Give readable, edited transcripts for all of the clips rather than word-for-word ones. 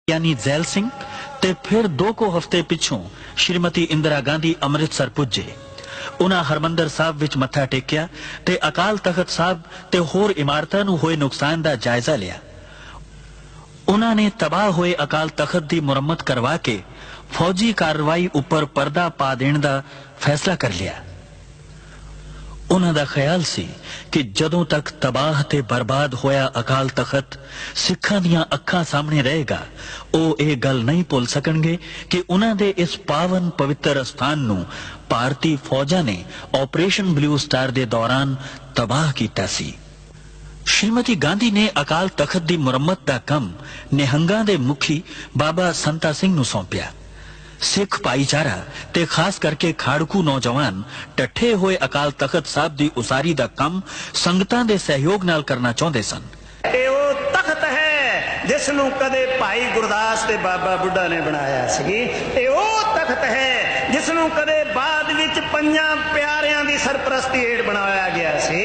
यानी जैल सिंह ते फिर 2 को हफ्ते पिछों श्रीमती इंदिरा गांधी अमृतसर पुजे। उन्हां हरमंदर साहब विच मत्था टेकिया ते अकाल तख्त साहब ते होर इमारतां नूं होए नुकसान दा जायजा लिया। उन्हां ने तबाह होए अकाल तख्त दी मुरम्मत करवा के फौजी कार्रवाई उपर पर्दा पा देण दा फैसला कर लिया। उन्हां दा ख्याल सी कि जदों तक तबाह ते बर्बाद होया अकाल तख्त सिखां दियां अखां सामने रहेगा, ਉਹ ਇਹ ਗੱਲ नहीं भुल सकणगे कि उन्हां दे इस पावन पवित्र स्थान नूं भारती फौजां ने ऑपरेशन ब्लू स्टार दे दौरान तबाह कीता सी। श्रीमती गांधी ने अकाल तख्त दी मुरम्मत दा कम निहंगां दे मुखी बाबा संता सिंह नूं सौंपिया। सिख भाईचारा ते खास करके खाड़कू नौजवान टठे होए अकाल तख्त साहब दी उसारी दा कम संगतां दे सहयोग नाल करना चाहुंदे सन। तख्त है जिसनू कदे भाई गुरदास ते बाबा बुढ़ा ने बनाया सी। तख्त है जिसनू कदे बाद विच पंजां प्यारियां दी सरपरस्ती हेठ बनाया गया सी।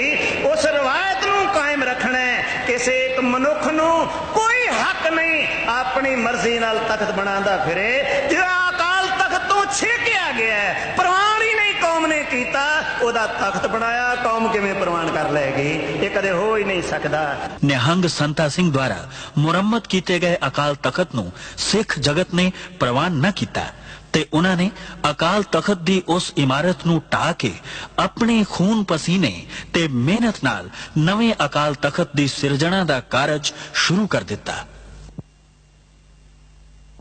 उस रवायत नू कायम रखना है। किसी एक मनुख नू कोई हक नहीं अपनी मर्जी नाल तख्त बनांदा फिरे। जिहड़ा अकाल तख्त तो छेकिया गया है, प्रवान ही नहीं कौम ने कीता, ओदा तख्त बनाया, कौम किवें प्रवान कर लेगी? ये कदे हो ही नहीं सकदा। निहंग संता सिंह द्वारा मुरम्मत कीते गए अकाल तख्त नूं सिख जगत ने प्रवान न कीता ते उन्हां ने अकाल तख्त दी उस इमारत नूं ढा के अपने खून पसीने ते मेहनत नाल नवें अकाल तख्त दी सिरजणा दा कारज शुरू कर दिता।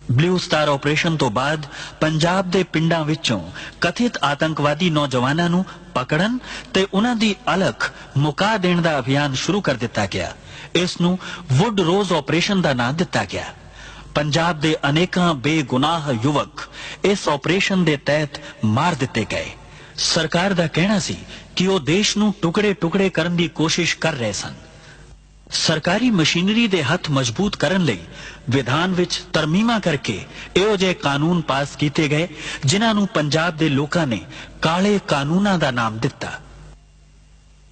ब्लू स्टार ऑपरेशन तो बाद पंजाब दे पिंडां विचों कथित आतंकवादी नौजवानां नूं पकड़न ते उन्हां दी अलख मुका देण दा अभियान शुरू कर दिता गया। इस नूं वुड रोज ऑपरेशन दा नाम दिता गया। पंजाब दे अनेकां बेगुनाह युवक इस ऑपरेशन दे तहत मार दिते गए। सरकार दा कहना सी कि वो देश नूं टुकड़े टुकड़े करन दी कोशिश कर रहे सन। सरकारी मशीनरी दे हथ मजबूत करन लई विधान विच तरमीमा करके इहो जे कानून पास कीते गए जिन्हां नूं पंजाब दे लोकां ने काले कानूनां दा नाम दिता।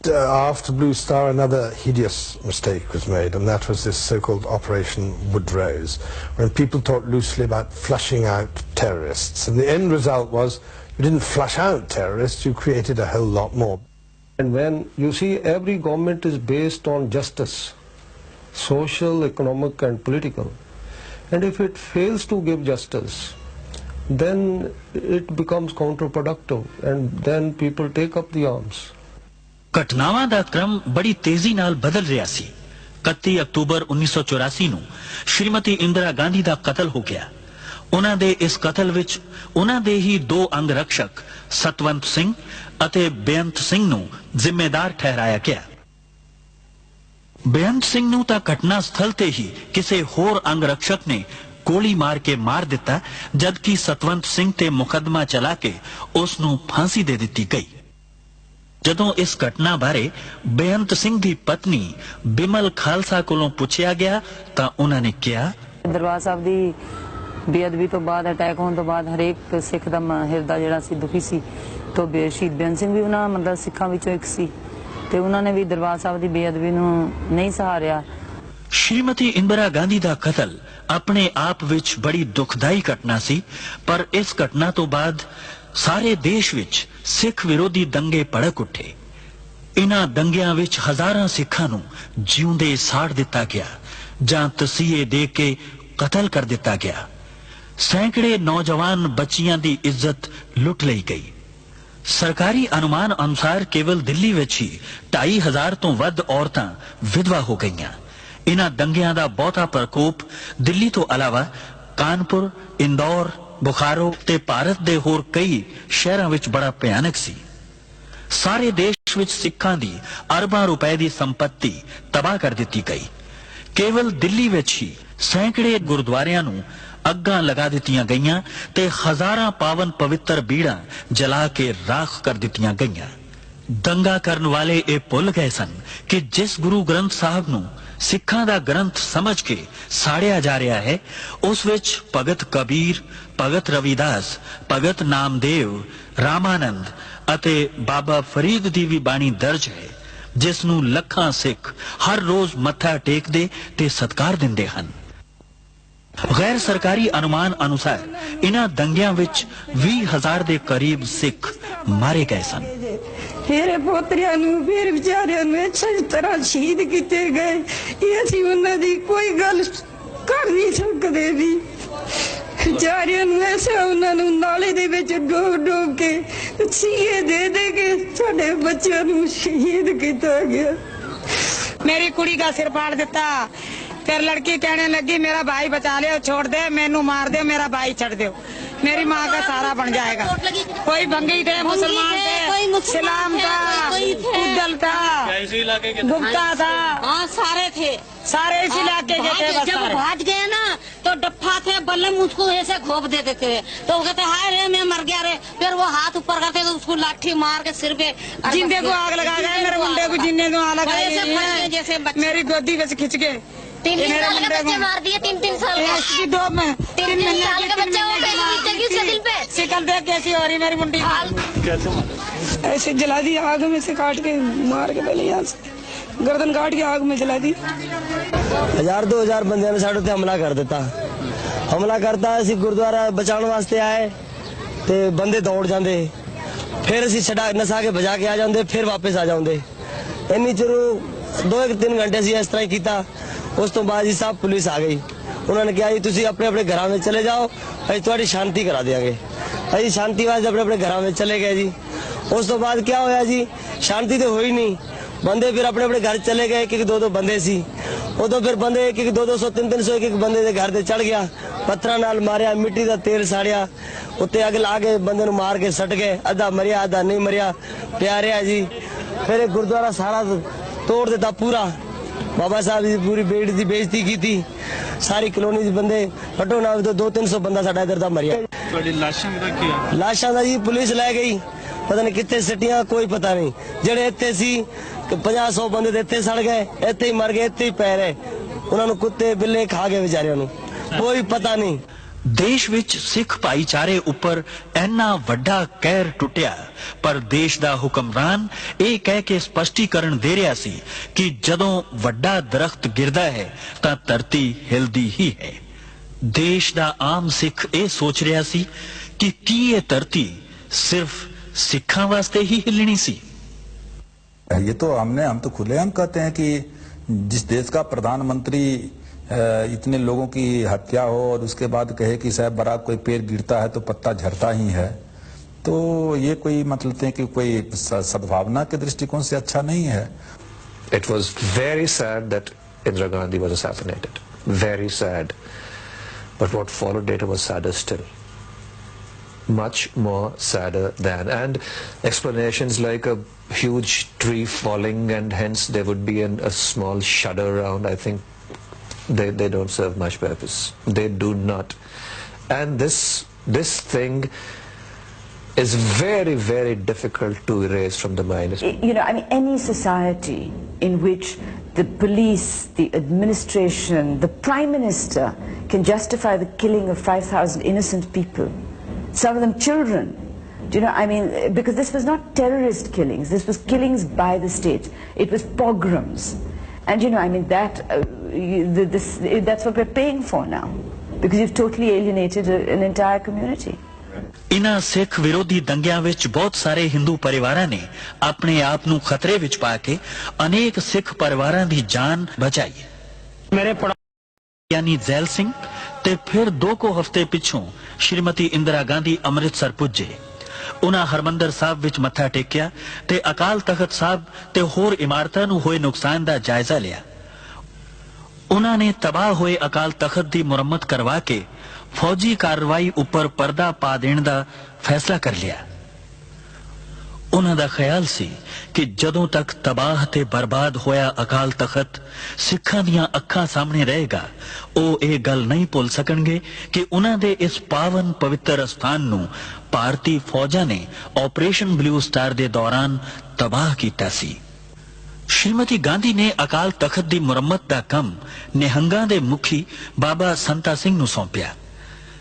After Blue Star, another hideous mistake was made, and that was this so-called Operation Woodrose, when people talked loosely about flushing out terrorists. And the end result was you didn't flush out terrorists, you created a whole lot more. And when you see every government is based on justice, social, economic and political, and if it fails to give justice, then it becomes counterproductive, and then people take up the arms. घटनावां दा क्रम बड़ी तेजी नाल बदल रहा सी। 31 October 1984 नूं श्रीमती इंदिरा गांधी दा कतल हो गया। उन्हां दे इस कतल विच उन्हां दे ही 2 अंगरक्षक सतवंत सिंह अते बेअंत सिंह नूं जिम्मेदार ठहराया गया। बेअंत सिंह नूं तां घटना स्थल ते ही किसी होर अंगरक्षक ने गोली मार के मार दिता, जबकि सतवंत सिंह ते मुकदमा चला के उस नूं फांसी दे दिती गई। जदों इस घटना बारे बेअंत सिंह दी पत्नी बिमल खालसा कोलों पूछया गया तां उन्हां ने कहा, दरबार साहब दी बेअदबी तो बाद अटैक होने तो बाद हरेक सिख दा हिरदा जिहड़ा सी दुखी सी। तो शहीद बेअंत सिंह भी उन्हां मतलब सिखां विचों एक सी ते उन्हां ने भी दरबार साहब दी बेअदबी नूं नहीं सहारिया। श्रीमती इंदिरा गांधी दा कतल अपने आप विच बड़ी दुखदाई घटना सी, पर इस घटना तो बाद सारे देश विच सिख विरोधी दंगे भड़क उठे। इन्हां दंगियां विच हजारां सिखां नूं जिउंदे साड़ दिता गया जां तसीहे दे के कतल कर दिता गया। सैकड़े नौजवान बच्चियां दी इज्जत लुट लई गई। सरकारी अनुमान अनुसार केवल दिल्ली विच ही 2500 तो वध औरतां विधवा हो गईयां। इन्हां दंगियां दा बहुता प्रकोप दिल्ली तो अलावा कानपुर, इंदौर, बुखारो ते भारत दे होर कई शहरां विच बड़ा भयानक सी। सारे देश विच सिखां दी अरबां रुपए दी संपत्ति तबाह कर दिती गई। केवल दिल्ली विच ही सैकड़े गुरुद्वारियां नूं अग्गां लगा दित्तियां गईयां ते हजारां पावन पवित्र बीड़ां जला के राख कर दित्तियां गईयां। दंगा करन वाले ये भुल गए सन कि जिस गुरु ग्रंथ साहब नूं सिखां दा ग्रंथ समझ के साड़िया जा रहा है, उस विच भगत कबीर, भगत रविदास, भगत नामदेव, रामानंद अते बाबा फरीद दी भी बाणी दर्ज है, जिस नूं लखां सिख हर रोज मत्था टेकदे ते सत्कार दिंदे हन। गैर सरकारी अनुमान अनुसार इन्हां दंगियां विच 20,000 ਦੇ ਕਰੀਬ ਸਿੱਖ ਮਾਰੇ ਗਏ ਸਨ। ਮੇਰੇ ਪੋਤਰਿਆਂ ਨੂੰ ਫਿਰ ਵਿਚਾਰਿਆਂ ਨੂੰ ਅੱਛੀ ਤਰ੍ਹਾਂ ਸ਼ਹੀਦ ਕੀਤੇ ਗਏ। ਇਹ ਅਸੀਂ ਉਹਨਾਂ ਦੀ ਕੋਈ ਗੱਲ ਕਰ ਨਹੀਂ ਸਕਦੇ ਵੀ। ਵਿਚਾਰਿਆਂ ਨੂੰ ਐਸਾ ਉਹਨਾਂ ਨੂੰ ਨਾਲੇ ਦੇ ਵਿੱਚ ਡੋਬ ਕੇ ਸੀਏ ਦੇ ਕੇ ਸਾਡੇ ਬੱਚਿਆਂ ਨੂੰ ਸ਼ਹੀਦ ਕੀਤਾ ਗਿਆ। मेरी कुड़ी का सिर फाड़ देता, फिर लड़की कहने लगी मेरा भाई बचा ले, छोड़ दे, मैनू मार दे, मेरा भाई छड़ दे, मेरी माँ का सहारा बन जाएगा। कोई भंगी थे, मुसलमान थे, इस्लाम था, उद्दल था, गुप्ता था, हाँ सारे थे, सारे इस इलाके के थे। बस जब सारे भाग गए ना तो डप्पा थे, बल्लम उसको ऐसे घोप देते थे, तो वो कहते हाय रे मैं मर गया रे, फिर वो हाथ ऊपर करते तो उसको लाठी मार के सिर पे जिंदे को आग लगा गए, मेरे मुंडे को जिंदे को आग लगा ऐसे जैसे बच्चे मेरी गोदी में से खिंच के 3 साल के बच्चे मार दिए, 3 साल का 3 साल का बच्चा वो कैसे उसके दिल पे शिकल देख कैसी हो रही मेरी मुंडी। ऐसे जला दी आग में से काट के मार के पहले यहाँ से गर्दन काट के आग में जला दी। 1000-2000 ਬੰਦਿਆਂ ਨੇ ਸਾਡੇ ਤੇ ਹਮਲਾ ਕਰ ਦਿੱਤਾ। ਹਮਲਾ ਕਰਤਾ, ਅਸੀਂ ਗੁਰਦੁਆਰਾ ਬਚਾਉਣ ਵਾਸਤੇ ਆਏ ਤੇ ਬੰਦੇ ਦੌੜ ਜਾਂਦੇ, ਫਿਰ ਅਸੀਂ ਛਡਾ ਨਸਾ ਕੇ ਭਜਾ ਕੇ ਆ ਜਾਂਦੇ, ਫਿਰ ਵਾਪਸ ਆ ਜਾਂਦੇ। ਇੰਨੀ ਚਿਰ 2-3 ਘੰਟੇ ਅਸੀਂ ਇਸ ਤਰ੍ਹਾਂ ਹੀ ਕੀਤਾ। ਉਸ ਤੋਂ ਬਾਅਦ ਜੀ ਸਾਹਿਬ ਪੁਲਿਸ ਆ ਗਈ। ਉਹਨਾਂ ਨੇ ਕਿਹਾ ਜੀ ਤੁਸੀਂ ਆਪਣੇ ਆਪਣੇ ਘਰਾਂ ਵਿੱਚ ਚਲੇ ਜਾਓ, ਅਸੀਂ ਤੁਹਾਡੀ ਸ਼ਾਂਤੀ ਕਰਾ ਦੇਵਾਂਗੇ। ਅਸੀਂ ਸ਼ਾਂਤੀ ਵਾਸਤੇ ਆਪਣੇ ਆਪਣੇ ਘਰਾਂ ਵਿੱਚ ਚਲੇ ਗਏ ਜੀ। ਉਸ ਤੋਂ ਬਾਅਦ ਕੀ ਹੋਇਆ ਜੀ, ਸ਼ਾਂਤੀ ਤੇ ਹੋਈ ਨਹੀਂ। ਬੰਦੇ ਫਿਰ ਆਪਣੇ ਆਪਣੇ ਘਰ ਚਲੇ ਗਏ। ਇੱਕ 2-2 ਬੰਦੇ ਸੀ, ਉਦੋਂ ਫਿਰ ਬੰਦੇ 1-200 300 ਇੱਕ ਬੰਦੇ ਦੇ ਘਰ ਤੇ ਚੜ ਗਿਆ, ਪੱਥਰਾਂ ਨਾਲ ਮਾਰਿਆ, ਮਿੱਟੀ ਦਾ ਤੇਲ ਸਾੜਿਆ, ਉੱਤੇ ਅੱਗ ਲਾ ਕੇ ਬੰਦੇ ਨੂੰ ਮਾਰ ਕੇ ਸੱਟ ਗਏ। ਅੱਧਾ ਮਰਿਆ ਅੱਧਾ ਨਹੀਂ ਮਰਿਆ, ਪਿਆ ਰਿਹਾ ਜੀ। ਫਿਰ ਇਹ ਗੁਰਦੁਆਰਾ ਸਾਰਾ ਤੋੜ ਦਿੱਤਾ ਪੂਰਾ। ਬਾਬਾ ਸਾਹਿਬ ਦੀ ਪੂਰੀ ਬੇਟ ਦੀ ਬੇਇੱਜ਼ਤੀ ਕੀਤੀ। ਸਾਰੀ ਕਲੋਨੀ ਦੇ ਬੰਦੇ ਘੱਟੋ ਨਾ 200-300 ਬੰਦਾ ਸਾਡਾ ਇੱਧਰ ਦਾ ਮਰਿਆ। ਤੁਹਾਡੀ ਲਾਸ਼ਾਂ ਦਾ ਕੀ ਆ? ਲਾਸ਼ਾਂ ਦਾ ਜੀ ਪੁਲਿਸ ਲੈ ਗਈ, ਪਤਾ ਨਹੀਂ ਕਿੱਥੇ ਸਿੱਟੀਆਂ, ਕੋਈ ਪਤਾ ਨਹੀਂ। ਜਿਹੜੇ ਇੱਥੇ ਸੀ 50-100 ਬੰਦੇ ਦੇ ਇੱਥੇ ਸੜ ਗਏ, ਇੱਥੇ ਹੀ ਮਰ ਗਏ, ਇੱਥੇ ਹੀ ਪੈ ਰਹੇ। ਉਹਨਾਂ ਨੂੰ ਕੁੱਤੇ ਬਿੱਲੇ ਖਾ ਗਏ ਵਿਚਾਰਿਆਂ ਨੂੰ, ਕੋਈ ਪਤਾ ਨਹੀਂ। ਦੇਸ਼ ਵਿੱਚ ਸਿੱਖ ਭਾਈਚਾਰੇ ਉੱਪਰ ਇੰਨਾ ਵੱਡਾ ਕਹਿਰ ਟੁੱਟਿਆ, ਪਰ ਦੇਸ਼ ਦਾ ਹੁਕਮਰਾਨ ਇਹ ਕਹਿ ਕੇ ਸਪਸ਼ਟੀਕਰਨ ਦੇ ਰਿਹਾ ਸੀ ਕਿ ਜਦੋਂ ਵੱਡਾ ਦਰਖਤ ਗਿਰਦਾ ਹੈ ਤਾਂ ਧਰਤੀ ਹਿਲਦੀ ਹੀ ਹੈ। ਦੇਸ਼ ਦਾ ਆਮ ਸਿੱਖ ਇਹ ਸੋਚ ਰਿਹਾ ਸੀ ਕਿ ਕੀ ਇਹ ਧਰਤੀ ਸਿਰਫ ਸਿੱਖਾਂ ਵਾਸਤੇ ਹੀ ਹਿੱਲਣੀ ਸੀ। ये तो हम तो खुलेआम कहते हैं कि जिस देश का प्रधानमंत्री इतने लोगों की हत्या हो और उसके बाद कहे कि साहब बड़ा कोई पेड़ गिरता है तो पत्ता झड़ता ही है, तो ये कोई मतलब है कि कोई सद्भावना के दृष्टिकोण से अच्छा नहीं है। It was very sad that Indira Gandhi was assassinated. Very sad. But what followed later was sadder still. Much more sadder than. And explanations like a huge tree falling and hence there would be a small shudder around, I think they don't serve much purpose. They do not. And this thing is very, very difficult to erase from the mind. You know, I mean, any society in which the police, the administration, the Prime Minister can justify the killing of 5,000 innocent people, some of them children, do you know, I mean, because this was not terrorist killings, this was killings by the state, it was pogroms. And you know, I mean, that's what we're paying for now, because you've totally alienated an entire community. ਇਨ੍ਹਾਂ ਸਿੱਖ ਵਿਰੋਧੀ ਦੰਗਿਆਂ ਵਿੱਚ ਬਹੁਤ ਸਾਰੇ ਹਿੰਦੂ ਪਰਿਵਾਰਾਂ ਨੇ ਆਪਣੇ ਆਪ ਨੂੰ ਖਤਰੇ ਵਿੱਚ ਪਾ ਕੇ ਅਨੇਕ ਸਿੱਖ ਪਰਿਵਾਰਾਂ ਦੀ ਜਾਨ ਬਚਾਈ। ਮੇਰੇ ਯਾਨੀ ਜ਼ੈਲ ਸਿੰਘ ਤੇ ਫਿਰ 2 ਹਫ਼ਤੇ ਪਿੱਛੋਂ ਸ਼੍ਰੀਮਤੀ ਇੰਦਰਾ ਗਾਂਧੀ ਅੰਮ੍ਰਿਤਸਰ ਪੁੱਜੇ। ਉਹਨਾਂ ਹਰਮੰਦਰ ਸਾਹਿਬ ਵਿੱਚ ਮੱਥਾ ਟੇਕਿਆ ਤੇ ਅਕਾਲ ਤਖਤ ਸਾਹਿਬ ਤੇ ਹੋਰ ਇਮਾਰਤਾਂ ਨੂੰ ਹੋਏ ਨੁਕਸਾਨ ਦਾ ਜਾਇਜ਼ਾ ਲਿਆ। ਉਹਨਾਂ ਨੇ ਤਬਾਹ ਹੋਏ ਅਕਾਲ ਤਖਤ ਦੀ ਮੁਰੰਮਤ ਕਰਵਾ ਕੇ ਫੌਜੀ ਕਾਰਵਾਈ ਉੱਪਰ ਪਰਦਾ ਪਾ ਦੇਣ ਦਾ ਫੈਸਲਾ ਕਰ ਲਿਆ। ਉਹਨਾਂ ਦਾ ਖਿਆਲ ਸੀ ਕਿ ਜਦੋਂ ਤੱਕ ਤਬਾਹ ਤੇ ਬਰਬਾਦ ਹੋਇਆ ਅਕਾਲ ਤਖਤ ਸਿੱਖਾਂ ਦੀਆਂ ਅੱਖਾਂ ਸਾਹਮਣੇ ਰਹੇਗਾ, ਉਹ ਇਹ ਗੱਲ ਨਹੀਂ ਭੁੱਲ ਸਕਣਗੇ ਕਿ ਉਹਨਾਂ ਦੇ ਇਸ ਪਾਵਨ ਪਵਿੱਤਰ ਸਥਾਨ ਨੂੰ ਭਾਰਤੀ ਫੌਜਾਂ ਨੇ ਆਪਰੇਸ਼ਨ ਬਲੂ ਸਟਾਰ ਦੇ ਦੌਰਾਨ ਤਬਾਹ ਕੀਤਾ ਸੀ। ਸ਼੍ਰੀਮਤੀ ਗਾਂਧੀ ਨੇ ਅਕਾਲ ਤਖਤ ਦੀ ਮੁਰੰਮਤ ਦਾ ਕੰਮ ਨਿਹੰਗਾਂ ਦੇ ਮੁਖੀ ਬਾਬਾ ਸੰਤਾ ਸਿੰਘ ਨੂੰ ਸੌਂਪਿਆ।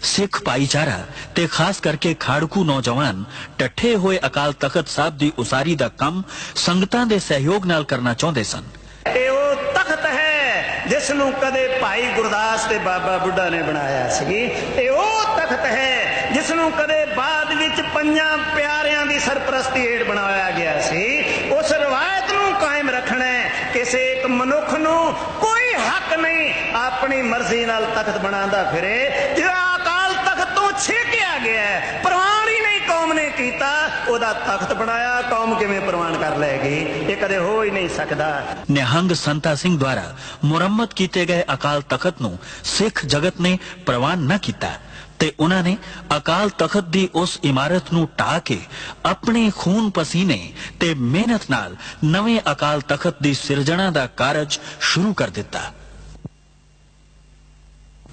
ਸਿੱਖ ਭਾਈਚਾਰਾ ਤੇ ਖਾਸ ਕਰਕੇ ਖਾੜਕੂ ਨੌਜਵਾਨ ਟੱਠੇ ਹੋਏ ਅਕਾਲ ਤਖਤ ਸਾਹਿਬ ਦੀ ਉਸਾਰੀ ਦਾ ਕੰਮ ਸੰਗਤਾਂ ਦੇ ਸਹਿਯੋਗ ਨਾਲ ਕਰਨਾ ਚਾਹੁੰਦੇ ਸਨ। ਇਹ ਉਹ ਤਖਤ ਹੈ ਜਿਸ ਨੂੰ ਕਦੇ ਭਾਈ ਗੁਰਦਾਸ ਤੇ ਬਾਬਾ ਬੁੱਢਾ ਨੇ ਬਣਾਇਆ ਸੀ। ਇਹ ਉਹ ਤਖਤ ਹੈ ਜਿਸ ਨੂੰ ਕਦੇ ਬਾਅਦ ਵਿੱਚ ਪੰਜਾਂ ਪਿਆਰਿਆਂ ਦੀ ਸਰਪ੍ਰਸਤੀ ਹੇਠ ਬਣਾਇਆ ਗਿਆ ਸੀ। ਉਸ ਰਵਾਇਤ ਨੂੰ ਕਾਇਮ ਰੱਖਣਾ ਹੈ। ਕਿਸੇ ਇੱਕ ਮਨੁੱਖ ਨੂੰ ਕੋਈ ਹੱਕ ਨਹੀਂ ਆਪਣੀ ਮਰਜ਼ੀ ਨਾਲ ਤਖਤ ਬਣਾਉਂਦਾ ਫਿਰੇ। ਜਿਹੜਾ ਅਕਾਲ ਤਖਤ ਤੋਂ ਛੇਕਿਆ ਗਿਆ ਹੈ, ਪ੍ਰਵਾਨ ਹੀ ਨਹੀਂ ਕੌਮ ਨੇ ਕੀਤਾ, ਉਹਦਾ ਤਖਤ ਬਣਾਇਆ, ਕੌਮ ਕਿਵੇਂ ਪ੍ਰਵਾਨ ਕਰ ਲਏਗੀ? ਇਹ ਕਦੇ ਹੋ ਹੀ ਨਹੀਂ ਸਕਦਾ। ਨਿਹੰਗ ਸੰਤਾ ਸਿੰਘ ਦੁਆਰਾ ਮੁਰੰਮਤ ਕੀਤੇ ਗਏ ਅਕਾਲ ਤਖਤ ਨੂੰ ਸਿੱਖ ਜਗਤ ਨੇ ਪ੍ਰਵਾਨ ਨਾ ਕੀਤਾ ਤੇ ਉਹਨਾਂ ਨੇ ਅਕਾਲ ਤਖਤ ਦੀ ਉਸ ਇਮਾਰਤ ਨੂੰ ਢਾਹ ਕੇ ਆਪਣੇ ਖੂਨ ਪਸੀਨੇ ਤੇ ਮਿਹਨਤ ਨਾਲ ਨਵੇਂ ਅਕਾਲ ਤਖਤ ਦੀ ਸਿਰਜਣਾ ਦਾ ਕਾਰਜ ਸ਼ੁਰੂ ਕਰ ਦਿੱਤਾ।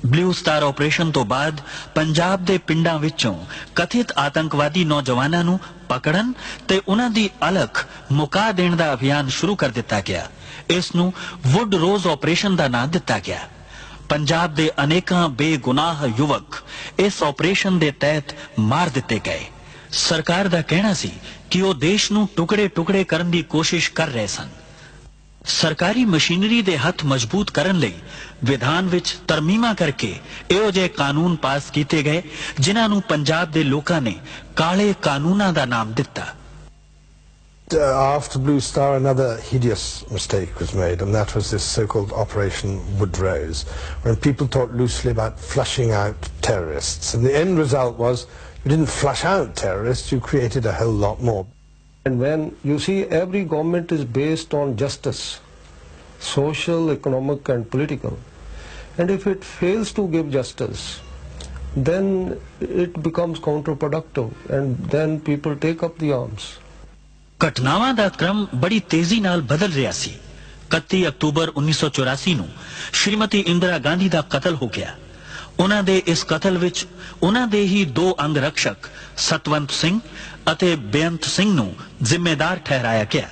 ਬਲੂ ਸਟਾਰ ਆਪਰੇਸ਼ਨ ਤੋਂ ਬਾਅਦ ਪੰਜਾਬ ਦੇ ਪਿੰਡਾਂ ਵਿੱਚੋਂ ਕਥਿਤ ਆਤੰਕਵਾਦੀ ਨੌਜਵਾਨਾਂ ਨੂੰ ਪਕੜਨ ਤੇ ਉਹਨਾਂ ਦੀ ਅਲਖ ਮੁਕਾ ਦੇਣ ਦਾ ਅਭਿਆਨ ਸ਼ੁਰੂ ਕਰ ਦਿੱਤਾ ਗਿਆ। ਇਸ ਨੂੰ ਵੁੱਡ ਰੋਜ਼ ਆਪਰੇਸ਼ਨ ਦਾ ਨਾਮ ਦਿੱਤਾ ਗਿਆ। ਪੰਜਾਬ ਦੇ ਅਨੇਕਾਂ ਬੇਗੁਨਾਹ ਯੁਵਕ ਇਸ ਆਪਰੇਸ਼ਨ ਦੇ ਤਹਿਤ ਮਾਰ ਦਿੱਤੇ ਗਏ। ਸਰਕਾਰ ਦਾ ਕਹਿਣਾ ਸੀ ਕਿ ਉਹ ਦੇਸ਼ ਨੂੰ ਟੁਕੜੇ-ਟੁਕੜੇ ਕਰਨ ਦੀ ਕੋਸ਼ਿਸ਼ ਕਰ ਰਹੇ ਸਨ। ਸਰਕਾਰੀ ਮਸ਼ੀਨਰੀ ਦੇ ਹੱਥ ਮਜ਼ਬੂਤ ਕਰਨ ਲਈ ਵਿਧਾਨ ਵਿੱਚ ਤਰਮੀਮਾਂ ਕਰਕੇ ਇਹੋ ਜਿਹੇ ਕਾਨੂੰਨ ਪਾਸ ਕੀਤੇ ਗਏ ਜਿਨ੍ਹਾਂ ਨੂੰ ਪੰਜਾਬ ਦੇ ਲੋਕਾਂ ਨੇ ਕਾਲੇ ਕਾਨੂੰਨਾਂ ਦਾ ਨਾਮ ਦਿੱਤਾ। After Blue Star, another hideous mistake was made, and that was this so-called Operation Woodrose, when people talked loosely about flushing out terrorists. And the end result was you didn't flush out terrorists, you created a whole lot more. And when you see every government is based on justice, social, economic and political, and if it fails to give justice, then it becomes counterproductive and then people take up the arms. ਘਟਨਾਵਾਂ ਦਾ ਕ੍ਰਮ ਬੜੀ ਤੇਜ਼ੀ ਨਾਲ ਬਦਲ ਰਿਹਾ ਸੀ। 31 October 1984 ਨੂੰ ਸ਼੍ਰੀਮਤੀ ਇੰਦਰਾ ਗਾਂਧੀ ਦਾ ਕਤਲ ਹੋ ਗਿਆ। ਉਹਨਾਂ ਦੇ ਇਸ ਕਤਲ ਵਿੱਚ ਉਹਨਾਂ ਦੇ ਹੀ ਦੋ ਅੰਗ ਰਕਸ਼ਕ ਸਤਵੰਤ ਸਿੰਘ ਅਤੇ ਬੇਅੰਤ ਸਿੰਘ ਨੂੰ ਜ਼ਿੰਮੇਦਾਰ ਠਹਿਰਾਇਆ ਗਿਆ।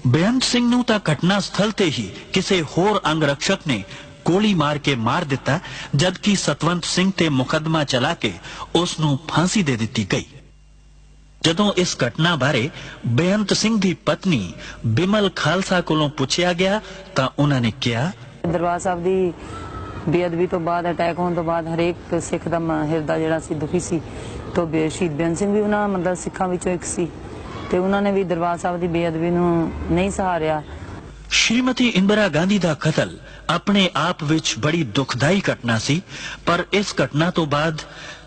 ਬੇਅੰਤ ਸਿੰਘ ਨੂੰ ਤਾਂ ਘਟਨਾ ਸਥਲ ਤੇ ਹੀ ਕਿਸੇ ਹੋਰ ਅੰਗ ਰਕਸ਼ਕ ਨੇ ਗੋਲੀ ਮਾਰ ਕੇ ਮਾਰ ਦਿੱਤਾ, ਜਦਕਿ ਸਤਵੰਤ ਸਿੰਘ ਤੇ ਮੁਕੱਦਮਾ ਚਲਾ ਕੇ ਉਸ ਨੂੰ ਫਾਂਸੀ ਦੇ ਦਿੱਤੀ ਗਈ। ਜਦੋਂ ਇਸ ਘਟਨਾ ਬਾਰੇ ਬੇਅੰਤ ਸਿੰਘ ਦੀ ਪਤਨੀ ਬਿਮਲ ਖਾਲਸਾ ਕੋਲੋਂ ਪੁੱਛਿਆ ਗਿਆ ਤਾਂ ਉਹਨਾਂ ਨੇ ਕਿਹਾ, ਦਰਬਾਰ ਸਾਹਿਬ ਦੀ ਬੇਅਦਬੀ ਤੋਂ ਬਾਅਦ, ਅਟੈਕ ਹੋਣ ਤੋਂ ਬਾਅਦ ਹਰੇਕ ਸਿੱਖ ਦਾ ਹਿਰਦਾ ਜਿਹੜਾ ਸੀ ਦੁਖੀ ਸੀ। ਤੋਂ ਸ਼ਹੀਦ ਬੇਅੰਤ ਸਿੰਘ ਵੀ ਉਹਨਾਂ ਮਤਲਬ ਸਿੱਖਾਂ ਵਿੱਚੋਂ ਇੱਕ ਸੀ ਤੇ ਉਹਨਾਂ ਨੇ ਵੀ ਦਰਬਾਰ ਸਾਹਿਬ ਦੀ ਬੇਅਦਬੀ ਨੂੰ ਨਹੀਂ ਸਹਾਰਿਆ। ਸ਼੍ਰੀਮਤੀ ਇੰਦਰਾ ਗਾਂਧੀ ਦਾ ਕਤਲ ਆਪਣੇ ਆਪ ਵਿੱਚ ਬੜੀ ਦੁਖਦਾਈ ਘਟਨਾ ਸੀ, ਪਰ ਇਸ ਘਟਨਾ ਤੋਂ ਬਾਅਦ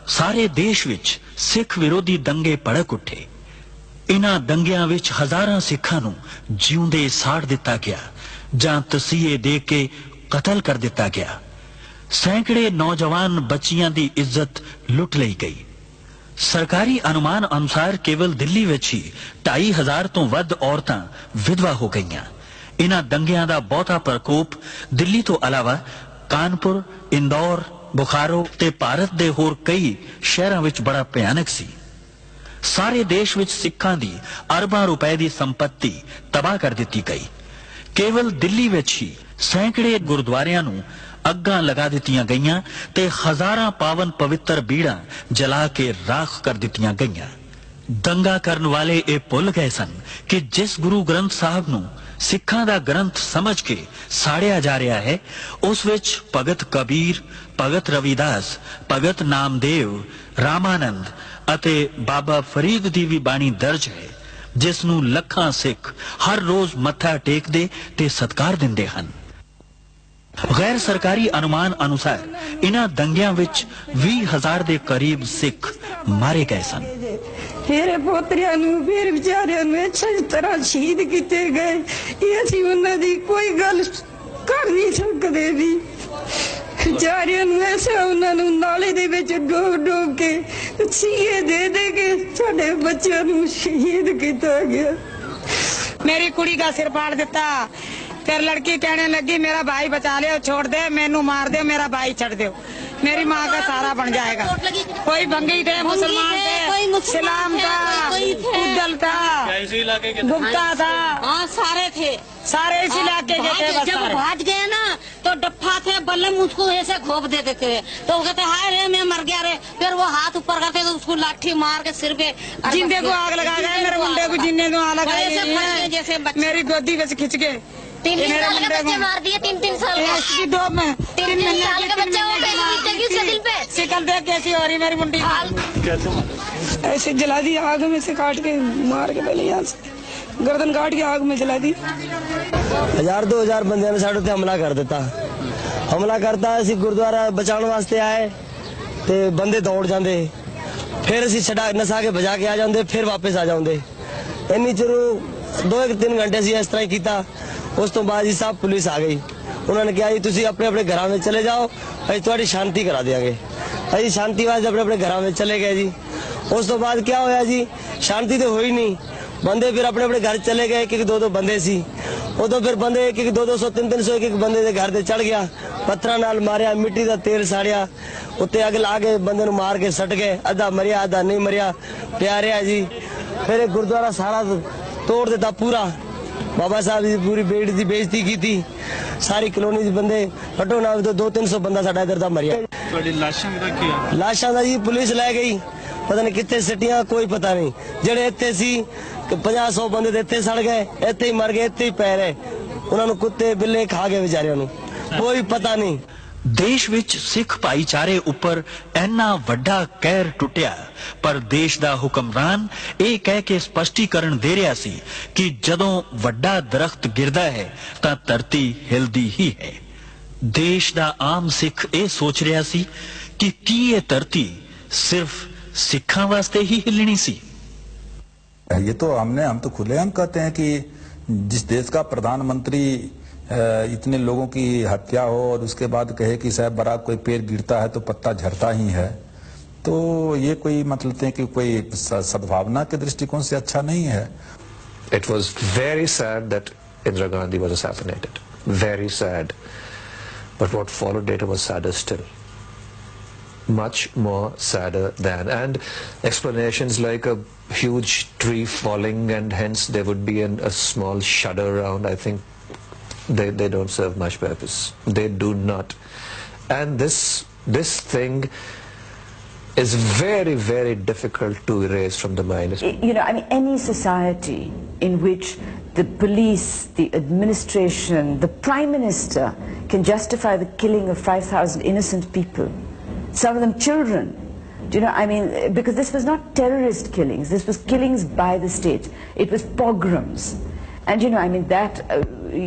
ਸਾਰੇ ਦੇਸ਼ ਵਿੱਚ ਸਿੱਖ ਵਿਰੋਧੀ ਦੰਗੇ ਭੜਕ ਉੱਠੇ। ਇਨ੍ਹਾਂ ਦੰਗਿਆਂ ਵਿੱਚ ਹਜ਼ਾਰਾਂ ਸਿੱਖਾਂ ਨੂੰ ਜਿਉਂਦੇ ਸਾੜ ਦਿੱਤਾ ਗਿਆ ਜਾਂ ਤਸੀਹੇ ਦੇ ਕੇ ਕਤਲ ਕਰ ਦਿੱਤਾ ਗਿਆ। ਸੈਂਕੜੇ ਨੌਜਵਾਨ ਬੱਚੀਆਂ ਦੀ ਇੱਜ਼ਤ ਲੁੱਟ ਲਈ ਗਈ। ਸਰਕਾਰੀ ਅਨੁਮਾਨ ਅਨੁਸਾਰ ਕੇਵਲ ਦਿੱਲੀ ਵਿੱਚ ਹੀ 2500 ਤੋਂ ਵੱਧ ਔਰਤਾਂ ਵਿਧਵਾ ਹੋ ਗਈਆਂ। ਇਨ੍ਹਾਂ ਦੰਗਿਆਂ ਦਾ ਬਹੁਤਾ ਪ੍ਰਕੋਪ ਦਿੱਲੀ ਤੋਂ ਇਲਾਵਾ ਕਾਨਪੁਰ, ਇੰਦੌਰ, ਬੁਖਾਰੋ ਤੇ ਭਾਰਤ ਦੇ ਹੋਰ ਕਈ ਸ਼ਹਿਰਾਂ ਵਿੱਚ ਬੜਾ ਭਿਆਨਕ ਸੀ। ਸਾਰੇ ਦੇਸ਼ ਵਿੱਚ ਸਿੱਖਾਂ ਦੀ ਅਰਬਾਂ ਰੁਪਏ ਦੀ ਸੰਪत्ति ਤਬਾਹ ਕਰ ਦਿੱਤੀ ਗਈ। ਕੇਵਲ ਦਿੱਲੀ ਵਿੱਚ ਹੀ ਸੈਂਕੜੇ ਗੁਰਦੁਆਰਿਆਂ ਨੂੰ ਅੱਗਾਂ ਲਗਾ ਦਿੱਤੀਆਂ ਗਈਆਂ ਤੇ ਹਜ਼ਾਰਾਂ ਪਾਵਨ ਪਵਿੱਤਰ ਬੀੜਾਂ ਜਲਾ ਕੇ ਰਾਖ ਕਰ ਦਿੱਤੀਆਂ ਗਈਆਂ। ਦੰਗਾ ਕਰਨ ਵਾਲੇ ਇਹ ਭੁੱਲ ਗਏ ਸਨ ਕਿ ਜਿਸ ਗੁਰੂ ਗ੍ਰੰਥ ਸਾਹਿਬ ਨੂੰ ਸਿੱਖਾਂ ਦਾ ਗ੍ਰੰਥ ਸਮਝ ਕੇ ਸਾੜਿਆ ਜਾ ਰਿਹਾ ਹੈ, ਉਸ ਵਿੱਚ ਭਗਤ ਕਬੀਰ, ਭਗਤ ਰਵਿਦਾਸ, ਭਗਤ ਨਾਮਦੇਵ, ਰਾਮਾਨੰਦ ਅਤੇ ਬਾਬਾ ਫਰੀਦ ਦੀ ਵੀ ਬਾਣੀ ਦਰਜ ਹੈ, ਜਿਸ ਨੂੰ ਲੱਖਾਂ ਸਿੱਖ ਹਰ ਰੋਜ਼ ਮੱਥਾ ਟੇਕਦੇ ਤੇ ਸਤਿਕਾਰ ਦਿੰਦੇ ਹਨ। ਗੈਰ ਸਰਕਾਰੀ ਅਨੁਮਾਨ ਅਨੁਸਾਰ ਇਨ੍ਹਾਂ ਦੰਗਿਆਂ ਵਿੱਚ 20,000 ਦੇ ਕਰੀਬ ਸਿੱਖ ਮਾਰੇ ਗਏ ਸਨ। ਮੇਰੇ ਪੋਤਰਿਆਂ ਨੂੰ ਫਿਰ ਵਿਚਾਰਿਆਂ ਨੂੰ ਅੱਛੀ ਤਰ੍ਹਾਂ ਸ਼ਹੀਦ ਕੀਤੇ ਗਏ। ਇਹ ਅਸੀਂ ਉਹਨਾਂ ਦੀ ਕੋਈ ਗੱਲ ਕਰ ਨਹੀਂ ਸਕਦੇ ਵੀ। ਵਿਚਾਰਿਆਂ ਨੂੰ ਐਸਾ ਉਹਨਾਂ ਨੂੰ ਨਾਲੇ ਦੇ ਵਿੱਚ ਡੋਬ ਕੇ ਸੀਏ ਦੇ ਦੇ ਕੇ ਸਾਡੇ ਬੱਚਿਆਂ ਨੂੰ ਸ਼ਹੀਦ ਕੀਤਾ ਗਿਆ। मेरी कुड़ी का सिर फाड़ देता, फिर लड़की कहने लगी मेरा भाई बचा ले, छोड़ दे, मैनू मार दे, मेरा भाई छड़ दे, मेरी माँ का सारा बन जाएगा। कोई भंगी थे, मुसलमान थे, इस्लाम था, उद्दल था, गुप्ता था, हाँ सारे थे, सारे इस इलाके के थे। जब भाग गए ना तो डप्पा थे, बल्लम उसको ऐसे घोप देते थे, तो वो कहते हाय रे मैं मर गया रे, फिर वो हाथ ऊपर करते तो उसको लाठी मार के सिर पे जिंदे को आग लगा गए। मेरे मुंडे को जिन्ने को आग लगाई, मेरी गोदी में खिंच के 3 ये मेरे साल के मुंडे बच्चे को- मार दिए, 3 साल ये का। इसकी दो में 3 साल के बच्चे वो पे बीतेगी उसके दिल पे। शिकल देख कैसी हो रही मेरी मुंडी ऐसे जला दी, आग में से काट के मार के पहले यहाँ से गर्दन काट के आग में जला दी। 1000-2000 ਬੰਦਿਆਂ ਨੇ ਸਾਡੇ ਤੇ ਹਮਲਾ ਕਰ ਦਿੱਤਾ। ਹਮਲਾ ਕਰਤਾ, ਅਸੀਂ ਗੁਰਦੁਆਰਾ ਬਚਾਉਣ ਵਾਸਤੇ ਆਏ ਤੇ ਬੰਦੇ ਦੌੜ ਜਾਂਦੇ, ਫਿਰ ਅਸੀਂ ਛਡਾ ਨਸਾ ਕੇ ਭਜਾ ਕੇ ਆ ਜਾਂਦੇ, ਫਿਰ ਵਾਪਸ ਆ ਜਾਂਦੇ। ਇੰਨੀ ਚਿਰ 2-3 ਘੰਟੇ ਅਸੀਂ ਇਸ ਤਰ੍ਹਾਂ ਹੀ ਕੀਤਾ। ਉਸ ਤੋਂ ਬਾਅਦ ਜੀ ਸਭ ਪੁਲਿਸ ਆ ਗਈ। ਉਹਨਾਂ ਨੇ ਕਿਹਾ ਜੀ ਤੁਸੀਂ ਆਪਣੇ ਆਪਣੇ ਘਰਾਂ ਵਿੱਚ ਚਲੇ ਜਾਓ, ਅਸੀਂ ਤੁਹਾਡੀ ਸ਼ਾਂਤੀ ਕਰਾ ਦੇਵਾਂਗੇ। ਅਸੀਂ ਸ਼ਾਂਤੀ ਵਾਸਤੇ ਆਪਣੇ ਆਪਣੇ ਘਰਾਂ ਵਿੱਚ ਚਲੇ ਗਏ ਜੀ। ਉਸ ਤੋਂ ਬਾਅਦ ਕੀ ਹੋਇਆ ਜੀ, ਸ਼ਾਂਤੀ ਤਾਂ ਹੋਈ ਨਹੀਂ। ਬੰਦੇ ਫਿਰ ਆਪਣੇ ਆਪਣੇ ਘਰ ਚਲੇ ਗਏ, ਇੱਕ ਦੋ ਬੰਦੇ ਸੀ। ਉਦੋਂ ਫਿਰ ਬੰਦੇ ਇੱਕ 200, 300 ਇੱਕ ਬੰਦੇ ਦੇ ਘਰ ਤੇ ਚੜ ਗਿਆ, ਪੱਥਰਾਂ ਨਾਲ ਮਾਰਿਆ, ਮਿੱਟੀ ਦਾ ਤੇਲ ਸਾੜਿਆ, ਉੱਤੇ ਅੱਗ ਲਾ ਕੇ ਬੰਦੇ ਨੂੰ ਮਾਰ ਕੇ ਸੱਟ ਗਏ। ਅੱਧਾ ਮਰਿਆ, ਅੱਧਾ ਨਹੀਂ ਮਰਿਆ, ਪਿਆ ਰਿਹਾ ਜੀ। ਫਿਰ ਇਹ ਗੁਰਦੁਆਰਾ ਸਾਰਾ ਤੋੜ ਦਿੱਤਾ ਪੂਰਾ। ਬਾਬਾ ਸਾਹਿਬ ਦੀ ਪੂਰੀ ਬੇਟ ਦੀ ਬੇਇੱਜ਼ਤੀ ਕੀਤੀ। ਸਾਰੀ ਕਲੋਨੀ ਦੇ ਬੰਦੇ ਘੱਟੋ ਨਾ 200-300 ਬੰਦਾ ਸਾਡਾ ਇਧਰ ਦਾ ਮਰਿਆ। ਤੁਹਾਡੀ ਲਾਸ਼ਾਂ ਦਾ ਕੀ ਆ? ਲਾਸ਼ਾਂ ਦਾ ਜੀ ਪੁਲਿਸ ਲੈ ਗਈ, ਪਤਾ ਨਹੀਂ ਕਿੱਥੇ ਸਿੱਟੀਆਂ, ਕੋਈ ਪਤਾ ਨਹੀਂ। ਜਿਹੜੇ ਇੱਥੇ ਸੀ 50-100 ਬੰਦੇ ਦੇ ਇੱਥੇ ਸੜ ਗਏ, ਇੱਥੇ ਹੀ ਮਰ ਗਏ, ਇੱਥੇ ਹੀ ਪੈ ਰਹੇ। ਉਹਨਾਂ ਨੂੰ ਕੁੱਤੇ ਬਿੱਲੇ ਖਾ ਗਏ ਵਿਚਾਰਿਆਂ ਨੂੰ, ਕੋਈ ਪਤਾ ਨਹੀਂ। ਦੇਸ਼ ਵਿੱਚ ਸਿੱਖ ਭਾਈਚਾਰੇ ਉੱਪਰ ਇੰਨਾ ਵੱਡਾ ਕਹਿਰ ਟੁੱਟਿਆ, ਪਰ ਦੇਸ਼ ਦਾ ਹੁਕਮਰਾਨ ਇਹ ਕਹਿ ਕੇ ਸਪਸ਼ਟੀਕਰਨ ਦੇ ਰਿਹਾ ਸੀ ਕਿ ਜਦੋਂ ਵੱਡਾ ਦਰਖਤ ਗਿਰਦਾ ਹੈ ਤਾਂ ਧਰਤੀ ਹਿਲਦੀ ਹੀ ਹੈ। ਦੇਸ਼ ਦਾ ਆਮ ਸਿੱਖ ਇਹ ਸੋਚ ਰਿਹਾ ਸੀ ਕਿ ਕੀ ਇਹ ਧਰਤੀ ਸਿਰਫ ਸਿੱਖਾਂ ਵਾਸਤੇ ਹੀ ਹਿੱਲਣੀ ਸੀ। ये तो हम तो खुलेआम कहते हैं कि जिस देश का प्रधानमंत्री इतने लोगों की हत्या हो और उसके बाद कहे कि साहब बराबर कोई पेड़ गिरता है तो पत्ता झड़ता ही है, तो ये कोई मतलब है कि कोई सद्भावना के दृष्टिकोण से अच्छा नहीं है। It was very sad that Indira Gandhi was assassinated. Very sad. But what followed later was sadder still. Much more sadder than. And explanations like a huge tree falling and hence there would be a small shudder around, I think they don't serve much purpose. They do not. And this thing is very, very difficult to erase from the mind. You know, I mean, any society in which the police, the administration, the Prime Minister can justify the killing of 5,000 innocent people, some of them children, you know, I mean, because this was not terrorist killings, this was killings by the state, it was pogroms. And you know, I mean,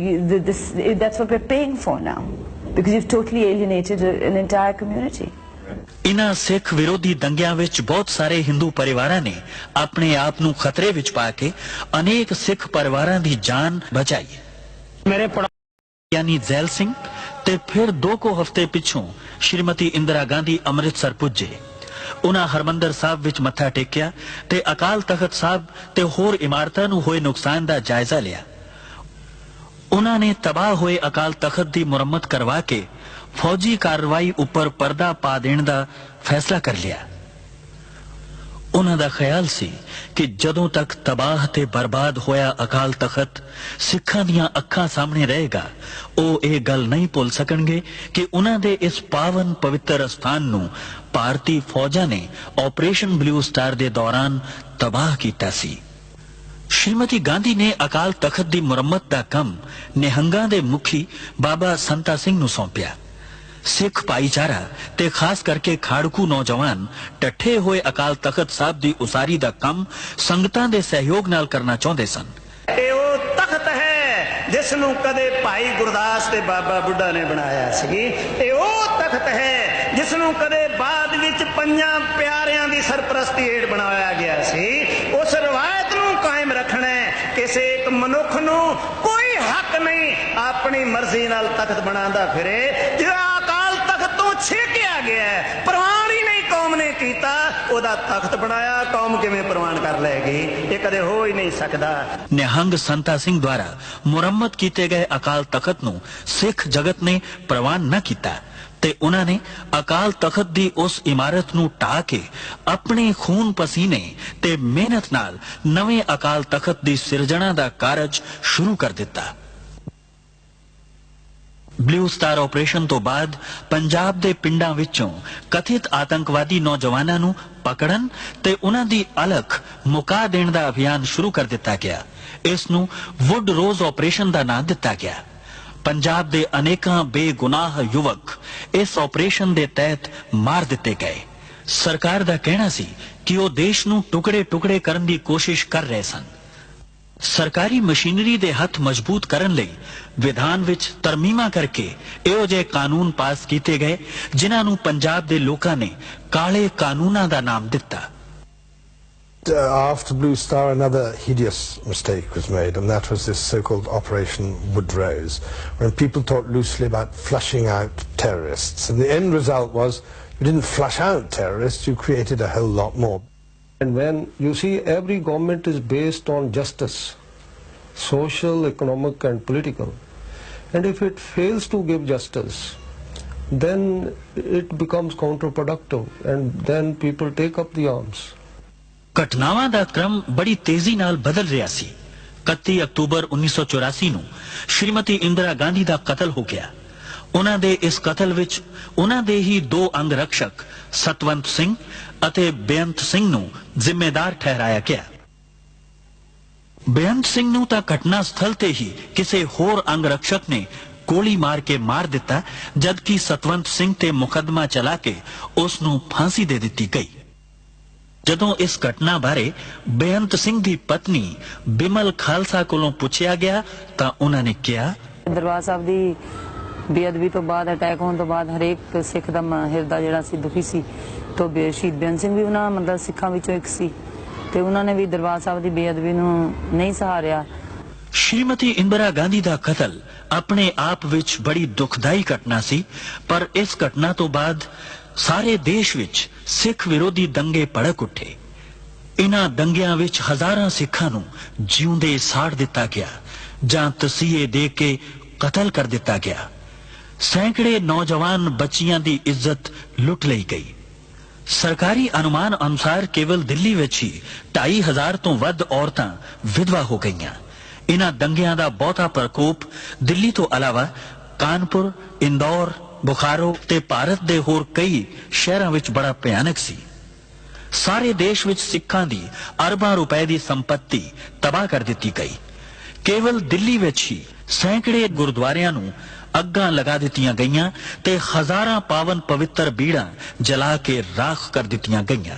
that's what we're paying for now, because you've totally alienated an entire community. ਇਨ੍ਹਾਂ ਸਿੱਖ ਵਿਰੋਧੀ ਦੰਗਿਆਂ ਵਿੱਚ ਬਹੁਤ ਸਾਰੇ ਹਿੰਦੂ ਪਰਿਵਾਰਾਂ ਨੇ ਆਪਣੇ ਆਪ ਨੂੰ ਖਤਰੇ ਵਿੱਚ ਪਾ ਕੇ ਅਨੇਕ ਸਿੱਖ ਪਰਿਵਾਰਾਂ ਦੀ ਜਾਨ ਬਚਾਈ। ਮੇਰੇ ਯਾਨੀ ਜ਼ੈਲ ਸਿੰਘ ਤੇ ਫਿਰ 2 ਹਫ਼ਤੇ ਪਿੱਛੋਂ ਸ਼੍ਰੀਮਤੀ ਇੰਦਰਾ ਗਾਂਧੀ ਅੰਮ੍ਰਿਤਸਰ ਪੁੱਜੇ। ਉਹਨਾਂ ਹਰਮੰਦਰ ਸਾਹਿਬ ਵਿੱਚ ਮੱਥਾ ਟੇਕਿਆ ਤੇ ਅਕਾਲ ਤਖਤ ਸਾਹਿਬ ਤੇ ਹੋਰ ਇਮਾਰਤਾਂ ਨੂੰ ਹੋਏ ਨੁਕਸਾਨ ਦਾ ਜਾਇਜ਼ਾ ਲਿਆ। ਉਹਨਾਂ ਨੇ ਤਬਾਹ ਹੋਏ ਅਕਾਲ ਤਖਤ ਦੀ ਮੁਰੰਮਤ ਕਰਵਾ ਕੇ ਫੌਜੀ ਕਾਰਵਾਈ ਉੱਪਰ ਪਰਦਾ ਪਾ ਦੇਣ ਦਾ ਫੈਸਲਾ ਕਰ ਲਿਆ। ਉਹਨਾਂ ਦਾ ਖਿਆਲ ਸੀ ਕਿ ਜਦੋਂ ਤੱਕ ਤਬਾਹ ਤੇ ਬਰਬਾਦ ਹੋਇਆ ਅਕਾਲ ਤਖਤ ਸਿੱਖਾਂ ਦੀਆਂ ਅੱਖਾਂ ਸਾਹਮਣੇ ਰਹੇਗਾ, ਉਹ ਇਹ ਗੱਲ ਨਹੀਂ ਭੁੱਲ ਸਕਣਗੇ ਕਿ ਉਹਨਾਂ ਦੇ ਇਸ ਪਾਵਨ ਪਵਿੱਤਰ ਸਥਾਨ ਨੂੰ ਭਾਰਤੀ ਫੌਜਾਂ ਨੇ ਆਪਰੇਸ਼ਨ ਬਲੂ ਸਟਾਰ ਦੇ ਦੌਰਾਨ ਤਬਾਹ ਕੀਤਾ ਸੀ। ਸ਼੍ਰੀਮਤੀ ਗਾਂਧੀ ਨੇ ਅਕਾਲ ਤਖਤ ਦੀ ਮੁਰੰਮਤ ਦਾ ਕੰਮ ਨਿਹੰਗਾਂ ਦੇ ਮੁਖੀ ਬਾਬਾ ਸੰਤਾ ਸਿੰਘ ਨੂੰ ਸੌਂਪਿਆ। ਸਿੱਖ ਭਾਈਚਾਰਾ ਤੇ ਖਾਸ ਕਰਕੇ ਖਾੜਕੂ ਨੌਜਵਾਨ ਟੱਠੇ ਹੋਏ ਅਕਾਲ ਤਖਤ ਸਾਹਿਬ ਦੀ ਉਸਾਰੀ ਦਾ ਕੰਮ ਸੰਗਤਾਂ ਦੇ ਸਹਿਯੋਗ ਨਾਲ ਕਰਨਾ ਚਾਹੁੰਦੇ ਸਨ। ਇਹ ਉਹ ਤਖਤ ਹੈ ਜਿਸ ਨੂੰ ਕਦੇ ਭਾਈ ਗੁਰਦਾਸ ਤੇ ਬਾਬਾ ਬੁੱਢਾ ਨੇ ਬਣਾਇਆ ਸੀ। ਇਹ ਉਹ ਤਖਤ ਹੈ ਜਿਸ ਨੂੰ ਕਦੇ ਬਾਅਦ ਵਿੱਚ ਪੰਜਾਂ ਪਿਆਰਿਆਂ ਦੀ ਸਰਪ੍ਰਸਤੀ ਹੇਠ ਬਣਾਇਆ ਗਿਆ ਸੀ। ਉਸ ਰਵਾਇਤ ਨੂੰ ਕਾਇਮ ਰੱਖਣਾ ਕਿਸੇ ਇੱਕ ਮਨੁੱਖ ਨੂੰ ਕੋਈ ਹੱਕ ਨਹੀਂ ਆਪਣੀ ਮਰਜ਼ੀ ਨਾਲ ਤਖਤ ਬਣਾਉਂਦਾ ਫਿਰੇ। ਜਿਹੜਾ ਅਕਾਲ ਤਖਤ ਤੋਂ ਛੇਕਿਆ ਗਿਆ, ਪ੍ਰਵਾਨ ਹੀ ਨਹੀਂ ਕੌਮ ਨੇ ਕੀਤਾ, ਉਹਦਾ ਤਖਤ ਬਣਾਇਆ, ਕੌਮ ਕਿਵੇਂ ਪ੍ਰਵਾਨ ਕਰ ਲਏਗੀ? ਇਹ ਕਦੇ ਹੋ ਹੀ ਨਹੀਂ ਸਕਦਾ। ਨਿਹੰਗ ਸੰਤਾ ਸਿੰਘ ਦੁਆਰਾ ਮੁਰੰਮਤ ਕੀਤੇ ਗਏ ਅਕਾਲ ਤਖਤ ਨੂੰ ਸਿੱਖ ਜਗਤ ਨੇ ਪ੍ਰਵਾਨ ਨਾ ਕੀਤਾ ਤੇ ਉਹਨਾਂ ਨੇ ਅਕਾਲ ਤਖਤ ਦੀ ਉਸ ਇਮਾਰਤ ਨੂੰ ਢਾਹ ਕੇ ਆਪਣੇ ਖੂਨ ਪਸੀਨੇ ਤੇ ਮਿਹਨਤ ਨਾਲ ਨਵੇਂ ਅਕਾਲ ਤਖਤ ਦੀ ਸਿਰਜਣਾ ਦਾ ਕਾਰਜ ਸ਼ੁਰੂ ਕਰ ਦਿੱਤਾ। ਬਲੂ ਸਟਾਰ ਆਪਰੇਸ਼ਨ ਤੋਂ ਬਾਅਦ ਪੰਜਾਬ ਦੇ ਪਿੰਡਾਂ ਵਿੱਚੋਂ ਕਥਿਤ ਆਤੰਕਵਾਦੀ ਨੌਜਵਾਨਾਂ ਨੂੰ ਪਕੜਨ ਤੇ ਉਹਨਾਂ ਦੀ ਅਲਖ ਮੁਕਾ ਦੇਣ ਦਾ ਅਭਿਆਨ ਸ਼ੁਰੂ ਕਰ ਦਿੱਤਾ ਗਿਆ। ਇਸ ਨੂੰ ਵੁੱਡ ਰੋਜ਼ ਆਪਰੇਸ਼ਨ ਦਾ ਨਾਂ ਦਿੱਤਾ ਗਿਆ। पंजाब ਦੇ ਅਨੇਕਾਂ ਬੇਗੁਨਾਹ ਯੁਵਕ ਇਸ ਆਪਰੇਸ਼ਨ ਦੇ ਤਹਿਤ ਮਾਰ ਦਿੱਤੇ ਗਏ। ਸਰਕਾਰ ਦਾ ਕਹਿਣਾ ਸੀ ਕਿ ਉਹ ਦੇਸ਼ ਨੂੰ ਟੁਕੜੇ-ਟੁਕੜੇ ਕਰਨ ਦੀ ਕੋਸ਼ਿਸ਼ ਕਰ ਰਹੇ ਸਨ। ਸਰਕਾਰੀ ਮਸ਼ੀਨਰੀ ਦੇ ਹੱਥ ਮਜ਼ਬੂਤ ਕਰਨ ਲਈ ਵਿਧਾਨ ਵਿੱਚ ਤਰਮੀਮਾਂ ਕਰਕੇ ਇਹੋ ਜਿਹੇ ਕਾਨੂੰਨ ਪਾਸ ਕੀਤੇ ਗਏ ਜਿਨ੍ਹਾਂ ਨੂੰ ਪੰਜਾਬ ਦੇ ਲੋਕਾਂ ਨੇ ਕਾਲੇ ਕਾਨੂੰਨਾਂ ਦਾ ਨਾਮ ਦਿੱਤਾ। After Blue Star, another hideous mistake was made, and that was this so-called Operation Woodrose, when people talked loosely about flushing out terrorists. And the end result was you didn't flush out terrorists, you created a whole lot more. And when you see every government is based on justice, social, economic and political, and if it fails to give justice, then it becomes counterproductive, and then people take up the arms. ਘਟਨਾਵਾਂ ਦਾ ਕ੍ਰਮ ਬੜੀ ਤੇਜ਼ੀ ਨਾਲ ਬਦਲ ਰਿਹਾ ਸੀ। 31 October 1984 ਨੂੰ ਸ਼੍ਰੀਮਤੀ ਇੰਦਰਾ ਗਾਂਧੀ ਦਾ ਕਤਲ ਹੋ ਗਿਆ। ਉਹਨਾਂ ਦੇ ਇਸ ਕਤਲ ਵਿੱਚ ਉਹਨਾਂ ਦੇ ਹੀ ਦੋ ਅੰਗ ਰਕਸ਼ਕ ਸਤਵੰਤ ਸਿੰਘ ਅਤੇ ਬੇਅੰਤ ਸਿੰਘ ਨੂੰ ਜ਼ਿੰਮੇਦਾਰ ਠਹਿਰਾਇਆ ਗਿਆ। ਬੇਅੰਤ ਸਿੰਘ ਨੂੰ ਤਾਂ ਘਟਨਾ ਸਥਲ ਤੇ ਹੀ ਕਿਸੇ ਹੋਰ ਅੰਗ ਰਕਸ਼ਕ ਨੇ ਗੋਲੀ ਮਾਰ ਕੇ ਮਾਰ ਦਿੱਤਾ, ਜਦਕਿ ਸਤਵੰਤ ਸਿੰਘ ਤੇ ਮੁਕੱਦਮਾ ਚਲਾ ਕੇ ਉਸ ਨੂੰ ਫਾਂਸੀ ਦੇ ਦਿੱਤੀ ਗਈ। ਜਦੋਂ ਇਸ ਘਟਨਾ ਬਾਰੇ ਬੇਅੰਤ ਸਿੰਘ ਦੀ ਪਤਨੀ ਬਿਮਲ ਖਾਲਸਾ ਕੋਲੋਂ ਪੁੱਛਿਆ ਗਿਆ ਤਾਂ ਉਹਨਾਂ ਨੇ ਕਿਹਾ, ਦਰਬਾਰ ਸਾਹਿਬ ਦੀ ਬੇਅਦਬੀ ਤੋਂ ਬਾਅਦ, ਅਟੈਕ ਹੋਣ ਤੋਂ ਬਾਅਦ ਹਰੇਕ ਸਿੱਖ ਦਾ ਹਿਰਦਾ ਜਿਹੜਾ ਸੀ ਦੁਖੀ ਸੀ। ਤੋਂ ਸ਼ਹੀਦ ਬੇਅੰਤ ਸਿੰਘ ਵੀ ਉਹਨਾਂ ਮਤਲਬ ਸਿੱਖਾਂ ਵਿੱਚੋਂ ਇੱਕ ਸੀ ਤੇ ਉਹਨਾਂ ਨੇ ਵੀ ਦਰਬਾਰ ਸਾਹਿਬ ਦੀ ਬੇਅਦਬੀ ਨੂੰ ਨਹੀਂ ਸਹਾਰਿਆ। ਸ਼੍ਰੀਮਤੀ ਇੰਦਰਾ ਗਾਂਧੀ ਦਾ ਕਤਲ ਆਪਣੇ ਆਪ ਵਿੱਚ ਬੜੀ ਦੁਖਦਾਈ ਘਟਨਾ ਸੀ, ਪਰ ਇਸ ਘਟਨਾ ਤੋਂ ਬਾਅਦ ਸਾਰੇ ਦੇਸ਼ ਵਿੱਚ ਸਿੱਖ ਵਿਰੋਧੀ ਦੰਗੇ ਭੜਕ ਉੱਠੇ। ਇਨ੍ਹਾਂ ਦੰਗਿਆਂ ਵਿੱਚ ਹਜ਼ਾਰਾਂ ਸਿੱਖਾਂ ਨੂੰ ਜਿਉਂਦੇ ਸਾੜ ਦਿੱਤਾ ਗਿਆ ਜਾਂ ਤਸੀਹੇ ਦੇ ਕੇ ਕਤਲ ਕਰ ਦਿੱਤਾ ਗਿਆ। ਸੈਂਕੜੇ ਨੌਜਵਾਨ ਬੱਚੀਆਂ ਦੀ ਇੱਜ਼ਤ ਲੁੱਟ ਲਈ ਗਈ। ਸਰਕਾਰੀ ਅਨੁਮਾਨ ਅਨੁਸਾਰ ਕੇਵਲ ਦਿੱਲੀ ਵਿੱਚ ਹੀ 2,500 ਤੋਂ ਵੱਧ ਔਰਤਾਂ ਵਿਧਵਾ ਹੋ ਗਈਆਂ। ਇਨ੍ਹਾਂ ਦੰਗਿਆਂ ਦਾ ਬਹੁਤਾ ਪ੍ਰਕੋਪ ਦਿੱਲੀ ਤੋਂ ਇਲਾਵਾ ਕਾਨਪੁਰ, ਇੰਦੌਰ, ਬੁਖਾਰੋ ਤੇ ਭਾਰਤ ਦੇ ਹੋਰ ਕਈ ਸ਼ਹਿਰਾਂ ਵਿੱਚ ਬੜਾ ਭਿਆਨਕ ਸੀ। ਸਾਰੇ ਦੇਸ਼ ਵਿੱਚ ਸਿੱਖਾਂ ਦੀ ਅਰਬਾਂ ਰੁਪਏ ਦੀ ਸੰਪत्ति ਤਬਾਹ ਕਰ ਦਿੱਤੀ ਗਈ। ਕੇਵਲ ਦਿੱਲੀ ਵਿੱਚ ਹੀ ਸੈਂਕੜੇ ਗੁਰਦੁਆਰਿਆਂ ਨੂੰ ਅੱਗਾਂ ਲਗਾ ਦਿੱਤੀਆਂ ਗਈਆਂ ਤੇ ਹਜ਼ਾਰਾਂ ਪਾਵਨ ਪਵਿੱਤਰ ਬੀੜਾਂ ਜਲਾ ਕੇ ਰਾਖ ਕਰ ਦਿੱਤੀਆਂ ਗਈਆਂ।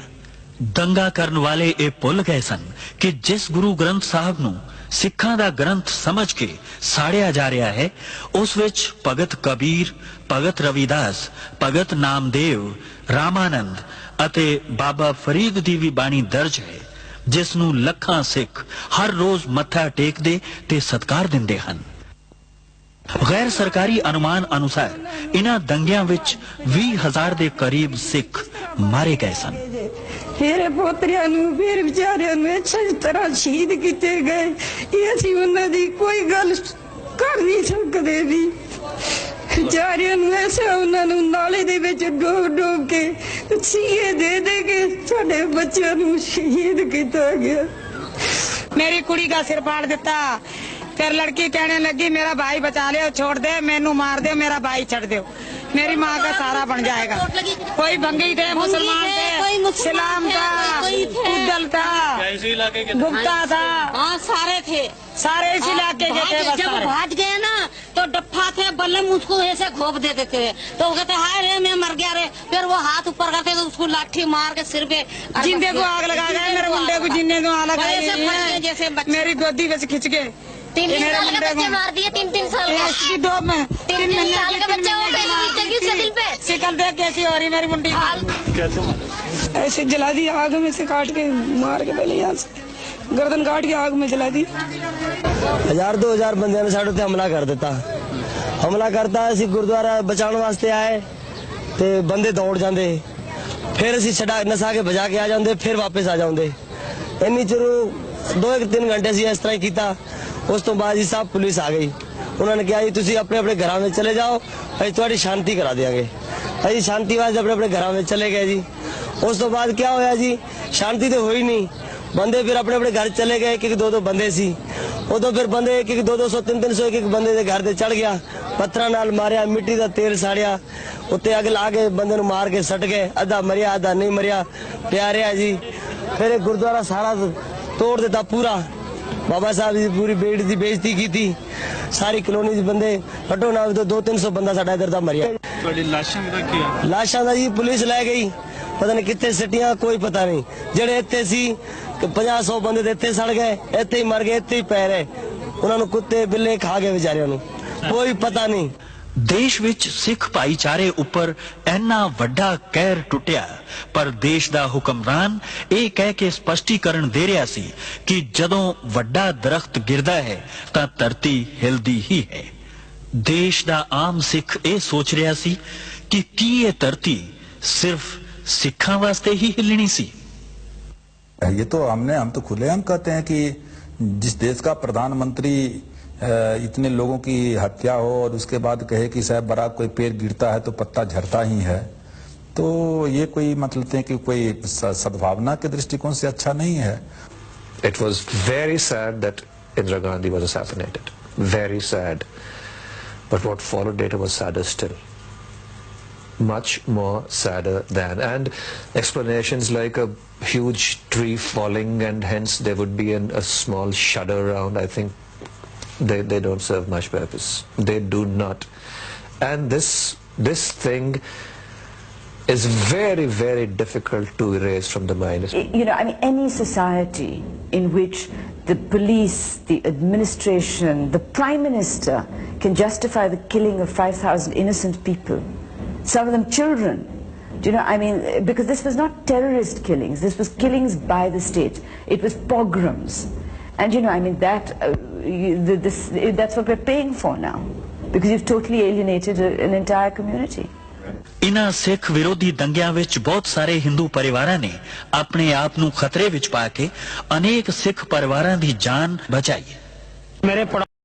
ਦੰਗਾ ਕਰਨ ਵਾਲੇ ਇਹ ਭੁੱਲ ਗਏ ਸਨ ਕਿ ਜਿਸ ਗੁਰੂ ਗ੍ਰੰਥ ਸਾਹਿਬ ਨੂੰ ਸਿੱਖਾਂ ਦਾ ਗ੍ਰੰਥ ਸਮਝ ਕੇ ਸਾੜਿਆ ਜਾ ਰਿਹਾ ਹੈ, ਉਸ ਵਿੱਚ ਭਗਤ ਕਬੀਰ, ਭਗਤ ਰਵਿਦਾਸ, ਭਗਤ ਨਾਮਦੇਵ, ਰਾਮਾਨੰਦ ਅਤੇ ਬਾਬਾ ਫਰੀਦ ਦੀ ਵੀ ਬਾਣੀ ਦਰਜ ਹੈ, ਜਿਸ ਨੂੰ ਲੱਖਾਂ ਸਿੱਖ ਹਰ ਰੋਜ਼ ਮੱਥਾ ਟੇਕਦੇ ਤੇ ਸਤਿਕਾਰ ਦਿੰਦੇ ਹਨ। ਗੈਰ ਸਰਕਾਰੀ ਅਨੁਮਾਨ ਅਨੁਸਾਰ ਇਨ੍ਹਾਂ ਦੰਗਿਆਂ ਵਿੱਚ 20,000 ਦੇ ਕਰੀਬ ਸਿੱਖ ਮਾਰੇ ਗਏ ਸਨ। ਮੇਰੇ ਪੋਤਰਿਆਂ ਨੂੰ, ਫਿਰ ਵਿਚਾਰਿਆਂ ਨੂੰ ਇਸ ਤਰ੍ਹਾਂ ਸ਼ਹੀਦ ਕੀਤੇ ਗਏ, ਇਹ ਅਸੀਂ ਉਹਨਾਂ ਦੀ ਕੋਈ ਗੱਲ ਕਰ ਨਹੀਂ ਸਕਦੇ ਵੀ। ਵਿਚਾਰਿਆਂ ਨੂੰ ਐਸਾ ਉਹਨਾਂ ਨੂੰ ਨਾਲੇ ਦੇ ਵਿੱਚ ਡੋਬ ਕੇ ਸੀਏ ਦੇ ਕੇ ਸਾਡੇ ਬੱਚਿਆਂ ਨੂੰ ਸ਼ਹੀਦ ਕੀਤਾ ਗਿਆ। मेरी कुड़ी का सिर फाड़ देता, फिर लड़की कहने लगी मेरा भाई बचा ले, छोड़ दे, मैनू मार दे, मेरा भाई छड़ दो, मेरी माँ का सारा बन जाएगा। कोई भंगी थे, मुसलमान थे, इस्लाम था, उद्दल था, गुप्ता था, हाँ सारे थे, सारे इस इलाके के थे। बस जब भाग गए ना तो डप्पा थे, बल्लम उसको ऐसे घोप देते थे, तो वो कहते हाय रे मैं मर गया रे, फिर वो हाथ ऊपर करते तो उसको लाठी मार के सिर पे जिंदे को आग लगा गए, मेरे मुंडे को जिन्ने को आग लगा जैसे मेरी गोदी में से खिंच के 3 साल के बच्चे मार दिए, 3 साल इसकी दो में 3 साल के बच्चे हो गए उसके दिल पे। शिकल देख कैसी हो रही मेरी मुंडी, ऐसे जला दी, आग में से काट के मार के पहले यहाँ से गर्दन काट के आग में जला दी। 1000-2000 ਬੰਦਿਆਂ ਨੇ ਸਾਡੇ ਤੇ ਹਮਲਾ ਕਰ ਦਿੱਤਾ। ਹਮਲਾ ਕਰਤਾ, ਅਸੀਂ ਗੁਰਦੁਆਰਾ ਬਚਾਉਣ ਵਾਸਤੇ ਆਏ ਤੇ ਬੰਦੇ ਦੌੜ ਜਾਂਦੇ, ਫਿਰ ਅਸੀਂ ਛਡਾ ਨਸਾ ਕੇ ਭਜਾ ਕੇ ਆ ਜਾਂਦੇ, ਫਿਰ ਵਾਪਸ ਆ ਜਾਂਦੇ। ਇੰਨੀ ਚਿਰ 2-3 ਘੰਟੇ ਅਸੀਂ ਇਸ ਤਰ੍ਹਾਂ ਹੀ ਕੀਤਾ। ਉਸ ਤੋਂ ਬਾਅਦ ਜੀ ਸਾਹਿਬ ਪੁਲਿਸ ਆ ਗਈ, ਉਹਨਾਂ ਨੇ ਕਿਹਾ ਜੀ ਤੁਸੀਂ ਆਪਣੇ ਆਪਣੇ ਘਰਾਂ ਵਿੱਚ ਚਲੇ ਜਾਓ, ਅਸੀਂ ਤੁਹਾਡੀ ਸ਼ਾਂਤੀ ਕਰਾ ਦਿਆਂਗੇ। ਅਸੀਂ ਸ਼ਾਂਤੀ ਵਾਸਤੇ ਆਪਣੇ ਆਪਣੇ ਘਰਾਂ ਵਿੱਚ ਚਲੇ ਗਏ ਜੀ। ਉਸ ਤੋਂ ਬਾਅਦ ਕੀ ਹੋਇਆ ਜੀ, ਸ਼ਾਂਤੀ ਤਾਂ ਹੋਈ ਨਹੀਂ, ਬੰਦੇ ਫਿਰ ਆਪਣੇ ਆਪਣੇ ਘਰ ਚਲੇ ਗਏ। ਇੱਕ 2-2 ਬੰਦੇ ਸੀ, ਉਦੋਂ ਫਿਰ ਬੰਦੇ 1-200, 300, ਇੱਕ ਬੰਦੇ ਦੇ ਘਰ ਤੇ ਚੜ ਗਿਆ, ਪੱਥਰਾਂ ਨਾਲ ਮਾਰਿਆ, ਮਿੱਟੀ ਦਾ ਤੇਲ ਸਾੜਿਆ, ਉੱਤੇ ਅੱਗ ਲਾ ਕੇ ਬੰਦੇ ਨੂੰ ਮਾਰ ਕੇ ਸੱਟ ਗਏ। ਅੱਧਾ ਮਰਿਆ, ਅੱਧਾ ਨਹੀਂ ਮਰਿਆ, ਪਿਆ ਰਿਹਾ ਜੀ। ਫਿਰ ਇਹ ਗੁਰਦੁਆਰਾ ਸਾਰਾ ਤੋੜ ਦਿੱਤਾ ਪੂਰਾ, बाबा साहब की पूरी बेटी की बेइज्जती की थी। सारी कॉलोनी के बंदे हटो ना तो 200-300 बंदा साडा इधर दा मरिया। ਤੁਹਾਡੀ ਲਾਸ਼ਾਂ ਦਾ ਕੀ ਆ? लाशा दा जी पुलिस लै गई, पता नहीं कितने सिटियां, कोई पता नहीं। जेड़े इत्थे सी 50-100 बंदे इत्थे सड़ गए, इत्थे ही मर गए, इत्थे ही पै रहे। उन्होंने कुत्ते बिल्ले खा गए बेचारियां नूं, कोई पता नहीं। ਦੇਸ਼ ਵਿੱਚ ਸਿੱਖ ਭਾਈਚਾਰੇ ਉੱਪਰ ਇੰਨਾ ਵੱਡਾ ਕਹਿਰ ਟੁੱਟਿਆ, ਪਰ ਦੇਸ਼ ਦਾ ਹੁਕਮਰਾਨ ਇਹ ਕਹਿ ਕੇ ਸਪਸ਼ਟੀਕਰਨ ਦੇ ਰਿਹਾ ਸੀ ਕਿ ਜਦੋਂ ਵੱਡਾ ਦਰਖਤ ਗਿਰਦਾ ਹੈ ਤਾਂ ਧਰਤੀ ਹਿਲਦੀ ਹੀ ਹੈ। ਦੇਸ਼ ਦਾ ਆਮ ਸਿੱਖ ਇਹ ਸੋਚ ਰਿਹਾ ਸੀ ਕਿ ਕੀ ਇਹ ਧਰਤੀ ਸਿਰਫ ਸਿੱਖਾਂ ਵਾਸਤੇ ਹੀ ਹਿੱਲਣੀ ਸੀ। ये तो हम तो खुलेआम कहते हैं कि जिस देश का प्रधानमंत्री इतने लोगों की हत्या हो और उसके बाद कहे कि साहब बराक कोई पेड़ गिरता है तो पत्ता झड़ता ही है, तो ये कोई मतलब है कि कोई सद्भावना के दृष्टिकोण से अच्छा नहीं है। It was very sad that Indira Gandhi was assassinated. Very sad. But what followed later was sadder still. Much more sadder than. And explanations like a huge tree falling and hence there would be a small shudder around, I think they don't serve much purpose. They do not. And this thing is very, very difficult to erase from the mind. You know, I mean, any society in which the police, the administration, the Prime Minister can justify the killing of 5,000 innocent people, some of them children. Do you know, I mean, because this was not terrorist killings, this was killings by the state. It was pogroms. And you know, I mean, that's what we're paying for now, because you've totally alienated an entire community. ਇਨ੍ਹਾਂ ਸਿੱਖ ਵਿਰੋਧੀ ਦੰਗਿਆਂ ਵਿੱਚ ਬਹੁਤ ਸਾਰੇ ਹਿੰਦੂ ਪਰਿਵਾਰਾਂ ਨੇ ਆਪਣੇ ਆਪ ਨੂੰ ਖਤਰੇ ਵਿੱਚ ਪਾ ਕੇ ਅਨੇਕ ਸਿੱਖ ਪਰਿਵਾਰਾਂ ਦੀ ਜਾਨ ਬਚਾਈ। ਮੇਰੇ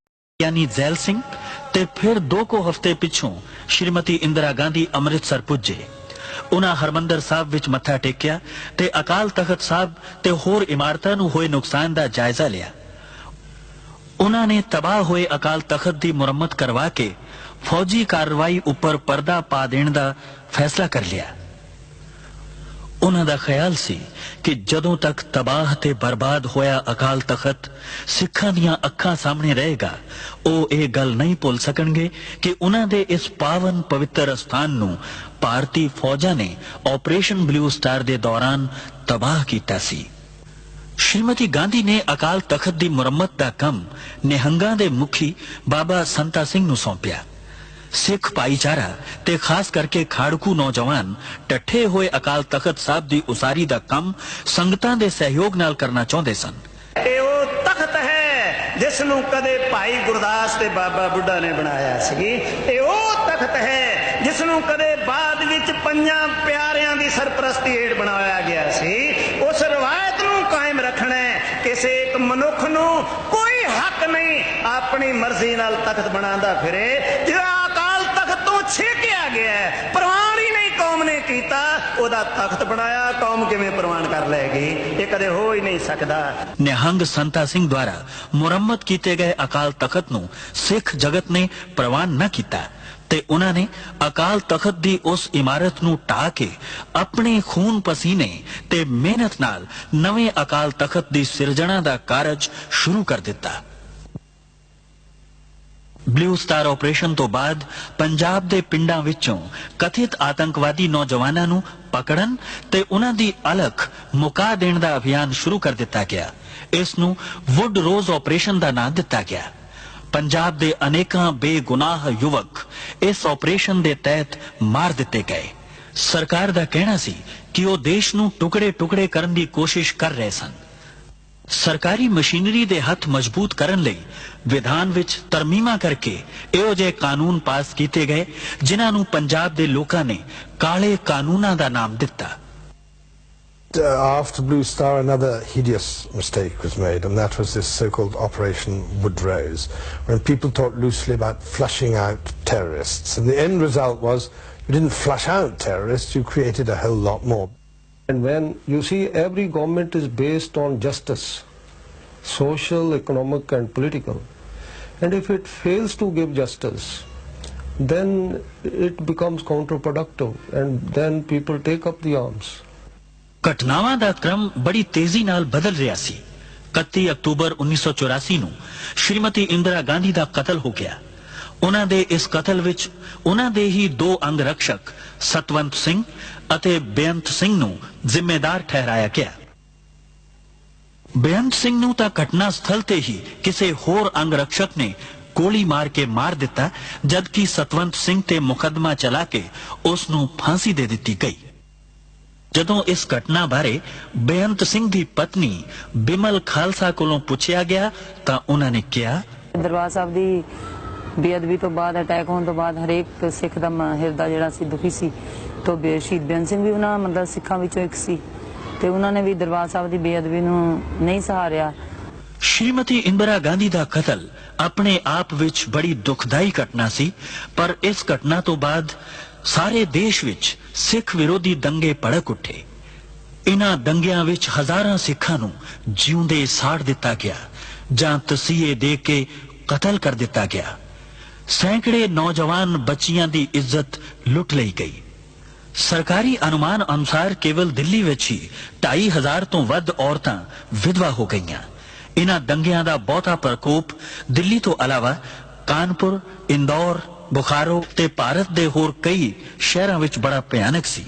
ਯਾਨੀ ਜ਼ੈਲ ਸਿੰਘ ਤੇ ਫਿਰ 2 ਹਫ਼ਤੇ ਪਿੱਛੋਂ ਸ਼੍ਰੀਮਤੀ ਇੰਦਰਾ ਗਾਂਧੀ ਅੰਮ੍ਰਿਤਸਰ ਪੁੱਜੇ। ਉਹਨਾਂ ਹਰਮੰਦਰ ਸਾਹਿਬ ਵਿੱਚ ਮੱਥਾ ਟੇਕਿਆ ਤੇ ਅਕਾਲ ਤਖਤ ਸਾਹਿਬ ਤੇ ਹੋਰ ਇਮਾਰਤਾਂ ਨੂੰ ਹੋਏ ਨੁਕਸਾਨ ਦਾ ਜਾਇਜ਼ਾ ਲਿਆ। ਉਹਨਾਂ ਨੇ ਤਬਾਹ ਹੋਏ ਅਕਾਲ ਤਖਤ ਦੀ ਮੁਰੰਮਤ ਕਰਵਾ ਕੇ ਫੌਜੀ ਕਾਰਵਾਈ ਉੱਪਰ ਪਰਦਾ ਪਾ ਦੇਣ ਦਾ ਫੈਸਲਾ ਕਰ ਲਿਆ। ਉਹਨਾਂ ਦਾ ਖਿਆਲ ਸੀ ਕਿ ਜਦੋਂ ਤੱਕ ਤਬਾਹ ਤੇ ਬਰਬਾਦ ਹੋਇਆ ਅਕਾਲ ਤਖਤ ਸਿੱਖਾਂ ਦੀਆਂ ਅੱਖਾਂ ਸਾਹਮਣੇ ਰਹੇਗਾ, ਉਹ ਇਹ ਗੱਲ ਨਹੀਂ ਭੁੱਲ ਸਕਣਗੇ ਕਿ ਉਹਨਾਂ ਦੇ ਇਸ ਪਾਵਨ ਪਵਿੱਤਰ ਸਥਾਨ ਨੂੰ ਭਾਰਤੀ ਫੌਜਾਂ ਨੇ ਆਪਰੇਸ਼ਨ ਬਲੂ ਸਟਾਰ ਦੇ ਦੌਰਾਨ ਤਬਾਹ ਕੀਤਾ ਸੀ। ਸ਼੍ਰੀਮਤੀ ਗਾਂਧੀ ਨੇ ਅਕਾਲ ਤਖਤ ਦੀ ਮੁਰੰਮਤ ਦਾ ਕੰਮ ਨਿਹੰਗਾਂ ਦੇ ਮੁਖੀ ਬਾਬਾ ਸੰਤਾ ਸਿੰਘ ਨੂੰ ਸੌਂਪਿਆ। ਸਿੱਖ ਭਾਈਚਾਰਾ ਤੇ ਖਾਸ ਕਰਕੇ ਖਾੜਕੂ ਨੌਜਵਾਨ ਟੱਠੇ ਹੋਏ ਅਕਾਲ ਤਖਤ ਸਾਹਿਬ ਦੀ ਉਸਾਰੀ ਦਾ ਕੰਮ ਸੰਗਤਾਂ ਦੇ ਸਹਿਯੋਗ ਨਾਲ ਕਰਨਾ ਚਾਹੁੰਦੇ ਸਨ। ਇਹ ਉਹ ਤਖਤ ਹੈ ਜਿਸ ਨੂੰ ਕਦੇ ਭਾਈ ਗੁਰਦਾਸ ਤੇ ਬਾਬਾ ਬੁੱਢਾ ਨੇ ਬਣਾਇਆ ਸੀ। ਇਹ ਉਹ ਤਖਤ ਹੈ ਜਿਸ ਨੂੰ ਕਦੇ ਬਾਅਦ ਵਿੱਚ ਪੰਜਾਂ ਪਿਆਰਿਆਂ ਦੀ ਸਰਪ੍ਰਸਤੀ ਹੇਠ ਬਣਾਇਆ ਗਿਆ ਸੀ। ਉਸ ਰਵਾਇਤ ਨੂੰ ਕਾਇਮ ਰੱਖਣਾ ਕਿਸੇ ਇੱਕ ਮਨੁੱਖ ਨੂੰ ਕੋਈ ਹੱਕ ਨਹੀਂ ਆਪਣੀ ਮਰਜ਼ੀ ਨਾਲ ਤਖਤ ਬਣਾਉਂਦਾ ਫਿਰੇ। ਜਿਹੜਾ ਅਕਾਲ ਤਖਤ ਤੋਂ ਛੇਕਿਆ ਗਿਆ, ਪ੍ਰਵਾਨ ਹੀ ਨਹੀਂ ਕੌਮ ਨੇ ਕੀਤਾ, ਉਹਦਾ ਤਖਤ ਬਣਾਇਆ, ਕੌਮ ਕਿਵੇਂ ਪ੍ਰਵਾਨ ਕਰ ਲਏਗੀ? ਇਹ ਕਦੇ ਹੋ ਹੀ ਨਹੀਂ ਸਕਦਾ। ਨਿਹੰਗ ਸੰਤਾ ਸਿੰਘ ਦੁਆਰਾ ਮੁਰੰਮਤ ਕੀਤੇ ਗਏ ਅਕਾਲ ਤਖਤ ਨੂੰ ਸਿੱਖ ਜਗਤ ਨੇ ਪ੍ਰਵਾਨ ਨਾ ਕੀਤਾ ਤੇ ਉਹਨਾਂ ਨੇ ਅਕਾਲ ਤਖਤ ਦੀ ਉਸ ਇਮਾਰਤ ਨੂੰ ਢਾਹ ਕੇ ਆਪਣੇ ਖੂਨ ਪਸੀਨੇ ਤੇ ਮਿਹਨਤ ਨਾਲ ਨਵੇਂ ਅਕਾਲ ਤਖਤ ਦੀ ਸਿਰਜਣਾ ਦਾ ਕਾਰਜ ਸ਼ੁਰੂ ਕਰ ਦਿੱਤਾ। ਬਲੂ ਸਟਾਰ ਆਪਰੇਸ਼ਨ ਤੋਂ ਬਾਅਦ ਪੰਜਾਬ ਦੇ ਪਿੰਡਾਂ ਵਿੱਚੋਂ ਕਥਿਤ ਆਤੰਕਵਾਦੀ ਨੌਜਵਾਨਾਂ ਨੂੰ ਪਕੜਨ ਤੇ ਉਹਨਾਂ ਦੀ ਅਲਖ ਮੁਕਾ ਦੇਣ ਦਾ ਅਭਿਆਨ ਸ਼ੁਰੂ ਕਰ ਦਿੱਤਾ ਗਿਆ। ਇਸ ਨੂੰ ਵੁੱਡ ਰੋਜ਼ ਆਪਰੇਸ਼ਨ ਦਾ ਨਾਂ ਦਿੱਤਾ ਗਿਆ। ਪੰਜਾਬ ਦੇ ਅਨੇਕਾਂ ਬੇਗੁਨਾਹ ਯੁਵਕ ਇਸ ਆਪਰੇਸ਼ਨ ਦੇ ਤਹਿਤ ਮਾਰ ਦਿੱਤੇ ਗਏ। ਸਰਕਾਰ ਦਾ ਕਹਿਣਾ ਸੀ ਕਿ ਉਹ ਦੇਸ਼ ਨੂੰ ਟੁਕੜੇ-ਟੁਕੜੇ ਕਰਨ ਦੀ ਕੋਸ਼ਿਸ਼ ਕਰ ਰਹੇ ਸਨ। ਸਰਕਾਰੀ ਮਸ਼ੀਨਰੀ ਦੇ ਹੱਥ ਮਜ਼ਬੂਤ ਕਰਨ ਲਈ ਵਿਧਾਨ ਵਿੱਚ ਤਰਮੀਮਾਂ ਕਰਕੇ ਇਹੋ ਜਿਹੇ ਕਾਨੂੰਨ ਪਾਸ ਕੀਤੇ ਗਏ ਜਿਨ੍ਹਾਂ ਨੂੰ ਪੰਜਾਬ ਦੇ ਲੋਕਾਂ ਨੇ ਕਾਲੇ ਕਾਨੂੰਨਾਂ ਦਾ ਨਾਮ ਦਿੱਤਾ। After Blue Star, another hideous mistake was made, and that was this so-called Operation Woodrose, when people talked loosely about flushing out terrorists. And the end result was you didn't flush out terrorists, you created a whole lot more. And when you see every government is based on justice, social, economic and political, and if it fails to give justice, then it becomes counterproductive and then people take up the arms. ਘਟਨਾਵਾਂ ਦਾ ਕ੍ਰਮ ਬੜੀ ਤੇਜ਼ੀ ਨਾਲ ਬਦਲ ਰਿਹਾ ਸੀ। 31 October 1984 ਨੂੰ ਸ਼੍ਰੀਮਤੀ ਇੰਦਰਾ ਗਾਂਧੀ ਦਾ ਕਤਲ ਹੋ ਗਿਆ। ਉਹਨਾਂ ਦੇ ਇਸ ਕਤਲ ਵਿੱਚ ਉਹਨਾਂ ਦੇ ਹੀ ਦੋ ਅੰਗ ਰਕਸ਼ਕ ਸਤਵੰਤ ਸਿੰਘ ਅਤੇ ਬੇਅੰਤ ਸਿੰਘ ਨੂੰ ਜ਼ਿੰਮੇਦਾਰ ਠਹਿਰਾਇਆ ਗਿਆ। ਬੇਅੰਤ ਸਿੰਘ ਨੂੰ ਤਾਂ ਘਟਨਾ ਸਥਲ ਤੇ ਹੀ ਕਿਸੇ ਹੋਰ ਅੰਗ ਰਕਸ਼ਕ ਨੇ ਗੋਲੀ ਮਾਰ ਕੇ ਮਾਰ ਦਿੱਤਾ, ਜਦਕਿ ਸਤਵੰਤ ਸਿੰਘ ਤੇ ਮੁਕੱਦਮਾ ਚਲਾ ਕੇ ਉਸ ਨੂੰ ਫਾਂਸੀ ਦੇ ਦਿੱਤੀ ਗਈ। ਜਦੋਂ ਇਸ ਘਟਨਾ ਬਾਰੇ ਬੇਅੰਤ ਸਿੰਘ ਦੀ ਪਤਨੀ ਬਿਮਲ ਖਾਲਸਾ ਕੋਲੋਂ ਪੁੱਛਿਆ ਗਿਆ ਤਾਂ ਉਹਨਾਂ ਨੇ ਕਿਹਾ, ਦਰਬਾਰ ਸਾਹਿਬ ਦੀ ਬੇਅਦਬੀ ਤੋਂ ਬਾਅਦ, ਅਟੈਕ ਹੋਣ ਤੋਂ ਬਾਅਦ ਹਰੇਕ ਸਿੱਖ ਦਾ ਹਿਰਦਾ ਜਿਹੜਾ ਸੀ ਦੁਖੀ ਸੀ। ਤੋਂ ਸ਼ਹੀਦ ਬੇਅੰਤ ਸਿੰਘ ਵੀ ਉਹਨਾਂ ਮਤਲਬ ਸਿੱਖਾਂ ਵਿੱਚੋਂ ਇੱਕ ਸੀ ਤੇ ਉਹਨਾਂ ਨੇ ਵੀ ਦਰਬਾਰ ਸਾਹਿਬ ਦੀ ਬੇਅਦਬੀ ਨੂੰ ਨਹੀਂ ਸਹਾਰਿਆ। ਸ਼੍ਰੀਮਤੀ ਇੰਦਰਾ ਗਾਂਧੀ ਦਾ ਕਤਲ ਆਪਣੇ ਆਪ ਵਿੱਚ ਬੜੀ ਦੁਖਦਾਈ ਘਟਨਾ ਸੀ, ਪਰ ਇਸ ਘਟਨਾ ਤੋਂ ਬਾਅਦ ਸਾਰੇ ਦੇਸ਼ ਵਿੱਚ ਸਿੱਖ ਵਿਰੋਧੀ ਦੰਗੇ ਭੜਕ ਉੱਠੇ। ਇਨ੍ਹਾਂ ਦੰਗਿਆਂ ਵਿੱਚ ਹਜ਼ਾਰਾਂ ਸਿੱਖਾਂ ਨੂੰ ਜਿਉਂਦੇ ਸਾੜ ਦਿੱਤਾ ਗਿਆ ਜਾਂ ਤਸੀਹੇ ਦੇ ਕੇ ਕਤਲ ਕਰ ਦਿੱਤਾ ਗਿਆ। ਸੈਂਕੜੇ ਨੌਜਵਾਨ ਬੱਚੀਆਂ ਦੀ ਇੱਜ਼ਤ ਲੁੱਟ ਲਈ ਗਈ। ਸਰਕਾਰੀ ਅਨੁਮਾਨ ਅਨੁਸਾਰ ਕੇਵਲ ਦਿੱਲੀ ਵਿੱਚ ਹੀ 2,500 ਤੋਂ ਵੱਧ ਔਰਤਾਂ ਵਿਧਵਾ ਹੋ ਗਈਆਂ। ਇਨ੍ਹਾਂ ਦੰਗਿਆਂ ਦਾ ਬਹੁਤਾ ਪ੍ਰਕੋਪ ਦਿੱਲੀ ਤੋਂ ਇਲਾਵਾ ਕਾਨਪੁਰ, ਇੰਦੌਰ, ਬੁਖਾਰੋ ਤੇ ਭਾਰਤ ਦੇ ਹੋਰ ਕਈ ਸ਼ਹਿਰਾਂ ਵਿੱਚ ਬੜਾ ਭਿਆਨਕ ਸੀ।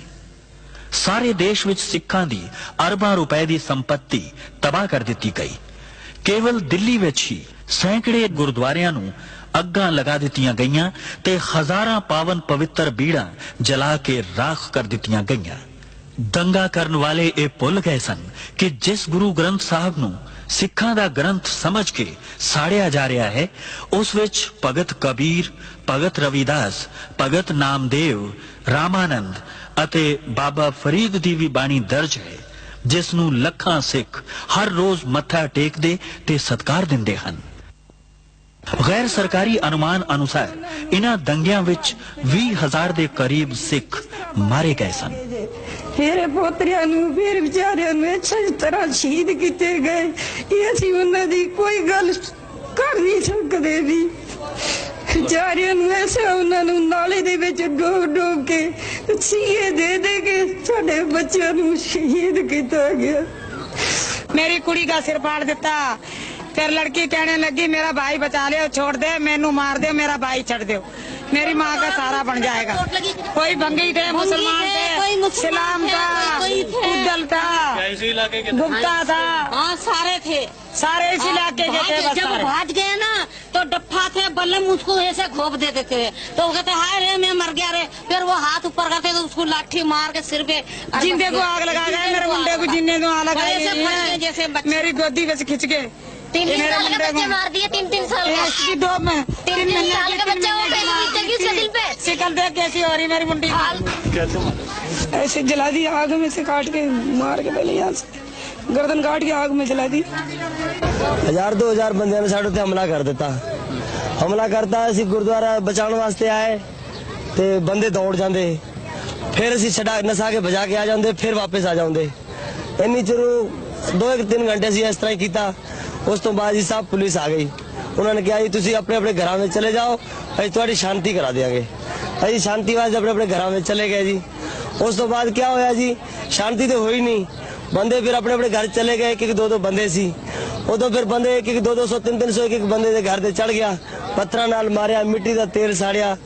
ਸਾਰੇ ਦੇਸ਼ ਵਿੱਚ ਸਿੱਖਾਂ ਦੀ ਅਰਬਾਂ ਰੁਪਏ ਦੀ ਸੰਪत्ति ਤਬਾਹ ਕਰ ਦਿੱਤੀ ਗਈ। ਕੇਵਲ ਦਿੱਲੀ ਵਿੱਚ ਹੀ ਸੈਂਕੜੇ ਗੁਰਦੁਆਰਿਆਂ ਨੂੰ ਅੱਗਾਂ ਲਗਾ ਦਿੱਤੀਆਂ ਗਈਆਂ ਤੇ ਹਜ਼ਾਰਾਂ ਪਾਵਨ ਪਵਿੱਤਰ ਬੀੜਾਂ ਜਲਾ ਕੇ ਰਾਖ ਕਰ ਦਿੱਤੀਆਂ ਗਈਆਂ। ਦੰਗਾ ਕਰਨ ਵਾਲੇ ਇਹ ਭੁੱਲ ਗਏ ਸਨ ਕਿ ਜਿਸ ਗੁਰੂ ਗ੍ਰੰਥ ਸਾਹਿਬ ਨੂੰ ਸਿੱਖਾਂ ਦਾ ਗ੍ਰੰਥ ਸਮਝ ਕੇ ਸਾੜਿਆ ਜਾ ਰਿਹਾ ਹੈ, ਉਸ ਵਿੱਚ ਭਗਤ ਕਬੀਰ, ਭਗਤ ਰਵਿਦਾਸ, ਭਗਤ ਨਾਮਦੇਵ, ਰਾਮਾਨੰਦ ਅਤੇ ਬਾਬਾ ਫਰੀਦ ਦੀ ਵੀ ਬਾਣੀ ਦਰਜ ਹੈ, ਜਿਸ ਨੂੰ ਲੱਖਾਂ ਸਿੱਖ ਹਰ ਰੋਜ਼ ਮੱਥਾ ਟੇਕਦੇ ਤੇ ਸਤਿਕਾਰ ਦਿੰਦੇ ਹਨ। ਗੈਰ ਸਰਕਾਰੀ ਅਨੁਮਾਨ ਅਨੁਸਾਰ ਇਨ੍ਹਾਂ ਦੰਗਿਆਂ ਵਿੱਚ 20,000 ਦੇ ਕਰੀਬ ਸਿੱਖ ਮਾਰੇ ਗਏ ਸਨ। ਮੇਰੇ ਪੋਤਰਿਆਂ ਨੂੰ, ਫਿਰ ਵਿਚਾਰਿਆਂ ਨੂੰ ਇਸ ਤਰ੍ਹਾਂ ਸ਼ਹੀਦ ਕੀਤੇ ਗਏ, ਇਹ ਅਸੀਂ ਉਹਨਾਂ ਦੀ ਕੋਈ ਗੱਲ ਕਰ ਨਹੀਂ ਸਕਦੇ ਵੀ। ਵਿਚਾਰਿਆਂ ਨੂੰ ਐਸਾ ਉਹਨਾਂ ਨੂੰ ਨਾਲੇ ਦੇ ਵਿੱਚ ਡੋਬ ਕੇ ਸੀਏ ਦੇ ਕੇ ਸਾਡੇ ਬੱਚਿਆਂ ਨੂੰ ਸ਼ਹੀਦ ਕੀਤਾ ਗਿਆ। मेरी कुड़ी का सिर फाड़ देता, फिर लड़की कहने लगी मेरा भाई बचा ले, छोड़ दे, मैनू मार दे, मेरा भाई छड़ दो, मेरी माँ का सारा बन जाएगा। कोई भंगी थे, मुसलमान थे, इस्लाम था, उद्दल था, गुप्ता था, हाँ सारे थे, सारे इस इलाके के थे। जब भाग गए ना तो डप्पा थे, बल्लम उसको ऐसे घोप देते थे, तो वो कहते हाय रे मैं मर गया रे, फिर वो हाथ ऊपर करते तो उसको लाठी मार के सिर पे जिंदे को आग लगा गए, मेरे मुंडे को जिन्ने को आग लगाई, जैसे मेरी गोदी में से खिंच के 3 साल के बच्चे मार दिए, 3 साल इसकी दो में 3 साल के बच्चे हो गए उसके दिल पे। शिकल देख कैसी हो रही मेरी मुंडी, ऐसे जला दी, आग में से काट के मार के पहले यहाँ से गर्दन काट के आग में जला दी। 1000-2000 ਬੰਦਿਆਂ ਨੇ ਸਾਡੇ ਤੇ ਹਮਲਾ ਕਰ ਦਿੱਤਾ। ਹਮਲਾ ਕਰਤਾ, ਅਸੀਂ ਗੁਰਦੁਆਰਾ ਬਚਾਉਣ ਵਾਸਤੇ ਆਏ ਤੇ ਬੰਦੇ ਦੌੜ ਜਾਂਦੇ, ਫਿਰ ਅਸੀਂ ਛਡਾ ਨਸਾ ਕੇ ਭਜਾ ਕੇ ਆ ਜਾਂਦੇ, ਫਿਰ ਵਾਪਸ ਆ ਜਾਂਦੇ। ਇੰਨੀ ਚਿਰ 2-3 ਘੰਟੇ ਅਸੀਂ ਇਸ ਤਰ੍ਹਾਂ ਹੀ ਕੀਤਾ। ਉਸ ਤੋਂ ਬਾਅਦ ਜੀ ਸਾਹਿਬ ਪੁਲਿਸ ਆ ਗਈ, ਉਹਨਾਂ ਨੇ ਕਿਹਾ ਜੀ ਤੁਸੀਂ ਆਪਣੇ ਆਪਣੇ ਘਰਾਂ ਵਿੱਚ ਚਲੇ ਜਾਓ, ਅਸੀਂ ਤੁਹਾਡੀ ਸ਼ਾਂਤੀ ਕਰਾ ਦਿਆਂਗੇ। ਅਸੀਂ ਸ਼ਾਂਤੀ ਵਾਸਤੇ ਆਪਣੇ ਆਪਣੇ ਘਰਾਂ ਵਿੱਚ ਚਲੇ ਗਏ ਜੀ। ਉਸ ਤੋਂ ਬਾਅਦ ਕੀ ਹੋਇਆ ਜੀ, ਸ਼ਾਂਤੀ ਤੇ ਹੋਈ ਨਹੀਂ, ਬੰਦੇ ਫਿਰ ਆਪਣੇ ਆਪਣੇ ਘਰ ਚਲੇ ਗਏ। ਇੱਕ 2-2 ਬੰਦੇ ਸੀ, ਉਦੋਂ ਫਿਰ ਬੰਦੇ 1-200, 300, ਇੱਕ ਬੰਦੇ ਦੇ ਘਰ ਤੇ ਚੜ ਗਿਆ, ਪੱਥਰਾਂ ਨਾਲ ਮਾਰਿਆ, ਮਿੱਟੀ ਦਾ ਤੇਲ ਸਾੜਿਆ,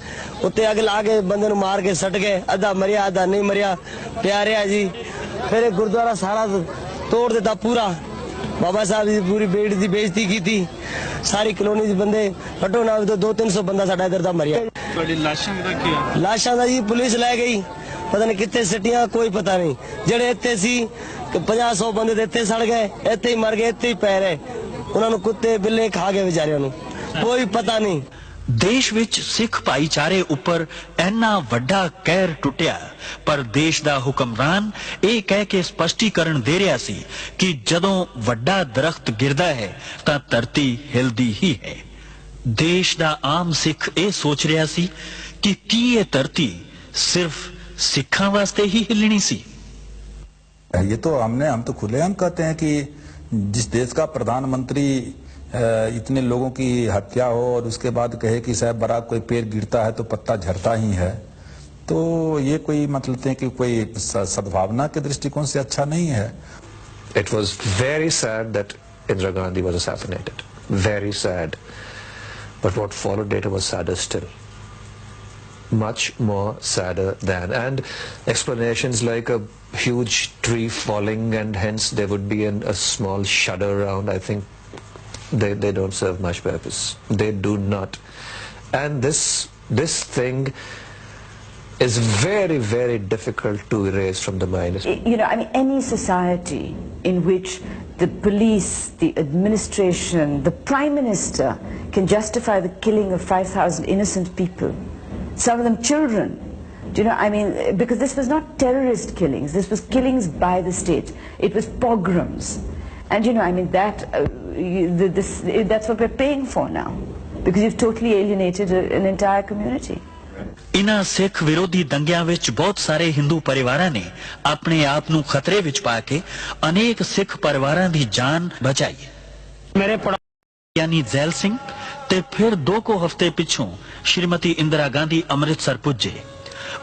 ਉੱਤੇ ਅੱਗ ਲਾ ਕੇ ਬੰਦੇ ਨੂੰ ਮਾਰ ਕੇ ਸੱਟ ਗਏ। ਅੱਧਾ ਮਰਿਆ, ਅੱਧਾ ਨਹੀਂ ਮਰਿਆ, ਪਿਆ ਰਿਹਾ ਜੀ। ਫਿਰ ਇਹ ਗੁਰਦੁਆਰਾ ਸਾਰਾ ਤੋੜ ਦਿੱਤਾ ਪੂਰਾ। ਬਾਬਾ ਸਾਹਿਬ ਦੀ ਪੂਰੀ ਬੇਟ ਦੀ ਬੇਇੱਜ਼ਤੀ ਕੀਤੀ। ਸਾਰੀ ਕਲੋਨੀ ਦੇ ਬੰਦੇ ਘੱਟੋ ਨਾ 200-300 ਬੰਦਾ ਸਾਡਾ ਇੱਧਰ ਦਾ ਮਰਿਆ। ਤੁਹਾਡੀ ਲਾਸ਼ਾਂ ਦਾ ਕੀ ਆ? ਲਾਸ਼ਾਂ ਦਾ ਜੀ ਪੁਲਿਸ ਲੈ ਗਈ, ਪਤਾ ਨਹੀਂ ਕਿੱਥੇ ਸਿੱਟੀਆਂ, ਕੋਈ ਪਤਾ ਨਹੀਂ। ਜਿਹੜੇ ਇੱਥੇ ਸੀ 50-100 ਬੰਦੇ ਤੇ ਇੱਥੇ ਸੜ ਗਏ, ਇੱਥੇ ਹੀ ਮਰ ਗਏ, ਇੱਥੇ ਹੀ ਪੈ ਰਹੇ। ਉਹਨਾਂ ਨੂੰ ਕੁੱਤੇ ਬਿੱਲੇ ਖਾ ਗਏ ਵਿਚਾਰਿਆਂ ਨੂੰ, ਕੋਈ ਪਤਾ ਨਹੀਂ। ਦੇਸ਼ ਵਿੱਚ ਸਿੱਖ ਭਾਈਚਾਰੇ ਉੱਪਰ ਇੰਨਾ ਵੱਡਾ ਕਹਿਰ ਟੁੱਟਿਆ, ਪਰ ਦੇਸ਼ ਦਾ ਹੁਕਮਰਾਨ ਇਹ ਕਹਿ ਕੇ ਸਪਸ਼ਟੀਕਰਨ ਦੇ ਰਿਹਾ ਸੀ ਕਿ ਜਦੋਂ ਵੱਡਾ ਦਰਖਤ ਗਿਰਦਾ ਹੈ ਤਾਂ ਧਰਤੀ ਹਿਲਦੀ ਹੀ ਹੈ। ਦੇਸ਼ ਦਾ ਆਮ ਸਿੱਖ ਇਹ ਸੋਚ ਰਿਹਾ ਸੀ ਕਿ ਕੀ ਇਹ ਧਰਤੀ ਸਿਰਫ ਸਿੱਖਾਂ ਵਾਸਤੇ ਹੀ ਹਿਲਣੀ ਸੀ। ये तो हम तो खुलेआम कहते हैं कि जिस देश का प्रधानमंत्री इतने लोगों की हत्या हो और उसके बाद कहे कि साहब बराक कोई पेड़ गिरता है तो पत्ता झड़ता ही है, तो ये कोई मतलब है कि कोई सद्भावना के दृष्टिकोण से अच्छा नहीं है। It was very sad that Indira Gandhi was assassinated. Very sad. But what followed later was sadder still. Much more sadder than. And explanations like a huge tree falling and hence there would be a small shudder around, I think they don't serve much purpose. They do not. And this thing is very, very difficult to erase from the mind. You know, I mean, any society in which the police, the administration, the Prime Minister can justify the killing of 5,000 innocent people, some of them children. Do you know, I mean, because this was not terrorist killings, this was killings by the state. It was pogroms. And you know, I mean, that's what we're paying for now, because you've totally alienated an entire community. ਇਨ੍ਹਾਂ ਸਿੱਖ ਵਿਰੋਧੀ ਦੰਗਿਆਂ ਵਿੱਚ ਬਹੁਤ ਸਾਰੇ ਹਿੰਦੂ ਪਰਿਵਾਰਾਂ ਨੇ ਆਪਣੇ ਆਪ ਨੂੰ ਖਤਰੇ ਵਿੱਚ ਪਾ ਕੇ ਅਨੇਕ ਸਿੱਖ ਪਰਿਵਾਰਾਂ ਦੀ ਜਾਨ ਬਚਾਈ। ਮੇਰੇ ਯਾਨੀ ਜ਼ੈਲ ਸਿੰਘ ਤੇ ਫਿਰ 2 ਹਫ਼ਤੇ ਪਿੱਛੋਂ ਸ਼੍ਰੀਮਤੀ ਇੰਦਰਾ ਗਾਂਧੀ ਅੰਮ੍ਰਿਤਸਰ ਪੁੱਜੇ।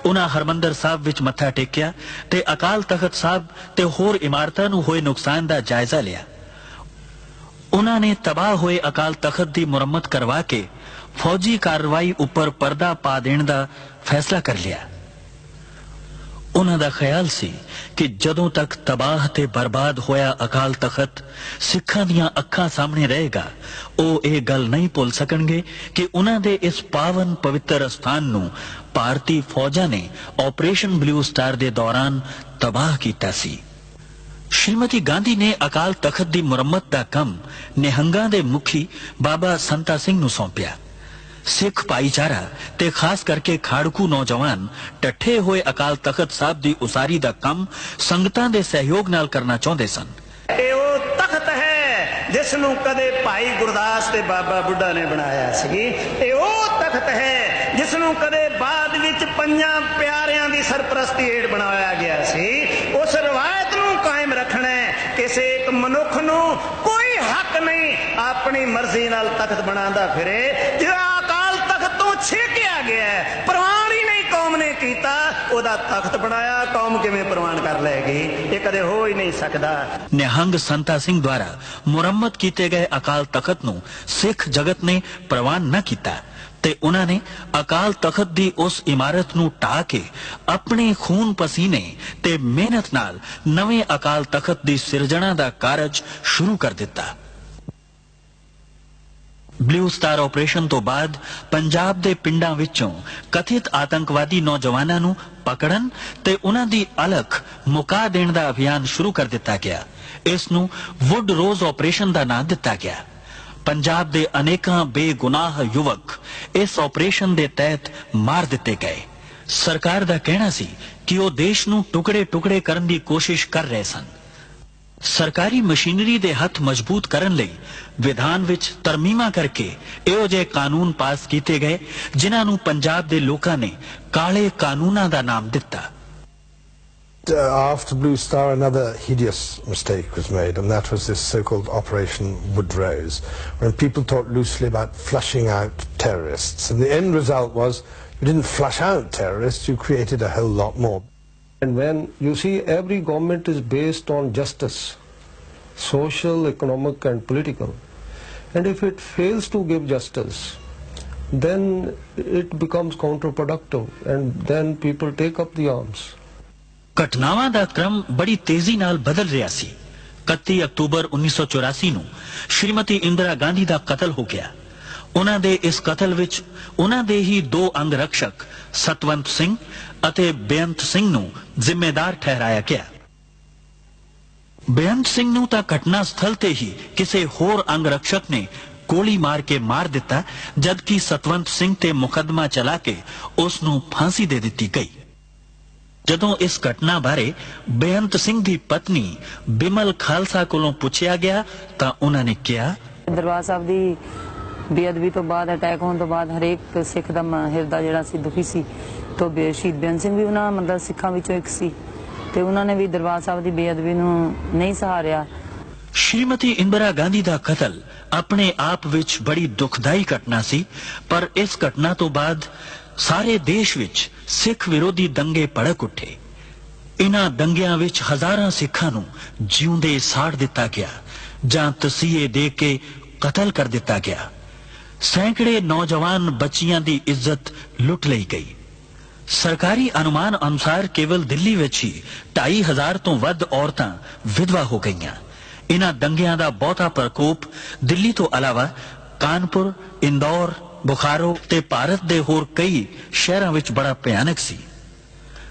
ਉਹਨਾਂ ਹਰਮੰਦਰ ਸਾਹਿਬ ਵਿੱਚ ਮੱਥਾ ਟੇਕਿਆ ਤੇ ਅਕਾਲ ਤਖਤ ਸਾਹਿਬ ਤੇ ਹੋਰ ਇਮਾਰਤਾਂ ਨੂੰ ਹੋਏ ਨੁਕਸਾਨ ਦਾ ਜਾਇਜ਼ਾ ਲਿਆ। ਉਹਨਾਂ ਨੇ ਤਬਾਹ ਹੋਏ ਅਕਾਲ ਤਖਤ ਦੀ ਮੁਰੰਮਤ ਕਰਵਾ ਕੇ ਫੌਜੀ ਕਾਰਵਾਈ ਉੱਪਰ ਪਰਦਾ ਪਾ ਦੇਣ ਦਾ ਫੈਸਲਾ ਕਰ ਲਿਆ। ਉਹਨਾਂ ਦਾ ਖਿਆਲ ਸੀ ਕਿ ਜਦੋਂ ਤੱਕ ਤਬਾਹ ਤੇ ਬਰਬਾਦ ਹੋਇਆ ਅਕਾਲ ਤਖਤ ਸਿੱਖਾਂ ਦੀਆਂ ਅੱਖਾਂ ਸਾਹਮਣੇ ਰਹੇਗਾ, ਉਹ ਇਹ ਗੱਲ ਨਹੀਂ ਭੁੱਲ ਸਕਣਗੇ ਕਿ ਉਹਨਾਂ ਦੇ ਇਸ ਪਾਵਨ ਪਵਿੱਤਰ ਸਥਾਨ ਨੂੰ ਭਾਰਤੀ ਫੌਜਾਂ ਨੇ ਆਪਰੇਸ਼ਨ ਬਲੂ ਸਟਾਰ ਦੇ ਦੌਰਾਨ ਤਬਾਹ ਕੀਤਾ ਸੀ। ਸ਼੍ਰੀਮਤੀ ਗਾਂਧੀ ਨੇ ਅਕਾਲ ਤਖਤ ਦੀ ਮੁਰੰਮਤ ਦਾ ਕੰਮ ਨਿਹੰਗਾਂ ਦੇ ਮੁਖੀ ਬਾਬਾ ਸੰਤਾ ਸਿੰਘ ਨੂੰ ਸੌਂਪਿਆ। ਸਿੱਖ ਭਾਈਚਾਰਾ ਤੇ ਖਾਸ ਕਰਕੇ ਖਾੜਕੂ ਨੌਜਵਾਨ ਟੱਠੇ ਹੋਏ ਅਕਾਲ ਤਖਤ ਸਾਹਿਬ ਦੀ ਉਸਾਰੀ ਦਾ ਕੰਮ ਸੰਗਤਾਂ ਦੇ ਸਹਿਯੋਗ ਨਾਲ ਕਰਨਾ ਚਾਹੁੰਦੇ ਸਨ। ਇਹ ਉਹ ਤਖਤ ਹੈ ਜਿਸ ਨੂੰ ਕਦੇ ਭਾਈ ਗੁਰਦਾਸ ਤੇ ਬਾਬਾ ਬੁੱਢਾ ਨੇ ਬਣਾਇਆ ਸੀ। ਇਹ ਉਹ ਤਖਤ ਹੈ ਜਿਸ ਨੂੰ ਕਦੇ ਬਾਅਦ ਵਿੱਚ ਪੰਜਾਂ ਪਿਆਰਿਆਂ ਦੀ ਸਰਪ੍ਰਸਤੀ ਹੇਠ ਬਣਾਇਆ ਗਿਆ ਸੀ। ਉਸ ਰਵਾਇਤ ਨੂੰ ਕਾਇਮ ਰੱਖਣਾ ਹੈ। ਕਿਸੇ ਇੱਕ ਮਨੁੱਖ ਨੂੰ ਕੋਈ ਹੱਕ ਨਹੀਂ ਆਪਣੀ ਮਰਜ਼ੀ ਨਾਲ ਤਖਤ ਬਣਾਉਂਦਾ ਫਿਰੇ। ਜਿਹੜਾ ਅਕਾਲ ਤਖਤ ਤੋਂ ਛੇਕਿਆ ਗਿਆ ਹੈ, ਪ੍ਰਵਾਨ ਹੀ ਨਹੀਂ ਕੌਮ ਨੇ ਕੀਤਾ, ਉਹਦਾ ਤਖਤ ਬਣਾਇਆ, ਕੌਮ ਕਿਵੇਂ ਪ੍ਰਵਾਨ ਕਰ ਲਏਗੀ? ਇਹ ਕਦੇ ਹੋ ਹੀ ਨਹੀਂ ਸਕਦਾ। ਨਿਹੰਗ ਸੰਤਾ ਸਿੰਘ ਦੁਆਰਾ ਮੁਰੰਮਤ ਕੀਤੇ ਗਏ ਅਕਾਲ ਤਖਤ ਨੂੰ ਸਿੱਖ ਜਗਤ ਨੇ ਪ੍ਰਵਾਨ ਨਾ ਕੀਤਾ ਤੇ ਉਹਨਾਂ ਨੇ ਅਕਾਲ ਤਖਤ ਦੀ ਉਸ ਇਮਾਰਤ ਨੂੰ ਢਾਹ ਕੇ ਆਪਣੇ ਖੂਨ ਪਸੀਨੇ ਤੇ ਮਿਹਨਤ ਨਾਲ ਨਵੇਂ ਅਕਾਲ ਤਖਤ ਦੀ ਸਿਰਜਣਾ ਦਾ ਕਾਰਜ ਸ਼ੁਰੂ ਕਰ ਦਿੱਤਾ। ਬਲੂ ਸਟਾਰ ਆਪਰੇਸ਼ਨ ਤੋਂ ਬਾਅਦ ਪੰਜਾਬ ਦੇ ਪਿੰਡਾਂ ਵਿੱਚੋਂ ਕਥਿਤ ਆਤੰਕਵਾਦੀ ਨੌਜਵਾਨਾਂ ਨੂੰ ਪਕੜਨ ਤੇ ਉਹਨਾਂ ਦੀ ਅਲਖ ਮੁਕਾ ਦੇਣ ਦਾ ਅਭਿਆਨ ਸ਼ੁਰੂ ਕਰ ਦਿੱਤਾ ਗਿਆ। ਇਸ ਨੂੰ ਵੁੱਡ ਰੋਜ਼ ਆਪਰੇਸ਼ਨ ਦਾ ਨਾਂ ਦਿੱਤਾ ਗਿਆ। ਪੰਜਾਬ ਦੇ ਅਨੇਕਾਂ ਬੇਗੁਨਾਹ ਯੁਵਕ ਇਸ ਆਪਰੇਸ਼ਨ ਦੇ ਤਹਿਤ ਮਾਰ ਦਿੱਤੇ ਗਏ। ਸਰਕਾਰ ਦਾ ਕਹਿਣਾ ਸੀ ਕਿ ਉਹ ਦੇਸ਼ ਨੂੰ ਟੁਕੜੇ-ਟੁਕੜੇ ਕਰਨ ਦੀ ਕੋਸ਼ਿਸ਼ ਕਰ ਰਹੇ ਸਨ। ਸਰਕਾਰੀ ਮਸ਼ੀਨਰੀ ਦੇ ਹੱਥ ਮਜ਼ਬੂਤ ਕਰਨ ਲਈ ਵਿਧਾਨ ਵਿੱਚ ਤਰਮੀਮਾਂ ਕਰਕੇ ਇਹੋ ਜਿਹੇ ਕਾਨੂੰਨ ਪਾਸ ਕੀਤੇ ਗਏ ਜਿਨ੍ਹਾਂ ਨੂੰ ਪੰਜਾਬ ਦੇ ਲੋਕਾਂ ਨੇ ਕਾਲੇ ਕਾਨੂੰਨਾਂ ਦਾ ਨਾਮ ਦਿੱਤਾ। After Blue Star, another hideous mistake was made, and that was this so-called Operation Wood Rose, when people talked loosely about flushing out terrorists. And the end result was you didn't flush out terrorists, you created a whole lot more. And when you see every government is based on justice, social, economic and political, and if it fails to give justice, then it becomes counterproductive and then people take up the arms. ਘਟਨਾਵਾਂ ਦਾ ਕ੍ਰਮ ਬੜੀ ਤੇਜ਼ੀ ਨਾਲ ਬਦਲ ਰਿਹਾ ਸੀ। 31 October 1984 ਨੂੰ ਸ਼੍ਰੀਮਤੀ ਇੰਦਰਾ ਗਾਂਧੀ ਦਾ ਕਤਲ ਹੋ ਗਿਆ। ਉਹਨਾਂ ਦੇ ਇਸ ਕਤਲ ਵਿੱਚ ਉਹਨਾਂ ਦੇ ਹੀ 2 ਅੰਗ ਰਕਸ਼ਕ ਸਤਵੰਤ ਸਿੰਘ ਅਤੇ ਬੇਅੰਤ ਸਿੰਘ ਨੂੰ ਜ਼ਿੰਮੇਦਾਰ ਠਹਿਰਾਇਆ ਗਿਆ। ਬੇਅੰਤ ਸਿੰਘ ਨੂੰ ਤਾਂ ਘਟਨਾ ਸਥਲ ਤੇ ਹੀ ਕਿਸੇ ਹੋਰ ਅੰਗ ਰਕਸ਼ਕ ਨੇ ਗੋਲੀ ਮਾਰ ਕੇ ਮਾਰ ਦਿੱਤਾ, ਜਦਕਿ ਸਤਵੰਤ ਸਿੰਘ ਤੇ ਮੁਕੱਦਮਾ ਚਲਾ ਕੇ ਉਸ ਨੂੰ ਫਾਂਸੀ ਦੇ ਦਿੱਤੀ ਗਈ। ਜਦੋਂ ਇਸ ਘਟਨਾ ਬਾਰੇ ਬੇਅੰਤ ਸਿੰਘ ਦੀ ਪਤਨੀ ਬਿਮਲ ਖਾਲਸਾ ਕੋਲੋਂ ਪੁੱਛਿਆ ਗਿਆ ਤਾਂ ਉਹਨਾਂ ਨੇ ਕਿਹਾ, ਦਰਬਾਰ ਸਾਹਿਬ ਦੀ ਬੇਅਦਬੀ ਤੋਂ ਬਾਅਦ, ਅਟੈਕ ਹੋਣ ਤੋਂ ਬਾਅਦ ਹਰੇਕ ਸਿੱਖ ਦਾ ਹਿਰਦਾ ਜਿਹੜਾ ਸੀ ਦੁਖੀ ਸੀ। ਤੋਂ ਸ਼ਹੀਦ ਬੇਅੰਤ ਸਿੰਘ ਵੀ ਉਹਨਾਂ ਮਤਲਬ ਸਿੱਖਾਂ ਵਿੱਚੋਂ ਇੱਕ ਸੀ ਤੇ ਉਹਨਾਂ ਨੇ ਵੀ ਦਰਬਾਰ ਸਾਹਿਬ ਦੀ ਬੇਅਦਬੀ ਨੂੰ ਨਹੀਂ ਸਹਾਰਿਆ। ਸ਼੍ਰੀਮਤੀ ਇੰਦਰਾ ਗਾਂਧੀ ਦਾ ਕਤਲ ਆਪਣੇ ਆਪ ਵਿੱਚ ਬੜੀ ਦੁਖਦਾਈ ਘਟਨਾ ਸੀ, ਪਰ ਇਸ ਘਟਨਾ ਤੋਂ ਬਾਅਦ ਸਾਰੇ ਦੇਸ਼ ਵਿੱਚ ਸਿੱਖ ਵਿਰੋਧੀ ਦੰਗੇ ਭੜਕ ਉੱਠੇ। ਇਨ੍ਹਾਂ ਦੰਗਿਆਂ ਵਿੱਚ ਹਜ਼ਾਰਾਂ ਸਿੱਖਾਂ ਨੂੰ ਜਿਉਂਦੇ ਸਾੜ ਦਿੱਤਾ ਗਿਆ। ਜਾਂ ਤਸੀਹੇ ਦੇ ਕੇ ਕਤਲ ਕਰ ਦਿੱਤਾ ਗਿਆ। ਸੈਂਕੜੇ ਨੌਜਵਾਨ ਬੱਚੀਆਂ ਦੀ ਇੱਜ਼ਤ ਲੁੱਟ ਲਈ ਗਈ। ਸਰਕਾਰੀ ਅਨੁਮਾਨ ਅਨੁਸਾਰ ਕੇਵਲ ਦਿੱਲੀ ਵਿੱਚ ਹੀ 2,500 ਤੋਂ ਵੱਧ ਔਰਤਾਂ ਵਿਧਵਾ ਹੋ ਗਈਆਂ। ਇਨ੍ਹਾਂ ਦੰਗਿਆਂ ਦਾ ਬਹੁਤਾ ਪ੍ਰਕੋਪ ਦਿੱਲੀ ਤੋਂ ਇਲਾਵਾ ਕਾਨਪੁਰ, ਇੰਦੌਰ, ਬੁਖਾਰੋ ਤੇ ਭਾਰਤ ਦੇ ਹੋਰ ਕਈ ਸ਼ਹਿਰਾਂ ਵਿੱਚ ਬੜਾ ਭਿਆਨਕ ਸੀ।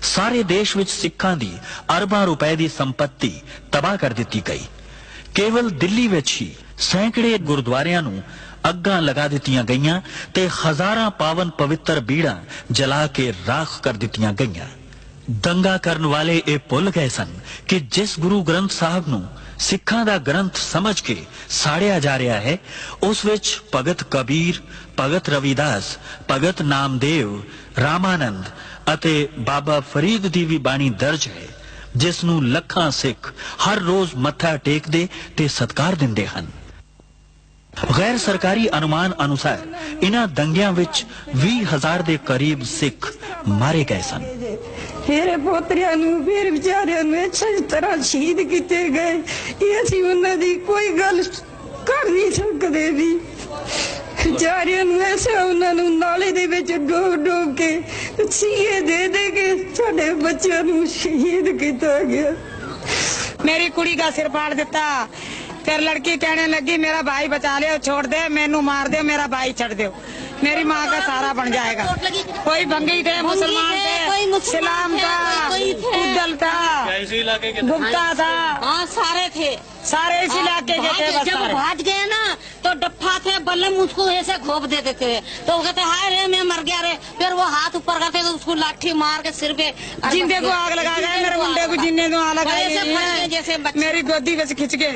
ਸਾਰੇ ਦੇਸ਼ ਵਿੱਚ ਸਿੱਖਾਂ ਦੀ ਅਰਬਾਂ ਰੁਪਏ ਦੀ ਸੰਪत्ति ਤਬਾਹ ਕਰ ਦਿੱਤੀ ਗਈ। ਕੇਵਲ ਦਿੱਲੀ ਵਿੱਚ ਹੀ ਸੈਂਕੜੇ ਗੁਰਦੁਆਰਿਆਂ ਨੂੰ ਅੱਗਾਂ ਲਗਾ ਦਿੱਤੀਆਂ ਗਈਆਂ ਤੇ ਹਜ਼ਾਰਾਂ ਪਾਵਨ ਪਵਿੱਤਰ ਬੀੜਾਂ ਜਲਾ ਕੇ ਰਾਖ ਕਰ ਦਿੱਤੀਆਂ ਗਈਆਂ। ਦੰਗਾ ਕਰਨ ਵਾਲੇ ਇਹ ਭੁੱਲ ਗਏ ਸਨ ਕਿ ਜਿਸ ਗੁਰੂ ਗ੍ਰੰਥ ਸਾਹਿਬ ਨੂੰ ਸਿੱਖਾਂ ਦਾ ਗ੍ਰੰਥ ਸਮਝ ਕੇ ਸਾੜਿਆ ਜਾ ਰਿਹਾ ਹੈ, ਉਸ ਵਿੱਚ ਭਗਤ ਕਬੀਰ, ਭਗਤ ਰਵਿਦਾਸ, ਭਗਤ ਨਾਮਦੇਵ, ਰਾਮਾਨੰਦ ਅਤੇ ਬਾਬਾ ਫਰੀਦ ਦੀ ਵੀ ਬਾਣੀ ਦਰਜ ਹੈ, ਜਿਸ ਨੂੰ ਲੱਖਾਂ ਸਿੱਖ ਹਰ ਰੋਜ਼ ਮੱਥਾ ਟੇਕਦੇ ਤੇ ਸਤਿਕਾਰ ਦਿੰਦੇ ਹਨ। ਗੈਰ ਸਰਕਾਰੀ ਅਨੁਮਾਨ ਅਨੁਸਾਰ ਇਨ੍ਹਾਂ ਦੰਗਿਆਂ ਵਿੱਚ 20,000 ਦੇ ਕਰੀਬ ਸਿੱਖ ਮਾਰੇ ਗਏ ਸਨ। ਮੇਰੇ ਪੋਤਰਿਆਂ ਨੂੰ, ਮੇਰੇ ਵਿਚਾਰਿਆਂ ਨੂੰ ਇਸ ਤਰ੍ਹਾਂ ਸ਼ਹੀਦ ਕੀਤੇ ਗਏ, ਇਹ ਅਸੀਂ ਉਹਨਾਂ ਦੀ ਕੋਈ ਗੱਲ ਕਰ ਨਹੀਂ ਸਕਦੇ ਵੀ। ਵਿਚਾਰਿਆਂ ਨੂੰ ਐਸਾ ਉਹਨਾਂ ਨੂੰ ਨਾਲੇ ਦੇ ਵਿੱਚ ਡੋਬ ਕੇ ਸੀਏ ਦੇ ਕੇ ਸਾਡੇ ਬੱਚਿਆਂ ਨੂੰ ਸ਼ਹੀਦ ਕੀਤਾ ਗਿਆ। मेरी कुड़ी का सिर फाड़ देता, फिर लड़की कहने लगी मेरा भाई बचा ले, छोड़ दे, मैनू मार दे, मेरा भाई छड़ दो, मेरी माँ का सहारा बन जाएगा। कोई भंगी थे, मुसलमान थे, इस्लाम था, उद्दल था, गुप्ता था, हाँ सारे थे, सारे इस इलाके के थे। बस जब भाग गए ना तो डप्पा थे, बल्लम उसको ऐसे घोप देते थे, तो वो कहते हाय रे मैं मर गया रे, फिर वो हाथ ऊपर करते तो उसको लाठी मार के सिर पे जिंदे को आग लगा गए, मेरे मुंडे को जिन्ने को आग लगाई, जैसे मेरी गोदी में से खिंच के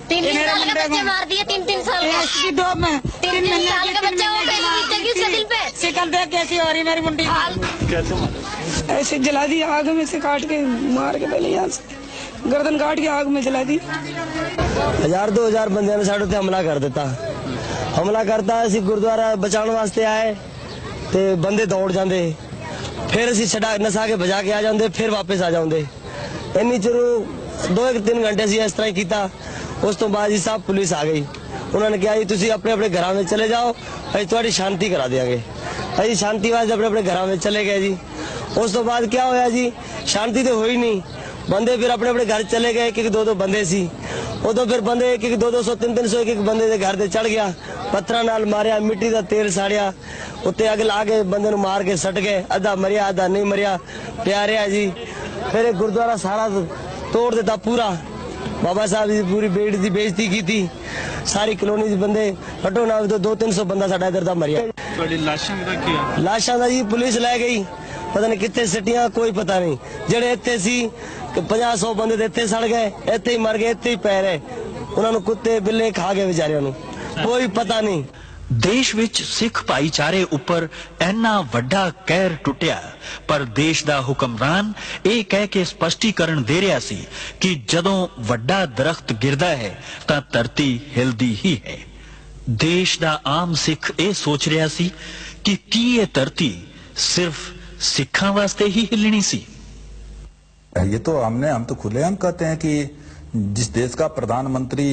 3 साल के बच्चे मार दिए, 3 साल इसकी दो में 3 साल के बच्चे हो गए उसके दिल पे। शिकल देख कैसी हो रही मेरी मुंडी, ऐसे जला दी आग में से, काट के मार के पहले यहाँ से गर्दन काट के आग में जला दी। 1000-2000 ਬੰਦਿਆਂ ਨੇ ਸਾਡੇ ਤੇ ਹਮਲਾ ਕਰ ਦਿੱਤਾ। ਹਮਲਾ ਕਰਤਾ, ਅਸੀਂ ਗੁਰਦੁਆਰਾ ਬਚਾਉਣ ਵਾਸਤੇ ਆਏ ਤੇ ਬੰਦੇ ਦੌੜ ਜਾਂਦੇ, ਫਿਰ ਅਸੀਂ ਛਡਾ ਨਸਾ ਕੇ ਭਜਾ ਕੇ ਆ ਜਾਂਦੇ, ਫਿਰ ਵਾਪਸ ਆ ਜਾਂਦੇ। ਇੰਨੀ ਚਿਰ 2-3 ਘੰਟੇ ਅਸੀਂ ਇਸ ਤਰ੍ਹਾਂ ਹੀ ਕੀਤਾ। ਉਸ ਤੋਂ ਬਾਅਦ ਜੀ ਸਾਹਿਬ ਪੁਲਿਸ ਆ ਗਈ, ਉਹਨਾਂ ਨੇ ਕਿਹਾ ਜੀ ਤੁਸੀਂ ਆਪਣੇ ਆਪਣੇ ਘਰਾਂ ਵਿੱਚ ਚਲੇ ਜਾਓ, ਅਸੀਂ ਤੁਹਾਡੀ ਸ਼ਾਂਤੀ ਕਰਾ ਦਿਆਂਗੇ। ਅਸੀਂ ਸ਼ਾਂਤੀ ਵਾਸਤੇ ਆਪਣੇ ਆਪਣੇ ਘਰਾਂ ਵਿੱਚ ਚਲੇ ਗਏ ਜੀ। ਉਸ ਤੋਂ ਬਾਅਦ ਕੀ ਹੋਇਆ ਜੀ, ਸ਼ਾਂਤੀ ਤੇ ਹੋਈ ਨਹੀਂ, ਬੰਦੇ ਫਿਰ ਆਪਣੇ ਆਪਣੇ ਘਰ ਚਲੇ ਗਏ। ਇੱਕ 2-2 ਬੰਦੇ ਸੀ, ਉਦੋਂ ਫਿਰ ਬੰਦੇ 1-200, 300, ਇੱਕ ਬੰਦੇ ਦੇ ਘਰ ਤੇ ਚੜ ਗਿਆ, ਪੱਥਰਾਂ ਨਾਲ ਮਾਰਿਆ, ਮਿੱਟੀ ਦਾ ਤੇਲ ਸਾੜਿਆ, ਉੱਤੇ ਅੱਗ ਲਾ ਕੇ ਬੰਦੇ ਨੂੰ ਮਾਰ ਕੇ ਸੱਟ ਗਏ। ਅੱਧਾ ਮਰਿਆ, ਅੱਧਾ ਨਹੀਂ ਮਰਿਆ, ਪਿਆ ਰਿਹਾ ਜੀ। ਫਿਰ ਇਹ ਗੁਰਦੁਆਰਾ ਸਾਰਾ ਤੋੜ ਦਿੱਤਾ ਪੂਰਾ। ਬਾਬਾ ਸਾਹਿਬ ਦੀ ਪੂਰੀ ਬੇਟ ਦੀ ਬੇਇੱਜ਼ਤੀ ਕੀਤੀ। ਸਾਰੀ ਕਲੋਨੀ ਦੇ ਬੰਦੇ ਹਟੋ ਨਾ, 200-300 ਬੰਦਾ ਸਾਡਾ ਇਧਰ ਦਾ ਮਰਿਆ। ਤੁਹਾਡੀ ਲਾਸ਼ਾਂ ਦਾ ਕੀ ਆ? ਲਾਸ਼ਾਂ ਦਾ ਜੀ ਪੁਲਿਸ ਲੈ ਗਈ, ਪਤਾ ਨਹੀਂ ਕਿੱਥੇ ਸਿੱਟੀਆਂ, ਕੋਈ ਪਤਾ ਨਹੀਂ। ਜਿਹੜੇ ਇੱਥੇ ਸੀ 50-100 ਬੰਦੇ ਤੇ ਇੱਥੇ ਸੜ ਗਏ, ਇੱਥੇ ਹੀ ਮਰ ਗਏ, ਇੱਥੇ ਹੀ ਪੈ ਰਹੇ। ਉਹਨਾਂ ਨੂੰ ਕੁੱਤੇ ਬਿੱਲੇ ਖਾ ਗਏ ਵਿਚਾਰਿਆਂ ਨੂੰ, ਕੋਈ ਪਤਾ ਨਹੀਂ। ਦੇਸ਼ ਵਿੱਚ ਸਿੱਖ ਭਾਈਚਾਰੇ ਉੱਪਰ ਇੰਨਾ ਵੱਡਾ ਕਹਿਰ ਟੁੱਟਿਆ, ਪਰ ਦੇਸ਼ ਦਾ ਹੁਕਮਰਾਨ ਇਹ ਕਹਿ ਕੇ ਸਪਸ਼ਟੀਕਰਨ ਦੇ ਰਿਹਾ ਸੀ ਕਿ ਜਦੋਂ ਵੱਡਾ ਦਰਖਤ ਗਿਰਦਾ ਹੈ ਤਾਂ ਧਰਤੀ ਹਿਲਦੀ ਹੀ ਹੈ। ਦੇਸ਼ ਦਾ ਆਮ ਸਿੱਖ ਇਹ ਸੋਚ ਰਿਹਾ ਸੀ ਕਿ ਕੀ ਇਹ ਧਰਤੀ ਸਿਰਫ ਸਿੱਖਾਂ ਵਾਸਤੇ ਹੀ ਹਿਲਣੀ ਸੀ। ये तो हम तो खुलेआम कहते हैं कि जिस देश का प्रधानमंत्री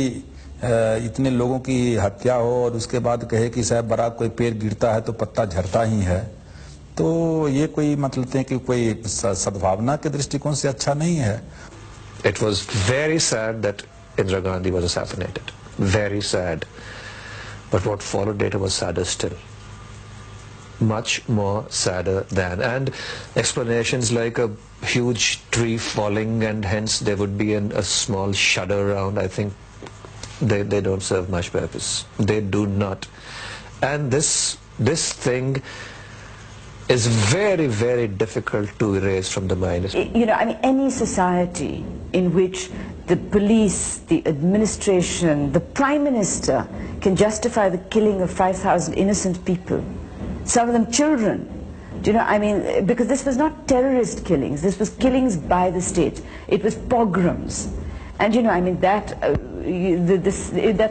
इतने लोगों की हत्या हो और उसके बाद कहे कि साहब बराक कोई पेड़ गिरता है तो पत्ता झड़ता ही है, तो ये कोई मतलब है कि कोई सद्भावना के दृष्टिकोण से अच्छा नहीं है। It was very sad that Indira Gandhi was assassinated, very sad, but what followed later was sadder still, much more sadder than, and explanations like a huge tree falling and hence there would be a small shudder around, I think they don't serve much purpose. They do not. And this thing is very, very difficult to erase from the mind. You know, I mean, any society in which the police, the administration, the Prime Minister can justify the killing of 5,000 innocent people, some of them children. Do you know, I mean, because this was not terrorist killings, this was killings by the state. It was pogroms. And you know, I mean, that's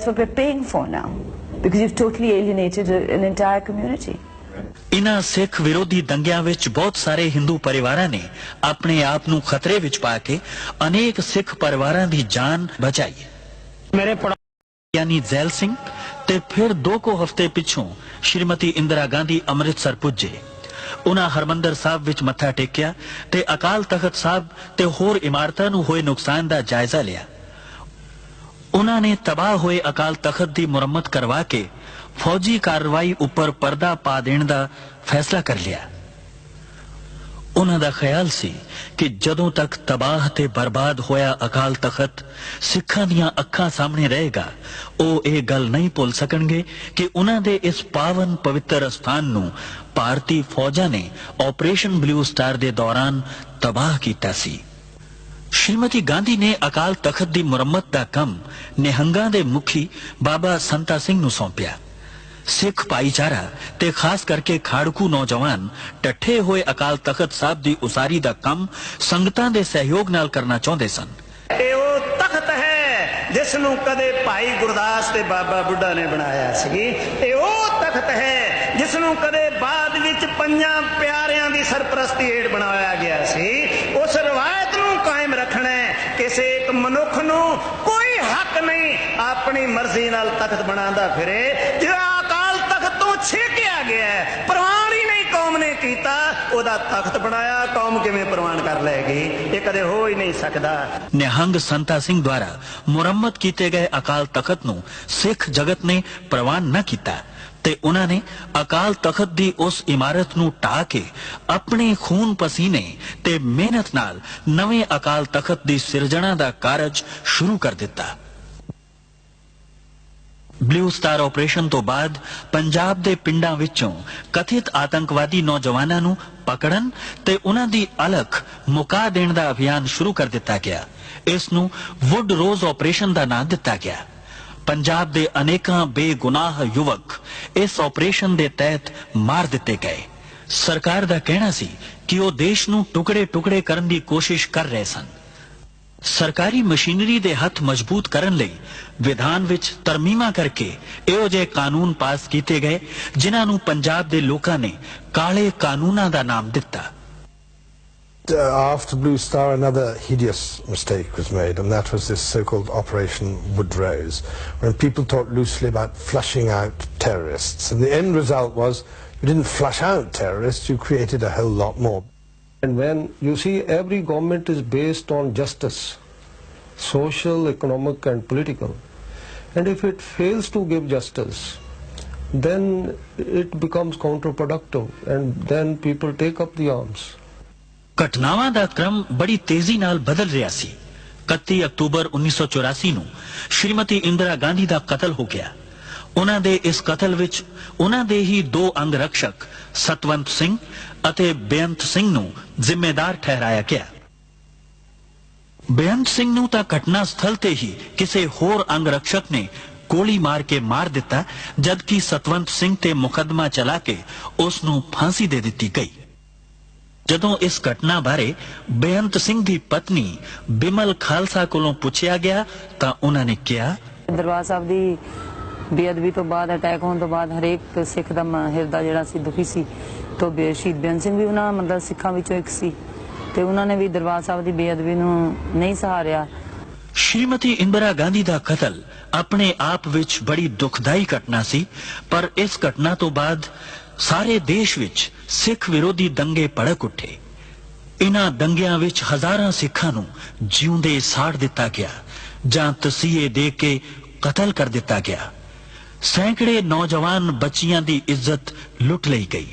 what we're paying for now, because you've totally alienated an entire community. ਇਨ੍ਹਾਂ ਸਿੱਖ ਵਿਰੋਧੀ ਦੰਗਿਆਂ ਵਿੱਚ ਬਹੁਤ ਸਾਰੇ ਹਿੰਦੂ ਪਰਿਵਾਰਾਂ ਨੇ ਆਪਣੇ ਆਪ ਨੂੰ ਖਤਰੇ ਵਿੱਚ ਪਾ ਕੇ ਅਨੇਕ ਸਿੱਖ ਪਰਿਵਾਰਾਂ ਦੀ ਜਾਨ ਬਚਾਈ। ਮੇਰੇ यानी जैल सिंह ते फिर 2 को हफ्ते पिछों श्रीमती इंदिरा गांधी अमृतसर पुजे। उन्हां हरमंदर साहब विच मत्था टेकिया ते अकाल तख्त साहब ते होर इमारतां नूं होए नुकसान दा जायजा लिया। उन्हां ने तबाह होए अकाल तख्त दी मुरम्मत करवा के फौजी कार्रवाई उपर पर्दा पा देण दा फैसला कर लिया। उन्हां दा ख्याल सी कि जदों तक तबाह ते बर्बाद होया अकाल तख्त सिखां दियां अखां सामने रहेगा, ओ ये गल नहीं भुल सकणगे कि उन्हां दे इस पावन पवित्र स्थान नूं भारती फौजां ने ऑपरेशन ब्लू स्टार दे दौरान तबाह कीता सी। श्रीमती गांधी ने अकाल तख्त दी मुरम्मत दा कम निहंगां दे मुखी बाबा संता सिंह नूं सौंपिया। सिख भाईचारा ते खास करके खाड़कू नौजवान टट्ठे होए अकाल तख्त साहब दी उसारी दा कम संगतां दे सहयोग नाल करना चाहुंदे सन। ਇਹ ਤਖਤ ਹੈ ਜਿਸ ਨੂੰ ਕਦੇ ਭਾਈ ਗੁਰਦਾਸ ਤੇ ਬਾਬਾ ਬੁੱਢਾ ਨੇ ਬਣਾਇਆ ਸੀ। ਇਹ ਉਹ ਤਖਤ ਹੈ ਜਿਸ ਨੂੰ ਕਦੇ ਬਾਅਦ ਵਿੱਚ ਪੰਜਾਂ ਪਿਆਰਿਆਂ ਦੀ ਸਰਪ੍ਰਸਤੀ ਹੇਠ ਬਣਾਇਆ ਗਿਆ ਸੀ। ਉਸ ਰਵਾਇਤ ਨੂੰ ਕਾਇਮ ਰੱਖਣਾ ਹੈ। ਕਿਸੇ ਇੱਕ ਮਨੁੱਖ ਨੂੰ ਕੋਈ ਹੱਕ ਨਹੀਂ ਆਪਣੀ ਮਰਜ਼ੀ ਨਾਲ ਤਖਤ ਬਣਾਉਂਦਾ ਫਿਰੇ। ਜਿਹੜਾ ਅਕਾਲ ਤਖਤ ਤੋਂ ਛੇਕਿਆ ਗਿਆ ਹੈ, ਪ੍ਰਵਾਨ ਹੀ ਨਹੀਂ ਕੌਮ ਨੇ ਕੀਤਾ, ਉਹਦਾ ਤਖਤ ਬਣਾਇਆ, ਕੌਮ ਕਿਵੇਂ ਪ੍ਰਵਾਨ ਕਰ ਲਏਗੀ? ਇਹ ਕਦੇ ਹੋ ਹੀ ਨਹੀਂ ਸਕਦਾ। ਨਿਹੰਗ ਸੰਤਾ ਸਿੰਘ ਦੁਆਰਾ ਮੁਰੰਮਤ ਕੀਤੇ ਗਏ ਅਕਾਲ ਤਖਤ ਨੂੰ ਸਿੱਖ ਜਗਤ ਨੇ ਪ੍ਰਵਾਨ ਨਾ ਕੀਤਾ ਤੇ ਉਹਨਾਂ ਨੇ ਅਕਾਲ ਤਖਤ ਦੀ ਉਸ ਇਮਾਰਤ ਨੂੰ ਢਾਹ ਕੇ ਆਪਣੇ ਖੂਨ ਪਸੀਨੇ ਤੇ ਮਿਹਨਤ ਨਾਲ ਨਵੇਂ ਅਕਾਲ ਤਖਤ ਦੀ ਸਿਰਜਣਾ ਦਾ ਕਾਰਜ ਸ਼ੁਰੂ ਕਰ ਦਿੱਤਾ। ब्लू स्टार ऑपरेशन तो बाद पंजाब दे पिंडां विचों कथित आतंकवादी नौजवानां नूं पकड़न ते उन्हां दी अलख मुका देण दा अभियान शुरू कर दिता गया। इस नूं वुड रोज ऑपरेशन दा नाम दिता गया। पंजाब दे अनेकां बेगुनाह युवक इस ऑपरेशन दे तहत मार दिते गए। सरकार दा कहना सी कि वो देश नूं टुकड़े टुकड़े करन दी कोशिश कर रहे सन। सरकारी मशीनरी दे हथ मजबूत करन लई विधान विच तरमीमा करके इहो जे कानून पास कीते गए जिन्हां नूं पंजाब दे लोकां ने काले कानूनां दा नाम दिता। After Blue Star, another hideous mistake was made, and that was this so-called Operation Woodrose, when people talked loosely about flushing out terrorists. And the end result was you didn't flush out terrorists, you created a whole lot more. And when you see every government is based on justice, social, economic and political, and if it fails to give justice, then it becomes counterproductive and then people take up the arms. ਘਟਨਾਵਾਂ ਦਾ ਕ੍ਰਮ ਬੜੀ ਤੇਜ਼ੀ ਨਾਲ ਬਦਲ ਰਿਹਾ ਸੀ। 31 October 1984 ਨੂੰ ਸ਼੍ਰੀਮਤੀ ਇੰਦਰਾ ਗਾਂਧੀ ਦਾ ਕਤਲ ਹੋ ਗਿਆ। ਉਹਨਾਂ ਦੇ ਇਸ ਕਤਲ ਵਿੱਚ ਉਹਨਾਂ ਦੇ ਹੀ 2 ਅੰਗ ਰਕਸ਼ਕ ਸਤਵੰਤ ਸਿੰਘ ਅਤੇ ਬੇਅੰਤ ਸਿੰਘ ਨੂੰ ਜ਼ਿੰਮੇਦਾਰ ਠਹਿਰਾਇਆ ਗਿਆ। ਬੇਅੰਤ ਸਿੰਘ ਨੂੰ ਤਾਂ ਘਟਨਾ ਸਥਲ ਤੇ ਹੀ ਕਿਸੇ ਹੋਰ ਅੰਗ ਰਕਸ਼ਕ ਨੇ ਗੋਲੀ ਮਾਰ ਕੇ ਮਾਰ ਦਿੱਤਾ, ਜਦਕਿ ਸਤਵੰਤ ਸਿੰਘ ਤੇ ਮੁਕੱਦਮਾ ਚਲਾ ਕੇ ਉਸ ਨੂੰ ਫਾਂਸੀ ਦੇ ਦਿੱਤੀ ਗਈ। ਜਦੋਂ ਇਸ ਘਟਨਾ ਬਾਰੇ ਬੇਅੰਤ ਸਿੰਘ ਦੀ ਪਤਨੀ ਬਿਮਲ ਖਾਲਸਾ ਕੋਲੋਂ ਪੁੱਛਿਆ ਗਿਆ ਤਾਂ ਉਹਨਾਂ ਨੇ ਕਿਹਾ, ਦਰਬਾਰ ਸਾਹਿਬ ਦੀ ਬੇਅਦਬੀ ਤੋਂ ਬਾਅਦ ਅਟੈਕ ਹੋਣ ਤੋਂ ਬਾਅਦ ਹਰੇਕ ਸਿੱਖ ਦਾ ਹਿਰਦਾ ਜਿਹੜਾ ਸੀ ਦੁਖੀ ਸੀ। ਤੋਂ ਸ਼ਹੀਦ ਬੇਅੰਤ ਸਿੰਘ ਵੀ ਉਹਨਾਂ ਮਤਲਬ ਸਿੱਖਾਂ ਵਿੱਚੋਂ ਇੱਕ ਸੀ ਤੇ ਉਹਨਾਂ ਨੇ ਵੀ ਦਰਬਾਰ ਸਾਹਿਬ ਦੀ ਬੇਅਦਬੀ ਨੂੰ ਨਹੀਂ ਸਹਾਰਿਆ। श्रीमती इंदिरा गांधी का कतल अपने आप विच बड़ी दुखदाई घटना सी, पर इस घटना तो बाद सारे देश विच सिख विरोधी दंगे भड़क उठे। इन्हां दंगियां विच हजारां सिखां नूं जिउंदे साड़ दिता गया जां तसीहे दे के कतल कर दिता गया। सैकड़े नौजवान बच्चियां दी इज्जत लुट लई गई।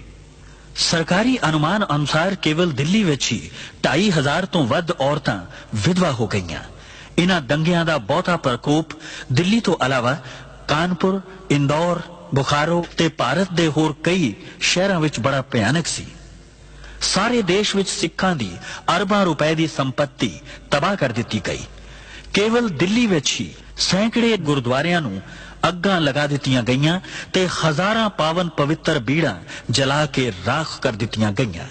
सरकारी अनुमान अनुसार केवल दिल्ली विच ही 2500 तो वध औरतां विधवा हो गईयां। इन्हां दंगियां दा बहुता प्रकोप दिल्ली तो अलावा कानपुर, इंदौर, बुखारो ते भारत दे होर कई शहरां विच बड़ा भयानक सी। सारे देश विच सिखां दी अरबां रुपए दी संपत्ति तबाह कर दित्ती गई। केवल दिल्ली विच ही सैकड़े गुरुद्वारियां नूं अग्गां लगा दित्तियां गईयां ते हजारां पावन पवित्र बीड़ां जला के राख कर दित्तियां गईयां।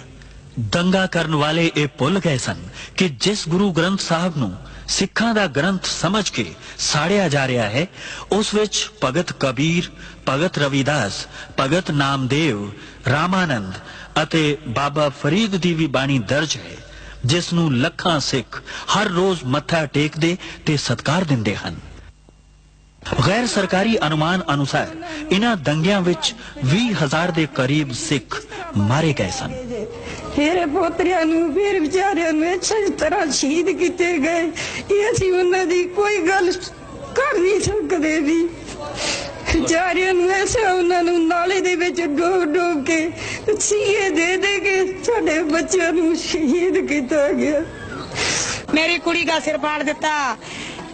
दंगा करन वाले ये भुल गए सन कि जिस गुरु ग्रंथ साहब नूं सिखां दा ग्रंथ समझ के साड़िया जा रहा है, उस विच भगत कबीर, भगत रविदास, भगत नामदेव, रामानंद अते बाबा फरीद दी भी बाणी दर्ज है, जिस नूं लखां सिख हर रोज मत्था टेकदे ते सत्कार दिंदे हन। गैर सरकारी अनुमान अनुसार इन्हां दंगियां विच 20,000 ਦੇ ਕਰੀਬ ਸਿੱਖ ਮਾਰੇ ਗਏ ਸਨ। ਮੇਰੇ ਪੋਤਰਿਆਂ ਨੂੰ ਫਿਰ ਵਿਚਾਰਿਆਂ ਨੂੰ ਅੱਛੀ ਤਰ੍ਹਾਂ ਸ਼ਹੀਦ ਕੀਤੇ ਗਏ। ਇਹ ਅਸੀਂ ਉਹਨਾਂ ਦੀ ਕੋਈ ਗੱਲ ਕਰ ਨਹੀਂ ਸਕਦੇ ਵੀ। ਵਿਚਾਰਿਆਂ ਨੂੰ ਐਸਾ ਉਹਨਾਂ ਨੂੰ ਨਾਲੇ ਦੇ ਵਿੱਚ ਡੋਬ ਕੇ ਸੀਏ ਦੇ ਕੇ ਸਾਡੇ ਬੱਚਿਆਂ ਨੂੰ ਸ਼ਹੀਦ ਕੀਤਾ ਗਿਆ। मेरी कुड़ी का सिर फाड़ देता,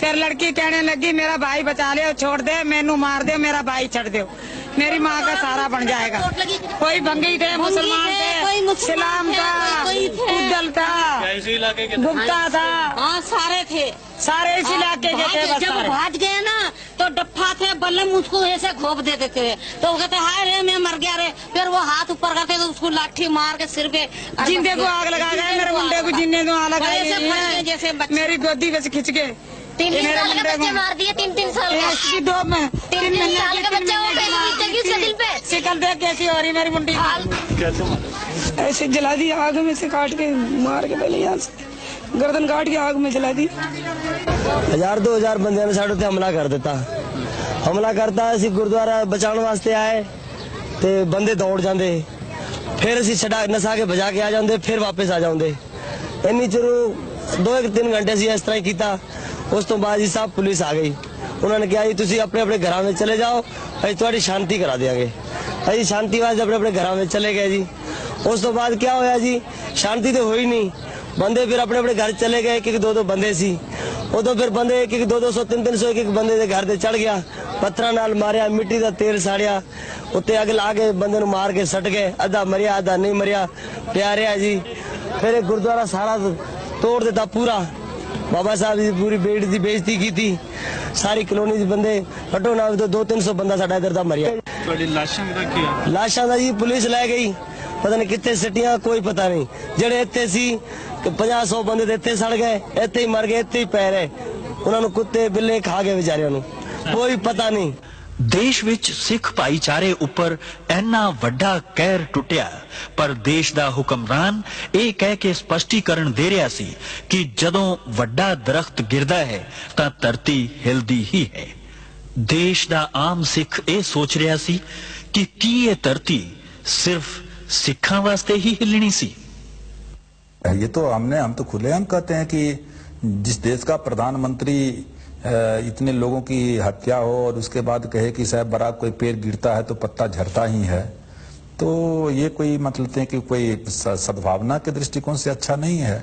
फिर लड़की कहने लगी मेरा भाई बचा ले, छोड़ दे, मैनू मार दे, मेरा भाई छड़ दो, मेरी माँ का सहारा बन जाएगा। कोई भंगी थे, मुसलमान थे, इस्लाम था, उद्दल था, गुप्ता था, हाँ सारे थे, सारे इस इलाके के थे। बस जब भाग गए ना तो डप्पा थे, बल्लम उसको ऐसे घोप देते थे, तो वो कहते हाय रे मैं मर गया रे, फिर वो हाथ ऊपर करते तो उसको लाठी मार के सिर पे जिंदे को आग लगा गए, मेरे मुंडे को जिन्ने को आग लगा जैसे मेरी गोदी में से खिंच के 3 साल के बच्चे मार दिए, 3 साल इसकी दो में 3 साल के बच्चे हो गए उसके दिल पे। शिकल देख कैसी हो रही मेरी मुंडी, ऐसे जला दी आग में से काट के मार के, पहले यहाँ से गर्दन काट के आग में जला दी। 1000-2000 ਬੰਦਿਆਂ ਨੇ ਸਾਡੇ ਤੇ ਹਮਲਾ ਕਰ ਦਿੱਤਾ। ਹਮਲਾ ਕਰਤਾ, ਅਸੀਂ ਗੁਰਦੁਆਰਾ ਬਚਾਉਣ ਵਾਸਤੇ ਆਏ ਤੇ ਬੰਦੇ ਦੌੜ ਜਾਂਦੇ, ਫਿਰ ਅਸੀਂ ਛਡਾ ਨਸਾ ਕੇ ਭਜਾ ਕੇ ਆ ਜਾਂਦੇ, ਫਿਰ ਵਾਪਸ ਆ ਜਾਂਦੇ। ਇੰਨੀ ਚਿਰ 2-3 ਘੰਟੇ ਅਸੀਂ ਇਸ ਤਰ੍ਹਾਂ ਹੀ ਕੀਤਾ। ਉਸ ਤੋਂ ਬਾਅਦ ਜੀ ਸਭ ਪੁਲਿਸ ਆ ਗਈ। ਉਹਨਾਂ ਨੇ ਕਿਹਾ ਜੀ ਤੁਸੀਂ ਆਪਣੇ ਆਪਣੇ ਘਰਾਂ ਵਿੱਚ ਚਲੇ ਜਾਓ, ਅਸੀਂ ਤੁਹਾਡੀ ਸ਼ਾਂਤੀ ਕਰਾ ਦਿਆਂਗੇ। ਅਸੀਂ ਸ਼ਾਂਤੀ ਵਾਸਤੇ ਆਪਣੇ ਆਪਣੇ ਘਰਾਂ ਵਿੱਚ ਚਲੇ ਗਏ ਜੀ। ਉਸ ਤੋਂ ਬਾਅਦ ਕੀ ਹੋਇਆ ਜੀ, ਸ਼ਾਂਤੀ ਤੇ ਹੋਈ ਨਹੀਂ। ਬੰਦੇ ਫਿਰ ਆਪਣੇ ਆਪਣੇ ਘਰ ਚਲੇ ਗਏ, ਇੱਕ 2-2 ਬੰਦੇ ਸੀ। ਉਦੋਂ ਫਿਰ ਬੰਦੇ 1-200 300 ਇੱਕ ਬੰਦੇ ਦੇ ਘਰ ਤੇ ਚੜ ਗਿਆ, ਪੱਥਰਾਂ ਨਾਲ ਮਾਰਿਆ, ਮਿੱਟੀ ਦਾ ਤੇਲ ਸਾੜਿਆ, ਉੱਤੇ ਅੱਗ ਲਾ ਕੇ ਬੰਦੇ ਨੂੰ ਮਾਰ ਕੇ ਸੱਟ ਗਏ। ਅੱਧਾ ਮਰਿਆ ਅੱਧਾ ਨਹੀਂ ਮਰਿਆ, ਪਿਆ ਰਿਹਾ ਜੀ। ਫਿਰ ਇਹ ਗੁਰਦੁਆਰਾ ਸਾਰਾ ਤੋੜ ਦਿੱਤਾ ਪੂਰਾ। ਬਾਬਾ ਸਾਹਿਬ ਦੀ ਪੂਰੀ ਬੇੜੀ ਦੀ ਬੇਇੱਜ਼ਤੀ ਕੀਤੀ। ਸਾਰੀ ਕਲੋਨੀ ਦੇ ਬੰਦੇ ਹਟੋ ਨਾ, 200-300 ਬੰਦਾ ਸਾਡਾ ਇਧਰ ਦਾ ਮਰਿਆ। ਤੁਹਾਡੀ ਲਾਸ਼ਾਂ ਦਾ ਕੀ ਆ? ਲਾਸ਼ਾਂ ਦਾ ਜੀ ਪੁਲਿਸ ਲੈ ਗਈ, ਪਤਾ ਨਹੀਂ ਕਿੱਥੇ ਸਿੱਟੀਆਂ, ਕੋਈ ਪਤਾ ਨਹੀਂ। ਜਿਹੜੇ ਇੱਥੇ ਸੀ 50-100 ਬੰਦੇ ਤੇ ਇੱਥੇ ਸੜ ਗਏ, ਇੱਥੇ ਹੀ ਮਰ ਗਏ, ਇੱਥੇ ਹੀ ਪੈ ਰਹੇ। ਉਹਨਾਂ ਨੂੰ ਕੁੱਤੇ ਬਿੱਲੇ ਖਾ ਗਏ ਵਿਚਾਰਿਆਂ ਨੂੰ, ਕੋਈ ਪਤਾ ਨਹੀਂ। ਦੇਸ਼ ਵਿੱਚ ਸਿੱਖ ਭਾਈਚਾਰੇ ਉੱਪਰ ਇੰਨਾ ਵੱਡਾ ਕਹਿਰ ਟੁੱਟਿਆ, ਪਰ ਦੇਸ਼ ਦਾ ਹੁਕਮਰਾਨ ਇਹ ਕਹਿ ਕੇ ਸਪਸ਼ਟੀਕਰਨ ਦੇ ਰਿਹਾ ਸੀ ਕਿ ਜਦੋਂ ਵੱਡਾ ਦਰਖਤ ਗਿਰਦਾ ਹੈ ਤਾਂ ਧਰਤੀ ਹਿਲਦੀ ਹੀ ਹੈ। ਦੇਸ਼ ਦਾ ਆਮ ਸਿੱਖ ਇਹ ਸੋਚ ਰਿਹਾ ਸੀ ਕਿ ਕੀ ਇਹ ਧਰਤੀ ਸਿਰਫ ਸਿੱਖਾਂ ਵਾਸਤੇ ਹੀ ਹਿੱਲਣੀ ਸੀ। ये तो हम तो खुलेआम कहते हैं कि जिस देश का प्रधानमंत्री इतने लोगों की हत्या हो और उसके बाद कहे कि साहब बराक कोई पेड़ गिरता है तो पत्ता झड़ता ही है, तो ये कोई मतलब है कि कोई सद्भावना के दृष्टिकोण से अच्छा नहीं है।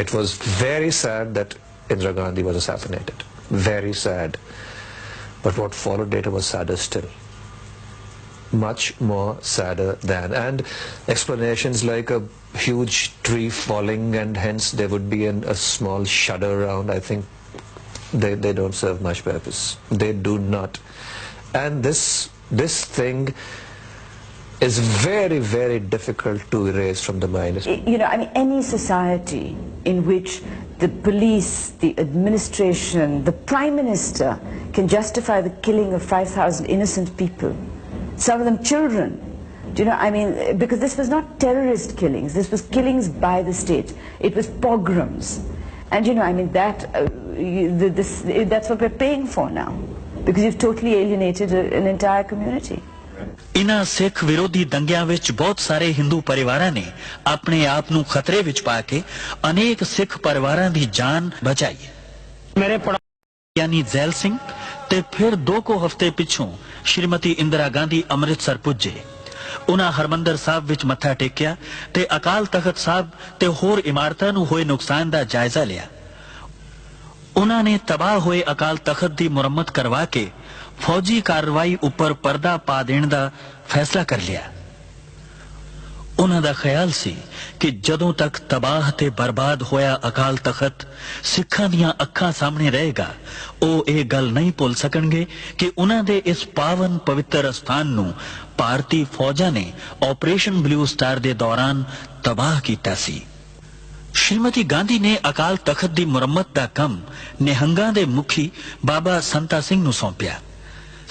It was very sad that Indira Gandhi was assassinated. Very sad. But what followed later was sadder still. Much more sadder than. And explanations like a huge tree falling and hence there would be a small shudder around, I think they don't serve much purpose. They do not. And this thing is very, very difficult to erase from the mind. You know, I mean, any society in which the police, the administration, the Prime Minister can justify the killing of 5,000 innocent people, some of them children. Do you know, I mean, because this was not terrorist killings, this was killings by the state. It was pogroms. And you know, I mean, that's what we're paying for now, because you've totally alienated an entire community. ਇਨ੍ਹਾਂ ਸਿੱਖ ਵਿਰੋਧੀ ਦੰਗਿਆਂ ਵਿੱਚ ਬਹੁਤ ਸਾਰੇ ਹਿੰਦੂ ਪਰਿਵਾਰਾਂ ਨੇ ਆਪਣੇ ਆਪ ਨੂੰ ਖਤਰੇ ਵਿੱਚ ਪਾ ਕੇ ਅਨੇਕ ਸਿੱਖ ਪਰਿਵਾਰਾਂ ਦੀ ਜਾਨ ਬਚਾਈ। ਮੇਰੇ ਯਾਨੀ ਜ਼ੈਲ ਸਿੰਘ ਤੇ ਫਿਰ 2 ਹਫ਼ਤੇ ਪਿੱਛੋਂ ਸ਼੍ਰੀਮਤੀ ਇੰਦਰਾ ਗਾਂਧੀ ਅੰਮ੍ਰਿਤਸਰ ਪੁੱਜੇ। ਉਹਨਾਂ ਹਰਮੰਦਰ ਸਾਹਿਬ ਵਿੱਚ ਮੱਥਾ ਟੇਕਿਆ ਤੇ ਅਕਾਲ ਤਖਤ ਸਾਹਿਬ ਤੇ ਹੋਰ ਇਮਾਰਤਾਂ ਨੂੰ ਹੋਏ ਨੁਕਸਾਨ ਦਾ ਜਾਇਜ਼ਾ ਲਿਆ। ਉਹਨਾਂ ਨੇ ਤਬਾਹ ਹੋਏ ਅਕਾਲ ਤਖਤ ਦੀ ਮੁਰੰਮਤ ਕਰਵਾ ਕੇ ਫੌਜੀ ਕਾਰਵਾਈ ਉੱਪਰ ਪਰਦਾ ਪਾ ਦੇਣ ਦਾ ਫੈਸਲਾ ਕਰ ਲਿਆ। ਉਹਨਾਂ ਦਾ ਖਿਆਲ ਸੀ ਕਿ ਜਦੋਂ ਤੱਕ ਤਬਾਹ ਤੇ ਬਰਬਾਦ ਹੋਇਆ ਅਕਾਲ ਤਖਤ ਸਿੱਖਾਂ ਦੀਆਂ ਅੱਖਾਂ ਸਾਹਮਣੇ ਰਹੇਗਾ, ਉਹ ਇਹ ਗੱਲ ਨਹੀਂ ਭੁੱਲ ਸਕਣਗੇ ਕਿ ਉਹਨਾਂ ਦੇ ਇਸ ਪਾਵਨ ਪਵਿੱਤਰ ਸਥਾਨ ਨੂੰ ਭਾਰਤੀ ਫੌਜਾਂ ਨੇ ਆਪਰੇਸ਼ਨ ਬਲੂ ਸਟਾਰ ਦੇ ਦੌਰਾਨ ਤਬਾਹ ਕੀਤਾ ਸੀ। ਸ਼੍ਰੀਮਤੀ ਗਾਂਧੀ ਨੇ ਅਕਾਲ ਤਖਤ ਦੀ ਮੁਰੰਮਤ ਦਾ ਕੰਮ ਨਿਹੰਗਾਂ ਦੇ ਮੁਖੀ ਬਾਬਾ ਸੰਤਾ ਸਿੰਘ ਨੂੰ ਸੌਂਪਿਆ।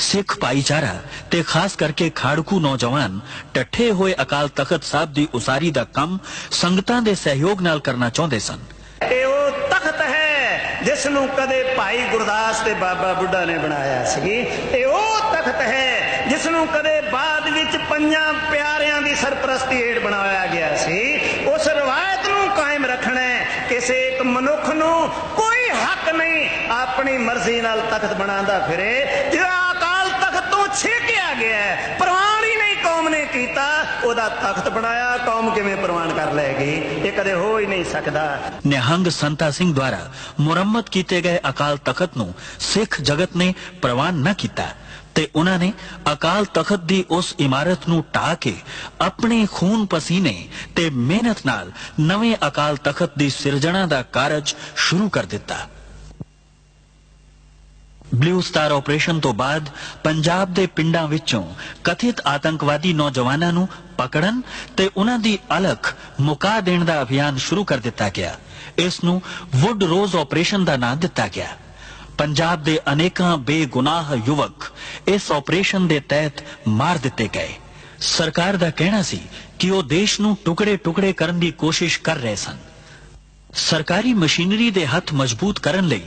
ਸਿੱਖ ਭਾਈਚਾਰਾ ਤੇ ਖਾਸ ਕਰਕੇ ਖਾੜਕੂ ਨੌਜਵਾਨ ਟੱਠੇ ਹੋਏ ਅਕਾਲ ਤਖਤ ਸਾਹਿਬ ਦੀ ਉਸਾਰੀ ਦਾ ਕੰਮ ਸੰਗਤਾਂ ਦੇ ਸਹਿਯੋਗ ਨਾਲ ਕਰਨਾ ਚਾਹੁੰਦੇ ਸਨ। ਇਹ ਉਹ ਤਖਤ ਹੈ ਜਿਸ ਨੂੰ ਕਦੇ ਭਾਈ ਗੁਰਦਾਸ ਤੇ ਬਾਬਾ ਬੁੱਢਾ ਨੇ ਬਣਾਇਆ ਸੀ। ਇਹ ਉਹ ਤਖਤ ਹੈ ਜਿਸ ਨੂੰ ਕਦੇ ਬਾਅਦ ਵਿੱਚ ਪੰਜਾਂ ਪਿਆਰਿਆਂ ਦੀ ਸਰਪ੍ਰਸਤੀ ਹੇਠ ਬਣਾਇਆ ਗਿਆ ਸੀ। ਉਸ ਰਵਾਇਤ ਨੂੰ ਕਾਇਮ ਰੱਖਣਾ ਹੈ। ਕਿਸੇ ਇੱਕ ਮਨੁੱਖ ਨੂੰ ਕੋਈ ਹੱਕ ਨਹੀਂ ਆਪਣੀ ਮਰਜ਼ੀ ਨਾਲ ਤਖਤ ਬਣਾਉਂਦਾ ਫਿਰੇ। ਜਿਹੜਾ ਅਕਾਲ ਤਖਤ ਤੋਂ ਛੇਕਿਆ ਗਿਆ ਹੈ, ਪ੍ਰਵਾਨ ਹੀ ਨਹੀਂ ਕੌਮ ਨੇ ਕੀਤਾ, ਉਹਦਾ ਤਖਤ ਬਣਾਇਆ, ਕੌਮ ਕਿਵੇਂ ਪ੍ਰਵਾਨ ਕਰ ਲਏਗੀ? ਇਹ ਕਦੇ ਹੋ ਹੀ ਨਹੀਂ ਸਕਦਾ। ਨਿਹੰਗ ਸੰਤਾ ਸਿੰਘ ਦੁਆਰਾ ਮੁਰੰਮਤ ਕੀਤੇ ਗਏ ਅਕਾਲ ਤਖਤ ਨੂੰ ਸਿੱਖ ਜਗਤ ਨੇ ਪ੍ਰਵਾਨ ਨਾ ਕੀਤਾ ਤੇ ਉਹਨਾਂ ਨੇ ਅਕਾਲ ਤਖਤ ਦੀ ਉਸ ਇਮਾਰਤ ਨੂੰ ਢਾਹ ਕੇ ਆਪਣੇ ਖੂਨ ਪਸੀਨੇ ਤੇ ਮਿਹਨਤ ਨਾਲ ਨਵੇਂ ਅਕਾਲ ਤਖਤ ਦੀ ਸਿਰਜਣਾ ਦਾ ਕਾਰਜ ਸ਼ੁਰੂ ਕਰ ਦਿੱਤਾ। ਬਲੂ ਸਟਾਰ ਆਪਰੇਸ਼ਨ ਤੋਂ ਬਾਅਦ ਪੰਜਾਬ ਦੇ ਪਿੰਡਾਂ ਵਿੱਚੋਂ ਕਥਿਤ ਆਤੰਕਵਾਦੀ ਨੌਜਵਾਨਾਂ ਨੂੰ ਪਕੜਨ ਤੇ ਉਹਨਾਂ ਦੀ ਅਲਖ ਮੁਕਾ ਦੇਣ ਦਾ ਅਭਿਆਨ ਸ਼ੁਰੂ ਕਰ ਦਿੱਤਾ ਗਿਆ। ਇਸ ਨੂੰ ਵੁੱਡ ਰੋਜ਼ ਆਪਰੇਸ਼ਨ ਦਾ ਨਾਂ ਦਿੱਤਾ ਗਿਆ। ਪੰਜਾਬ ਦੇ ਅਨੇਕਾਂ ਬੇਗੁਨਾਹ ਯੁਵਕ ਇਸ ਆਪਰੇਸ਼ਨ ਦੇ ਤਹਿਤ ਮਾਰ ਦਿੱਤੇ ਗਏ। ਸਰਕਾਰ ਦਾ ਕਹਿਣਾ ਸੀ ਕਿ ਉਹ ਦੇਸ਼ ਨੂੰ ਟੁਕੜੇ-ਟੁਕੜੇ ਕਰਨ ਦੀ ਕੋਸ਼ਿਸ਼ ਕਰ ਰਹੇ ਸਨ। ਸਰਕਾਰੀ ਮਸ਼ੀਨਰੀ ਦੇ ਹੱਥ ਮਜ਼ਬੂਤ ਕਰਨ ਲਈ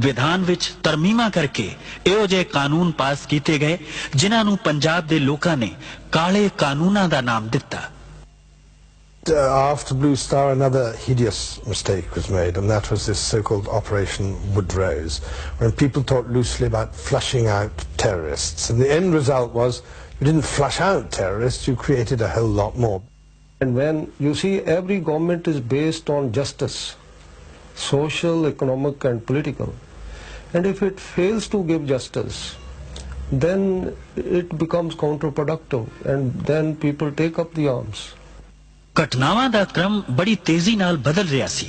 ਵਿਧਾਨ ਵਿੱਚ ਤਰਮੀਮਾਂ ਕਰਕੇ ਇਹੋ ਜਿਹੇ ਕਾਨੂੰਨ ਪਾਸ ਕੀਤੇ ਗਏ ਜਿਨ੍ਹਾਂ ਨੂੰ ਪੰਜਾਬ ਦੇ ਲੋਕਾਂ ਨੇ ਕਾਲੇ ਕਾਨੂੰਨਾਂ ਦਾ ਨਾਮ ਦਿੱਤਾ। After Blue Star, another hideous mistake was made, and that was this so-called Operation Woodrose, when people talked loosely about flushing out terrorists. And the end result was you didn't flush out terrorists, you created a whole lot more. And when you see every government is based on justice, social, economic and political, and if it fails to give justice, then it becomes counterproductive and then people take up the arms. ਘਟਨਾਵਾਂ ਦਾ ਕ੍ਰਮ ਬੜੀ ਤੇਜ਼ੀ ਨਾਲ ਬਦਲ ਰਿਹਾ ਸੀ।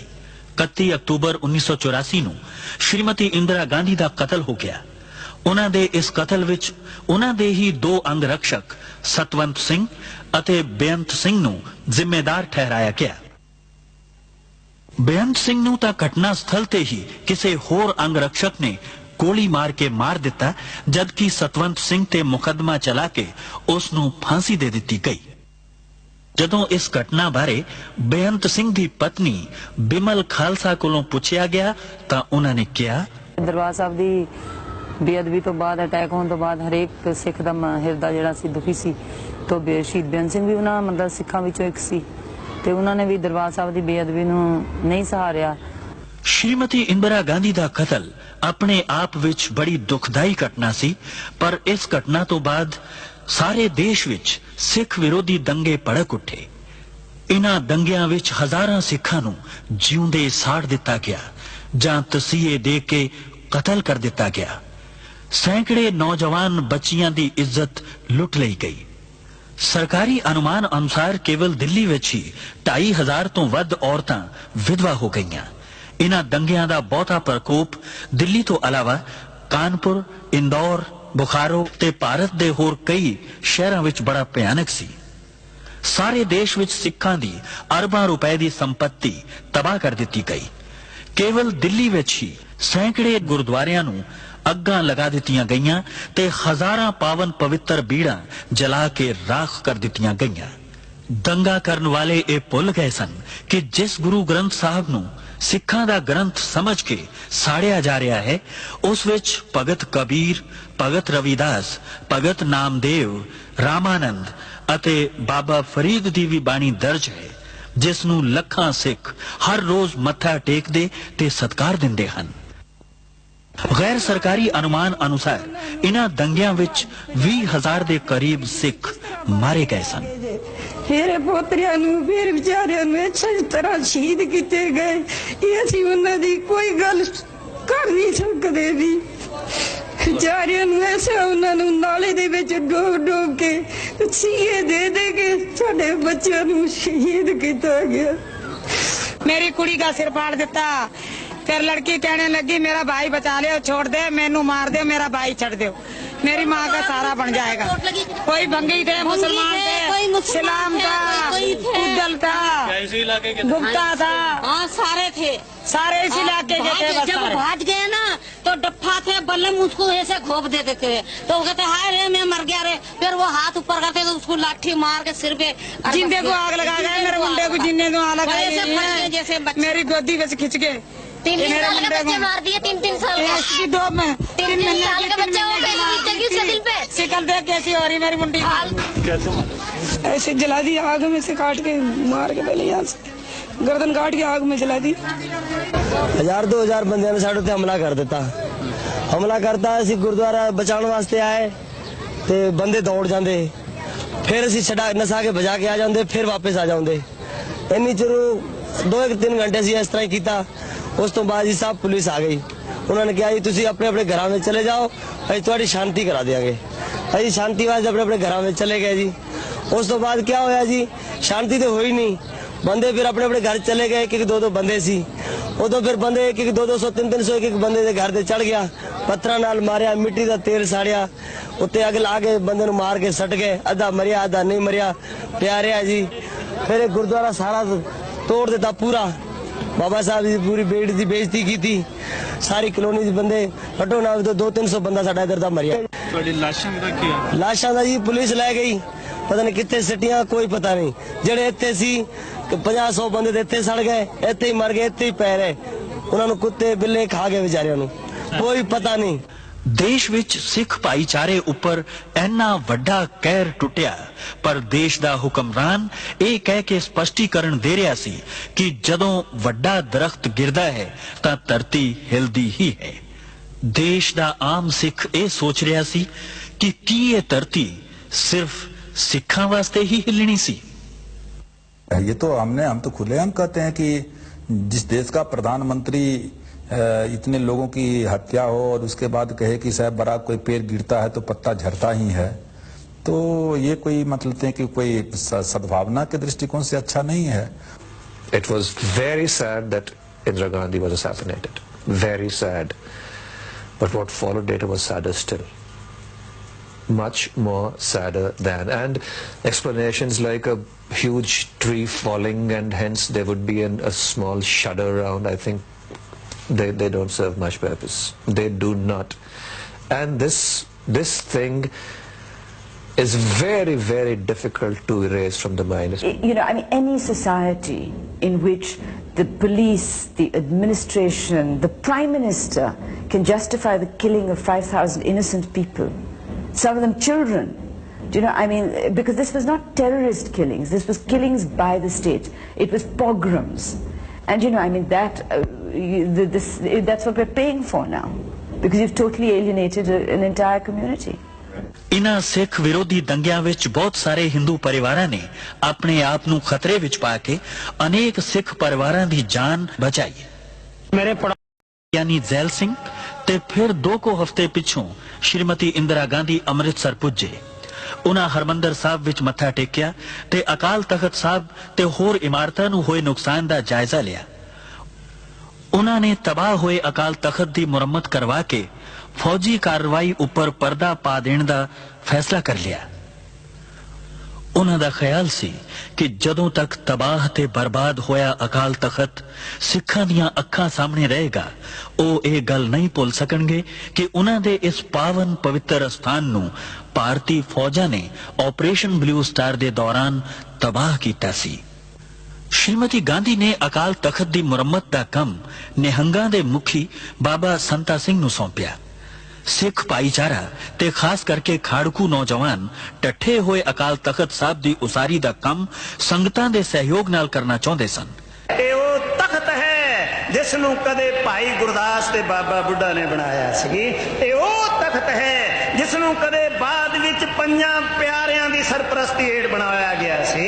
31 October 1984 ਨੂੰ ਸ਼੍ਰੀਮਤੀ ਇੰਦਰਾ ਗਾਂਧੀ ਦਾ ਕਤਲ ਹੋ ਗਿਆ। ਉਹਨਾਂ ਦੇ ਇਸ ਕਤਲ ਵਿੱਚ ਉਹਨਾਂ ਦੇ ਹੀ ਦੋ ਅੰਗ ਰਕਸ਼ਕ ਸਤਵੰਤ ਸਿੰਘ ਅਤੇ ਬੇਅੰਤ ਸਿੰਘ ਨੂੰ ਜ਼ਿੰਮੇਦਾਰ ਠਹਿਰਾਇਆ ਗਿਆ। ਬੇਅੰਤ ਸਿੰਘ ਨੂੰ ਤਾਂ ਘਟਨਾ ਸਥਲ ਤੇ ਹੀ ਕਿਸੇ ਹੋਰ ਅੰਗ ਰਕਸ਼ਕ ਨੇ ਗੋਲੀ ਮਾਰ ਕੇ ਮਾਰ ਦਿੱਤਾ, ਜਦਕਿ ਸਤਵੰਤ ਸਿੰਘ ਤੇ ਮੁਕੱਦਮਾ ਚਲਾ ਕੇ ਉਸ ਨੂੰ ਫਾਂਸੀ ਦੇ ਦਿੱਤੀ ਗਈ। ਜਦੋਂ ਇਸ ਘਟਨਾ ਬਾਰੇ ਬੇਅੰਤ ਸਿੰਘ ਦੀ ਪਤਨੀ ਬਿਮਲ ਖਾਲਸਾ ਕੋਲੋਂ ਪੁੱਛਿਆ ਗਿਆ ਤਾਂ ਉਹਨਾਂ ਨੇ ਕਿਹਾ, ਦਰਬਾਰ ਸਾਹਿਬ ਦੀ ਬੇਅਦਬੀ ਤੋਂ ਬਾਅਦ, ਅਟੈਕ ਹੋਣ ਤੋਂ ਬਾਅਦ ਹਰੇਕ ਸਿੱਖ ਦਾ ਹਿਰਦਾ ਜਿਹੜਾ ਸੀ ਦੁਖੀ ਸੀ। ਤੋਂ ਸ਼ਹੀਦ ਬੇਅੰਤ ਸਿੰਘ ਵੀ ਉਹਨਾਂ ਮਤਲਬ ਸਿੱਖਾਂ ਵਿੱਚੋਂ ਇੱਕ ਸੀ ਤੇ ਉਹਨਾਂ ਨੇ ਵੀ ਦਰਬਾਰ ਸਾਹਿਬ ਦੀ ਬੇਅਦਬੀ ਨੂੰ ਨਹੀਂ ਸਹਾਰਿਆ। ਸ਼੍ਰੀਮਤੀ ਇੰਦਰਾ ਗਾਂਧੀ ਦਾ ਕਤਲ ਆਪਣੇ ਆਪ ਵਿੱਚ ਬੜੀ ਦੁਖਦਾਈ ਘਟਨਾ ਸੀ, ਪਰ ਇਸ ਘਟਨਾ ਤੋਂ ਬਾਅਦ ਸਾਰੇ ਦੇਸ਼ ਵਿੱਚ ਸਿੱਖ ਵਿਰੋਧੀ ਦੰਗੇ ਭੜਕ ਉੱਠੇ। ਇਨ੍ਹਾਂ ਦੰਗਿਆਂ ਵਿੱਚ ਹਜ਼ਾਰਾਂ ਸਿੱਖਾਂ ਨੂੰ ਜਿਉਂਦੇ ਸਾੜ ਦਿੱਤਾ ਗਿਆ ਜਾਂ ਤਸੀਹੇ ਦੇ ਕੇ ਕਤਲ ਕਰ ਦਿੱਤਾ ਗਿਆ। ਸੈਂਕੜੇ ਨੌਜਵਾਨ ਬੱਚੀਆਂ ਦੀ ਇੱਜ਼ਤ ਲੁੱਟ ਲਈ ਗਈ। ਸਰਕਾਰੀ ਅਨੁਮਾਨ ਅਨੁਸਾਰ ਕੇਵਲ ਦਿੱਲੀ ਵਿੱਚ ਹੀ 2,500 ਤੋਂ ਵੱਧ ਔਰਤਾਂ ਵਿਧਵਾ ਹੋ ਗਈਆਂ। ਇਨ੍ਹਾਂ ਦੰਗਿਆਂ ਦਾ ਬਹੁਤਾ ਪ੍ਰਕੋਪ ਦਿੱਲੀ ਤੋਂ ਇਲਾਵਾ ਕਾਨਪੁਰ, ਇੰਦੌਰ, ਬੁਖਾਰੋ ਤੇ ਭਾਰਤ ਦੇ ਹੋਰ ਕਈ ਸ਼ਹਿਰਾਂ ਵਿੱਚ ਬੜਾ ਭਿਆਨਕ ਸੀ। ਸਾਰੇ ਦੇਸ਼ ਵਿੱਚ ਸਿੱਖਾਂ ਦੀ ਅਰਬਾਂ ਰੁਪਏ ਦੀ ਸੰਪत्ति ਤਬਾਹ ਕਰ ਦਿੱਤੀ ਗਈ। ਕੇਵਲ ਦਿੱਲੀ ਵਿੱਚ ਹੀ ਸੈਂਕੜੇ ਗੁਰਦੁਆਰਿਆਂ ਨੂੰ ਅੱਗਾਂ ਲਗਾ ਦਿੱਤੀਆਂ ਗਈਆਂ ਤੇ ਹਜ਼ਾਰਾਂ ਪਾਵਨ ਪਵਿੱਤਰ ਬੀੜਾਂ ਜਲਾ ਕੇ ਰਾਖ ਕਰ ਦਿੱਤੀਆਂ ਗਈਆਂ। ਦੰਗਾ ਕਰਨ ਵਾਲੇ ਇਹ ਭੁੱਲ ਗਏ ਸਨ ਕਿ ਜਿਸ ਗੁਰੂ ਗ੍ਰੰਥ ਸਾਹਿਬ ਨੂੰ ਸਿੱਖਾਂ ਦਾ ਗ੍ਰੰਥ ਸਮਝ ਕੇ ਸਾੜਿਆ ਜਾ ਰਿਹਾ ਹੈ, ਉਸ ਵਿੱਚ ਭਗਤ ਕਬੀਰ, ਭਗਤ ਰਵਿਦਾਸ, ਭਗਤ ਨਾਮਦੇਵ, ਰਾਮਾਨੰਦ ਅਤੇ ਬਾਬਾ ਫਰੀਦ ਦੀ ਵੀ ਬਾਣੀ ਦਰਜ ਹੈ, ਜਿਸ ਨੂੰ ਲੱਖਾਂ ਸਿੱਖ ਹਰ ਰੋਜ਼ ਮੱਥਾ ਟੇਕਦੇ ਤੇ ਸਤਿਕਾਰ ਦਿੰਦੇ ਹਨ। ਗੈਰ ਸਰਕਾਰੀ ਅਨੁਮਾਨ ਅਨੁਸਾਰ ਇਨ੍ਹਾਂ ਦੰਗਿਆਂ ਵਿੱਚ 20,000 ਦੇ ਕਰੀਬ ਸਿੱਖ ਮਾਰੇ ਗਏ ਸਨ। ਮੇਰੇ ਪੋਤਰਿਆਂ ਨੂੰ, ਮੇਰੇ ਵਿਚਾਰਿਆਂ ਨੂੰ ਅੱਛੀ ਤਰ੍ਹਾਂ ਸ਼ਹੀਦ ਕੀਤੇ ਗਏ। ਇਹ ਅਸੀਂ ਉਹਨਾਂ ਦੀ ਕੋਈ ਗੱਲ ਕਰ ਨਹੀਂ ਸਕਦੇ ਵੀ। ਵਿਚਾਰਿਆਂ ਨੂੰ ਐਸਾ ਉਹਨਾਂ ਨੂੰ ਨਾਲੇ ਦੇ ਵਿੱਚ ਡੋਬ ਕੇ ਸੀਏ ਦੇ ਕੇ ਸਾਡੇ ਬੱਚਿਆਂ ਨੂੰ ਸ਼ਹੀਦ ਕੀਤਾ ਗਿਆ। मेरी कुड़ी का सिर फाड़ देता, फिर लड़की कहने लगी मेरा भाई बचा ले, छोड़ दे, मैनू मार दे, मेरा भाई छड़ दो, मेरी माँ का सारा बन जाएगा। कोई भंगी थे, मुसलमान थे, इस्लाम था, उद्दल था, गुप्ता था, हाँ सारे थे, सारे इस इलाके के थे। जब भाग गए ना तो डप्पा थे, बल्लम उसको ऐसे घोप देते थे तो वो कहते हाय रे मैं मर गया रे, फिर वो हाथ ऊपर करते तो उसको लाठी मार के सिर पे जिंदे को आग लगा गए, मेरे मुंडे को जिन्ने को आग लगाई, जैसे मेरी गोदी में खिंच के तीन ये मेरे साल के मुंडे बच्चे को मार दिए, 3 साल के। इसकी दो में तीन साल के बच्चे हो गए, बीतेगी उसके दिल पे। शिकल देख कैसी हो रही मेरी मुंडी ऐसे जला दी, आग में से काट के मार के पहले यहाँ से गर्दन काट के आग में जला दी। 1000-2000 ਬੰਦਿਆਂ ਨੇ ਸਾਡੇ ਤੇ ਹਮਲਾ ਕਰ ਦਿੱਤਾ। ਹਮਲਾ ਕਰਤਾ, ਅਸੀਂ ਗੁਰਦੁਆਰਾ ਬਚਾਉਣ ਵਾਸਤੇ ਆਏ ਤੇ ਬੰਦੇ ਦੌੜ ਜਾਂਦੇ, ਫਿਰ ਅਸੀਂ ਛਡਾ ਨਸਾ ਕੇ ਭਜਾ ਕੇ ਆ ਜਾਂਦੇ, ਫਿਰ ਵਾਪਸ ਆ ਜਾਂਦੇ। ਇੰਨੀ ਚਿਰ 2-3 ਘੰਟੇ ਅਸੀਂ ਇਸ ਤਰ੍ਹਾਂ ਹੀ ਕੀਤਾ। ਉਸ ਤੋਂ ਬਾਅਦ ਜੀ ਸਭ ਪੁਲਿਸ ਆ ਗਈ। ਉਹਨਾਂ ਨੇ ਕਿਹਾ ਜੀ ਤੁਸੀਂ ਆਪਣੇ ਆਪਣੇ ਘਰਾਂ ਵਿੱਚ ਚਲੇ ਜਾਓ, ਅਸੀਂ ਤੁਹਾਡੀ ਸ਼ਾਂਤੀ ਕਰਾ ਦਿਆਂਗੇ। ਅਸੀਂ ਸ਼ਾਂਤੀ ਵਾਸਤੇ ਆਪਣੇ ਆਪਣੇ ਘਰਾਂ ਵਿੱਚ ਚਲੇ ਗਏ ਜੀ। ਉਸ ਤੋਂ ਬਾਅਦ ਕੀ ਹੋਇਆ ਜੀ, ਸ਼ਾਂਤੀ ਤੇ ਹੋਈ ਨਹੀਂ। ਬੰਦੇ ਫਿਰ ਆਪਣੇ ਆਪਣੇ ਘਰ ਚਲੇ ਗਏ, ਇੱਕ 2-2 ਬੰਦੇ ਸੀ। ਉਦੋਂ ਫਿਰ ਬੰਦੇ 1-1, 200, 300, ਇੱਕ ਬੰਦੇ ਦੇ ਘਰ ਤੇ ਚੜ ਗਿਆ, ਪੱਥਰਾਂ ਨਾਲ ਮਾਰਿਆ, ਮਿੱਟੀ ਦਾ ਤੇਲ ਸਾੜਿਆ, ਉੱਤੇ ਅੱਗ ਲਾ ਕੇ ਬੰਦੇ ਨੂੰ ਮਾਰ ਕੇ ਸੱਟ ਗਏ। ਅੱਧਾ ਮਰਿਆ, ਅੱਧਾ ਨਹੀਂ ਮਰਿਆ, ਪਿਆ ਰਿਹਾ ਜੀ। ਫਿਰ ਇਹ ਗੁਰਦੁਆਰਾ ਸਾਰਾ ਤੋੜ ਦਿੱਤਾ ਪੂਰਾ। ਬਾਬਾ ਸਾਹਿਬ ਦੀ ਪੂਰੀ ਬੇਟ ਦੀ ਬੇਇੱਜ਼ਤੀ ਕੀਤੀ। ਸਾਰੀ ਕਲੋਨੀ ਦੇ ਬੰਦੇ ਘੱਟੋ ਨਾ 200-300 ਬੰਦਾ ਸਾਡਾ ਇੱਧਰ ਦਾ ਮਰਿਆ। ਤੁਹਾਡੀ ਲਾਸ਼ਾਂ ਦਾ ਕੀ ਆ? ਲਾਸ਼ਾਂ ਦਾ ਜੀ ਪੁਲਿਸ ਲੈ ਗਈ, ਪਤਾ ਨਹੀਂ ਕਿੱਥੇ ਸਿੱਟੀਆਂ, ਕੋਈ ਪਤਾ ਨਹੀਂ। ਜਿਹੜੇ ਇੱਥੇ ਸੀ 50-100 ਬੰਦੇ ਤੇ ਇੱਥੇ ਸੜ ਗਏ, ਇੱਥੇ ਹੀ ਮਰ ਗਏ, ਇੱਥੇ ਹੀ ਪੈ ਰਹੇ। ਉਹਨਾਂ ਨੂੰ ਕੁੱਤੇ ਬਿੱਲੇ ਖਾ ਗਏ ਵਿਚਾਰਿਆਂ ਨੂੰ, ਕੋਈ ਪਤਾ ਨਹੀਂ। ਦੇਸ਼ ਵਿੱਚ ਸਿੱਖ ਭਾਈਚਾਰੇ ਉੱਪਰ ਇੰਨਾ ਵੱਡਾ ਕਹਿਰ ਟੁੱਟਿਆ, ਪਰ ਦੇਸ਼ ਦਾ ਹੁਕਮਰਾਨ ਇਹ ਕਹਿ ਕੇ ਸਪਸ਼ਟੀਕਰਨ ਦੇ ਰਿਹਾ ਸੀ ਕਿ ਜਦੋਂ ਵੱਡਾ ਦਰਖਤ ਗਿਰਦਾ ਹੈ ਤਾਂ ਧਰਤੀ ਹਿਲਦੀ ਹੀ ਹੈ। ਦੇਸ਼ ਦਾ ਆਮ ਸਿੱਖ ਇਹ ਸੋਚ ਰਿਹਾ ਸੀ ਕਿ ਕੀ ਇਹ ਧਰਤੀ ਸਿਰਫ ਸਿੱਖਾਂ ਵਾਸਤੇ ਹੀ ਹਿੱਲਣੀ ਸੀ। ये तो हम तो खुलेआम कहते हैं कि जिस देश का प्रधानमंत्री इतने लोगों की हत्या हो और उसके बाद कहे कि साहब बराक कोई पेड़ गिरता है तो पत्ता झड़ता ही है, तो ये कोई मतलब है कि कोई सद्भावना के दृष्टिकोण से अच्छा नहीं है। It was very sad that Indira Gandhi was assassinated. Very sad. But what followed later was sadder still. Much more sadder than. And explanations like a huge tree falling and hence there would be a small shudder around, I think they don't serve much purpose. They do not. And this thing is very, very difficult to erase from the mind. You know, I mean, any society in which the police, the administration, the Prime Minister can justify the killing of 5,000 innocent people, some of them children. Do you know, I mean, because this was not terrorist killings, this was killings by the state. It was pogroms. And you know, I mean, that's what we're paying for now, because you've totally alienated an entire community. ਇਨ੍ਹਾਂ ਸਿੱਖ ਵਿਰੋਧੀ ਦੰਗਿਆਂ ਵਿੱਚ ਬਹੁਤ ਸਾਰੇ ਹਿੰਦੂ ਪਰਿਵਾਰਾਂ ਨੇ ਆਪਣੇ ਆਪ ਨੂੰ ਖਤਰੇ ਵਿੱਚ ਪਾ ਕੇ ਅਨੇਕ ਸਿੱਖ ਪਰਿਵਾਰਾਂ ਦੀ ਜਾਨ ਬਚਾਈ। ਮੇਰੇ ਯਾਨੀ ਜ਼ੈਲ ਸਿੰਘ ਤੇ ਫਿਰ 2 ਹਫ਼ਤੇ ਪਿੱਛੋਂ ਸ਼੍ਰੀਮਤੀ ਇੰਦਰਾ ਗਾਂਧੀ ਅੰਮ੍ਰਿਤਸਰ ਪੁੱਜੇ। ਉਹਨਾਂ ਹਰਮੰਦਰ ਸਾਹਿਬ ਵਿੱਚ ਮੱਥਾ ਟੇਕਿਆ ਤੇ ਅਕਾਲ ਤਖਤ ਸਾਹਿਬ ਤੇ ਹੋਰ ਇਮਾਰਤਾਂ ਨੂੰ ਹੋਏ ਨੁਕਸਾਨ ਦਾ ਜਾਇਜ਼ਾ ਲਿਆ। ਉਹਨਾਂ ਨੇ ਤਬਾਹ ਹੋਏ ਅਕਾਲ ਤਖਤ ਦੀ ਮੁਰੰਮਤ ਕਰਵਾ ਕੇ ਫੌਜੀ ਕਾਰਵਾਈ ਉੱਪਰ ਪਰਦਾ ਪਾ ਦੇਣ ਦਾ ਫੈਸਲਾ ਕਰ ਲਿਆ। ਉਹਨਾਂ ਦਾ ਖਿਆਲ ਸੀ ਕਿ ਜਦੋਂ ਤੱਕ ਤਬਾਹ ਤੇ ਬਰਬਾਦ ਹੋਇਆ ਅਕਾਲ ਤਖਤ ਸਿੱਖਾਂ ਦੀਆਂ ਅੱਖਾਂ ਸਾਹਮਣੇ ਰਹੇਗਾ, ਉਹ ਇਹ ਗੱਲ ਨਹੀਂ ਭੁੱਲ ਸਕਣਗੇ ਕਿ ਉਹਨਾਂ ਦੇ ਇਸ ਪਾਵਨ ਪਵਿੱਤਰ ਸਥਾਨ ਨੂੰ ਭਾਰਤੀ ਫੌਜਾਂ ਨੇ ਆਪਰੇਸ਼ਨ ਬਲੂ ਸਟਾਰ ਦੇ ਦੌਰਾਨ ਤਬਾਹ ਕੀਤਾ ਸੀ। ਸ਼੍ਰੀਮਤੀ ਗਾਂਧੀ ਨੇ ਅਕਾਲ ਤਖਤ ਦੀ ਮੁਰੰਮਤ ਦਾ ਕੰਮ ਨਿਹੰਗਾਂ ਦੇ ਮੁਖੀ ਬਾਬਾ ਸੰਤਾ ਸਿੰਘ ਨੂੰ ਸੌਂਪਿਆ। ਸਿੱਖ ਭਾਈਚਾਰਾ ਤੇ ਖਾਸ ਕਰਕੇ ਖਾੜਕੂ ਨੌਜਵਾਨ ਟੱਠੇ ਹੋਏ ਅਕਾਲ ਤਖਤ ਸਾਹਿਬ ਦੀ ਉਸਾਰੀ ਦਾ ਕੰਮ ਸੰਗਤਾਂ ਦੇ ਸਹਿਯੋਗ ਨਾਲ ਕਰਨਾ ਚਾਹੁੰਦੇ ਸਨ। ਇਹ ਉਹ ਤਖਤ ਹੈ ਜਿਸ ਨੂੰ ਕਦੇ ਭਾਈ ਗੁਰਦਾਸ ਤੇ ਬਾਬਾ ਬੁੱਢਾ ਨੇ ਬਣਾਇਆ ਸੀ। ਇਹ ਉਹ ਤਖਤ ਹੈ ਜਿਸ ਨੂੰ ਕਦੇ ਬਾਅਦ ਵਿੱਚ 5 ਪਿਆਰਿਆਂ ਦੀ ਸਰਪ੍ਰਸਤੀ ਹੇਠ ਬਣਾਇਆ ਗਿਆ ਸੀ।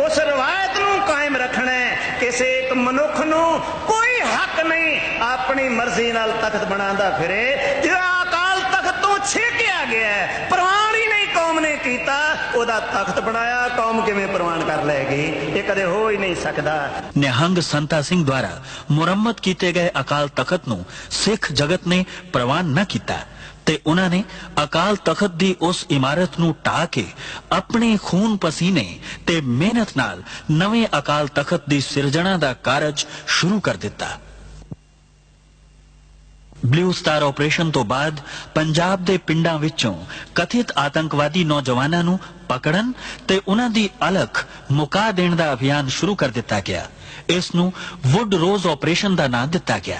ਉਸ ਰਵਾਇਤ ਨੂੰ ਕਾਇਮ ਰੱਖਣਾ ਕਿਸੇ ਇੱਕ ਮਨੁੱਖ ਨੂੰ ਕੋਈ ਹੱਕ ਨਹੀਂ ਆਪਣੀ ਮਰਜ਼ੀ ਨਾਲ ਤਖਤ ਬਣਾਉਂਦਾ ਫਿਰੇ। ਜਿਹੜਾ ਅਕਾਲ ਤਖਤ ਤੋਂ ਛੇਕਿਆ ਗਿਆ, ਪ੍ਰਵਾਨ ਹੀ ਨਹੀਂ ਕੌਮ ਨੇ ਕੀਤਾ, ਉਹਦਾ ਤਖਤ ਬਣਾਇਆ, ਕੌਮ ਕਿਵੇਂ ਪ੍ਰਵਾਨ ਕਰ ਲਏਗੀ? ਇਹ ਕਦੇ ਹੋ ਹੀ ਨਹੀਂ ਸਕਦਾ। ਨਿਹੰਗ ਸੰਤਾ ਸਿੰਘ ਦੁਆਰਾ ਮੁਰੰਮਤ ਕੀਤੇ ਗਏ ਅਕਾਲ ਤਖਤ ਨੂੰ ਸਿੱਖ ਜਗਤ ਨੇ ਪ੍ਰਵਾਨ ਨਾ ਕੀਤਾ ਤੇ ਉਹਨਾਂ ਨੇ ਅਕਾਲ ਤਖਤ ਦੀ ਉਸ ਇਮਾਰਤ ਨੂੰ ਢਾਹ ਕੇ ਆਪਣੇ ਖੂਨ ਪਸੀਨੇ ਤੇ ਮਿਹਨਤ ਨਾਲ ਨਵੇਂ ਅਕਾਲ ਤਖਤ ਦੀ ਸਿਰਜਣਾ ਦਾ ਕਾਰਜ ਸ਼ੁਰੂ ਕਰ ਦਿੱਤਾ। ਬਲੂ ਸਟਾਰ ਆਪਰੇਸ਼ਨ ਤੋਂ ਬਾਅਦ ਪੰਜਾਬ ਦੇ ਪਿੰਡਾਂ ਵਿੱਚੋਂ ਕਥਿਤ ਆਤੰਕਵਾਦੀ ਨੌਜਵਾਨਾਂ ਨੂੰ ਪਕੜਨ ਤੇ ਉਹਨਾਂ ਦੀ ਅਲਖ ਮੁਕਾ ਦੇਣ ਦਾ ਅਭਿਆਨ ਸ਼ੁਰੂ ਕਰ ਦਿੱਤਾ ਗਿਆ। ਇਸ ਨੂੰ ਵੁੱਡ ਰੋਜ਼ ਆਪਰੇਸ਼ਨ ਦਾ ਨਾਂ ਦਿੱਤਾ ਗਿਆ।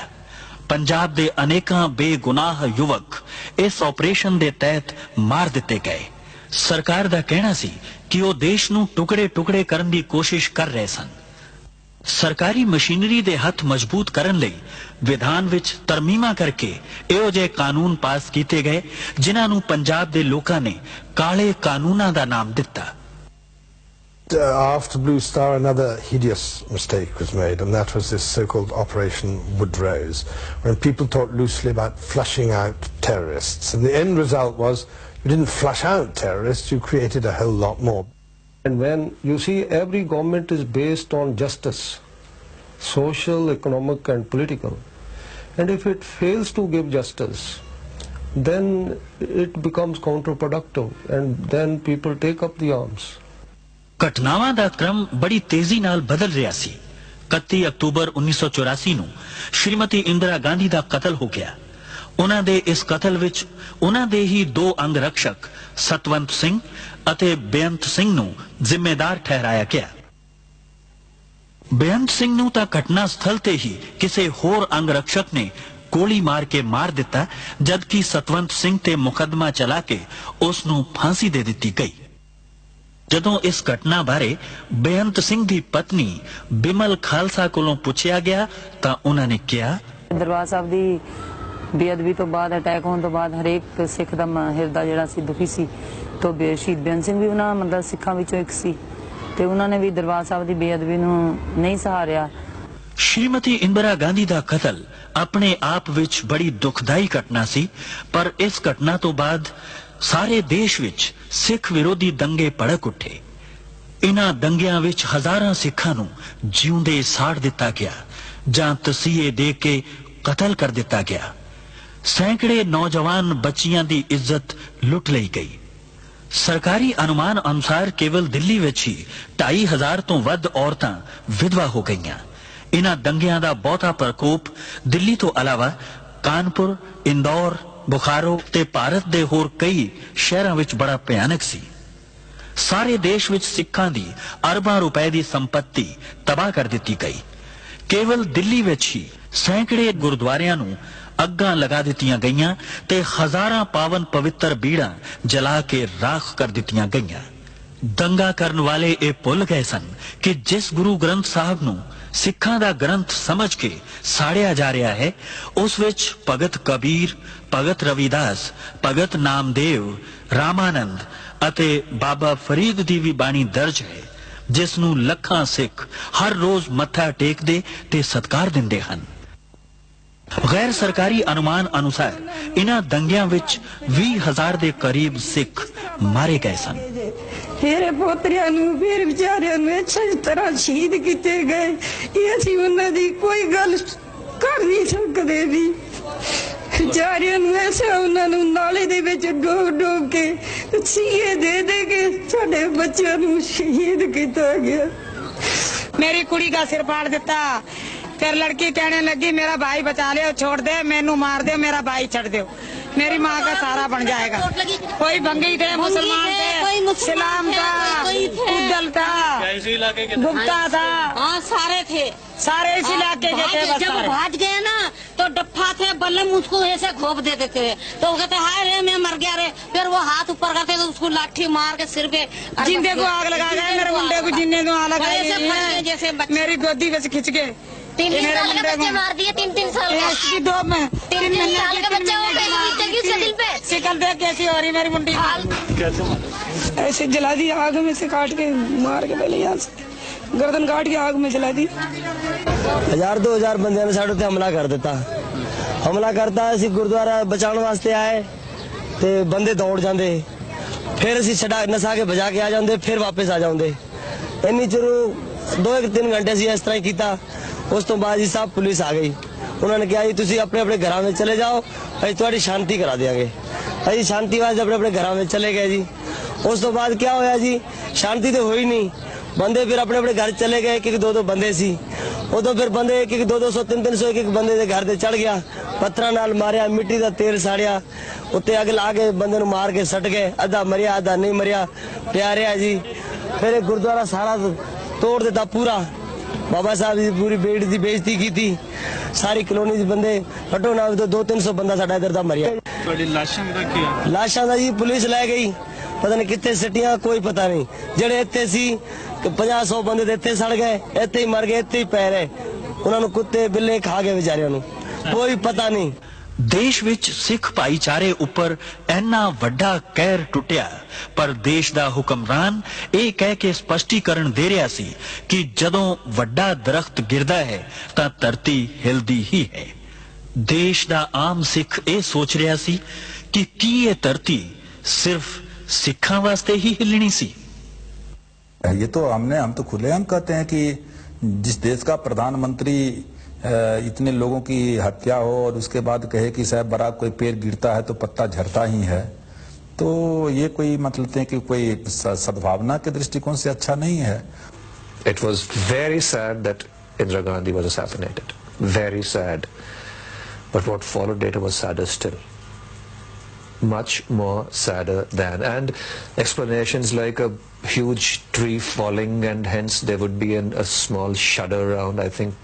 पंजाब ਦੇ ਅਨੇਕਾਂ ਬੇਗੁਨਾਹ ਯੁਵਕ ਇਸ ਆਪਰੇਸ਼ਨ ਦੇ ਤਹਿਤ ਮਾਰ ਦਿੱਤੇ ਗਏ। ਸਰਕਾਰ ਦਾ ਕਹਿਣਾ ਸੀ ਕਿ ਉਹ ਦੇਸ਼ ਨੂੰ ਟੁਕੜੇ-ਟੁਕੜੇ ਕਰਨ ਦੀ ਕੋਸ਼ਿਸ਼ ਕਰ ਰਹੇ ਸਨ। ਸਰਕਾਰੀ ਮਸ਼ੀਨਰੀ ਦੇ ਹੱਥ ਮਜ਼ਬੂਤ ਕਰਨ ਲਈ ਵਿਧਾਨ ਵਿੱਚ ਤਰਮੀਮਾਂ ਕਰਕੇ ਇਹੋ ਜਿਹੇ ਕਾਨੂੰਨ ਪਾਸ ਕੀਤੇ ਗਏ ਜਿਨ੍ਹਾਂ ਨੂੰ ਪੰਜਾਬ ਦੇ ਲੋਕਾਂ ਨੇ ਕਾਲੇ ਕਾਨੂੰਨਾਂ ਦਾ ਨਾਮ ਦਿੱਤਾ। After Blue Star, another hideous mistake was made, and that was this so-called Operation Woodrose, when people talked loosely about flushing out terrorists. And the end result was you didn't flush out terrorists, you created a whole lot more. And when you see every government is based on justice, social, economic and political, and if it fails to give justice, then it becomes counterproductive, and then people take up the arms. ਘਟਨਾਵਾਂ ਦਾ ਕ੍ਰਮ ਬੜੀ ਤੇਜ਼ੀ ਨਾਲ ਬਦਲ ਰਿਹਾ ਸੀ। 31 October 1984 ਨੂੰ ਸ਼੍ਰੀਮਤੀ ਇੰਦਰਾ ਗਾਂਧੀ ਦਾ ਕਤਲ ਹੋ ਗਿਆ। ਉਹਨਾਂ ਦੇ ਇਸ ਕਤਲ ਵਿੱਚ ਉਹਨਾਂ ਦੇ ਹੀ ਦੋ ਅੰਗ ਰਕਸ਼ਕ ਸਤਵੰਤ ਸਿੰਘ ਅਤੇ ਬੇਅੰਤ ਸਿੰਘ ਨੂੰ ਜ਼ਿੰਮੇਦਾਰ ਠਹਿਰਾਇਆ ਗਿਆ। ਬੇਅੰਤ ਸਿੰਘ ਨੂੰ ਤਾਂ ਘਟਨਾ ਸਥਲ ਤੇ ਹੀ ਕਿਸੇ ਹੋਰ ਅੰਗ ਰਕਸ਼ਕ ਨੇ ਗੋਲੀ ਮਾਰ ਕੇ ਮਾਰ ਦਿੱਤਾ, ਜਦਕਿ ਸਤਵੰਤ ਸਿੰਘ ਤੇ ਮੁਕੱਦਮਾ ਚਲਾ ਕੇ ਉਸ ਨੂੰ ਫਾਂਸੀ ਦੇ ਦਿੱਤੀ ਗਈ। ਜਦੋਂ ਇਸ ਘਟਨਾ ਬਾਰੇ ਬੇਅੰਤ ਸਿੰਘ ਦੀ ਪਤਨੀ ਬਿਮਲ ਖਾਲਸਾ ਕੋਲੋਂ ਪੁੱਛਿਆ ਗਿਆ ਤਾਂ ਉਹਨਾਂ ਨੇ ਕਿਹਾ, ਦਰਬਾਰ ਸਾਹਿਬ ਦੀ ਬੇਅਦਬੀ ਤੋਂ ਬਾਅਦ, ਅਟੈਕ ਹੋਣ ਤੋਂ ਬਾਅਦ ਹਰੇਕ ਸਿੱਖ ਦਾ ਹਿਰਦਾ ਜਿਹੜਾ ਸੀ ਦੁਖੀ ਸੀ। ਤੋਂ ਸ਼ਹੀਦ ਬੇਅੰਤ ਸਿੰਘ ਵੀ ਉਹਨਾਂ ਮਤਲਬ ਸਿੱਖਾਂ ਵਿੱਚੋਂ ਇੱਕ ਸੀ ਤੇ ਉਹਨਾਂ ਨੇ ਵੀ ਦਰਬਾਰ ਸਾਹਿਬ ਦੀ ਬੇਅਦਬੀ ਨੂੰ ਨਹੀਂ ਸਹਾਰਿਆ। ਸ਼੍ਰੀਮਤੀ ਇੰਦਰਾ ਗਾਂਧੀ ਦਾ ਕਤਲ ਆਪਣੇ ਆਪ ਵਿੱਚ ਬੜੀ ਦੁਖਦਾਈ ਘਟਨਾ ਸੀ, ਪਰ ਇਸ ਘਟਨਾ ਤੋਂ ਬਾਅਦ ਸਾਰੇ ਦੇਸ਼ ਵਿੱਚ ਸਿੱਖ ਵਿਰੋਧੀ ਦੰਗੇ ਭੜਕ ਉੱਠੇ। ਇਨ੍ਹਾਂ ਦੰਗਿਆਂ ਵਿੱਚ ਹਜ਼ਾਰਾਂ ਸਿੱਖਾਂ ਨੂੰ ਜਿਉਂਦੇ ਸਾੜ ਦਿੱਤਾ ਗਿਆ ਜਾਂ ਤਸੀਹੇ ਦੇ ਕੇ ਕਤਲ ਕਰ ਦਿੱਤਾ ਗਿਆ। ਸੈਂਕੜੇ ਨੌਜਵਾਨ ਬੱਚੀਆਂ ਦੀ ਇੱਜ਼ਤ ਲੁੱਟ ਲਈ ਗਈ। ਸਰਕਾਰੀ ਅਨੁਮਾਨ ਅਨੁਸਾਰ ਕੇਵਲ ਦਿੱਲੀ ਵਿੱਚ ਹੀ 2,500 ਤੋਂ ਵੱਧ ਔਰਤਾਂ ਵਿਧਵਾ ਹੋ ਗਈਆਂ। ਇਨ੍ਹਾਂ ਦੰਗਿਆਂ ਦਾ ਬਹੁਤਾ ਪ੍ਰਕੋਪ ਦਿੱਲੀ ਤੋਂ ਇਲਾਵਾ ਕਾਨਪੁਰ, ਇੰਦੌਰ, ਬੁਖਾਰੋ ਤੇ ਭਾਰਤ ਦੇ ਹੋਰ ਕਈ ਸ਼ਹਿਰਾਂ ਵਿੱਚ ਬੜਾ ਭਿਆਨਕ ਸੀ। ਸਾਰੇ ਦੇਸ਼ ਵਿੱਚ ਸਿੱਖਾਂ ਦੀ ਅਰਬਾਂ ਰੁਪਏ ਦੀ ਸੰਪत्ति ਤਬਾਹ ਕਰ ਦਿੱਤੀ ਗਈ। ਕੇਵਲ ਦਿੱਲੀ ਵਿੱਚ ਹੀ ਸੈਂਕੜੇ ਗੁਰਦੁਆਰਿਆਂ ਨੂੰ ਅੱਗਾਂ ਲਗਾ ਦਿੱਤੀਆਂ ਗਈਆਂ ਤੇ ਹਜ਼ਾਰਾਂ ਪਾਵਨ ਪਵਿੱਤਰ ਬੀੜਾਂ ਜਲਾ ਕੇ ਰਾਖ ਕਰ ਦਿੱਤੀਆਂ ਗਈਆਂ। ਦੰਗਾ ਕਰਨ ਵਾਲੇ ਇਹ ਭੁੱਲ ਗਏ ਸਨ ਕਿ ਜਿਸ ਗੁਰੂ ਗ੍ਰੰਥ ਸਾਹਿਬ ਨੂੰ ਸਿੱਖਾਂ ਦਾ ਗ੍ਰੰਥ ਸਮਝ ਕੇ ਸਾੜਿਆ ਜਾ ਰਿਹਾ ਹੈ, ਉਸ ਵਿੱਚ ਭਗਤ ਕਬੀਰ, ਭਗਤ ਰਵਿਦਾਸ, ਭਗਤ ਨਾਮਦੇਵ, ਰਾਮਾਨੰਦ ਅਤੇ ਬਾਬਾ ਫਰੀਦ ਦੀ ਵੀ ਬਾਣੀ ਦਰਜ ਹੈ, ਜਿਸ ਨੂੰ ਲੱਖਾਂ ਸਿੱਖ ਹਰ ਰੋਜ਼ ਮੱਥਾ ਟੇਕਦੇ ਤੇ ਸਤਿਕਾਰ ਦਿੰਦੇ ਹਨ। ਗੈਰ ਸਰਕਾਰੀ ਅਨੁਮਾਨ ਅਨੁਸਾਰ ਇਨ੍ਹਾਂ ਦੰਗਿਆਂ ਵਿੱਚ 20,000 ਦੇ ਕਰੀਬ ਸਿੱਖ ਮਾਰੇ ਗਏ ਸਨ। ਮੇਰੇ ਪੋਤਰਿਆਂ ਨੂੰ, ਮੇਰੇ ਵਿਚਾਰਿਆਂ ਨੂੰ ਅੱਛੀ ਤਰ੍ਹਾਂ ਸ਼ਹੀਦ ਕੀਤੇ ਗਏ। ਇਹ ਅਸੀਂ ਉਹਨਾਂ ਦੀ ਕੋਈ ਗੱਲ ਕਰ ਨਹੀਂ ਸਕਦੇ ਵੀ। ਵਿਚਾਰਿਆਂ ਨੂੰ ਐਸਾ ਉਹਨਾਂ ਨੂੰ ਨਾਲੇ ਦੇ ਵਿੱਚ ਡੋਬ ਕੇ ਸੀਏ ਦੇ ਕੇ ਸਾਡੇ ਬੱਚਿਆਂ ਨੂੰ ਸ਼ਹੀਦ ਕੀਤਾ ਗਿਆ। मेरी कुड़ी का सिर फाड़ देता, फिर लड़की कहने लगी मेरा भाई बचा ले, छोड़ दे, मैनू मार दे, मेरा भाई छड़ दो, मेरी माँ का सारा बन जाएगा। कोई भंगी थे, मुसलमान थे, इस्लाम था, उद्दल था, गुप्ता था, हाँ सारे थे, सारे इस इलाके के थे। जब भाग गए ना तो डप्पा थे, बल्लम उसको ऐसे घोप देते थे, तो वो कहते हाय रे मैं मर गया रे, फिर वो हाथ ऊपर करते तो उसको लाठी मार के सिर पे जिंदे को आग लगा गए, मेरे मुंडे को जिंदे को आग लगा जैसे मेरी गोदी में से खिंच के 3 साल के बच्चे मार दिए, 3 साल के 2 में 3 साल के बच्चे हो गए, जिंदगी उसके दिल पे शिकल देख कैसी हो रही मेरी मुंडी कैसे ऐसे जला दी, आग में से काट के मार के पहले यहाँ से गर्दन काट के आग में जला दी। 1000-2000 ਬੰਦਿਆਂ ਨੇ ਸਾਡੇ ਤੇ ਹਮਲਾ ਕਰ ਦਿੱਤਾ। ਹਮਲਾ ਕਰਤਾ, ਅਸੀਂ ਗੁਰਦੁਆਰਾ ਬਚਾਉਣ ਵਾਸਤੇ ਆਏ ਤੇ ਬੰਦੇ ਦੌੜ ਜਾਂਦੇ, ਫਿਰ ਅਸੀਂ ਛਡਾ ਨਸਾ ਕੇ ਭਜਾ ਕੇ ਆ ਜਾਂਦੇ, ਫਿਰ ਵਾਪਸ ਆ ਜਾਂਦੇ। ਇੰਨੀ ਚਿਰ 2-3 ਘੰਟੇ ਅਸੀਂ ਇਸ ਤਰ੍ਹਾਂ ਹੀ ਕੀਤਾ। ਉਸ ਤੋਂ ਬਾਅਦ ਜੀ ਸਾਹਿਬ ਪੁਲਿਸ ਆ ਗਈ। ਉਹਨਾਂ ਨੇ ਕਿਹਾ ਜੀ ਤੁਸੀਂ ਆਪਣੇ ਆਪਣੇ ਘਰਾਂ ਵਿੱਚ ਚਲੇ ਜਾਓ, ਅਸੀਂ ਤੁਹਾਡੀ ਸ਼ਾਂਤੀ ਕਰਾ ਦਿਆਂਗੇ। ਅਸੀਂ ਸ਼ਾਂਤੀ ਵਾਸਤੇ ਆਪਣੇ ਆਪਣੇ ਘਰਾਂ ਵਿੱਚ ਚਲੇ ਗਏ ਜੀ। ਉਸ ਤੋਂ ਬਾਅਦ ਕੀ ਹੋਇਆ ਜੀ, ਸ਼ਾਂਤੀ ਤੇ ਹੋਈ ਨਹੀਂ। ਬੰਦੇ ਫਿਰ ਆਪਣੇ ਆਪਣੇ ਘਰ ਚਲੇ ਗਏ, ਇੱਕ 2-2 ਬੰਦੇ ਸੀ। ਉਦੋਂ ਫਿਰ ਬੰਦੇ 1-200, 300, ਇੱਕ ਬੰਦੇ ਦੇ ਘਰ ਤੇ ਚੜ ਗਿਆ, ਪੱਥਰਾਂ ਨਾਲ ਮਾਰਿਆ, ਮਿੱਟੀ ਦਾ ਤੇਲ ਸਾੜਿਆ, ਉੱਤੇ ਅੱਗ ਲਾ ਕੇ ਬੰਦੇ ਨੂੰ ਮਾਰ ਕੇ ਸੱਟ ਗਏ। ਅੱਧਾ ਮਰਿਆ, ਅੱਧਾ ਨਹੀਂ ਮਰਿਆ, ਪਿਆ ਰਿਹਾ ਜੀ। ਫਿਰ ਇਹ ਗੁਰਦੁਆਰਾ ਸਾਰਾ ਤੋੜ ਦਿੱਤਾ ਪੂਰਾ। बाबा साहब की पूरी बेटी की बेइज्जती की थी। सारी कॉलोनी के बंदे हटो ना तो 200-300 बंदा साडा इधर दा मरिया। लाशां दा की है? लाशां दा जी पुलिस ले गई, पता नहीं कितने सिटियां, कोई पता नहीं। जेड़े इत्थे सी 50-100 बंदे ते इत्थे सड़ गए, इत्थे ही मर गए, इत्थे ही पै रहे। उन्होंने कुत्ते बिल्ले खा गए बेचारियां नूं, कोई पता नहीं। ਦੇਸ਼ ਵਿੱਚ ਸਿੱਖ ਭਾਈਚਾਰੇ ਉੱਪਰ ਇੰਨਾ ਵੱਡਾ ਕਹਿਰ ਟੁੱਟਿਆ, ਪਰ ਦੇਸ਼ ਦਾ ਹੁਕਮਰਾਨ ਇਹ ਕਹਿ ਕੇ ਸਪਸ਼ਟੀਕਰਨ ਦੇ ਰਿਹਾ ਸੀ ਕਿ ਜਦੋਂ ਵੱਡਾ ਦਰਖਤ ਗਿਰਦਾ ਹੈ ਤਾਂ ਧਰਤੀ ਹਿਲਦੀ ਹੀ ਹੈ। ਦੇਸ਼ ਦਾ ਆਮ ਸਿੱਖ ਇਹ ਸੋਚ ਰਿਹਾ ਸੀ ਕਿ ਕੀ ਇਹ ਧਰਤੀ ਸਿਰਫ ਸਿੱਖਾਂ ਵਾਸਤੇ ਹੀ ਹਿੱਲਣੀ ਸੀ। ये तो हम तो खुलेआम कहते हैं कि जिस देश का प्रधानमंत्री इतने लोगों की हत्या हो और उसके बाद कहे कि साहब बराक कोई पेड़ गिरता है तो पत्ता झड़ता ही है, तो ये कोई मतलब है कि कोई सद्भावना के दृष्टिकोण से अच्छा नहीं है। It was very sad that Indira Gandhi was assassinated. Very sad. But what followed later was sadder still. Much more sadder than. And explanations like a huge tree falling and hence there would be a small shudder around, I think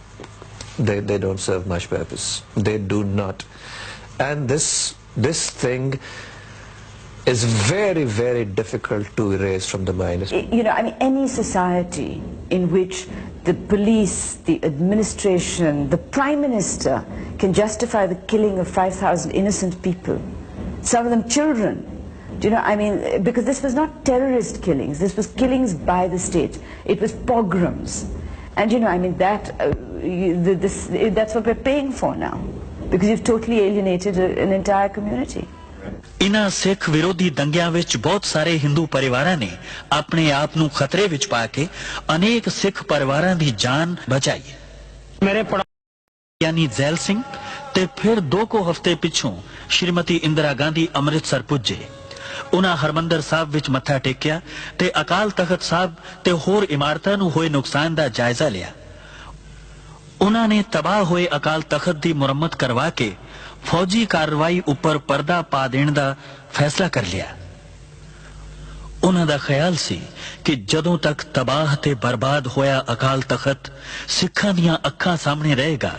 they don't serve much purpose. They do not. And this thing is very, very difficult to erase from the mind. You know, I mean, any society in which the police, the administration, the Prime Minister can justify the killing of 5,000 innocent people, some of them children. Do you know, I mean, because this was not terrorist killings, this was killings by the state. It was pogroms. And you know, I mean, that's what we're paying for now, because you've totally alienated an entire community. ਇਨ੍ਹਾਂ ਸਿੱਖ ਵਿਰੋਧੀ ਦੰਗਿਆਂ ਵਿੱਚ ਬਹੁਤ ਸਾਰੇ ਹਿੰਦੂ ਪਰਿਵਾਰਾਂ ਨੇ ਆਪਣੇ ਆਪ ਨੂੰ ਖਤਰੇ ਵਿੱਚ ਪਾ ਕੇ ਅਨੇਕ ਸਿੱਖ ਪਰਿਵਾਰਾਂ ਦੀ ਜਾਨ ਬਚਾਈ। ਮੇਰੇ ਯਾਨੀ ਜ਼ੈਲ ਸਿੰਘ ਤੇ ਫਿਰ 2 ਹਫ਼ਤੇ ਪਿੱਛੋਂ ਸ਼੍ਰੀਮਤੀ ਇੰਦਰਾ ਗਾਂਧੀ ਅੰਮ੍ਰਿਤਸਰ ਪੁੱਜੇ। ਉਹਨਾਂ ਹਰਮੰਦਰ ਸਾਹਿਬ ਵਿੱਚ ਮੱਥਾ ਟੇਕਿਆ ਤੇ ਅਕਾਲ ਤਖਤ ਸਾਹਿਬ ਤੇ ਹੋਰ ਇਮਾਰਤਾਂ ਨੂੰ ਹੋਏ ਨੁਕਸਾਨ ਦਾ ਜਾਇਜ਼ਾ ਲਿਆ। ਉਹਨਾਂ ਨੇ ਤਬਾਹ ਹੋਏ ਅਕਾਲ ਤਖਤ ਦੀ ਮੁਰੰਮਤ ਕਰਵਾ ਕੇ ਫੌਜੀ ਕਾਰਵਾਈ ਉੱਪਰ ਪਰਦਾ ਪਾ ਦੇਣ ਦਾ ਫੈਸਲਾ ਕਰ ਲਿਆ। ਉਹਨਾਂ ਦਾ ਖਿਆਲ ਸੀ ਕਿ ਜਦੋਂ ਤੱਕ ਤਬਾਹ ਤੇ ਬਰਬਾਦ ਹੋਇਆ ਅਕਾਲ ਤਖਤ ਸਿੱਖਾਂ ਦੀਆਂ ਅੱਖਾਂ ਸਾਹਮਣੇ ਰਹੇਗਾ,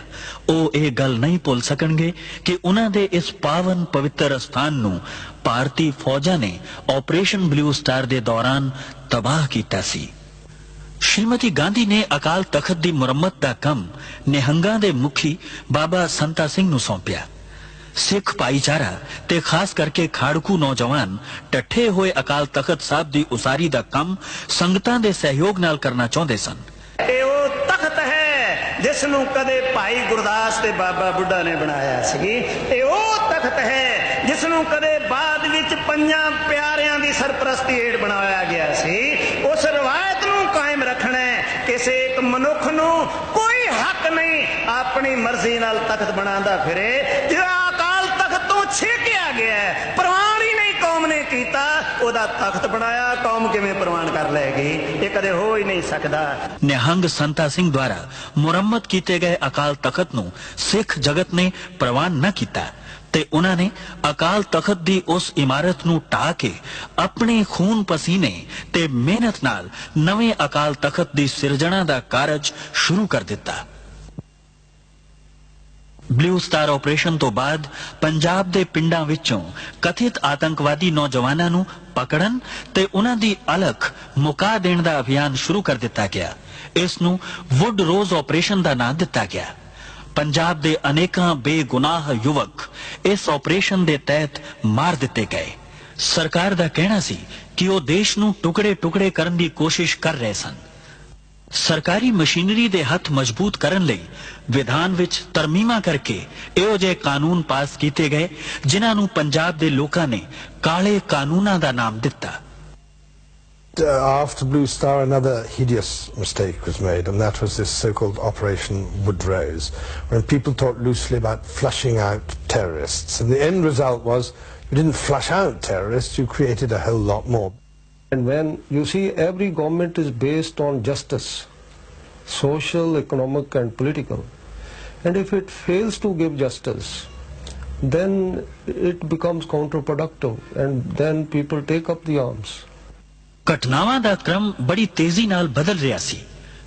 ਉਹ ਇਹ ਗੱਲ ਨਹੀਂ ਭੁੱਲ ਸਕਣਗੇ ਕਿ ਉਹਨਾਂ ਦੇ ਇਸ ਪਾਵਨ ਪਵਿੱਤਰ ਸਥਾਨ ਨੂੰ ਭਾਰਤੀ ਫੌਜਾਂ ਨੇ ਆਪਰੇਸ਼ਨ ਬਲੂ ਸਟਾਰ ਦੇ ਦੌਰਾਨ ਤਬਾਹ ਕੀਤਾ ਸੀ। ਸ਼੍ਰੀਮਤੀ ਗਾਂਧੀ ਨੇ ਅਕਾਲ ਤਖਤ ਦੀ ਮੁਰੰਮਤ ਦਾ ਕੰਮ ਨਿਹੰਗਾਂ ਦੇ ਮੁਖੀ ਬਾਬਾ ਸੰਤਾ ਸਿੰਘ ਨੂੰ ਸੌਂਪਿਆ। ਸਿੱਖ ਭਾਈਚਾਰਾ ਤੇ ਖਾਸ ਕਰਕੇ ਖਾੜਕੂ ਨੌਜਵਾਨ ਟੱਠੇ ਹੋਏ ਅਕਾਲ ਤਖਤ ਸਾਹਿਬ ਦੀ ਉਸਾਰੀ ਦਾ ਕੰਮ ਸੰਗਤਾਂ ਦੇ ਸਹਿਯੋਗ ਨਾਲ ਕਰਨਾ ਚਾਹੁੰਦੇ ਸਨ। ਇਹ ਉਹ ਤਖਤ ਹੈ ਜਿਸ ਨੂੰ ਕਦੇ ਭਾਈ ਗੁਰਦਾਸ ਤੇ ਬਾਬਾ ਬੁੱਢਾ ਨੇ ਬਣਾਇਆ ਸੀ। ਇਹ ਉਹ ਤਖਤ ਹੈ ਜਿਸ ਨੂੰ ਕਦੇ ਬਾਅਦ ਵਿੱਚ ਪੰਜਾਂ ਪਿਆਰਿਆਂ ਦੀ ਸਰਪ੍ਰਸਤੀ ਹੇਠ ਬਣਾਇਆ ਗਿਆ ਸੀ। ਉਸ ਰਵਾਇਤ ਨੂੰ ਕਾਇਮ ਰੱਖਣਾ ਕਿਸੇ ਇੱਕ ਮਨੁੱਖ ਨੂੰ ਕੋਈ ਹੱਕ ਨਹੀਂ ਆਪਣੀ ਮਰਜ਼ੀ ਨਾਲ ਤਖਤ ਬਣਾਉਂਦਾ ਫਿਰੇ। ਜਿਹੜਾ ਅਕਾਲ ਤਖਤ ਤੋਂ ਛੇਕਿਆ ਗਿਆ ਪ੍ਰਵਾਨ ਹੀ ਨਹੀਂ ਕੌਮ ਨੇ ਕੀਤਾ, ਉਹਦਾ ਤਖਤ ਬਣਾਇਆ ਕੌਮ ਕਿਵੇਂ ਪ੍ਰਵਾਨ ਕਰ ਲਏਗੀ? ਇਹ ਕਦੇ ਹੋ ਹੀ ਨਹੀਂ ਸਕਦਾ। ਨਿਹੰਗ ਸੰਤਾ ਸਿੰਘ ਦੁਆਰਾ ਮੁਰੰਮਤ ਕੀਤੇ ਗਏ ਅਕਾਲ ਤਖਤ ਨੂੰ ਸਿੱਖ ਜਗਤ ਨੇ ਪ੍ਰਵਾਨ ਨਾ ਕੀਤਾ ਤੇ ਉਹਨਾਂ ਨੇ ਅਕਾਲ ਤਖਤ ਦੀ ਉਸ ਇਮਾਰਤ ਨੂੰ ਢਾਹ ਕੇ ਆਪਣੇ ਖੂਨ ਪਸੀਨੇ ਤੇ ਮਿਹਨਤ ਨਾਲ ਨਵੇਂ ਅਕਾਲ ਤਖਤ ਦੀ ਸਿਰਜਣਾ ਦਾ ਕਾਰਜ ਸ਼ੁਰੂ ਕਰ ਦਿੱਤਾ। ਬਲੂ ਸਟਾਰ ਆਪਰੇਸ਼ਨ ਤੋਂ ਬਾਅਦ ਪੰਜਾਬ ਦੇ ਪਿੰਡਾਂ ਵਿੱਚੋਂ ਕਥਿਤ ਆਤੰਕਵਾਦੀ ਨੌਜਵਾਨਾਂ ਨੂੰ ਪਕੜਨ ਤੇ ਉਹਨਾਂ ਦੀ ਅਲਖ ਮੁਕਾ ਦੇਣ ਦਾ ਅਭਿਆਨ ਸ਼ੁਰੂ ਕਰ ਦਿੱਤਾ ਗਿਆ। ਇਸ ਨੂੰ ਵੁੱਡ ਰੋਜ਼ ਆਪਰੇਸ਼ਨ ਦਾ ਨਾਂ ਦਿੱਤਾ ਗਿਆ। ਪੰਜਾਬ ਦੇ ਅਨੇਕਾਂ ਬੇਗੁਨਾਹ ਯੁਵਕ ਇਸ ਆਪਰੇਸ਼ਨ ਦੇ ਤਹਿਤ ਮਾਰ ਦਿੱਤੇ ਗਏ। ਸਰਕਾਰ ਦਾ ਕਹਿਣਾ ਸੀ ਕਿ ਉਹ ਦੇਸ਼ ਨੂੰ ਟੁਕੜੇ-ਟੁਕੜੇ ਕਰਨ ਦੀ ਕੋਸ਼ਿਸ਼ ਕਰ ਰਹੇ ਸਨ। ਸਰਕਾਰੀ ਮਸ਼ੀਨਰੀ ਦੇ ਹੱਥ ਮਜ਼ਬੂਤ ਕਰਨ ਲਈ ਵਿਧਾਨ ਵਿੱਚ ਤਰਮੀਮਾਂ ਕਰਕੇ ਇਹੋ ਜਿਹੇ ਕਾਨੂੰਨ ਪਾਸ ਕੀਤੇ ਗਏ ਜਿਨ੍ਹਾਂ ਨੂੰ ਪੰਜਾਬ ਦੇ ਲੋਕਾਂ ਨੇ ਕਾਲੇ ਕਾਨੂੰਨਾਂ ਦਾ ਨਾਮ ਦਿੱਤਾ। After Blue Star, another hideous mistake was made, and that was this so-called Operation Woodrose, when people talked loosely about flushing out terrorists. And the end result was you didn't flush out terrorists, you created a whole lot more. And when you see every government is based on justice, social, economic and political, and if it fails to give justice, then it becomes counterproductive, and then people take up the arms. ਘਟਨਾਵਾਂ ਦਾ ਕ੍ਰਮ ਬੜੀ ਤੇਜ਼ੀ ਨਾਲ ਬਦਲ ਰਿਹਾ ਸੀ।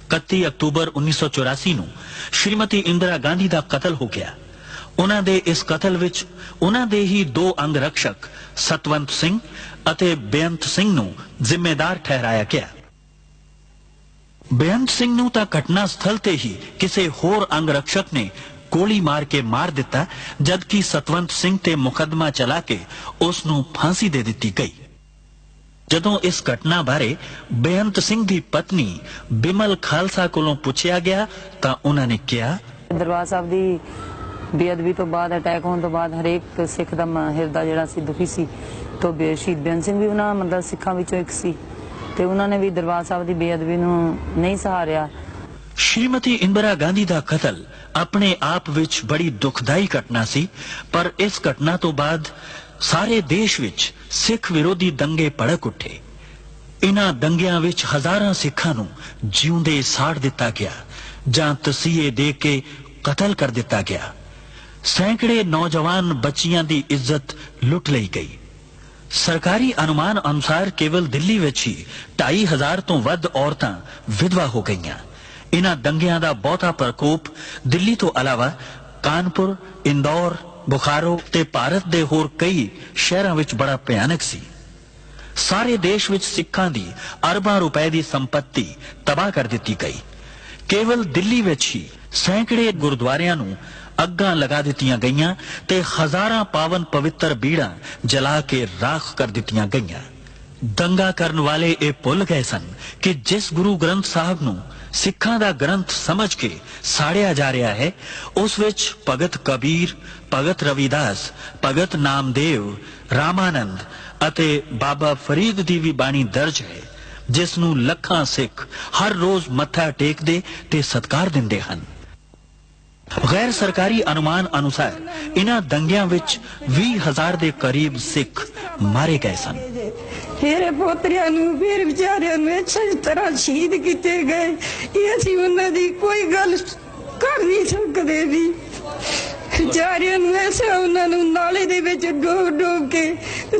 31 October 1984 ਨੂੰ ਸ਼੍ਰੀਮਤੀ ਇੰਦਰਾ ਗਾਂਧੀ ਦਾ ਕਤਲ ਹੋ ਗਿਆ। ਉਹਨਾਂ ਦੇ ਇਸ ਕਤਲ ਵਿੱਚ ਉਹਨਾਂ ਦੇ ਹੀ ਦੋ ਅੰਗ ਰਕਸ਼ਕ ਸਤਵੰਤ ਸਿੰਘ ਅਤੇ ਬੇਅੰਤ ਸਿੰਘ ਨੂੰ ਜ਼ਿੰਮੇਦਾਰ ਠਹਿਰਾਇਆ ਗਿਆ। ਬੇਅੰਤ ਸਿੰਘ ਨੂੰ ਤਾਂ ਘਟਨਾ ਸਥਲ ਤੇ ਹੀ ਕਿਸੇ ਹੋਰ ਅੰਗ ਰਕਸ਼ਕ ਨੇ ਗੋਲੀ ਮਾਰ ਕੇ ਮਾਰ ਦਿੱਤਾ, ਜਦਕਿ ਸਤਵੰਤ ਸਿੰਘ ਤੇ ਮੁਕੱਦਮਾ ਚਲਾ ਕੇ ਉਸ ਨੂੰ ਫਾਂਸੀ ਦੇ ਦਿੱਤੀ ਗਈ। ਜਦੋਂ ਇਸ ਘਟਨਾ ਬਾਰੇ ਬੇਅੰਤ ਸਿੰਘ ਦੀ ਪਤਨੀ ਬਿਮਲ ਖਾਲਸਾ ਕੋਲੋਂ ਪੁੱਛਿਆ ਗਿਆ ਤਾਂ ਉਹਨਾਂ ਨੇ ਕਿਹਾ, ਦਰਬਾਰ ਸਾਹਿਬ ਦੀ ਬੇਅਦਬੀ ਤੋਂ ਬਾਅਦ, ਅਟੈਕ ਹੋਣ ਤੋਂ ਬਾਅਦ ਹਰੇਕ ਸਿੱਖ ਦਾ ਹਿਰਦਾ ਜਿਹੜਾ ਸੀ ਦੁਖੀ ਸੀ। ਤੋਂ ਸ਼ਹੀਦ ਬੇਅੰਤ ਸਿੰਘ ਵੀ ਉਹਨਾਂ ਮਤਲਬ ਸਿੱਖਾਂ ਵਿੱਚੋਂ ਇੱਕ ਸੀ ਤੇ ਉਹਨਾਂ ਨੇ ਵੀ ਦਰਬਾਰ ਸਾਹਿਬ ਦੀ ਬੇਅਦਬੀ ਨੂੰ ਨਹੀਂ ਸਹਾਰਿਆ। ਸ਼੍ਰੀਮਤੀ ਇੰਦਰਾ ਗਾਂਧੀ ਦਾ ਕਤਲ ਆਪਣੇ ਆਪ ਵਿੱਚ ਬੜੀ ਦੁਖਦਾਈ ਘਟਨਾ ਸੀ, ਪਰ ਇਸ ਘਟਨਾ ਤੋਂ ਬਾਅਦ ਸਾਰੇ ਦੇਸ਼ ਵਿੱਚ ਸਿੱਖ ਵਿਰੋਧੀ ਦੰਗੇ ਭੜਕ ਉੱਠੇ। ਇਨ੍ਹਾਂ ਦੰਗਿਆਂ ਵਿੱਚ ਹਜ਼ਾਰਾਂ ਸਿੱਖਾਂ ਨੂੰ ਜਿਉਂਦੇ ਸਾੜ ਦਿੱਤਾ ਗਿਆ ਜਾਂ ਤਸੀਹੇ ਦੇ ਕੇ ਕਤਲ ਕਰ ਦਿੱਤਾ ਗਿਆ। ਸੈਂਕੜੇ ਨੌਜਵਾਨ ਬੱਚੀਆਂ ਦੀ ਇੱਜ਼ਤ ਲੁੱਟ ਲਈ ਗਈ। ਸਰਕਾਰੀ ਅਨੁਮਾਨ ਅਨੁਸਾਰ ਕੇਵਲ ਦਿੱਲੀ ਵਿੱਚ ਹੀ 2,500 ਤੋਂ ਵੱਧ ਔਰਤਾਂ ਵਿਧਵਾ ਹੋ ਗਈਆਂ। ਇਨ੍ਹਾਂ ਦੰਗਿਆਂ ਦਾ ਬਹੁਤਾ ਪ੍ਰਕੋਪ ਦਿੱਲੀ ਤੋਂ ਇਲਾਵਾ ਕਾਨਪੁਰ, ਇੰਦੌਰ, ਬੁਖਾਰੋ ਤੇ ਭਾਰਤ ਦੇ ਹੋਰ ਕਈ ਸ਼ਹਿਰਾਂ ਵਿੱਚ ਬੜਾ ਭਿਆਨਕ ਸੀ। ਸਾਰੇ ਦੇਸ਼ ਵਿੱਚ ਸਿੱਖਾਂ ਦੀ ਅਰਬਾਂ ਰੁਪਏ ਦੀ ਸੰਪत्ति ਤਬਾਹ ਕਰ ਦਿੱਤੀ ਗਈ। ਕੇਵਲ ਦਿੱਲੀ ਵਿੱਚ ਹੀ ਸੈਂਕੜੇ ਗੁਰਦੁਆਰਿਆਂ ਨੂੰ ਅੱਗਾਂ ਲਗਾ ਦਿੱਤੀਆਂ ਗਈਆਂ ਤੇ ਹਜ਼ਾਰਾਂ ਪਾਵਨ ਪਵਿੱਤਰ ਬੀੜਾਂ ਜਲਾ ਕੇ ਰਾਖ ਕਰ ਦਿੱਤੀਆਂ ਗਈਆਂ। ਦੰਗਾ ਕਰਨ ਵਾਲੇ ਇਹ ਭੁੱਲ ਗਏ ਸਨ ਕਿ ਜਿਸ ਗੁਰੂ ਗ੍ਰੰਥ ਸਾਹਿਬ ਨੂੰ ਸਿੱਖਾਂ ਦਾ ਗ੍ਰੰਥ ਸਮਝ ਕੇ ਸਾੜਿਆ ਜਾ ਰਿਹਾ ਹੈ, ਉਸ ਵਿੱਚ ਭਗਤ ਕਬੀਰ, ਭਗਤ ਰਵਿਦਾਸ, ਭਗਤ ਨਾਮਦੇਵ, ਰਾਮਾਨੰਦ ਅਤੇ ਬਾਬਾ ਫਰੀਦ ਦੀ ਵੀ ਬਾਣੀ ਦਰਜ ਹੈ, ਜਿਸ ਨੂੰ ਲੱਖਾਂ ਸਿੱਖ ਹਰ ਰੋਜ਼ ਮੱਥਾ ਟੇਕਦੇ ਤੇ ਸਤਿਕਾਰ ਦਿੰਦੇ ਹਨ। ਗੈਰ ਸਰਕਾਰੀ ਅਨੁਮਾਨ ਅਨੁਸਾਰ ਇਨ੍ਹਾਂ ਦੰਗਿਆਂ ਵਿੱਚ 20,000 ਦੇ ਕਰੀਬ ਸਿੱਖ ਮਾਰੇ ਗਏ ਸਨ। ਮੇਰੇ ਪੋਤਰਿਆਂ ਨੂੰ, ਮੇਰੇ ਵਿਚਾਰਿਆਂ ਨੂੰ ਅੱਛੀ ਤਰ੍ਹਾਂ ਸ਼ਹੀਦ ਕੀਤੇ ਗਏ। ਇਹ ਅਸੀਂ ਉਹਨਾਂ ਦੀ ਕੋਈ ਗੱਲ ਕਰ ਨਹੀਂ ਸਕਦੇ ਵੀ। ਵਿਚਾਰਿਆਂ ਨੂੰ ਐਸਾ ਉਹਨਾਂ ਨੂੰ ਨਾਲੇ ਦੇ ਵਿੱਚ ਡੋਬ ਕੇ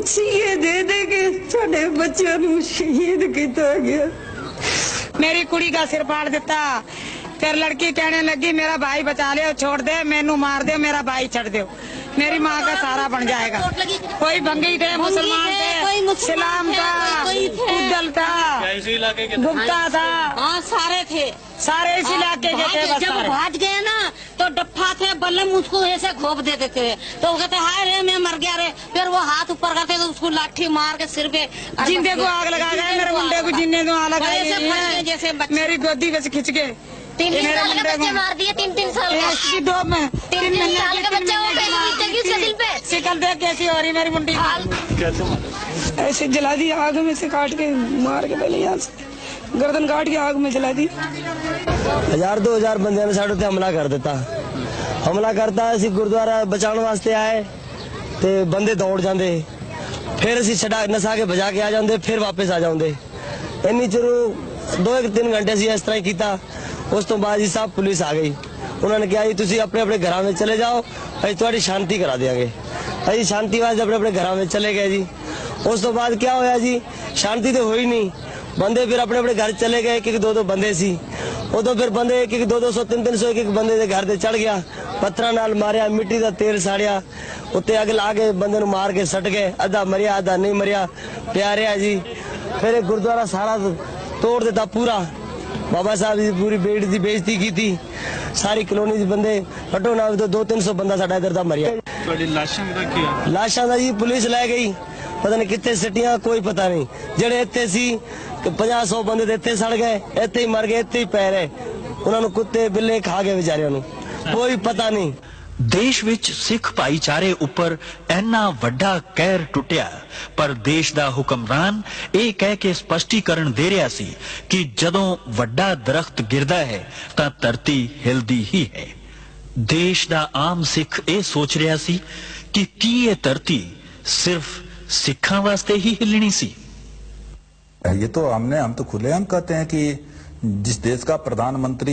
ਸੀਏ ਦੇ ਕੇ ਸਾਡੇ ਬੱਚਿਆਂ ਨੂੰ ਸ਼ਹੀਦ ਕੀਤਾ ਗਿਆ। मेरी कुड़ी का सिर फाड़ देता, फिर लड़की कहने लगी मेरा भाई बचा ले, छोड़ दे, मैनू मार दे, मेरा भाई छड़ दो, मेरी माँ का सारा बन जाएगा। कोई भंगी थे, मुसलमान थे, इस्लाम था, उद्दल था, गुप्ता था, हाँ सारे थे, सारे इस इलाके के थे। जब भाग गए ना तो डप्पा थे, बल्लम उसको ऐसे घोप देते थे, तो वो कहते हाय रे मैं मर गया रे, फिर वो हाथ ऊपर करते तो उसको लाठी मार के सिर पे जिंदे को आग लगा गए, मेरे मुंडे को जिंदे को आग लगा जैसे मेरी गोदी में से खिंच के 3 साल के बच्चे मार दिए, 3 साल की दो में 3 साल के बच्चे वो पहले उसके दिल पे शिकल देख कैसी हो रही मेरी मुंडी कैसे ऐसे जला दी आग में से काट के मार के, पहले यहाँ से गर्दन काट के आग में जला दी। 1000-2000 ਬੰਦਿਆਂ ਨੇ ਸਾਡੇ ਉੱਤੇ ਹਮਲਾ ਕਰ ਦਿੱਤਾ। ਹਮਲਾ ਕਰਤਾ, ਅਸੀਂ ਗੁਰਦੁਆਰਾ ਬਚਾਉਣ ਵਾਸਤੇ ਆਏ ਤੇ ਬੰਦੇ ਦੌੜ ਜਾਂਦੇ, ਫਿਰ ਅਸੀਂ ਛਡਾ ਨਸਾ ਕੇ ਭਜਾ ਕੇ ਆ ਜਾਂਦੇ, ਫਿਰ ਵਾਪਸ ਆ ਜਾਂਦੇ। ਇੰਨੀ ਚਿਰ 2-3 ਘੰਟੇ ਅਸੀਂ ਇਸ ਤਰ੍ਹਾਂ ਹੀ ਕੀਤਾ। ਉਸ ਤੋਂ ਬਾਅਦ ਜੀ ਸਾਹਿਬ ਪੁਲਿਸ ਆ ਗਈ। ਉਹਨਾਂ ਨੇ ਕਿਹਾ ਜੀ ਤੁਸੀਂ ਆਪਣੇ ਆਪਣੇ ਘਰਾਂ ਵਿੱਚ ਚਲੇ ਜਾਓ, ਅਸੀਂ ਤੁਹਾਡੀ ਸ਼ਾਂਤੀ ਕਰਾ ਦਿਆਂਗੇ। ਅਸੀਂ ਸ਼ਾਂਤੀ ਵਾਸਤੇ ਆਪਣੇ ਆਪਣੇ ਘਰਾਂ ਵਿੱਚ ਚਲੇ ਗਏ ਜੀ। ਉਸ ਤੋਂ ਬਾਅਦ ਕੀ ਹੋਇਆ ਜੀ, ਸ਼ਾਂਤੀ ਤੇ ਹੋਈ ਨਹੀਂ। ਬੰਦੇ ਫਿਰ ਆਪਣੇ ਆਪਣੇ ਘਰ ਚਲੇ ਗਏ, ਇੱਕ 2-2 ਬੰਦੇ ਸੀ। ਉਦੋਂ ਫਿਰ ਬੰਦੇ ਇੱਕ 200, 300, ਇੱਕ ਬੰਦੇ ਦੇ ਘਰ ਤੇ ਚੜ ਗਿਆ, ਪੱਥਰਾਂ ਨਾਲ ਮਾਰਿਆ, ਮਿੱਟੀ ਦਾ ਤੇਲ ਸਾੜਿਆ, ਉੱਤੇ ਅੱਗ ਲਾ ਕੇ ਬੰਦੇ ਨੂੰ ਮਾਰ ਕੇ ਸੱਟ ਗਏ। ਅੱਧਾ ਮਰਿਆ, ਅੱਧਾ ਨਹੀਂ ਮਰਿਆ, ਪਿਆ ਰਿਹਾ ਜੀ। ਫਿਰ ਇਹ ਗੁਰਦੁਆਰਾ ਸਾਰਾ ਤੋੜ ਦਿੱਤਾ ਪੂਰਾ। ਬਾਬਾ ਸਾਹਿਬ ਦੀ ਪੂਰੀ ਬੇਟ ਦੀ ਬੇਇੱਜ਼ਤੀ ਕੀਤੀ। ਸਾਰੀ ਕਲੋਨੀ ਦੇ ਬੰਦੇ ਘੱਟੋ ਨਾ 200-300 ਬੰਦਾ ਸਾਡਾ ਇੱਧਰ ਦਾ ਮਰਿਆ। ਤੁਹਾਡੀ ਲਾਸ਼ਾਂ ਦਾ ਕੀ ਆ? ਲਾਸ਼ਾਂ ਦਾ ਜੀ ਪੁਲਿਸ ਲੈ ਗਈ, ਪਤਾ ਨਹੀਂ ਕਿੱਥੇ ਸਿੱਟੀਆਂ, ਕੋਈ ਪਤਾ ਨਹੀਂ। ਜਿਹੜੇ ਇੱਥੇ ਸੀ 50-100 ਬੰਦੇ ਤੇ ਇੱਥੇ ਸੜ ਗਏ, ਇੱਥੇ ਹੀ ਮਰ ਗਏ, ਇੱਥੇ ਹੀ ਪੈ ਰਹੇ। ਉਹਨਾਂ ਨੂੰ ਕੁੱਤੇ ਬਿੱਲੇ ਖਾ ਗਏ ਵਿਚਾਰਿਆਂ ਨੂੰ, ਕੋਈ ਪਤਾ ਨਹੀਂ। ਦੇਸ਼ ਵਿੱਚ ਸਿੱਖ ਭਾਈਚਾਰੇ ਉੱਪਰ ਇੰਨਾ ਵੱਡਾ ਕਹਿਰ ਟੁੱਟਿਆ, ਪਰ ਦੇਸ਼ ਦਾ ਹੁਕਮਰਾਨ ਇਹ ਕਹਿ ਕੇ ਸਪਸ਼ਟੀਕਰਨ ਦੇ ਰਿਹਾ ਸੀ ਕਿ ਜਦੋਂ ਵੱਡਾ ਦਰਖਤ ਗਿਰਦਾ ਹੈ ਤਾਂ ਧਰਤੀ ਹਿਲਦੀ ਹੀ ਹੈ। ਦੇਸ਼ ਦਾ ਆਮ ਸਿੱਖ ਇਹ ਸੋਚ ਰਿਹਾ ਸੀ ਕਿ ਕੀ ਇਹ ਧਰਤੀ ਸਿਰਫ ਸਿੱਖਾਂ ਵਾਸਤੇ ਹੀ ਹਿੱਲਣੀ ਸੀ। ये तो हम तो खुलेआम कहते हैं कि जिस देश का प्रधानमंत्री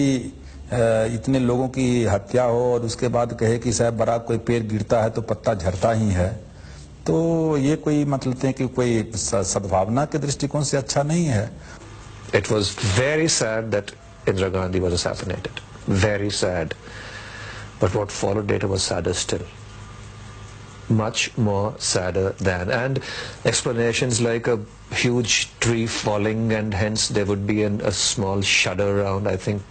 इतने लोगों की हत्या हो और उसके बाद कहे कि साहब बराक कोई पेड़ गिरता है तो पत्ता झड़ता ही है, तो ये कोई मतलब है कि कोई सद्भावना के दृष्टिकोण से अच्छा नहीं है। It was very sad that Indira Gandhi was assassinated. Very sad. But what followed later was sadder still. Much more sadder than. And explanations like a huge tree falling and hence there would be a small shudder around, I think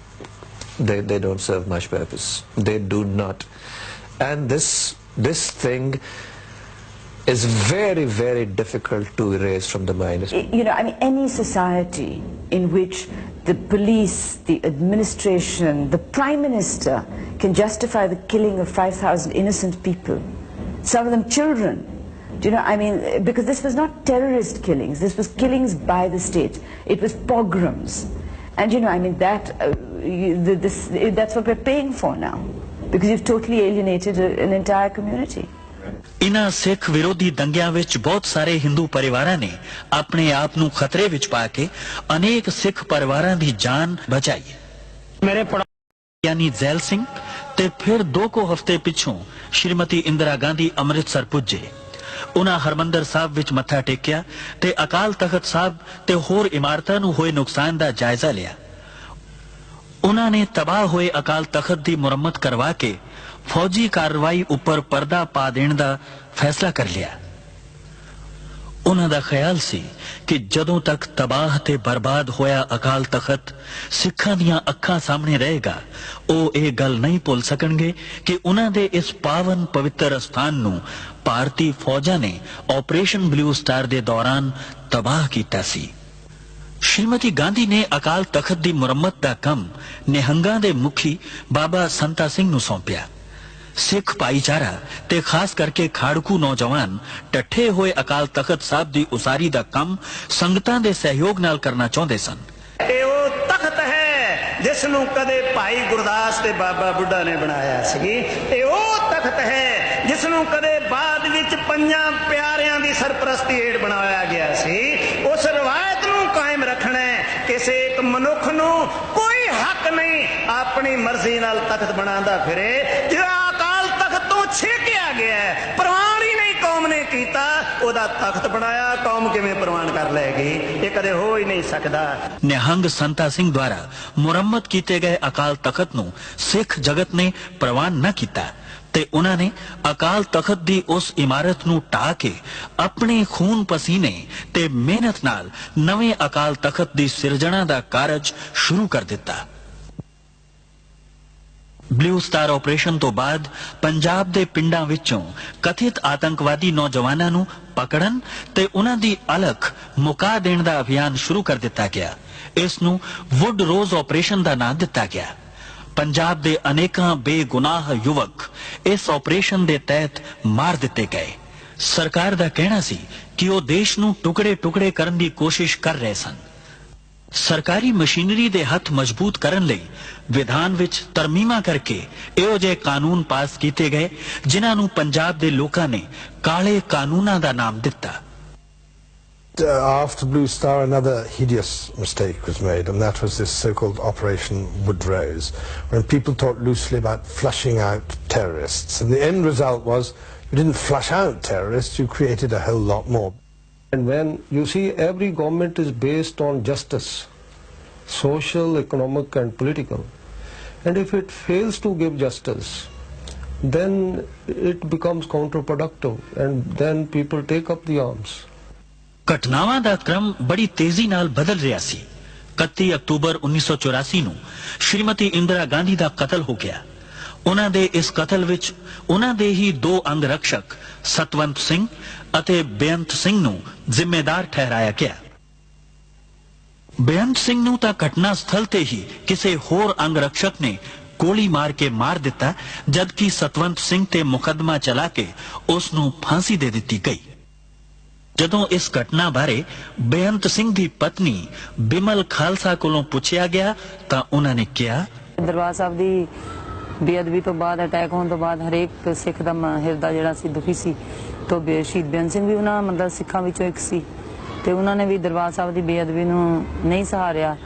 they don't serve much purpose. They do not. And this thing is very, very difficult to erase from the mind. You know, I mean, any society in which the police, the administration, the Prime Minister can justify the killing of 5,000 innocent people, some of them children. Do you know, I mean, because this was not terrorist killings, this was killings by the state. It was pogroms. And you know, I mean, that's what we're paying for now, because you've totally alienated an entire community. ਇਨ੍ਹਾਂ ਸਿੱਖ ਵਿਰੋਧੀ ਦੰਗਿਆਂ ਵਿੱਚ ਬਹੁਤ ਸਾਰੇ ਹਿੰਦੂ ਪਰਿਵਾਰਾਂ ਨੇ ਆਪਣੇ ਆਪ ਨੂੰ ਖਤਰੇ ਵਿੱਚ ਪਾ ਕੇ ਅਨੇਕ ਸਿੱਖ ਪਰਿਵਾਰਾਂ ਦੀ ਜਾਨ ਬਚਾਈ। ਮੇਰੇ ਯਾਨੀ ਜ਼ੈਲ ਸਿੰਘ ਤੇ ਫਿਰ 2 ਹਫ਼ਤੇ ਪਿੱਛੋਂ ਸ਼੍ਰੀਮਤੀ ਇੰਦਰਾ ਗਾਂਧੀ ਅੰਮ੍ਰਿਤਸਰ ਪੁੱਜੇ। ਉਹਨਾਂ ਹਰਮੰਦਰ ਸਾਹਿਬ ਵਿੱਚ ਮੱਥਾ ਟੇਕਿਆ ਤੇ ਅਕਾਲ ਤਖਤ ਸਾਹਿਬ ਤੇ ਹੋਰ ਇਮਾਰਤਾਂ ਨੂੰ ਹੋਏ ਨੁਕਸਾਨ ਦਾ ਜਾਇਜ਼ਾ ਲਿਆ। ਉਹਨਾਂ ਨੇ ਤਬਾਹ ਹੋਏ ਅਕਾਲ ਤਖਤ ਦੀ ਮੁਰੰਮਤ ਕਰਵਾ ਕੇ ਫੌਜੀ ਕਾਰਵਾਈ ਉੱਪਰ ਪਰਦਾ ਪਾ ਦੇਣ ਦਾ ਫੈਸਲਾ ਕਰ ਲਿਆ। ਉਹਨਾਂ ਦਾ ਖਿਆਲ ਸੀ ਕਿ ਜਦੋਂ ਤੱਕ ਤਬਾਹ ਤੇ ਬਰਬਾਦ ਹੋਇਆ ਅਕਾਲ ਤਖਤ ਸਿੱਖਾਂ ਦੀਆਂ ਅੱਖਾਂ ਸਾਹਮਣੇ ਰਹੇਗਾ, ਉਹ ਇਹ ਗੱਲ ਨਹੀਂ ਭੁੱਲ ਸਕਣਗੇ ਕਿ ਉਹਨਾਂ ਦੇ ਇਸ ਪਾਵਨ ਪਵਿੱਤਰ ਸਥਾਨ ਨੂੰ ਭਾਰਤੀ ਫੌਜਾਂ ਨੇ ਆਪਰੇਸ਼ਨ ਬਲੂ ਸਟਾਰ ਦੇ ਦੌਰਾਨ ਤਬਾਹ ਕੀਤਾ ਸੀ। ਸ਼੍ਰੀਮਤੀ ਗਾਂਧੀ ਨੇ ਅਕਾਲ ਤਖਤ ਦੀ ਮੁਰੰਮਤ ਦਾ ਕੰਮ ਨਿਹੰਗਾਂ ਦੇ ਮੁਖੀ ਬਾਬਾ ਸੰਤਾ ਸਿੰਘ ਨੂੰ ਸੌਂਪਿਆ। ਸਿੱਖ ਭਾਈਚਾਰਾ ਤੇ ਖਾਸ ਕਰਕੇ ਖਾੜਕੂ ਨੌਜਵਾਨ ਟੱਠੇ ਹੋਏ ਅਕਾਲ ਤਖਤ ਸਾਹਿਬ ਦੀ ਉਸਾਰੀ ਦਾ ਕੰਮ ਸੰਗਤਾਂ ਦੇ ਸਹਿਯੋਗ ਨਾਲ ਕਰਨਾ ਚਾਹੁੰਦੇ ਸਨ। ਇਹ ਉਹ ਤਖਤ ਹੈ ਜਿਸ ਨੂੰ ਕਦੇ ਭਾਈ ਗੁਰਦਾਸ ਤੇ ਬਾਬਾ ਬੁੱਢਾ ਨੇ ਬਣਾਇਆ ਸੀ। ਇਹ ਉਹ ਤਖਤ ਹੈ ਜਿਸ ਨੂੰ ਕਦੇ ਬਾਅਦ ਵਿੱਚ 5 ਪਿਆਰਿਆਂ ਦੀ ਸਰਪ੍ਰਸਤੀ ਹੇਠ ਬਣਾਇਆ ਗਿਆ ਸੀ। ਉਸ ਰਵਾਇਤ ਨੂੰ ਕਾਇਮ ਰੱਖਣਾ ਕਿਸੇ ਇੱਕ ਮਨੁੱਖ ਨੂੰ ਕੋਈ ਹੱਕ ਨਹੀਂ ਆਪਣੀ ਮਰਜ਼ੀ ਨਾਲ ਤਖਤ ਬਣਾਉਂਦਾ ਫਿਰੇ। ਜਿਹੜਾ ਅਕਾਲ ਤਖਤ ਤੋਂ ਛੇਕਿਆ ਗਿਆ ਪ੍ਰਵਾਨ ਹੀ ਨਹੀਂ ਕੌਮ ਨੇ ਕੀਤਾ, ਉਹਦਾ ਤਖਤ ਬਣਾਇਆ ਕੌਮ ਕਿਵੇਂ ਪ੍ਰਵਾਨ ਕਰ ਲਏਗੀ? ਇਹ ਕਦੇ ਹੋ ਹੀ ਨਹੀਂ ਸਕਦਾ। ਨਿਹੰਗ ਸੰਤਾ ਸਿੰਘ ਦੁਆਰਾ ਮੁਰੰਮਤ ਕੀਤੇ ਗਏ ਅਕਾਲ ਤਖਤ ਨੂੰ ਸਿੱਖ ਜਗਤ ਨੇ ਪ੍ਰਵਾਨ ਨਾ ਕੀਤਾ ਤੇ ਉਹਨਾਂ ਨੇ ਅਕਾਲ ਤਖਤ ਦੀ ਉਸ ਇਮਾਰਤ ਨੂੰ ਢਾਹ ਕੇ ਆਪਣੇ ਖੂਨ ਪਸੀਨੇ ਤੇ ਮਿਹਨਤ ਨਾਲ ਨਵੇਂ ਅਕਾਲ ਤਖਤ ਦੀ ਸਿਰਜਣਾ ਦਾ ਕਾਰਜ ਸ਼ੁਰੂ ਕਰ ਦਿੱਤਾ। ਬਲੂ ਸਟਾਰ ਆਪਰੇਸ਼ਨ ਤੋਂ ਬਾਅਦ ਪੰਜਾਬ ਦੇ ਪਿੰਡਾਂ ਵਿੱਚੋਂ ਕਥਿਤ ਆਤੰਕਵਾਦੀ ਨੌਜਵਾਨਾਂ ਨੂੰ ਪਕੜਨ ਤੇ ਉਹਨਾਂ ਦੀ ਅਲਖ ਮੁਕਾ ਦੇਣ ਦਾ ਅਭਿਆਨ ਸ਼ੁਰੂ ਕਰ ਦਿੱਤਾ ਗਿਆ। ਇਸ ਨੂੰ ਵੁੱਡ ਰੋਜ਼ ਆਪਰੇਸ਼ਨ ਦਾ ਨਾਂ ਦਿੱਤਾ ਗਿਆ। ਪੰਜਾਬ ਦੇ ਅਨੇਕਾਂ ਬੇਗੁਨਾਹ ਯੁਵਕ ਇਸ ਆਪਰੇਸ਼ਨ ਦੇ ਤਹਿਤ ਮਾਰ ਦਿੱਤੇ ਗਏ। ਸਰਕਾਰ ਦਾ ਕਹਿਣਾ ਸੀ ਕਿ ਉਹ ਦੇਸ਼ ਨੂੰ ਟੁਕੜੇ-ਟੁਕੜੇ ਕਰਨ ਦੀ ਕੋਸ਼ਿਸ਼ ਕਰ ਰਹੇ ਸਨ। ਸਰਕਾਰੀ ਮਸ਼ੀਨਰੀ ਦੇ ਹੱਥ ਮਜ਼ਬੂਤ ਕਰਨ ਲਈ ਵਿਧਾਨ ਵਿੱਚ ਤਰਮੀਮਾਂ ਕਰਕੇ ਇਹੋ ਜਿਹੇ ਕਾਨੂੰਨ ਪਾਸ ਕੀਤੇ ਗਏ ਜਿਨ੍ਹਾਂ ਨੂੰ ਪੰਜਾਬ ਦੇ ਲੋਕਾਂ ਨੇ ਕਾਲੇ ਕਾਨੂੰਨਾਂ ਦਾ ਨਾਮ ਦਿੱਤਾ। After Blue Star, another hideous mistake was made, and that was this so-called Operation Woodrose, when people talked loosely about flushing out terrorists. And the end result was you didn't flush out terrorists, you created a whole lot more. And when you see every government is based on justice, social, economic and political, and if it fails to give justice, then it becomes counterproductive, and then people take up the arms. ਘਟਨਾਵਾਂ ਦਾ ਕ੍ਰਮ ਬੜੀ ਤੇਜ਼ੀ ਨਾਲ ਬਦਲ ਰਿਹਾ ਸੀ। 31 October 1984 ਨੂੰ ਸ਼੍ਰੀਮਤੀ ਇੰਦਰਾ ਗਾਂਧੀ ਦਾ ਕਤਲ ਹੋ ਗਿਆ। ਉਹਨਾਂ ਦੇ ਇਸ ਕਤਲ ਵਿੱਚ ਉਹਨਾਂ ਦੇ ਹੀ 2 ਅੰਗ ਰਕਸ਼ਕ ਸਤਵੰਤ ਸਿੰਘ ਅਤੇ ਬੇਅੰਤ ਸਿੰਘ ਨੂੰ ਜ਼ਿੰਮੇਦਾਰ ਠਹਿਰਾਇਆ ਗਿਆ। ਬੇਅੰਤ ਸਿੰਘ ਨੂੰ ਤਾਂ ਘਟਨਾ ਸਥਲ ਤੇ ਹੀ ਕਿਸੇ ਹੋਰ ਅੰਗ ਰਕਸ਼ਕ ਨੇ ਗੋਲੀ ਮਾਰ ਕੇ ਮਾਰ ਦਿੱਤਾ, ਜਦਕਿ ਸਤਵੰਤ ਸਿੰਘ ਤੇ ਮੁਕੱਦਮਾ ਚਲਾ ਕੇ ਉਸ ਨੂੰ ਫਾਂਸੀ ਦੇ ਦਿੱਤੀ ਗਈ। ਜਦੋਂ ਇਸ ਘਟਨਾ ਬਾਰੇ ਬੇਅੰਤ ਸਿੰਘ ਦੀ ਪਤਨੀ ਬਿਮਲ ਖਾਲਸਾ ਕੋਲੋਂ ਪੁੱਛਿਆ ਗਿਆ ਤਾਂ ਉਹਨਾਂ ਨੇ ਕਿਹਾ, ਦਰਬਾਰ ਸਾਹਿਬ ਦੀ ਬੇਅਦਬੀ ਤੋਂ ਬਾਅਦ, ਅਟੈਕ ਹੋਣ ਤੋਂ ਬਾਅਦ ਹਰੇਕ ਸਿੱਖ ਦਾ ਹਿਰਦਾ ਜਿਹੜਾ ਸੀ ਦੁਖੀ ਸੀ। ਤੋਂ ਸ਼ਹੀਦ ਬੇਅੰਤ ਸਿੰਘ ਵੀ ਉਹਨਾਂ ਮਤਲਬ ਸਿੱਖਾਂ ਵਿੱਚੋਂ ਇੱਕ ਸੀ ਤੇ ਉਹਨਾਂ ਨੇ ਵੀ ਦਰਬਾਰ ਸਾਹਿਬ ਦੀ ਬੇਅਦਬੀ ਨੂੰ ਨਹੀਂ ਸਹਾਰਿਆ।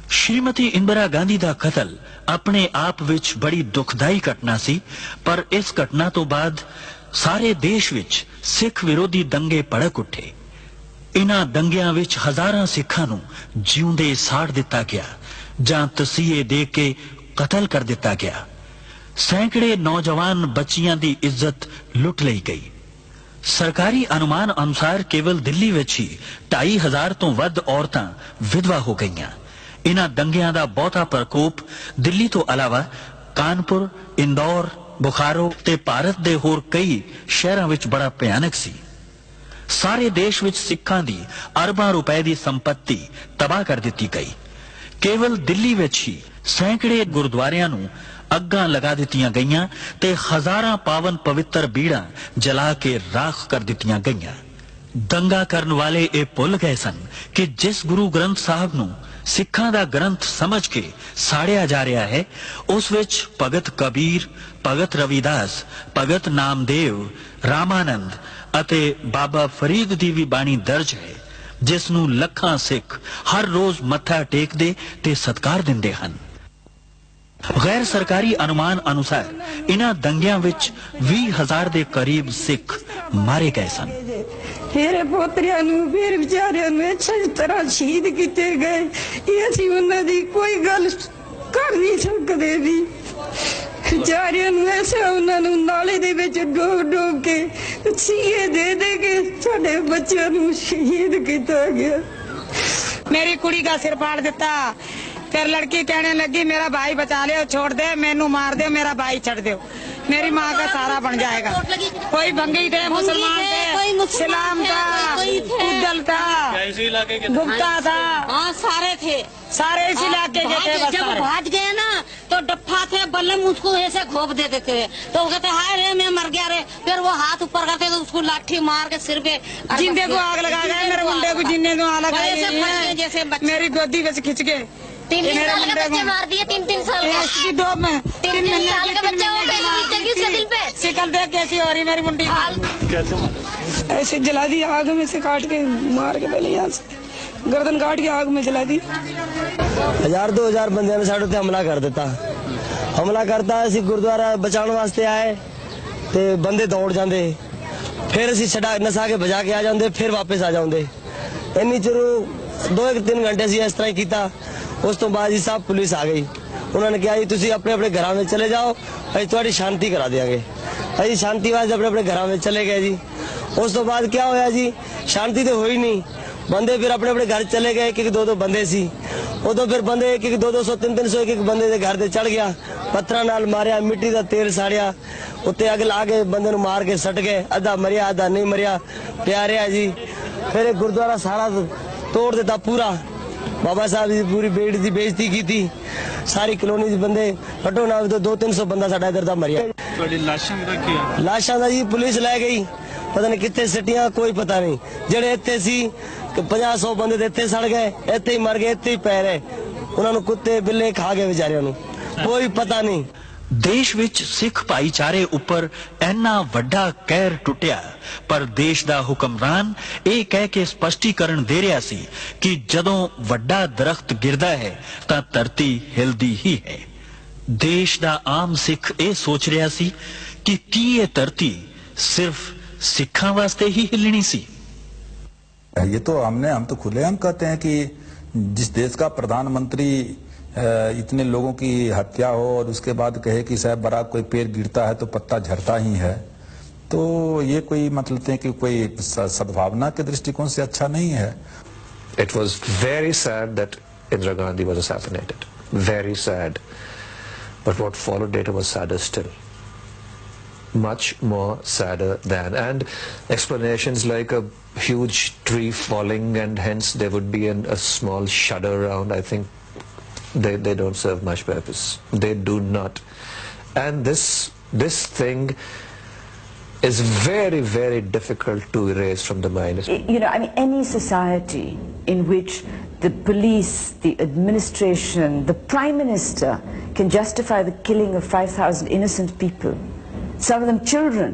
ਸ਼੍ਰੀਮਤੀ ਇੰਦਰਾ ਗਾਂਧੀ ਦਾ ਕਤਲ ਆਪਣੇ ਆਪ ਵਿੱਚ ਬੜੀ ਦੁਖਦਾਈ ਘਟਨਾ ਸੀ, ਪਰ ਇਸ ਘਟਨਾ ਤੋਂ ਬਾਅਦ ਸਾਰੇ ਦੇਸ਼ ਵਿੱਚ ਸਿੱਖ ਵਿਰੋਧੀ ਦੰਗੇ ਭੜਕ ਉੱਠੇ। ਇਨ੍ਹਾਂ ਦੰਗਿਆਂ ਵਿੱਚ ਹਜ਼ਾਰਾਂ ਸਿੱਖਾਂ ਨੂੰ ਜਿਉਂਦੇ ਸਾੜ ਦਿੱਤਾ ਗਿਆ। ਜਾਂ ਤਸੀਹੇ ਦੇ ਕੇ ਕਤਲ ਕਰ ਦਿੱਤਾ ਗਿਆ। ਸੈਂਕੜੇ ਨੌਜਵਾਨ ਬੱਚੀਆਂ ਦੀ ਇੱਜ਼ਤ ਲੁੱਟ ਲਈ ਗਈ। ਸਰਕਾਰੀ ਅਨੁਮਾਨ ਅਨੁਸਾਰ ਕੇਵਲ ਦਿੱਲੀ ਵਿੱਚ ਹੀ 2,500 ਤੋਂ ਵੱਧ ਔਰਤਾਂ ਵਿਧਵਾ ਹੋ ਗਈਆਂ। ਇਨ੍ਹਾਂ ਦੰਗਿਆਂ ਦਾ ਬਹੁਤਾ ਪ੍ਰਕੋਪ ਦਿੱਲੀ ਤੋਂ ਇਲਾਵਾ ਕਾਨਪੁਰ, ਇੰਦੌਰ, ਬੁਖਾਰੋ ਤੇ ਭਾਰਤ ਦੇ ਹੋਰ ਕਈ ਸ਼ਹਿਰਾਂ ਵਿੱਚ ਬੜਾ ਭਿਆਨਕ ਸੀ। ਸਾਰੇ ਦੇਸ਼ ਵਿੱਚ ਸਿੱਖਾਂ ਦੀ ਅਰਬਾਂ ਰੁਪਏ ਦੀ ਸੰਪत्ति ਤਬਾਹ ਕਰ ਦਿੱਤੀ ਗਈ। ਕੇਵਲ ਦਿੱਲੀ ਵਿੱਚ ਹੀ ਸੈਂਕੜੇ ਗੁਰਦੁਆਰਿਆਂ ਨੂੰ ਅੱਗਾਂ ਲਗਾ ਦਿੱਤੀਆਂ ਗਈਆਂ ਤੇ ਹਜ਼ਾਰਾਂ ਪਾਵਨ ਪਵਿੱਤਰ ਬੀੜਾਂ ਜਲਾ ਕੇ ਰਾਖ ਕਰ ਦਿੱਤੀਆਂ ਗਈਆਂ। ਦੰਗਾ ਕਰਨ ਵਾਲੇ ਇਹ ਭੁੱਲ ਗਏ ਸਨ ਕਿ ਜਿਸ ਗੁਰੂ ਗ੍ਰੰਥ ਸਾਹਿਬ ਨੂੰ ਸਿੱਖਾਂ ਦਾ ਗ੍ਰੰਥ ਸਮਝ ਕੇ ਸਾੜਿਆ ਜਾ ਰਿਹਾ ਹੈ, ਉਸ ਵਿੱਚ ਭਗਤ ਕਬੀਰ, ਭਗਤ ਰਵਿਦਾਸ, ਭਗਤ ਨਾਮਦੇਵ, ਰਾਮਾਨੰਦ ਅਤੇ ਬਾਬਾ ਫਰੀਦ ਦੀ ਵੀ ਬਾਣੀ ਦਰਜ ਹੈ, ਜਿਸ ਨੂੰ ਲੱਖਾਂ ਸਿੱਖ ਹਰ ਰੋਜ਼ ਮੱਥਾ ਟੇਕਦੇ ਤੇ ਸਤਿਕਾਰ ਦਿੰਦੇ ਹਨ। ਗੈਰ ਸਰਕਾਰੀ ਅਨੁਮਾਨ ਅਨੁਸਾਰ ਇਨ੍ਹਾਂ ਦੰਗਿਆਂ ਵਿੱਚ 20,000 ਦੇ ਕਰੀਬ ਸਿੱਖ ਮਾਰੇ ਗਏ ਸਨ। ਮੇਰੇ ਪੋਤਰਿਆਂ ਨੂੰ ਫਿਰ ਵਿਚਾਰਿਆਂ ਨੂੰ ਅੱਛੀ ਤਰ੍ਹਾਂ ਸ਼ਹੀਦ ਕੀਤੇ ਗਏ। ਇਹ ਅਸੀਂ ਉਹਨਾਂ ਦੀ ਕੋਈ ਗੱਲ ਕਰ ਨਹੀਂ ਸਕਦੇ ਵੀ। ਵਿਚਾਰਿਆਂ ਨੂੰ ਐਸਾ ਉਹਨਾਂ ਨੂੰ ਨਾਲੇ ਦੇ ਵਿੱਚ ਡੋਬ ਕੇ ਸੀਏ ਦੇ ਕੇ ਸਾਡੇ ਬੱਚਿਆਂ ਨੂੰ ਸ਼ਹੀਦ ਕੀਤਾ ਗਿਆ। मेरी कुड़ी का सिर फाड़ देता। फिर लड़की कहने लगी मेरा भाई बचा ले, छोड़ दे, मैनू मार दे, मेरा भाई छड़ दो, मेरी माँ का सहारा बन जाएगा। कोई भंगी थे, मुसलमान थे, इस्लाम था, उद्दल था, गुप्ता था, हाँ सारे थे, सारे इस इलाके के थे। जब भाग गए ना तो डप्पा थे, बल्लम उसको ऐसे घोप देते थे, तो वो कहते हाय रे मैं मर गया रे। फिर वो हाथ ऊपर करते तो उसको लाठी मार के सिर पे जिंदे को आग लगा गए। मेरे मुंडे को जिंदे को आग लगा जैसे मेरी गोदी में से खिंच के 3 साल के बच्चे मार दिए। 3 साल के 2 में 3 साल के बच्चे उसके दिल पे शिकल देख कैसी हो रही मेरी मुंडी ऐसे जला दी आग में से काट के मार के पहले यहाँ से गर्दन काट के आग में जला दी। 1000-2000 ਬੰਦਿਆਂ ਨੇ ਸਾਡੇ ਉੱਤੇ ਹਮਲਾ ਕਰ ਦਿੱਤਾ। ਹਮਲਾ ਕਰਤਾ, ਅਸੀਂ ਗੁਰਦੁਆਰਾ ਬਚਾਉਣ ਵਾਸਤੇ ਆਏ ਤੇ ਬੰਦੇ ਦੌੜ ਜਾਂਦੇ, ਫਿਰ ਅਸੀਂ ਛਡਾ ਨਸਾ ਕੇ ਭਜਾ ਕੇ ਆ ਜਾਂਦੇ, ਫਿਰ ਵਾਪਸ ਆ ਜਾਂਦੇ। ਇੰਨੀ ਚਿਰ 2-3 ਘੰਟੇ ਅਸੀਂ ਇਸ ਤਰ੍ਹਾਂ ਹੀ ਕੀਤਾ। ਉਸ ਤੋਂ ਬਾਅਦ ਜੀ ਸਾਹਿਬ ਪੁਲਿਸ ਆ ਗਈ। ਉਹਨਾਂ ਨੇ ਕਿਹਾ ਜੀ ਤੁਸੀਂ ਆਪਣੇ ਆਪਣੇ ਘਰਾਂ ਵਿੱਚ ਚਲੇ ਜਾਓ, ਅਸੀਂ ਤੁਹਾਡੀ ਸ਼ਾਂਤੀ ਕਰਾ ਦਿਆਂਗੇ। ਅਸੀਂ ਸ਼ਾਂਤੀ ਵਾਸਤੇ ਆਪਣੇ ਆਪਣੇ ਘਰਾਂ ਵਿੱਚ ਚਲੇ ਗਏ ਜੀ। ਉਸ ਤੋਂ ਬਾਅਦ ਕੀ ਹੋਇਆ ਜੀ, ਸ਼ਾਂਤੀ ਤਾਂ ਹੋਈ ਨਹੀਂ। ਬੰਦੇ ਫਿਰ ਆਪਣੇ ਆਪਣੇ ਘਰ ਚਲੇ ਗਏ। ਇੱਕ 2-2 ਬੰਦੇ ਸੀ ਉਦੋਂ। ਫਿਰ ਬੰਦੇ 1-200, 300, ਇੱਕ ਬੰਦੇ ਦੇ ਘਰ ਤੇ ਚੜ ਗਿਆ, ਪੱਥਰਾਂ ਨਾਲ ਮਾਰਿਆ, ਮਿੱਟੀ ਦਾ ਤੇਲ ਸਾੜਿਆ, ਉੱਤੇ ਅੱਗ ਲਾ ਕੇ ਬੰਦੇ ਨੂੰ ਮਾਰ ਕੇ ਸੱਟ ਗਏ। ਅੱਧਾ ਮਰਿਆ, ਅੱਧਾ ਨਹੀਂ ਮਰਿਆ, ਪਿਆ ਰਿਹਾ ਜੀ। ਫਿਰ ਇਹ ਗੁਰਦੁਆਰਾ ਸਾਰਾ ਤੋੜ ਦਿੱਤਾ ਪੂਰਾ। ਬਾਬਾ ਸਾਹਿਬ ਦੀ ਪੂਰੀ ਬੇੜੀ ਦੀ ਬੇਇੱਜ਼ਤੀ ਕੀਤੀ। ਸਾਰੀ ਕਲੋਨੀ ਦੇ ਬੰਦੇ ਘੱਟੋ ਨਾ 200-300 ਬੰਦਾ ਸਾਡਾ ਇੱਧਰ ਦਾ ਮਰਿਆ। ਤੁਹਾਡੀ ਲਾਸ਼ਾਂ ਦਾ ਕੀ ਆ? ਲਾਸ਼ਾਂ ਦਾ ਜੀ ਪੁਲਿਸ ਲੈ ਗਈ, ਪਤਾ ਨਹੀਂ ਕਿੱਥੇ ਸਿੱਟੀਆਂ, ਕੋਈ ਪਤਾ ਨਹੀਂ। ਜਿਹੜੇ ਇੱਥੇ ਸੀ 50-100 ਬੰਦੇ ਤੇ ਇੱਥੇ ਸੜ ਗਏ, ਇੱਥੇ ਹੀ ਮਰ ਗਏ, ਇੱਥੇ ਹੀ ਪੈ ਰਹੇ। ਉਹਨਾਂ ਨੂੰ ਕੁੱਤੇ ਬਿੱਲੇ ਖਾ ਗਏ ਵਿਚਾਰਿਆਂ ਨੂੰ, ਕੋਈ ਪਤਾ ਨਹੀਂ। ਦੇਸ਼ ਵਿੱਚ ਸਿੱਖ ਭਾਈਚਾਰੇ ਉੱਪਰ ਇੰਨਾ ਵੱਡਾ ਕਹਿਰ ਟੁੱਟਿਆ, ਪਰ ਦੇਸ਼ ਦਾ ਹੁਕਮਰਾਨ ਇਹ ਕਹਿ ਕੇ ਸਪਸ਼ਟੀਕਰਨ ਦੇ ਰਿਹਾ ਸੀ ਕਿ ਜਦੋਂ ਵੱਡਾ ਦਰਖਤ ਗਿਰਦਾ ਹੈ ਤਾਂ ਧਰਤੀ ਹਿਲਦੀ ਹੀ ਹੈ। ਦੇਸ਼ ਦਾ ਆਮ ਸਿੱਖ ਇਹ ਸੋਚ ਰਿਹਾ ਸੀ ਕਿ ਕੀ ਇਹ ਧਰਤੀ ਸਿਰਫ ਸਿੱਖਾਂ ਵਾਸਤੇ ਹੀ ਹਿੱਲਣੀ ਸੀ। ये तो हम तो खुलेआम कहते हैं कि जिस देश का प्रधानमंत्री इतने लोगों की हत्या हो और उसके बाद कहे कि साहब बराक कोई पेड़ गिरता है तो पत्ता झड़ता ही है, तो ये कोई मतलब है कि कोई सद्भावना के दृष्टिकोण से अच्छा नहीं है। It was very sad that Indira Gandhi was assassinated. Very sad. But what followed later was sadder still. Much more sadder than. And explanations like a huge tree falling and hence there would be a small shudder around, I think they don't serve much purpose. They do not. And this thing is very, very difficult to erase from the mind. You know, I mean, any society in which the police, the administration, the Prime Minister can justify the killing of 5,000 innocent people, some of them children.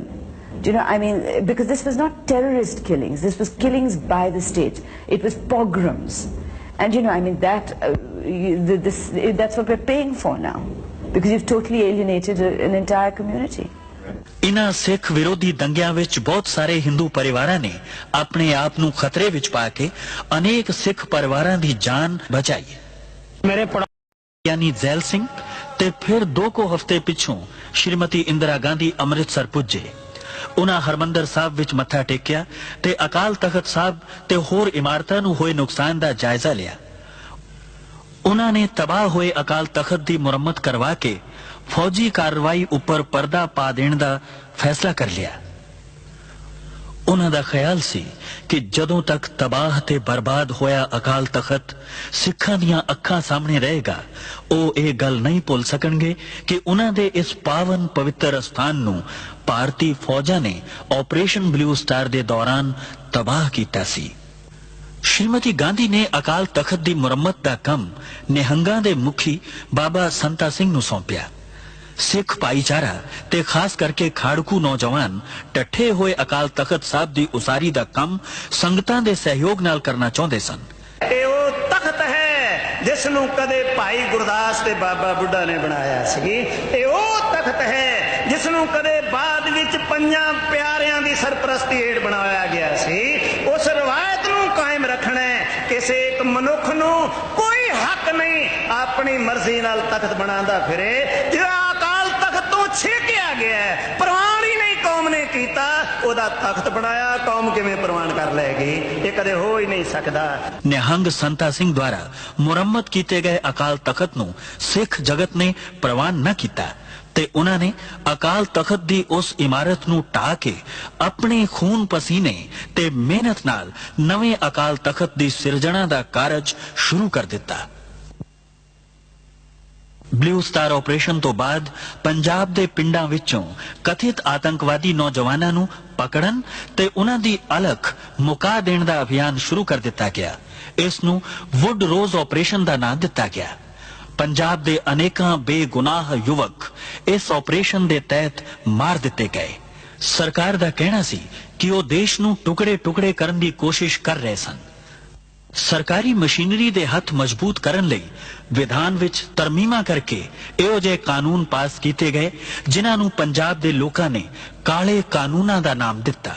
Do you know, I mean, because this was not terrorist killings, this was killings by the state. It was pogroms. And you know, I mean, that's what we're paying for now, because you've totally alienated an entire community. ਇਨ੍ਹਾਂ ਸਿੱਖ ਵਿਰੋਧੀ ਦੰਗਿਆਂ ਵਿੱਚ ਬਹੁਤ ਸਾਰੇ ਹਿੰਦੂ ਪਰਿਵਾਰਾਂ ਨੇ ਆਪਣੇ ਆਪ ਨੂੰ ਖਤਰੇ ਵਿੱਚ ਪਾ ਕੇ ਅਨੇਕ ਸਿੱਖ ਪਰਿਵਾਰਾਂ ਦੀ ਜਾਨ ਬਚਾਈ। ਮੇਰੇ यानी जैल सिंह ते फिर 2 को हफ्ते पिछों श्रीमती इंदिरा गांधी अमृतसर पुजे। उन्हां हरमंदर साहब विच मत्था टेकिया ते अकाल तख्त साहब ते होर इमारतां नूं होए नुकसान दा जायजा लिया। उन्हां ने तबाह होए अकाल तख्त दी मुरम्मत करवा के फौजी कार्रवाई उपर पर्दा पा देण दा फैसला कर लिया। उन्हां दा ख्याल सी कि जदों तक तबाह ते बर्बाद होया अकाल तख्त सिखां दियां अखां सामने रहेगा, ओ ये गल नहीं भुल सकणगे कि उन्हां दे इस पावन पवित्र स्थान नूं भारती फौजां ने ऑपरेशन ब्लू स्टार दे दौरान तबाह कीता सी। श्रीमती गांधी ने अकाल तख्त दी मुरम्मत दा कम निहंगां दे मुखी बाबा संता सिंह नूं सौंपिया। सिख भाईचारा ते खास करके खाड़कू नौजवान टठे होए अकाल तख्त साहब दी उसारी दा कम संगतां दे सहयोग नाल करना चाहुंदे सन। तख्त है जिस नूं कदे भाई गुरदास ते बाबा बुढ़ा ने बनाया सी। तख्त है जिस नूं कदे बाद विच पंजां प्यारियां दी सरपरस्ती हेठ बनाया गया सी। उस रवायत नूं कायम रखना है। किसी एक मनुख नूं कोई हक नहीं अपनी मर्जी नाल तख्त बनांदा फिरे। जिहड़ा अकाल तख्त तो छेकिया गया है, प्रवान ही नहीं कौम ने कीता, ओदा तख्त बनाया, कौम किवें प्रवान कर लेगी? ये कदे हो ही नहीं सकदा। निहंग संता सिंह द्वारा मुरम्मत कीते गए अकाल तख्त नूं सिख जगत ने प्रवान न कीता ते उन्हां ने अकाल तख्त दी उस इमारत नूं ढा के अपने खून पसीने ते मेहनत नाल नवें अकाल तख्त दी सिरजणा दा कारज शुरू कर दिता। ब्लू स्टार ऑपरेशन तो बाद पंजाब दे पिंडां विचों कथित आतंकवादी नौजवानां नूं पकड़न ते उन्हां दी अलख मुका देण दा अभियान शुरू कर दिता गया। इस नूं वुड रोज ऑपरेशन दा नाम दिता गया। पंजाब दे अनेकां बेगुनाह युवक इस ऑपरेशन दे तहत मार दिते गए। सरकार दा कहना सी कि वो देश नूं टुकड़े टुकड़े करन दी कोशिश कर रहे सन। सरकारी मशीनरी दे हथ मजबूत करन लई विधान विच तरमीमा करके इहो जे कानून पास कीते गए जिन्हां नूं पंजाब दे लोकां ने काले कानूनां दा नाम दिता।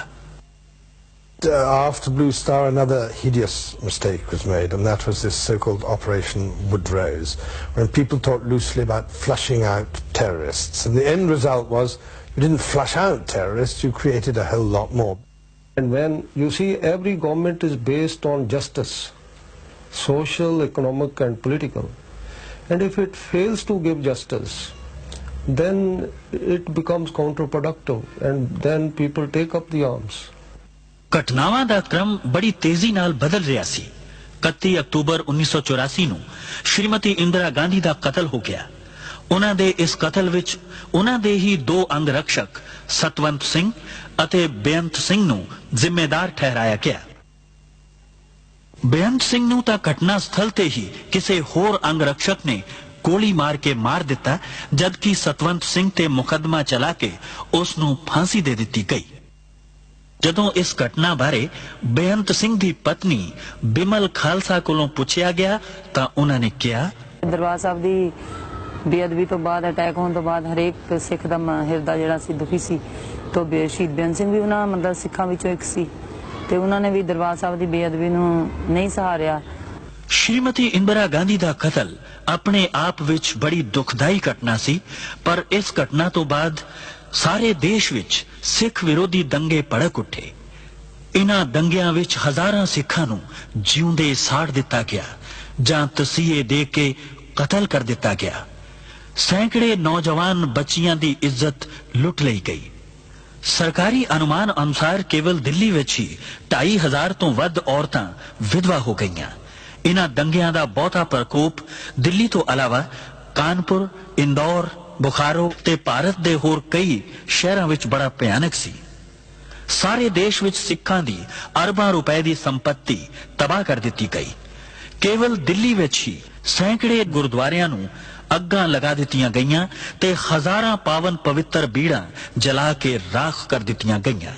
After Blue Star, another hideous mistake was made, and that was this so-called Operation Woodrose, when people talked loosely about flushing out terrorists. And the end result was you didn't flush out terrorists, you created a whole lot more. And when you see every government is based on justice, social, economic and political, and if it fails to give justice, then it becomes counterproductive, and then people take up the arms. घटनावां दा क्रम बड़ी तेजी नाल बदल रहा सी। 31 October 1984 नूं श्रीमती इंदिरा गांधी दा कतल हो गया। उन्हां दे इस कतल विच उन्हां दे ही 2 अंग रक्षक सतवंत सिंह अते बेअंत सिंह नूं जिम्मेदार ठहराया गया। बेअंत सिंह नूं तां घटना स्थल ते ही किसी होर अंग रक्षक ने गोली मार के मार दिता, जबकि सतवंत सिंह ते मुकदमा चला के उस नूं फांसी दे दिती गई। जदों इस घटना बारे बेअंत सिंह दी पत्नी बिमल खालसा कोलों पुछया गया तां उन्हां ने कहा, दरबार साहब दी बेअदबी तो बाद अटैक होने तो बाद हरेक सिख दा हिरदा जिहड़ा सी दुखी सी। तो शहीद बेअंत सिंह भी उन्हां मतलब सिखां विचों एक सी ते उन्हां ने भी दरबार साहब दी बेअदबी नूं नहीं सहारिया। श्रीमती इंदिरा गांधी दा कतल अपने आप विच बड़ी दुखदाई घटना सी, पर इस घटना तो बाद सारे देश विच सिख विरोधी दंगे भड़क उठे। इन्हां दंगियां विच हजारां सिखां नूं जिउंदे साड़ दिता गया जां तसीहे दे के कतल कर दिता गया। सैकड़े नौजवान बच्चियां दी इज्जत लुट लई गई। सरकारी अनुमान अनुसार केवल दिल्ली विच ही 2500 तो वध औरतां विधवा हो गईयां। इन्हां दंगियां दा बहुता प्रकोप दिल्ली तो अलावा कानपुर, इंदौर, बुखारो ते भारत दे होर कई शहरां विच बड़ा भयानक सी। सारे देश विच सिखां दी अरबां रुपए दी संपत्ति तबाह कर दिती गई। केवल दिल्ली विच ही सैकड़े गुरुद्वारियां नूं अग्गां लगा दित्तियां गईयां ते हजारां पावन पवित्र बीड़ां जला के राख कर दित्तियां गईयां।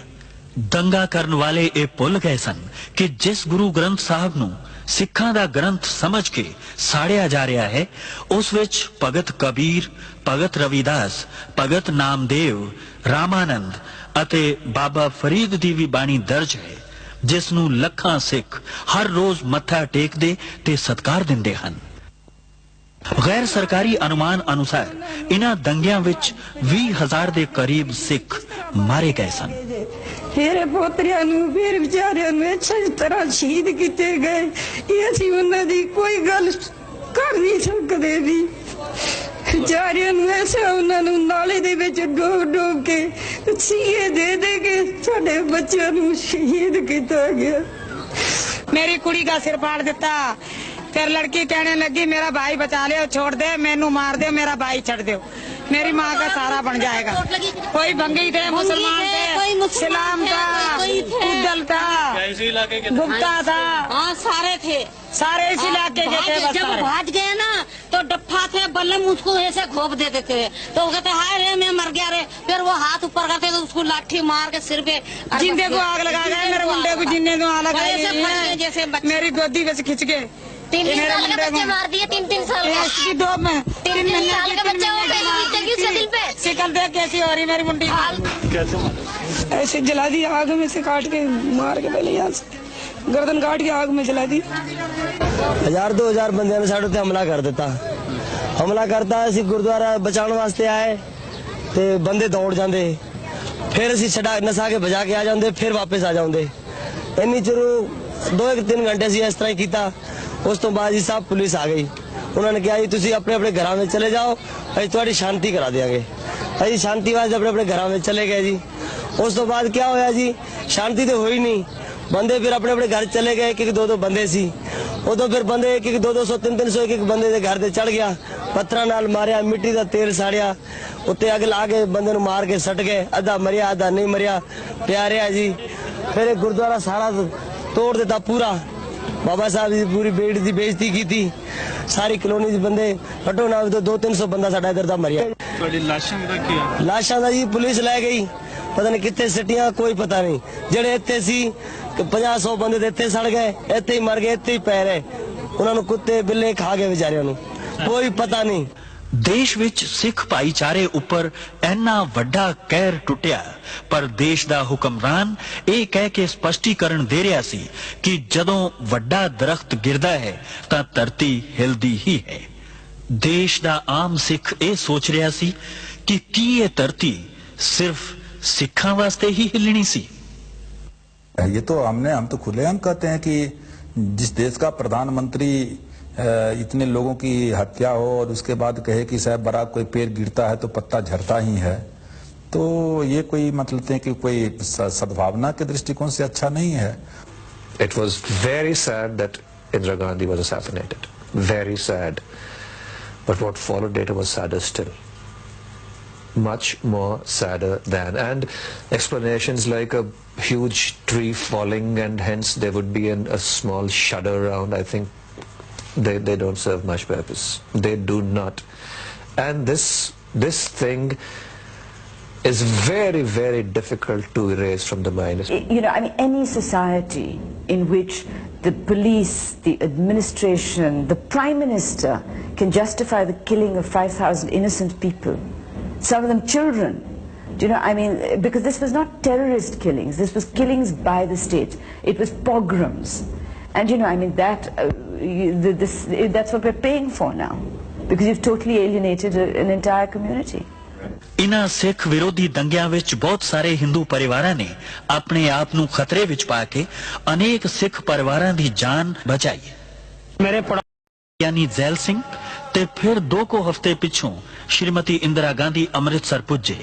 दंगा करन वाले ये भुल गए सन कि जिस गुरु ग्रंथ साहब नूं सिखां दा ग्रंथ समझ के साड़िया जा रहा है, उस विच भगत कबीर, भगत रविदास, भगत नामदेव, रामानंद अते बाबा फरीद दी भी बाणी दर्ज है, जिस नूं लखां सिख हर रोज मत्था टेकदे ते सत्कार दिंदे हन। गैर सरकारी अनुमान अनुसार इन्हां दंगियां विच 20,000 ਦੇ ਕਰੀਬ ਸਿੱਖ ਮਾਰੇ ਗਏ ਸਨ। ਮੇਰੇ ਪੋਤਰਿਆਂ ਨੂੰ ਫਿਰ ਵਿਚਾਰਿਆਂ ਨੂੰ ਅੱਛੀ ਤਰ੍ਹਾਂ ਸ਼ਹੀਦ ਕੀਤੇ ਗਏ। ਇਹ ਅਸੀਂ ਉਹਨਾਂ ਦੀ ਕੋਈ ਗੱਲ ਕਰ ਨਹੀਂ ਸਕਦੇ ਵੀ। ਵਿਚਾਰਿਆਂ ਨੂੰ ਐਸਾ ਉਹਨਾਂ ਨੂੰ ਨਾਲੇ ਦੇ ਵਿੱਚ ਡੋਬ ਕੇ ਸੀਏ ਦੇ ਕੇ ਸਾਡੇ ਬੱਚਿਆਂ ਨੂੰ ਸ਼ਹੀਦ ਕੀਤਾ ਗਿਆ। मेरी कुड़ी का सिर फाड़ देता, फिर लड़की कहने लगी मेरा भाई बचा ले, छोड़ दे, मैनू मार दे, मेरा भाई छड़ दो, मेरी माँ का सारा बन जाएगा। कोई भंगी थे, मुसलमान थे, इस्लाम था, उद्दल था, गुप्ता था, हाँ सारे थे, सारे इस इलाके के थे। जब भाग गए ना तो डप्पा थे, बल्लम उसको ऐसे घोप देते थे, तो वो कहते हाय रे मैं मर गया रे, फिर वो हाथ ऊपर करते तो उसको लाठी मार के सिर पे जिंदे को आग लगा गए, मेरे मुंडे को जिंदे को आग लगा जैसे मेरी गोदी में से खिंच के 3 साल के बच्चे मार दिए, 3 साल के 2 में 3 साल के बच्चे हो गए उसके दिल पे। शिकल देख कैसी हो रही मेरी मुंडी कैसे ऐसे जला दी, आग में से काट के मार के पहले यहाँ से गर्दन काट के आग में जला दी। 1000-2000 ਬੰਦਿਆਂ ਨੇ ਸਾਡੇ ਤੇ ਹਮਲਾ ਕਰ ਦਿੱਤਾ। ਹਮਲਾ ਕਰਤਾ, ਅਸੀਂ ਗੁਰਦੁਆਰਾ ਬਚਾਉਣ ਵਾਸਤੇ ਆਏ ਤੇ ਬੰਦੇ ਦੌੜ ਜਾਂਦੇ, ਫਿਰ ਅਸੀਂ ਛਡਾ ਨਸਾ ਕੇ ਭਜਾ ਕੇ ਆ ਜਾਂਦੇ, ਫਿਰ ਵਾਪਸ ਆ ਜਾਂਦੇ। ਇੰਨੀ ਚਿਰ 2-3 ਘੰਟੇ ਅਸੀਂ ਇਸ ਤਰ੍ਹਾਂ ਹੀ ਕੀਤਾ। ਉਸ ਤੋਂ ਬਾਅਦ ਜੀ ਸਭ ਪੁਲਿਸ ਆ ਗਈ। ਉਹਨਾਂ ਨੇ ਕਿਹਾ ਜੀ ਤੁਸੀਂ ਆਪਣੇ ਆਪਣੇ ਘਰਾਂ ਵਿੱਚ ਚਲੇ ਜਾਓ, ਅਸੀਂ ਤੁਹਾਡੀ ਸ਼ਾਂਤੀ ਕਰਾ ਦਿਆਂਗੇ। ਅਸੀਂ ਸ਼ਾਂਤੀ ਵਾਸਤੇ ਆਪਣੇ ਆਪਣੇ ਘਰਾਂ ਵਿੱਚ ਚਲੇ ਗਏ ਜੀ। ਉਸ ਤੋਂ ਬਾਅਦ ਕੀ ਹੋਇਆ ਜੀ, ਸ਼ਾਂਤੀ ਤੇ ਹੋਈ ਨਹੀਂ। ਬੰਦੇ ਫਿਰ ਆਪਣੇ ਆਪਣੇ ਘਰ ਚਲੇ ਗਏ, ਇੱਕ 2-2 ਬੰਦੇ ਸੀ। ਉਦੋਂ ਫਿਰ ਬੰਦੇ 1-200 300 ਇੱਕ ਬੰਦੇ ਦੇ ਘਰ ਤੇ ਚੜ ਗਿਆ, ਪੱਥਰਾਂ ਨਾਲ ਮਾਰਿਆ, ਮਿੱਟੀ ਦਾ ਤੇਲ ਸਾੜਿਆ, ਉੱਤੇ ਅੱਗ ਲਾ ਕੇ ਬੰਦੇ ਨੂੰ ਮਾਰ ਕੇ ਸੱਟ ਗਏ। ਅੱਧਾ ਮਰਿਆ ਅੱਧਾ ਨਹੀਂ ਮਰਿਆ, ਪਿਆ ਰਿਹਾ ਜੀ। ਫਿਰ ਇਹ ਗੁਰਦੁਆਰਾ ਸਾਰਾ ਤੋੜ ਦਿੱਤਾ ਪੂਰਾ। बाबा साहब जी पूरी बेटी की बेइज्जती की थी। सारी कलोनी के बंदे घटो ना तो 200-300 बंदा साडा इधर दा मरिया। लाशां दा जी पुलिस लै गई, पता नहीं कितने सिटियां कोई पता नहीं। जेड़े इत्थे सी 50-100 बंदे इत्थे सड़ गए, इत्थे ही मर गए, इत्थे ही पै रहे। उन्हां नूं कुत्ते बिल्ले खा गए बेचारियां नूं, कोई पता नहीं। देश विच सिख भाईचारे उपर इन्ना वड्डा कहर टुटिया, पर देश दा हुक्मरान ਇਹ ਕਹਿ ਕੇ ਸਪਸ਼ਟੀਕਰਨ ਦੇ ਰਿਹਾ ਸੀ ਕਿ ਜਦੋਂ ਵੱਡਾ ਦਰਖਤ ਗਿਰਦਾ ਹੈ ਤਾਂ ਧਰਤੀ ਹਿਲਦੀ ਹੀ ਹੈ। ਦੇਸ਼ ਦਾ ਆਮ ਸਿੱਖ ਇਹ ਸੋਚ ਰਿਹਾ ਸੀ ਕਿ ਕੀ ਇਹ ਧਰਤੀ ਸਿਰਫ ਸਿੱਖਾਂ ਵਾਸਤੇ ਹੀ ਹਿਲਣੀ ਸੀ। ये तो हम तो खुलेआम कहते हैं कि जिस देश का प्रधानमंत्री इतने लोगों की हत्या हो और उसके बाद कहे कि साहब बराक कोई पेड़ गिरता है तो पत्ता झड़ता ही है, तो ये कोई मतलब है कि कोई सद्भावना के दृष्टिकोण से अच्छा नहीं है। It was very sad that Indira Gandhi was assassinated. Very sad. But what followed later was sadder still. Much more sadder than. And explanations like a huge tree falling and hence there would be a small shudder around, I think they don't serve much purpose. They do not. And this thing is very, very difficult to erase from the mind. You know, I mean, any society in which the police, the administration, the Prime Minister can justify the killing of 5,000 innocent people, some of them children. Do you know, I mean, because this was not terrorist killings, this was killings by the state. It was pogroms. And you know, I mean, that's what we're paying for now, because you've totally alienated an entire community. ਇਨ੍ਹਾਂ ਸਿੱਖ ਵਿਰੋਧੀ ਦੰਗਿਆਂ ਵਿੱਚ ਬਹੁਤ ਸਾਰੇ ਹਿੰਦੂ ਪਰਿਵਾਰਾਂ ਨੇ ਆਪਣੇ ਆਪ ਨੂੰ ਖਤਰੇ ਵਿੱਚ ਪਾ ਕੇ ਅਨੇਕ ਸਿੱਖ ਪਰਿਵਾਰਾਂ ਦੀ ਜਾਨ ਬਚਾਈ। ਮੇਰੇ ਯਾਨੀ ਜ਼ੈਲ ਸਿੰਘ ਤੇ ਫਿਰ 2 ਹਫ਼ਤੇ ਪਿੱਛੋਂ ਸ਼੍ਰੀਮਤੀ ਇੰਦਰਾ ਗਾਂਧੀ ਅੰਮ੍ਰਿਤਸਰ ਪੁੱਜੇ।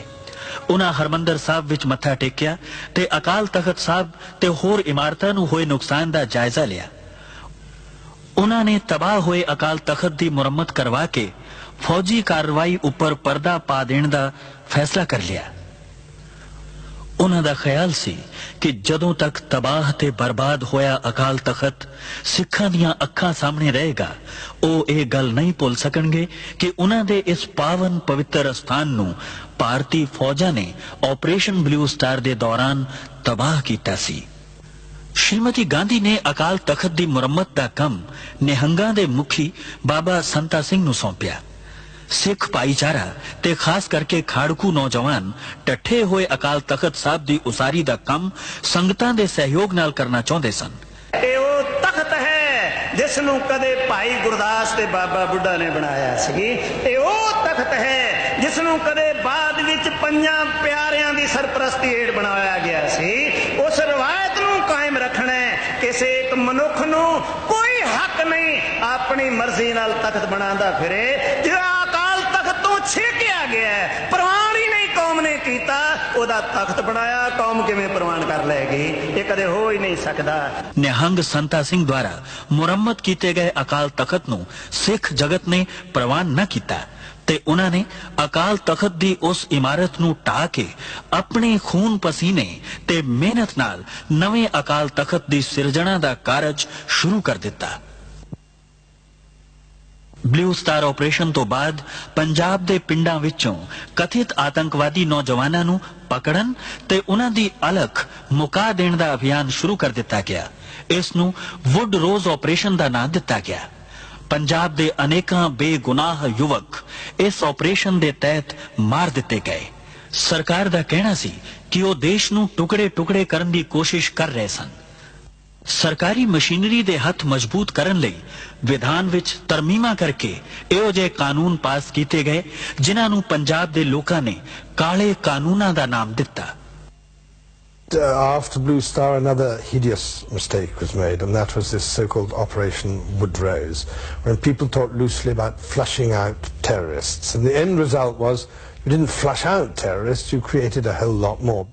ਉਹਨਾਂ ਹਰਮੰਦਰ ਸਾਹਿਬ ਵਿੱਚ ਮੱਥਾ ਟੇਕਿਆ ਤੇ ਅਕਾਲ ਤਖਤ ਸਾਹਿਬ ਤੇ ਹੋਰ ਇਮਾਰਤਾਂ ਨੂੰ ਹੋਏ ਨੁਕਸਾਨ ਦਾ ਜਾਇਜ਼ਾ ਲਿਆ। ਉਹਨਾਂ ਨੇ ਤਬਾਹ ਹੋਏ ਅਕਾਲ ਤਖਤ ਦੀ ਮੁਰੰਮਤ ਕਰਵਾ ਕੇ फौजी कार्रवाई उपर पर्दा पा देने का फैसला कर लिया। उन्हां दा ख्याल सी कि जदों तक तबाह ते बर्बाद होया अकाल तखत सिखां दियां अखां सामने रहेगा, ओ ये गल नहीं भुल सकणगे कि उन्हां दे इस पावन पवित्र स्थान नूं भारती फौजां ने ऑपरेशन ब्लू स्टार दे दौरान तबाह कीता सी। श्रीमती गांधी ने अकाल तखत दी मुरम्मत दा कम निहंगां दे मुखी बाबा संता सिंह नूं सौंपिया। सिख भाईचारा ते खास करके खाड़कू नौजवान टट्ठे होए अकाल तखत साहब दी उसारी दा कम संगतां दे सहयोग नाल करना चाहुंदे सन। ਇਹ ਉਹ ਤਖਤ ਹੈ ਜਿਸ ਨੂੰ ਕਦੇ ਭਾਈ ਗੁਰਦਾਸ ਤੇ ਬਾਬਾ ਬੁੱਢਾ ਨੇ ਬਣਾਇਆ ਸੀ। ਇਹ ਉਹ ਤਖਤ ਹੈ ਜਿਸ ਨੂੰ ਕਦੇ ਬਾਅਦ ਵਿੱਚ ਪੰਜਾਂ ਪਿਆਰਿਆਂ ਦੀ ਸਰਪ੍ਰਸਤੀ ਹੇਠ ਬਣਾਇਆ ਗਿਆ ਸੀ। ਉਸ ਰਵਾਇਤ ਨੂੰ ਕਾਇਮ ਰੱਖਣਾ ਹੈ। ਕਿਸੇ ਇੱਕ ਮਨੁੱਖ ਨੂੰ ਕੋਈ ਹੱਕ ਨਹੀਂ ਆਪਣੀ ਮਰਜ਼ੀ ਨਾਲ ਤਖਤ ਬਣਾਉਂਦਾ ਫਿਰੇ। ਜਿਹੜਾ ਅਕਾਲ ਤਖਤ ਤੋਂ ਛੇਕਿਆ ਗਿਆ ਹੈ, ਪ੍ਰਵਾਨ ਹੀ ਨਹੀਂ ਕੌਮ ਨੇ ਕੀਤਾ, ਉਹਦਾ ਤਖਤ ਬਣਾਇਆ, ਕੌਮ ਕਿਵੇਂ ਪ੍ਰਵਾਨ ਕਰ ਲਏਗੀ? ਇਹ ਕਦੇ ਹੋ ਹੀ ਨਹੀਂ ਸਕਦਾ। ਨਿਹੰਗ ਸੰਤਾ ਸਿੰਘ ਦੁਆਰਾ ਮੁਰੰਮਤ ਕੀਤੇ ਗਏ ਅਕਾਲ ਤਖਤ ਨੂੰ ਸਿੱਖ ਜਗਤ ਨੇ ਪ੍ਰਵਾਨ ਨਾ ਕੀਤਾ ਤੇ ਉਹਨਾਂ ਨੇ ਅਕਾਲ ਤਖਤ ਦੀ ਉਸ ਇਮਾਰਤ ਨੂੰ ਢਾਹ ਕੇ ਆਪਣੇ ਖੂਨ ਪਸੀਨੇ ਤੇ ਮਿਹਨਤ ਨਾਲ ਨਵੇਂ ਅਕਾਲ ਤਖਤ ਦੀ ਸਿਰਜਣਾ ਦਾ ਕਾਰਜ ਸ਼ੁਰੂ ਕਰ ਦਿੱਤਾ। ਬਲੂ ਸਟਾਰ ਆਪਰੇਸ਼ਨ ਤੋਂ ਬਾਅਦ ਪੰਜਾਬ ਦੇ ਪਿੰਡਾਂ ਵਿੱਚੋਂ ਕਥਿਤ ਆਤੰਕਵਾਦੀ ਨੌਜਵਾਨਾਂ ਨੂੰ ਪਕੜਨ ਤੇ ਉਹਨਾਂ ਦੀ ਅਲਖ ਮੁਕਾ ਦੇਣ ਦਾ ਅਭਿਆਨ ਸ਼ੁਰੂ ਕਰ ਦਿੱਤਾ ਗਿਆ। ਇਸ ਨੂੰ ਵੁੱਡ ਰੋਜ਼ ਆਪਰੇਸ਼ਨ ਦਾ ਨਾਂ ਦਿੱਤਾ ਗਿਆ। ਪੰਜਾਬ ਦੇ ਅਨੇਕਾਂ ਬੇਗੁਨਾਹ ਯੁਵਕ ਇਸ ਆਪਰੇਸ਼ਨ ਦੇ ਤਹਿਤ ਮਾਰ ਦਿੱਤੇ ਗਏ। ਸਰਕਾਰ ਦਾ ਕਹਿਣਾ ਸੀ ਕਿ ਉਹ ਦੇਸ਼ ਨੂੰ ਟੁਕੜੇ-ਟੁਕੜੇ ਕਰਨ ਦੀ ਕੋਸ਼ਿਸ਼ ਕਰ ਰਹੇ ਸਨ। ਸਰਕਾਰੀ ਮਸ਼ੀਨਰੀ ਦੇ ਹੱਥ ਮਜ਼ਬੂਤ ਕਰਨ ਲਈ ਵਿਧਾਨ ਵਿੱਚ ਤਰਮੀਮਾਂ ਕਰਕੇ ਇਹੋ ਜਿਹੇ ਕਾਨੂੰਨ ਪਾਸ ਕੀਤੇ ਗਏ ਜਿਨ੍ਹਾਂ ਨੂੰ ਪੰਜਾਬ ਦੇ ਲੋਕਾਂ ਨੇ ਕਾਲੇ ਕਾਨੂੰਨਾਂ ਦਾ ਨਾਮ ਦਿੱਤਾ। After Blue Star, another hideous mistake was made, and that was this so-called Operation Woodrose, when people talked loosely about flushing out terrorists. And the end result was you didn't flush out terrorists, you created a whole lot more.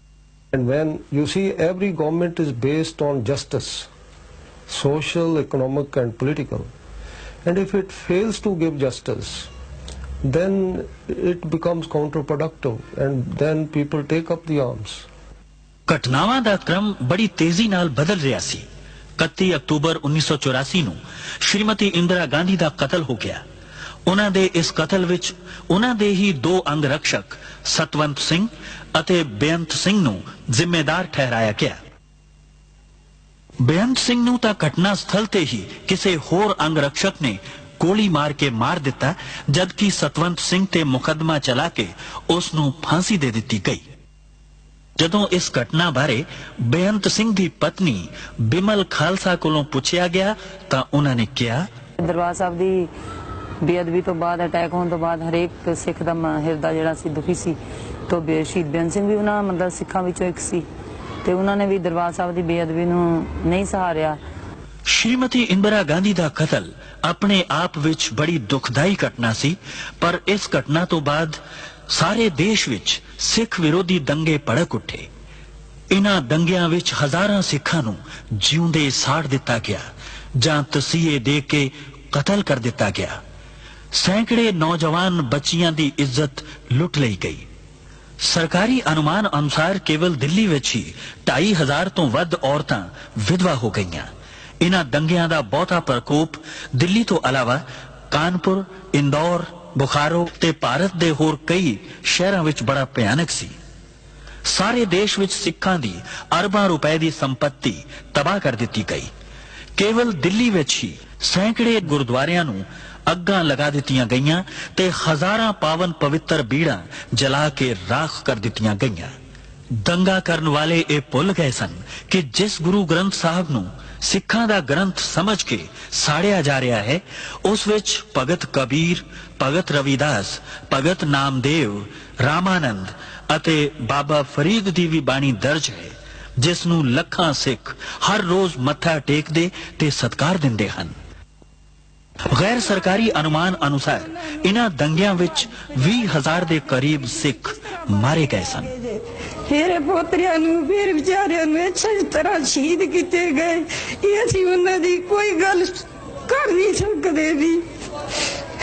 And when you see every government is based on justice, social, economic and political, and if it fails to give justice, then it becomes counterproductive and then people take up the arms. ਘਟਨਾਵਾਂ ਦਾ ਕ੍ਰਮ ਬੜੀ ਤੇਜ਼ੀ ਨਾਲ ਬਦਲ ਰਿਹਾ ਸੀ। 31 October 1984 ਨੂੰ ਸ਼੍ਰੀਮਤੀ ਇੰਦਰਾ ਗਾਂਧੀ ਦਾ ਕਤਲ ਹੋ ਗਿਆ। ਉਹਨਾਂ ਦੇ ਇਸ ਕਤਲ ਵਿੱਚ ਉਹਨਾਂ ਦੇ ਹੀ ਦੋ ਅੰਗ ਰਕਸ਼ਕ ਸਤਵੰਤ ਸਿੰਘ ਅਤੇ ਬੇਅੰਤ ਸਿੰਘ ਨੂੰ ਜ਼ਿੰਮੇਦਾਰ ਠਹਿਰਾਇਆ ਗਿਆ। ਬੇਅੰਤ ਸਿੰਘ ਨੂੰ ਤਾਂ ਘਟਨਾ ਸਥਲ ਤੇ ਹੀ ਕਿਸੇ ਹੋਰ ਅੰਗ ਰਕਸ਼ਕ ਨੇ ਗੋਲੀ ਮਾਰ ਕੇ ਮਾਰ ਦਿੱਤਾ, ਜਦਕਿ ਸਤਵੰਤ ਸਿੰਘ ਤੇ ਮੁਕੱਦਮਾ ਚਲਾ ਕੇ ਉਸ ਨੂੰ ਫਾਂਸੀ ਦੇ ਦਿੱਤੀ ਗਈ। ਜਦੋਂ ਇਸ ਘਟਨਾ ਬਾਰੇ ਬੇਅੰਤ ਸਿੰਘ ਦੀ ਪਤਨੀ ਬਿਮਲ ਖਾਲਸਾ ਕੋਲੋਂ ਪੁੱਛਿਆ ਗਿਆ ਤਾਂ ਉਹਨਾਂ ਨੇ ਕਿਹਾ, ਦਰਬਾਰ ਸਾਹਿਬ ਦੀ ਬੇਅਦਬੀ ਤੋਂ ਬਾਅਦ, ਅਟੈਕ ਹੋਣ ਤੋਂ ਬਾਅਦ ਹਰੇਕ ਸਿੱਖ ਦਾ ਹਿਰਦਾ ਜਿਹੜਾ ਸੀ ਦੁਖੀ ਸੀ। ਤੋਂ ਸ਼ਹੀਦ ਬੇਅੰਤ ਸਿੰਘ ਵੀ ਉਹਨਾਂ ਮਤਲਬ ਸਿੱਖਾਂ ਵਿੱਚੋਂ ਇੱਕ ਸੀ ਤੇ ਉਹਨਾਂ ਨੇ ਵੀ ਦਰਬਾਰ ਸਾਹਿਬ ਦੀ ਬੇਅਦਬੀ ਨੂੰ ਨਹੀਂ ਸਹਾਰਿਆ। ਸ਼੍ਰੀਮਤੀ ਇੰਦਰਾ ਗਾਂਧੀ ਦਾ ਕਤਲ ਆਪਣੇ ਆਪ ਵਿੱਚ ਬੜੀ ਦੁਖਦਾਈ ਘਟਨਾ ਸੀ, ਪਰ ਇਸ ਘਟਨਾ ਤੋਂ ਬਾਅਦ ਸਾਰੇ ਦੇਸ਼ ਵਿੱਚ ਸਿੱਖ ਵਿਰੋਧੀ ਦੰਗੇ ਭੜਕ ਉੱਠੇ। ਇਨ੍ਹਾਂ ਦੰਗਿਆਂ ਵਿੱਚ ਹਜ਼ਾਰਾਂ ਸਿੱਖਾਂ ਨੂੰ ਜਿਉਂਦੇ ਸਾੜ ਦਿੱਤਾ ਗਿਆ ਜਾਂ ਤਸੀਹੇ ਦੇ ਕੇ ਕਤਲ ਕਰ ਦਿੱਤਾ ਗਿਆ। ਸੈਂਕੜੇ ਨੌਜਵਾਨ ਬੱਚੀਆਂ ਦੀ ਇੱਜ਼ਤ ਲੁੱਟ ਲਈ ਗਈ। ਸਰਕਾਰੀ ਅਨੁਮਾਨ ਅਨੁਸਾਰ ਕੇਵਲ ਦਿੱਲੀ ਵਿੱਚ ਹੀ 2,500 ਤੋਂ ਵੱਧ ਔਰਤਾਂ ਵਿਧਵਾ ਹੋ ਗਈਆਂ। ਇਨ੍ਹਾਂ ਦੰਗਿਆਂ ਦਾ ਬਹੁਤਾ ਪ੍ਰਕੋਪ ਦਿੱਲੀ ਤੋਂ ਇਲਾਵਾ ਕਾਨਪੁਰ, ਇੰਦੌਰ, ਬੁਖਾਰੋ ਤੇ ਭਾਰਤ ਦੇ ਹੋਰ ਕਈ ਸ਼ਹਿਰਾਂ ਵਿੱਚ ਬੜਾ ਭਿਆਨਕ ਸੀ। ਸਾਰੇ ਦੇਸ਼ ਵਿੱਚ ਸਿੱਖਾਂ ਦੀ ਅਰਬਾਂ ਰੁਪਏ ਦੀ ਸੰਪत्ति ਤਬਾਹ ਕਰ ਦਿੱਤੀ ਗਈ। ਕੇਵਲ ਦਿੱਲੀ ਵਿੱਚ ਹੀ ਸੈਂਕੜੇ ਗੁਰਦੁਆਰਿਆਂ ਨੂੰ ਅੱਗਾਂ ਲਗਾ ਦਿੱਤੀਆਂ ਗਈਆਂ ਤੇ ਹਜ਼ਾਰਾਂ ਪਾਵਨ ਪਵਿੱਤਰ ਬੀੜਾਂ ਜਲਾ ਕੇ ਰਾਖ ਕਰ ਦਿੱਤੀਆਂ ਗਈਆਂ। ਦੰਗਾ ਕਰਨ ਵਾਲੇ ਇਹ ਭੁੱਲ ਗਏ ਸਨ ਕਿ ਜਿਸ ਗੁਰੂ ਗ੍ਰੰਥ ਸਾਹਿਬ ਨੂੰ ਸਿੱਖਾਂ ਦਾ ਗ੍ਰੰਥ ਸਮਝ ਕੇ ਸਾੜਿਆ ਜਾ ਰਿਹਾ ਹੈ, ਉਸ ਵਿੱਚ ਭਗਤ ਕਬੀਰ, ਭਗਤ ਰਵਿਦਾਸ, ਭਗਤ ਨਾਮਦੇਵ, ਰਾਮਾਨੰਦ ਅਤੇ ਬਾਬਾ ਫਰੀਦ ਦੀ ਵੀ ਬਾਣੀ ਦਰਜ ਹੈ, ਜਿਸ ਨੂੰ ਲੱਖਾਂ ਸਿੱਖ ਹਰ ਰੋਜ਼ ਮੱਥਾ ਟੇਕਦੇ ਤੇ ਸਤਿਕਾਰ ਦਿੰਦੇ ਹਨ। ਗੈਰ ਸਰਕਾਰੀ ਅਨੁਮਾਨ ਅਨੁਸਾਰ ਇਨ੍ਹਾਂ ਦੰਗਿਆਂ ਵਿੱਚ 20,000 ਦੇ ਕਰੀਬ ਸਿੱਖ ਮਾਰੇ ਗਏ ਸਨ। ਮੇਰੇ ਪੋਤਰਿਆਂ ਨੂੰ, ਮੇਰੇ ਵਿਚਾਰਿਆਂ ਨੂੰ ਅੱਛੀ ਤਰ੍ਹਾਂ ਸ਼ਹੀਦ ਕੀਤੇ ਗਏ। ਇਹ ਅਸੀਂ ਉਹਨਾਂ ਦੀ ਕੋਈ ਗੱਲ ਕਰ ਨਹੀਂ ਸਕਦੇ ਵੀ।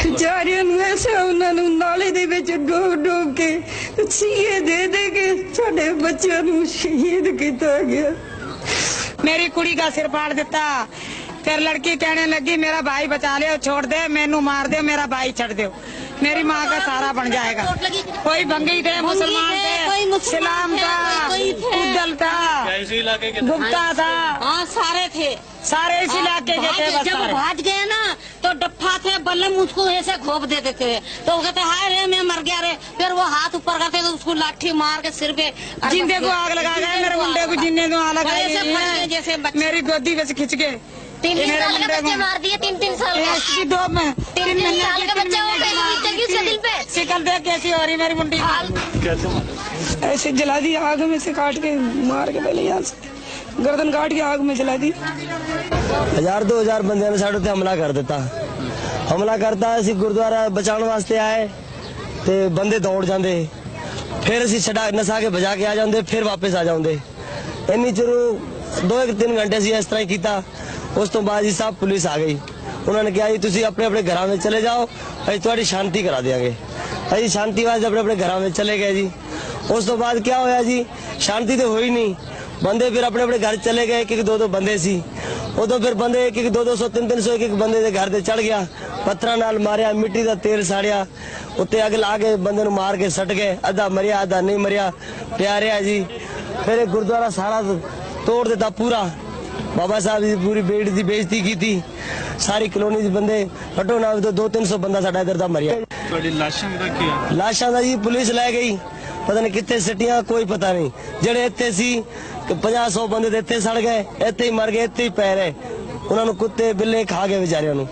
ਵਿਚਾਰਿਆਂ ਨੂੰ ਐਸਾ ਉਹਨਾਂ ਨੂੰ ਨਾਲੇ ਦੇ ਵਿੱਚ ਡੋਬ ਕੇ ਸੀਏ ਦੇ ਕੇ ਸਾਡੇ ਬੱਚਿਆਂ ਨੂੰ ਸ਼ਹੀਦ ਕੀਤਾ ਗਿਆ। मेरी कुड़ी का सिर फाड़ देता, फिर लड़की कहने लगी मेरा भाई बचा ले, छोड़ दे, मैनू मार दे, मेरा भाई छड़ दो, मेरी माँ का सारा बन जाएगा। कोई भंगी थे, मुसलमान थे, इस्लाम था, उद्दल था, गुप्ता था, हाँ सारे थे, सारे इस इलाके के थे। जब भाग गए ना तो डप्पा थे, बल्लम उसको ऐसे घोप देते थे, तो वो कहते हाय रे मैं मर गया रे, फिर वो हाथ ऊपर करते तो उसको लाठी मार के सिर पे जिंदे को आग लगा गए, मेरे मुंडे को जिन्ने को आग लगाई, जैसे मेरी गोदी में से खिंच के तीन ये मेरे साल के मुंडे बच्चे को मार दिए, 3 साल ये के। इसकी दो में तीन साल के बच्चे हो गए, बीतेगी उसके दिल पे। शिकल देख कैसी हो रही मेरी मुंडी ऐसे जला दी, आग में से काट के मार के पहले यहाँ से गर्दन काट के आग में जला दी। 1000-2000 ਬੰਦਿਆਂ ਨੇ ਸਾਡੇ ਤੇ ਹਮਲਾ ਕਰ ਦਿੱਤਾ। ਹਮਲਾ ਕਰਤਾ, ਅਸੀਂ ਗੁਰਦੁਆਰਾ ਬਚਾਉਣ ਵਾਸਤੇ ਆਏ ਤੇ ਬੰਦੇ ਦੌੜ ਜਾਂਦੇ, ਫਿਰ ਅਸੀਂ ਛਡਾ ਨਸਾ ਕੇ ਭਜਾ ਕੇ ਆ ਜਾਂਦੇ, ਫਿਰ ਵਾਪਸ ਆ ਜਾਂਦੇ। ਇੰਨੀ ਚਿਰ 2-3 ਘੰਟੇ ਅਸੀਂ ਇਸ ਤਰ੍ਹਾਂ ਹੀ ਕੀਤਾ। ਉਸ ਤੋਂ ਬਾਅਦ ਜੀ ਸਭ ਪੁਲਿਸ ਆ ਗਈ। ਉਹਨਾਂ ਨੇ ਕਿਹਾ ਜੀ ਤੁਸੀਂ ਆਪਣੇ ਆਪਣੇ ਘਰਾਂ ਵਿੱਚ ਚਲੇ ਜਾਓ, ਅਸੀਂ ਤੁਹਾਡੀ ਸ਼ਾਂਤੀ ਕਰਾ ਦਿਆਂਗੇ। ਅਸੀਂ ਸ਼ਾਂਤੀ ਵਾਸਤੇ ਆਪਣੇ ਆਪਣੇ ਘਰਾਂ ਵਿੱਚ ਚਲੇ ਗਏ ਜੀ। ਉਸ ਤੋਂ ਬਾਅਦ ਕੀ ਹੋਇਆ ਜੀ, ਸ਼ਾਂਤੀ ਤੇ ਹੋਈ ਨਹੀਂ। ਬੰਦੇ ਫਿਰ ਆਪਣੇ ਆਪਣੇ ਘਰ ਚਲੇ ਗਏ, ਇੱਕ 2-2 ਬੰਦੇ ਸੀ। ਉਦੋਂ ਫਿਰ ਬੰਦੇ 1-1, 200, 300, ਇੱਕ ਬੰਦੇ ਦੇ ਘਰ ਤੇ ਚੜ ਗਿਆ, ਪੱਥਰਾਂ ਨਾਲ ਮਾਰਿਆ, ਮਿੱਟੀ ਦਾ ਤੇਲ ਸਾੜਿਆ, ਉੱਤੇ ਅੱਗ ਲਾ ਕੇ ਬੰਦੇ ਨੂੰ ਮਾਰ ਕੇ ਸੱਟ ਗਏ। ਅੱਧਾ ਮਰਿਆ, ਅੱਧਾ ਨਹੀਂ ਮਰਿਆ, ਪਿਆ ਰਿਹਾ ਜੀ। ਫਿਰ ਇਹ ਗੁਰਦੁਆਰਾ ਸਾਰਾ ਤੋੜ ਦਿੱਤਾ ਪੂਰਾ। ਬਾਬਾ ਸਾਹਿਬ ਦੀ ਪੂਰੀ ਬੇਟ ਦੀ ਬੇਇੱਜ਼ਤੀ ਕੀਤੀ। ਸਾਰੀ ਕਲੋਨੀ ਦੇ ਬੰਦੇ ਘੱਟੋ ਨਾ 200-300 ਬੰਦਾ ਸਾਡਾ ਇੱਧਰ ਦਾ ਮਰਿਆ। ਤੁਹਾਡੀ ਲਾਸ਼ਾਂ ਦਾ ਕੀ ਆ? ਲਾਸ਼ਾਂ ਦਾ ਜੀ ਪੁਲਿਸ ਲੈ ਗਈ, ਪਤਾ ਨਹੀਂ ਕਿੱਥੇ ਸਿੱਟੀਆਂ, ਕੋਈ ਪਤਾ ਨਹੀਂ। ਜਿਹੜੇ ਇੱਥੇ ਸੀ 50-100 ਬੰਦੇ ਤੇ ਇੱਥੇ ਸੜ ਗਏ, ਇੱਥੇ ਹੀ ਮਰ ਗਏ, ਇੱਥੇ ਹੀ ਪੈ ਰਹੇ। ਉਹਨਾਂ ਨੂੰ ਕੁੱਤੇ ਬਿੱਲੇ ਖਾ ਗਏ ਵਿਚਾਰਿਆਂ ਨੂੰ,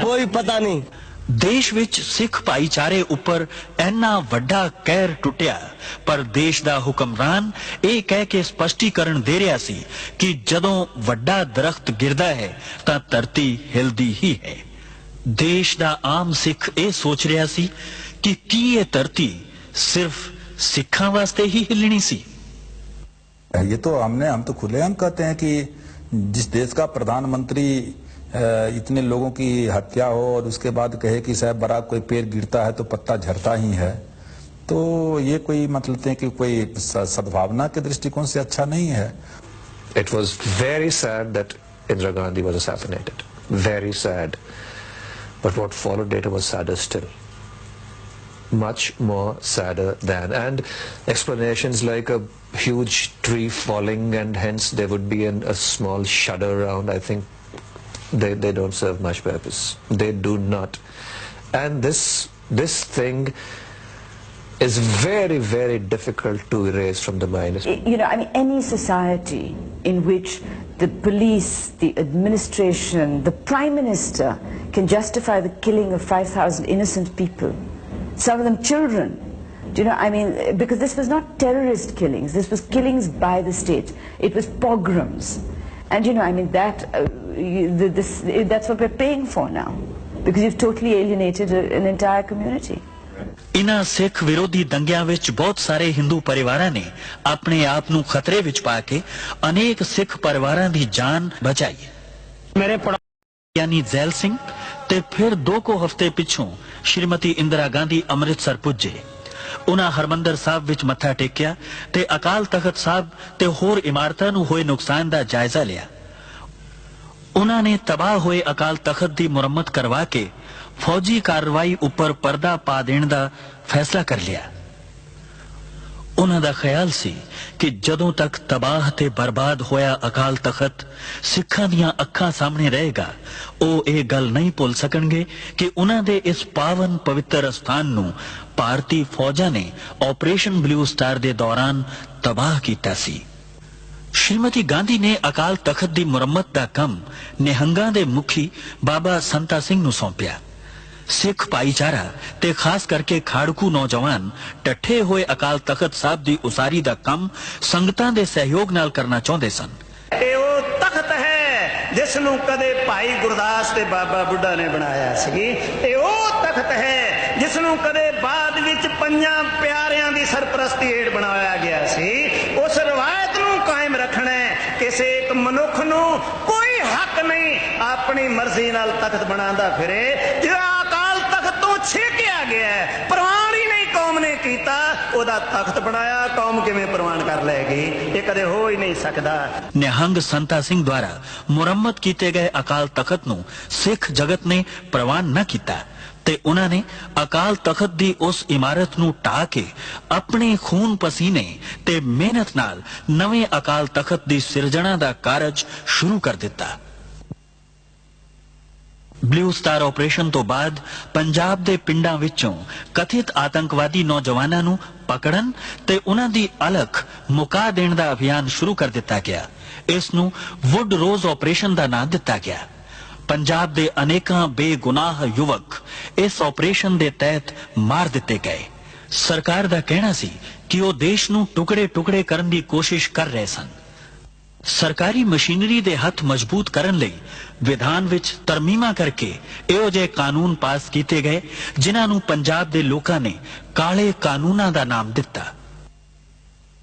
ਕੋਈ ਪਤਾ ਨਹੀਂ। ਦੇਸ਼ ਵਿੱਚ ਸਿੱਖ ਭਾਈਚਾਰੇ ਉੱਪਰ ਇੰਨਾ ਵੱਡਾ ਕਹਿਰ ਟੁੱਟਿਆ, ਪਰ ਦੇਸ਼ ਦਾ ਹੁਕਮਰਾਨ ਇਹ ਕਹਿ ਕੇ ਸਪਸ਼ਟੀਕਰਨ ਦੇ ਰਿਹਾ ਸੀ ਕਿ ਜਦੋਂ ਵੱਡਾ ਦਰਖਤ ਗਿਰਦਾ ਹੈ ਤਾਂ ਧਰਤੀ ਹਿਲਦੀ ਹੀ ਹੈ। ਦੇਸ਼ ਦਾ ਆਮ ਸਿੱਖ ਇਹ ਸੋਚ ਰਿਹਾ ਸੀ ਕਿ ਕੀ ਇਹ ਧਰਤੀ ਸਿਰਫ ਸਿੱਖਾਂ ਵਾਸਤੇ ਹੀ ਹਿੱਲਣੀ ਸੀ। ये तो हम तो खुलेआम कहते हैं कि जिस देश का प्रधानमंत्री इतने लोगों की हत्या हो और उसके बाद कहे कि साहब बराक कोई पेड़ गिरता है तो पत्ता झड़ता ही है, तो ये कोई मतलब है कि कोई सद्भावना के दृष्टिकोण से अच्छा नहीं है। It was very sad that Indira Gandhi was assassinated. Very sad. But what followed later was sadder still. Much more sadder than. And explanations like a huge tree falling and hence there would be a small shudder around, I think they don't serve much purpose. They do not. And this thing is very, very difficult to erase from the mind. You know, I mean, any society in which the police, the administration, the Prime Minister can justify the killing of 5,000 innocent people, some of them children. Do you know, I mean, because this was not terrorist killings, this was killings by the state. It was pogroms. And you know, I mean, that's what we're paying for now, because you've totally alienated an entire community. ਇਨ੍ਹਾਂ ਸਿੱਖ ਵਿਰੋਧੀ ਦੰਗਿਆਂ ਵਿੱਚ ਬਹੁਤ ਸਾਰੇ ਹਿੰਦੂ ਪਰਿਵਾਰਾਂ ਨੇ ਆਪਣੇ ਆਪ ਨੂੰ ਖਤਰੇ ਵਿੱਚ ਪਾ ਕੇ ਅਨੇਕ ਸਿੱਖ ਪਰਿਵਾਰਾਂ ਦੀ ਜਾਨ ਬਚਾਈ। ਮੇਰੇ ਯਾਨੀ ਜ਼ੈਲ ਸਿੰਘ ਤੇ ਫਿਰ 2 ਹਫ਼ਤੇ ਪਿੱਛੋਂ ਸ਼੍ਰੀਮਤੀ ਇੰਦਰਾ ਗਾਂਧੀ ਅੰਮ੍ਰਿਤਸਰ ਪੁੱਜੇ। ਉਹਨਾਂ ਹਰਮੰਦਰ ਸਾਹਿਬ ਵਿੱਚ ਮੱਥਾ ਟੇਕਿਆ ਤੇ ਅਕਾਲ ਤਖਤ ਸਾਹਿਬ ਤੇ ਹੋਰ ਇਮਾਰਤਾਂ ਨੂੰ ਹੋਏ ਨੁਕਸਾਨ ਦਾ ਜਾਇਜ਼ਾ ਲਿਆ। ਉਹਨਾਂ ਨੇ ਤਬਾਹ ਹੋਏ ਅਕਾਲ ਤਖਤ ਦੀ ਮੁਰੰਮਤ ਕਰਵਾ ਕੇ ਫੌਜੀ ਕਾਰਵਾਈ ਉੱਪਰ ਪਰਦਾ ਪਾ ਦੇਣ ਦਾ ਫੈਸਲਾ ਕਰ ਲਿਆ। ਉਹਨਾਂ ਦਾ ਖਿਆਲ ਸੀ ਕਿ ਜਦੋਂ ਤੱਕ ਤਬਾਹ ਤੇ ਬਰਬਾਦ ਹੋਇਆ ਅਕਾਲ ਤਖਤ ਸਿੱਖਾਂ ਦੀਆਂ ਅੱਖਾਂ ਸਾਹਮਣੇ ਰਹੇਗਾ, ਉਹ ਇਹ ਗੱਲ ਨਹੀਂ ਭੁੱਲ ਸਕਣਗੇ ਕਿ ਉਹਨਾਂ ਦੇ ਇਸ ਪਾਵਨ ਪਵਿੱਤਰ ਸਥਾਨ ਨੂੰ ਭਾਰਤੀ ਫੌਜਾਂ ਨੇ ਆਪਰੇਸ਼ਨ ਬਲੂ ਸਟਾਰ ਦੇ ਦੌਰਾਨ ਤਬਾਹ ਕੀਤਾ ਸੀ। ਸ਼੍ਰੀਮਤੀ ਗਾਂਧੀ ਨੇ ਅਕਾਲ ਤਖਤ ਦੀ ਮੁਰੰਮਤ ਦਾ ਕੰਮ ਨਿਹੰਗਾਂ ਦੇ ਮੁਖੀ ਬਾਬਾ ਸੰਤਾ ਸਿੰਘ ਨੂੰ ਸੌਂਪਿਆ। ਸਿੱਖ ਭਾਈਚਾਰਾ ਤੇ ਖਾਸ ਕਰਕੇ ਖਾੜਕੂ ਨੌਜਵਾਨ ਟੱਠੇ ਹੋਏ ਅਕਾਲ ਤਖਤ ਸਾਹਿਬ ਦੀ ਉਸਾਰੀ ਦਾ ਕੰਮ ਸੰਗਤਾਂ ਦੇ ਸਹਿਯੋਗ ਨਾਲ ਕਰਨਾ ਚਾਹੁੰਦੇ ਸਨ। ਇਹ ਉਹ ਤਖਤ ਹੈ ਜਿਸ ਨੂੰ ਕਦੇ ਭਾਈ ਗੁਰਦਾਸ ਤੇ ਬਾਬਾ ਬੁੱਢਾ ਨੇ ਬਣਾਇਆ ਸੀ। ਇਹ ਉਹ ਤਖਤ ਹੈ ਜਿਸ ਨੂੰ ਕਦੇ ਬਾਅਦ ਵਿੱਚ 5 ਪਿਆਰਿਆਂ ਦੀ ਸਰਪ੍ਰਸਤੀ ਹੇਠ ਬਣਾਇਆ ਗਿਆ ਸੀ। ਉਸ ਰਵਾਇਤ ਨੂੰ ਕਾਇਮ ਰੱਖਣਾ ਕਿਸੇ ਇੱਕ ਮਨੁੱਖ ਨੂੰ ਕੋਈ ਹੱਕ ਨਹੀਂ ਆਪਣੀ ਮਰਜ਼ੀ ਨਾਲ ਤਖਤ ਬਣਾਉਂਦਾ ਫਿਰੇ। ਜਿਹੜਾ ਅਕਾਲ ਤਖਤ ਤੋਂ ਛੇਕਿਆ ਗਿਆ ਪ੍ਰਵਾਨ ਹੀ ਨਹੀਂ ਕੌਮ ਨੇ ਕੀਤਾ, ਉਹਦਾ ਤਖਤ ਬਣਾਇਆ ਕੌਮ ਕਿਵੇਂ ਪ੍ਰਵਾਨ ਕਰ ਲਏਗੀ? ਇਹ ਕਦੇ ਹੋ ਹੀ ਨਹੀਂ ਸਕਦਾ। ਨਿਹੰਗ ਸੰਤਾ ਸਿੰਘ ਦੁਆਰਾ ਮੁਰੰਮਤ ਕੀਤੇ ਗਏ ਅਕਾਲ ਤਖਤ ਨੂੰ ਸਿੱਖ ਜਗਤ ਨੇ ਪ੍ਰਵਾਨ ਨਾ ਕੀਤਾ ਤੇ ਉਹਨਾਂ ਨੇ ਅਕਾਲ ਤਖਤ ਦੀ ਉਸ ਇਮਾਰਤ ਨੂੰ ਢਾਹ ਕੇ ਆਪਣੇ ਖੂਨ ਪਸੀਨੇ ਤੇ ਮਿਹਨਤ ਨਾਲ ਨਵੇਂ ਅਕਾਲ ਤਖਤ ਦੀ ਸਿਰਜਣਾ ਦਾ ਕਾਰਜ ਸ਼ੁਰੂ ਕਰ ਦਿੱਤਾ। ਬਲੂ ਸਟਾਰ ਆਪਰੇਸ਼ਨ ਤੋਂ ਬਾਅਦ ਪੰਜਾਬ ਦੇ ਪਿੰਡਾਂ ਵਿੱਚੋਂ ਕਥਿਤ ਆਤੰਕਵਾਦੀ ਨੌਜਵਾਨਾਂ ਨੂੰ ਪਕੜਨ ਤੇ ਉਹਨਾਂ ਦੀ ਅਲਖ ਮੁਕਾ ਦੇਣ ਦਾ ਅਭਿਆਨ ਸ਼ੁਰੂ ਕਰ ਦਿੱਤਾ ਗਿਆ। ਇਸ ਨੂੰ ਵੁੱਡ ਰੋਜ਼ ਆਪਰੇਸ਼ਨ ਦਾ ਨਾਂ ਦਿੱਤਾ ਗਿਆ। पंजाब ਦੇ ਅਨੇਕਾਂ ਬੇਗੁਨਾਹ ਯੁਵਕ ਇਸ ਆਪਰੇਸ਼ਨ ਦੇ ਤਹਿਤ ਮਾਰ ਦਿੱਤੇ ਗਏ। ਸਰਕਾਰ ਦਾ ਕਹਿਣਾ ਸੀ ਕਿ ਉਹ ਦੇਸ਼ ਨੂੰ ਟੁਕੜੇ-ਟੁਕੜੇ ਕਰਨ ਦੀ ਕੋਸ਼ਿਸ਼ ਕਰ ਰਹੇ ਸਨ। ਸਰਕਾਰੀ ਮਸ਼ੀਨਰੀ ਦੇ ਹੱਥ ਮਜ਼ਬੂਤ ਕਰਨ ਲਈ ਵਿਧਾਨ ਵਿੱਚ ਤਰਮੀਮਾਂ ਕਰਕੇ ਇਹੋ ਜਿਹੇ ਕਾਨੂੰਨ ਪਾਸ ਕੀਤੇ ਗਏ ਜਿਨ੍ਹਾਂ ਨੂੰ ਪੰਜਾਬ ਦੇ ਲੋਕਾਂ ਨੇ ਕਾਲੇ ਕਾਨੂੰਨਾਂ ਦਾ ਨਾਮ ਦਿੱਤਾ।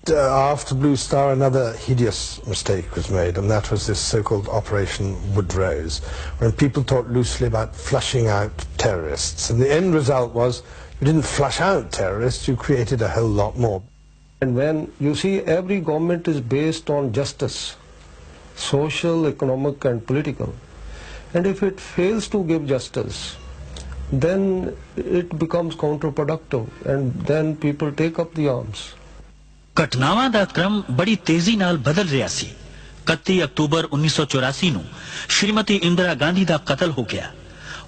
After Blue Star, another hideous mistake was made, and that was this so-called Operation Woodrose, when people talked loosely about flushing out terrorists. And the end result was you didn't flush out terrorists, you created a whole lot more. And when you see every government is based on justice, social, economic and political, and if it fails to give justice, then it becomes counterproductive, and then people take up the arms. ਘਟਨਾਵਾਂ ਦਾ ਕ੍ਰਮ ਬੜੀ ਤੇਜ਼ੀ ਨਾਲ ਬਦਲ ਰਿਹਾ ਸੀ। 31 October 1984 ਨੂੰ ਸ਼੍ਰੀਮਤੀ ਇੰਦਰਾ ਗਾਂਧੀ ਦਾ ਕਤਲ ਹੋ ਗਿਆ।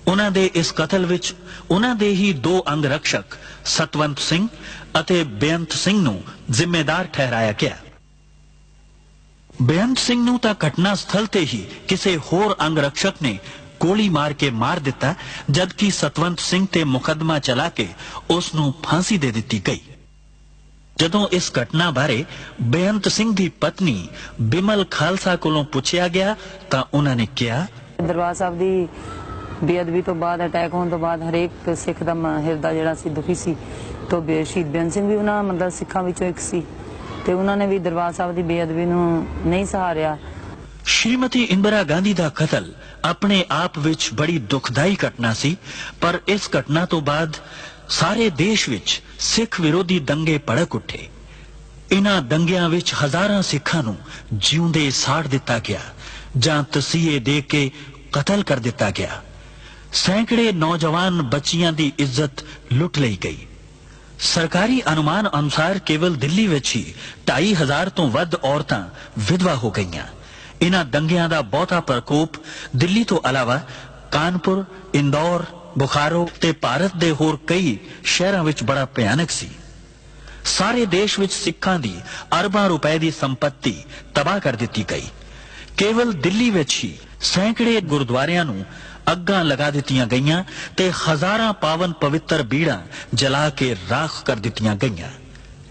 ਉਹਨਾਂ ਦੇ ਇਸ ਕਤਲ ਵਿੱਚ ਉਹਨਾਂ ਦੇ ਹੀ ਦੋ ਅੰਗ ਰਕਸ਼ਕ ਸਤਵੰਤ ਸਿੰਘ ਅਤੇ ਬੇਅੰਤ ਸਿੰਘ ਨੂੰ ਜ਼ਿੰਮੇਦਾਰ ਠਹਿਰਾਇਆ ਗਿਆ। ਬੇਅੰਤ ਸਿੰਘ ਨੂੰ ਤਾਂ ਘਟਨਾ ਸਥਲ ਤੇ ਹੀ ਕਿਸੇ ਹੋਰ ਅੰਗ ਰਕਸ਼ਕ ਨੇ ਗੋਲੀ ਮਾਰ ਕੇ ਮਾਰ ਦਿੱਤਾ, ਜਦਕਿ ਸਤਵੰਤ ਸਿੰਘ ਤੇ ਮੁਕੱਦਮਾ ਚਲਾ ਕੇ ਉਸ ਨੂੰ ਫਾਂਸੀ ਦੇ ਦਿੱਤੀ ਗਈ। ਜਦੋਂ ਇਸ ਘਟਨਾ ਬਾਰੇ ਬੇਅੰਤ ਸਿੰਘ ਦੀ ਪਤਨੀ ਬਿਮਲ ਖਾਲਸਾ ਕੋਲੋਂ ਪੁੱਛਿਆ ਗਿਆ ਤਾਂ ਉਹਨਾਂ ਨੇ ਕਿਹਾ, ਦਰਬਾਰ ਸਾਹਿਬ ਦੀ ਬੇਅਦਬੀ ਤੋਂ ਬਾਅਦ, ਅਟੈਕ ਹੋਣ ਤੋਂ ਬਾਅਦ ਹਰੇਕ ਸਿੱਖ ਦਾ ਹਿਰਦਾ ਜਿਹੜਾ ਸੀ ਦੁਖੀ ਸੀ। ਤੋਂ ਸ਼ਹੀਦ ਬੇਅੰਤ ਸਿੰਘ ਵੀ ਉਹਨਾਂ ਮਤਲਬ ਸਿੱਖਾਂ ਵਿੱਚੋਂ ਇੱਕ ਸੀ ਤੇ ਉਹਨਾਂ ਨੇ ਵੀ ਦਰਬਾਰ ਸਾਹਿਬ ਦੀ ਬੇਅਦਬੀ ਨੂੰ ਨਹੀਂ ਸਹਾਰਿਆ। ਸ਼੍ਰੀਮਤੀ ਇੰਦਰਾ ਗਾਂਧੀ ਦਾ ਕਤਲ ਆਪਣੇ ਆਪ ਵਿੱਚ ਬੜੀ ਦੁਖਦਾਈ ਘਟਨਾ ਸੀ, ਪਰ ਇਸ ਘਟਨਾ ਤੋਂ ਬਾਅਦ ਸਾਰੇ ਦੇਸ਼ ਵਿੱਚ ਸਿੱਖ ਵਿਰੋਧੀ ਦੰਗੇ ਭੜਕ ਉੱਠੇ। ਇਨ੍ਹਾਂ ਦੰਗਿਆਂ ਵਿੱਚ ਹਜ਼ਾਰਾਂ ਸਿੱਖਾਂ ਨੂੰ ਜਿਉਂਦੇ ਸਾੜ ਦਿੱਤਾ ਗਿਆ ਜਾਂ ਤਸੀਹੇ ਦੇ ਕੇ ਕਤਲ ਕਰ ਦਿੱਤਾ ਗਿਆ। ਸੈਂਕੜੇ ਨੌਜਵਾਨ ਬੱਚੀਆਂ ਦੀ ਇੱਜ਼ਤ ਲੁੱਟ ਲਈ ਗਈ। ਸਰਕਾਰੀ ਅਨੁਮਾਨ ਅਨੁਸਾਰ ਕੇਵਲ ਦਿੱਲੀ ਵਿੱਚ ਹੀ 2,500 ਤੋਂ ਵੱਧ ਔਰਤਾਂ ਵਿਧਵਾ ਹੋ ਗਈਆਂ। ਇਨ੍ਹਾਂ ਦੰਗਿਆਂ ਦਾ ਬਹੁਤਾ ਪ੍ਰਕੋਪ ਦਿੱਲੀ ਤੋਂ ਇਲਾਵਾ ਕਾਨਪੁਰ, ਇੰਦੌਰ, ਬੁਖਾਰੋ ਤੇ ਭਾਰਤ ਦੇ ਹੋਰ ਕਈ ਸ਼ਹਿਰਾਂ ਵਿੱਚ ਬੜਾ ਭਿਆਨਕ ਸੀ। ਸਾਰੇ ਦੇਸ਼ ਵਿੱਚ ਸਿੱਖਾਂ ਦੀ ਅਰਬਾਂ ਰੁਪਏ ਦੀ ਸੰਪत्ति ਤਬਾਹ ਕਰ ਦਿੱਤੀ ਗਈ। ਕੇਵਲ ਦਿੱਲੀ ਵਿੱਚ ਹੀ ਸੈਂਕੜੇ ਗੁਰਦੁਆਰਿਆਂ ਨੂੰ ਅੱਗਾਂ ਲਗਾ ਦਿੱਤੀਆਂ ਗਈਆਂ ਤੇ ਹਜ਼ਾਰਾਂ ਪਾਵਨ ਪਵਿੱਤਰ ਬੀੜਾਂ ਜਲਾ ਕੇ ਰਾਖ ਕਰ ਦਿੱਤੀਆਂ ਗਈਆਂ।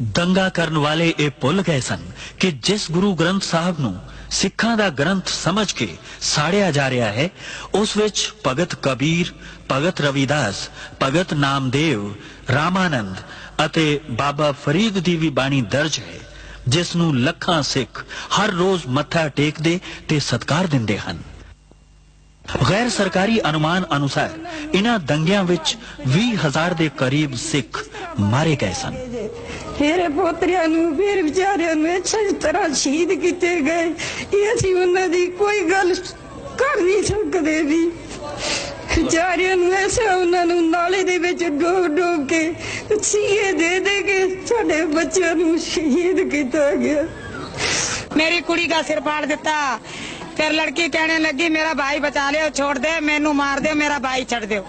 ਦੰਗਾ ਕਰਨ ਵਾਲੇ ਇਹ ਭੁੱਲ ਗਏ ਸਨ ਕਿ ਜਿਸ ਗੁਰੂ ਗ੍ਰੰਥ ਸਾਹਿਬ ਨੂੰ ਸਿੱਖਾਂ ਦਾ ਗ੍ਰੰਥ ਸਮਝ ਕੇ ਸਾੜਿਆ ਜਾ ਰਿਹਾ ਹੈ, ਉਸ ਵਿੱਚ ਭਗਤ ਕਬੀਰ, ਭਗਤ ਰਵਿਦਾਸ, ਭਗਤ ਨਾਮਦੇਵ, ਰਾਮਾਨੰਦ ਅਤੇ ਬਾਬਾ ਫਰੀਦ ਦੀ ਵੀ ਬਾਣੀ ਦਰਜ ਹੈ, ਜਿਸ ਨੂੰ ਲੱਖਾਂ ਸਿੱਖ ਹਰ ਰੋਜ਼ ਮੱਥਾ ਟੇਕਦੇ ਤੇ ਸਤਿਕਾਰ ਦਿੰਦੇ ਹਨ। ਗੈਰ ਸਰਕਾਰੀ ਅਨੁਮਾਨ ਅਨੁਸਾਰ ਇਨ੍ਹਾਂ ਦੰਗਿਆਂ ਵਿੱਚ 20,000 ਦੇ ਕਰੀਬ ਸਿੱਖ ਮਾਰੇ ਗਏ ਸਨ। ਮੇਰੇ ਪੋਤਰਿਆਂ ਨੂੰ, ਮੇਰੇ ਵਿਚਾਰਿਆਂ ਨੂੰ ਅੱਛੀ ਤਰ੍ਹਾਂ ਸ਼ਹੀਦ ਕੀਤੇ ਗਏ। ਇਹ ਅਸੀਂ ਉਹਨਾਂ ਦੀ ਕੋਈ ਗੱਲ ਕਰ ਨਹੀਂ ਸਕਦੇ ਵੀ। ਵਿਚਾਰਿਆਂ ਨੂੰ ਐਸਾ ਉਹਨਾਂ ਨੂੰ ਨਾਲੇ ਦੇ ਵਿੱਚ ਡੋਬ ਕੇ ਸੀਏ ਦੇ ਕੇ ਸਾਡੇ ਬੱਚਿਆਂ ਨੂੰ ਸ਼ਹੀਦ ਕੀਤਾ ਗਿਆ। मेरी कुड़ी का सिर फाड़ देता, फिर लड़की कहने लगी मेरा भाई बचा ले, छोड़ दे, मैनू मार दे, मेरा भाई छड़ दो,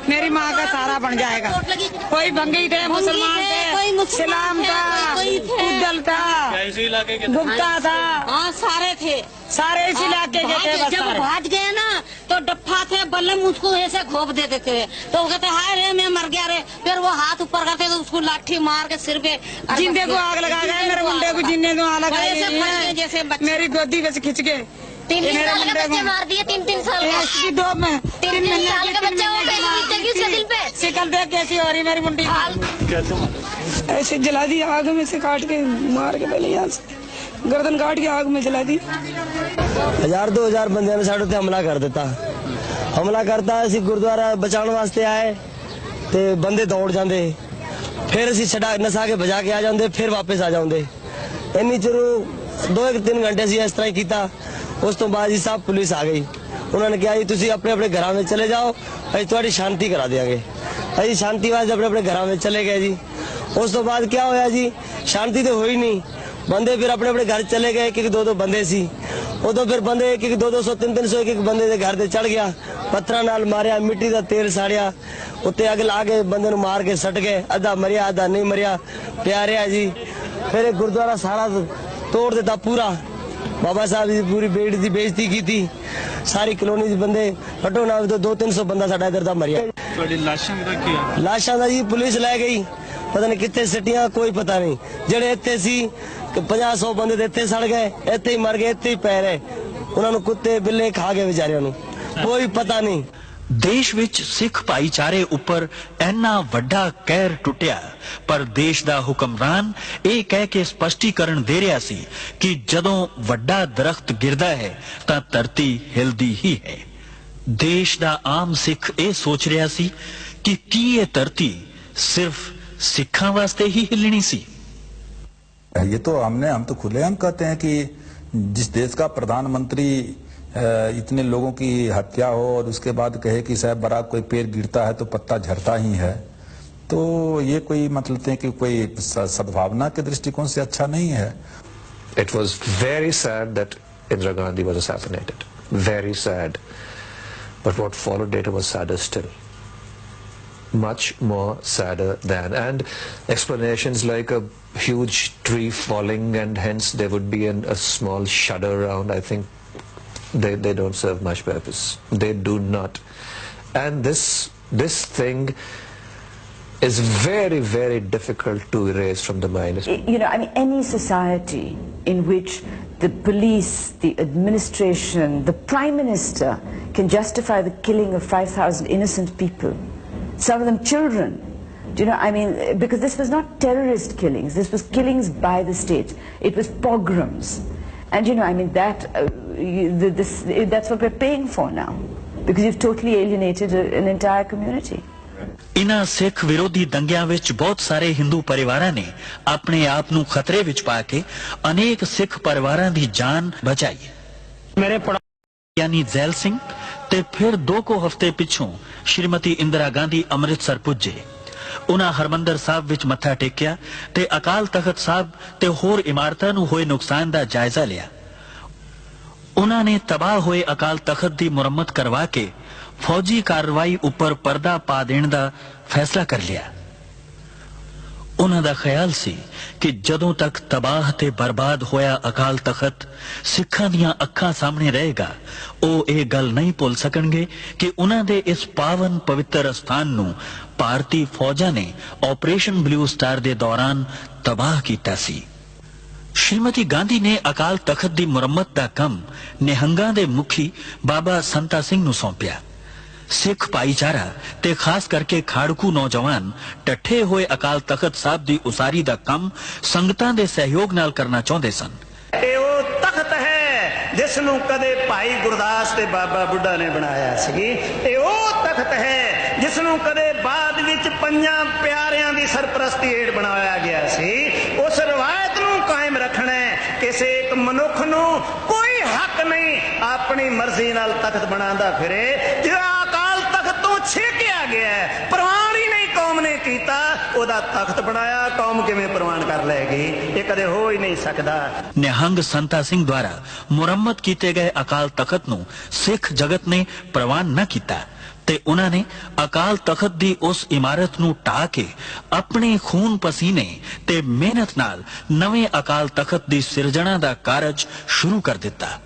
मेरी माँ का सारा बन जाएगा। कोई भंगी थे, मुसलमान थे, इस्लाम था, उद्दल था, गुप्ता था, हाँ सारे थे, सारे इस इलाके के थे। जब भाग गए ना तो डप्पा थे, बल्लम उसको ऐसे घोप देते थे, तो वो कहते हाय रे मैं मर गया रे, फिर वो हाथ ऊपर करते तो उसको लाठी मार के सिर पे जिंदे को आग लगा गए, मेरे मुंडे को जिंदे को आग लगा जैसे मेरी गोदी में से खिंच के 3 साल के बच्चे मार दिए, 3 साल के 2 में 3 साल के बच्चे वो उसके दिल पे शिकल देख कैसी हो रही मेरी मुंडी ऐसे जला दी, आग में से काट के मार के पहले यहाँ से गर्दन काट के आग में जला दी। 1000-2000 ਬੰਦਿਆਂ ਨੇ ਸਾਡੇ ਉੱਤੇ ਹਮਲਾ ਕਰ ਦਿੱਤਾ। ਹਮਲਾ ਕਰਤਾ, ਅਸੀਂ ਗੁਰਦੁਆਰਾ ਬਚਾਉਣ ਵਾਸਤੇ ਆਏ ਤੇ ਬੰਦੇ ਦੌੜ ਜਾਂਦੇ, ਫਿਰ ਅਸੀਂ ਛਡਾ ਨਸਾ ਕੇ ਭਜਾ ਕੇ ਆ ਜਾਂਦੇ, ਫਿਰ ਵਾਪਸ ਆ ਜਾਂਦੇ। ਇੰਨੀ ਚਿਰ 2-3 ਘੰਟੇ ਅਸੀਂ ਇਸ ਤਰ੍ਹਾਂ ਹੀ ਕੀਤਾ। ਉਸ ਤੋਂ ਬਾਅਦ ਜੀ ਸਭ ਪੁਲਿਸ ਆ ਗਈ। ਉਹਨਾਂ ਨੇ ਕਿਹਾ ਜੀ ਤੁਸੀਂ ਆਪਣੇ ਆਪਣੇ ਘਰਾਂ ਵਿੱਚ ਚਲੇ ਜਾਓ, ਅਸੀਂ ਤੁਹਾਡੀ ਸ਼ਾਂਤੀ ਕਰਾ ਦਿਆਂਗੇ। ਅਸੀਂ ਸ਼ਾਂਤੀ ਵਾਸਤੇ ਆਪਣੇ ਆਪਣੇ ਘਰਾਂ ਵਿੱਚ ਚਲੇ ਗਏ ਜੀ। ਉਸ ਤੋਂ ਬਾਅਦ ਕੀ ਹੋਇਆ ਜੀ, ਸ਼ਾਂਤੀ ਤਾਂ ਹੋਈ ਨਹੀਂ। ਬੰਦੇ ਫਿਰ ਆਪਣੇ ਆਪਣੇ ਘਰ ਚਲੇ ਗਏ, ਇੱਕ 2-2 ਬੰਦੇ ਸੀ। ਉਦੋਂ ਫਿਰ ਬੰਦੇ 1-1, 200, 300, ਇੱਕ ਬੰਦੇ ਦੇ ਘਰ ਤੇ ਚੜ ਗਿਆ, ਪੱਥਰਾਂ ਨਾਲ ਮਾਰਿਆ, ਮਿੱਟੀ ਦਾ ਤੇਲ ਸਾੜਿਆ, ਉੱਤੇ ਅੱਗ ਲਾ ਕੇ ਬੰਦੇ ਨੂੰ ਮਾਰ ਕੇ ਸੱਟ ਗਏ। ਅੱਧਾ ਮਰਿਆ, ਅੱਧਾ ਨਹੀਂ ਮਰਿਆ, ਪਿਆ ਰਿਹਾ ਜੀ। ਫਿਰ ਇਹ ਗੁਰਦੁਆਰਾ ਸਾਰਾ ਤੋੜ ਦਿੱਤਾ ਪੂਰਾ, बाबा साहब की पूरी बेटी की बेइज्जती की थी। सारी कॉलोनी के बंदे हटो ना तो 200-300 बंदा साडा इधर दा मरिया। लाशां दा की होया? लाशां दा जी पुलिस ले गई, पता नहीं कितने सिटियां, कोई पता नहीं। जेड़े इत्थे सी 50-100 बंदे ते इत्थे सड़ गए, इत्थे ही मर गए, इत्थे ही पै रहे। उन्होंने कुत्ते बिल्ले खा गए बेचारियां नूं, कोई पता नहीं। ਦੇਸ਼ ਵਿੱਚ ਸਿੱਖ ਭਾਈਚਾਰੇ ਉੱਪਰ ਇੰਨਾ ਵੱਡਾ ਕਹਿਰ ਟੁੱਟਿਆ, ਪਰ ਦੇਸ਼ ਦਾ ਹੁਕਮਰਾਨ ਇਹ ਕਹਿ ਕੇ ਸਪਸ਼ਟੀਕਰਨ ਦੇ ਰਿਹਾ ਸੀ ਕਿ ਜਦੋਂ ਵੱਡਾ ਦਰਖਤ ਗਿਰਦਾ ਹੈ ਤਾਂ ਧਰਤੀ ਹਿਲਦੀ ਹੀ ਹੈ। ਦੇਸ਼ ਦਾ ਆਮ ਸਿੱਖ ਇਹ ਸੋਚ ਰਿਹਾ ਸੀ ਕਿ ਕੀ ਇਹ ਧਰਤੀ ਸਿਰਫ ਸਿੱਖਾਂ ਵਾਸਤੇ ਹੀ ਹਿੱਲਣੀ ਸੀ। ये तो हम तो खुलेआम कहते हैं कि जिस देश का प्रधानमंत्री इतने लोगों की हत्या हो और उसके बाद कहे कि साहब बराक कोई पेड़ गिरता है तो पत्ता झड़ता ही है, तो ये कोई मतलब है कि कोई सद्भावना के दृष्टिकोण से अच्छा नहीं है। It was very sad that Indira Gandhi was assassinated. Very sad. But what followed later was sadder still. Much more sadder than. And explanations like a huge tree falling and hence there would be a small shudder around, I think they don't serve much purpose. They do not. And this thing is very, very difficult to erase from the mind. You know, I mean, any society in which the police, the administration, the Prime Minister can justify the killing of 5,000 innocent people, some of them children. Do you know, I mean, because this was not terrorist killings, this was killings by the state. It was pogroms. And you know, I mean, that's what we're paying for now, because you've totally alienated an entire community. ਇਨ੍ਹਾਂ ਸਿੱਖ ਵਿਰੋਧੀ ਦੰਗਿਆਂ ਵਿੱਚ ਬਹੁਤ ਸਾਰੇ ਹਿੰਦੂ ਪਰਿਵਾਰਾਂ ਨੇ ਆਪਣੇ ਆਪ ਨੂੰ ਖਤਰੇ ਵਿੱਚ ਪਾ ਕੇ ਅਨੇਕ ਸਿੱਖ ਪਰਿਵਾਰਾਂ ਦੀ ਜਾਨ ਬਚਾਈ। ਮੇਰੇ ਯਾਨੀ ਜ਼ੈਲ ਸਿੰਘ ਤੇ ਫਿਰ 2 ਹਫ਼ਤੇ ਪਿੱਛੋਂ ਸ਼੍ਰੀਮਤੀ ਇੰਦਰਾ ਗਾਂਧੀ ਅੰਮ੍ਰਿਤਸਰ ਪੁੱਜੇ। ਉਹਨਾਂ ਹਰਮੰਦਰ ਸਾਹਿਬ ਵਿੱਚ ਮੱਥਾ ਟੇਕਿਆ ਤੇ ਅਕਾਲ ਤਖਤ ਸਾਹਿਬ ਤੇ ਹੋਰ ਇਮਾਰਤਾਂ ਨੂੰ ਹੋਏ ਨੁਕਸਾਨ ਦਾ ਜਾਇਜ਼ਾ ਲਿਆ। ਉਹਨਾਂ ਨੇ ਤਬਾਹ ਹੋਏ ਅਕਾਲ ਤਖਤ ਦੀ ਮੁਰੰਮਤ ਕਰਵਾ ਕੇ ਫੌਜੀ ਕਾਰਵਾਈ ਉੱਪਰ ਪਰਦਾ ਪਾ ਦੇਣ ਦਾ ਫੈਸਲਾ ਕਰ ਲਿਆ। ਉਹਨਾਂ ਦਾ ਖਿਆਲ ਸੀ ਕਿ ਜਦੋਂ ਤੱਕ ਤਬਾਹ ਤੇ ਬਰਬਾਦ ਹੋਇਆ ਅਕਾਲ ਤਖਤ ਸਿੱਖਾਂ ਦੀਆਂ ਅੱਖਾਂ ਸਾਹਮਣੇ ਰਹੇਗਾ, ਉਹ ਇਹ ਗੱਲ ਨਹੀਂ ਭੁੱਲ ਸਕਣਗੇ ਕਿ ਉਹਨਾਂ ਦੇ ਇਸ ਪਾਵਨ ਪਵਿੱਤਰ ਸਥਾਨ ਨੂੰ ਭਾਰਤੀ ਫੌਜਾਂ ਨੇ ਆਪਰੇਸ਼ਨ ਬਲੂ ਸਟਾਰ ਦੇ ਦੌਰਾਨ ਤਬਾਹ ਕੀਤਾ ਸੀ। ਸ਼੍ਰੀਮਤੀ ਗਾਂਧੀ ਨੇ ਅਕਾਲ ਤਖਤ ਦੀ ਮੁਰੰਮਤ ਦਾ ਕੰਮ ਨਿਹੰਗਾਂ ਦੇ ਮੁਖੀ ਬਾਬਾ ਸੰਤਾ ਸਿੰਘ ਨੂੰ ਸੌਂਪਿਆ। ਸਿੱਖ ਭਾਈਚਾਰਾ ਤੇ ਖਾਸ ਕਰਕੇ ਖਾੜਕੂ ਨੌਜਵਾਨ ਟੱਠੇ ਹੋਏ ਅਕਾਲ ਤਖਤ ਸਾਹਿਬ ਦੀ ਉਸਾਰੀ ਦਾ ਕੰਮ ਸੰਗਤਾਂ ਦੇ ਸਹਿਯੋਗ ਨਾਲ ਕਰਨਾ ਚਾਹੁੰਦੇ ਸਨ। ਇਹ ਉਹ ਤਖਤ ਹੈ ਜਿਸ ਨੂੰ ਕਦੇ ਭਾਈ ਗੁਰਦਾਸ ਤੇ ਬਾਬਾ ਬੁੱਢਾ ਨੇ ਬਣਾਇਆ ਸੀ। ਇਹ ਉਹ ਤਖਤ ਹੈ ਜਿਸ ਨੂੰ ਕਦੇ ਬਾਅਦ ਵਿੱਚ ਪੰਜਾਂ ਪਿਆਰਿਆਂ ਦੀ ਸਰਪ੍ਰਸਤੀ ਹੇਠ ਬਣਾਇਆ ਗਿਆ ਸੀ। ਉਸ ਰਵਾਇਤ ਨੂੰ ਕਾਇਮ ਰੱਖਣਾ ਕਿਸੇ ਇੱਕ ਮਨੁੱਖ ਨੂੰ ਕੋਈ ਹੱਕ ਨਹੀਂ ਆਪਣੀ ਮਰਜ਼ੀ ਨਾਲ ਤਖਤ ਬਣਾਉਂਦਾ ਫਿਰੇ। ਜਿਹੜਾ ਅਕਾਲ ਤਖਤ ਤੋਂ ਛੇਕਿਆ ਗਿਆ ਪ੍ਰਵਾਨ ਹੀ ਨਹੀਂ ਕੌਮ ਨੇ ਕੀਤਾ, ਉਹਦਾ ਤਖਤ ਬਣਾਇਆ ਕੌਮ ਕਿਵੇਂ ਪ੍ਰਵਾਨ ਕਰ ਲਏਗੀ? ਇਹ ਕਦੇ ਹੋ ਹੀ ਨਹੀਂ ਸਕਦਾ। ਨਿਹੰਗ ਸੰਤਾ ਸਿੰਘ ਦੁਆਰਾ ਮੁਰੰਮਤ ਕੀਤੇ ਗਏ ਅਕਾਲ ਤਖਤ ਨੂੰ ਸਿੱਖ ਜਗਤ ਨੇ ਪ੍ਰਵਾਨ ਨਾ ਕੀਤਾ ਤੇ ਉਹਨਾਂ ਨੇ ਅਕਾਲ ਤਖਤ ਦੀ ਉਸ ਇਮਾਰਤ ਨੂੰ ਢਾਹ ਕੇ ਆਪਣੇ ਖੂਨ ਪਸੀਨੇ ਤੇ ਮਿਹਨਤ ਨਾਲ ਨਵੇਂ ਅਕਾਲ ਤਖਤ ਦੀ ਸਿਰਜਣਾ ਦਾ ਕਾਰਜ ਸ਼ੁਰੂ ਕਰ ਦਿੱਤਾ।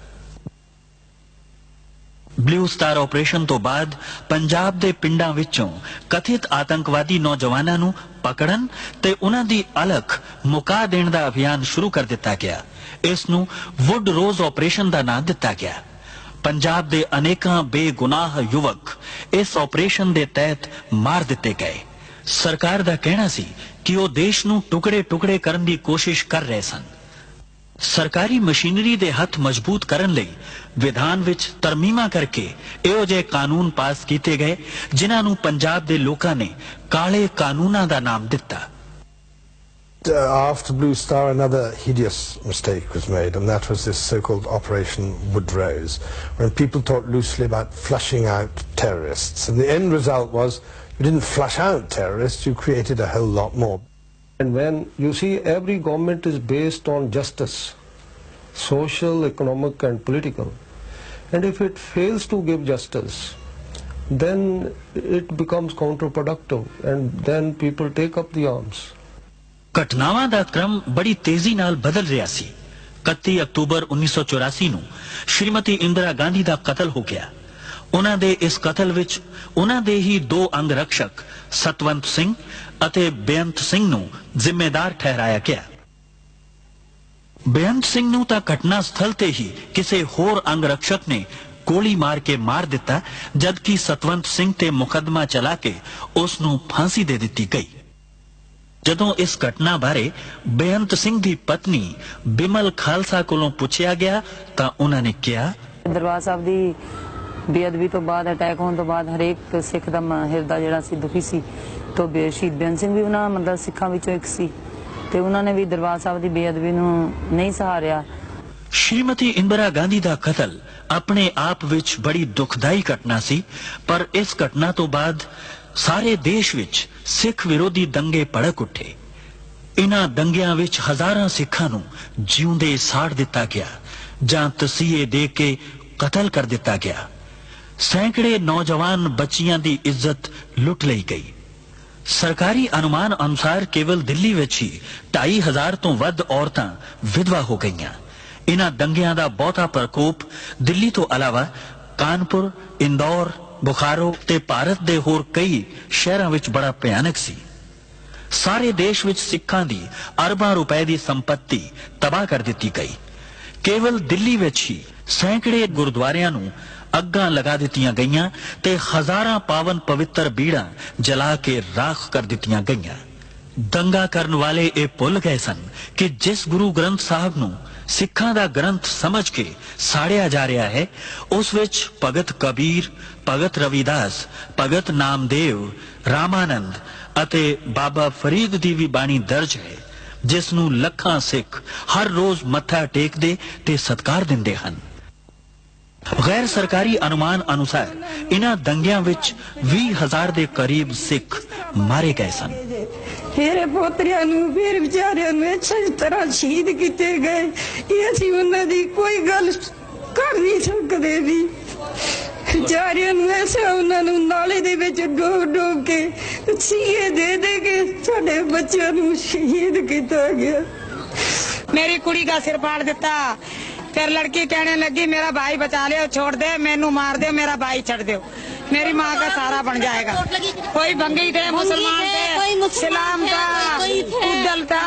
ਬਲੂ ਸਟਾਰ ਆਪਰੇਸ਼ਨ ਤੋਂ ਬਾਅਦ ਪੰਜਾਬ ਦੇ ਪਿੰਡਾਂ ਵਿੱਚੋਂ ਕਥਿਤ ਆਤੰਕਵਾਦੀ ਨੌਜਵਾਨਾਂ ਨੂੰ ਪਕੜਨ ਤੇ ਉਹਨਾਂ ਦੀ ਅਲਖ ਮੁਕਾ ਦੇਣ ਦਾ ਅਭਿਆਨ ਸ਼ੁਰੂ ਕਰ ਦਿੱਤਾ ਗਿਆ। ਇਸ ਨੂੰ ਵੁੱਡ ਰੋਜ਼ ਆਪਰੇਸ਼ਨ ਦਾ ਨਾਂ ਦਿੱਤਾ ਗਿਆ। ਪੰਜਾਬ ਦੇ ਅਨੇਕਾਂ ਬੇਗੁਨਾਹ ਯੁਵਕ ਇਸ ਆਪਰੇਸ਼ਨ ਦੇ ਤਹਿਤ ਮਾਰ ਦਿੱਤੇ ਗਏ। ਸਰਕਾਰ ਦਾ ਕਹਿਣਾ ਸੀ ਕਿ ਉਹ ਦੇਸ਼ ਨੂੰ ਟੁਕੜੇ-ਟੁਕੜੇ ਕਰਨ ਦੀ ਕੋਸ਼ਿਸ਼ ਕਰ ਰਹੇ ਸਨ। ਸਰਕਾਰੀ ਮਸ਼ੀਨਰੀ ਦੇ ਹੱਥ ਮਜ਼ਬੂਤ ਕਰਨ ਲਈ ਵਿਧਾਨ ਵਿੱਚ ਤਰਮੀਮਾਂ ਕਰਕੇ ਇਹੋ ਜਿਹੇ ਕਾਨੂੰਨ ਪਾਸ ਕੀਤੇ ਗਏ ਜਿਨ੍ਹਾਂ ਨੂੰ ਪੰਜਾਬ ਦੇ ਲੋਕਾਂ ਨੇ ਕਾਲੇ ਕਾਨੂੰਨਾਂ ਦਾ ਨਾਮ ਦਿੱਤਾ। After Blue Star, another hideous mistake was made, and that was this so-called Operation Woodrose, when people talked loosely about flushing out terrorists. And the end result was you didn't flush out terrorists, you created a whole lot more. And when you see every government is based on justice, social, economic and political, and if it fails to give justice, then it becomes counterproductive, and then people take up the arms. ਘਟਨਾਵਾਂ ਦਾ ਕ੍ਰਮ ਬੜੀ ਤੇਜ਼ੀ ਨਾਲ ਬਦਲ ਰਿਹਾ ਸੀ। 31 October 1984 ਨੂੰ ਸ਼੍ਰੀਮਤੀ ਇੰਦਰਾ ਗਾਂਧੀ ਦਾ ਕਤਲ ਹੋ ਗਿਆ। ਉਹਨਾਂ ਦੇ ਇਸ ਕਤਲ ਵਿੱਚ ਉਹਨਾਂ ਦੇ ਹੀ ਦੋ ਅੰਗ ਰਕਸ਼ਕ ਸਤਵੰਤ ਸਿੰਘ ਅਤੇ ਬੇਅੰਤ ਸਿੰਘ ਨੂੰ ਜ਼ਿੰਮੇਦਾਰ ਠਹਿਰਾਇਆ ਗਿਆ। ਬੇਅੰਤ ਸਿੰਘ ਨੂੰ ਤਾਂ ਘਟਨਾ ਸਥਲ ਤੇ ਹੀ ਕਿਸੇ ਹੋਰ ਅੰਗ ਰਕਸ਼ਕ ਨੇ ਗੋਲੀ ਮਾਰ ਕੇ ਮਾਰ ਦਿੱਤਾ, ਜਦਕਿ ਸਤਵੰਤ ਸਿੰਘ ਤੇ ਮੁਕੱਦਮਾ ਚਲਾ ਕੇ ਉਸ ਨੂੰ ਫਾਂਸੀ ਦੇ ਦਿੱਤੀ ਗਈ। ਜਦੋਂ ਇਸ ਘਟਨਾ ਬਾਰੇ ਬੇਅੰਤ ਸਿੰਘ ਦੀ ਪਤਨੀ ਬਿਮਲ ਖਾਲਸਾ ਕੋਲੋਂ ਪੁੱਛਿਆ ਗਿਆ ਤਾਂ ਉਹਨਾਂ ਨੇ ਕਿਹਾ, ਦਰਬਾਰ ਸਾਹਿਬ ਦੀ ਬੇਅਦਬੀ ਤੋਂ ਬਾਅਦ, ਅਟੈਕ ਹੋਣ ਤੋਂ ਬਾਅਦ ਹਰੇਕ ਸਿੱਖ ਦਾ ਹਿਰਦਾ ਜਿਹੜਾ ਸੀ ਦੁਖੀ ਸੀ। ਤੋਂ ਸ਼ਹੀਦ ਬੇਅੰਤ ਸਿੰਘ ਵੀ ਉਹਨਾਂ ਮਤਲਬ ਸਿੱਖਾਂ ਵਿੱਚੋਂ ਇੱਕ ਸੀ ਤੇ ਉਹਨਾਂ ਨੇ ਵੀ ਦਰਬਾਰ ਸਾਹਿਬ ਦੀ ਬੇਅਦਬੀ ਨੂੰ ਨਹੀਂ ਸਹਾਰਿਆ। ਸ਼੍ਰੀਮਤੀ ਇੰਦਰਾ ਗਾਂਧੀ ਦਾ ਕਤਲ ਆਪਣੇ ਆਪ ਵਿੱਚ ਬੜੀ ਦੁਖਦਾਈ ਘਟਨਾ ਸੀ, ਪਰ ਇਸ ਘਟਨਾ ਤੋਂ ਬਾਅਦ ਸਾਰੇ ਦੇਸ਼ ਵਿੱਚ ਸਿੱਖ ਵਿਰੋਧੀ ਦੰਗੇ ਭੜਕ ਉੱਠੇ। ਇਨ੍ਹਾਂ ਦੰਗਿਆਂ ਵਿੱਚ ਹਜ਼ਾਰਾਂ ਸਿੱਖਾਂ ਨੂੰ ਜਿਉਂਦੇ ਸਾੜ ਦਿੱਤਾ ਗਿਆ ਜਾਂ ਤਸੀਹੇ ਦੇ ਕੇ ਕਤਲ ਕਰ ਦਿੱਤਾ ਗਿਆ। ਸੈਂਕੜੇ ਨੌਜਵਾਨ ਬੱਚੀਆਂ ਦੀ ਇੱਜ਼ਤ ਲੁੱਟ ਲਈ ਗਈ। ਸਰਕਾਰੀ ਅਨੁਮਾਨ ਅਨੁਸਾਰ ਕੇਵਲ ਦਿੱਲੀ ਵਿੱਚ ਹੀ 2,500 ਤੋਂ ਵੱਧ ਔਰਤਾਂ ਵਿਧਵਾ ਹੋ ਗਈਆਂ। ਇਨ੍ਹਾਂ ਦੰਗਿਆਂ ਦਾ ਬਹੁਤਾ ਪ੍ਰਕੋਪ ਦਿੱਲੀ ਤੋਂ ਇਲਾਵਾ ਕਾਨਪੁਰ, ਇੰਦੌਰ, ਬੁਖਾਰੋ ਤੇ ਭਾਰਤ ਦੇ ਹੋਰ ਕਈ ਸ਼ਹਿਰਾਂ ਵਿੱਚ ਬੜਾ ਭਿਆਨਕ ਸੀ। ਸਾਰੇ ਦੇਸ਼ ਵਿੱਚ ਸਿੱਖਾਂ ਦੀ ਅਰਬਾਂ ਰੁਪਏ ਦੀ ਸੰਪत्ति ਤਬਾਹ ਕਰ ਦਿੱਤੀ ਗਈ। ਕੇਵਲ ਦਿੱਲੀ ਵਿੱਚ ਹੀ ਸੈਂਕੜੇ ਗੁਰਦੁਆਰਿਆਂ ਨੂੰ ਅੱਗਾਂ ਲਗਾ ਦਿੱਤੀਆਂ ਗਈਆਂ ਤੇ ਹਜ਼ਾਰਾਂ ਪਾਵਨ ਪਵਿੱਤਰ ਬੀੜਾਂ ਜਲਾ ਕੇ ਰਾਖ ਕਰ ਦਿੱਤੀਆਂ ਗਈਆਂ। ਦੰਗਾ ਕਰਨ ਵਾਲੇ ਇਹ ਭੁੱਲ ਗਏ ਸਨ ਕਿ ਜਿਸ ਗੁਰੂ ਗ੍ਰੰਥ ਸਾਹਿਬ ਨੂੰ ਸਿੱਖਾਂ ਦਾ ਗ੍ਰੰਥ ਸਮਝ ਕੇ ਸਾੜਿਆ ਜਾ ਰਿਹਾ ਹੈ, ਉਸ ਵਿੱਚ ਭਗਤ ਕਬੀਰ, ਭਗਤ ਰਵਿਦਾਸ, ਭਗਤ ਨਾਮਦੇਵ, ਰਾਮਾਨੰਦ ਅਤੇ ਬਾਬਾ ਫਰੀਦ ਦੀ ਵੀ ਬਾਣੀ ਦਰਜ ਹੈ, ਜਿਸ ਨੂੰ ਲੱਖਾਂ ਸਿੱਖ ਹਰ ਰੋਜ਼ ਮੱਥਾ ਟੇਕਦੇ ਤੇ ਸਤਿਕਾਰ ਦਿੰਦੇ ਹਨ। ਗੈਰ ਸਰਕਾਰੀ ਅਨੁਮਾਨ ਅਨੁਸਾਰ ਇਨ੍ਹਾਂ ਦੰਗਿਆਂ ਵਿੱਚ 20,000 ਦੇ ਕਰੀਬ ਸਿੱਖ ਮਾਰੇ ਗਏ ਸਨ। ਮੇਰੇ ਪੋਤਰਿਆਂ ਨੂੰ, ਮੇਰੇ ਵਿਚਾਰਿਆਂ ਨੂੰ ਅੱਛੀ ਤਰ੍ਹਾਂ ਸ਼ਹੀਦ ਕੀਤੇ ਗਏ। ਇਹ ਅਸੀਂ ਉਹਨਾਂ ਦੀ ਕੋਈ ਗੱਲ ਕਰ ਨਹੀਂ ਸਕਦੇ ਵੀ। ਵਿਚਾਰਿਆਂ ਨੂੰ ਐਸਾ ਉਹਨਾਂ ਨੂੰ ਨਾਲੇ ਦੇ ਵਿੱਚ ਡੋਬ ਕੇ ਸੀਏ ਦੇ ਕੇ ਸਾਡੇ ਬੱਚਿਆਂ ਨੂੰ ਸ਼ਹੀਦ ਕੀਤਾ ਗਿਆ। मेरी कुड़ी का सिर फाड़ देता, फिर लड़की कहने लगी मेरा भाई बचा ले, छोड़ दे, मैनू मार दे, मेरा भाई छड़ दो, मेरी माँ का सारा बन जाएगा। कोई भंगी थे, मुसलमान थे, इस्लाम था, उद्दल था,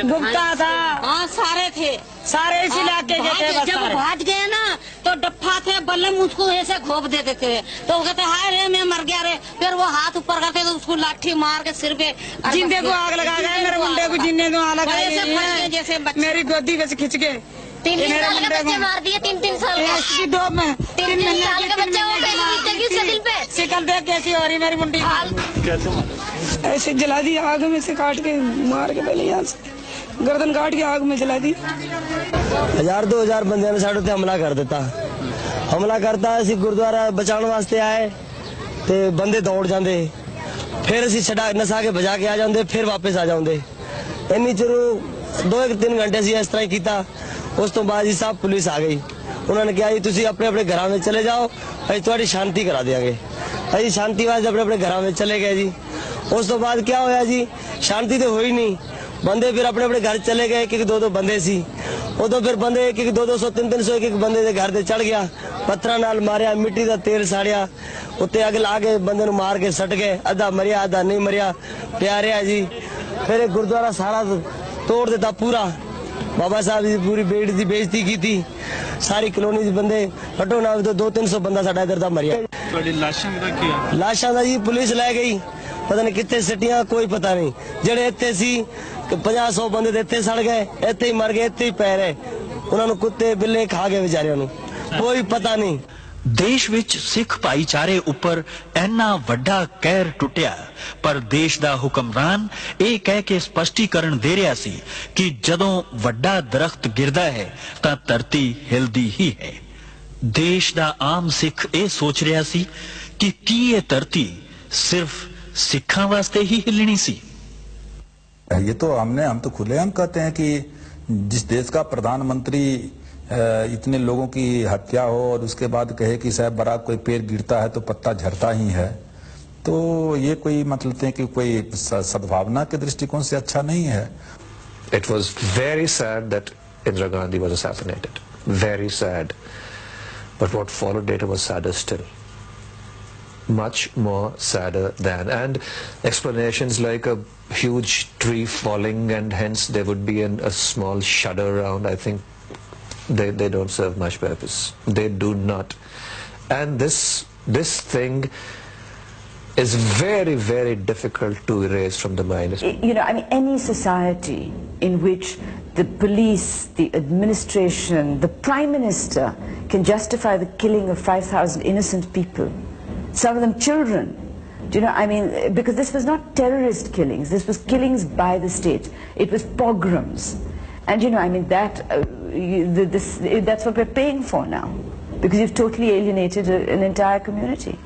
गुप्ता था, हाँ सारे थे, सारे इस इलाके के थे। जब भाग गए ना तो डप्पा थे, बल्लम उसको ऐसे घोप देते थे, तो वो कहते हाय रे मैं मर गया रे, फिर वो हाथ ऊपर करते तो उसको लाठी मार के सिर पे जिंदे को आग लगा गए, मेरे मुंडे को जिंदे को आग लगा जैसे मेरी गोदी में से खिंच के 3 साल के बच्चे मार दिए, 3 साल की दो में 3 साल के बच्चे हो गए दिल पे। शिकल देख कैसी हो रही मेरी मुंडी, ऐसे जला दी आग में से काट के मार के, पहले यहाँ से गर्दन काट के आग में जला दी। 1000-2000 ਬੰਦਿਆਂ ਨੇ ਸਾਡੇ ਉੱਤੇ ਹਮਲਾ ਕਰ ਦਿੱਤਾ। ਹਮਲਾ ਕਰਤਾ, ਅਸੀਂ ਗੁਰਦੁਆਰਾ ਬਚਾਉਣ ਵਾਸਤੇ ਆਏ ਤੇ ਬੰਦੇ ਦੌੜ ਜਾਂਦੇ, ਫਿਰ ਅਸੀਂ ਛਡਾ ਨਸਾ ਕੇ ਭਜਾ ਕੇ ਆ ਜਾਂਦੇ, ਫਿਰ ਵਾਪਸ ਆ ਜਾਂਦੇ। ਇੰਨੀ ਚਿਰ 2-3 ਘੰਟੇ ਅਸੀਂ ਇਸ ਤਰ੍ਹਾਂ ਹੀ ਕੀਤਾ। ਉਸ ਤੋਂ ਬਾਅਦ ਜੀ ਸਾਹਿਬ ਪੁਲਿਸ ਆ ਗਈ। ਉਹਨਾਂ ਨੇ ਕਿਹਾ ਜੀ ਤੁਸੀਂ ਆਪਣੇ ਆਪਣੇ ਘਰਾਂ ਵਿੱਚ ਚਲੇ ਜਾਓ, ਅਸੀਂ ਤੁਹਾਡੀ ਸ਼ਾਂਤੀ ਕਰਾ ਦਿਆਂਗੇ। ਅਸੀਂ ਸ਼ਾਂਤੀ ਵਾਸਤੇ ਆਪਣੇ ਆਪਣੇ ਘਰਾਂ ਵਿੱਚ ਚਲੇ ਗਏ ਜੀ। ਉਸ ਤੋਂ ਬਾਅਦ ਕੀ ਹੋਇਆ ਜੀ, ਸ਼ਾਂਤੀ ਤੇ ਹੋਈ ਨਹੀਂ। ਬੰਦੇ ਫਿਰ ਆਪਣੇ ਆਪਣੇ ਘਰ ਚਲੇ ਗਏ, ਇੱਕ 2-2 ਬੰਦੇ ਸੀ। ਉਦੋਂ ਫਿਰ ਬੰਦੇ ਇੱਕ 200, 300, ਇੱਕ ਬੰਦੇ ਦੇ ਘਰ ਤੇ ਚੜ ਗਿਆ, ਪੱਥਰਾਂ ਨਾਲ ਮਾਰਿਆ, ਮਿੱਟੀ ਦਾ ਤੇਲ ਸਾੜਿਆ, ਉੱਤੇ ਅੱਗ ਲਾ ਕੇ ਬੰਦੇ ਨੂੰ ਮਾਰ ਕੇ ਸੱਟ ਗਏ। ਅੱਧਾ ਮਰਿਆ, ਅੱਧਾ ਨਹੀਂ ਮਰਿਆ, ਪਿਆ ਰਿਹਾ ਜੀ। ਫਿਰ ਇਹ ਗੁਰਦੁਆਰਾ ਸਾਰਾ ਤੋੜ ਦਿੱਤਾ ਪੂਰਾ। ਬਾਬਾ ਸਾਹਿਬ ਦੀ ਪੂਰੀ ਬੇਟ ਦੀ ਬੇਇੱਜ਼ਤੀ ਕੀਤੀ। ਸਾਰੀ ਕਲੋਨੀ ਦੇ ਬੰਦੇ ਘੱਟੋ ਨਾ 200-300 ਬੰਦਾ ਸਾਡਾ ਇੱਧਰ ਦਾ ਮਰਿਆ। ਤੁਹਾਡੀ ਲਾਸ਼ਾਂ ਦਾ ਕੀ ਆ? ਲਾਸ਼ਾਂ ਦਾ ਜੀ ਪੁਲਿਸ ਲੈ ਗਈ, ਪਤਾ ਨਹੀਂ ਕਿੱਥੇ ਸਿੱਟੀਆਂ, ਕੋਈ ਪਤਾ ਨਹੀਂ। ਜਿਹੜੇ ਇੱਥੇ ਸੀ 50-100 ਬੰਦੇ ਤੇ ਇੱਥੇ ਸੜ ਗਏ, ਇੱਥੇ ਹੀ ਮਰ ਗਏ, ਇੱਥੇ ਹੀ ਪੈ ਰਹੇ। ਉਹਨਾਂ ਨੂੰ ਕੁੱਤੇ ਬਿੱਲੇ ਖਾ ਗਏ ਵਿਚਾਰਿਆਂ ਨੂੰ, ਕੋਈ ਪਤਾ ਨਹੀਂ। ਦੇਸ਼ ਵਿੱਚ ਸਿੱਖ ਭਾਈਚਾਰੇ ਉੱਪਰ ਇੰਨਾ ਵੱਡਾ ਕਹਿਰ ਟੁੱਟਿਆ, ਪਰ ਦੇਸ਼ ਦਾ ਹੁਕਮਰਾਨ ਇਹ ਕਹਿ ਕੇ ਸਪਸ਼ਟੀਕਰਨ ਦੇ ਰਿਹਾ ਸੀ ਕਿ ਜਦੋਂ ਵੱਡਾ ਦਰਖਤ ਗਿਰਦਾ ਹੈ ਤਾਂ ਧਰਤੀ ਹਿਲਦੀ ਹੀ ਹੈ। ਦੇਸ਼ ਦਾ ਆਮ ਸਿੱਖ ਇਹ ਸੋਚ ਰਿਹਾ ਸੀ ਕਿ ਕੀ ਇਹ ਧਰਤੀ ਸਿਰਫ ਸਿੱਖਾਂ ਵਾਸਤੇ ਹੀ ਹਿੱਲਣੀ ਸੀ। ये तो हम तो खुलेआम कहते हैं कि जिस देश का प्रधानमंत्री इतने लोगों की हत्या हो और उसके बाद कहे कि साहब बराक कोई पेड़ गिरता है तो पत्ता झड़ता ही है, तो ये कोई मतलब है कि कोई सद्भावना के दृष्टिकोण से अच्छा नहीं है। It was very sad that Indira Gandhi was assassinated. Very sad. But what followed later was sadder still. Much more sadder than. And explanations like a huge tree falling and hence there would be a small shudder around, I think they don't serve much purpose. They do not. And this thing is very, very difficult to erase from the mind. You know, I mean, any society in which the police, the administration, the Prime Minister can justify the killing of 5,000 innocent people, some of them children. Do you know, I mean, because this was not terrorist killings, this was killings by the state. It was pogroms. And you know, I mean, that's what we're paying for now, because you've totally alienated an entire community.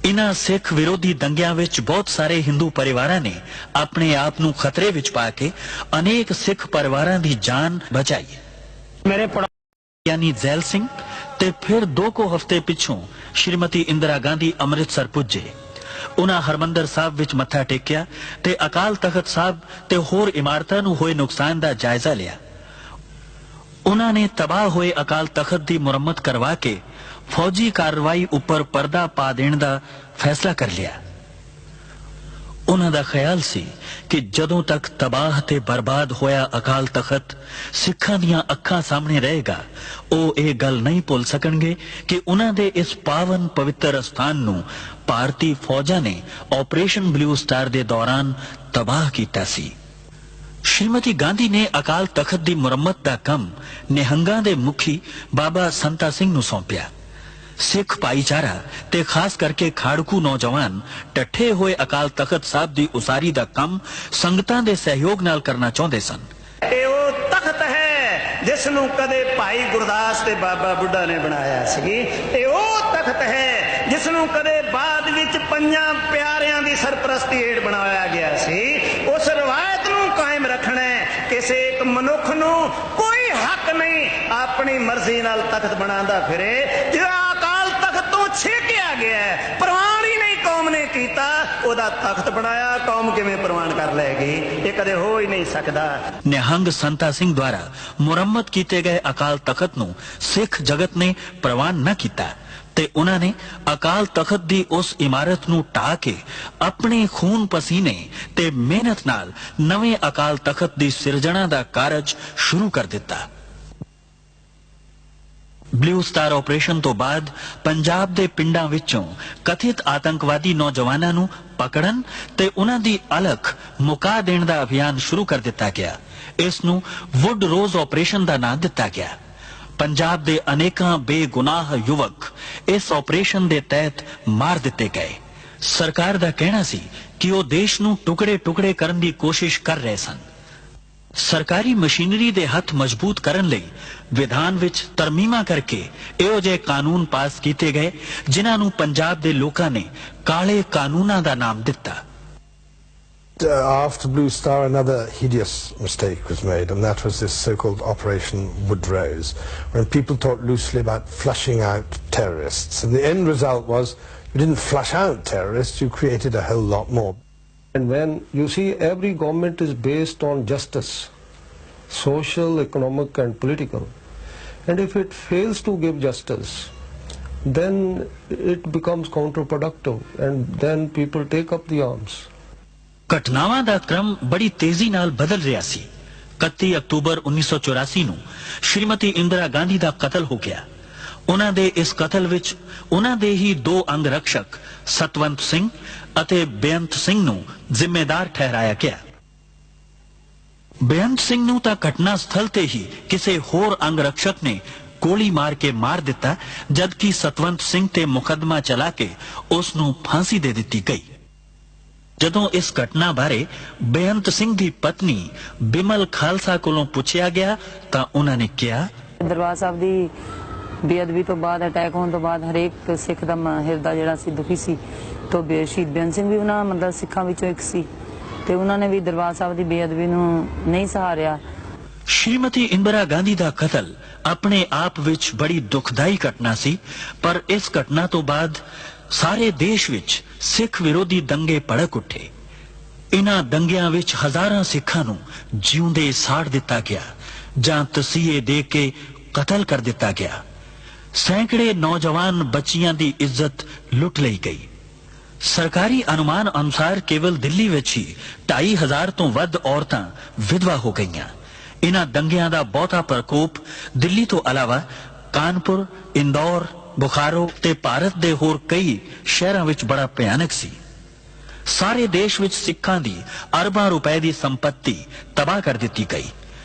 ਇਨ੍ਹਾਂ ਸਿੱਖ ਵਿਰੋਧੀ ਦੰਗਿਆਂ ਵਿੱਚ ਬਹੁਤ ਸਾਰੇ ਹਿੰਦੂ ਪਰਿਵਾਰਾਂ ਨੇ ਆਪਣੇ ਆਪ ਨੂੰ ਖਤਰੇ ਵਿੱਚ ਪਾ ਕੇ ਅਨੇਕ ਸਿੱਖ ਪਰਿਵਾਰਾਂ ਦੀ ਜਾਨ ਬਚਾਈ। ਮੇਰੇ ਯਾਨੀ ਜ਼ੈਲ ਸਿੰਘ ਤੇ ਫਿਰ 2 ਹਫ਼ਤੇ ਪਿੱਛੋਂ ਸ਼੍ਰੀਮਤੀ ਇੰਦਰਾ ਗਾਂਧੀ ਅੰਮ੍ਰਿਤਸਰ ਪੁੱਜੇ। ਉਹਨਾਂ ਹਰਮੰਦਰ ਸਾਹਿਬ ਵਿੱਚ ਮੱਥਾ ਟੇਕਿਆ ਤੇ ਅਕਾਲ ਤਖਤ ਸਾਹਿਬ ਤੇ ਹੋਰ ਇਮਾਰਤਾਂ ਨੂੰ ਹੋਏ ਨੁਕਸਾਨ ਦਾ ਜਾਇਜ਼ਾ ਲਿਆ। ਉਹਨਾਂ ਨੇ ਤਬਾਹ ਹੋਏ ਅਕਾਲ ਤਖਤ ਦੀ ਮੁਰੰਮਤ ਕਰਵਾ ਕੇ ਫੌਜੀ ਕਾਰਵਾਈ ਉੱਪਰ ਪਰਦਾ ਪਾ ਦੇਣ ਦਾ ਫੈਸਲਾ ਕਰ ਲਿਆ। ਉਹਨਾਂ ਦਾ ਖਿਆਲ ਸੀ ਕਿ ਜਦੋਂ ਤੱਕ ਤਬਾਹ ਤੇ ਬਰਬਾਦ ਹੋਇਆ ਅਕਾਲ ਤਖਤ ਸਿੱਖਾਂ ਦੀਆਂ ਅੱਖਾਂ ਸਾਹਮਣੇ ਰਹੇਗਾ, ਉਹ ਇਹ ਗੱਲ ਨਹੀਂ ਭੁੱਲ ਸਕਣਗੇ ਕਿ ਉਹਨਾਂ ਦੇ ਇਸ ਪਾਵਨ ਪਵਿੱਤਰ ਸਥਾਨ ਨੂੰ ਭਾਰਤੀ ਫੌਜਾਂ ਨੇ ਆਪਰੇਸ਼ਨ ਬਲੂ ਸਟਾਰ ਦੇ ਦੌਰਾਨ ਤਬਾਹ ਕੀਤਾ ਸੀ। ਸ਼੍ਰੀਮਤੀ ਗਾਂਧੀ ਨੇ ਅਕਾਲ ਤਖਤ ਦੀ ਮੁਰੰਮਤ ਦਾ ਕੰਮ ਨਿਹੰਗਾਂ ਦੇ ਮੁਖੀ ਬਾਬਾ ਸੰਤਾ ਸਿੰਘ ਨੂੰ ਸੌਂਪਿਆ। ਸਿੱਖ ਭਾਈਚਾਰਾ ਤੇ ਖਾਸ ਕਰਕੇ ਖਾੜਕੂ ਨੌਜਵਾਨ ਟੱਠੇ ਹੋਏ ਅਕਾਲ ਤਖਤ ਸਾਹਿਬ ਦੀ ਉਸਾਰੀ ਦਾ ਕੰਮ ਸੰਗਤਾਂ ਦੇ ਸਹਿਯੋਗ ਨਾਲ ਕਰਨਾ ਚਾਹੁੰਦੇ ਸਨ। ਇਹ ਉਹ ਤਖਤ ਹੈ ਜਿਸ ਨੂੰ ਕਦੇ ਭਾਈ ਗੁਰਦਾਸ ਤੇ ਬਾਬਾ ਬੁੱਢਾ ਨੇ ਬਣਾਇਆ ਸੀ। ਇਹ ਉਹ ਤਖਤ ਹੈ ਜਿਸ ਨੂੰ ਕਦੇ ਬਾਅਦ ਵਿੱਚ ਪੰਜਾਂ ਪਿਆਰਿਆਂ ਦੀ ਸਰਪ੍ਰਸਤੀ ਹੇਠ ਬਣਾਇਆ ਗਿਆ ਸੀ। ਉਸ ਰਵਾਇਤ ਨੂੰ ਕਾਇਮ ਰੱਖਣਾ ਕਿਸੇ ਇੱਕ ਮਨੁੱਖ ਨੂੰ ਕੋਈ ਹੱਕ ਨਹੀਂ ਆਪਣੀ ਮਰਜ਼ੀ ਨਾਲ ਤਖਤ ਬਣਾਉਂਦਾ ਫਿਰੇ। ਜਿਹੜਾ ਅਕਾਲ ਤਖਤ ਤੋਂ ਛੇਕਿਆ ਗਿਆ ਪ੍ਰਵਾਨ ਹੀ ਨਹੀਂ ਕੌਮ ਨੇ ਕੀਤਾ, ਉਹਦਾ ਤਖਤ ਬਣਾਇਆ ਕੌਮ ਕਿਵੇਂ ਪ੍ਰਵਾਨ ਕਰ ਲਏਗੀ? ਇਹ ਕਦੇ ਹੋ ਹੀ ਨਹੀਂ ਸਕਦਾ। ਨਿਹੰਗ ਸੰਤਾ ਸਿੰਘ ਦੁਆਰਾ ਮੁਰੰਮਤ ਕੀਤੇ ਗਏ ਅਕਾਲ ਤਖਤ ਨੂੰ ਸਿੱਖ ਜਗਤ ਨੇ ਪ੍ਰਵਾਨ ਨਾ ਕੀਤਾ ਤੇ ਉਹਨਾਂ ਨੇ ਅਕਾਲ ਤਖਤ ਦੀ ਉਸ ਇਮਾਰਤ ਨੂੰ ਢਾਹ ਕੇ ਆਪਣੇ ਖੂਨ ਪਸੀਨੇ ਤੇ ਮਿਹਨਤ ਨਾਲ ਨਵੇਂ ਅਕਾਲ ਤਖਤ ਦੀ ਸਿਰਜਣਾ ਦਾ ਕਾਰਜ ਸ਼ੁਰੂ ਕਰ ਦਿੱਤਾ। ਬਲੂ ਸਟਾਰ ਆਪਰੇਸ਼ਨ ਤੋਂ ਬਾਅਦ ਪੰਜਾਬ ਦੇ ਪਿੰਡਾਂ ਵਿੱਚੋਂ ਕਥਿਤ ਆਤੰਕਵਾਦੀ ਨੌਜਵਾਨਾਂ ਨੂੰ ਪਕੜਨ ਤੇ ਉਹਨਾਂ ਦੀ ਅਲਖ ਮੁਕਾ ਦੇਣ ਦਾ ਅਭਿਆਨ ਸ਼ੁਰੂ ਕਰ ਦਿੱਤਾ ਗਿਆ। ਇਸ ਨੂੰ ਵੁੱਡ ਰੋਜ਼ ਆਪਰੇਸ਼ਨ ਦਾ ਨਾਂ ਦਿੱਤਾ ਗਿਆ। ਪੰਜਾਬ ਦੇ ਅਨੇਕਾਂ ਬੇਗੁਨਾਹ ਯੁਵਕ ਇਸ ਆਪਰੇਸ਼ਨ ਦੇ ਤਹਿਤ ਮਾਰ ਦਿੱਤੇ ਗਏ। ਸਰਕਾਰ ਦਾ ਕਹਿਣਾ ਸੀ ਕਿ ਉਹ ਦੇਸ਼ ਨੂੰ ਟੁਕੜੇ-ਟੁਕੜੇ ਕਰਨ ਦੀ ਕੋਸ਼ਿਸ਼ ਕਰ ਰਹੇ ਸਨ। ਸਰਕਾਰੀ ਮਸ਼ੀਨਰੀ ਦੇ ਹੱਥ ਮਜ਼ਬੂਤ ਕਰਨ ਲਈ ਵਿਧਾਨ ਵਿੱਚ ਤਰਮੀਮਾਂ ਕਰਕੇ ਇਹੋ ਜਿਹੇ ਕਾਨੂੰਨ ਪਾਸ ਕੀਤੇ ਗਏ ਜਿਨ੍ਹਾਂ ਨੂੰ ਪੰਜਾਬ ਦੇ ਲੋਕਾਂ ਨੇ ਕਾਲੇ ਕਾਨੂੰਨਾਂ ਦਾ ਨਾਮ ਦਿੱਤਾ। After Blue Star, another hideous mistake was made, and that was this so-called Operation Woodrose, when people talked loosely about flushing out terrorists. And the end result was you didn't flush out terrorists, you created a whole lot more. And when you see every government is based on justice, social, economic and political, and if it fails to give justice, then it becomes counterproductive and then people take up the arms. ਘਟਨਾਵਾਂ ਦਾ ਕ੍ਰਮ ਬੜੀ ਤੇਜ਼ੀ ਨਾਲ ਬਦਲ ਰਿਹਾ ਸੀ। 31 October 1984 ਨੂੰ ਸ਼੍ਰੀਮਤੀ ਇੰਦਰਾ ਗਾਂਧੀ ਦਾ ਕਤਲ ਹੋ ਗਿਆ। ਉਹਨਾਂ ਦੇ ਇਸ ਕਤਲ ਵਿੱਚ ਉਹਨਾਂ ਦੇ ਹੀ 2 ਅੰਗ ਰਕਸ਼ਕ ਸਤਵੰਤ ਸਿੰਘ ਅਤੇ ਬੇਅੰਤ ਸਿੰਘ ਨੂੰ ਜ਼ਿੰਮੇਦਾਰ ਠਹਿਰਾਇਆ ਗਿਆ। ਬੇਅੰਤ ਸਿੰਘ ਨੂੰ ਤਾਂ ਘਟਨਾ ਸਥਲ ਤੇ ਹੀ ਕਿਸੇ ਹੋਰ ਅੰਗ ਰਕਸ਼ਕ ਨੇ ਗੋਲੀ ਮਾਰ ਕੇ ਮਾਰ ਦਿੱਤਾ, ਜਦਕਿ ਸਤਵੰਤ ਸਿੰਘ ਤੇ ਮੁਕੱਦਮਾ ਚਲਾ ਕੇ ਉਸ ਨੂੰ ਫਾਂਸੀ ਦੇ ਦਿੱਤੀ ਗਈ। ਜਦੋਂ ਇਸ ਘਟਨਾ ਬਾਰੇ ਬੇਅੰਤ ਸਿੰਘ ਦੀ ਪਤਨੀ ਬਿਮਲ ਖਾਲਸਾ ਕੋਲੋਂ ਪੁੱਛਿਆ ਗਿਆ ਤਾਂ ਉਹਨਾਂ ਨੇ ਕਿਹਾ, ਦਰਬਾਰ ਸਾਹਿਬ ਦੀ ਬੇਅਦਬੀ ਤੋਂ ਬਾਅਦ, ਅਟੈਕ ਹੋਣ ਤੋਂ ਬਾਅਦ ਹਰੇਕ ਸਿੱਖ ਦਾ ਹਿਰਦਾ ਜਿਹੜਾ ਸੀ ਦੁਖੀ ਸੀ। ਤੋਂ ਸ਼ਹੀਦ ਬੇਅੰਤ ਸਿੰਘ ਵੀ ਉਹਨਾਂ ਮਤਲਬ ਸਿੱਖਾਂ ਵਿੱਚੋਂ ਇੱਕ ਸੀ ਤੇ ਉਹਨਾਂ ਨੇ ਵੀ ਦਰਬਾਰ ਸਾਹਿਬ ਦੀ ਬੇਅਦਬੀ ਨੂੰ ਨਹੀਂ ਸਹਾਰਿਆ। ਸ਼੍ਰੀਮਤੀ ਇੰਦਰਾ ਗਾਂਧੀ ਦਾ ਕਤਲ ਆਪਣੇ ਆਪ ਵਿੱਚ ਬੜੀ ਦੁਖਦਾਈ ਘਟਨਾ ਸੀ, ਪਰ ਇਸ ਘਟਨਾ ਤੋਂ ਬਾਅਦ ਸਾਰੇ ਦੇਸ਼ ਵਿੱਚ ਸਿੱਖ ਵਿਰੋਧੀ ਦੰਗੇ ਭੜਕ ਉੱਠੇ। ਇਨ੍ਹਾਂ ਦੰਗਿਆਂ ਵਿੱਚ ਹਜ਼ਾਰਾਂ ਸਿੱਖਾਂ ਨੂੰ ਜਿਉਂਦੇ ਸਾੜ ਦਿੱਤਾ ਗਿਆ। ਜਾਂ ਤਸੀਹੇ ਦੇ ਕੇ ਕਤਲ ਕਰ ਦਿੱਤਾ ਗਿਆ। ਸੈਂਕੜੇ ਨੌਜਵਾਨ ਬੱਚੀਆਂ ਦੀ ਇੱਜ਼ਤ ਲੁੱਟ ਲਈ ਗਈ। ਸਰਕਾਰੀ ਅਨੁਮਾਨ ਅਨੁਸਾਰ ਕੇਵਲ ਦਿੱਲੀ ਵਿੱਚ ਹੀ 2,500 ਤੋਂ ਵੱਧ ਔਰਤਾਂ ਵਿਧਵਾ ਹੋ ਗਈਆਂ। ਇਨ੍ਹਾਂ ਦੰਗਿਆਂ ਦਾ ਬਹੁਤਾ ਪ੍ਰਕੋਪ ਦਿੱਲੀ ਤੋਂ ਇਲਾਵਾ ਕਾਨਪੁਰ, ਇੰਦੌਰ, ਬੁਖਾਰੋ ਤੇ ਭਾਰਤ ਦੇ ਹੋਰ ਕਈ ਸ਼ਹਿਰਾਂ ਵਿੱਚ ਬੜਾ ਭਿਆਨਕ ਸੀ। ਸਾਰੇ ਦੇਸ਼ ਵਿੱਚ ਸਿੱਖਾਂ ਦੀ ਅਰਬਾਂ ਰੁਪਏ ਦੀ ਸੰਪत्ति ਤਬਾਹ ਕਰ ਦਿੱਤੀ ਗਈ।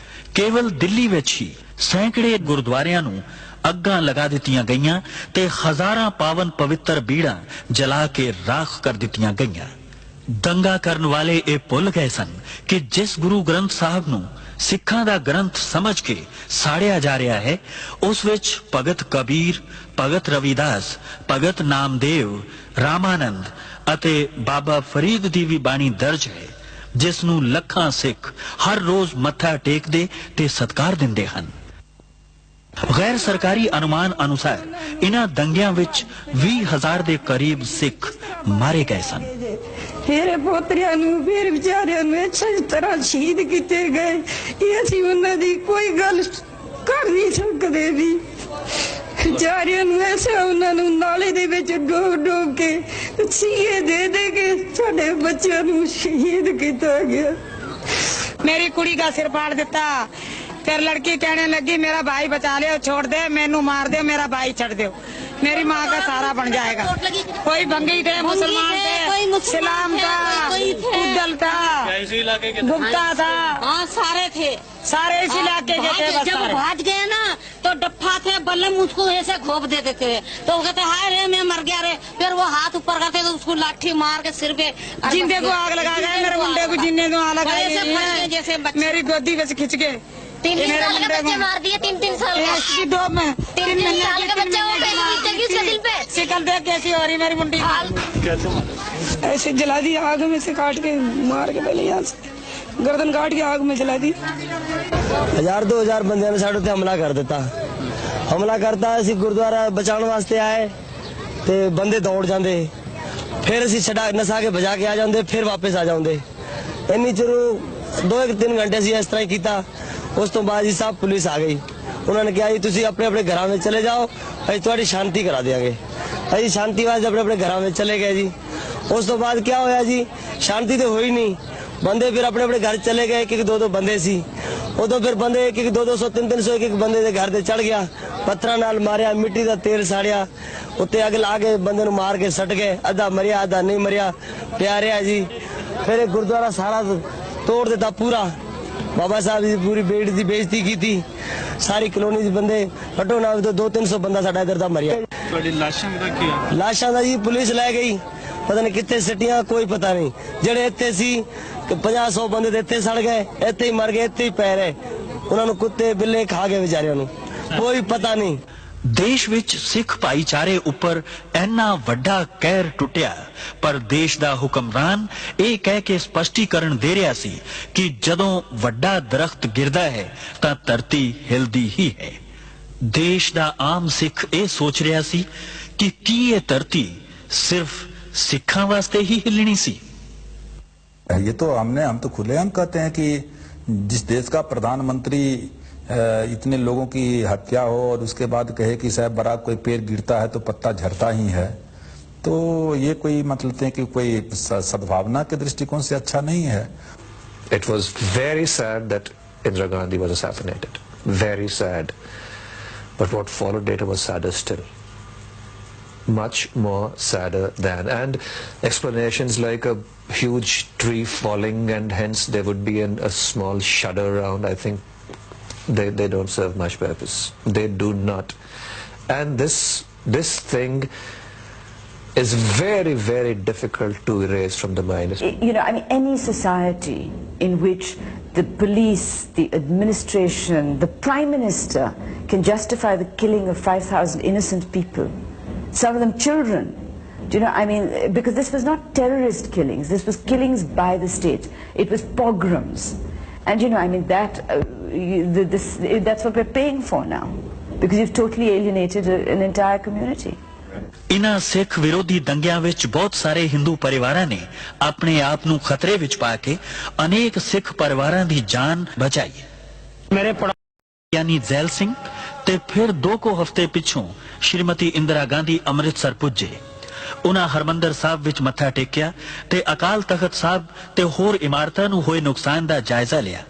ਕੇਵਲ ਦਿੱਲੀ ਵਿੱਚ ਹੀ ਸੈਂਕੜੇ ਗੁਰਦੁਆਰਿਆਂ ਨੂੰ ਅੱਗਾਂ ਲਗਾ ਦਿੱਤੀਆਂ ਗਈਆਂ ਤੇ ਹਜ਼ਾਰਾਂ ਪਾਵਨ ਪਵਿੱਤਰ ਬੀੜਾਂ ਜਲਾ ਕੇ ਰਾਖ ਕਰ ਦਿੱਤੀਆਂ ਗਈਆਂ। ਦੰਗਾ ਕਰਨ ਵਾਲੇ ਇਹ ਭੁੱਲ ਗਏ ਸਨ ਕਿ ਜਿਸ ਗੁਰੂ ਗ੍ਰੰਥ ਸਾਹਿਬ ਨੂੰ ਸਿੱਖਾਂ ਦਾ ਗ੍ਰੰਥ ਸਮਝ ਕੇ ਸਾੜਿਆ ਜਾ ਰਿਹਾ ਹੈ, ਉਸ ਵਿੱਚ ਭਗਤ ਕਬੀਰ, ਭਗਤ ਰਵਿਦਾਸ, ਭਗਤ ਨਾਮਦੇਵ, ਰਾਮਾਨੰਦ ਅਤੇ ਬਾਬਾ ਫਰੀਦ ਦੀ ਵੀ ਬਾਣੀ ਦਰਜ ਹੈ, ਜਿਸ ਨੂੰ ਲੱਖਾਂ ਸਿੱਖ ਹਰ ਰੋਜ਼ ਮੱਥਾ ਟੇਕਦੇ ਤੇ ਸਤਿਕਾਰ ਦਿੰਦੇ ਹਨ। ਗੈਰ ਸਰਕਾਰੀ ਅਨੁਮਾਨ ਅਨੁਸਾਰ ਇਨ੍ਹਾਂ ਦੰਗਿਆਂ ਵਿੱਚ 20,000 ਦੇ ਕਰੀਬ ਸਿੱਖ ਮਾਰੇ ਗਏ ਸਨ। ਮੇਰੇ ਪੋਤਰਿਆਂ ਨੂੰ ਫਿਰ ਵਿਚਾਰਿਆਂ ਨੂੰ ਇਸ ਤਰ੍ਹਾਂ ਸ਼ਹੀਦ ਕੀਤੇ ਗਏ, ਇਹ ਅਸੀਂ ਉਹਨਾਂ ਦੀ ਕੋਈ ਗੱਲ ਕਰ ਨਹੀਂ ਸਕਦੇ ਵੀ। ਵਿਚਾਰਿਆਂ ਨੂੰ ਐਸਾ ਉਹਨਾਂ ਨੂੰ ਨਾਲੇ ਦੇ ਵਿੱਚ ਡੋਬ ਕੇ ਸੀਏ ਦੇ ਕੇ ਸਾਡੇ ਬੱਚਿਆਂ ਨੂੰ ਸ਼ਹੀਦ ਕੀਤਾ ਗਿਆ। मेरी कुड़ी का सिर फाड़ देता, फिर लड़की कहने लगी मेरा भाई बचा ले, छोड़ दे, मैनू मार दे, मेरा भाई छड़ दो, मेरी माँ का सारा बन जाएगा। कोई भंगी थे, मुसलमान थे, इस्लाम था, उद्दल था, गुप्ता था, हाँ सारे थे, सारे इस इलाके के थे। जब भाग गए ना तो डप्पा थे, बल्लम उसको ऐसे घोप देते थे, तो वो कहते हाय रे मैं मर गया रे, फिर वो हाथ ऊपर करते तो उसको लाठी मार के सिर पे जिंदे को आग लगा गए, मेरे मुंडे को जिंदे को आग लगा जैसे मेरी गोदी में से खिंच के 3 साल के बच्चे मार दिए, 3 साल की दो में 3 साल के बच्चे वो उसके दिल पे शिकल देख कैसी हो रही मेरी मुंडी ऐसे जला दी, आग में से काट के मार के पहले यहाँ से गर्दन काट के आग में जला दी। 1000-2000 ਬੰਦਿਆਂ ਨੇ ਸਾਡੇ ਉੱਤੇ ਹਮਲਾ ਕਰ ਦਿੱਤਾ। ਹਮਲਾ ਕਰਤਾ, ਅਸੀਂ ਗੁਰਦੁਆਰਾ ਬਚਾਉਣ ਵਾਸਤੇ ਆਏ ਤੇ ਬੰਦੇ ਦੌੜ ਜਾਂਦੇ, ਫਿਰ ਅਸੀਂ ਛਡਾ ਨਸਾ ਕੇ ਭਜਾ ਕੇ ਆ ਜਾਂਦੇ, ਫਿਰ ਵਾਪਸ ਆ ਜਾਂਦੇ। ਇੰਨੀ ਚਿਰ 2-3 ਘੰਟੇ ਅਸੀਂ ਇਸ ਤਰ੍ਹਾਂ ਹੀ ਕੀਤਾ। ਉਸ ਤੋਂ ਬਾਅਦ ਜੀ ਸਾਹਿਬ ਪੁਲਿਸ ਆ ਗਈ, ਉਹਨਾਂ ਨੇ ਕਿਹਾ ਜੀ ਤੁਸੀਂ ਆਪਣੇ ਆਪਣੇ ਘਰਾਂ ਵਿੱਚ ਚਲੇ ਜਾਓ, ਅਸੀਂ ਤੁਹਾਡੀ ਸ਼ਾਂਤੀ ਕਰਾ ਦਿਆਂਗੇ। ਅਸੀਂ ਸ਼ਾਂਤੀ ਵਾਸਤੇ ਆਪਣੇ ਆਪਣੇ ਘਰਾਂ ਵਿੱਚ ਚਲੇ ਗਏ ਜੀ। ਉਸ ਤੋਂ ਬਾਅਦ ਕੀ ਹੋਇਆ ਜੀ, ਸ਼ਾਂਤੀ ਤੇ ਹੋਈ ਨਹੀਂ, ਬੰਦੇ ਫਿਰ ਆਪਣੇ ਆਪਣੇ ਘਰ ਚਲੇ ਗਏ। ਇੱਕ 2-2 ਬੰਦੇ ਸੀ, ਉਦੋਂ ਫਿਰ ਬੰਦੇ 1-1, 200, 300, ਇੱਕ ਬੰਦੇ ਦੇ ਘਰ ਤੇ ਚੜ ਗਿਆ, ਪੱਥਰਾਂ ਨਾਲ ਮਾਰਿਆ, ਮਿੱਟੀ ਦਾ ਤੇਲ ਸਾੜਿਆ, ਉੱਤੇ ਅੱਗ ਲਾ ਕੇ ਬੰਦੇ ਨੂੰ ਮਾਰ ਕੇ ਸੱਟ ਗਏ। ਅੱਧਾ ਮਰਿਆ, ਅੱਧਾ ਨਹੀਂ ਮਰਿਆ, ਪਿਆ ਰਿਹਾ ਜੀ। ਫਿਰ ਇਹ ਗੁਰਦੁਆਰਾ ਸਾਰਾ ਤੋੜ ਦਿੱਤਾ ਪੂਰਾ। ਬਾਬਾ ਸਾਹਿਬ ਦੀ ਪੂਰੀ ਬੇਟ ਦੀ ਬੇਇੱਜ਼ਤੀ ਕੀਤੀ। ਸਾਰੀ ਕਲੋਨੀ ਦੇ ਬੰਦੇ ਘੱਟੋ ਨਾ 200-300 ਬੰਦਾ ਸਾਡਾ ਇੱਧਰ ਦਾ ਮਰਿਆ। ਤੁਹਾਡੀ ਲਾਸ਼ਾਂ ਦਾ ਕੀ ਆ? ਲਾਸ਼ਾਂ ਦਾ ਜੀ ਪੁਲਿਸ ਲੈ ਗਈ, ਪਤਾ ਨਹੀਂ ਕਿੱਥੇ ਸਿੱਟੀਆਂ, ਕੋਈ ਪਤਾ ਨਹੀਂ। ਜਿਹੜੇ ਇੱਥੇ ਸੀ 50-100 ਬੰਦੇ ਤੇ ਇੱਥੇ ਸੜ ਗਏ, ਇੱਥੇ ਹੀ ਮਰ ਗਏ, ਇੱਥੇ ਹੀ ਪੈ ਰਹੇ। ਉਹਨਾਂ ਨੂੰ ਕੁੱਤੇ ਬਿੱਲੇ ਖਾ ਗਏ ਵਿਚਾਰਿਆਂ ਨੂੰ, ਕੋਈ ਪਤਾ ਨਹੀਂ। ਦੇਸ਼ ਵਿੱਚ ਸਿੱਖ ਭਾਈਚਾਰੇ ਉੱਪਰ ਇੰਨਾ ਵੱਡਾ ਕਹਿਰ ਟੁੱਟਿਆ, ਪਰ ਦੇਸ਼ ਦਾ ਹੁਕਮਰਾਨ ਇਹ ਕਹਿ ਕੇ ਸਪਸ਼ਟੀਕਰਨ ਦੇ ਰਿਹਾ ਸੀ ਕਿ ਜਦੋਂ ਵੱਡਾ ਦਰਖਤ ਗਿਰਦਾ ਹੈ ਤਾਂ ਧਰਤੀ ਹਿਲਦੀ ਹੀ ਹੈ। ਦੇਸ਼ ਦਾ ਆਮ ਸਿੱਖ ਇਹ ਸੋਚ ਰਿਹਾ ਸੀ ਕਿ ਕੀ ਇਹ ਧਰਤੀ ਸਿਰਫ ਸਿੱਖਾਂ ਵਾਸਤੇ ਹੀ ਹਿੱਲਣੀ ਸੀ। ये तो हम तो खुलेआम कहते हैं कि जिस देश का प्रधानमंत्री इतने लोगों की हत्या हो और उसके बाद कहे कि साहब बराक कोई पेड़ गिरता है तो पत्ता झड़ता ही है, तो ये कोई मतलब है कि कोई सद्भावना के दृष्टिकोण से अच्छा नहीं है। It was very sad that Indira Gandhi was assassinated. Very sad. But what followed later was sadder still. Much more sadder than, and explanations like a huge tree falling and hence there would be a small shudder around, I think they don't serve much purpose. They do not. And this thing is very, very difficult to erase from the mind. You know, I mean, any society in which the police, the administration, the Prime Minister can justify the killing of 5,000 innocent people, some of them children. Do you know, I mean, because this was not terrorist killings, this was killings by the state. It was pogroms. And you know, I mean, that's what we're paying for now, because you've totally alienated an entire community. ਇਨ੍ਹਾਂ ਸਿੱਖ ਵਿਰੋਧੀ ਦੰਗਿਆਂ ਵਿੱਚ ਬਹੁਤ ਸਾਰੇ ਹਿੰਦੂ ਪਰਿਵਾਰਾਂ ਨੇ ਆਪਣੇ ਆਪ ਨੂੰ ਖਤਰੇ ਵਿੱਚ ਪਾ ਕੇ ਅਨੇਕ ਸਿੱਖ ਪਰਿਵਾਰਾਂ ਦੀ ਜਾਨ ਬਚਾਈ। ਮੇਰੇ यानी ਜ਼ੈਲ ਸਿੰਘ ਤੇ ਫਿਰ 2 ਹਫ਼ਤੇ ਪਿੱਛੋਂ ਸ਼੍ਰੀਮਤੀ ਇੰਦਰਾ ਗਾਂਧੀ ਅੰਮ੍ਰਿਤਸਰ ਪੁੱਜੇ। ਉਹਨਾਂ ਹਰਮੰਦਰ ਸਾਹਿਬ ਵਿੱਚ ਮੱਥਾ ਟੇਕਿਆ ਤੇ ਅਕਾਲ ਤਖਤ ਸਾਹਿਬ ਤੇ ਹੋਰ ਇਮਾਰਤਾਂ ਨੂੰ ਹੋਏ ਨੁਕਸਾਨ ਦਾ ਜਾਇਜ਼ਾ ਲਿਆ।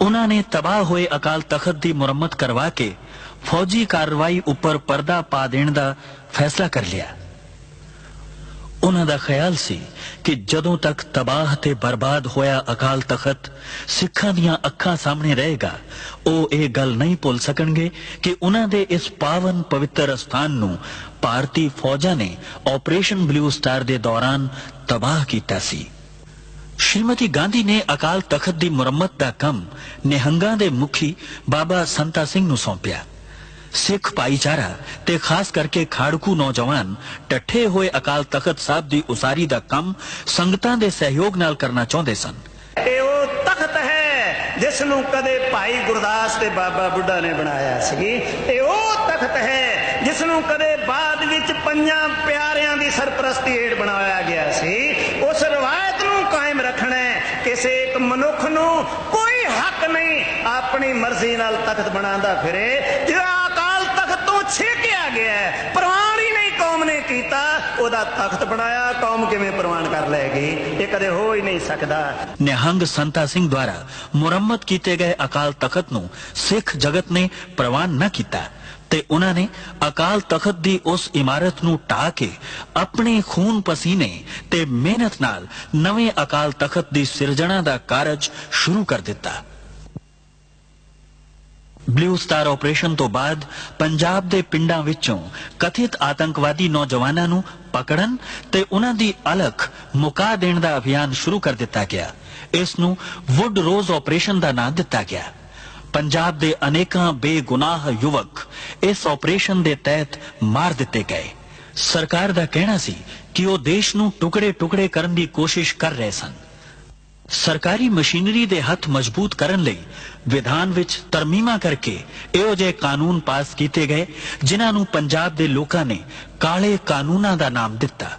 ਉਹਨਾਂ ਨੇ ਤਬਾਹ ਹੋਏ ਅਕਾਲ ਤਖਤ ਦੀ ਮੁਰੰਮਤ ਕਰਵਾ ਕੇ ਫੌਜੀ ਕਾਰਵਾਈ ਉੱਪਰ ਪਰਦਾ ਪਾ ਦੇਣ ਦਾ ਫੈਸਲਾ ਕਰ ਲਿਆ। ਉਹਨਾਂ ਦਾ ਖਿਆਲ ਸੀ ਕਿ ਜਦੋਂ ਤੱਕ ਤਬਾਹ ਤੇ ਬਰਬਾਦ ਹੋਇਆ ਅਕਾਲ ਤਖਤ ਸਿੱਖਾਂ ਦੀਆਂ ਅੱਖਾਂ ਸਾਹਮਣੇ ਰਹੇਗਾ, ਉਹ ਇਹ ਗੱਲ ਨਹੀਂ ਭੁੱਲ ਸਕਣਗੇ ਕਿ ਉਹਨਾਂ ਦੇ ਇਸ ਪਾਵਨ ਪਵਿੱਤਰ ਸਥਾਨ ਨੂੰ ਭਾਰਤੀ ਫੌਜਾਂ ਨੇ ਆਪਰੇਸ਼ਨ ਬਲੂ ਸਟਾਰ ਦੇ ਦੌਰਾਨ ਤਬਾਹ ਕੀਤਾ ਸੀ। श्रीमती गांधी ने अकाल तखत की मुरम्मत का काम निहंगां दे मुखी बाबा संता सिंह नूं सौंपिया। सिख भाईचारा ते खास करके खाड़कू नौजवान टट्ठे होए अकाल तखत साहब की उसारी का काम संगतां दे सहयोग नाल करना चाहते सन। तख्त है जिस नूं कदे भाई गुरदास ते बाबा बुढ़ा ने बनाया सी। तख्त है जिस नूं कदे बाद विच पंजां प्यारियां दी सरपरस्ती हेठ बनाया गया सी। उस रवायत नूं कायम रखना है। किसी एक मनुख नूं कोई हक नहीं अपनी मर्जी नाल तख्त बनांदा फिरे। जिहड़ा अकाल तख्त तो छेकिया गया है, प्रवान ही नहीं कौम ने कीता, ओदा तख्त बनाया, कौम किवें प्रवान कर लेगी? ये कदे हो ही नहीं सकदा। निहंग संता सिंह द्वारा मुरम्मत किए गए अकाल तख्त नूं सिख जगत ने प्रवान न किया ते उन्हां ने अकाल तख्त दी उस इमारत नूं ढा के अपने खून पसीने ते मेहनत नाल नवें अकाल तख्त दी सिरजणा दा कारज शुरू कर दिता। ब्लू स्टार ऑपरेशन तो बाद पंजाब दे पिंडां विचों कथित आतंकवादी नौजवानां नूं पकड़न ते उन्हां दी अलख मुका देण दा अभियान शुरू कर दिता गया। इस नूं वुड रोज ऑपरेशन दा नाम दिता गया। पंजाब दे अनेकां बेगुनाह युवक इस ऑपरेशन दे तहत मार दिते गए। सरकार दा कहना सी कि वो देश नूं टुकड़े टुकड़े करन दी कोशिश कर रहे सन। सरकारी मशीनरी दे हथ मजबूत करन लई विधान विच तरमीमा करके इहो जे कानून पास कीते गए जिन्हां नूं पंजाब दे लोकां ने काले कानूनां दा नाम दिता।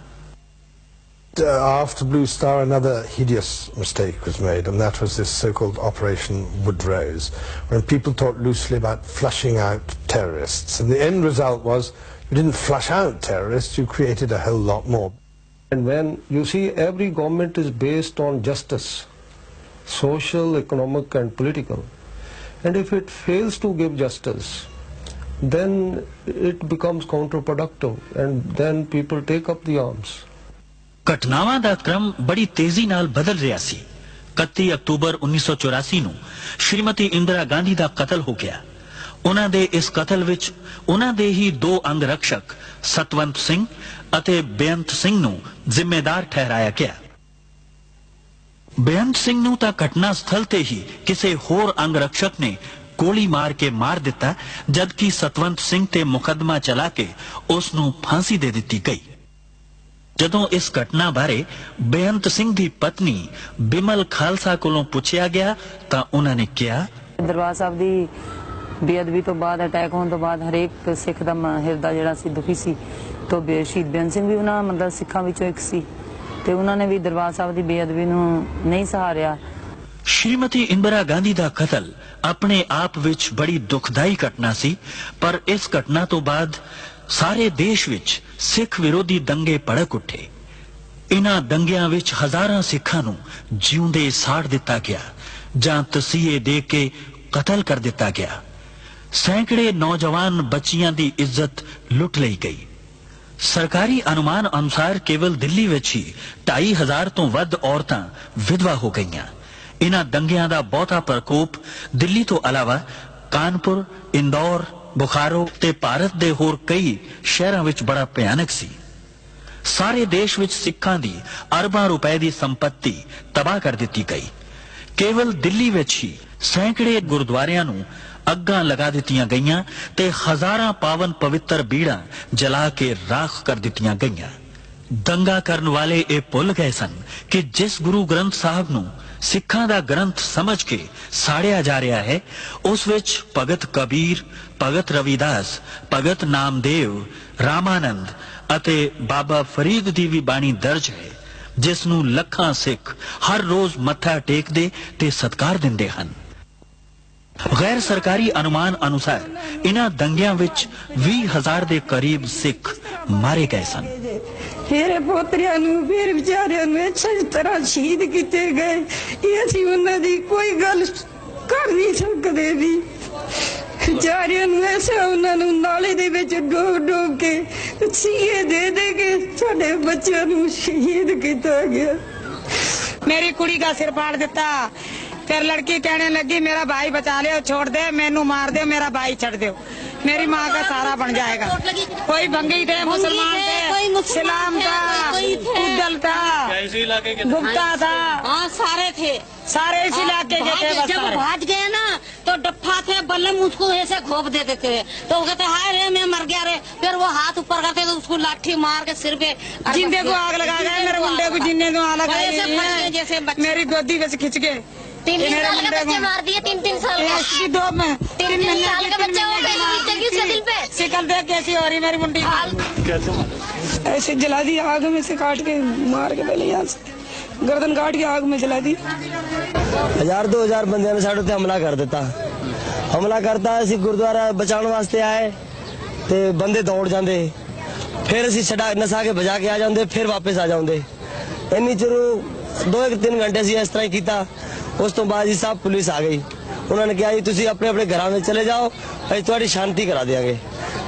After Blue Star, another hideous mistake was made, and that was this so-called Operation Woodrose, when people talked loosely about flushing out terrorists. And the end result was you didn't flush out terrorists, you created a whole lot more. And when you see every government is based on justice, social, economic and political, and if it fails to give justice, then it becomes counterproductive, and then people take up the arms. घटनावां दा क्रम बड़ी तेजी नाल बदल रहा सी। 31 October 1984 नूं श्रीमती इंदिरा गांधी दा कतल हो गया। उन्हां दे इस कतल विच उन्हां दे ही 2 अंग रक्षक सतवंत सिंह अते बेअंत सिंह नूं जिम्मेदार ठहराया गया। बेअंत सिंह नूं तां घटना स्थल ते ही किसी होर अंग रक्षक ने गोली मार के मार दिता, जबकि सतवंत सिंह ते मुकदमा चला के उस नूं फांसी दे दिती गई। जदों इस घटना बारे बेअंत सिंह दी पत्नी बिमल खालसा कोलों पुछया गया तां उन्हां ने कहा, दरबार साहब दी बेअदबी तो बाद अटैक होने तो बाद हरेक सिख दा हिरदा जिहड़ा सी दुखी सी। तो शहीद बेअंत सिंह भी उन्हां मतलब सिखां विचों एक सी ते उन्हां ने भी दरबार साहब दी बेअदबी नूं नहीं सहारिया। श्रीमती इंदिरा गांधी दा कतल अपने आप विच बड़ी दुखदाई घटना सी, पर इस घटना तो बाद सारे देश विच सिख विरोधी दंगे भड़क उठे। इन्हां दंगियां विच हजारां सिखां नूं जिउंदे साड़ दिता गया जां तसीहे दे के कतल कर दिता गया। सैकड़े नौजवान बच्चियां दी इज्जत लुट लई गई। सरकारी अनुमान अनुसार केवल दिल्ली विच ही 2500 तो वध औरतां विधवा हो गईयां। इन्हां दंगियां दा बहुता प्रकोप दिल्ली तो अलावा कानपुर, इंदौर, बुखारो ते भारत दे होर कई शहरां विच बड़ा भयानक सी। सारे देश विच सिखां दी अरबां रुपए दी संपत्ति तबाह कर दिती गई। केवल दिल्ली विच ही सैकड़े गुरुद्वारियां नूं अग्गां लगा दित्तियां गईयां ते हजारां पावन पवित्र बीड़ां जला के राख कर दित्तियां गईयां। दंगा करन वाले ये भुल गए सन कि जिस गुरु ग्रंथ साहब नूं सिखां दा ग्रंथ समझ के साड़िया जा रहा है, उस विच भगत कबीर, भगत रविदास, भगत नामदेव, रामानंद अते बाबा फरीद दी भी बाणी दर्ज है, जिस नूं लखां सिख हर रोज मत्था टेकदे ते सत्कार दिंदे हन। गैर सरकारी अनुमान अनुसार इन्हां दंगियां विच 20,000 ਦੇ ਕਰੀਬ ਸਿੱਖ ਮਾਰੇ ਗਏ ਸਨ। ਮੇਰੇ ਪੋਤਰਿਆਂ ਨੂੰ ਫਿਰ ਵਿਚਾਰਿਆਂ ਨੂੰ ਅੱਛੀ ਤਰ੍ਹਾਂ ਸ਼ਹੀਦ ਕੀਤੇ ਗਏ। ਇਹ ਅਸੀਂ ਉਹਨਾਂ ਦੀ ਕੋਈ ਗੱਲ ਕਰ ਨਹੀਂ ਸਕਦੇ ਵੀ। ਵਿਚਾਰਿਆਂ ਨੂੰ ਐਸਾ ਉਹਨਾਂ ਨੂੰ ਨਾਲੇ ਦੇ ਵਿੱਚ ਡੋਬ ਕੇ ਸੀਏ ਦੇ ਕੇ ਸਾਡੇ ਬੱਚਿਆਂ ਨੂੰ ਸ਼ਹੀਦ ਕੀਤਾ ਗਿਆ। मेरी कुड़ी का सिर फाड़ देता, फिर लड़की कहने लगी मेरा भाई बचा ले, छोड़ दे, मैनू मार दे, मेरा भाई छड़ दो, मेरी माँ का सहारा बन जाएगा। कोई भंगी थे, मुसलमान थे, इस्लाम था, उद्दल था, गुप्ता था, हाँ सारे थे, सारे इस इलाके के थे। बस जब भाग गए ना तो डप्पा थे, बल्लम उसको ऐसे घोप देते थे, तो वो कहते हाय रे मैं मर गया रे, फिर वो हाथ ऊपर करते तो उसको लाठी मार के सिर पे जिंदे को आग लगा गए, मेरे मुंडे को जिन्ने को आग लगाई, जैसे मेरी गोदी में से खिंच के 3 साल के बच्चे मार दिए, 3 साल का 2 में 3 साल का बच्चा हो गया, बीतेगी उसके दिल पे। शिकल देख कैसी हो रही मेरी मुंडी, ऐसे जला दी आग में से, काट के मार के पहले यहाँ से गर्दन काट के आग में जला दी। 1000-2000 ਬੰਦਿਆਂ ਨੇ ਸਾਡੇ ਤੇ ਹਮਲਾ ਕਰ ਦਿੱਤਾ। ਹਮਲਾ ਕਰਤਾ, ਅਸੀਂ ਗੁਰਦੁਆਰਾ ਬਚਾਉਣ ਵਾਸਤੇ ਆਏ ਤੇ ਬੰਦੇ ਦੌੜ ਜਾਂਦੇ, ਫਿਰ ਅਸੀਂ ਛਡਾ ਨਸਾ ਕੇ ਭਜਾ ਕੇ ਆ ਜਾਂਦੇ, ਫਿਰ ਵਾਪਸ ਆ ਜਾਂਦੇ। ਇੰਨੀ ਚਿਰ 2-3 ਘੰਟੇ ਅਸੀਂ ਇਸ ਤਰ੍ਹਾਂ ਹੀ ਕੀਤਾ। ਉਸ ਤੋਂ ਬਾਅਦ ਜੀ ਸਭ ਪੁਲਿਸ ਆ ਗਈ। ਉਹਨਾਂ ਨੇ ਕਿਹਾ ਜੀ ਤੁਸੀਂ ਆਪਣੇ ਆਪਣੇ ਘਰਾਂ ਵਿੱਚ ਚਲੇ ਜਾਓ, ਅਸੀਂ ਤੁਹਾਡੀ ਸ਼ਾਂਤੀ ਕਰਾ ਦਿਆਂਗੇ।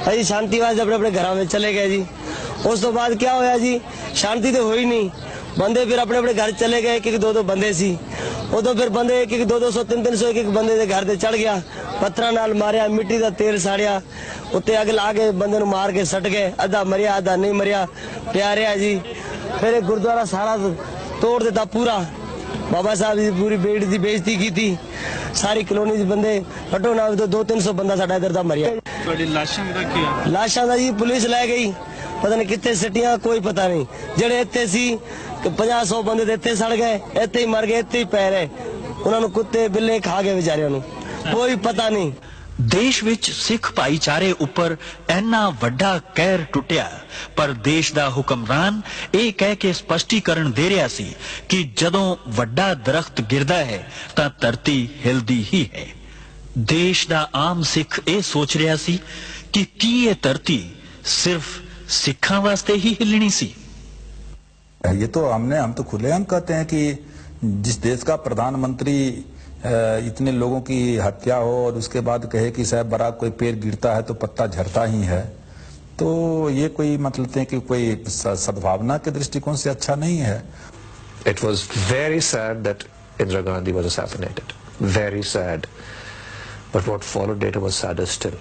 ਅਸੀਂ ਸ਼ਾਂਤੀ ਵਾਸਤੇ ਆਪਣੇ ਆਪਣੇ ਘਰਾਂ ਵਿੱਚ ਚਲੇ ਗਏ ਜੀ। ਉਸ ਤੋਂ ਬਾਅਦ ਕੀ ਹੋਇਆ ਜੀ, ਸ਼ਾਂਤੀ ਤੇ ਹੋਈ ਨਹੀਂ। ਬੰਦੇ ਫਿਰ ਆਪਣੇ ਆਪਣੇ ਘਰ ਚਲੇ ਗਏ, ਇੱਕ 2-2 ਬੰਦੇ ਸੀ। ਉਦੋਂ ਫਿਰ ਬੰਦੇ 1-1, 200, 300, ਇੱਕ ਬੰਦੇ ਦੇ ਘਰ ਤੇ ਚੜ ਗਿਆ, ਪੱਥਰਾਂ ਨਾਲ ਮਾਰਿਆ, ਮਿੱਟੀ ਦਾ ਤੇਲ ਸਾੜਿਆ, ਉੱਤੇ ਅੱਗ ਲਾ ਕੇ ਬੰਦੇ ਨੂੰ ਮਾਰ ਕੇ ਸੱਟ ਗਏ। ਅੱਧਾ ਮਰਿਆ, ਅੱਧਾ ਨਹੀਂ ਮਰਿਆ, ਪਿਆ ਰਿਹਾ ਜੀ। ਫਿਰ ਇਹ ਗੁਰਦੁਆਰਾ ਸਾਰਾ ਤੋੜ ਦਿੱਤਾ ਪੂਰਾ। बाबा साहब जी पूरी बेड़ी की बेइज्जती की थी। सारी कलोनी के बंदे हटो ना, तो 200-300 बंदा साडा इधर दा मरिया। लाशां दा जी पुलिस लै गई, पता नहीं कितने सिटियां, कोई पता नहीं। जेड़े इत्थे सी 50-100 बंदे इत्थे सड़ गए, इत्थे ही मर गए, इत्थे ही पै रहे। उन्हां नूं कुत्ते बिल्ले खा गए बेचारियां नूं, कोई पता नहीं। देश विच सिख भाईचारे उपर इन्ना वड्डा कहर टुटिया, पर देश दा हुक्मरान ये कह के स्पष्टीकरण दे रहा सी कि जदों वड्डा दरख्त गिरदा है तां धरती हिलदी ही है। देश दा आम सिख ये सोच रहा सी कि की ये धरती सिर्फ सिखां वास्ते ही हिलनी सी। ये तो हम तो खुलेआम कहते हैं कि जिस देश का प्रधानमंत्री इतने लोगों की हत्या हो और उसके बाद कहे कि साहब बराक कोई पेड़ गिरता है तो पत्ता झड़ता ही है, तो ये कोई मतलब है कि कोई सद्भावना के दृष्टिकोण से अच्छा नहीं है। It was very sad that Indira Gandhi was assassinated. Very sad. But what followed later was sadder still.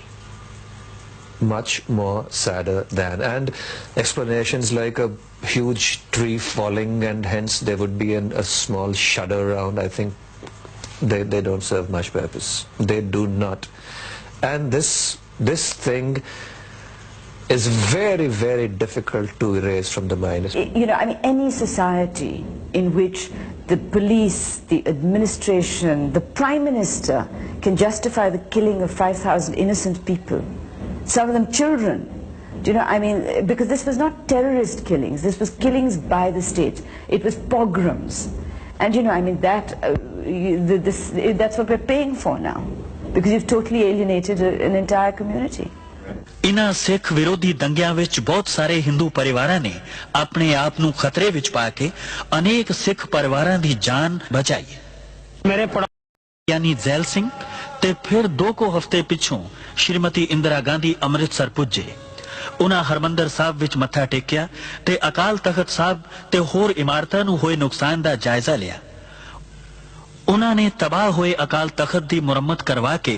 Much more sadder than. And explanations like a huge tree falling and hence there would be a small shudder around, I think they don't serve much purpose. They do not. And this thing is very, very difficult to erase from the mind. You know, I mean, any society in which the police, the administration, the Prime Minister can justify the killing of 5,000 innocent people, some of them children. Do you know, I mean, because this was not terrorist killings, this was killings by the state. It was pogroms. And you know, I mean, that's what we're paying for now, because you've totally alienated an entire community. इन्हां सिख विरोधी दंगियां विच बहुत सारे हिंदू परिवारां ने अपने आप नूं खतरे विच पा के अनेक सिख परिवारां दी जान बचाई। मेरे यानी जैल सिंह ते फिर 2 हफ्ते पिछों श्रीमती इंदिरा गांधी अमृतसर पुजे। उन्हां हरमंदर साहब विच मत्था टेकिया ते अकाल तख्त साहब ते होर इमारतां नूं होए नुकसान दा जायजा लिया। उन्हां ने तबाह होए अकाल तख्त दी मुरम्मत करवा के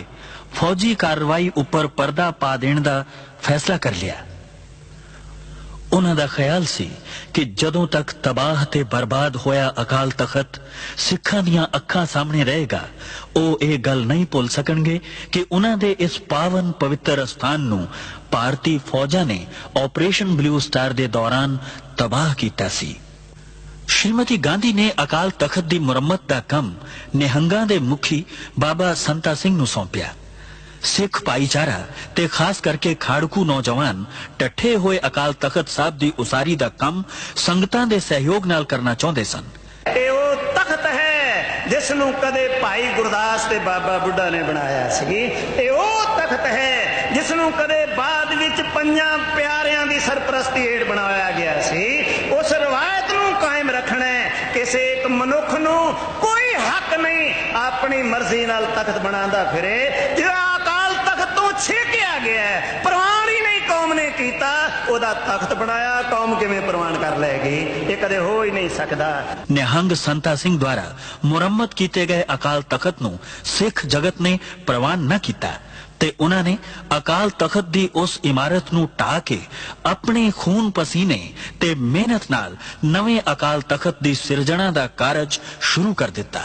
फौजी कार्रवाई उपर पर्दा पा देने दा फैसला कर लिया। उन्हां दा ख्याल सी कि जदों तक तबाह ते बर्बाद होया अकाल तख्त सिखां दियां अखां सामने रहेगा, ओ ये गल नहीं भुल सकणगे कि उन्हां दे इस पावन पवित्र स्थान नूं भारतीय फौजां ने ऑपरेशन ब्लू स्टार दे दौरान तबाह कीता सी। श्रीमती गांधी ने अकाल तख्त दी मुरम्मत दा कम निहंगां दे मुखी बाबा संता सिंह नूं सौंपिया। सिख भाईचारा ते खास करके खाड़कू नौजवान टठे होए अकाल तख्त साहब दी उसारी दा कम संगतां दे सहयोग नाल करना चाहुंदे सन। ਇਹ ਉਹ ਤਖਤ ਹੈ ਜਿਸ ਨੂੰ ਕਦੇ ਭਾਈ ਗੁਰਦਾਸ ਤੇ ਬਾਬਾ ਬੁੱਢਾ ਨੇ ਬਣਾਇਆ ਸੀ। ਇਹ ਉਹ ਤਖਤ ਹੈ ਜਿਸ ਨੂੰ ਕਦੇ ਬਾਅਦ ਵਿੱਚ ਪੰਜਾਂ ਪਿਆਰਿਆਂ ਦੀ ਸਰਪ੍ਰਸਤੀ ਹੇਠ ਬਣਾਇਆ ਗਿਆ ਸੀ। ਉਸ ਰਵਾਇਤ ਨੂੰ ਕਾਇਮ ਰੱਖਣਾ ਹੈ। ਕਿਸੇ ਇੱਕ ਮਨੁੱਖ ਨੂੰ ਕੋਈ ਹੱਕ ਨਹੀਂ ਆਪਣੀ ਮਰਜ਼ੀ ਨਾਲ ਤਖਤ ਬਣਾਉਂਦਾ ਫਿਰੇ। ਜਿਹੜਾ ਅਕਾਲ ਤਖਤ ਤੋਂ ਛੇਕਿਆ ਗਿਆ ਹੈ, ਪ੍ਰਵਾਨ ਹੀ ਨਹੀਂ ਕੌਮ ਨੇ ਕੀਤਾ, ਉਹਦਾ ਤਖਤ ਬਣਾਇਆ, ਕੌਮ ਕਿਵੇਂ ਪ੍ਰਵਾਨ ਕਰ ਲਏਗੀ? ਇਹ ਕਦੇ ਹੋ ਹੀ ਨਹੀਂ ਸਕਦਾ। ਨਿਹੰਗ ਸੰਤਾ ਸਿੰਘ ਦੁਆਰਾ ਮੁਰੰਮਤ ਕੀਤੇ ਗਏ ਅਕਾਲ ਤਖਤ ਨੂੰ ਸਿੱਖ ਜਗਤ ਨੇ ਪ੍ਰਵਾਨ ਨਾ ਕੀਤਾ ਤੇ ਉਹਨਾਂ ਨੇ ਅਕਾਲ ਤਖਤ ਦੀ ਉਸ ਇਮਾਰਤ ਨੂੰ ਢਾਹ ਕੇ ਆਪਣੇ ਖੂਨ ਪਸੀਨੇ ਤੇ ਮਿਹਨਤ ਨਾਲ ਨਵੇਂ ਅਕਾਲ ਤਖਤ ਦੀ ਸਿਰਜਣਾ ਦਾ ਕਾਰਜ ਸ਼ੁਰੂ ਕਰ ਦਿੱਤਾ।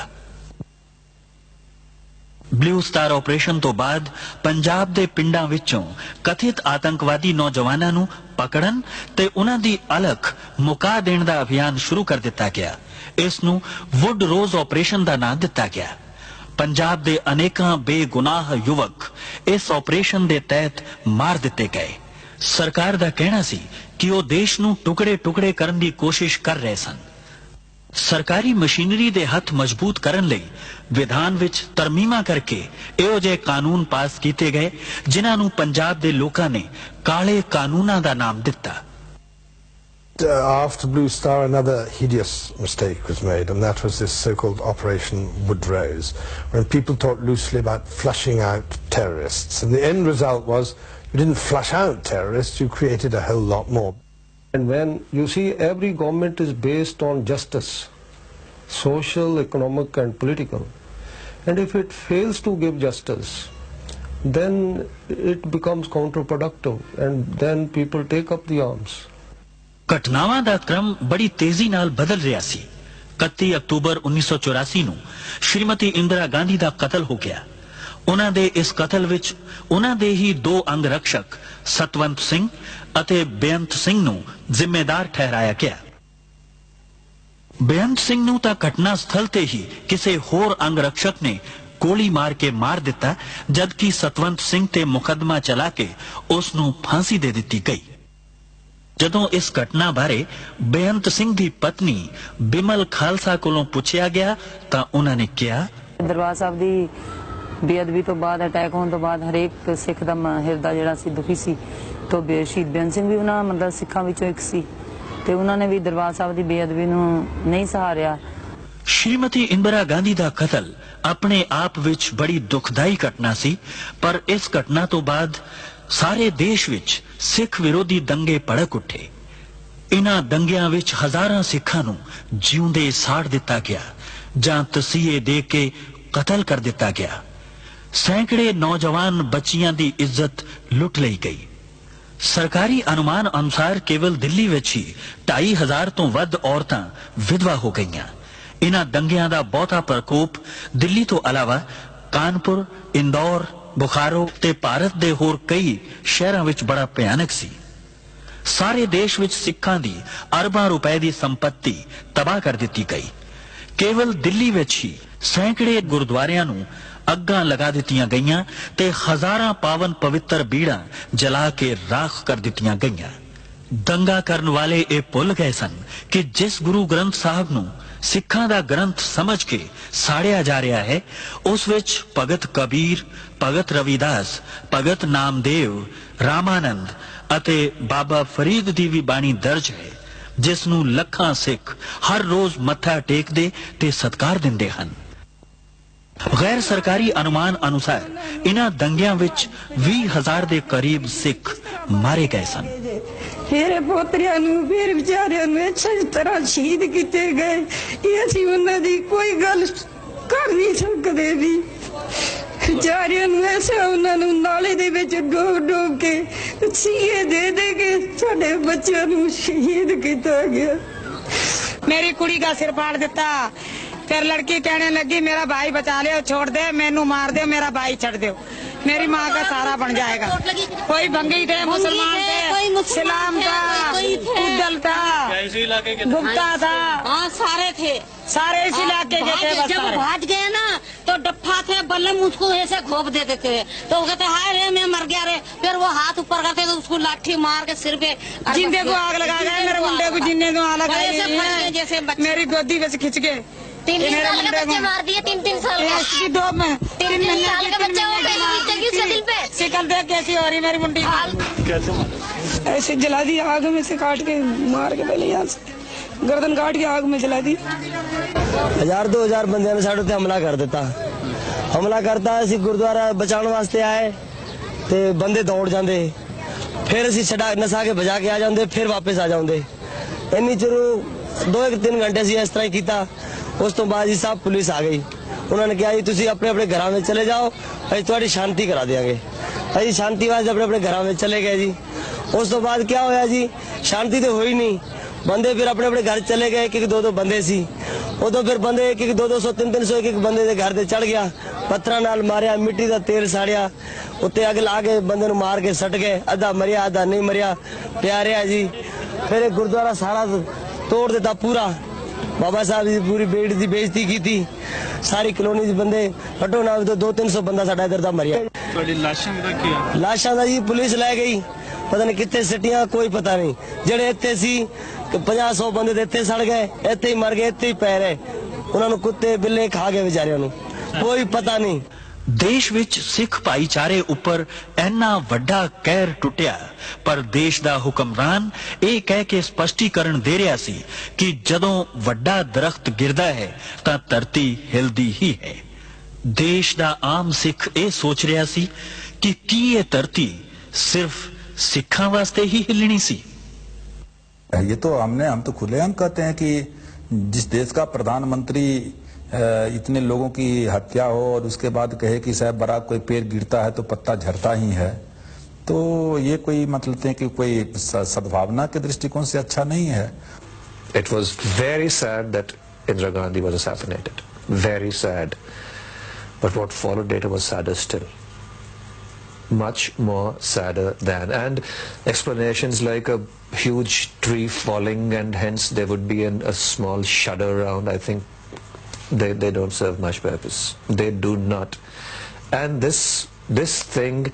ਬਲੂ ਸਟਾਰ ਆਪਰੇਸ਼ਨ ਤੋਂ ਬਾਅਦ ਪੰਜਾਬ ਦੇ ਪਿੰਡਾਂ ਵਿੱਚੋਂ ਕਥਿਤ ਆਤੰਕਵਾਦੀ ਨੌਜਵਾਨਾਂ ਨੂੰ ਪਕੜਨ ਤੇ ਉਹਨਾਂ ਦੀ ਅਲਖ ਮੁਕਾ ਦੇਣ ਦਾ ਅਭਿਆਨ ਸ਼ੁਰੂ ਕਰ ਦਿੱਤਾ ਗਿਆ। ਇਸ ਨੂੰ ਵੁੱਡ ਰੋਜ਼ ਆਪਰੇਸ਼ਨ ਦਾ ਨਾਮ ਦਿੱਤਾ ਗਿਆ। ਪੰਜਾਬ ਦੇ ਅਨੇਕਾਂ ਬੇਗੁਨਾਹ ਯੁਵਕ ਇਸ ਆਪਰੇਸ਼ਨ ਦੇ ਤਹਿਤ ਮਾਰ ਦਿੱਤੇ ਗਏ। ਸਰਕਾਰ ਦਾ ਕਹਿਣਾ ਸੀ ਕਿ ਉਹ ਦੇਸ਼ ਨੂੰ ਟੁਕੜੇ-ਟੁਕੜੇ ਕਰਨ ਦੀ ਕੋਸ਼ਿਸ਼ ਕਰ ਰਹੇ ਸਨ। ਸਰਕਾਰੀ ਮਸ਼ੀਨਰੀ ਦੇ ਹੱਥ ਮਜ਼ਬੂਤ ਕਰਨ ਲਈ ਵਿਧਾਨ ਵਿੱਚ ਤਰਮੀਮਾਂ ਕਰਕੇ ਇਹੋ ਜਿਹੇ ਕਾਨੂੰਨ ਪਾਸ ਕੀਤੇ ਗਏ ਜਿਨ੍ਹਾਂ ਨੂੰ ਪੰਜਾਬ ਦੇ ਲੋਕਾਂ ਨੇ ਕਾਲੇ ਕਾਨੂੰਨਾਂ ਦਾ ਨਾਮ ਦਿੱਤਾ। After Blue Star, another hideous mistake was made, and that was this so-called Operation Woodrose, when people talked loosely about flushing out terrorists. And the end result was you didn't flush out terrorists, you created a hell lot more. And when you see every government is based on justice, social, economic and political, and if it fails to give justice, then it becomes counterproductive and then people take up the arms. ਘਟਨਾਵਾਂ ਦਾ ਕ੍ਰਮ ਬੜੀ ਤੇਜ਼ੀ ਨਾਲ ਬਦਲ ਰਿਹਾ ਸੀ। 31 October 1984 ਨੂੰ ਸ਼੍ਰੀਮਤੀ ਇੰਦਰਾ ਗਾਂਧੀ ਦਾ ਕਤਲ ਹੋ ਗਿਆ। ਉਹਨਾਂ ਦੇ ਇਸ ਕਤਲ ਵਿੱਚ ਉਹਨਾਂ ਦੇ ਹੀ ਦੋ ਅੰਗ ਰਕਸ਼ਕ ਸਤਵੰਤ ਸਿੰਘ ਅਤੇ ਬੇਅੰਤ ਸਿੰਘ ਨੂੰ ਜ਼ਿੰਮੇਦਾਰ ਠਹਿਰਾਇਆ ਗਿਆ। ਬੇਅੰਤ ਸਿੰਘ ਨੂੰ ਤਾਂ ਘਟਨਾ ਸਥਲ ਤੇ ਹੀ ਕਿਸੇ ਹੋਰ ਅੰਗ ਰਕਸ਼ਕ ਨੇ ਗੋਲੀ ਮਾਰ ਕੇ ਮਾਰ ਦਿੱਤਾ, ਜਦਕਿ ਸਤਵੰਤ ਸਿੰਘ ਤੇ ਮੁਕੱਦਮਾ ਚਲਾ ਕੇ ਉਸ ਨੂੰ ਫਾਂਸੀ ਦੇ ਦਿੱਤੀ ਗਈ। ਜਦੋਂ ਇਸ ਘਟਨਾ ਬਾਰੇ ਬੇਅੰਤ ਸਿੰਘ ਦੀ ਪਤਨੀ ਬਿਮਲ ਖਾਲਸਾ ਕੋਲੋਂ ਪੁੱਛਿਆ ਗਿਆ ਤਾਂ ਉਹਨਾਂ ਨੇ ਕਿਹਾ, ਦਰਬਾਰ ਸਾਹਿਬ ਦੀ ਬੇਅਦਬੀ ਤੋਂ ਬਾਅਦ, ਅਟੈਕ ਹੋਣ ਤੋਂ ਬਾਅਦ ਹਰੇਕ ਸਿੱਖ ਦਾ ਹਿਰਦਾ ਜਿਹੜਾ ਸੀ ਦੁਖੀ ਸੀ। ਤੋਂ ਸ਼ਹੀਦ ਬੇਅੰਤ ਸਿੰਘ ਵੀ ਉਹਨਾਂ ਮਤਲਬ ਸਿੱਖਾਂ ਵਿੱਚੋਂ ਇੱਕ ਸੀ ਤੇ ਉਹਨਾਂ ਨੇ ਵੀ ਦਰਬਾਰ ਸਾਹਿਬ ਦੀ ਬੇਅਦਬੀ ਨੂੰ ਨਹੀਂ ਸਹਾਰਿਆ। ਸ਼੍ਰੀਮਤੀ ਇੰਦਰਾ ਗਾਂਧੀ ਦਾ ਕਤਲ ਆਪਣੇ ਆਪ ਵਿੱਚ ਬੜੀ ਦੁਖਦਾਈ ਘਟਨਾ ਸੀ, ਪਰ ਇਸ ਘਟਨਾ ਤੋਂ ਬਾਅਦ ਸਾਰੇ ਦੇਸ਼ ਵਿੱਚ ਸਿੱਖ ਵਿਰੋਧੀ ਦੰਗੇ ਭੜਕ ਉੱਠੇ। ਇਨ੍ਹਾਂ ਦੰਗਿਆਂ ਵਿੱਚ ਹਜ਼ਾਰਾਂ ਸਿੱਖਾਂ ਨੂੰ ਜਿਉਂਦੇ ਸਾੜ ਦਿੱਤਾ ਗਿਆ ਜਾਂ ਤਸੀਹੇ ਦੇ ਕੇ ਕਤਲ ਕਰ ਦਿੱਤਾ ਗਿਆ। ਸੈਂਕੜੇ ਨੌਜਵਾਨ ਬੱਚੀਆਂ ਦੀ ਇੱਜ਼ਤ ਲੁੱਟ ਲਈ ਗਈ। ਸਰਕਾਰੀ ਅਨੁਮਾਨ ਅਨੁਸਾਰ ਕੇਵਲ ਦਿੱਲੀ ਵਿੱਚ ਹੀ 2500 ਤੋਂ ਵੱਧ ਔਰਤਾਂ ਵਿਧਵਾ ਹੋ ਗਈਆਂ। ਇਨ੍ਹਾਂ ਦੰਗਿਆਂ ਦਾ ਬਹੁਤਾ ਪ੍ਰਕੋਪ ਦਿੱਲੀ ਤੋਂ ਇਲਾਵਾ ਕਾਨਪੁਰ, ਇੰਦੌਰ, ਬੁਖਾਰੋ ਤੇ ਭਾਰਤ ਦੇ ਹੋਰ ਕਈ ਸ਼ਹਿਰਾਂ ਵਿੱਚ ਬੜਾ ਭਿਆਨਕ ਸੀ। ਸਾਰੇ ਦੇਸ਼ ਵਿੱਚ ਸਿੱਖਾਂ ਦੀ ਅਰਬਾਂ ਰੁਪਏ ਦੀ ਸੰਪत्ति ਤਬਾਹ ਕਰ ਦਿੱਤੀ ਗਈ। ਕੇਵਲ ਦਿੱਲੀ ਵਿੱਚ ਹੀ ਸੈਂਕੜੇ ਗੁਰਦੁਆਰਿਆਂ ਨੂੰ ਅੱਗਾਂ ਲਗਾ ਦਿੱਤੀਆਂ ਗਈਆਂ ਤੇ ਹਜ਼ਾਰਾਂ ਪਾਵਨ ਪਵਿੱਤਰ ਬੀੜਾਂ ਜਲਾ ਕੇ ਰਾਖ ਕਰ ਦਿੱਤੀਆਂ ਗਈਆਂ। ਦੰਗਾ ਕਰਨ ਵਾਲੇ ਇਹ ਭੁੱਲ ਗਏ ਸਨ ਕਿ ਜਿਸ ਗੁਰੂ ਗ੍ਰੰਥ ਸਾਹਿਬ ਨੂੰ ਸਿੱਖਾਂ ਦਾ ਗ੍ਰੰਥ ਸਮਝ ਕੇ ਸਾੜਿਆ ਜਾ ਰਿਹਾ ਹੈ, ਉਸ ਵਿੱਚ ਭਗਤ ਕਬੀਰ, ਭਗਤ ਰਵਿਦਾਸ, ਭਗਤ ਨਾਮਦੇਵ, ਰਾਮਾਨੰਦ ਅਤੇ ਬਾਬਾ ਫਰੀਦ ਦੀ ਵੀ ਬਾਣੀ ਦਰਜ ਹੈ, ਜਿਸ ਨੂੰ ਲੱਖਾਂ ਸਿੱਖ ਹਰ ਰੋਜ਼ ਮੱਥਾ ਟੇਕਦੇ ਤੇ ਸਤਿਕਾਰ ਦਿੰਦੇ ਹਨ। ਗੈਰ ਸਰਕਾਰੀ ਅਨੁਮਾਨ ਅਨੁਸਾਰ ਇਨ੍ਹਾਂ ਦੰਗਿਆਂ ਵਿੱਚ 20,000 ਦੇ ਕਰੀਬ ਸਿੱਖ ਮਾਰੇ ਗਏ ਸਨ। ਮੇਰੇ ਪੋਤਰਿਆਂ ਨੂੰ ਫਿਰ ਵਿਚਾਰਿਆਂ ਨੂੰ ਅੱਛੀ ਤਰ੍ਹਾਂ ਸ਼ਹੀਦ ਕੀਤੇ ਗਏ। ਇਹ ਅਸੀਂ ਉਹਨਾਂ ਦੀ ਕੋਈ ਗੱਲ ਕਰ ਨਹੀਂ ਸਕਦੇ ਵੀ। ਵਿਚਾਰਿਆਂ ਨੂੰ ਐਸਾ ਉਹਨਾਂ ਨੂੰ ਨਾਲੇ ਦੇ ਵਿੱਚ ਡੋਬ ਕੇ ਸੀਏ ਦੇ ਕੇ ਸਾਡੇ ਬੱਚਿਆਂ ਨੂੰ ਸ਼ਹੀਦ ਕੀਤਾ ਗਿਆ। मेरी कुड़ी का सिर फाड़ देता, फिर लड़की कहने लगी मेरा भाई बचा ले, छोड़ दे, मैनू मार दे, मेरा भाई छड़ दे, मेरी माँ का सारा बन जाएगा। कोई भंगी थे, मुसलमान थे, इस्लाम था, उद्दल था, गुप्ता था, हाँ सारे थे, सारे इस इलाके के थे। जब भाग गए ना तो डप्पा थे, बल्लम उसको ऐसे घोप देते थे तो वो कहते हाय रे मैं मर गया रे, फिर वो हाथ ऊपर करते तो उसको लाठी मार के सिर पे जिंदे को आग लगा गए, मेरे मुंडे को जिन्ने को आग लगाई, मेरी गोदी में खिंच के 3 साल के बच्चे मार दिए, 3 साल के 2 में 3 साल के बच्चे वो बीतेगी उसके दिल पे। शिकल देख कैसी हो रही मेरी मुंडी कैसे ऐसे जला दी, आग में से काट के मार के पहले यहाँ से गर्दन काट के आग में जला दी। 1000-2000 ਬੰਦਿਆਂ ਨੇ ਸਾਡੇ ਤੇ ਹਮਲਾ ਕਰ ਦਿੱਤਾ। ਹਮਲਾ ਕਰਤਾ, ਅਸੀਂ ਗੁਰਦੁਆਰਾ ਬਚਾਉਣ ਵਾਸਤੇ ਆਏ ਤੇ ਬੰਦੇ ਦੌੜ ਜਾਂਦੇ, ਫਿਰ ਅਸੀਂ ਛਡਾ ਨਸਾ ਕੇ ਭਜਾ ਕੇ ਆ ਜਾਂਦੇ, ਫਿਰ ਵਾਪਸ ਆ ਜਾਂਦੇ। ਇੰਨੀ ਚਿਰ 2-3 ਘੰਟੇ ਅਸੀਂ ਇਸ ਤਰ੍ਹਾਂ ਹੀ ਕੀਤਾ। ਉਸ ਤੋਂ ਬਾਅਦ ਜੀ ਸਭ ਪੁਲਿਸ ਆ ਗਈ। ਉਹਨਾਂ ਨੇ ਕਿਹਾ ਜੀ ਤੁਸੀਂ ਆਪਣੇ ਆਪਣੇ ਘਰਾਂ ਵਿੱਚ ਚਲੇ ਜਾਓ, ਅਸੀਂ ਤੁਹਾਡੀ ਸ਼ਾਂਤੀ ਕਰਾ ਦੇਵਾਂਗੇ। ਅਸੀਂ ਸ਼ਾਂਤੀ ਵਾਸਤੇ ਆਪਣੇ ਆਪਣੇ ਘਰਾਂ ਵਿੱਚ ਚਲੇ ਗਏ ਜੀ। ਉਸ ਤੋਂ ਬਾਅਦ ਕੀ ਹੋਇਆ ਜੀ, ਸ਼ਾਂਤੀ ਤੇ ਹੋਈ ਨਹੀਂ। ਬੰਦੇ ਫਿਰ ਆਪਣੇ ਆਪਣੇ ਘਰ ਚਲੇ ਗਏ, ਇੱਕ 2-2 ਬੰਦੇ ਸੀ। ਉਦੋਂ ਫਿਰ ਬੰਦੇ 1-1, 200, 300, ਇੱਕ ਬੰਦੇ ਦੇ ਘਰ ਤੇ ਚੜ ਗਿਆ, ਪੱਥਰਾਂ ਨਾਲ ਮਾਰਿਆ, ਮਿੱਟੀ ਦਾ ਤੇਲ ਸਾੜਿਆ, ਉੱਤੇ ਅੱਗ ਲਾ ਕੇ ਬੰਦੇ ਨੂੰ ਮਾਰ ਕੇ ਸੱਟ ਗਏ। ਅੱਧਾ ਮਰਿਆ, ਅੱਧਾ ਨਹੀਂ ਮਰਿਆ, ਪਿਆ ਰਿਹਾ ਜੀ। ਫਿਰ ਇਹ ਗੁਰਦੁਆਰਾ ਸਾਰਾ ਤੋੜ ਦਿੱਤਾ ਪੂਰਾ। ਬਾਬਾ ਸਾਹਿਬ ਦੀ ਪੂਰੀ ਬੇਟ ਦੀ ਬੇਇੱਜ਼ਤੀ ਕੀਤੀ। ਸਾਰੀ ਕਲੋਨੀ ਦੇ ਬੰਦੇ ਹਟੋ ਨਾ, 200-300 ਬੰਦਾ ਸਾਡਾ ਇਧਰ ਦਾ ਮਰਿਆ। ਤੁਹਾਡੀ ਲਾਸ਼ਾਂ ਦਾ ਕੀ ਆ? ਲਾਸ਼ਾਂ ਦਾ ਜੀ ਪੁਲਿਸ ਲੈ ਗਈ, ਪਤਾ ਨਹੀਂ ਕਿੱਥੇ ਸਿੱਟੀਆਂ, ਕੋਈ ਪਤਾ ਨਹੀਂ। ਜਿਹੜੇ ਇੱਥੇ ਸੀ 50-100 ਬੰਦੇ ਦੇ ਇੱਥੇ ਸੜ ਗਏ, ਇੱਥੇ ਹੀ ਮਰ ਗਏ, ਇੱਥੇ ਹੀ ਪੈ ਰਹੇ। ਉਹਨਾਂ ਨੂੰ ਕੁੱਤੇ ਬਿੱਲੇ ਖਾ ਗਏ ਵਿਚਾਰਿਆਂ ਨੂੰ, ਕੋਈ ਪਤਾ ਨਹੀਂ। ਦੇਸ਼ ਵਿੱਚ ਸਿੱਖ ਭਾਈਚਾਰੇ ਉੱਪਰ ਇੰਨਾ ਵੱਡਾ ਕਹਿਰ ਟੁੱਟਿਆ, ਪਰ ਦੇਸ਼ ਦਾ ਹੁਕਮਰਾਨ ਇਹ ਕਹਿ ਕੇ ਸਪਸ਼ਟੀਕਰਨ ਦੇ ਰਿਹਾ ਸੀ ਕਿ ਜਦੋਂ ਵੱਡਾ ਦਰਖਤ ਗਿਰਦਾ ਹੈ ਤਾਂ ਧਰਤੀ ਹਿਲਦੀ ਹੀ ਹੈ। ਦੇਸ਼ ਦਾ ਆਮ ਸਿੱਖ ਇਹ ਸੋਚ ਰਿਹਾ ਸੀ ਕਿ ਕੀ ਇਹ ਧਰਤੀ ਸਿਰਫ ਸਿੱਖਾਂ ਵਾਸਤੇ ਹੀ ਹਿਲਣੀ ਸੀ। ये तो हम तो खुलेआम कहते हैं कि जिस देश का प्रधानमंत्री इतने लोगों की हत्या हो और उसके बाद कहे कि साहब बराक कोई पेड़ गिरता है तो पत्ता झड़ता ही है, तो ये कोई मतलब है कि कोई सद्भावना के दृष्टिकोण से अच्छा नहीं है। It was very sad that Indira Gandhi was assassinated. Very sad. But what followed later was sadder still. Much more sadder than. And explanations like a huge tree falling and hence there would be a small shudder around, I think they don't serve much purpose. They do not. And this thing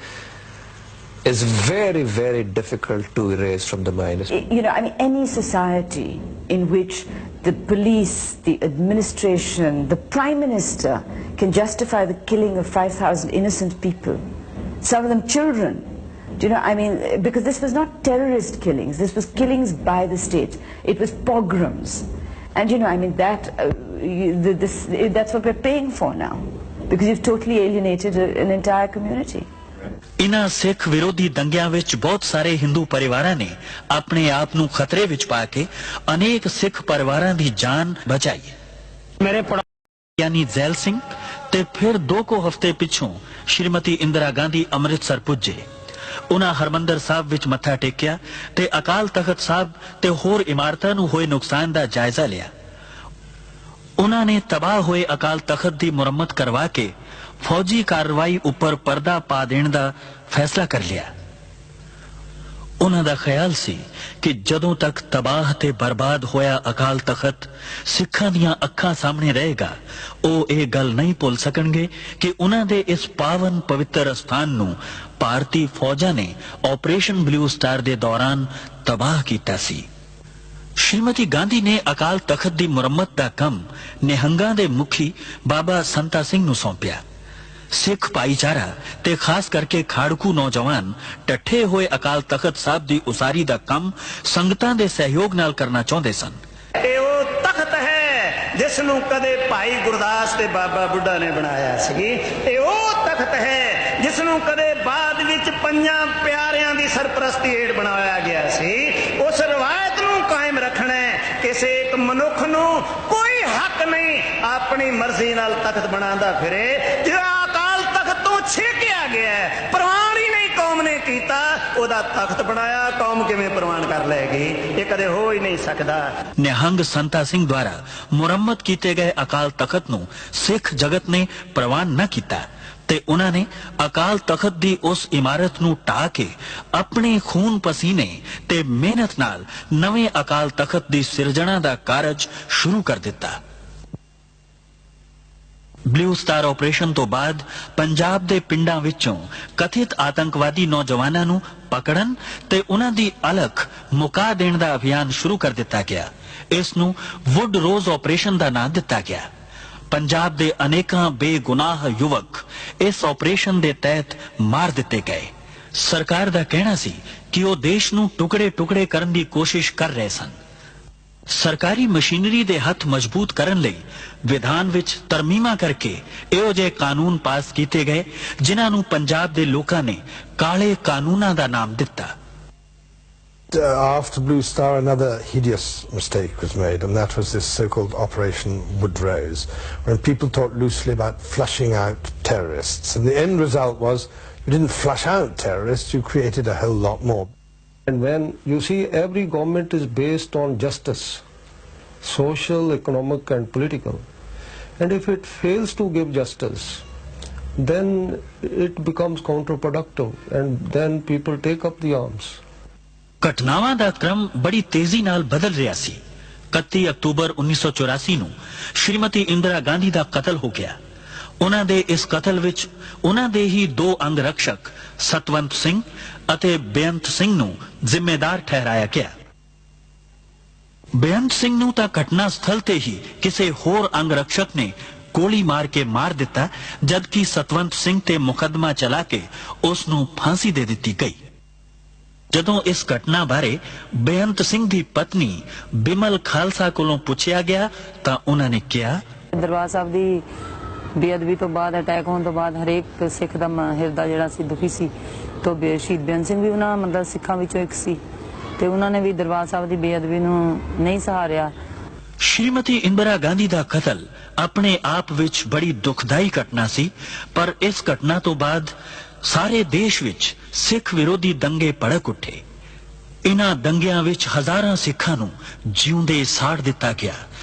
is very, very difficult to erase from the mind. You know, I mean, any society in which the police, the administration, the Prime Minister can justify the killing of 5,000 innocent people, some of them children. Do you know, I mean, because this was not terrorist killings, this was killings by the state. It was pogroms. And you know, I mean, that's what we're paying for now, because you've totally alienated an entire community. ਇਨ੍ਹਾਂ ਸਿੱਖ ਵਿਰੋਧੀ ਦੰਗਿਆਂ ਵਿੱਚ ਬਹੁਤ ਸਾਰੇ ਹਿੰਦੂ ਪਰਿਵਾਰਾਂ ਨੇ ਆਪਣੇ ਆਪ ਨੂੰ ਖਤਰੇ ਵਿੱਚ ਪਾ ਕੇ ਅਨੇਕ ਸਿੱਖ ਪਰਿਵਾਰਾਂ ਦੀ ਜਾਨ ਬਚਾਈ। ਮੇਰੇ ਯਾਨੀ ਜ਼ੈਲ ਸਿੰਘ ਤੇ ਫਿਰ 2 ਹਫ਼ਤੇ ਪਿੱਛੋਂ ਸ਼੍ਰੀਮਤੀ ਇੰਦਰਾ ਗਾਂਧੀ ਅੰਮ੍ਰਿਤਸਰ ਪੁੱਜੇ। ਉਹਨਾਂ ਹਰਮੰਦਰ ਸਾਹਿਬ ਵਿੱਚ ਮੱਥਾ ਟੇਕਿਆ ਤੇ ਅਕਾਲ ਤਖਤ ਸਾਹਿਬ ਤੇ ਹੋਰ ਇਮਾਰਤਾਂ ਨੂੰ ਹੋਏ ਨੁਕਸਾਨ ਦਾ ਜਾਇਜ਼ਾ ਲਿਆ। ਉਹਨਾਂ ਨੇ ਤਬਾਹ ਹੋਏ ਅਕਾਲ ਤਖਤ ਦੀ ਮੁਰੰਮਤ ਕਰਵਾ ਕੇ ਫੌਜੀ ਕਾਰਵਾਈ ਉੱਪਰ ਪਰਦਾ ਪਾ ਦੇਣ ਦਾ ਫੈਸਲਾ ਕਰ ਲਿਆ। ਉਹਨਾਂ ਦਾ ਖਿਆਲ ਸੀ ਕਿ ਜਦੋਂ ਤੱਕ ਤਬਾਹ ਤੇ ਬਰਬਾਦ ਹੋਇਆ ਅਕਾਲ ਤਖਤ ਸਿੱਖਾਂ ਦੀਆਂ ਅੱਖਾਂ ਸਾਹਮਣੇ ਰਹੇਗਾ, ਉਹ ਇਹ ਗੱਲ ਨਹੀਂ ਭੁੱਲ ਸਕਣਗੇ ਕਿ ਉਹਨਾਂ ਦੇ ਇਸ ਪਾਵਨ ਪਵਿੱਤਰ ਸਥਾਨ ਨੂੰ ਭਾਰਤੀ ਫੌਜਾਂ ਨੇ ਆਪਰੇਸ਼ਨ ਬਲੂ ਸਟਾਰ ਦੇ ਦੌਰਾਨ ਤਬਾਹ ਕੀਤਾ ਸੀ। ਸ਼੍ਰੀਮਤੀ ਗਾਂਧੀ ਨੇ ਅਕਾਲ ਤਖਤ ਦੀ ਮੁਰੰਮਤ ਦਾ ਕੰਮ ਨਿਹੰਗਾਂ ਦੇ ਮੁਖੀ ਬਾਬਾ ਸੰਤਾ ਸਿੰਘ ਨੂੰ ਸੌਂਪਿਆ। ਸਿੱਖ ਭਾਈਚਾਰਾ ਤੇ ਖਾਸ ਕਰਕੇ ਖਾੜਕੂ ਨੌਜਵਾਨ ਟੱਠੇ ਹੋਏ ਅਕਾਲ ਤਖਤ ਸਾਹਿਬ ਦੀ ਉਸਾਰੀ ਦਾ ਕੰਮ ਸੰਗਤਾਂ ਦੇ ਸਹਿਯੋਗ ਨਾਲ ਕਰਨਾ ਚਾਹੁੰਦੇ ਸਨ। ਇਹ ਉਹ ਤਖਤ ਹੈ ਜਿਸ ਨੂੰ ਕਦੇ ਭਾਈ ਗੁਰਦਾਸ ਤੇ ਬਾਬਾ ਬੁੱਢਾ ਨੇ ਬਣਾਇਆ ਸੀ। ਇਹ ਉਹ ਤਖਤ ਹੈ ਜਿਸ ਨੂੰ ਕਦੇ ਬਾਅਦ ਵਿੱਚ 5 ਪਿਆਰਿਆਂ ਦੀ ਸਰਪ੍ਰਸਤੀ ਹੇਠ ਬਣਾਇਆ ਗਿਆ ਸੀ। ਉਸ ਰਵਾਇਤ ਨੂੰ ਕਾਇਮ ਰੱਖਣਾ ਕਿਸੇ ਇੱਕ ਮਨੁੱਖ ਨੂੰ ਕੋਈ ਹੱਕ ਨਹੀਂ ਆਪਣੀ ਮਰਜ਼ੀ ਨਾਲ ਤਖਤ ਬਣਾਉਂਦਾ ਫਿਰੇ। ਜਿਹੜਾ ਅਕਾਲ ਤਖਤ ਤੋਂ ਛੇਕਿਆ ਗਿਆ, ਪ੍ਰਵਾਨ ਹੀ ਨਹੀਂ ਕੌਮ ਨੇ ਕੀਤਾ, ਉਹਦਾ ਤਖਤ ਬਣਾਇਆ, ਕੌਮ ਕਿਵੇਂ ਪ੍ਰਵਾਨ ਕਰ ਲਏਗੀ? ਇਹ ਕਦੇ ਹੋ ਹੀ ਨਹੀਂ ਸਕਦਾ। ਨਿਹੰਗ ਸੰਤਾ ਸਿੰਘ ਦੁਆਰਾ ਮੁਰੰਮਤ ਕੀਤੇ ਗਏ ਅਕਾਲ ਤਖਤ ਨੂੰ ਸਿੱਖ ਜਗਤ ਨੇ ਪ੍ਰਵਾਨ ਨਾ ਕੀਤਾ ਤੇ ਉਹਨਾਂ ਨੇ ਅਕਾਲ ਤਖਤ ਦੀ ਉਸ ਇਮਾਰਤ ਨੂੰ ਢਾਹ ਕੇ ਆਪਣੇ ਖੂਨ ਪਸੀਨੇ ਤੇ ਮਿਹਨਤ ਨਾਲ ਨਵੇਂ ਅਕਾਲ ਤਖਤ ਦੀ ਸਿਰਜਣਾ ਦਾ ਕਾਰਜ ਸ਼ੁਰੂ ਕਰ ਦਿੱਤਾ। ਬਲੂ ਸਟਾਰ ਆਪਰੇਸ਼ਨ ਤੋਂ ਬਾਅਦ ਪੰਜਾਬ ਦੇ ਪਿੰਡਾਂ ਵਿੱਚੋਂ ਕਥਿਤ ਆਤੰਕਵਾਦੀ ਨੌਜਵਾਨਾਂ ਨੂੰ ਪਕੜਨ ਤੇ ਉਹਨਾਂ ਦੀ ਅਲਖ ਮੁਕਾ ਦੇਣ ਦਾ ਅਭਿਆਨ ਸ਼ੁਰੂ ਕਰ ਦਿੱਤਾ ਗਿਆ। ਇਸ ਨੂੰ ਵੁੱਡ ਰੋਜ਼ ਆਪਰੇਸ਼ਨ ਦਾ ਨਾਂ ਦਿੱਤਾ ਗਿਆ। पंजाब ਦੇ ਅਨੇਕਾਂ ਬੇਗੁਨਾਹ ਯੁਵਕ ਇਸ ਆਪਰੇਸ਼ਨ ਦੇ ਤਹਿਤ ਮਾਰ ਦਿੱਤੇ ਗਏ। ਸਰਕਾਰ ਦਾ ਕਹਿਣਾ ਸੀ ਕਿ ਉਹ ਦੇਸ਼ ਨੂੰ ਟੁਕੜੇ-ਟੁਕੜੇ ਕਰਨ ਦੀ ਕੋਸ਼ਿਸ਼ ਕਰ ਰਹੇ ਸਨ। ਸਰਕਾਰੀ ਮਸ਼ੀਨਰੀ ਦੇ ਹੱਥ ਮਜ਼ਬੂਤ ਕਰਨ ਲਈ ਵਿਧਾਨ ਵਿੱਚ ਤਰਮੀਮਾਂ ਕਰਕੇ ਇਹੋ ਜਿਹੇ ਕਾਨੂੰਨ ਪਾਸ ਕੀਤੇ ਗਏ ਜਿਨ੍ਹਾਂ ਨੂੰ ਪੰਜਾਬ ਦੇ ਲੋਕਾਂ ਨੇ ਕਾਲੇ ਕਾਨੂੰਨਾਂ ਦਾ ਨਾਮ ਦਿੱਤਾ। After Blue Star, another hideous mistake was made, and that was this so-called Operation Woodrose, when people talked loosely about flushing out terrorists. And the end result was you didn't flush out terrorists, you created a whole lot more. And when you see every government is based on justice, social, economic and political, and if it fails to give justice, then it becomes counterproductive, and then people take up the arms. ਘਟਨਾਵਾਂ ਦਾ ਕ੍ਰਮ ਬੜੀ ਤੇਜ਼ੀ ਨਾਲ ਬਦਲ ਰਿਹਾ ਸੀ। 31 October 1984 ਨੂੰ ਸ਼੍ਰੀਮਤੀ ਇੰਦਰਾ ਗਾਂਧੀ ਦਾ ਕਤਲ ਹੋ ਗਿਆ। ਉਹਨਾਂ ਦੇ ਇਸ ਕਤਲ ਵਿੱਚ ਉਹਨਾਂ ਦੇ ਹੀ ਦੋ ਅੰਗ ਰਕਸ਼ਕ ਸਤਵੰਤ ਸਿੰਘ ਅਤੇ ਬੇਅੰਤ ਸਿੰਘ ਨੂੰ ਜ਼ਿੰਮੇਦਾਰ ਠਹਿਰਾਇਆ ਗਿਆ। ਬੇਅੰਤ ਸਿੰਘ ਨੂੰ ਤਾਂ ਘਟਨਾ ਸਥਲ ਤੇ ਹੀ ਕਿਸੇ ਹੋਰ ਅੰਗ ਰਕਸ਼ਕ ਨੇ ਗੋਲੀ ਮਾਰ ਕੇ ਮਾਰ ਦਿੱਤਾ, ਜਦਕਿ ਸਤਵੰਤ ਸਿੰਘ ਤੇ ਮੁਕੱਦਮਾ ਚਲਾ ਕੇ ਉਸ ਨੂੰ ਫਾਂਸੀ ਦੇ ਦਿੱਤੀ ਗਈ। ਜਦੋਂ ਇਸ ਘਟਨਾ ਬਾਰੇ ਬੇਅੰਤ ਸਿੰਘ ਦੀ ਪਤਨੀ ਬਿਮਲ ਖਾਲਸਾ ਕੋਲੋਂ ਪੁੱਛਿਆ ਗਿਆ ਤਾਂ ਉਹਨਾਂ ਨੇ ਕਿਹਾ, ਦਰਬਾਰ ਸਾਹਿਬ ਦੀ ਬੇਅਦਬੀ ਤੋਂ ਬਾਅਦ, ਅਟੈਕ ਹੋਣ ਤੋਂ ਬਾਅਦ ਹਰੇਕ ਸਿੱਖ ਦਾ ਹਿਰਦਾ ਜਿਹੜਾ ਸੀ ਦੁਖੀ ਸੀ। ਤੋਂ ਸ਼ਹੀਦ ਬੇਅੰਤ ਸਿੰਘ ਵੀ ਉਹਨਾਂ ਮਤਲਬ ਸਿੱਖਾਂ ਵਿੱਚੋਂ ਇੱਕ ਸੀ ਤੇ ਉਹਨਾਂ ਨੇ ਵੀ ਦਰਬਾਰ ਸਾਹਿਬ ਦੀ ਬੇਅਦਬੀ ਨੂੰ ਨਹੀਂ ਸਹਾਰਿਆ। ਸ਼੍ਰੀਮਤੀ ਇੰਦਰਾ ਗਾਂਧੀ ਦਾ ਕਤਲ ਆਪਣੇ ਆਪ ਵਿੱਚ ਬੜੀ ਦੁਖਦਾਈ ਘਟਨਾ ਸੀ, ਪਰ ਇਸ ਘਟਨਾ ਤੋਂ ਬਾਅਦ ਸਾਰੇ ਦੇਸ਼ ਵਿੱਚ ਸਿੱਖ ਵਿਰੋਧੀ ਦੰਗੇ ਭੜਕ ਉੱਠੇ। ਇਨ੍ਹਾਂ ਦੰਗਿਆਂ ਵਿੱਚ ਹਜ਼ਾਰਾਂ ਸਿੱਖਾਂ ਨੂੰ ਜਿਉਂਦੇ ਸਾੜ ਦਿੱਤਾ ਗਿਆ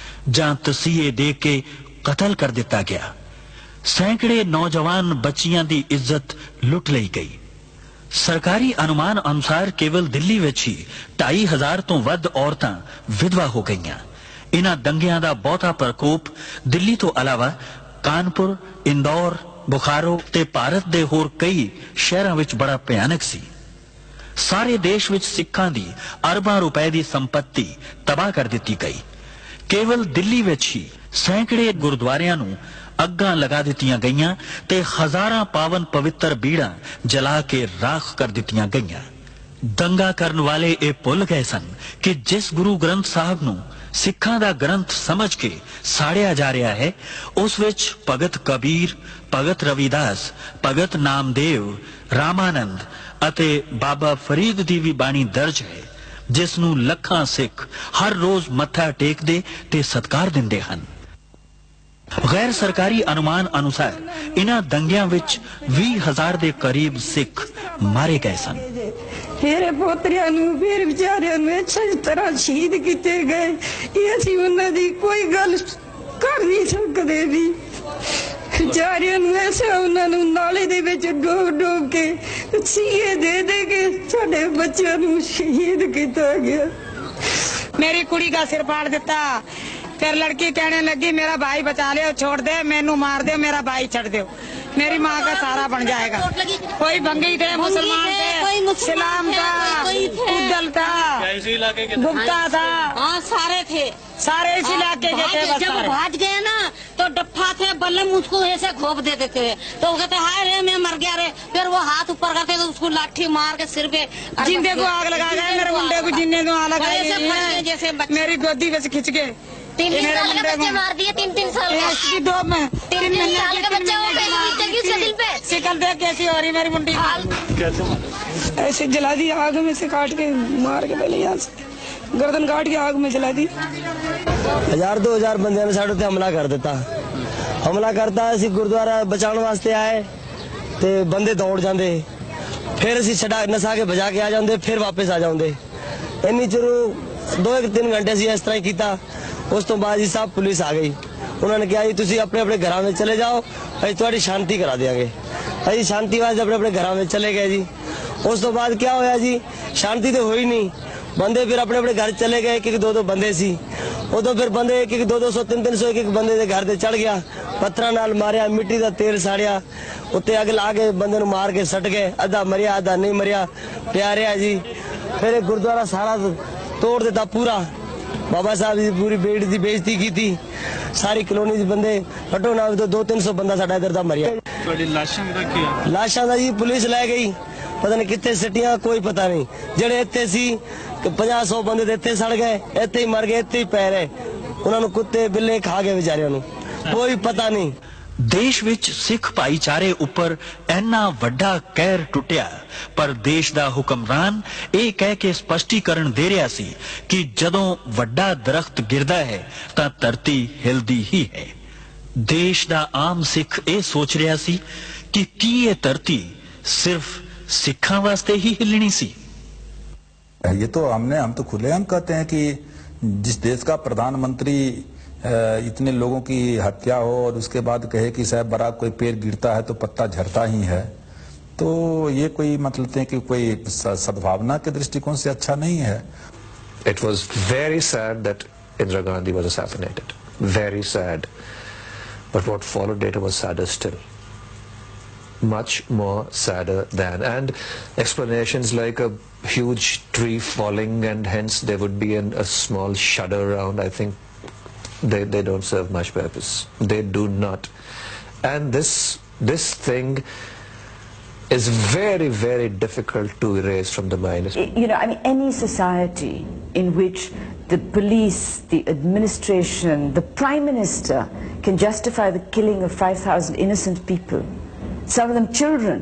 ਜਾਂ ਤਸੀਹੇ ਦੇ ਕੇ ਕਤਲ ਕਰ ਦਿੱਤਾ ਗਿਆ। ਸੈਂਕੜੇ ਨੌਜਵਾਨ ਬੱਚੀਆਂ ਦੀ ਇੱਜ਼ਤ ਲੁੱਟ ਲਈ ਗਈ। ਸਰਕਾਰੀ ਅਨੁਮਾਨ ਅਨੁਸਾਰ ਕੇਵਲ ਦਿੱਲੀ ਵਿੱਚ ਹੀ 2,500 ਤੋਂ ਵੱਧ ਔਰਤਾਂ ਵਿਧਵਾ ਹੋ ਗਈਆਂ। ਇਨ੍ਹਾਂ ਦੰਗਿਆਂ ਦਾ ਬਹੁਤਾ ਪ੍ਰਕੋਪ ਦਿੱਲੀ ਤੋਂ ਇਲਾਵਾ ਕਾਨਪੁਰ, ਇੰਦੌਰ, ਬੁਖਾਰੋ ਤੇ ਭਾਰਤ ਦੇ ਹੋਰ ਕਈ ਸ਼ਹਿਰਾਂ ਵਿੱਚ ਬੜਾ ਭਿਆਨਕ ਸੀ। ਸਾਰੇ ਦੇਸ਼ ਵਿੱਚ ਸਿੱਖਾਂ ਦੀ ਅਰਬਾਂ ਰੁਪਏ ਦੀ ਸੰਪत्ति ਤਬਾਹ ਕਰ ਦਿੱਤੀ ਗਈ। ਕੇਵਲ ਦਿੱਲੀ ਵਿੱਚ ਹੀ ਸੈਂਕੜੇ ਗੁਰਦੁਆਰਿਆਂ ਨੂੰ ਅੱਗਾਂ ਲਗਾ ਦਿੱਤੀਆਂ ਗਈਆਂ ਤੇ ਹਜ਼ਾਰਾਂ ਪਾਵਨ ਪਵਿੱਤਰ ਬੀੜਾਂ ਜਲਾ ਕੇ ਰਾਖ ਕਰ ਦਿੱਤੀਆਂ ਗਈਆਂ। ਦੰਗਾ ਕਰਨ ਵਾਲੇ ਇਹ ਭੁੱਲ ਗਏ ਸਨ ਕਿ ਜਿਸ ਗੁਰੂ ਗ੍ਰੰਥ ਸਾਹਿਬ ਨੂੰ ਸਿੱਖਾਂ ਦਾ ਗ੍ਰੰਥ ਸਮਝ ਕੇ ਸਾੜਿਆ ਜਾ ਰਿਹਾ ਹੈ, ਉਸ ਵਿੱਚ ਭਗਤ ਕਬੀਰ, ਭਗਤ ਰਵਿਦਾਸ, ਭਗਤ ਨਾਮਦੇਵ, ਰਾਮਾਨੰਦ ਅਤੇ ਬਾਬਾ ਫਰੀਦ ਦੀ ਵੀ ਬਾਣੀ ਦਰਜ ਹੈ, ਜਿਸ ਨੂੰ ਲੱਖਾਂ ਸਿੱਖ ਹਰ ਰੋਜ਼ ਮੱਥਾ ਟੇਕਦੇ ਤੇ ਸਤਿਕਾਰ ਦਿੰਦੇ ਹਨ। ਗੈਰ ਸਰਕਾਰੀ ਅਨੁਮਾਨ ਅਨੁਸਾਰ ਇਨ੍ਹਾਂ ਦੰਗਿਆਂ ਵਿੱਚ 20,000 ਦੇ ਕਰੀਬ ਸਿੱਖ ਮਾਰੇ ਗਏ ਸਨ। ਮੇਰੇ ਪੋਤਰਿਆਂ ਨੂੰ ਫਿਰ ਵਿਚਾਰਿਆਂ ਨੂੰ ਇਸ ਤਰ੍ਹਾਂ ਸ਼ਹੀਦ ਕੀਤੇ ਗਏ, ਇਹ ਅਸੀਂ ਉਹਨਾਂ ਦੀ ਕੋਈ ਗੱਲ ਕਰ ਨਹੀਂ ਸਕਦੇ ਵੀ। ਵਿਚਾਰਿਆਂ ਨੂੰ ਐਸਾ ਉਹਨਾਂ ਨੂੰ ਨਾਲੇ ਦੇ ਵਿੱਚ ਡੋਬ ਕੇ ਸੀਏ ਦੇ ਕੇ ਸਾਡੇ ਬੱਚਿਆਂ ਨੂੰ ਸ਼ਹੀਦ ਕੀਤਾ ਗਿਆ। मेरी कुड़ी का सिर फाड़ देता, फिर लड़की कहने लगी मेरा भाई बचा ले, छोड़ दे, मैनू मार दे, मेरा भाई छड़ दो, मेरी माँ का सहारा बन जाएगा। कोई भंगी थे, मुसलमान थे, इस्लाम था, उद्दल था, गुप्ता था, हाँ सारे थे, सारे इस इलाके के थे। जब भाग गए ना तो डप्पा थे, बल्लम उसको ऐसे घोप देते थे तो वो कहते हाय रे मैं मर गया रे, फिर वो हाथ ऊपर करते तो उसको लाठी मार के सिर पे जिंदे को आग लगा गए, मेरे मुंडे को जिन्ने को आग लगाई, जैसे मेरी गोदी में से खिंच के 3 साल के बच्चे मार दिए, 3 साल का 2 में 3 साल का बच्चा वो पहले उसके दिल पे शिकल देख कैसी हो रही मेरी मुंडी कैसे ऐसे जला दी, आग में से काट के मार के पहले यहाँ से गर्दन काट के आग में जला दी। 1000-2000 ਬੰਦਿਆਂ ਨੇ ਸਾਡੇ ਤੇ ਹਮਲਾ ਕਰ ਦਿੱਤਾ। ਹਮਲਾ ਕਰਤਾ, ਅਸੀਂ ਗੁਰਦੁਆਰਾ ਬਚਾਉਣ ਵਾਸਤੇ ਆਏ ਤੇ ਬੰਦੇ ਦੌੜ ਜਾਂਦੇ, ਫਿਰ ਅਸੀਂ ਛਡਾ ਨਸਾ ਕੇ ਭਜਾ ਕੇ ਆ ਜਾਂਦੇ, ਫਿਰ ਵਾਪਸ ਆ ਜਾਂਦੇ। ਇੰਨੀ ਚਿਰ 2-3 ਘੰਟੇ ਅਸੀਂ ਇਸ ਤਰ੍ਹਾਂ ਹੀ ਕੀਤਾ। ਉਸ ਤੋਂ ਬਾਅਦ ਜੀ ਸਭ ਪੁਲਿਸ ਆ ਗਈ। ਉਹਨਾਂ ਨੇ ਕਿਹਾ ਜੀ ਤੁਸੀਂ ਆਪਣੇ ਆਪਣੇ ਘਰਾਂ ਵਿੱਚ ਚਲੇ ਜਾਓ, ਅਸੀਂ ਤੁਹਾਡੀ ਸ਼ਾਂਤੀ ਕਰਾ ਦਿਆਂਗੇ। ਅਸੀਂ ਸ਼ਾਂਤੀ ਵਾਸਤੇ ਆਪਣੇ ਆਪਣੇ ਘਰਾਂ ਵਿੱਚ ਚਲੇ ਗਏ ਜੀ। ਉਸ ਤੋਂ ਬਾਅਦ ਕੀ ਹੋਇਆ ਜੀ, ਸ਼ਾਂਤੀ ਤੇ ਹੋਈ ਨਹੀਂ। ਬੰਦੇ ਫਿਰ ਆਪਣੇ ਆਪਣੇ ਘਰ ਚਲੇ ਗਏ, ਇੱਕ 2-2 ਬੰਦੇ ਸੀ। ਉਦੋਂ ਫਿਰ ਬੰਦੇ 1-1, 200, 300, ਇੱਕ ਬੰਦੇ ਦੇ ਘਰ ਤੇ ਚੜ ਗਿਆ, ਪੱਥਰਾਂ ਨਾਲ ਮਾਰਿਆ, ਮਿੱਟੀ ਦਾ ਤੇਲ ਸਾੜਿਆ, ਉੱਤੇ ਅੱਗ ਲਾ ਕੇ ਬੰਦੇ ਨੂੰ ਮਾਰ ਕੇ ਸੱਟ ਗਏ। ਅੱਧਾ ਮਰਿਆ, ਅੱਧਾ ਨਹੀਂ ਮਰਿਆ, ਪਿਆ ਰਿਹਾ ਜੀ। ਫਿਰ ਇਹ ਗੁਰਦੁਆਰਾ ਸਾਰਾ ਤੋੜ ਦਿੱਤਾ ਪੂਰਾ। बाबा साहब की पूरी बेड़ी की बेइज्जती की थी। सारी कलोनी के बंदे हटो ना तो 200-300 बंदा साडा इधर दा मरिया। ਤੁਹਾਡੀ ਲਾਸ਼ਾਂ ਦਾ ਕੀ ਆ? लाशा दा जी पुलिस लै गई, पता नहीं कितने सिटियां कोई पता नहीं। जेड़े इत्थे सी 50-100 बंदे इत्थे सड़ गए, इत्थे ही मर गए, इत्थे ही पै रहे। उन्होंने कुत्ते बिल्ले खा गए बेचारियां नूं, कोई पता नहीं। ਦੇਸ਼ ਵਿੱਚ ਸਿੱਖ ਭਾਈਚਾਰੇ ਉੱਪਰ ਇੰਨਾ ਵੱਡਾ ਕਹਿਰ ਟੁੱਟਿਆ, ਪਰ ਦੇਸ਼ ਦਾ ਹੁਕਮਰਾਨ ਇਹ ਕਹਿ ਕੇ ਸਪਸ਼ਟੀਕਰਨ ਦੇ ਰਿਹਾ ਸੀ ਕਿ ਜਦੋਂ ਵੱਡਾ ਦਰਖਤ ਗਿਰਦਾ ਹੈ ਤਾਂ ਧਰਤੀ ਹਿਲਦੀ ਹੀ ਹੈ। ਦੇਸ਼ ਦਾ ਆਮ ਸਿੱਖ ਇਹ ਸੋਚ ਰਿਹਾ ਸੀ ਕਿ ਕੀ ਇਹ ਧਰਤੀ ਸਿਰਫ ਸਿੱਖਾਂ ਵਾਸਤੇ ਹੀ ਹਿੱਲਣੀ ਸੀ। ये तो हम तो खुलेआम कहते हैं कि जिस देश का प्रधानमंत्री इतने लोगों की हत्या हो और उसके बाद कहे कि साहब बराक कोई पेड़ गिरता है तो पत्ता झड़ता ही है, तो ये कोई मतलब है कि कोई सद्भावना के दृष्टिकोण से अच्छा नहीं है। It was very sad that Indira Gandhi was assassinated. Very sad. But what followed later was sadder still. Much more sadder than. And explanations like a huge tree falling and hence there would be a small shudder around, I think they don't serve much purpose. They do not. And this thing is very, very difficult to erase from the mind. You know, I mean, any society in which the police, the administration, the Prime Minister can justify the killing of 5,000 innocent people, some of them children.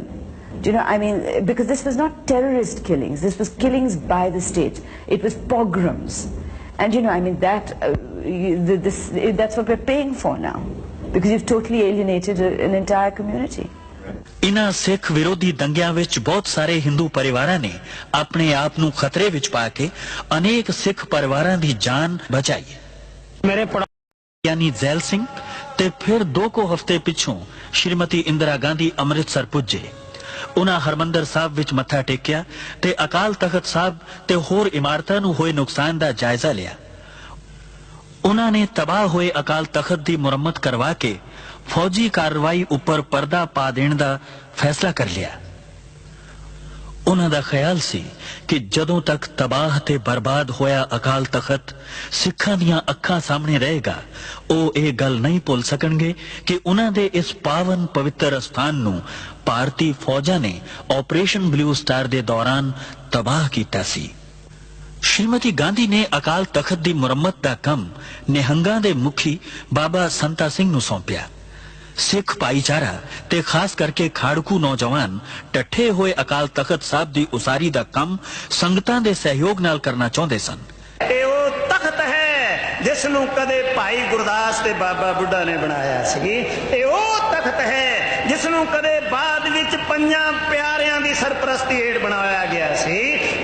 Do you know, I mean, because this was not terrorist killings, this was killings by the state. It was pogroms. And you know, I mean, that's what we're paying for now, because you've totally alienated an entire community. ਇਨ੍ਹਾਂ ਸਿੱਖ ਵਿਰੋਧੀ ਦੰਗਿਆਂ ਵਿੱਚ ਬਹੁਤ ਸਾਰੇ ਹਿੰਦੂ ਪਰਿਵਾਰਾਂ ਨੇ ਆਪਣੇ ਆਪ ਨੂੰ ਖਤਰੇ ਵਿੱਚ ਪਾ ਕੇ ਅਨੇਕ ਸਿੱਖ ਪਰਿਵਾਰਾਂ ਦੀ ਜਾਨ ਬਚਾਈ। ਮੇਰੇ ਯਾਨੀ ਜ਼ੈਲ ਸਿੰਘ ਤੇ ਫਿਰ 2 ਹਫ਼ਤੇ ਪਿੱਛੋਂ ਸ਼੍ਰੀਮਤੀ ਇੰਦਰਾ ਗਾਂਧੀ ਅੰਮ੍ਰਿਤਸਰ ਪੁੱਜੇ। ਉਹਨਾਂ ਹਰਮੰਦਰ ਸਾਹਿਬ ਵਿੱਚ ਮੱਥਾ ਟੇਕਿਆ ਤੇ ਅਕਾਲ ਤਖਤ ਸਾਹਿਬ ਤੇ ਹੋਰ ਇਮਾਰਤਾਂ ਨੂੰ ਹੋਏ ਨੁਕਸਾਨ ਦਾ ਜਾਇਜ਼ਾ ਲਿਆ। ਉਹਨਾਂ ਨੇ ਤਬਾਹ ਹੋਏ ਅਕਾਲ ਤਖਤ ਦੀ ਮੁਰੰਮਤ ਕਰਵਾ ਕੇ ਫੌਜੀ ਕਾਰਵਾਈ ਉੱਪਰ ਪਰਦਾ ਪਾ ਦੇਣ ਦਾ ਫੈਸਲਾ ਕਰ ਲਿਆ। ਉਹਨਾਂ ਦਾ ਖਿਆਲ ਸੀ ਕਿ ਜਦੋਂ ਤੱਕ ਤਬਾਹ ਤੇ ਬਰਬਾਦ ਹੋਇਆ ਅਕਾਲ ਤਖਤ ਸਿੱਖਾਂ ਦੀਆਂ ਅੱਖਾਂ ਸਾਹਮਣੇ ਰਹੇਗਾ, ਉਹ ਇਹ ਗੱਲ ਨਹੀਂ ਭੁੱਲ ਸਕਣਗੇ ਕਿ ਉਹਨਾਂ ਦੇ ਇਸ ਪਾਵਨ ਪਵਿੱਤਰ ਸਥਾਨ ਨੂੰ ਭਾਰਤੀ ਫੌਜਾਂ ਨੇ ਆਪਰੇਸ਼ਨ ਬਲੂ ਸਟਾਰ ਦੇ ਦੌਰਾਨ ਤਬਾਹ ਕੀਤਾ ਸੀ। ਸ਼੍ਰੀਮਤੀ ਗਾਂਧੀ ਨੇ ਅਕਾਲ ਤਖਤ ਦੀ ਮੁਰੰਮਤ ਦਾ ਕੰਮ ਨਿਹੰਗਾਂ ਦੇ ਮੁਖੀ ਬਾਬਾ ਸੰਤਾ ਸਿੰਘ ਨੂੰ ਸੌਂਪਿਆ। ਸਿੱਖ ਭਾਈਚਾਰਾ ਤੇ ਖਾਸ ਕਰਕੇ ਖਾੜਕੂ ਨੌਜਵਾਨ ਟੱਠੇ ਹੋਏ ਅਕਾਲ ਤਖਤ ਸਾਹਿਬ ਦੀ ਉਸਾਰੀ ਦਾ ਕੰਮ ਸੰਗਤਾਂ ਦੇ ਸਹਿਯੋਗ ਨਾਲ ਕਰਨਾ ਚਾਹੁੰਦੇ ਸਨ। ਇਹ ਉਹ ਤਖਤ ਹੈ ਜਿਸ ਨੂੰ ਕਦੇ ਭਾਈ ਗੁਰਦਾਸ ਤੇ ਬਾਬਾ ਬੁੱਢਾ ਨੇ ਬਣਾਇਆ ਸੀ। ਇਹ ਉਹ ਤਖਤ ਹੈ ਜਿਸ ਨੂੰ ਕਦੇ ਬਾਅਦ ਵਿੱਚ ਪੰਜਾਂ ਪਿਆਰਿਆਂ ਦੀ ਸਰਪ੍ਰਸਤੀ ਹੇਠ ਬਣਾਇਆ ਗਿਆ ਸੀ।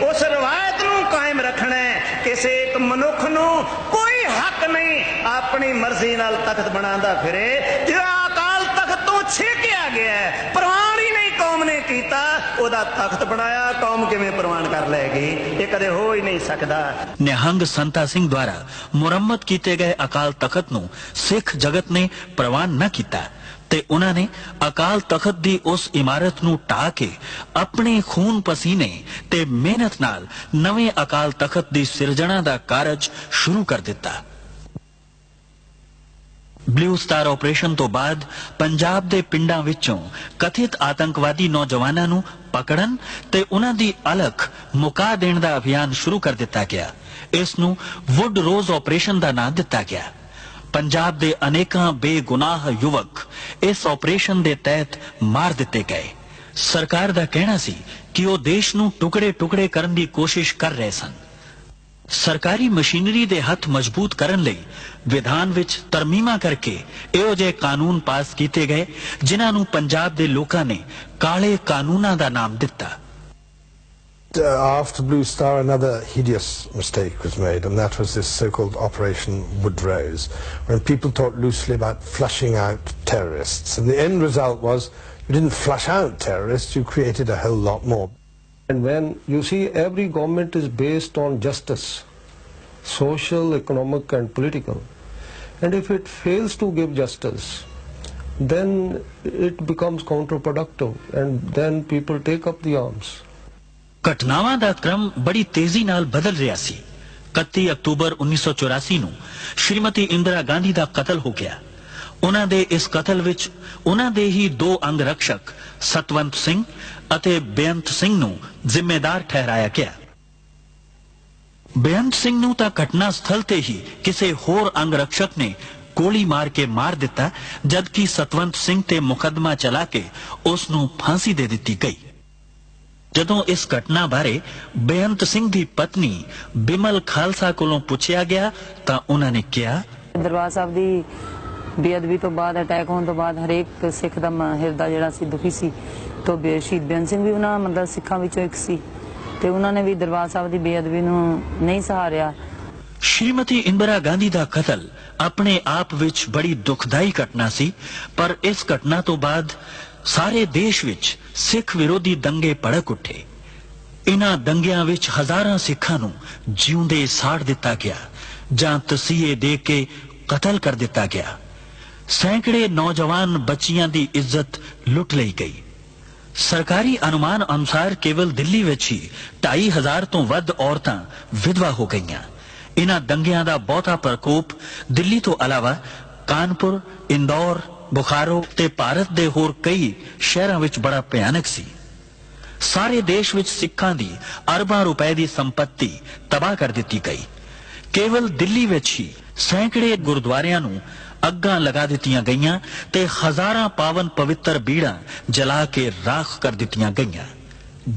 ਉਸ ਰਵਾਇਤ ਨੂੰ ਕਾਇਮ ਰੱਖਣਾ ਕਿਸੇ ਇੱਕ ਮਨੁੱਖ ਨੂੰ ਕੋਈ ਹੱਕ ਨਹੀਂ ਆਪਣੀ ਮਰਜ਼ੀ ਨਾਲ ਤਖਤ ਬਣਾਉਂਦਾ ਫਿਰੇ। ਜਿਹੜਾ ਅਕਾਲ ਤਖਤ ਤੋਂ ਛੇਕਿਆ ਗਿਆ, ਪ੍ਰਵਾਨ ਹੀ ਨਹੀਂ ਕੌਮ ਨੇ ਕੀਤਾ, ਉਹਦਾ ਤਖਤ ਬਣਾਇਆ, ਕੌਮ ਕਿਵੇਂ ਪ੍ਰਵਾਨ ਕਰ ਲਏਗੀ? ਇਹ ਕਦੇ ਹੋ ਹੀ ਨਹੀਂ ਸਕਦਾ। ਨਿਹੰਗ ਸੰਤਾ ਸਿੰਘ ਦੁਆਰਾ ਮੁਰੰਮਤ ਕੀਤੇ ਗਏ ਅਕਾਲ ਤਖਤ ਨੂੰ ਸਿੱਖ ਜਗਤ ਨੇ ਪ੍ਰਵਾਨ ਨਾ ਕੀਤਾ ਤੇ ਉਹਨਾਂ ਨੇ ਅਕਾਲ ਤਖਤ ਦੀ ਉਸ ਇਮਾਰਤ ਨੂੰ ਢਾਹ ਕੇ ਆਪਣੇ ਖੂਨ ਪਸੀਨੇ ਤੇ ਮਿਹਨਤ ਨਾਲ ਨਵੇਂ ਅਕਾਲ ਤਖਤ ਦੀ ਸਿਰਜਣਾ ਦਾ ਕਾਰਜ ਸ਼ੁਰੂ ਕਰ ਦਿੱਤਾ। ਬਲੂ ਸਟਾਰ ਆਪਰੇਸ਼ਨ ਤੋਂ ਬਾਅਦ ਪੰਜਾਬ ਦੇ ਪਿੰਡਾਂ ਵਿੱਚੋਂ ਕਥਿਤ ਆਤੰਕਵਾਦੀ ਨੌਜਵਾਨਾਂ ਨੂੰ ਪਕੜਨ ਤੇ ਉਹਨਾਂ ਦੀ ਅਲਖ ਮੁਕਾ ਦੇਣ ਦਾ ਅਭਿਆਨ ਸ਼ੁਰੂ ਕਰ ਦਿੱਤਾ ਗਿਆ। ਇਸ ਨੂੰ ਵੁੱਡ ਰੋਜ਼ ਆਪਰੇਸ਼ਨ ਦਾ ਨਾਂ ਦਿੱਤਾ ਗਿਆ। ਪੰਜਾਬ ਦੇ ਅਨੇਕਾਂ ਬੇਗੁਨਾਹ ਯੁਵਕ ਇਸ ਆਪਰੇਸ਼ਨ ਦੇ ਤਹਿਤ ਮਾਰ ਦਿੱਤੇ ਗਏ। ਸਰਕਾਰ ਦਾ ਕਹਿਣਾ ਸੀ ਕਿ ਉਹ ਦੇਸ਼ ਨੂੰ ਟੁਕੜੇ-ਟੁਕੜੇ ਕਰਨ ਦੀ ਕੋਸ਼ਿਸ਼ ਕਰ ਰਹੇ ਸਨ। ਸਰਕਾਰੀ ਮਸ਼ੀਨਰੀ ਦੇ ਹੱਥ ਮਜ਼ਬੂਤ ਕਰਨ ਲਈ ਵਿਧਾਨ ਵਿੱਚ ਤਰਮੀਮਾਂ ਕਰਕੇ ਇਹੋ ਜਿਹੇ ਕਾਨੂੰਨ ਪਾਸ ਕੀਤੇ ਗਏ ਜਿਨ੍ਹਾਂ ਨੂੰ ਪੰਜਾਬ ਦੇ ਲੋਕਾਂ ਨੇ ਕਾਲੇ ਕਾਨੂੰਨਾਂ ਦਾ ਨਾਮ ਦਿੱਤਾ। After Blue Star, another hideous mistake was made, and that was this so-called Operation Woodrose, when people talked loosely about flushing out terrorists. And the end result was you didn't flush out terrorists, you created a whole lot more. And when you see every government is based on justice, social, economic and political, and if it fails to give justice, then it becomes counterproductive and then people take up the arms. ਘਟਨਾਵਾਂ ਦਾ ਕ੍ਰਮ ਬੜੀ ਤੇਜ਼ੀ ਨਾਲ ਬਦਲ ਰਿਹਾ ਸੀ। 31 October 1984 ਨੂੰ ਸ਼੍ਰੀਮਤੀ ਇੰਦਰਾ ਗਾਂਧੀ ਦਾ ਕਤਲ ਹੋ ਗਿਆ। ਉਹਨਾਂ ਦੇ ਇਸ ਕਤਲ ਵਿੱਚ ਉਹਨਾਂ ਦੇ ਹੀ ਦੋ ਅੰਗ ਰਕਸ਼ਕ ਸਤਵੰਤ ਸਿੰਘ ਅਤੇ ਬੇਅੰਤ ਸਿੰਘ ਨੂੰ ਜ਼ਿੰਮੇਦਾਰ ਠਹਿਰਾਇਆ ਗਿਆ। ਬੇਅੰਤ ਸਿੰਘ ਨੂੰ ਤਾਂ ਘਟਨਾ ਸਥਲ ਤੇ ਹੀ ਕਿਸੇ ਹੋਰ ਅੰਗ ਰਕਸ਼ਕ ਨੇ ਗੋਲੀ ਮਾਰ ਕੇ ਮਾਰ ਦਿੱਤਾ, ਜਦਕਿ ਸਤਵੰਤ ਸਿੰਘ ਤੇ ਮੁਕੱਦਮਾ ਚਲਾ ਕੇ ਉਸ ਨੂੰ ਫਾਂਸੀ ਦੇ ਦਿੱਤੀ ਗਈ। ਜਦੋਂ ਇਸ ਘਟਨਾ ਬਾਰੇ ਬੇਅੰਤ ਸਿੰਘ ਦੀ ਪਤਨੀ ਬਿਮਲ ਖਾਲਸਾ ਕੋਲੋਂ ਪੁੱਛਿਆ ਗਿਆ ਤਾਂ ਉਹਨਾਂ ਨੇ ਕਿਹਾ, ਦਰਬਾਰ ਸਾਹਿਬ ਦੀ ਬੇਅਦਬੀ ਤੋਂ ਬਾਅਦ, ਅਟੈਕ ਹੋਣ ਤੋਂ ਬਾਅਦ ਹਰੇਕ ਸਿੱਖ ਦਾ ਹਿਰਦਾ ਜਿਹੜਾ ਸੀ ਦੁਖੀ ਸੀ। ਤੋਂ ਸ਼ਹੀਦ ਬੇਅੰਤ ਸਿੰਘ ਵੀ ਉਹਨਾਂ ਮਤਲਬ ਸਿੱਖਾਂ ਵਿੱਚੋਂ ਇੱਕ ਸੀ ਤੇ ਉਹਨਾਂ ਨੇ ਵੀ ਦਰਬਾਰ ਸਾਹਿਬ ਦੀ ਬੇਅਦਬੀ ਨੂੰ ਨਹੀਂ ਸਹਾਰਿਆ। ਸ਼੍ਰੀਮਤੀ ਇੰਦਰਾ ਗਾਂਧੀ ਦਾ ਕਤਲ ਆਪਣੇ ਆਪ ਵਿੱਚ ਬੜੀ ਦੁਖਦਾਈ ਘਟਨਾ ਸੀ, ਪਰ ਇਸ ਘਟਨਾ ਤੋਂ ਬਾਅਦ ਸਾਰੇ ਦੇਸ਼ ਵਿੱਚ ਸਿੱਖ ਵਿਰੋਧੀ ਦੰਗੇ ਭੜਕ ਉੱਠੇ। ਇਨ੍ਹਾਂ ਦੰਗਿਆਂ ਵਿੱਚ ਹਜ਼ਾਰਾਂ ਸਿੱਖਾਂ ਨੂੰ ਜਿਉਂਦੇ ਸਾੜ ਦਿੱਤਾ ਗਿਆ ਜਾਂ ਤਸੀਹੇ ਦੇ ਕੇ ਕਤਲ ਕਰ ਦਿੱਤਾ ਗਿਆ। ਸੈਂਕੜੇ ਨੌਜਵਾਨ ਬੱਚੀਆਂ ਦੀ ਇੱਜ਼ਤ ਲੁੱਟ ਲਈ ਗਈ। ਸਰਕਾਰੀ ਅਨੁਮਾਨ ਅਨੁਸਾਰ ਕੇਵਲ ਦਿੱਲੀ ਵਿੱਚ ਹੀ 2500 ਤੋਂ ਵੱਧ ਔਰਤਾਂ ਵਿਧਵਾ ਹੋ ਗਈਆਂ। ਇਨ੍ਹਾਂ ਦੰਗਿਆਂ ਦਾ ਬਹੁਤਾ ਪ੍ਰਕੋਪ ਦਿੱਲੀ ਤੋਂ ਇਲਾਵਾ ਕਾਨਪੁਰ, ਇੰਦੌਰ, ਬੁਖਾਰੋ ਤੇ ਭਾਰਤ ਦੇ ਹੋਰ ਕਈ ਸ਼ਹਿਰਾਂ ਵਿੱਚ ਬੜਾ ਭਿਆਨਕ ਸੀ। ਸਾਰੇ ਦੇਸ਼ ਵਿੱਚ ਸਿੱਖਾਂ ਦੀ ਅਰਬਾਂ ਰੁਪਏ ਦੀ ਸੰਪत्ति ਤਬਾਹ ਕਰ ਦਿੱਤੀ ਗਈ। ਕੇਵਲ ਦਿੱਲੀ ਵਿੱਚ ਹੀ ਸੈਂਕੜੇ ਗੁਰਦੁਆਰਿਆਂ ਨੂੰ ਅੱਗਾਂ ਲਗਾ ਦਿੱਤੀਆਂ ਗਈਆਂ ਤੇ ਹਜ਼ਾਰਾਂ ਪਾਵਨ ਪਵਿੱਤਰ ਬੀੜਾਂ ਜਲਾ ਕੇ ਰਾਖ ਕਰ ਦਿੱਤੀਆਂ ਗਈਆਂ।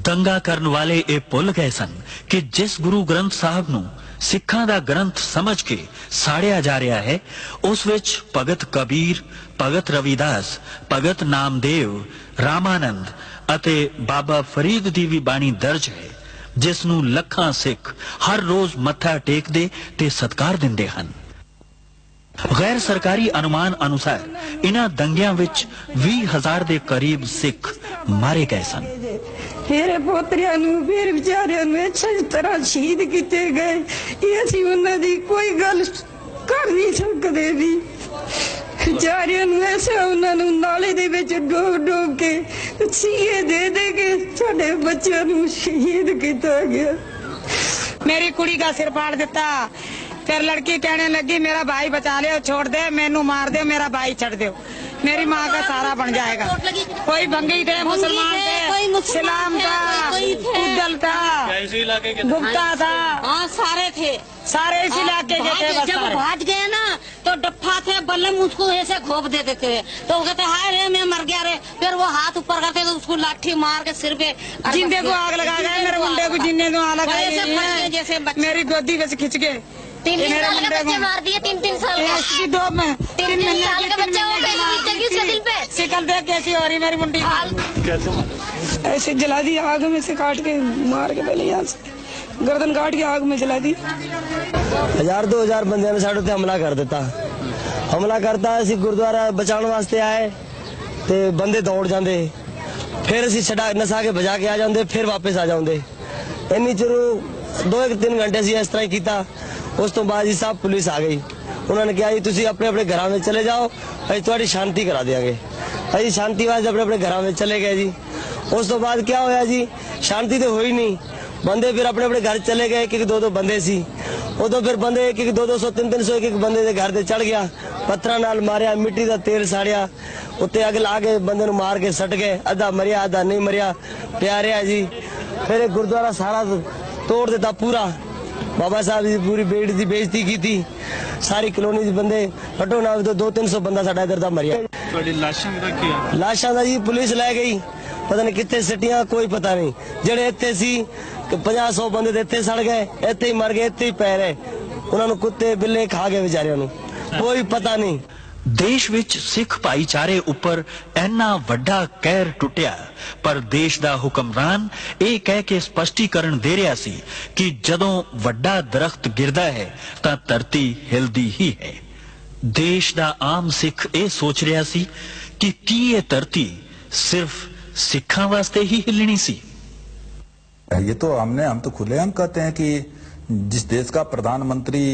ਦੰਗਾ ਕਰਨ ਵਾਲੇ ਇਹ ਭੁੱਲ ਗਏ ਸਨ ਕਿ ਜਿਸ ਗੁਰੂ ਗ੍ਰੰਥ ਸਾਹਿਬ ਨੂੰ ਸਿੱਖਾਂ ਦਾ ਗ੍ਰੰਥ ਸਮਝ ਕੇ ਸਾੜਿਆ ਜਾ ਰਿਹਾ ਹੈ, ਉਸ ਵਿੱਚ ਭਗਤ ਕਬੀਰ, ਭਗਤ ਰਵਿਦਾਸ, ਭਗਤ ਨਾਮਦੇਵ, ਰਾਮਾਨੰਦ ਅਤੇ ਬਾਬਾ ਫਰੀਦ ਦੀ ਵੀ ਬਾਣੀ ਦਰਜ ਹੈ, ਜਿਸ ਨੂੰ ਲੱਖਾਂ ਸਿੱਖ ਹਰ ਰੋਜ਼ ਮੱਥਾ ਟੇਕਦੇ ਤੇ ਸਤਿਕਾਰ ਦਿੰਦੇ ਹਨ। ਗੈਰ ਸਰਕਾਰੀ ਅਨੁਮਾਨ ਅਨੁਸਾਰ ਇਨ੍ਹਾਂ ਦੰਗਿਆਂ ਵਿੱਚ 20,000 ਦੇ ਕਰੀਬ ਸਿੱਖ ਮਾਰੇ ਗਏ ਸਨ। ਮੇਰੇ ਪੋਤਰਿਆਂ ਨੂੰ, ਫਿਰ ਵਿਚਾਰਿਆਂ ਨੂੰ ਇਸ ਤਰ੍ਹਾਂ ਸ਼ਹੀਦ ਕੀਤੇ ਗਏ, ਇਹ ਅਸੀਂ ਉਹਨਾਂ ਦੀ ਕੋਈ ਗੱਲ ਕਰ ਨਹੀਂ ਸਕਦੇ ਵੀ। ਵਿਚਾਰਿਆਂ ਨੂੰ ਐਸਾ ਉਹਨਾਂ ਨੂੰ ਨਾਲੇ ਦੇ ਵਿੱਚ ਡੋਬ ਕੇ ਸੀਏ ਦੇ ਕੇ ਸਾਡੇ ਬੱਚਿਆਂ ਨੂੰ ਸ਼ਹੀਦ ਕੀਤਾ ਗਿਆ। मेरी कुड़ी का सिर फाड़ देता, फिर लड़की कहने लगी मेरा भाई बचा ले, छोड़ दे, मैनू मार दे, मेरा भाई छड़ दो, मेरी माँ का सहारा बन जाएगा। कोई भंगी थे, मुसलमान थे, इस्लाम था, उद्दल था, गुप्ता था, हाँ सारे थे, सारे इस इलाके के थे। जब भाग गए ना तो डप्पा थे, बल्लम उसको ऐसे घोप देते थे, तो वो कहते हाय रे मैं मर गया रे, फिर वो हाथ ऊपर करते तो उसको लाठी मार के सिर पे जिंदे को आग लगा गए, मेरे मुंडे को जिन्ने को आग लगाई, जैसे मेरी गोदी में से खिंच के 3 साल के बच्चे मार दिए, 3 साल का, 3 साल का बच्चा हो गई उसके दिल पे। शिकल देख कैसी हो रही मेरी मुंडी, ऐसे जला दी, आग में से काट के मार के पहले यहाँ से गर्दन काट के आग में जला दी। 1000-2000 ਬੰਦਿਆਂ ਨੇ ਸਾਡੇ ਉੱਤੇ ਹਮਲਾ ਕਰ ਦਿੱਤਾ। ਹਮਲਾ ਕਰਤਾ, ਅਸੀਂ ਗੁਰਦੁਆਰਾ ਬਚਾਉਣ ਵਾਸਤੇ ਆਏ ਤੇ ਬੰਦੇ ਦੌੜ ਜਾਂਦੇ, ਫਿਰ ਅਸੀਂ ਛਡਾ ਨਸਾ ਕੇ ਭਜਾ ਕੇ ਆ ਜਾਂਦੇ, ਫਿਰ ਵਾਪਸ ਆ ਜਾਂਦੇ। ਇੰਨੀ ਚਿਰ 2-3 ਘੰਟੇ ਅਸੀਂ ਇਸ ਤਰ੍ਹਾਂ ਹੀ ਕੀਤਾ। ਉਸ ਤੋਂ ਬਾਅਦ ਜੀ ਸਭ ਪੁਲਿਸ ਆ ਗਈ। ਉਹਨਾਂ ਨੇ ਕਿਹਾ ਜੀ ਤੁਸੀਂ ਆਪਣੇ ਆਪਣੇ ਘਰਾਂ ਵਿੱਚ ਚਲੇ ਜਾਓ, ਅਸੀਂ ਤੁਹਾਡੀ ਸ਼ਾਂਤੀ ਕਰਾ ਦਿਆਂਗੇ। ਅਸੀਂ ਸ਼ਾਂਤੀ ਵਾਸਤੇ ਆਪਣੇ ਆਪਣੇ ਘਰਾਂ ਵਿੱਚ ਚਲੇ ਗਏ ਜੀ। ਉਸ ਤੋਂ ਬਾਅਦ ਕੀ ਹੋਇਆ ਜੀ, ਸ਼ਾਂਤੀ ਤਾਂ ਹੋਈ ਨਹੀਂ, ਬੰਦੇ ਫਿਰ ਆਪਣੇ ਆਪਣੇ ਘਰ ਚਲੇ ਗਏ। ਇੱਕ 2-2 ਬੰਦੇ ਸੀ, ਉਦੋਂ ਫਿਰ ਬੰਦੇ 1-200, 300, ਇੱਕ ਬੰਦੇ ਦੇ ਘਰ ਤੇ ਚੜ ਗਿਆ, ਪੱਥਰਾਂ ਨਾਲ ਮਾਰਿਆ, ਮਿੱਟੀ ਦਾ ਤੇਲ ਸਾੜਿਆ, ਉੱਤੇ ਅੱਗ ਲਾ ਕੇ ਬੰਦੇ ਨੂੰ ਮਾਰ ਕੇ ਸੱਟ ਗਏ। ਅੱਧਾ ਮਰਿਆ, ਅੱਧਾ ਨਹੀਂ ਮਰਿਆ, ਪਿਆ ਰਿਹਾ ਜੀ। ਫਿਰ ਇਹ ਗੁਰਦੁਆਰਾ ਸਾਰਾ ਤੋੜ ਦਿੱਤਾ ਪੂਰਾ। ਬਾਬਾ ਸਾਹਿਬ ਦੀ ਪੂਰੀ ਬੇੜੀ ਦੀ ਬੇਇੱਜ਼ਤੀ ਕੀਤੀ। ਸਾਰੀ ਕਲੋਨੀ ਦੇ ਬੰਦੇ ਹਟੋ ਨਾ, 200-300 ਬੰਦਾ ਸਾਡਾ ਇੱਧਰ ਦਾ ਮਰਿਆ। ਤੁਹਾਡੀ ਲਾਸ਼ਾਂ ਦਾ ਕੀ ਆ? ਲਾਸ਼ਾਂ ਦਾ ਜੀ ਪੁਲਿਸ ਲੈ ਗਈ, ਪਤਾ ਨਹੀਂ ਕਿੱਥੇ ਸਿੱਟੀਆਂ, ਕੋਈ ਪਤਾ ਨਹੀਂ। ਜਿਹੜੇ ਇੱਥੇ ਸੀ 50-100 ਬੰਦੇ ਇੱਥੇ ਸੜ ਗਏ, ਇੱਥੇ ਹੀ ਮਰ ਗਏ, ਇੱਥੇ ਹੀ ਪੈ ਰਹੇ। ਉਹਨਾਂ ਨੂੰ ਕੁੱਤੇ ਬਿੱਲੇ ਖਾ ਗਏ ਵਿਚਾਰਿਆਂ ਨੂੰ, ਕੋਈ ਪਤਾ ਨਹੀਂ। ਦੇਸ਼ ਵਿੱਚ ਸਿੱਖ ਭਾਈਚਾਰੇ ਉੱਪਰ ਇੰਨਾ ਵੱਡਾ ਕਹਿਰ ਟੁੱਟਿਆ, ਪਰ ਦੇਸ਼ ਦਾ ਹੁਕਮਰਾਨ ਇਹ ਕਹਿ ਕੇ ਸਪਸ਼ਟੀਕਰਨ ਦੇ ਰਿਹਾ ਸੀ ਕਿ ਜਦੋਂ ਵੱਡਾ ਦਰਖਤ ਗਿਰਦਾ ਹੈ ਤਾਂ ਧਰਤੀ ਹਿਲਦੀ ਹੀ ਹੈ। ਦੇਸ਼ ਦਾ ਆਮ ਸਿੱਖ ਇਹ ਸੋਚ ਰਿਹਾ ਸੀ ਕਿ ਕੀ ਇਹ ਧਰਤੀ ਸਿਰਫ ਸਿੱਖਾਂ ਵਾਸਤੇ ਹੀ ਹਿਲਣੀ ਸੀ। ये तो हम तो खुलेआम कहते हैं कि जिस देश का प्रधानमंत्री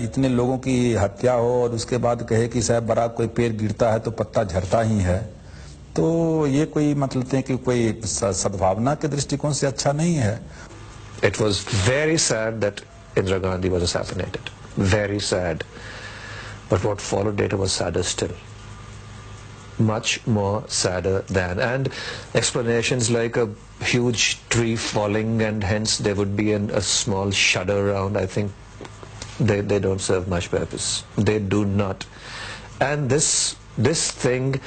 इतने लोगों की हत्या हो और उसके बाद कहे कि साहब बड़ा कोई पेड़ गिरता है तो पत्ता झड़ता ही है, तो ये कोई मतलब है कि कोई सद्भावना के दृष्टिकोण से अच्छा नहीं है। It was very sad that Indira Gandhi was assassinated. Very sad. But what followed later was sadder still. Much more sadder than. And explanations like a huge tree falling and hence there would be a small shudder around, I think they don't serve much purpose. They do not. And this thing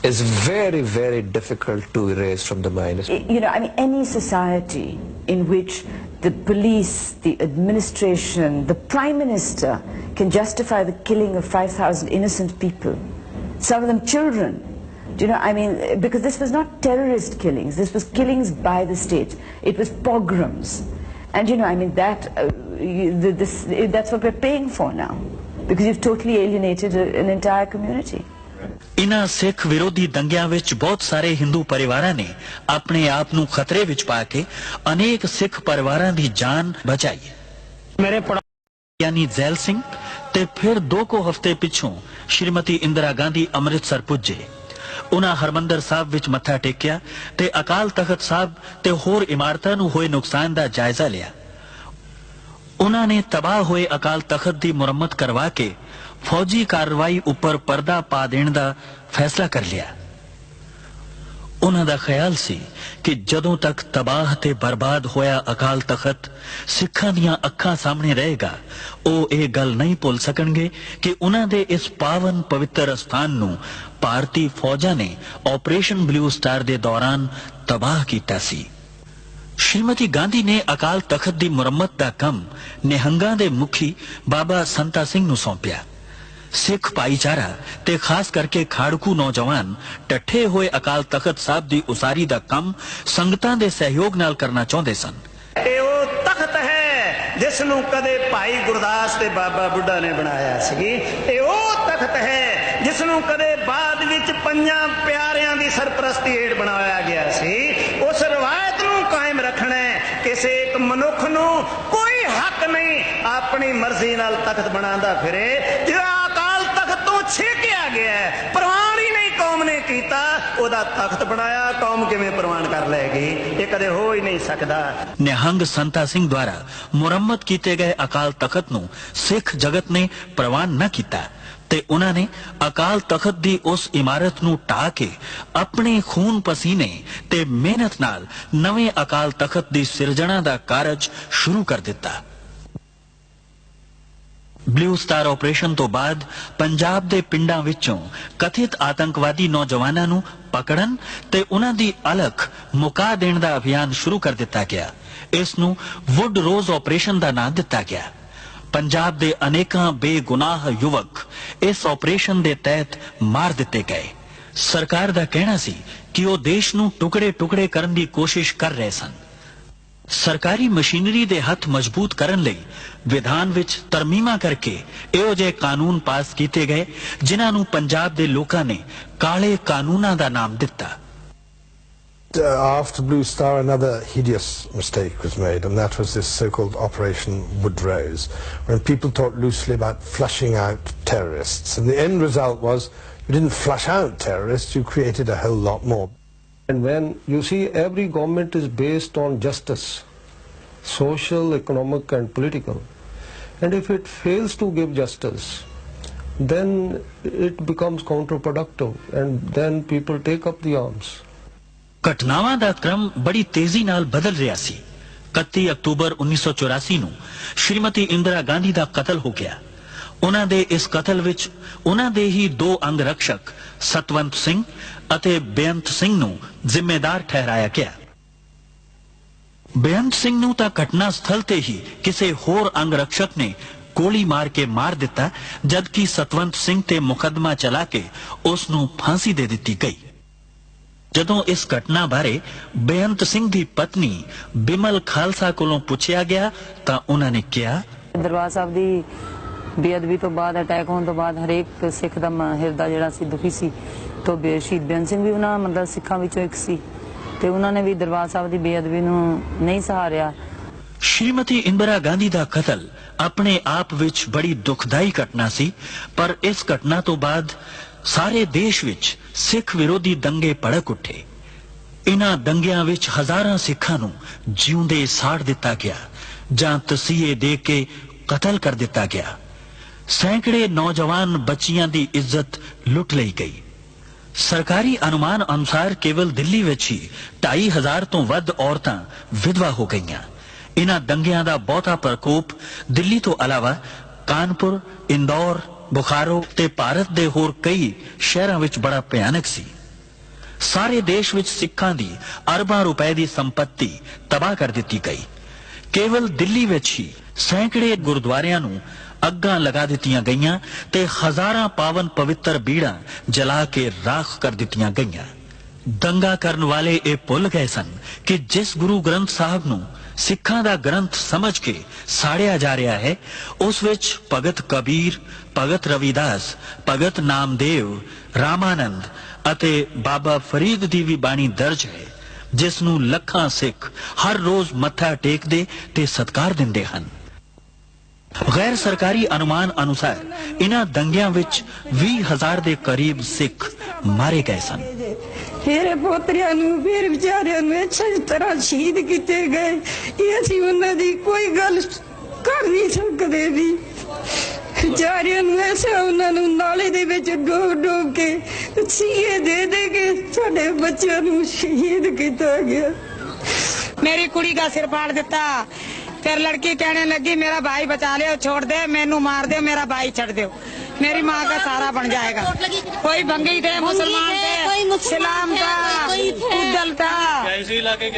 is very, very difficult to erase from the mind. You know, I mean, any society in which the police, the administration, the Prime Minister can justify the killing of 5,000 innocent people, some of them children. Do you know, I mean, because this was not terrorist killings, this was killings by the state. It was pogroms. And you know, I mean, that's what we're paying for now, because you've totally alienated an entire community. ਇਨ੍ਹਾਂ ਸਿੱਖ ਵਿਰੋਧੀ ਦੰਗਿਆਂ ਵਿੱਚ ਬਹੁਤ ਸਾਰੇ ਹਿੰਦੂ ਪਰਿਵਾਰਾਂ ਨੇ ਆਪਣੇ ਆਪ ਨੂੰ ਖਤਰੇ ਵਿੱਚ ਪਾ ਕੇ ਅਨੇਕ ਸਿੱਖ ਪਰਿਵਾਰਾਂ ਦੀ ਜਾਨ ਬਚਾਈ। ਮੇਰੇ ਯਾਨੀ ਜ਼ੈਲ ਸਿੰਘ ਤੇ ਫਿਰ 2 ਹਫ਼ਤੇ ਪਿੱਛੋਂ ਸ਼੍ਰੀਮਤੀ ਇੰਦਰਾ ਗਾਂਧੀ ਅੰਮ੍ਰਿਤਸਰ ਪੁੱਜੇ। ਉਹਨਾਂ ਹਰਮੰਦਰ ਸਾਹਿਬ ਵਿੱਚ ਮੱਥਾ ਟੇਕਿਆ ਤੇ ਅਕਾਲ ਤਖਤ ਸਾਹਿਬ ਤੇ ਹੋਰ ਇਮਾਰਤਾਂ ਨੂੰ ਹੋਏ ਨੁਕਸਾਨ ਦਾ ਜਾਇਜ਼ਾ ਲਿਆ। ਉਹਨਾਂ ਨੇ ਤਬਾਹ ਹੋਏ ਅਕਾਲ ਤਖਤ ਦੀ ਮੁਰੰਮਤ ਕਰਵਾ ਕੇ फौजी कार्रवाई उपर पर्दा पा देने का फैसला कर लिया। उन्हां दा ख्याल सी कि जदों तक तबाह ते बर्बाद होया अकाल तखत सिखां दियां अखां सामने रहेगा, ओ ये गल नहीं भुल सकणगे कि उन्हां दे इस पावन पवित्र स्थान नूं भारती फौजां ने ऑपरेशन ब्लू स्टार दे दौरान तबाह कीता सी। श्रीमती गांधी ने अकाल तखत दी मुरम्मत दा कम निहंगां दे मुखी बाबा संता सिंह नूं सौंपिया। सिख भाईचारा ते खास करके खाड़कू नौजवान टठे होए अकाल तखत साहब दी उसारी दा कम संगतां दे सहयोग नाल करना चाहुंदे सन। ਇਹ ਤਖਤ ਹੈ ਜਿਸ ਨੂੰ ਕਦੇ ਭਾਈ ਗੁਰਦਾਸ ਤੇ ਬਾਬਾ ਬੁੱਢਾ ਨੇ ਬਣਾਇਆ ਸੀ। ਇਹ ਉਹ ਤਖਤ ਹੈ ਜਿਸ ਨੂੰ ਕਦੇ ਬਾਅਦ ਵਿੱਚ ਪੰਜਾਂ ਪਿਆਰਿਆਂ ਦੀ ਸਰਪ੍ਰਸਤੀ ਹੇਠ ਬਣਾਇਆ ਗਿਆ ਸੀ। ਉਸ ਰਵਾਇਤ ਨੂੰ ਕਾਇਮ ਰੱਖਣਾ ਹੈ। ਕਿਸੇ ਇੱਕ ਮਨੁੱਖ ਨੂੰ ਕੋਈ ਹੱਕ ਨਹੀਂ ਆਪਣੀ ਮਰਜ਼ੀ ਨਾਲ ਤਖਤ ਬਣਾਉਂਦਾ ਫਿਰੇ। ਜਿਹੜਾ ਅਕਾਲ ਤਖਤ ਤੋਂ ਛੇਕਿਆ ਗਿਆ ਹੈ, ਪ੍ਰਵਾਨ ਹੀ ਨਹੀਂ ਕੌਮ ਨੇ ਕੀਤਾ, ਉਹਦਾ ਤਖਤ ਬਣਾਇਆ, ਕੌਮ ਕਿਵੇਂ ਪ੍ਰਵਾਨ ਕਰ ਲਏਗੀ? ਇਹ ਕਦੇ ਹੋ ਹੀ ਨਹੀਂ ਸਕਦਾ। ਨਿਹੰਗ ਸੰਤਾ ਸਿੰਘ ਦੁਆਰਾ ਮੁਰੰਮਤ ਕੀਤੇ ਗਏ ਅਕਾਲ ਤਖਤ ਨੂੰ ਸਿੱਖ ਜਗਤ ਨੇ ਪ੍ਰਵਾਨ ਨਾ ਕੀਤਾ ਤੇ ਉਹਨਾਂ ਨੇ ਅਕਾਲ ਤਖਤ ਦੀ ਉਸ ਇਮਾਰਤ ਨੂੰ ਢਾਹ ਕੇ ਆਪਣੇ ਖੂਨ ਪਸੀਨੇ ਤੇ ਮਿਹਨਤ ਨਾਲ ਨਵੇਂ ਅਕਾਲ ਤਖਤ ਦੀ ਸਿਰਜਣਾ ਦਾ ਕਾਰਜ ਸ਼ੁਰੂ ਕਰ ਦਿੱਤਾ। ਬਲੂ ਸਟਾਰ ਆਪਰੇਸ਼ਨ ਤੋਂ ਬਾਅਦ ਪੰਜਾਬ ਦੇ ਪਿੰਡਾਂ ਵਿੱਚੋਂ ਕਥਿਤ ਆਤੰਕਵਾਦੀ ਨੌਜਵਾਨਾਂ ਨੂੰ ਪਕੜਨ ਤੇ ਉਹਨਾਂ ਦੀ ਅਲਖ ਮੁਕਾ ਦੇਣ ਦਾ ਅਭਿਆਨ ਸ਼ੁਰੂ ਕਰ ਦਿੱਤਾ ਗਿਆ। ਇਸ ਨੂੰ ਵੁੱਡ ਰੋਜ਼ ਆਪਰੇਸ਼ਨ ਦਾ ਨਾਮ ਦਿੱਤਾ ਗਿਆ। ਪੰਜਾਬ ਦੇ ਅਨੇਕਾਂ ਬੇਗੁਨਾਹ ਯੁਵਕ ਇਸ ਆਪਰੇਸ਼ਨ ਦੇ ਤਹਿਤ ਮਾਰ ਦਿੱਤੇ ਗਏ। ਸਰਕਾਰ ਦਾ ਕਹਿਣਾ ਸੀ ਕਿ ਉਹ ਦੇਸ਼ ਨੂੰ ਟੁਕੜੇ-ਟੁਕੜੇ ਕਰਨ ਦੀ ਕੋਸ਼ਿਸ਼ ਕਰ ਰਹੇ ਸਨ। ਸਰਕਾਰੀ ਮਸ਼ੀਨਰੀ ਦੇ ਹੱਥ ਮਜ਼ਬੂਤ ਕਰਨ ਲਈ ਵਿਧਾਨ ਵਿੱਚ ਤਰਮੀਮਾਂ ਕਰਕੇ ਇਹੋ ਜਿਹੇ ਕਾਨੂੰਨ ਪਾਸ ਕੀਤੇ ਗਏ ਜਿਨ੍ਹਾਂ ਨੂੰ ਪੰਜਾਬ ਦੇ ਲੋਕਾਂ ਨੇ ਕਾਲੇ ਕਾਨੂੰਨਾਂ ਦਾ ਨਾਮ ਦਿੱਤਾ। After Blue Star, another hideous mistake was made, and that was this so-called Operation Woodrose, when people talked loosely about flushing out terrorists. And the end result was you didn't flush out terrorists, you created a whole lot more. And when you see every government is based on justice, social, economic and political, and if it fails to give justice, then it becomes counterproductive and then people take up the arms. ਘਟਨਾਵਾਂ ਦਾ ਕ੍ਰਮ ਬੜੀ ਤੇਜ਼ੀ ਨਾਲ ਬਦਲ ਰਿਹਾ ਸੀ। 31 October 1984 ਨੂੰ ਸ਼੍ਰੀਮਤੀ ਇੰਦਰਾ ਗਾਂਧੀ ਦਾ ਕਤਲ ਹੋ ਗਿਆ। ਉਹਨਾਂ ਦੇ ਇਸ ਕਤਲ ਵਿੱਚ ਉਹਨਾਂ ਦੇ ਹੀ 2 ਅੰਗ ਰਕਸ਼ਕ ਸਤਵੰਤ ਸਿੰਘ ਅਤੇ ਬੇਅੰਤ ਸਿੰਘ ਨੂੰ ਜ਼ਿੰਮੇਦਾਰ ਠਹਿਰਾਇਆ ਗਿਆ। ਬੇਅੰਤ ਸਿੰਘ ਨੂੰ ਤਾਂ ਘਟਨਾ ਸਥਲ ਤੇ ਹੀ ਕਿਸੇ ਹੋਰ ਅੰਗ ਰਕਸ਼ਕ ਨੇ ਗੋਲੀ ਮਾਰ ਕੇ ਮਾਰ ਦਿੱਤਾ, ਜਦਕਿ ਸਤਵੰਤ ਸਿੰਘ ਤੇ ਮੁਕੱਦਮਾ ਚਲਾ ਕੇ ਉਸ ਨੂੰ ਫਾਂਸੀ ਦੇ ਦਿੱਤੀ ਗਈ। ਜਦੋਂ ਇਸ ਘਟਨਾ ਬਾਰੇ ਬੇਅੰਤ ਸਿੰਘ ਦੀ ਪਤਨੀ ਬਿਮਲ ਖਾਲਸਾ ਕੋਲੋਂ ਪੁੱਛਿਆ ਗਿਆ ਤਾਂ ਉਹਨਾਂ ਨੇ ਕਿਹਾ, ਦਰਬਾਰ ਸਾਹਿਬ ਦੀ ਬੇਅਦਬੀ ਤੋਂ ਬਾਅਦ, ਅਟੈਕ ਹੋਣ ਤੋਂ ਬਾਅਦ ਹਰੇਕ ਸਿੱਖ ਦਾ ਹਿਰਦਾ ਜਿਹੜਾ ਸੀ ਦੁਖੀ ਸੀ। ਤੋਂ ਸ਼ਹੀਦ ਬੇਅੰਤ ਸਿੰਘ ਵੀ ਉਹਨਾਂ ਮਤਲਬ ਸਿੱਖਾਂ ਵਿੱਚੋਂ ਇੱਕ ਸੀ ਤੇ ਉਹਨਾਂ ਨੇ ਵੀ ਦਰਬਾਰ ਸਾਹਿਬ ਦੀ ਬੇਅਦਬੀ ਨੂੰ ਨਹੀਂ ਸਹਾਰਿਆ। ਸ਼੍ਰੀਮਤੀ ਇੰਦਰਾ ਗਾਂਧੀ ਦਾ ਕਤਲ ਆਪਣੇ ਆਪ ਵਿੱਚ ਬੜੀ ਦੁਖਦਾਈ ਘਟਨਾ ਸੀ, ਪਰ ਇਸ ਘਟਨਾ ਤੋਂ ਬਾਅਦ ਸਾਰੇ ਦੇਸ਼ ਵਿੱਚ ਸਿੱਖ ਵਿਰੋਧੀ ਦੰਗੇ ਭੜਕ ਉੱਠੇ। ਇਨ੍ਹਾਂ ਦੰਗਿਆਂ ਵਿੱਚ ਹਜ਼ਾਰਾਂ ਸਿੱਖਾਂ ਨੂੰ ਜਿਉਂਦੇ ਸਾੜ ਦਿੱਤਾ ਗਿਆ। ਜਾਂ ਤਸੀਹੇ ਦੇ ਕੇ ਕਤਲ ਕਰ ਦਿੱਤਾ ਗਿਆ। ਸੈਂਕੜੇ ਨੌਜਵਾਨ ਬੱਚੀਆਂ ਦੀ ਇੱਜ਼ਤ ਲੁੱਟ ਲਈ ਗਈ। ਸਰਕਾਰੀ ਅਨੁਮਾਨ ਅਨੁਸਾਰ ਕੇਵਲ ਦਿੱਲੀ ਵਿੱਚ ਹੀ 2,500 ਤੋਂ ਵੱਧ ਔਰਤਾਂ ਵਿਧਵਾ ਹੋ ਗਈਆਂ। ਇਨ੍ਹਾਂ ਦੰਗਿਆਂ ਦਾ ਬਹੁਤਾ ਪ੍ਰਕੋਪ ਦਿੱਲੀ ਤੋਂ ਇਲਾਵਾ ਕਾਨਪੁਰ, ਇੰਦੌਰ, ਬੁਖਾਰੋ ਤੇ ਭਾਰਤ ਦੇ ਹੋਰ ਕਈ ਸ਼ਹਿਰਾਂ ਵਿੱਚ ਬੜਾ ਭਿਆਨਕ ਸੀ। ਸਾਰੇ ਦੇਸ਼ ਵਿੱਚ ਸਿੱਖਾਂ ਦੀ ਅਰਬਾਂ ਰੁਪਏ ਦੀ ਸੰਪत्ति ਤਬਾਹ ਕਰ ਦਿੱਤੀ ਗਈ। ਕੇਵਲ ਦਿੱਲੀ ਵਿੱਚ ਹੀ ਸੈਂਕੜੇ ਗੁਰਦੁਆਰਿਆਂ ਨੂੰ ਅੱਗਾਂ ਲਗਾ ਦਿੱਤੀਆਂ ਗਈਆਂ ਤੇ ਹਜ਼ਾਰਾਂ ਪਾਵਨ ਪਵਿੱਤਰ ਬੀੜਾਂ ਜਲਾ ਕੇ ਰਾਖ ਕਰ ਦਿੱਤੀਆਂ ਗਈਆਂ। ਦੰਗਾ ਕਰਨ ਵਾਲੇ ਇਹ ਭੁੱਲ ਗਏ ਸਨ ਕਿ ਜਿਸ ਗੁਰੂ ਗ੍ਰੰਥ ਸਾਹਿਬ ਨੂੰ ਸਿੱਖਾਂ ਦਾ ਗ੍ਰੰਥ ਸਮਝ ਕੇ ਸਾੜਿਆ ਜਾ ਰਿਹਾ ਹੈ, ਉਸ ਵਿੱਚ ਭਗਤ ਕਬੀਰ, ਭਗਤ ਰਵਿਦਾਸ, ਭਗਤ ਨਾਮਦੇਵ, ਰਾਮਾਨੰਦ ਅਤੇ ਬਾਬਾ ਫਰੀਦ ਦੀ ਵੀ ਬਾਣੀ ਦਰਜ ਹੈ, ਜਿਸ ਨੂੰ ਲੱਖਾਂ ਸਿੱਖ ਹਰ ਰੋਜ਼ ਮੱਥਾ ਟੇਕਦੇ ਤੇ ਸਤਿਕਾਰ ਦਿੰਦੇ ਹਨ। ਗੈਰ ਸਰਕਾਰੀ ਅਨੁਮਾਨ ਅਨੁਸਾਰ ਇਨ੍ਹਾਂ ਦੰਗਿਆਂ ਵਿੱਚ 20,000 ਦੇ ਕਰੀਬ ਸਿੱਖ ਮਾਰੇ ਗਏ ਸਨ। ਮੇਰੇ ਪੋਤਰਿਆਂ ਨੂੰ ਫਿਰ ਵਿਚਾਰਿਆਂ ਨੂੰ ਅੱਛੀ ਤਰ੍ਹਾਂ ਸ਼ਹੀਦ ਕੀਤੇ ਗਏ। ਇਹ ਅਸੀਂ ਉਹਨਾਂ ਦੀ ਕੋਈ ਗੱਲ ਕਰ ਨਹੀਂ ਸਕਦੇ ਵੀ। ਵਿਚਾਰਿਆਂ ਨੂੰ ਐਸਾ ਉਹਨਾਂ ਨੂੰ ਨਾਲੇ ਦੇ ਵਿੱਚ ਡੋਬ ਕੇ ਸੀਏ ਦੇ ਕੇ ਸਾਡੇ ਬੱਚਿਆਂ ਨੂੰ ਸ਼ਹੀਦ ਕੀਤਾ ਗਿਆ। मेरी कुड़ी का सिर फाड़ देता, फिर लड़की कहने लगी मेरा भाई बचा ले, छोड़ दे, मैनू मार दे, मेरा भाई छड़ दो, मेरी माँ का सारा बन जाएगा। कोई भंगी थे, मुसलमान थे, इस्लाम था, उद्दल था,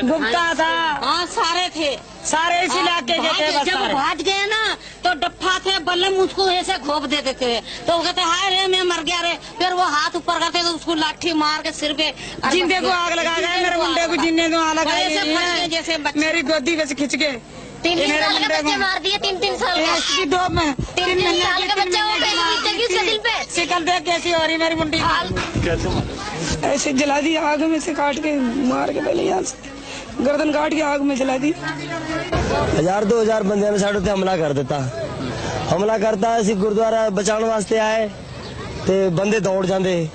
गुप्ता था, हाँ सारे थे, सारे इस इलाके के थे। बस जब भाग गए ना तो डप्पा थे, बल्लम उसको ऐसे घोप देते थे, तो वो कहते हाय रे मैं मर गया रे, फिर वो हाथ ऊपर करते तो उसको लाठी मार के सिर पे जिंदे को आग लगा गए। मेरे मुंडे को जिन्ने को आग लगाई, जैसे मेरी गोदी में से खिंच के 3 साल के बच्चे मार दिए, 3 साल का 3 साल का बच्चा हो गया दिल पे। शिकल देख कैसी हो रही मेरी मुंडी, ऐसे जला दी आग में से काट के मार के, पहले यहाँ से गर्दन काट के आग में जला दी। 1000-2000 ਬੰਦਿਆਂ ਨੇ ਸਾਡੇ ਉੱਤੇ ਹਮਲਾ ਕਰ ਦਿੱਤਾ। ਹਮਲਾ ਕਰਤਾ, ਅਸੀਂ ਗੁਰਦੁਆਰਾ ਬਚਾਉਣ ਵਾਸਤੇ ਆਏ ਤੇ ਬੰਦੇ ਦੌੜ ਜਾਂਦੇ,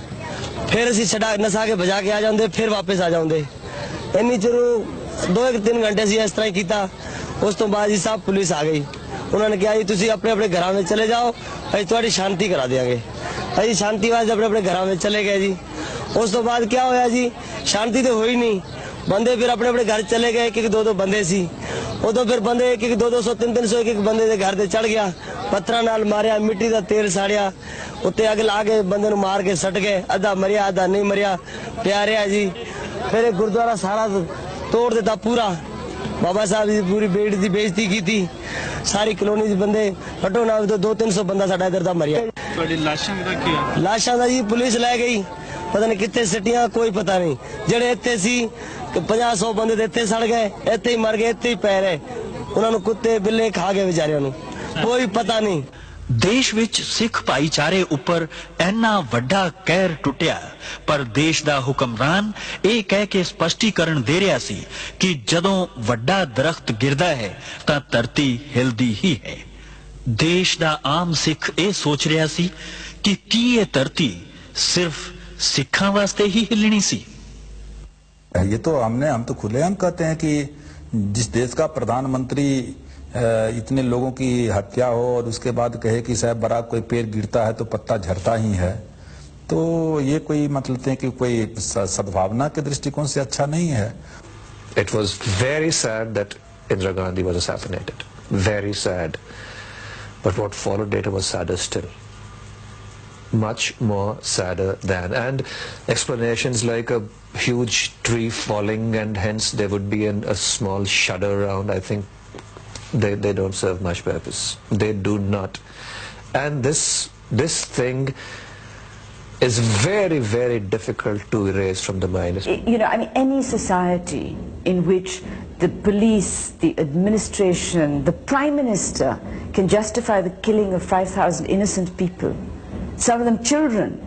ਫਿਰ ਅਸੀਂ ਛਡਾ ਨਸਾ ਕੇ ਭਜਾ ਕੇ ਆ ਜਾਂਦੇ, ਫਿਰ ਵਾਪਸ ਆ ਜਾਂਦੇ। ਇੰਨੀ ਚਿਰ 2-3 ਘੰਟੇ ਅਸੀਂ ਇਸ ਤਰ੍ਹਾਂ ਹੀ ਕੀਤਾ। ਉਸ ਤੋਂ ਬਾਅਦ ਜੀ ਸਭ ਪੁਲਿਸ ਆ ਗਈ। ਉਹਨਾਂ ਨੇ ਕਿਹਾ ਜੀ ਤੁਸੀਂ ਆਪਣੇ ਆਪਣੇ ਘਰਾਂ ਵਿੱਚ ਚਲੇ ਜਾਓ, ਅਸੀਂ ਤੁਹਾਡੀ ਸ਼ਾਂਤੀ ਕਰਾ ਦਿਆਂਗੇ। ਅਸੀਂ ਸ਼ਾਂਤੀ ਵਾਸਤੇ ਆਪਣੇ ਆਪਣੇ ਘਰਾਂ ਵਿੱਚ ਚਲੇ ਗਏ ਜੀ। ਉਸ ਤੋਂ ਬਾਅਦ ਕੀ ਹੋਇਆ ਜੀ, ਸ਼ਾਂਤੀ ਤੇ ਹੋਈ ਨਹੀਂ। ਬੰਦੇ ਫਿਰ ਆਪਣੇ ਆਪਣੇ ਘਰ ਚਲੇ ਗਏ, ਇੱਕ 2-2 ਬੰਦੇ ਸੀ। ਉਦੋਂ ਫਿਰ ਬੰਦੇ 1-1, 200, 300, ਇੱਕ ਬੰਦੇ ਦੇ ਘਰ ਤੇ ਚੜ ਗਿਆ, ਪੱਥਰਾਂ ਨਾਲ ਮਾਰਿਆ, ਮਿੱਟੀ ਦਾ ਤੇਲ ਸਾੜਿਆ, ਉੱਤੇ ਅੱਗ ਲਾ ਕੇ ਬੰਦੇ ਨੂੰ ਮਾਰ ਕੇ ਸੱਟ ਗਏ। ਅੱਧਾ ਮਰਿਆ, ਅੱਧਾ ਨਹੀਂ ਮਰਿਆ, ਪਿਆ ਰਿਹਾ ਜੀ। ਫਿਰ ਇਹ ਗੁਰਦੁਆਰਾ ਸਾਰਾ ਤੋੜ ਦਿੱਤਾ ਪੂਰਾ। ਬਾਬਾ ਸਾਹਿਬ ਦੀ ਪੂਰੀ ਬੇੜੀ ਦੀ ਬੇਇੱਜ਼ਤੀ ਕੀਤੀ। ਸਾਰੀ ਕਲੋਨੀ ਦੇ ਬੰਦੇ ਘੱਟੋ ਨਾ 200-300 ਬੰਦਾ ਸਾਡਾ ਇੱਧਰ ਦਾ ਮਰਿਆ। ਤੁਹਾਡੀ ਲਾਸ਼ਾਂ ਦਾ ਕੀ ਆ? ਲਾਸ਼ਾਂ ਦਾ ਜੀ ਪੁਲਿਸ ਲੈ ਗਈ, ਪਤਾ ਨਹੀਂ ਕਿੱਥੇ ਸਿੱਟੀਆਂ, ਕੋਈ ਪਤਾ ਨਹੀਂ। ਜਿਹੜੇ ਇੱਥੇ ਸੀ 50-100 ਬੰਦੇ ਇੱਥੇ ਸੜ ਗਏ, ਇੱਥੇ ਹੀ ਮਰ ਗਏ, ਇੱਥੇ ਹੀ ਪੈ ਰਹੇ। ਉਹਨਾਂ ਨੂੰ ਕੁੱਤੇ ਬਿੱਲੇ ਖਾ ਗਏ ਵਿਚਾਰਿਆਂ ਨੂੰ, ਕੋਈ ਪਤਾ ਨਹੀਂ। ਦੇਸ਼ ਵਿੱਚ ਸਿੱਖ ਭਾਈਚਾਰੇ ਉੱਪਰ ਇੰਨਾ ਵੱਡਾ ਕਹਿਰ ਟੁੱਟਿਆ, ਪਰ ਦੇਸ਼ ਦਾ ਹੁਕਮਰਾਨ ਇਹ ਕਹਿ ਕੇ ਸਪਸ਼ਟੀਕਰਨ ਦੇ ਰਿਹਾ ਸੀ ਕਿ ਜਦੋਂ ਵੱਡਾ ਦਰਖਤ ਗਿਰਦਾ ਹੈ ਤਾਂ ਧਰਤੀ ਹਿਲਦੀ ਹੀ ਹੈ। ਦੇਸ਼ ਦਾ ਆਮ ਸਿੱਖ ਇਹ ਸੋਚ ਰਿਹਾ ਸੀ ਕਿ ਕੀ ਇਹ ਧਰਤੀ ਸਿਰਫ ਸਿੱਖਾਂ ਵਾਸਤੇ ਹੀ ਹਿਲਣੀ ਸੀ। ये तो हम तो खुलेआम कहते हैं कि जिस देश का प्रधानमंत्री इतने लोगों की हत्या हो और उसके बाद कहे कि साहब बराक कोई पेड़ गिरता है तो पत्ता झड़ता ही है, तो ये कोई मतलब है कि कोई सद्भावना के दृष्टिकोण से अच्छा नहीं है। It was very sad that Indira Gandhi was assassinated. Very sad. But what followed later was sadder still. Much more sadder than, and explanations like a huge tree falling and hence there would be a small shudder around, I think they don't serve much purpose. They do not. And this thing is very, very difficult to erase from the mind. You know, I mean, any society in which the police, the administration, the Prime Minister can justify the killing of 5,000 innocent people, some of them children.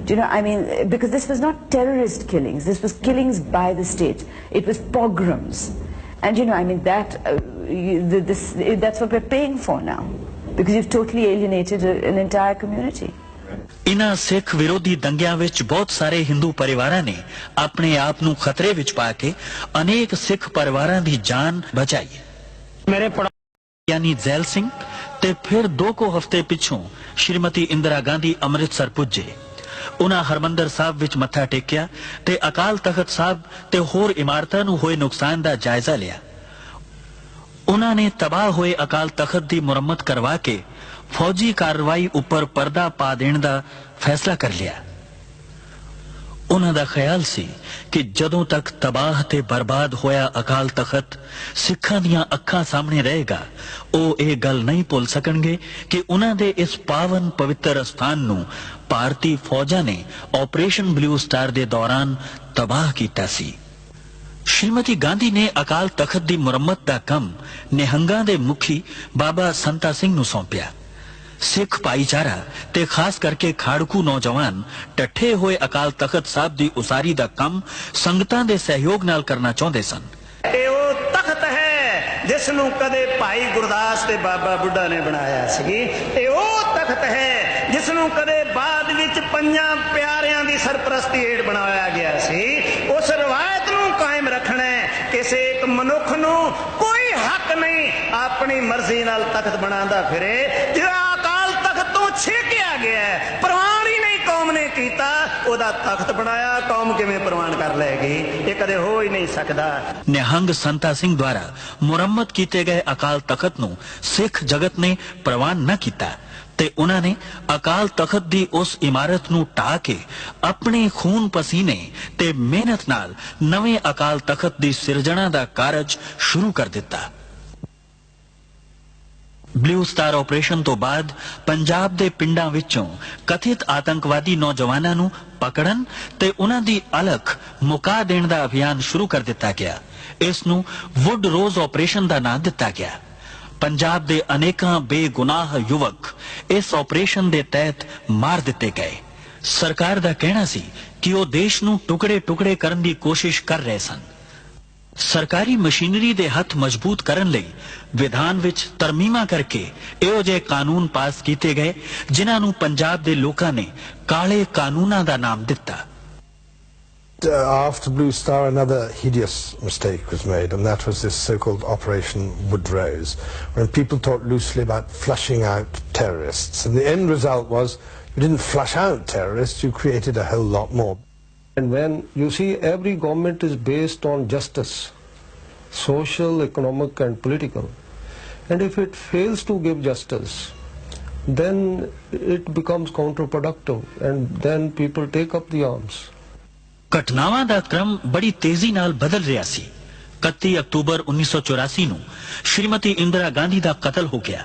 Do you know, I mean, because this was not terrorist killings, this was killings by the state. It was pogroms. And you know, I mean, that's what we're paying for now, because you've totally alienated an entire community. ਇਨ੍ਹਾਂ ਸਿੱਖ ਵਿਰੋਧੀ ਦੰਗਿਆਂ ਵਿੱਚ ਬਹੁਤ ਸਾਰੇ ਹਿੰਦੂ ਪਰਿਵਾਰਾਂ ਨੇ ਆਪਣੇ ਆਪ ਨੂੰ ਖਤਰੇ ਵਿੱਚ ਪਾ ਕੇ ਅਨੇਕ ਸਿੱਖ ਪਰਿਵਾਰਾਂ ਦੀ ਜਾਨ ਬਚਾਈ। ਮੇਰੇ यानी जैल सिंह ते फिर 2 को हफ्ते पिछों श्रीमती इंदिरा गांधी अमृतसर पुजे। उन्हां हरमंदर साहब विच मत्था टेकिया ते अकाल तख्त साहब ते होर इमारतां नूं होए नुकसान दा जायजा लिया। उन्हां ने तबाह होए अकाल तख्त दी मुरम्मत करवा के फौजी कार्रवाई उपर पर्दा पा देण दा फैसला कर लिया। उन्हां दा ख्याल सी कि जदों तक तबाह ते बर्बाद होया अकाल तख्त सिखां दियां अखां सामने रहेगा, ਉਹ ਇਹ ਗੱਲ नहीं भुल सकणगे कि उन्हां दे इस पावन पवित्र स्थान नूं भारती फौजां ने ऑपरेशन ब्लू स्टार दे दौरान तबाह कीता सी। श्रीमती गांधी ने अकाल तख्त दी मुरम्मत दा कम निहंगां दे मुखी बाबा संता सिंह नूं सौंपिया। सिख भाईचारा ते खास करके खाड़कू नौजवान टठे होए अकाल तख्त साहब दी उसारी दा कम संगतां दे सहयोग नाल करना चाहुंदे सन। तख्त है जिस नूं कदे भाई गुरदास ते बाबा बुढ़ा ने बनाया सी। तख्त है जिस नूं कदे बाद विच पंजां प्यारियां दी सरपरस्ती हेठ बनाया गया सी। उस रवायत नूं कायम रखना है। किसी एक मनुख नूं कोई हक नहीं अपनी मर्जी नाल तख्त बनांदा फिरे। जिहड़ा अकाल तख्त तो छेकिया गया है, प्रवान ही नहीं कौम ने कीता, ओदा तख्त बनाया, कौम किवें प्रवान कर लेगी? ये कदे हो ही नहीं सकदा। निहंग संता सिंह द्वारा मुरम्मत कीते गए अकाल तख्त नूं सिख जगत ने प्रवान न कीता ते उन्हां ने अकाल तख्त दी उस इमारत नूं ढा के अपने खून पसीने ते मेहनत नाल नवें अकाल तख्त दी सिरजणा दा कारज शुरू कर दिता। ब्लू स्टार ऑपरेशन तो बाद पंजाब दे पिंडां विचों कथित आतंकवादी नौजवानां नूं पकड़न ते उन्हां दी अलख मुका देण दा अभियान शुरू कर दिता गया। इस नूं वुड रोज ऑपरेशन दा नाम दिता गया। पंजाब दे अनेकां बेगुनाह युवक इस ऑपरेशन दे तहत मार दिते गए। सरकार दा कहना सी कि वो देश नूं टुकड़े टुकड़े करन दी कोशिश कर रहे सन। सरकारी मशीनरी दे हथ मजबूत करन लई विधान विच तरमीमा करके इहो जे कानून पास कीते गए जिन्हां नूं पंजाब दे लोकां ने काले कानूनां दा नाम दिता। After Blue Star, another hideous mistake was made, and that was this so-called Operation Woodrose, when people talked loosely about flushing out terrorists. And the end result was you didn't flush out terrorists, you created a whole lot more. And when you see every government is based on justice, social, economic and political, and if it fails to give justice, then it becomes counterproductive and then people take up the arms. घटनावां दा क्रम बड़ी तेजी नाल बदल रहा सी। 31 October 1984 नूं श्रीमती इंदिरा गांधी दा कतल हो गया।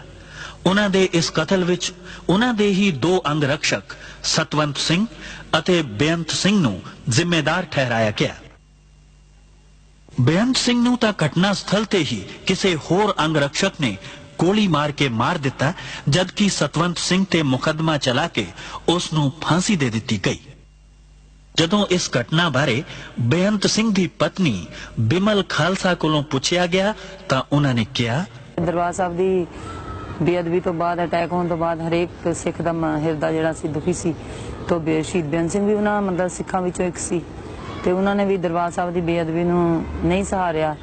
उन्हां दे इस कतल विच उन्हां दे ही 2 अंगरक्षक सतवंत सिंह अते बेअंत सिंह नूं जिम्मेदार ठहराया गया। बेअंत सिंह नूं तां घटना स्थल ते ही किसी होर अंगरक्षक ने गोली मार के मार दिता, जबकि सतवंत सिंह ते मुकदमा चला के उस नूं फांसी दे दिती गई। जदों इस घटना बारे बेअंत सिंह दी पत्नी बिमल खालसा कोलों पुछया गया तां उन्हां ने कहा, दरबार साहब दी बेअदबी तो बाद अटैक होने तो बाद हरेक सिख दा हिरदा जिहड़ा सी दुखी सी। तो शहीद बेअंत सिंह भी उन्हां मतलब सिखां विचों एक सी ते उन्हां ने भी दरबार साहब दी बेअदबी नूं नहीं सहारिया।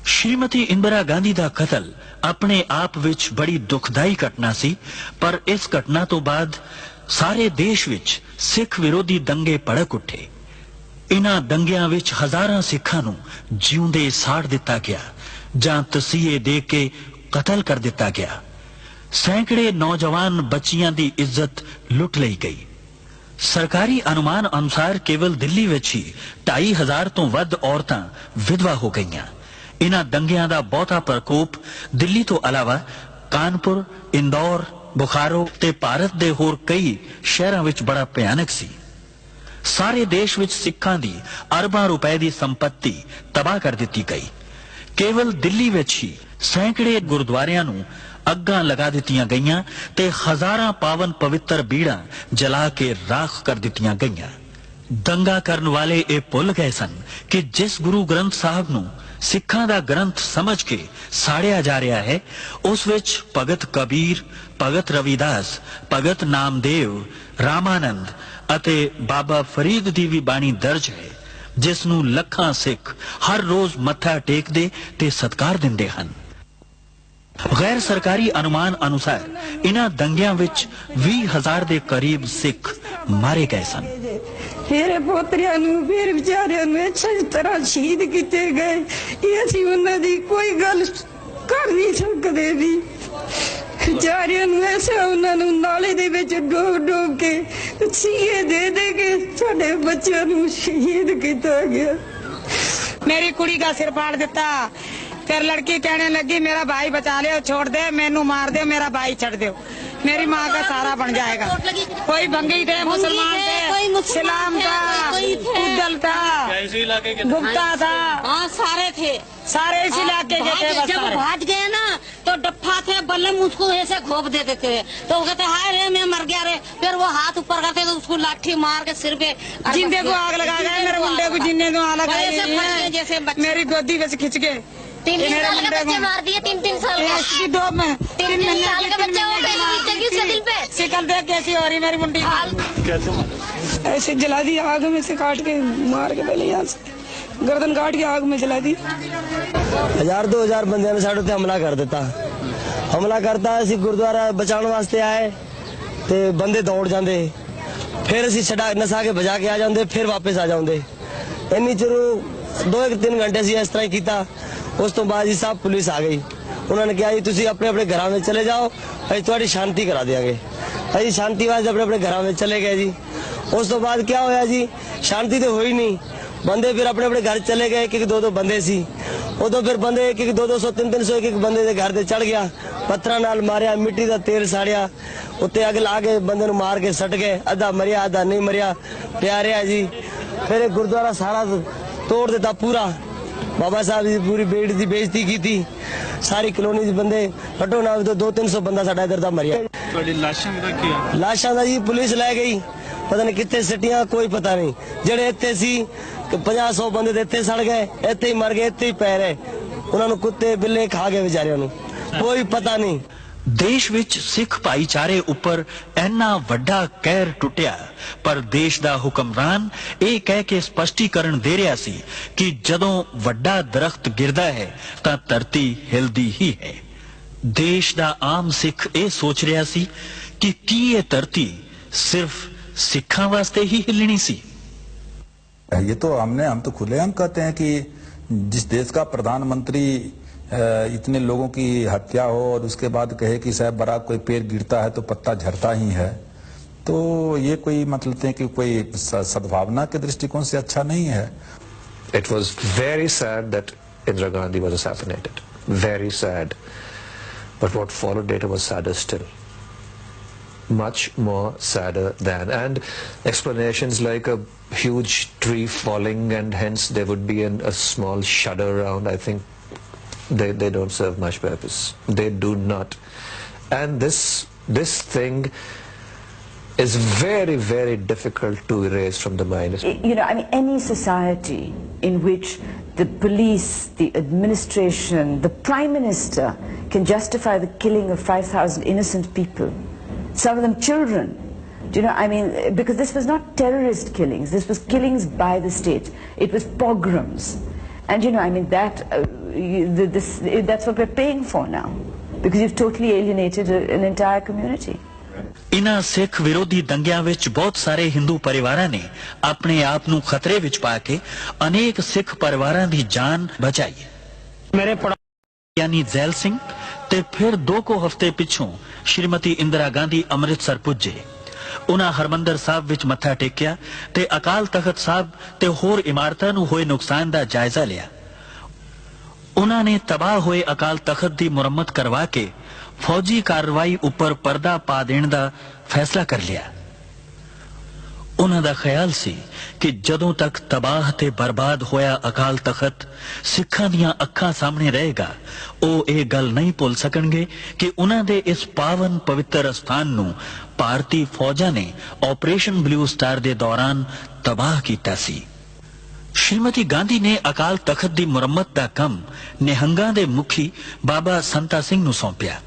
श्रीमती इंदिरा गांधी दा कतल अपने आप विच बड़ी दुखदाई घटना सी, पर इस घटना तो बाद सारे देश विच सिख विरोधी दंगे भड़क उठे। इन्हां दंगियां विच हजारां सिखां नूं जिउंदे साड़ दिता गया जां तसीहे दे के कतल कर दिता गया। सैकड़े नौजवान बच्चियां दी इज्जत लुट लई गई। सरकारी अनुमान अनुसार केवल दिल्ली विच ही 2500 तो वध औरतां विधवा हो गईयां। इन्हां दंगियां दा बहुता प्रकोप दिल्ली तो अलावा कानपुर, इंदौर, बुखारो ते भारत दे होर कई शहरां विच बड़ा भयानक सी। सारे देश विच सिखां दी अरबां रुपए दी संपत्ति तबाह कर दिती गई। केवल दिल्ली विच ही सैकड़े गुरुद्वारियां नूं अग्गां लगा दित्तियां गईयां ते हजारां पावन पवित्र बीड़ां जला के राख कर दित्तियां गईयां। दंगा करन वाले ये भुल गए सन कि जिस गुरु ग्रंथ साहब नूं सिखां दा ग्रंथ समझ के साड़िया जा रहा है, उस विच भगत कबीर, भगत रविदास, भगत नामदेव, रामानंद अते बाबा फरीद दी भी बाणी दर्ज है, जिस नूं लखां सिख हर रोज मत्था टेकदे ते सत्कार दिंदे हन। गैर सरकारी अनुमान अनुसार इन्हां दंगियां विच 20,000 ਦੇ ਕਰੀਬ ਸਿੱਖ ਮਾਰੇ ਗਏ ਸਨ। ਮੇਰੇ ਪੋਤਰਿਆਂ ਨੂੰ ਫਿਰ ਵਿਚਾਰਿਆਂ ਨੂੰ ਅੱਛੀ ਤਰ੍ਹਾਂ ਸ਼ਹੀਦ ਕੀਤੇ ਗਏ। ਇਹ ਅਸੀਂ ਉਹਨਾਂ ਦੀ ਕੋਈ ਗੱਲ ਕਰ ਨਹੀਂ ਸਕਦੇ ਵੀ। ਵਿਚਾਰਿਆਂ ਨੂੰ ਐਸਾ ਉਹਨਾਂ ਨੂੰ ਨਾਲੇ ਦੇ ਵਿੱਚ ਡੋਬ ਕੇ ਸੀਏ ਦੇ ਕੇ ਸਾਡੇ ਬੱਚਿਆਂ ਨੂੰ ਸ਼ਹੀਦ ਕੀਤਾ ਗਿਆ। मेरी कुड़ी का सिर फाड़ देता, फिर लड़की कहने लगी मेरा भाई बचा ले, छोड़ दे, मैनू मार दे, मेरा भाई छड़ दो, मेरी माँ का सारा बन जाएगा। कोई भंगी थे, मुसलमान थे, इस्लाम था, उद्दल था, गुप्ता था, हाँ सारे थे, सारे इस इलाके के थे। बस जब भाग गए ना तो डप्पा थे, बल्लम उसको ऐसे घोप देते थे, तो वो कहते हाय रे मैं मर गया रे, फिर वो हाथ ऊपर करते तो उसको लाठी मार के सिर पे जिंदे को आग लगा गए, मेरे मुंडे को जिन्ने को आग लगाई, जैसे मेरी गोदी में से खिंच के 3 साल के बच्चे मार दिए, 3 साल का 3 साल के बच्चे वो दिल पे शिकल देख कैसी हो रही मेरी मुंडी ऐसे जला दी, आग में से काट के मार के पहले यहाँ से गर्दन काट के आग में जला दी। 1000-2000 ਬੰਦਿਆਂ ਨੇ ਸਾਡੇ ਤੇ ਹਮਲਾ ਕਰ ਦਿੱਤਾ। ਹਮਲਾ ਕਰਤਾ, ਅਸੀਂ ਗੁਰਦੁਆਰਾ ਬਚਾਉਣ ਵਾਸਤੇ ਆਏ ਤੇ ਬੰਦੇ ਦੌੜ ਜਾਂਦੇ, ਫਿਰ ਅਸੀਂ ਛਡਾ ਨਸਾ ਕੇ ਭਜਾ ਕੇ ਆ ਜਾਂਦੇ, ਫਿਰ ਵਾਪਸ ਆ ਜਾਂਦੇ। ਇੰਨੀ ਚਿਰ 2-3 ਘੰਟੇ ਅਸੀਂ ਇਸ ਤਰ੍ਹਾਂ ਹੀ ਕੀਤਾ। ਉਸ ਤੋਂ ਬਾਅਦ ਜੀ ਸਭ ਪੁਲਿਸ ਆ ਗਈ। ਉਹਨਾਂ ਨੇ ਕਿਹਾ ਜੀ ਤੁਸੀਂ ਆਪਣੇ ਆਪਣੇ ਘਰਾਂ ਵਿੱਚ ਚਲੇ ਜਾਓ, ਅਸੀਂ ਤੁਹਾਡੀ ਸ਼ਾਂਤੀ ਕਰਾ ਦਿਆਂਗੇ। ਅਸੀਂ ਸ਼ਾਂਤੀ ਵਾਸਤੇ ਆਪਣੇ ਆਪਣੇ ਘਰਾਂ ਵਿੱਚ ਚਲੇ ਗਏ ਜੀ। ਉਸ ਤੋਂ ਬਾਅਦ ਕੀ ਹੋਇਆ ਜੀ, ਸ਼ਾਂਤੀ ਤੇ ਹੋਈ ਨਹੀਂ। ਬੰਦੇ ਫਿਰ ਆਪਣੇ ਆਪਣੇ ਘਰ ਚਲੇ ਗਏ, ਇੱਕ 2-2 ਬੰਦੇ ਸੀ। ਉਦੋਂ ਫਿਰ ਬੰਦੇ 1-1, 200, 300, ਇੱਕ ਬੰਦੇ ਦੇ ਘਰ ਤੇ ਚੜ ਗਿਆ, ਪੱਥਰਾਂ ਨਾਲ ਮਾਰਿਆ, ਮਿੱਟੀ ਦਾ ਤੇਲ ਸਾੜਿਆ, ਉੱਤੇ ਅੱਗ ਲਾ ਕੇ ਬੰਦੇ ਨੂੰ ਮਾਰ ਕੇ ਸੱਟ ਗਏ। ਅੱਧਾ ਮਰਿਆ, ਅੱਧਾ ਨਹੀਂ ਮਰਿਆ, ਪਿਆ ਰਿਹਾ ਜੀ। ਫਿਰ ਇਹ ਗੁਰਦੁਆਰਾ ਸਾਰਾ ਤੋੜ ਦਿੱਤਾ ਪੂਰਾ। ਬਾਬਾ ਸਾਹਿਬ ਦੀ ਪੂਰੀ ਬੇੜੀ ਦੀ ਬੇਇੱਜ਼ਤੀ ਕੀਤੀ। ਸਾਰੀ ਕਲੋਨੀ ਦੇ ਬੰਦੇ ਘੱਟੋ ਨਾ 200-300 ਬੰਦਾ ਸਾਡਾ ਇੱਧਰ ਦਾ ਮਰਿਆ। ਤੁਹਾਡੀ ਲਾਸ਼ਾਂ ਦਾ ਕੀ ਆ? ਲਾਸ਼ਾਂ ਦਾ ਜੀ ਪੁਲਿਸ ਲੈ ਗਈ, ਪਤਾ ਨਹੀਂ ਕਿੱਥੇ ਸਿੱਟੀਆਂ, ਕੋਈ ਪਤਾ ਨਹੀਂ। ਜਿਹੜੇ ਇੱਥੇ ਸੀ 50-100 ਬੰਦੇ ਇੱਥੇ ਸੜ ਗਏ, ਇੱਥੇ ਹੀ ਮਰ ਗਏ, ਇੱਥੇ ਹੀ ਪੈ ਰਹੇ। ਉਹਨਾਂ ਨੂੰ ਕੁੱਤੇ ਬਿੱਲੇ ਖਾ ਗਏ ਵਿਚਾਰਿਆਂ ਨੂੰ, ਕੋਈ ਪਤਾ ਨਹੀਂ। ਦੇਸ਼ ਵਿੱਚ ਸਿੱਖ ਭਾਈਚਾਰੇ ਉੱਪਰ ਇੰਨਾ ਵੱਡਾ ਕਹਿਰ ਟੁੱਟਿਆ, ਪਰ ਦੇਸ਼ ਦਾ ਹੁਕਮਰਾਨ ਇਹ ਕਹਿ ਕੇ ਸਪਸ਼ਟੀਕਰਨ ਦੇ ਰਿਹਾ ਸੀ ਕਿ ਜਦੋਂ ਵੱਡਾ ਦਰਖਤ ਗਿਰਦਾ ਹੈ ਤਾਂ ਧਰਤੀ ਹਿਲਦੀ ਹੀ ਹੈ। ਦੇਸ਼ ਦਾ ਆਮ ਸਿੱਖ ਇਹ ਸੋਚ ਰਿਹਾ ਸੀ ਕਿ ਕੀ ਇਹ ਧਰਤੀ ਸਿਰਫ ਸਿੱਖਾਂ ਵਾਸਤੇ ਹੀ ਹਿੱਲਣੀ ਸੀ। ये तो हम तो खुलेआम कहते हैं कि जिस देश का प्रधानमंत्री इतने लोगों की हत्या हो और उसके बाद कहे कि साहब बराक कोई पेड़ गिरता है तो पत्ता झड़ता ही है, तो ये कोई मतलब है कि कोई सद्भावना के दृष्टिकोण से अच्छा नहीं है। It was very sad that Indira Gandhi was assassinated. Very sad. But what followed later was sadder still. Much more sadder than, and explanations like a huge tree falling and hence there would be a small shudder around, I think they don't serve much purpose. They do not. And this thing is very, very difficult to erase from the mind. You know, I mean, any society in which the police, the administration, the Prime Minister can justify the killing of 5,000 innocent people, some of them children. Do you know, I mean, because this was not terrorist killings, this was killings by the state. It was pogroms. And you know, I mean, that's what we're paying for now, because you've totally alienated an entire community. ਇਨ੍ਹਾਂ ਸਿੱਖ ਵਿਰੋਧੀ ਦੰਗਿਆਂ ਵਿੱਚ ਬਹੁਤ ਸਾਰੇ ਹਿੰਦੂ ਪਰਿਵਾਰਾਂ ਨੇ ਆਪਣੇ ਆਪ ਨੂੰ ਖਤਰੇ ਵਿੱਚ ਪਾ ਕੇ ਅਨੇਕ ਸਿੱਖ ਪਰਿਵਾਰਾਂ ਦੀ ਜਾਨ ਬਚਾਈ। ਮੇਰੇ ਯਾਨੀ ਜ਼ੈਲ ਸਿੰਘ ਤੇ ਫਿਰ 2 ਹਫ਼ਤੇ ਪਿੱਛੋਂ ਸ਼੍ਰੀਮਤੀ ਇੰਦਰਾ ਗਾਂਧੀ ਅੰਮ੍ਰਿਤਸਰ ਪੁੱਜੇ। ਉਹਨਾਂ ਹਰਮੰਦਰ ਸਾਹਿਬ ਵਿੱਚ ਮੱਥਾ ਟੇਕਿਆ ਤੇ ਅਕਾਲ ਤਖਤ ਸਾਹਿਬ ਤੇ ਹੋਰ ਇਮਾਰਤਾਂ ਨੂੰ ਹੋਏ ਨੁਕਸਾਨ ਦਾ ਜਾਇਜ਼ਾ ਲਿਆ। ਉਹਨਾਂ ਨੇ ਤਬਾਹ ਹੋਏ ਅਕਾਲ ਤਖਤ ਦੀ ਮੁਰੰਮਤ ਕਰਵਾ ਕੇ ਫੌਜੀ ਕਾਰਵਾਈ ਉੱਪਰ ਪਰਦਾ ਪਾ ਦੇਣ ਦਾ ਫੈਸਲਾ ਕਰ ਲਿਆ। ਉਹਨਾਂ ਦਾ ਖਿਆਲ ਸੀ ਕਿ ਜਦੋਂ ਤੱਕ ਤਬਾਹ ਤੇ ਬਰਬਾਦ ਹੋਇਆ ਅਕਾਲ ਤਖਤ ਸਿੱਖਾਂ ਦੀਆਂ ਅੱਖਾਂ ਸਾਹਮਣੇ ਰਹੇਗਾ, ਉਹ ਇਹ ਗੱਲ ਨਹੀਂ ਭੁੱਲ ਸਕਣਗੇ ਕਿ ਉਹਨਾਂ ਦੇ ਇਸ ਪਾਵਨ ਪਵਿੱਤਰ ਅਸਥਾਨ ਨੂੰ ਭਾਰਤੀ ਫੌਜਾਂ ਨੇ ਆਪਰੇਸ਼ਨ ਬਲੂ ਸਟਾਰ ਦੇ ਦੌਰਾਨ ਤਬਾਹ ਕੀਤਾ ਸੀ। ਸ਼੍ਰੀਮਤੀ ਗਾਂਧੀ ਨੇ ਅਕਾਲ ਤਖਤ ਦੀ ਮੁਰੰਮਤ ਦਾ ਕੰਮ ਨਿਹੰਗਾਂ ਦੇ ਮੁਖੀ ਬਾਬਾ ਸੰਤਾ ਸਿੰਘ ਨੂੰ ਸੌਂਪਿਆ।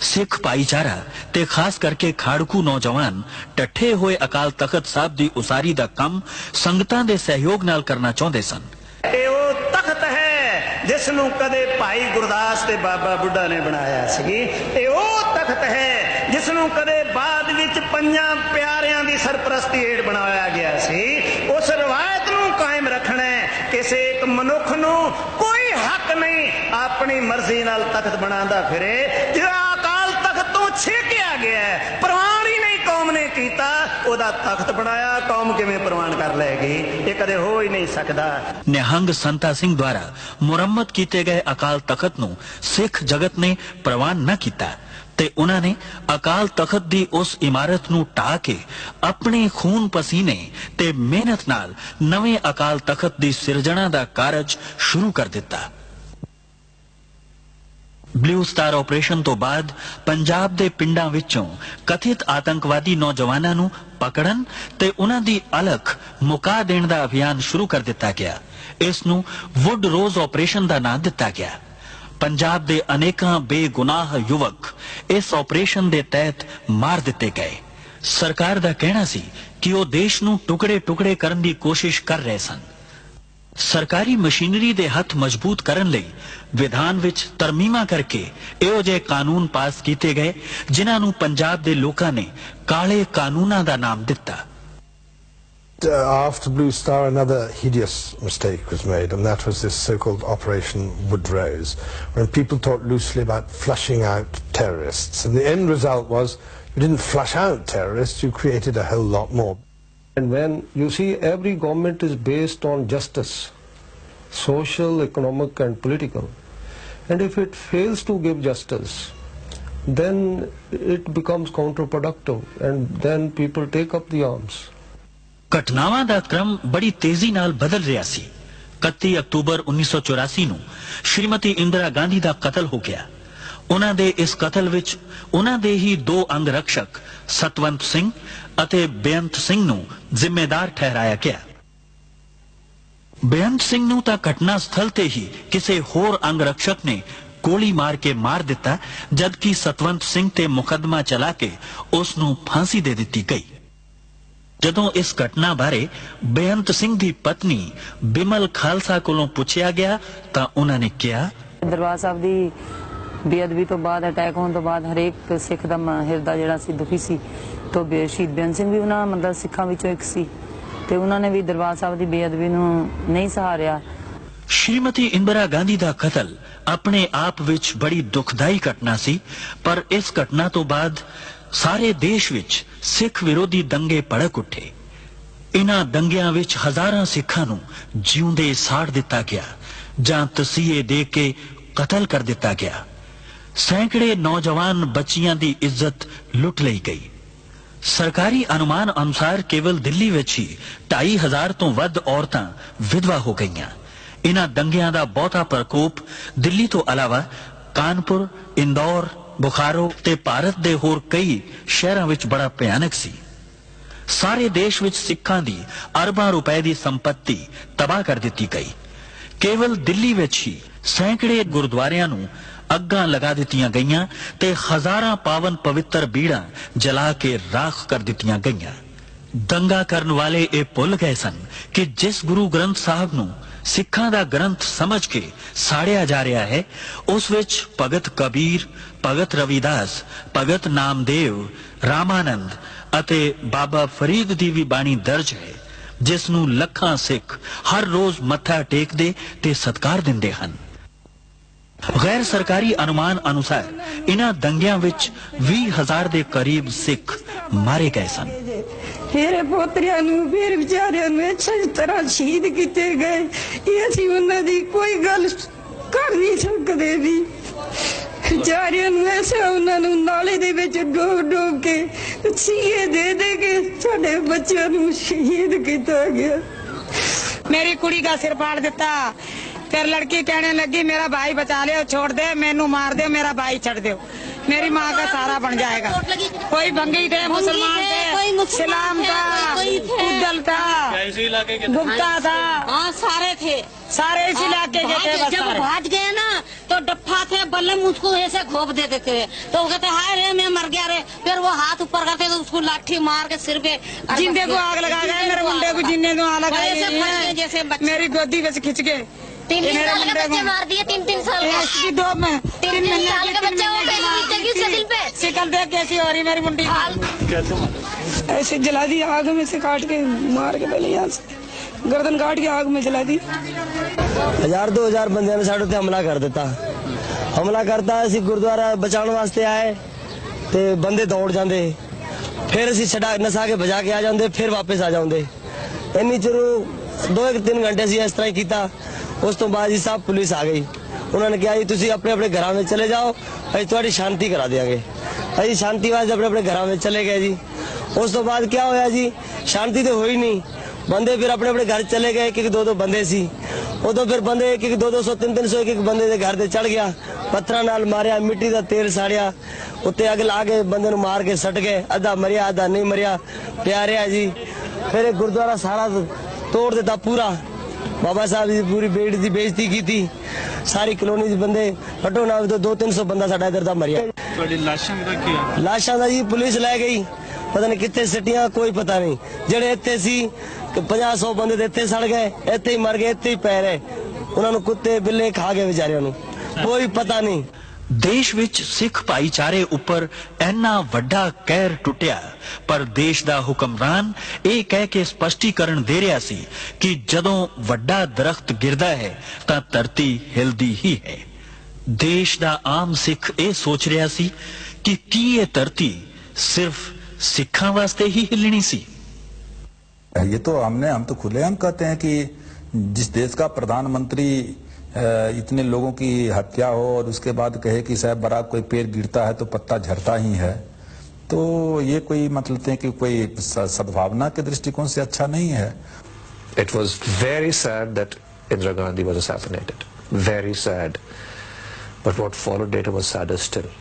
ਸਿੱਖ ਭਾਈਚਾਰਾ ਤੇ ਖਾਸ ਕਰਕੇ ਖਾੜਕੂ ਨੌਜਵਾਨ ਟੱਠੇ ਹੋਏ ਅਕਾਲ ਤਖਤ ਸਾਹਿਬ ਦੀ ਉਸਾਰੀ ਦਾ ਕੰਮ ਸੰਗਤਾਂ ਦੇ ਸਹਿਯੋਗ ਨਾਲ ਕਰਨਾ ਚਾਹੁੰਦੇ ਸਨ। ਇਹ ਉਹ ਤਖਤ ਹੈ ਜਿਸ ਨੂੰ ਕਦੇ ਭਾਈ ਗੁਰਦਾਸ ਤੇ ਬਾਬਾ ਬੁੱਢਾ ਨੇ ਬਣਾਇਆ ਸੀ। ਇਹ ਉਹ ਤਖਤ ਹੈ ਜਿਸ ਨੂੰ ਕਦੇ ਬਾਅਦ ਵਿੱਚ ਪੰਜਾਂ ਪਿਆਰਿਆਂ ਦੀ ਸਰਪ੍ਰਸਤੀ ਹੇਠ ਬਣਾਇਆ ਗਿਆ ਸੀ। ਉਸ ਰਵਾਇਤ ਨੂੰ ਕਾਇਮ ਰੱਖਣਾ ਹੈ। ਕਿਸੇ ਇੱਕ ਮਨੁੱਖ ਨੂੰ ਕੋਈ ਹੱਕ ਨਹੀਂ ਆਪਣੀ ਮਰਜ਼ੀ ਨਾਲ ਤਖਤ ਬਣਾਉਂਦਾ ਫਿਰੇ। ਜਿਹੜਾ ਅਕਾਲ ਤਖਤ ਤੋਂ ਛੇਕਿਆ ਗਿਆ ਹੈ, ਪ੍ਰਵਾਨ ਹੀ ਨਹੀਂ ਕੌਮ ਨੇ ਕੀਤਾ, ਉਹਦਾ ਤਖਤ ਬਣਾਇਆ, ਕੌਮ ਕਿਵੇਂ ਪ੍ਰਵਾਨ ਕਰ ਲਏਗੀ? ਇਹ ਕਦੇ ਹੋ ਹੀ ਨਹੀਂ ਸਕਦਾ। ਨਿਹੰਗ ਸੰਤਾ ਸਿੰਘ ਦੁਆਰਾ ਮੁਰੰਮਤ ਕੀਤੇ ਗਏ ਅਕਾਲ ਤਖਤ ਨੂੰ ਸਿੱਖ ਜਗਤ ਨੇ ਪ੍ਰਵਾਨ ਨਾ ਕੀਤਾ ਤੇ ਉਹਨਾਂ ਨੇ ਅਕਾਲ ਤਖਤ ਦੀ ਉਸ ਇਮਾਰਤ ਨੂੰ ਢਾਹ ਕੇ ਆਪਣੇ ਖੂਨ ਪਸੀਨੇ ਤੇ ਮਿਹਨਤ ਨਾਲ ਨਵੇਂ ਅਕਾਲ ਤਖਤ ਦੀ ਸਿਰਜਣਾ ਦਾ ਕਾਰਜ ਸ਼ੁਰੂ ਕਰ ਦਿੱਤਾ। ਬਲੂ ਸਟਾਰ ਆਪਰੇਸ਼ਨ ਤੋਂ ਬਾਅਦ ਪੰਜਾਬ ਦੇ ਪਿੰਡਾਂ ਵਿੱਚੋਂ ਕਥਿਤ ਆਤੰਕਵਾਦੀ ਨੌਜਵਾਨਾਂ ਨੂੰ ਪਕੜਨ ਤੇ ਉਹਨਾਂ ਦੀ ਅਲਖ ਮੁਕਾ ਦੇਣ ਦਾ ਅਭਿਆਨ ਸ਼ੁਰੂ ਕਰ ਦਿੱਤਾ ਗਿਆ। ਇਸ ਨੂੰ ਵੁੱਡ ਰੋਜ਼ ਆਪਰੇਸ਼ਨ ਦਾ ਨਾਮ ਦਿੱਤਾ ਗਿਆ। ਪੰਜਾਬ ਦੇ ਅਨੇਕਾਂ ਬੇਗੁਨਾਹ ਯੁਵਕ ਇਸ ਆਪਰੇਸ਼ਨ ਦੇ ਤਹਿਤ ਮਾਰ ਦਿੱਤੇ ਗਏ। ਸਰਕਾਰ ਦਾ ਕਹਿਣਾ ਸੀ ਕਿ ਉਹ ਦੇਸ਼ ਨੂੰ ਟੁਕੜੇ-ਟੁਕੜੇ ਕਰਨ ਦੀ ਕੋਸ਼ਿਸ਼ ਕਰ ਰਹੇ ਸਨ। ਸਰਕਾਰੀ ਮਸ਼ੀਨਰੀ ਦੇ ਹੱਥ ਮਜ਼ਬੂਤ ਕਰਨ ਲਈ ਵਿਧਾਨ ਵਿੱਚ ਤਰਮੀਮਾਂ ਕਰਕੇ ਇਹੋ ਜਿਹੇ ਕਾਨੂੰਨ ਪਾਸ ਕੀਤੇ ਗਏ ਜਿਨ੍ਹਾਂ ਨੂੰ ਪੰਜਾਬ ਦੇ ਲੋਕਾਂ ਨੇ ਕਾਲੇ ਕਾਨੂੰਨਾਂ ਦਾ ਨਾਮ ਦਿੱਤਾ। After Blue Star, another hideous mistake was made, and that was this so-called Operation Woodrose, when people talked loosely about flushing out terrorists. And the end result was you didn't flush out terrorists, you created a whole lot more. And when you see every government is based on justice, social, economic and political, and if it fails to give justice, then it becomes counterproductive, and then people take up the arms. ਘਟਨਾਵਾਂ ਦਾ ਕ੍ਰਮ ਬੜੀ ਤੇਜ਼ੀ ਨਾਲ ਬਦਲ ਰਿਹਾ ਸੀ। 31 October 1984 ਨੂੰ ਸ਼੍ਰੀਮਤੀ ਇੰਦਰਾ ਗਾਂਧੀ ਦਾ ਕਤਲ ਹੋ ਗਿਆ। ਉਹਨਾਂ ਦੇ ਇਸ ਕਤਲ ਵਿੱਚ ਉਹਨਾਂ ਦੇ ਹੀ ਦੋ ਅੰਗ ਰਕਸ਼ਕ ਸਤਵੰਤ ਸਿੰਘ ਅਤੇ ਬੇਅੰਤ ਸਿੰਘ ਨੂੰ ਜ਼ਿੰਮੇਦਾਰ ਠਹਿਰਾਇਆ ਗਿਆ। ਬੇਅੰਤ ਸਿੰਘ ਨੂੰ ਤਾਂ ਘਟਨਾ ਸਥਲ ਤੇ ਹੀ ਕਿਸੇ ਹੋਰ ਅੰਗ ਰਕਸ਼ਕ ਨੇ ਗੋਲੀ ਮਾਰ ਕੇ ਮਾਰ ਦਿੱਤਾ, ਜਦਕਿ ਸਤਵੰਤ ਸਿੰਘ ਤੇ ਮੁਕੱਦਮਾ ਚਲਾ ਕੇ ਉਸ ਨੂੰ ਫਾਂਸੀ ਦੇ ਦਿੱਤੀ ਗਈ। ਜਦੋਂ ਇਸ ਘਟਨਾ ਬਾਰੇ ਬੇਅੰਤ ਸਿੰਘ ਦੀ ਪਤਨੀ ਬਿਮਲ ਖਾਲਸਾ ਕੋਲੋਂ ਪੁੱਛਿਆ ਗਿਆ ਤਾਂ ਉਹਨਾਂ ਨੇ ਕਿਹਾ, ਦਰਬਾਰ ਸਾਹਿਬ ਦੀ ਬੇਅਦਬੀ ਤੋਂ ਬਾਅਦ, ਅਟੈਕ ਹੋਣ ਤੋਂ ਬਾਅਦ ਹਰੇਕ ਸਿੱਖ ਦਾ ਹਿਰਦਾ ਜਿਹੜਾ ਸੀ ਦੁਖੀ ਸੀ। ਤੋਂ ਸ਼ਹੀਦ ਬੇਅੰਤ ਸਿੰਘ ਵੀ ਉਹਨਾਂ ਮਤਲਬ ਸਿੱਖਾਂ ਵਿੱਚੋਂ ਇੱਕ ਸੀ ਤੇ ਉਹਨਾਂ ਨੇ ਵੀ ਦਰਬਾਰ ਸਾਹਿਬ ਦੀ ਬੇਅਦਬੀ ਨੂੰ ਨਹੀਂ ਸਹਾਰਿਆ। ਸ਼੍ਰੀਮਤੀ ਇੰਦਰਾ ਗਾਂਧੀ ਦਾ ਕਤਲ ਆਪਣੇ ਆਪ ਵਿੱਚ ਬੜੀ ਦੁਖਦਾਈ ਘਟਨਾ ਸੀ, ਪਰ ਇਸ ਘਟਨਾ ਤੋਂ ਬਾਅਦ ਸਾਰੇ ਦੇਸ਼ ਵਿੱਚ ਸਿੱਖ ਵਿਰੋਧੀ ਦੰਗੇ ਭੜਕ ਉੱਠੇ। ਇਨ੍ਹਾਂ ਦੰਗਿਆਂ ਵਿੱਚ ਹਜ਼ਾਰਾਂ ਸਿੱਖਾਂ ਨੂੰ ਜਿਉਂਦੇ ਸਾੜ ਦਿੱਤਾ ਗਿਆ ਜਾਂ ਤਸੀਹੇ ਦੇ ਕੇ ਕਤਲ ਕਰ ਦਿੱਤਾ ਗਿਆ। ਸੈਂਕੜੇ ਨੌਜਵਾਨ ਬੱਚੀਆਂ ਦੀ ਇੱਜ਼ਤ ਲੁੱਟ ਲਈ ਗਈ। ਸਰਕਾਰੀ ਅਨੁਮਾਨ ਅਨੁਸਾਰ ਕੇਵਲ ਦਿੱਲੀ ਵਿੱਚ ਹੀ 2500 ਤੋਂ ਵੱਧ ਔਰਤਾਂ ਵਿਧਵਾ ਹੋ ਗਈਆਂ। ਇਨ੍ਹਾਂ ਦੰਗਿਆਂ ਦਾ ਬਹੁਤਾ ਪ੍ਰਕੋਪ ਦਿੱਲੀ ਤੋਂ ਇਲਾਵਾ ਕਾਨਪੁਰ, ਇੰਦੌਰ, ਬੁਖਾਰੋ ਤੇ ਭਾਰਤ ਦੇ ਹੋਰ ਕਈ ਸ਼ਹਿਰਾਂ ਵਿੱਚ ਬੜਾ ਭਿਆਨਕ ਸੀ। ਸਾਰੇ ਦੇਸ਼ ਵਿੱਚ ਸਿੱਖਾਂ ਦੀ ਅਰਬਾਂ ਰੁਪਏ ਦੀ ਸੰਪत्ति ਤਬਾਹ ਕਰ ਦਿੱਤੀ ਗਈ। ਕੇਵਲ ਦਿੱਲੀ ਵਿੱਚ ਹੀ ਸੈਂਕੜੇ ਗੁਰਦੁਆਰਿਆਂ ਨੂੰ ਅੱਗਾਂ ਲਗਾ ਦਿੱਤੀਆਂ ਗਈਆਂ ਤੇ ਹਜ਼ਾਰਾਂ ਪਾਵਨ ਪਵਿੱਤਰ ਬੀੜਾਂ ਜਲਾ ਕੇ ਰਾਖ ਕਰ ਦਿੱਤੀਆਂ ਗਈਆਂ। ਦੰਗਾ ਕਰਨ ਵਾਲੇ ਇਹ ਭੁੱਲ ਗਏ ਸਨ ਕਿ ਜਿਸ ਗੁਰੂ ਗ੍ਰੰਥ ਸਾਹਿਬ ਨੂੰ ਸਿੱਖਾਂ ਦਾ ਗ੍ਰੰਥ ਸਮਝ ਕੇ ਸਾੜਿਆ ਜਾ ਰਿਹਾ ਹੈ, ਉਸ ਵਿੱਚ ਭਗਤ ਕਬੀਰ, ਭਗਤ ਰਵਿਦਾਸ, ਭਗਤ ਨਾਮਦੇਵ, ਰਾਮਾਨੰਦ ਅਤੇ ਬਾਬਾ ਫਰੀਦ ਦੀ ਵੀ ਬਾਣੀ ਦਰਜ ਹੈ, ਜਿਸ ਨੂੰ ਲੱਖਾਂ ਸਿੱਖ ਹਰ ਰੋਜ਼ ਮੱਥਾ ਟੇਕਦੇ ਤੇ ਸਤਿਕਾਰ ਦਿੰਦੇ ਹਨ। ਗੈਰ ਸਰਕਾਰੀ ਅਨੁਮਾਨ ਅਨੁਸਾਰ ਇਨ੍ਹਾਂ ਦੰਗਿਆਂ ਵਿੱਚ 20,000 ਦੇ ਕਰੀਬ ਸਿੱਖ ਮਾਰੇ ਗਏ ਸਨ। ਮੇਰੇ ਪੋਤਰਿਆਂ ਨੂੰ ਫਿਰ ਵਿਚਾਰਿਆਂ ਨੂੰ ਅੱਛੀ ਤਰ੍ਹਾਂ ਸ਼ਹੀਦ ਕੀਤੇ ਗਏ। ਇਹ ਅਸੀਂ ਉਹਨਾਂ ਦੀ ਕੋਈ ਗੱਲ ਕਰ ਨਹੀਂ ਸਕਦੇ ਵੀ। ਵਿਚਾਰਿਆਂ ਨੂੰ ਐਸਾ ਉਹਨਾਂ ਨੂੰ ਨਾਲੇ ਦੇ ਵਿੱਚ ਡੋਬ ਕੇ ਸੀਏ ਦੇ ਦੇ ਕੇ ਸਾਡੇ ਬੱਚਿਆਂ ਨੂੰ ਸ਼ਹੀਦ ਕੀਤਾ ਗਿਆ। मेरी कुड़ी का सिर फाड़ देता, फिर लड़की कहने लगी मेरा भाई बचा ले, छोड़ दे, मैनू मार दे, मेरा भाई छड़ दे, मेरी माँ का सहारा बन जाएगा। कोई भंगी थे, मुसलमान थे, इस्लाम था, उद्दल था, गुप्ता था, हाँ सारे थे, सारे इस इलाके के थे। जब भाग गए ना तो डप्पा थे, बल्लम उसको ऐसे घोप देते थे, तो वो कहते हाय रे मैं मर गया रे, फिर वो हाथ ऊपर करते तो उसको लाठी मार के सिर पे जिंदे को आग लगा गए, मेरे मुंडे को जिन्ने को आग लगाई, जैसे मेरी गोदी में खिंच के 3 साल के बच्चे मार दिए, 3 साल के 2 में 3 साल के बच्चे वो पहले उसके दिल पे शिकल देख कैसी हो रही मेरी मुंडी ऐसे जला दी, आग में से काट के मार के पहले यहाँ से गर्दन काट के आग में जला दी। 1000-2000 ਬੰਦਿਆਂ ਨੇ ਸਾਡੇ ਉੱਤੇ ਹਮਲਾ ਕਰ ਦਿੱਤਾ। ਹਮਲਾ ਕਰਤਾ, ਅਸੀਂ ਗੁਰਦੁਆਰਾ ਬਚਾਉਣ ਵਾਸਤੇ ਆਏ ਤੇ ਬੰਦੇ ਦੌੜ ਜਾਂਦੇ, ਫਿਰ ਅਸੀਂ ਛਡਾ ਨਸਾ ਕੇ ਭਜਾ ਕੇ ਆ ਜਾਂਦੇ, ਫਿਰ ਵਾਪਸ ਆ ਜਾਂਦੇ। ਇੰਨੀ ਚਿਰ 2-3 ਘੰਟੇ ਅਸੀਂ ਇਸ ਤਰ੍ਹਾਂ ਹੀ ਕੀਤਾ। ਉਸ ਤੋਂ ਬਾਅਦ ਜੀ ਸਭ ਪੁਲਿਸ ਆ ਗਈ। ਉਹਨਾਂ ਨੇ ਕਿਹਾ ਜੀ ਤੁਸੀਂ ਆਪਣੇ ਆਪਣੇ ਘਰਾਂ ਵਿੱਚ ਚਲੇ ਜਾਓ, ਅਸੀਂ ਤੁਹਾਡੀ ਸ਼ਾਂਤੀ ਕਰਾ ਦੇਵਾਂਗੇ। ਅਸੀਂ ਸ਼ਾਂਤੀ ਵਾਸਤੇ ਆਪਣੇ ਆਪਣੇ ਘਰਾਂ ਵਿੱਚ ਚਲੇ ਗਏ ਜੀ। ਉਸ ਤੋਂ ਬਾਅਦ ਕੀ ਹੋਇਆ ਜੀ, ਸ਼ਾਂਤੀ ਤੇ ਹੋਈ ਨਹੀਂ। ਬੰਦੇ ਫਿਰ ਆਪਣੇ ਆਪਣੇ ਘਰ ਚਲੇ ਗਏ, ਇੱਕ 2-2 ਬੰਦੇ ਸੀ। ਉਦੋਂ ਫਿਰ ਬੰਦੇ ਇੱਕ 200, 300, ਇੱਕ ਬੰਦੇ ਦੇ ਘਰ ਤੇ ਚੜ ਗਿਆ, ਪੱਥਰਾਂ ਨਾਲ ਮਾਰਿਆ, ਮਿੱਟੀ ਦਾ ਤੇਲ ਸਾੜਿਆ, ਉੱਤੇ ਅੱਗ ਲਾ ਕੇ ਬੰਦੇ ਨੂੰ ਮਾਰ ਕੇ ਸੱਟ ਗਏ। ਅੱਧਾ ਮਰਿਆ, ਅੱਧਾ ਨਹੀਂ ਮਰਿਆ, ਪਿਆ ਰਿਹਾ ਜੀ। ਫਿਰ ਇਹ ਗੁਰਦੁਆਰਾ ਸਾਰਾ ਤੋੜ ਦਿੱਤਾ ਪੂਰਾ। ਬਾਬਾ ਸਾਹਿਬ ਦੀ ਪੂਰੀ ਬੇਟ ਦੀ ਬੇਇੱਜ਼ਤੀ ਕੀਤੀ। ਸਾਰੀ ਕਲੋਨੀ ਦੇ ਬੰਦੇ ਘੱਟੋ ਨਾ 200-300 ਬੰਦਾ ਸਾਡਾ ਇੱਧਰ ਦਾ ਮਰਿਆ। ਤੁਹਾਡੀ ਲਾਸ਼ਾਂ ਦਾ ਕੀ ਆ? ਲਾਸ਼ਾਂ ਦਾ ਜੀ ਪੁਲਿਸ ਲੈ ਗਈ, ਪਤਾ ਨਹੀਂ ਕਿੱਥੇ ਸਿੱਟੀਆਂ, ਕੋਈ ਪਤਾ ਨਹੀਂ। ਜਿਹੜੇ ਇੱਥੇ ਸੀ 50-100 ਬੰਦੇ ਦੇ ਇੱਥੇ ਸੜ ਗਏ, ਇੱਥੇ ਹੀ ਮਰ ਗਏ, ਇੱਥੇ ਹੀ ਪੈ ਰਹੇ। ਉਹਨਾਂ ਨੂੰ ਕੁੱਤੇ ਬਿੱਲੇ ਖਾ ਗਏ ਵਿਚਾਰਿਆਂ ਨੂੰ, ਕੋਈ ਪਤਾ ਨਹੀਂ। ਦੇਸ਼ ਵਿੱਚ ਸਿੱਖ ਭਾਈਚਾਰੇ ਉੱਪਰ ਇੰਨਾ ਵੱਡਾ ਕਹਿਰ ਟੁੱਟਿਆ, ਪਰ ਦੇਸ਼ ਦਾ ਹੁਕਮਰਾਨ ਇਹ ਕਹਿ ਕੇ ਸਪਸ਼ਟੀਕਰਨ ਦੇ ਰਿਹਾ ਸੀ ਕਿ ਜਦੋਂ ਵੱਡਾ ਦਰਖਤ ਗਿਰਦਾ ਹੈ ਤਾਂ ਧਰਤੀ ਹਿਲਦੀ ਹੀ ਹੈ। ਦੇਸ਼ ਦਾ ਆਮ ਸਿੱਖ ਇਹ ਸੋਚ ਰਿਹਾ ਸੀ ਕਿ ਕੀ ਇਹ ਧਰਤੀ ਸਿਰਫ ਸਿੱਖਾਂ ਵਾਸਤੇ ਹੀ ਹਿਲਣੀ ਸੀ। ये तो हम तो खुलेआम कहते हैं कि जिस देश का प्रधानमंत्री इतने लोगों की हत्या हो और उसके बाद कहे कि साहब बराक कोई पेड़ गिरता है तो पत्ता झड़ता ही है, तो ये कोई मतलब है कि कोई सद्भावना के दृष्टिकोण से अच्छा नहीं है। It was very sad that Indira Gandhi was assassinated. Very sad. But what followed later was sadder still.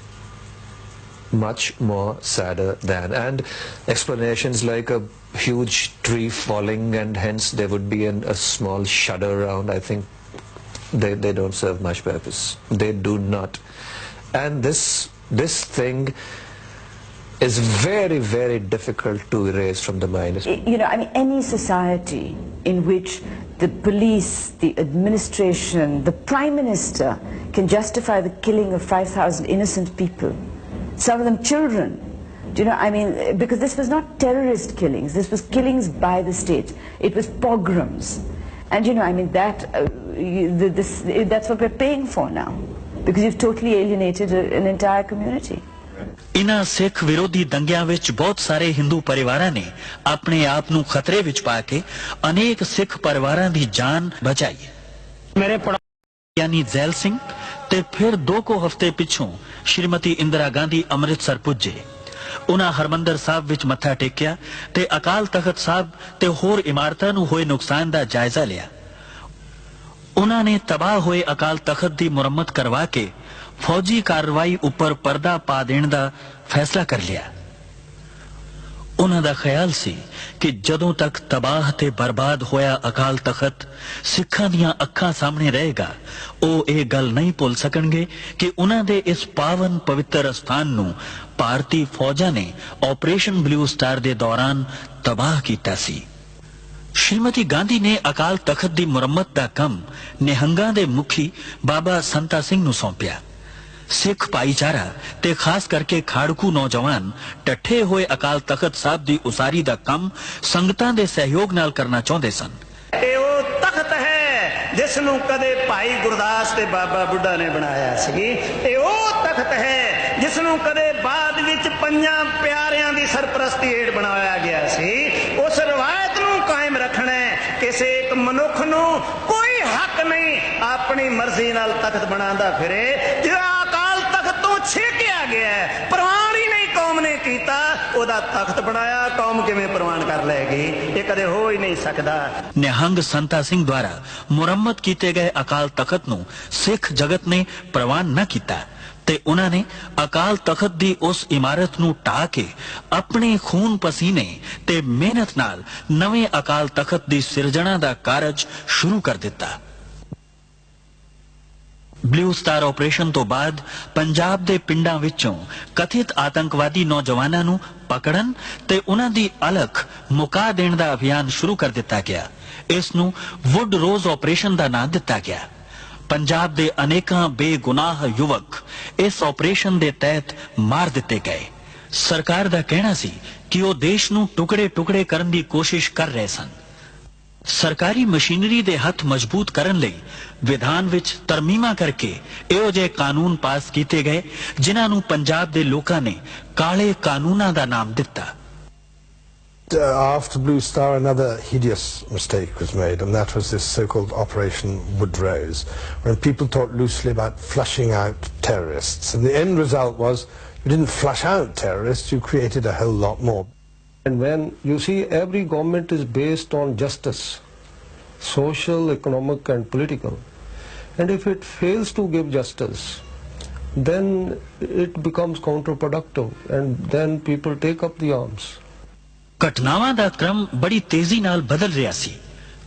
Much more sadder than. And explanations like a huge tree falling and hence there would be a small shudder around, I think they don't serve much purpose. They do not. And this thing is very, very difficult to erase from the mind. You know, I mean, any society in which the police, the administration, the Prime Minister can justify the killing of 5,000 innocent people, some of them children. Do you know, I mean, because this was not terrorist killings, this was killings by the state. It was pogroms. And you know, I mean, that's what we're paying for now, because you've totally alienated an entire community. ਇਨ੍ਹਾਂ ਸਿੱਖ ਵਿਰੋਧੀ ਦੰਗਿਆਂ ਵਿੱਚ ਬਹੁਤ ਸਾਰੇ ਹਿੰਦੂ ਪਰਿਵਾਰਾਂ ਨੇ ਆਪਣੇ ਆਪ ਨੂੰ ਖਤਰੇ ਵਿੱਚ ਪਾ ਕੇ ਅਨੇਕ ਸਿੱਖ ਪਰਿਵਾਰਾਂ ਦੀ ਜਾਨ ਬਚਾਈ। ਮੇਰੇ ਯਾਨੀ ਜ਼ੈਲ ਸਿੰਘ ਤੇ ਫਿਰ 2 ਹਫ਼ਤੇ ਪਿੱਛੋਂ ਸ਼੍ਰੀਮਤੀ ਇੰਦਰਾ ਗਾਂਧੀ ਅੰਮ੍ਰਿਤਸਰ ਪੁੱਜੇ। ਉਹਨਾਂ ਹਰਮੰਦਰ ਸਾਹਿਬ ਵਿੱਚ ਮੱਥਾ ਟੇਕਿਆ ਤੇ ਅਕਾਲ ਤਖਤ ਸਾਹਿਬ ਤੇ ਹੋਰ ਇਮਾਰਤਾਂ ਨੂੰ ਹੋਏ ਨੁਕਸਾਨ ਦਾ ਜਾਇਜ਼ਾ ਲਿਆ। ਉਹਨਾਂ ਨੇ ਤਬਾਹ ਹੋਏ ਅਕਾਲ ਤਖਤ ਦੀ ਮੁਰੰਮਤ ਕਰਵਾ ਕੇ ਫੌਜੀ ਕਾਰਵਾਈ ਉੱਪਰ ਪਰਦਾ ਪਾ ਦੇਣ ਦਾ ਫੈਸਲਾ ਕਰ ਲਿਆ। ਉਹਨਾਂ ਦਾ ਖਿਆਲ ਸੀ ਕਿ ਜਦੋਂ ਤੱਕ ਤਬਾਹ ਤੇ ਬਰਬਾਦ ਹੋਇਆ ਅਕਾਲ ਤਖਤ ਸਿੱਖਾਂ ਦੀਆਂ ਅੱਖਾਂ ਸਾਹਮਣੇ ਰਹੇਗਾ, ਉਹ ਇਹ ਗੱਲ ਨਹੀਂ ਭੁੱਲ ਸਕਣਗੇ ਕਿ ਉਹਨਾਂ ਦੇ ਇਸ ਪਾਵਨ ਪਵਿੱਤਰ ਅਸਥਾਨ ਨੂੰ ਭਾਰਤੀ ਫੌਜਾਂ ਨੇ ਆਪਰੇਸ਼ਨ ਬਲੂ ਸਟਾਰ ਦੇ ਦੌਰਾਨ ਤਬਾਹ ਕੀਤਾ ਸੀ। ਸ਼੍ਰੀਮਤੀ ਗਾਂਧੀ ਨੇ ਅਕਾਲ ਤਖਤ ਦੀ ਮੁਰੰਮਤ ਦਾ ਕੰਮ ਨਿਹੰਗਾਂ ਦੇ ਮੁਖੀ ਬਾਬਾ ਸੰਤਾ ਸਿੰਘ ਨੂੰ ਸੌਂਪਿਆ। ਸਿੱਖ ਭਾਈਚਾਰਾ ਤੇ ਖਾਸ ਕਰਕੇ ਖਾੜਕੂ ਨੌਜਵਾਨ ਟੱਠੇ ਹੋਏ ਅਕਾਲ ਤਖਤ ਸਾਹਿਬ ਦੀ ਉਸਾਰੀ ਦਾ ਕੰਮ ਸੰਗਤਾਂ ਦੇ ਸਹਿਯੋਗ ਨਾਲ ਕਰਨਾ ਚਾਹੁੰਦੇ ਸਨ। ਇਹ ਉਹ ਤਖਤ ਹੈ ਜਿਸ ਨੂੰ ਕਦੇ ਭਾਈ ਗੁਰਦਾਸ ਤੇ ਬਾਬਾ ਬੁੱਢਾ ਨੇ ਬਣਾਇਆ ਸੀ। ਇਹ ਉਹ ਤਖਤ ਹੈ ਜਿਸ ਨੂੰ ਕਦੇ ਬਾਅਦ ਵਿੱਚ 5 ਪਿਆਰਿਆਂ ਦੀ ਸਰਪ੍ਰਸਤੀ ਹੇਠ ਬਣਾਇਆ ਗਿਆ ਸੀ। ਉਸ ਰਵਾਇਤ ਨੂੰ ਕਾਇਮ ਰੱਖਣਾ ਕਿਸੇ ਇੱਕ ਮਨੁੱਖ ਨੂੰ ਕੋਈ ਹੱਕ ਨਹੀਂ ਆਪਣੀ ਮਰਜ਼ੀ ਨਾਲ ਤਖਤ ਬਣਾਉਂਦਾ ਫਿਰੇ। ਜਿਹੜਾ ਅਕਾਲ ਤਖਤ ਤੋਂ ਛੇਕਿਆ ਗਿਆ, ਪ੍ਰਵਾਨ ਹੀ ਨਹੀਂ ਕੌਮ ਨੇ ਕੀਤਾ, ਉਹਦਾ ਤਖਤ ਬਣਾਇਆ, ਕੌਮ ਕਿਵੇਂ ਪ੍ਰਵਾਨ ਕਰ ਲਏਗੀ? ਇਹ ਕਦੇ ਹੋ ਹੀ ਨਹੀਂ ਸਕਦਾ। ਨਿਹੰਗ ਸੰਤਾ ਸਿੰਘ ਦੁਆਰਾ ਮੁਰੰਮਤ ਕੀਤੇ ਗਏ ਅਕਾਲ ਤਖਤ ਨੂੰ ਸਿੱਖ ਜਗਤ ਨੇ ਪ੍ਰਵਾਨ ਨਾ ਕੀਤਾ ਤੇ ਉਹਨਾਂ ਨੇ ਅਕਾਲ ਤਖਤ ਦੀ ਉਸ ਇਮਾਰਤ ਨੂੰ ਢਾਹ ਕੇ ਆਪਣੇ ਖੂਨ ਪਸੀਨੇ ਤੇ ਮਿਹਨਤ ਨਾਲ ਨਵੇਂ ਅਕਾਲ ਤਖਤ ਦੀ ਸਿਰਜਣਾ ਦਾ ਕਾਰਜ ਸ਼ੁਰੂ ਕਰ ਦਿੱਤਾ। ਬਲੂ ਸਟਾਰ ਆਪਰੇਸ਼ਨ ਤੋਂ ਬਾਅਦ ਪੰਜਾਬ ਦੇ ਪਿੰਡਾਂ ਵਿੱਚੋਂ ਕਥਿਤ ਆਤੰਕਵਾਦੀ ਨੌਜਵਾਨਾਂ ਨੂੰ ਪਕੜਨ ਤੇ ਉਹਨਾਂ ਦੀ ਅਲਖ ਮੁਕਾ ਦੇਣ ਦਾ ਅਭਿਆਨ ਸ਼ੁਰੂ ਕਰ ਦਿੱਤਾ ਗਿਆ। ਇਸ ਨੂੰ ਵੁੱਡ ਰੋਜ਼ ਆਪਰੇਸ਼ਨ ਦਾ ਨਾਮ ਦਿੱਤਾ ਗਿਆ। ਪੰਜਾਬ ਦੇ ਅਨੇਕਾਂ ਬੇਗੁਨਾਹ ਯੁਵਕ ਇਸ ਆਪਰੇਸ਼ਨ ਦੇ ਤਹਿਤ ਮਾਰ ਦਿੱਤੇ ਗਏ। ਸਰਕਾਰ ਦਾ ਕਹਿਣਾ ਸੀ ਕਿ ਉਹ ਦੇਸ਼ ਨੂੰ ਟੁਕੜੇ-ਟੁਕੜੇ ਕਰਨ ਦੀ ਕੋਸ਼ਿਸ਼ ਕਰ ਰਹੇ ਸਨ। ਸਰਕਾਰੀ ਮਸ਼ੀਨਰੀ ਦੇ ਹੱਥ ਮਜ਼ਬੂਤ ਕਰਨ ਲਈ ਵਿਧਾਨ ਵਿੱਚ ਤਰਮੀਮਾਂ ਕਰਕੇ ਇਹੋ ਜਿਹੇ ਕਾਨੂੰਨ ਪਾਸ ਕੀਤੇ ਗਏ ਜਿਨ੍ਹਾਂ ਨੂੰ ਪੰਜਾਬ ਦੇ ਲੋਕਾਂ ਨੇ ਕਾਲੇ ਕਾਨੂੰਨਾਂ ਦਾ ਨਾਮ ਦਿੱਤਾ। After Blue Star, another hideous mistake was made, and that was this so-called Operation Woodrose, when people talked loosely about flushing out terrorists. And the end result was you didn't flush out terrorists, you created a whole lot more. And when you see every government is based on justice, social, economic and political, and if it fails to give justice, then it becomes counterproductive, and then people take up the arms. ਘਟਨਾਵਾਂ ਦਾ ਕ੍ਰਮ ਬੜੀ ਤੇਜ਼ੀ ਨਾਲ ਬਦਲ ਰਿਹਾ ਸੀ।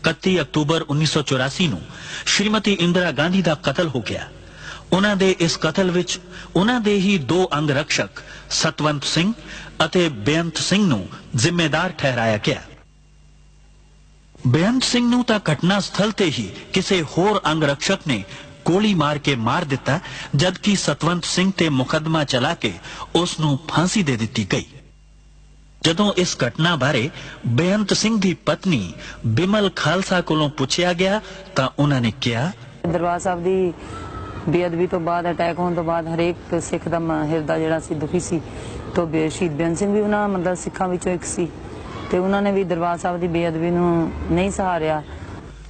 31 October 1984 ਨੂੰ ਸ਼੍ਰੀਮਤੀ ਇੰਦਰਾ ਗਾਂਧੀ ਦਾ ਕਤਲ ਹੋ ਗਿਆ। ਉਹਨਾਂ ਦੇ ਇਸ ਕਤਲ ਵਿੱਚ ਉਹਨਾਂ ਦੇ ਹੀ ਦੋ ਅੰਗ ਰਕਸ਼ਕ ਸਤਵੰਤ ਸਿੰਘ ਅਤੇ ਬੇਅੰਤ ਸਿੰਘ ਨੂੰ ਜ਼ਿੰਮੇਦਾਰ ਠਹਿਰਾਇਆ ਗਿਆ। ਬੇਅੰਤ ਸਿੰਘ ਨੂੰ ਤਾਂ ਘਟਨਾ ਸਥਲ ਤੇ ਹੀ ਕਿਸੇ ਹੋਰ ਅੰਗ ਰਕਸ਼ਕ ਨੇ ਗੋਲੀ ਮਾਰ ਕੇ ਮਾਰ ਦਿੱਤਾ, ਜਦਕਿ ਸਤਵੰਤ ਸਿੰਘ ਤੇ ਮੁਕੱਦਮਾ ਚਲਾ ਕੇ ਉਸ ਨੂੰ ਫਾਂਸੀ ਦੇ ਦਿੱਤੀ ਗਈ। ਜਦੋਂ ਇਸ ਘਟਨਾ ਬਾਰੇ ਬੇਅੰਤ ਸਿੰਘ ਦੀ ਪਤਨੀ ਬਿਮਲ ਖਾਲਸਾ ਕੋਲੋਂ ਪੁੱਛਿਆ ਗਿਆ ਤਾਂ ਉਹਨਾਂ ਨੇ ਕਿਹਾ, ਦਰਬਾਰ ਸਾਹਿਬ ਦੀ ਬੇਅਦਬੀ ਤੋਂ ਬਾਅਦ, ਅਟੈਕ ਹੋਣ ਤੋਂ ਬਾਅਦ ਹਰੇਕ ਸਿੱਖ ਦਾ ਹਿਰਦਾ ਜਿਹੜਾ ਸੀ ਦੁਖੀ ਸੀ। ਤੋਂ ਸ਼ਹੀਦ ਬੇਅੰਤ ਸਿੰਘ ਵੀ ਉਹਨਾਂ ਮਤਲਬ ਸਿੱਖਾਂ ਵਿੱਚੋਂ ਇੱਕ ਸੀ ਤੇ ਉਹਨਾਂ ਨੇ ਵੀ ਦਰਬਾਰ ਸਾਹਿਬ ਦੀ ਬੇਅਦਬੀ ਨੂੰ ਨਹੀਂ ਸਹਾਰਿਆ।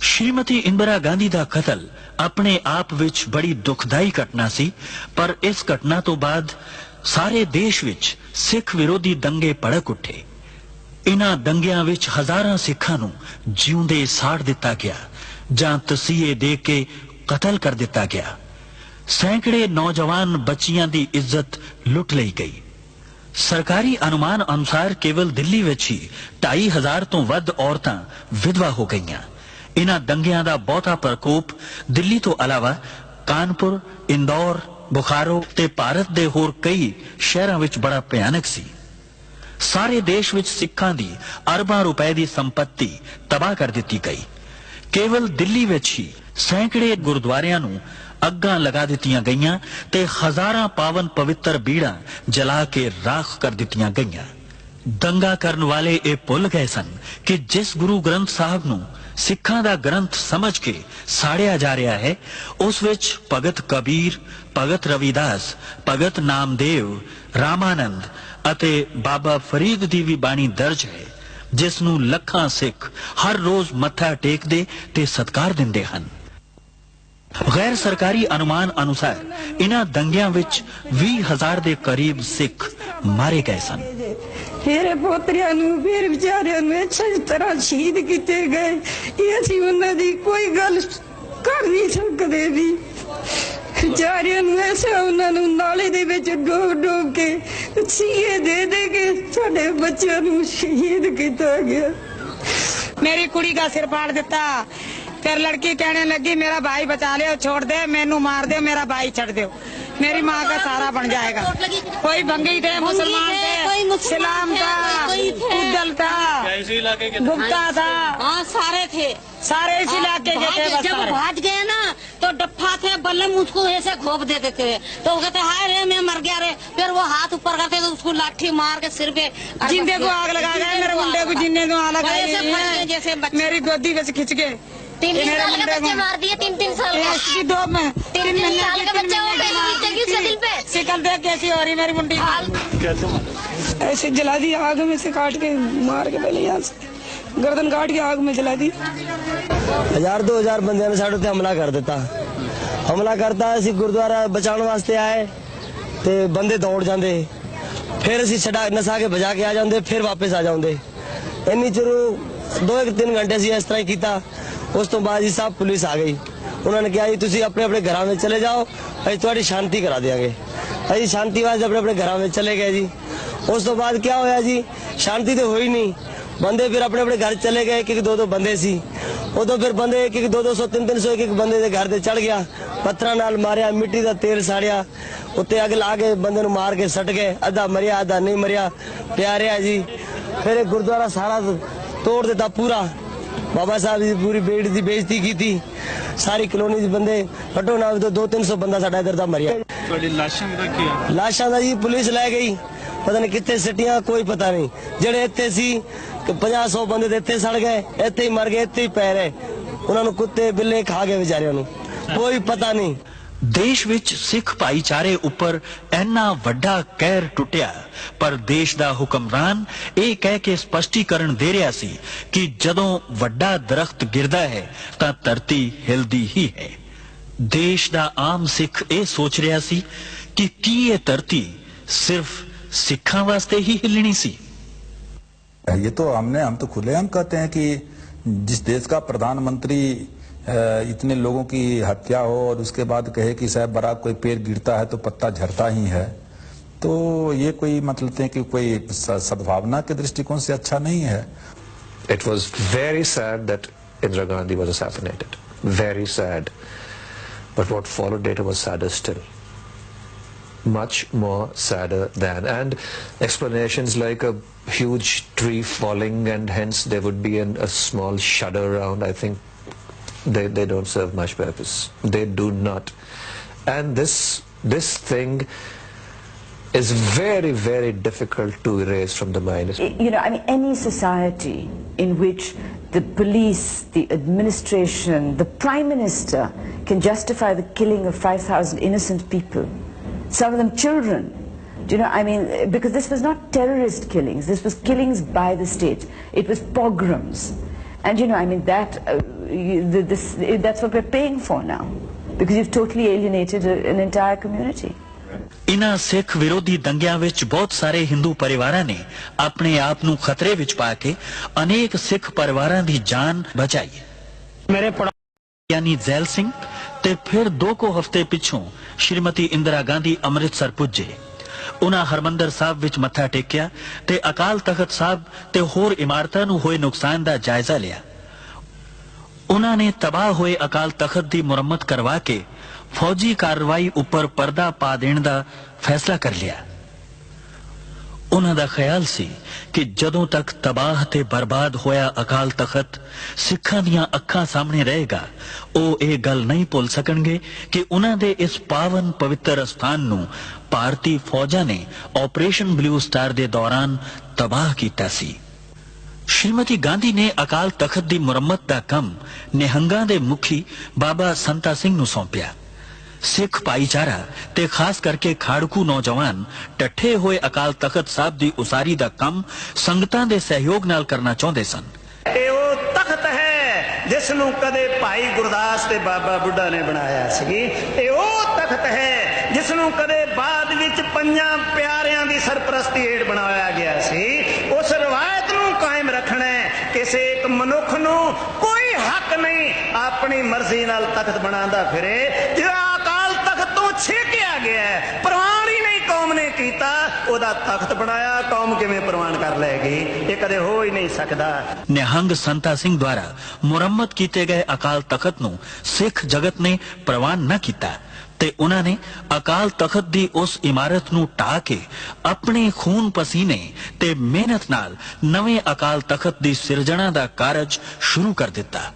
ਸ਼੍ਰੀਮਤੀ ਇੰਦਰਾ ਗਾਂਧੀ ਦਾ ਕਤਲ ਆਪਣੇ ਆਪ ਵਿੱਚ ਬੜੀ ਦੁਖਦਾਈ ਘਟਨਾ ਸੀ, ਪਰ ਇਸ ਘਟਨਾ ਤੋਂ ਬਾਅਦ ਸਾਰੇ ਦੇਸ਼ ਵਿੱਚ ਸਿੱਖ ਵਿਰੋਧੀ ਦੰਗੇ ਭੜਕ ਉੱਠੇ। ਇਨ੍ਹਾਂ ਦੰਗਿਆਂ ਵਿੱਚ ਹਜ਼ਾਰਾਂ ਸਿੱਖਾਂ ਨੂੰ ਜਿਉਂਦੇ ਸਾੜ ਦਿੱਤਾ ਗਿਆ ਜਾਂ ਤਸੀਹੇ ਦੇ ਕੇ ਕਤਲ ਕਰ ਦਿੱਤਾ ਗਿਆ। ਸੈਂਕੜੇ ਨੌਜਵਾਨ ਬੱਚੀਆਂ ਦੀ ਇੱਜ਼ਤ ਲੁੱਟ ਲਈ ਗਈ। ਸਰਕਾਰੀ ਅਨੁਮਾਨ ਅਨੁਸਾਰ ਕੇਵਲ ਦਿੱਲੀ ਵਿੱਚ ਹੀ 2500 ਤੋਂ ਵੱਧ ਔਰਤਾਂ ਵਿਧਵਾ ਹੋ ਗਈਆਂ। ਇਨ੍ਹਾਂ ਦੰਗਿਆਂ ਦਾ ਬਹੁਤਾ ਪ੍ਰਕੋਪ ਦਿੱਲੀ ਤੋਂ ਇਲਾਵਾ ਕਾਨਪੁਰ, ਇੰਦੌਰ, ਬੁਖਾਰੋ ਤੇ ਭਾਰਤ ਦੇ ਹੋਰ ਕਈ ਸ਼ਹਿਰਾਂ ਵਿੱਚ ਬੜਾ ਭਿਆਨਕ ਸੀ। ਸਾਰੇ ਦੇਸ਼ ਵਿੱਚ ਸਿੱਖਾਂ ਦੀ ਅਰਬਾਂ ਰੁਪਏ ਦੀ ਸੰਪत्ति ਤਬਾਹ ਕਰ ਦਿੱਤੀ ਗਈ। ਕੇਵਲ ਦਿੱਲੀ ਵਿੱਚ ਹੀ ਸੈਂਕੜੇ ਗੁਰਦੁਆਰਿਆਂ ਨੂੰ ਅੱਗਾਂ ਲਗਾ ਦਿੱਤੀਆਂ ਗਈਆਂ ਤੇ ਹਜ਼ਾਰਾਂ ਪਾਵਨ ਪਵਿੱਤਰ ਬੀੜਾਂ ਜਲਾ ਕੇ ਰਾਖ ਕਰ ਦਿੱਤੀਆਂ ਗਈਆਂ। ਦੰਗਾ ਕਰਨ ਵਾਲੇ ਇਹ ਭੁੱਲ ਗਏ ਸਨ ਕਿ ਜਿਸ ਗੁਰੂ ਗ੍ਰੰਥ ਸਾਹਿਬ ਨੂੰ ਸਿੱਖਾਂ ਦਾ ਗ੍ਰੰਥ ਸਮਝ ਕੇ ਸਾੜਿਆ ਜਾ ਰਿਹਾ ਹੈ, ਉਸ ਵਿੱਚ ਭਗਤ ਕਬੀਰ, ਭਗਤ ਰਵਿਦਾਸ, ਭਗਤ ਨਾਮਦੇਵ, ਰਾਮਾਨੰਦ ਅਤੇ ਬਾਬਾ ਫਰੀਦ ਦੀ ਵੀ ਬਾਣੀ ਦਰਜ ਹੈ, ਜਿਸ ਨੂੰ ਲੱਖਾਂ ਸਿੱਖ ਹਰ ਰੋਜ਼ ਮੱਥਾ ਟੇਕਦੇ ਤੇ ਸਤਿਕਾਰ ਦਿੰਦੇ ਹਨ। ਗੈਰ ਸਰਕਾਰੀ ਅਨੁਮਾਨ ਅਨੁਸਾਰ ਇਨ੍ਹਾਂ ਦੰਗਿਆਂ ਵਿੱਚ 20,000 ਦੇ ਕਰੀਬ ਸਿੱਖ ਮਾਰੇ ਗਏ ਸਨ। ਮੇਰੇ ਪੋਤਰਿਆਂ ਨੂੰ ਫਿਰ ਵਿਚਾਰਿਆਂ ਨੂੰ ਅੱਛੀ ਤਰ੍ਹਾਂ ਸ਼ਹੀਦ ਕੀਤੇ ਗਏ। ਇਹ ਅਸੀਂ ਉਹਨਾਂ ਦੀ ਕੋਈ ਗੱਲ ਕਰ ਨਹੀਂ ਸਕਦੇ ਵੀ। ਵਿਚਾਰਿਆਂ ਨੂੰ ਐਸਾ ਉਹਨਾਂ ਨੂੰ ਨਾਲੇ ਦੇ ਵਿੱਚ ਡੋਬ ਕੇ ਸੀਏ ਦੇ ਦੇ ਕੇ ਸਾਡੇ ਬੱਚਿਆਂ ਨੂੰ ਸ਼ਹੀਦ ਕੀਤਾ ਗਿਆ। मेरी कुड़ी का सिर फाड़ देता, फिर लड़की कहने लगी मेरा भाई बचा ले, छोड़ दे, मैनू मार दे, मेरा भाई छड़ दे, मेरी माँ का सहारा बन जाएगा। कोई भंगी थे, मुसलमान थे, इस्लाम था, उद्दल था, गुप्ता था, हाँ सारे थे, सारे इस इलाके के थे। जब भाग गए ना तो डप्पा थे, बल्लम उसको ऐसे घोप देते थे, तो वो कहते हाय रे मैं मर गया रे, फिर वो हाथ ऊपर करते तो उसको लाठी मार के सिर पे जिंदे को आग लगा गए, मेरे मुंडे को जिन्ने को आग लगा जैसे मेरी गोदी में से खिंच के 3 साल के बच्चे मार दिए, 3 साल का 3 साल का बच्चा वो पहले उसके दिल पे शिकल देख कैसी हो रही मेरी मुंडी ऐसे जला दी, आग में से काट के मार के पहले यहाँ से गर्दन काट के आग में जला दी। 1000-2000 ਬੰਦਿਆਂ ਨੇ ਸਾਡੇ ਤੇ ਹਮਲਾ ਕਰ ਦਿੱਤਾ। ਹਮਲਾ ਕਰਤਾ, ਅਸੀਂ ਗੁਰਦੁਆਰਾ ਬਚਾਉਣ ਵਾਸਤੇ ਆਏ ਤੇ ਬੰਦੇ ਦੌੜ ਜਾਂਦੇ, ਫਿਰ ਅਸੀਂ ਛਡਾ ਨਸਾ ਕੇ ਬਜਾ ਕੇ ਆ ਜਾਂਦੇ, ਫਿਰ ਵਾਪਸ ਆ ਜਾਂਦੇ। ਇੰਨੀ ਚਿਰ 2-3 ਘੰਟੇ ਅਸੀਂ ਇਸ ਤਰ੍ਹਾਂ ਹੀ ਕੀਤਾ। ਉਸ ਤੋਂ ਬਾਅਦ ਜੀ ਸਭ ਪੁਲਿਸ ਆ ਗਈ। ਉਹਨਾਂ ਨੇ ਕਿਹਾ ਜੀ ਤੁਸੀਂ ਆਪਣੇ ਆਪਣੇ ਘਰਾਂ ਵਿੱਚ ਚਲੇ ਜਾਓ, ਅਸੀਂ ਤੁਹਾਡੀ ਸ਼ਾਂਤੀ ਕਰਾ ਦਿਆਂਗੇ। ਅਸੀਂ ਸ਼ਾਂਤੀ ਵਾਸਤੇ ਆਪਣੇ ਆਪਣੇ ਘਰਾਂ ਵਿੱਚ ਚਲੇ ਗਏ ਜੀ। ਉਸ ਤੋਂ ਬਾਅਦ ਕੀ ਹੋਇਆ ਜੀ, ਸ਼ਾਂਤੀ ਤਾਂ ਹੋਈ ਨਹੀਂ। ਬੰਦੇ ਫਿਰ ਆਪਣੇ ਆਪਣੇ ਘਰ ਚਲੇ ਗਏ, ਇੱਕ-ਦੋ ਬੰਦੇ ਸੀ। ਉਦੋਂ ਫਿਰ ਬੰਦੇ 1-200, 300, 300 ਇੱਕ ਬੰਦੇ ਦੇ ਘਰ ਤੇ ਚੜ ਗਿਆ। पत्थर नाल मारिया, मिट्टी का तेल साड़िया, उत्ते अग ला के बंदे नूं मार के सट गए, अद्धा मरिया अद्धा नहीं मरिया, प्यारिया जी। फिर एक गुरुद्वारा सारा तोड़ देता पूरा, बाबा साहब की पूरी बेट की बेइज्जती की थी, सारी कलोनी के बंदे घटो ना तो 200-300 बंदा साडा इधर दा मरिया। लाशां दा की है? लाशां दा जी पुलिस लै गई, पता नहीं कितने सिटियां, कोई पता नहीं। जेड़े इत्थे सी 50-100 बंदे ते इत्थे सड़ गए, इत्थे ही मर गए, इत्थे ही पै रहे, उन्होंने कुत्ते बिल्ले खा गए बेचारियां नूं, कोई पता नहीं। ਦੇਸ਼ ਵਿੱਚ ਸਿੱਖ ਭਾਈਚਾਰੇ ਉੱਪਰ ਇੰਨਾ ਵੱਡਾ ਕਹਿਰ ਟੁੱਟਿਆ, ਪਰ ਦੇਸ਼ ਦਾ ਹੁਕਮਰਾਨ ਇਹ ਕਹਿ ਕੇ ਸਪਸ਼ਟੀਕਰਨ ਦੇ ਰਿਹਾ ਸੀ ਕਿ ਜਦੋਂ ਵੱਡਾ ਦਰਖਤ ਗਿਰਦਾ ਹੈ ਤਾਂ ਧਰਤੀ ਹਿਲਦੀ ਹੀ ਹੈ। ਦੇਸ਼ ਦਾ ਆਮ ਸਿੱਖ ਇਹ ਸੋਚ ਰਿਹਾ ਸੀ ਕਿ ਕੀ ਇਹ ਧਰਤੀ ਸਿਰਫ ਸਿੱਖਾਂ ਵਾਸਤੇ ਹੀ ਹਿੱਲਣੀ ਸੀ। ये तो हम तो खुलेआम कहते हैं कि जिस देश का प्रधानमंत्री इतने लोगों की हत्या हो और उसके बाद कहे कि साहब बराक कोई पेड़ गिरता है तो पत्ता झड़ता ही है, तो ये कोई मतलब है कि कोई सद्भावना के दृष्टिकोण से अच्छा नहीं है। It was very sad that Indira Gandhi was assassinated. Very sad. But what followed later was sadder still. Much more sadder than. And explanations like a huge tree falling and hence there would be a small shudder around, I think they don't serve much purpose. They do not. And this thing is very, very difficult to erase from the mind. You know, I mean, any society in which the police, the administration, the Prime Minister can justify the killing of 5,000 innocent people, some of them children. Do you know, I mean, because this was not terrorist killings, this was killings by the state. It was pogroms. And you know, I mean, that's what we're paying for now, because you've totally alienated an entire community. ਇਨ੍ਹਾਂ ਸਿੱਖ ਵਿਰੋਧੀ ਦੰਗਿਆਂ ਵਿੱਚ ਬਹੁਤ ਸਾਰੇ ਹਿੰਦੂ ਪਰਿਵਾਰਾਂ ਨੇ ਆਪਣੇ ਆਪ ਨੂੰ ਖਤਰੇ ਵਿੱਚ ਪਾ ਕੇ ਅਨੇਕ ਸਿੱਖ ਪਰਿਵਾਰਾਂ ਦੀ ਜਾਨ ਬਚਾਈ। ਮੇਰੇ ਯਾਨੀ ਜ਼ੈਲ ਸਿੰਘ ਤੇ ਫਿਰ 2 ਹਫ਼ਤੇ ਪਿੱਛੋਂ ਸ਼੍ਰੀਮਤੀ ਇੰਦਰਾ ਗਾਂਧੀ ਅੰਮ੍ਰਿਤਸਰ ਪੁੱਜੇ। ਉਹਨਾਂ ਹਰਮੰਦਰ ਸਾਹਿਬ ਵਿੱਚ ਮੱਥਾ ਟੇਕਿਆ ਤੇ ਅਕਾਲ ਤਖਤ ਸਾਹਿਬ ਤੇ ਹੋਰ ਇਮਾਰਤਾਂ ਨੂੰ ਹੋਏ ਨੁਕਸਾਨ ਦਾ ਜਾਇਜ਼ਾ ਲਿਆ। ਉਹਨਾਂ ਨੇ ਤਬਾਹ ਹੋਏ ਅਕਾਲ ਤਖਤ ਦੀ ਮੁਰੰਮਤ ਕਰਵਾ ਕੇ ਫੌਜੀ ਕਾਰਵਾਈ ਉੱਪਰ ਪਰਦਾ ਪਾ ਦੇਣ ਦਾ ਫੈਸਲਾ ਕਰ ਲਿਆ। ਉਹਨਾਂ ਦਾ ਖਿਆਲ ਸੀ ਕਿ ਜਦੋਂ ਤੱਕ ਤਬਾਹ ਤੇ ਬਰਬਾਦ ਹੋਇਆ ਅਕਾਲ ਤਖਤ ਸਿੱਖਾਂ ਦੀਆਂ ਅੱਖਾਂ ਸਾਹਮਣੇ ਰਹੇਗਾ, ਉਹ ਇਹ ਗੱਲ ਨਹੀਂ ਭੁੱਲ ਸਕਣਗੇ ਕਿ ਉਹਨਾਂ ਦੇ ਇਸ ਪਾਵਨ ਪਵਿੱਤਰ ਅਸਥਾਨ ਨੂੰ ਭਾਰਤੀ ਫੌਜਾਂ ਨੇ ਆਪਰੇਸ਼ਨ ਬਲੂ ਸਟਾਰ ਦੇ ਦੌਰਾਨ ਤਬਾਹ ਕੀਤਾ ਸੀ। ਸ਼੍ਰੀਮਤੀ ਗਾਂਧੀ ਨੇ ਅਕਾਲ ਤਖਤ ਦੀ ਮੁਰੰਮਤ ਦਾ ਕੰਮ ਨਿਹੰਗਾਂ ਦੇ ਮੁਖੀ ਬਾਬਾ ਸੰਤਾ ਸਿੰਘ ਨੂੰ ਸੌਂਪਿਆ। ਸਿੱਖ ਭਾਈਚਾਰਾ ਤੇ ਖਾਸ ਕਰਕੇ ਖਾੜਕੂ ਨੌਜਵਾਨ ਟੱਠੇ ਹੋਏ ਅਕਾਲ ਤਖਤ ਸਾਹਿਬ ਦੀ ਉਸਾਰੀ ਦਾ ਕੰਮ ਸੰਗਤਾਂ ਦੇ ਸਹਿਯੋਗ ਨਾਲ ਕਰਨਾ ਚਾਹੁੰਦੇ ਸਨ। ਇਹ ਉਹ ਤਖਤ ਹੈ ਜਿਸ ਨੂੰ ਕਦੇ ਭਾਈ ਗੁਰਦਾਸ ਤੇ ਬਾਬਾ ਬੁੱਢਾ ਨੇ ਬਣਾਇਆ ਸੀ। ਇਹ ਉਹ ਤਖਤ ਹੈ ਜਿਸ ਨੂੰ ਕਦੇ ਬਾਅਦ ਵਿੱਚ ਪੰਜਾਂ ਪਿਆਰਿਆਂ ਦੀ ਸਰਪ੍ਰਸਤੀ ਹੇਠ ਬਣਾਇਆ ਗਿਆ ਸੀ। ਉਸ ਰਵਾਇਤ ਨੂੰ ਕਾਇਮ ਰੱਖਣਾ ਕਿਸੇ ਇੱਕ ਮਨੁੱਖ ਨੂੰ ਕੋਈ ਹੱਕ ਨਹੀਂ ਆਪਣੀ ਮਰਜ਼ੀ ਨਾਲ ਤਖਤ ਬਣਾਉਂਦਾ ਫਿਰੇ। ਜਿਹੜਾ ਅਕਾਲ ਤਖਤ ਤੋਂ ਛੇਕਿਆ ਗਿਆ ਪ੍ਰਵਾਨ ਹੀ ਨਹੀਂ ਕੌਮ ਨੇ ਕੀਤਾ, ਉਹਦਾ ਤਖਤ ਬਣਾਇਆ ਕੌਮ ਕਿਵੇਂ ਪ੍ਰਵਾਨ ਕਰ ਲਏਗੀ? ਇਹ ਕਦੇ ਹੋ ਹੀ ਨਹੀਂ ਸਕਦਾ। ਨਿਹੰਗ ਸੰਤਾ ਸਿੰਘ ਦੁਆਰਾ ਮੁਰੰਮਤ ਕੀਤੇ ਗਏ ਅਕਾਲ ਤਖਤ ਨੂੰ ਸਿੱਖ ਜਗਤ ਨੇ ਪ੍ਰਵਾਨ ਨਾ ਕੀਤਾ ਤੇ ਉਹਨਾਂ ਨੇ ਅਕਾਲ ਤਖਤ ਦੀ ਉਸ ਇਮਾਰਤ ਨੂੰ ਢਾਹ ਕੇ ਆਪਣੇ ਖੂਨ ਪਸੀਨੇ ਤੇ ਮਿਹਨਤ ਨਾਲ ਨਵੇਂ ਅਕਾਲ ਤਖਤ ਦੀ ਸਿਰਜਣਾ ਦਾ ਕਾਰਜ ਸ਼ੁਰੂ ਕਰ ਦਿੱਤਾ।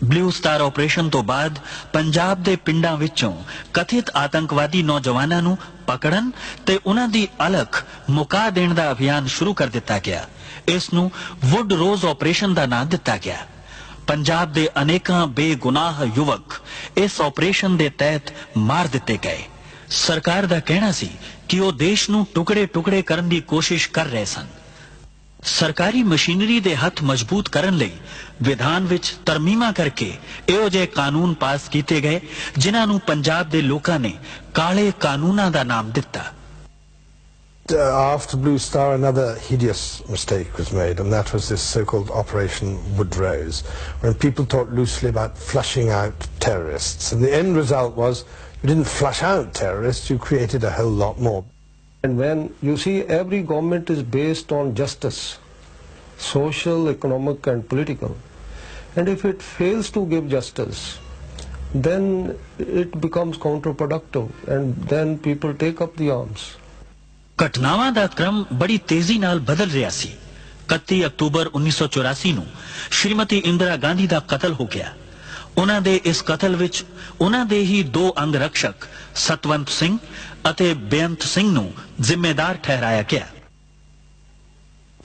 ਬਲੂ ਸਟਾਰ ਆਪਰੇਸ਼ਨ ਤੋਂ ਬਾਅਦ ਪੰਜਾਬ ਦੇ ਪਿੰਡਾਂ ਵਿੱਚੋਂ ਕਥਿਤ ਆਤੰਕਵਾਦੀ ਨੌਜਵਾਨਾਂ ਨੂੰ ਪਕੜਨ ਤੇ ਉਹਨਾਂ ਦੀ ਅਲਖ ਮੁਕਾ ਦੇਣ ਦਾ ਅਭਿਆਨ ਸ਼ੁਰੂ ਕਰ ਦਿੱਤਾ ਗਿਆ। ਇਸ ਨੂੰ ਵੁੱਡ ਰੋਜ਼ ਆਪਰੇਸ਼ਨ ਦਾ ਨਾਂ ਦਿੱਤਾ ਗਿਆ। ਪੰਜਾਬ ਦੇ ਅਨੇਕਾਂ ਬੇਗੁਨਾਹ ਯੁਵਕ ਇਸ ਆਪਰੇਸ਼ਨ ਦੇ ਤਹਿਤ ਮਾਰ ਦਿੱਤੇ ਗਏ। ਸਰਕਾਰ ਦਾ ਕਹਿਣਾ ਸੀ ਕਿ ਉਹ ਦੇਸ਼ ਨੂੰ ਟੁਕੜੇ-ਟੁਕੜੇ ਕਰਨ ਦੀ ਕੋਸ਼ਿਸ਼ ਕਰ ਰਹੇ ਸਨ। ਸਰਕਾਰੀ ਮਸ਼ੀਨਰੀ ਦੇ ਹੱਥ ਮਜ਼ਬੂਤ ਕਰਨ ਲਈ ਵਿਧਾਨ ਵਿੱਚ ਤਰਮੀਮਾਂ ਕਰਕੇ ਇਹੋ ਜਿਹੇ ਕਾਨੂੰਨ ਪਾਸ ਕੀਤੇ ਗਏ ਜਿਨ੍ਹਾਂ ਨੂੰ ਪੰਜਾਬ ਦੇ ਲੋਕਾਂ ਨੇ ਕਾਲੇ ਕਾਨੂੰਨਾਂ ਦਾ ਨਾਮ ਦਿੱਤਾ। After Blue Star, another hideous mistake was made, and that was this so-called Operation Woodrose, when people talked loosely about flushing out terrorists. And the end result was you didn't flush out terrorists, you created a whole lot more. And when you see every government is based on justice, social, economic and political, and if it fails to give justice, then it becomes counterproductive and then people take up the arms. ਘਟਨਾਵਾਂ ਦਾ ਕ੍ਰਮ ਬੜੀ ਤੇਜ਼ੀ ਨਾਲ ਬਦਲ ਰਿਹਾ ਸੀ। 31 October 1984 ਨੂੰ ਸ਼੍ਰੀਮਤੀ ਇੰਦਰਾ ਗਾਂਧੀ ਦਾ ਕਤਲ ਹੋ ਗਿਆ। ਉਹਨਾਂ ਦੇ ਇਸ ਕਤਲ ਵਿੱਚ ਉਹਨਾਂ ਦੇ ਹੀ ਦੋ ਅੰਗ ਰਕਸ਼ਕ ਸਤਵੰਤ ਸਿੰਘ ਅਤੇ ਬੇਅੰਤ ਸਿੰਘ ਨੂੰ ਜ਼ਿੰਮੇਦਾਰ ਠਹਿਰਾਇਆ ਗਿਆ।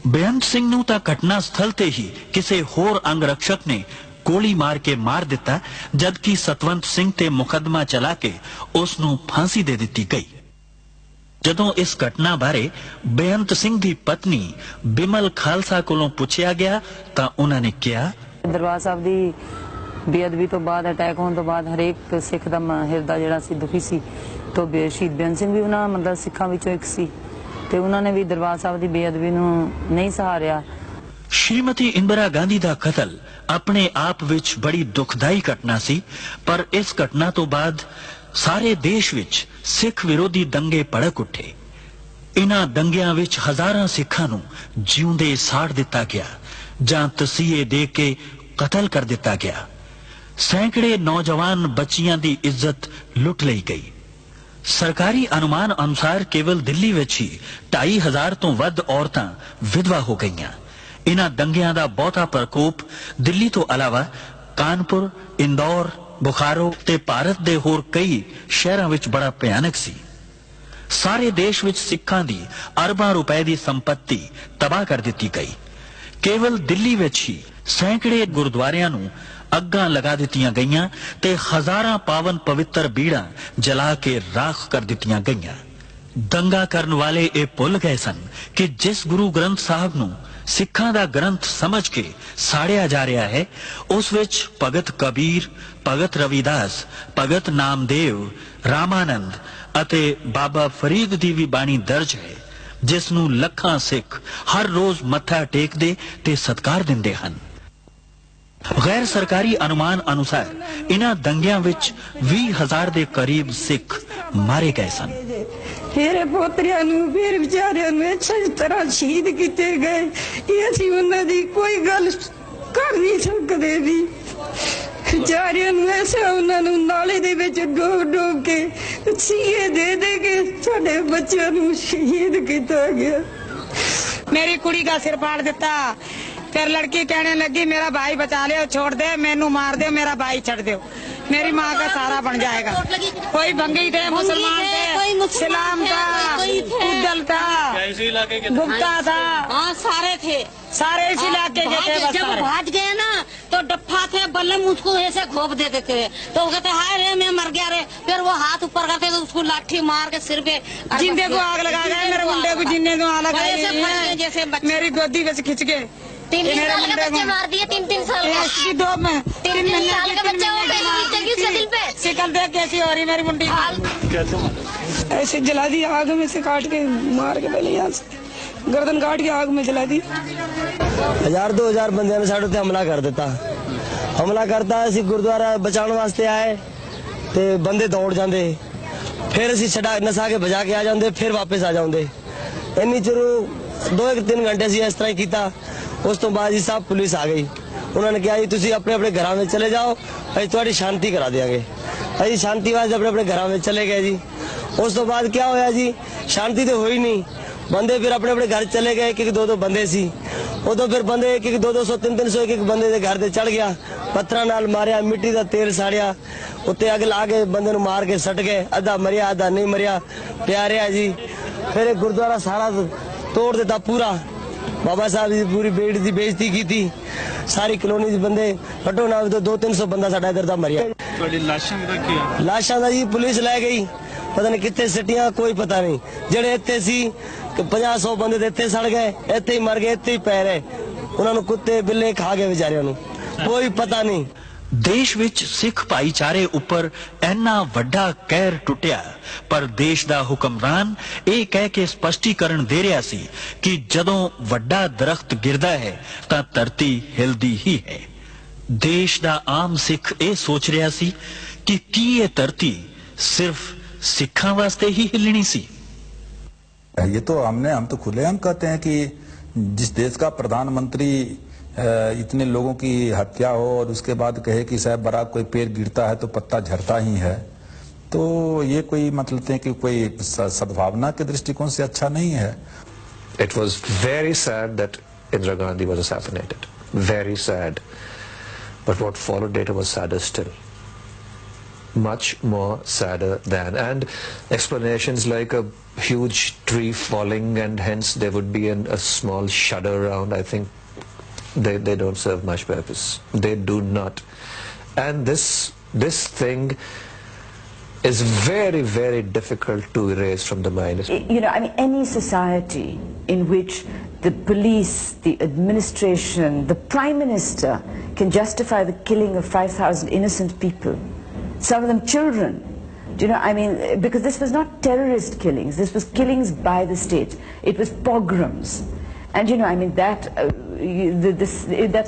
ਬੇਅੰਤ ਸਿੰਘ ਨੂੰ ਤਾਂ ਘਟਨਾ ਸਥਲ ਤੇ ਹੀ ਕਿਸੇ ਹੋਰ ਅੰਗ ਰਕਸ਼ਕ ਨੇ ਗੋਲੀ ਮਾਰ ਕੇ ਮਾਰ ਦਿੱਤਾ, ਜਦਕਿ ਸਤਵੰਤ ਸਿੰਘ ਤੇ ਮੁਕੱਦਮਾ ਚਲਾ ਕੇ ਉਸ ਨੂੰ ਫਾਂਸੀ ਦੇ ਦਿੱਤੀ ਗਈ। ਜਦੋਂ ਇਸ ਘਟਨਾ ਬਾਰੇ ਬੇਅੰਤ ਸਿੰਘ ਦੀ ਪਤਨੀ ਬਿਮਲ ਖਾਲਸਾ ਕੋਲੋਂ ਪੁੱਛਿਆ ਗਿਆ ਤਾਂ ਉਹਨਾਂ ਨੇ ਕਿਹਾ, ਦਰਬਾਰ ਸਾਹਿਬ ਦੀ ਬੇਅਦਬੀ ਤੋਂ ਬਾਅਦ, ਅਟੈਕ ਹੋਣ ਤੋਂ ਬਾਅਦ ਹਰੇਕ ਸਿੱਖ ਦਾ ਹਿਰਦਾ ਜਿਹੜਾ ਸੀ ਦੁਖੀ ਸੀ। ਤੋਂ ਸ਼ਹੀਦ ਬੇਅੰਤ ਸਿੰਘ ਵੀ ਉਹਨਾਂ ਮਤਲਬ ਸਿੱਖਾਂ ਵਿੱਚੋਂ ਇੱਕ ਸੀ ਤੇ ਉਹਨਾਂ ਨੇ ਵੀ ਦਰਬਾਰ ਸਾਹਿਬ ਦੀ ਬੇਅਦਬੀ ਨੂੰ ਨਹੀਂ ਸਹਾਰਿਆ। ਸ਼੍ਰੀਮਤੀ ਇੰਦਰਾ ਗਾਂਧੀ ਦਾ ਕਤਲ ਆਪਣੇ ਆਪ ਵਿੱਚ ਬੜੀ ਦੁਖਦਾਈ ਘਟਨਾ ਸੀ, ਪਰ ਇਸ ਘਟਨਾ ਤੋਂ ਬਾਅਦ ਸਾਰੇ ਦੇਸ਼ ਵਿੱਚ ਸਿੱਖ ਵਿਰੋਧੀ ਦੰਗੇ ਭੜਕ ਉੱਠੇ। ਇਨ੍ਹਾਂ ਦੰਗਿਆਂ ਵਿੱਚ ਹਜ਼ਾਰਾਂ ਸਿੱਖਾਂ ਨੂੰ ਜਿਉਂਦੇ ਸਾੜ ਦਿੱਤਾ ਗਿਆ ਜਾਂ ਤਸੀਹੇ ਦੇ ਕੇ ਕਤਲ ਕਰ ਦਿੱਤਾ ਗਿਆ। ਸੈਂਕੜੇ ਨੌਜਵਾਨ ਬੱਚੀਆਂ ਦੀ ਇੱਜ਼ਤ ਲੁੱਟ ਲਈ ਗਈ। ਸਰਕਾਰੀ ਅਨੁਮਾਨ ਅਨੁਸਾਰ ਕੇਵਲ ਦਿੱਲੀ ਵਿੱਚ ਹੀ 2500 ਤੋਂ ਵੱਧ ਔਰਤਾਂ ਵਿਧਵਾ ਹੋ ਗਈਆਂ। ਇਨ੍ਹਾਂ ਦੰਗਿਆਂ ਦਾ ਬਹੁਤਾ ਪ੍ਰਕੋਪ ਦਿੱਲੀ ਤੋਂ ਇਲਾਵਾ ਕਾਨਪੁਰ, ਇੰਦੌਰ, ਬੁਖਾਰੋ ਤੇ ਭਾਰਤ ਦੇ ਹੋਰ ਕਈ ਸ਼ਹਿਰਾਂ ਵਿੱਚ ਬੜਾ ਭਿਆਨਕ ਸੀ। ਸਾਰੇ ਦੇਸ਼ ਵਿੱਚ ਸਿੱਖਾਂ ਦੀ ਅਰਬਾਂ ਰੁਪਏ ਦੀ ਸੰਪत्ति ਤਬਾਹ ਕਰ ਦਿੱਤੀ ਗਈ। ਕੇਵਲ ਦਿੱਲੀ ਵਿੱਚ ਹੀ ਸੈਂਕੜੇ ਗੁਰਦੁਆਰਿਆਂ ਨੂੰ ਅੱਗਾਂ ਲਗਾ ਦਿੱਤੀਆਂ ਗਈਆਂ ਤੇ ਹਜ਼ਾਰਾਂ ਪਾਵਨ ਪਵਿੱਤਰ ਬੀੜਾਂ ਜਲਾ ਕੇ ਰਾਖ ਕਰ ਦਿੱਤੀਆਂ ਗਈਆਂ। ਦੰਗਾ ਕਰਨ ਵਾਲੇ ਇਹ ਭੁੱਲ ਗਏ ਸਨ ਕਿ ਜਿਸ ਗੁਰੂ ਗ੍ਰੰਥ ਸਾਹਿਬ ਨੂੰ ਸਿੱਖਾਂ ਦਾ ਗ੍ਰੰਥ ਸਮਝ ਕੇ ਸਾੜਿਆ ਜਾ ਰਿਹਾ ਹੈ, ਉਸ ਵਿੱਚ ਭਗਤ ਕਬੀਰ, ਭਗਤ ਰਵਿਦਾਸ, ਭਗਤ ਨਾਮਦੇਵ, ਰਾਮਾਨੰਦ ਅਤੇ ਬਾਬਾ ਫਰੀਦ ਦੀ ਵੀ ਬਾਣੀ ਦਰਜ ਹੈ, ਜਿਸ ਨੂੰ ਲੱਖਾਂ ਸਿੱਖ ਹਰ ਰੋਜ਼ ਮੱਥਾ ਟੇਕਦੇ ਤੇ ਸਤਿਕਾਰ ਦਿੰਦੇ ਹਨ। ਗੈਰ ਸਰਕਾਰੀ ਅਨੁਮਾਨ ਅਨੁਸਾਰ ਇਨ੍ਹਾਂ ਦੰਗਿਆਂ ਵਿੱਚ 20,000 ਦੇ ਕਰੀਬ ਸਿੱਖ ਮਾਰੇ ਗਏ ਸਨ। ਮੇਰੇ ਪੋਤਰਿਆਂ ਨੂੰ ਫਿਰ ਵਿਚਾਰਿਆਂ ਨੂੰ ਅੱਛੀ ਤਰ੍ਹਾਂ ਸ਼ਹੀਦ ਕੀਤੇ ਗਏ। ਇਹ ਅਸੀਂ ਉਹਨਾਂ ਦੀ ਕੋਈ ਗੱਲ ਕਰ ਨਹੀਂ ਸਕਦੇ ਵੀ। ਵਿਚਾਰਿਆਂ ਨੂੰ ਐਸਾ ਉਹਨਾਂ ਨੂੰ ਨਾਲੇ ਦੇ ਵਿੱਚ ਡੋਬ ਡੋਬ ਕੇ ਸੀਏ ਦੇ ਦੇ ਕੇ ਸਾਡੇ ਬੱਚਿਆਂ ਨੂੰ ਸ਼ਹੀਦ ਕੀਤਾ ਗਿਆ। मेरी कुड़ी का सिर फाड़ देता, फिर लड़की कहने लगी मेरा भाई बचा ले, छोड़ दे, मैनू मार दे, मेरा भाई छड़ दे, मेरी माँ का सारा बन जाएगा। कोई भंगी थे, मुसलमान थे, इस्लाम था, उद्दल था, गुप्ता था, हाँ सारे थे, सारे इस इलाके के थे। जब भाग गए ना तो डप्पा थे, बल्लम उसको ऐसे घोप देते थे, तो वो कहते हाय रे मैं मर गया रे, फिर वो हाथ ऊपर करते तो उसको लाठी मार के सिर पे जिंदे को आग लगा गए, मेरे मुंडे को जिन्ने को आग लगा जैसे मेरी गोदी में खिंच के 3 साल के बच्चे मार दिए। 3 साल का 3 साल का बच्चा वो पहले उसके दिल पे शिकल देख कैसी हो रही मेरी मुंडी ऐसे जला दी, आग में से काट के मार के पहले यहाँ से गर्दन काट के आग में जला दी। 1000-2000 ਬੰਦਿਆਂ ਨੇ ਸਾਡੇ ਉੱਤੇ ਹਮਲਾ ਕਰ ਦਿੱਤਾ। ਹਮਲਾ ਕਰਤਾ, ਅਸੀਂ ਗੁਰਦੁਆਰਾ ਬਚਾਉਣ ਵਾਸਤੇ ਆਏ ਤੇ ਬੰਦੇ ਦੌੜ ਜਾਂਦੇ, ਫਿਰ ਅਸੀਂ ਛਡਾ ਨਸਾ ਕੇ ਬਜਾ ਕੇ ਆ ਜਾਂਦੇ, ਫਿਰ ਵਾਪਸ ਆ ਜਾਂਦੇ। ਇੰਨੀ ਚਿਰ 2-3 ਘੰਟੇ ਅਸੀਂ ਇਸ ਤਰ੍ਹਾਂ ਹੀ ਕੀਤਾ। ਉਸ ਤੋਂ ਬਾਅਦ ਜੀ ਸਭ ਪੁਲਿਸ ਆ ਗਈ। ਉਹਨਾਂ ਨੇ ਕਿਹਾ ਜੀ ਤੁਸੀਂ ਆਪਣੇ ਆਪਣੇ ਘਰਾਂ ਵਿੱਚ ਚਲੇ ਜਾਓ, ਅਸੀਂ ਤੁਹਾਡੀ ਸ਼ਾਂਤੀ ਕਰਾ ਦਿਆਂਗੇ। ਅਸੀਂ ਸ਼ਾਂਤੀ ਵਾਸਤੇ ਆਪਣੇ ਆਪਣੇ ਘਰਾਂ ਵਿੱਚ ਚਲੇ ਗਏ ਜੀ। ਉਸ ਤੋਂ ਬਾਅਦ ਕੀ ਹੋਇਆ ਜੀ, ਸ਼ਾਂਤੀ ਤਾਂ ਹੋਈ ਨਹੀਂ। ਬੰਦੇ ਫਿਰ ਆਪਣੇ ਆਪਣੇ ਘਰ ਚਲੇ ਗਏ, ਇੱਕ 2-2 ਬੰਦੇ ਸੀ। ਉਦੋਂ ਫਿਰ ਬੰਦੇ ਇੱਕ 200-200 300 ਇੱਕ ਬੰਦੇ ਦੇ ਘਰ ਤੇ ਚੜ ਗਿਆ, ਪੱਥਰਾਂ ਨਾਲ ਮਾਰਿਆ, ਮਿੱਟੀ ਦਾ ਤੇਲ ਸਾੜਿਆ, ਉੱਤੇ ਅੱਗ ਲਾ ਕੇ ਬੰਦੇ ਨੂੰ ਮਾਰ ਕੇ ਸੱਟ ਗਏ। ਅੱਧਾ ਮਰਿਆ, ਅੱਧਾ ਨਹੀਂ ਮਰਿਆ, ਪਿਆ ਰਿਹਾ ਜੀ। ਫਿਰ ਇਹ ਗੁਰਦੁਆਰਾ ਸਾਰਾ ਤੋੜ ਦਿੱਤਾ ਪੂਰਾ। ਬਾਬਾ ਸਾਹਿਬ ਦੀ ਪੂਰੀ ਬੇਟ ਦੀ ਬੇਇੱਜ਼ਤੀ ਕੀਤੀ। ਸਾਰੀ ਕਲੋਨੀ ਦੇ ਬੰਦੇ ਘੱਟੋ ਨਾ 200-300 ਬੰਦਾ ਸਾਡਾ ਇੱਧਰ ਦਾ ਮਰਿਆ। ਤੁਹਾਡੀ ਲਾਸ਼ਾਂ ਦਾ ਕੀ ਆ? ਲਾਸ਼ਾਂ ਦਾ ਜੀ ਪੁਲਿਸ ਲੈ ਗਈ, ਪਤਾ ਨਹੀਂ ਕਿੱਥੇ ਸਿੱਟੀਆਂ, ਕੋਈ ਪਤਾ ਨਹੀਂ। ਜਿਹੜੇ ਇੱਥੇ ਸੀ 50-100 ਬੰਦੇ ਦੇ ਇੱਥੇ ਸੜ ਗਏ, ਇੱਥੇ ਹੀ ਮਰ ਗਏ, ਇੱਥੇ ਹੀ ਪੈ ਰਹੇ। ਉਹਨਾਂ ਨੂੰ ਕੁੱਤੇ ਬਿੱਲੇ ਖਾ ਗਏ ਵਿਚਾਰਿਆਂ ਨੂੰ, ਕੋਈ ਪਤਾ ਨਹੀਂ। ਦੇਸ਼ ਵਿੱਚ ਸਿੱਖ ਭਾਈਚਾਰੇ ਉੱਪਰ ਇੰਨਾ ਵੱਡਾ ਕਹਿਰ ਟੁੱਟਿਆ, ਪਰ ਦੇਸ਼ ਦਾ ਹੁਕਮਰਾਨ ਇਹ ਕਹਿ ਕੇ ਸਪਸ਼ਟੀਕਰਨ ਦੇ ਰਿਹਾ ਸੀ ਕਿ ਜਦੋਂ ਵੱਡਾ ਦਰਖਤ ਗਿਰਦਾ ਹੈ ਤਾਂ ਧਰਤੀ ਹਿਲਦੀ ਹੀ ਹੈ। ਦੇਸ਼ ਦਾ ਆਮ ਸਿੱਖ ਇਹ ਸੋਚ ਰਿਹਾ ਸੀ ਕਿ ਕੀ ਇਹ ਧਰਤੀ ਸਿਰਫ ਸਿੱਖਾਂ ਵਾਸਤੇ ਹੀ ਹਿਲਣੀ ਸੀ। ये तो हम तो खुलेआम कहते हैं कि जिस देश का प्रधानमंत्री इतने लोगों की हत्या हो और उसके बाद कहे कि साहब बराक कोई पेड़ गिरता है तो पत्ता झड़ता ही है, तो ये कोई मतलब है कि कोई सद्भावना के दृष्टिकोण से अच्छा नहीं है। It was very sad that Indira Gandhi was assassinated. Very sad. But what followed later was sadder still. Much more sadder than. And explanations like a huge tree falling and hence there would be a small shudder around, I think they don't serve much purpose. They do not. And this thing is very, very difficult to erase from the mind. You know, I mean, any society in which the police, the administration, the Prime Minister can justify the killing of 5,000 innocent people, some of them children. Do you know, I mean, because this was not terrorist killings, this was killings by the state. It was pogroms. And you know, I mean, that's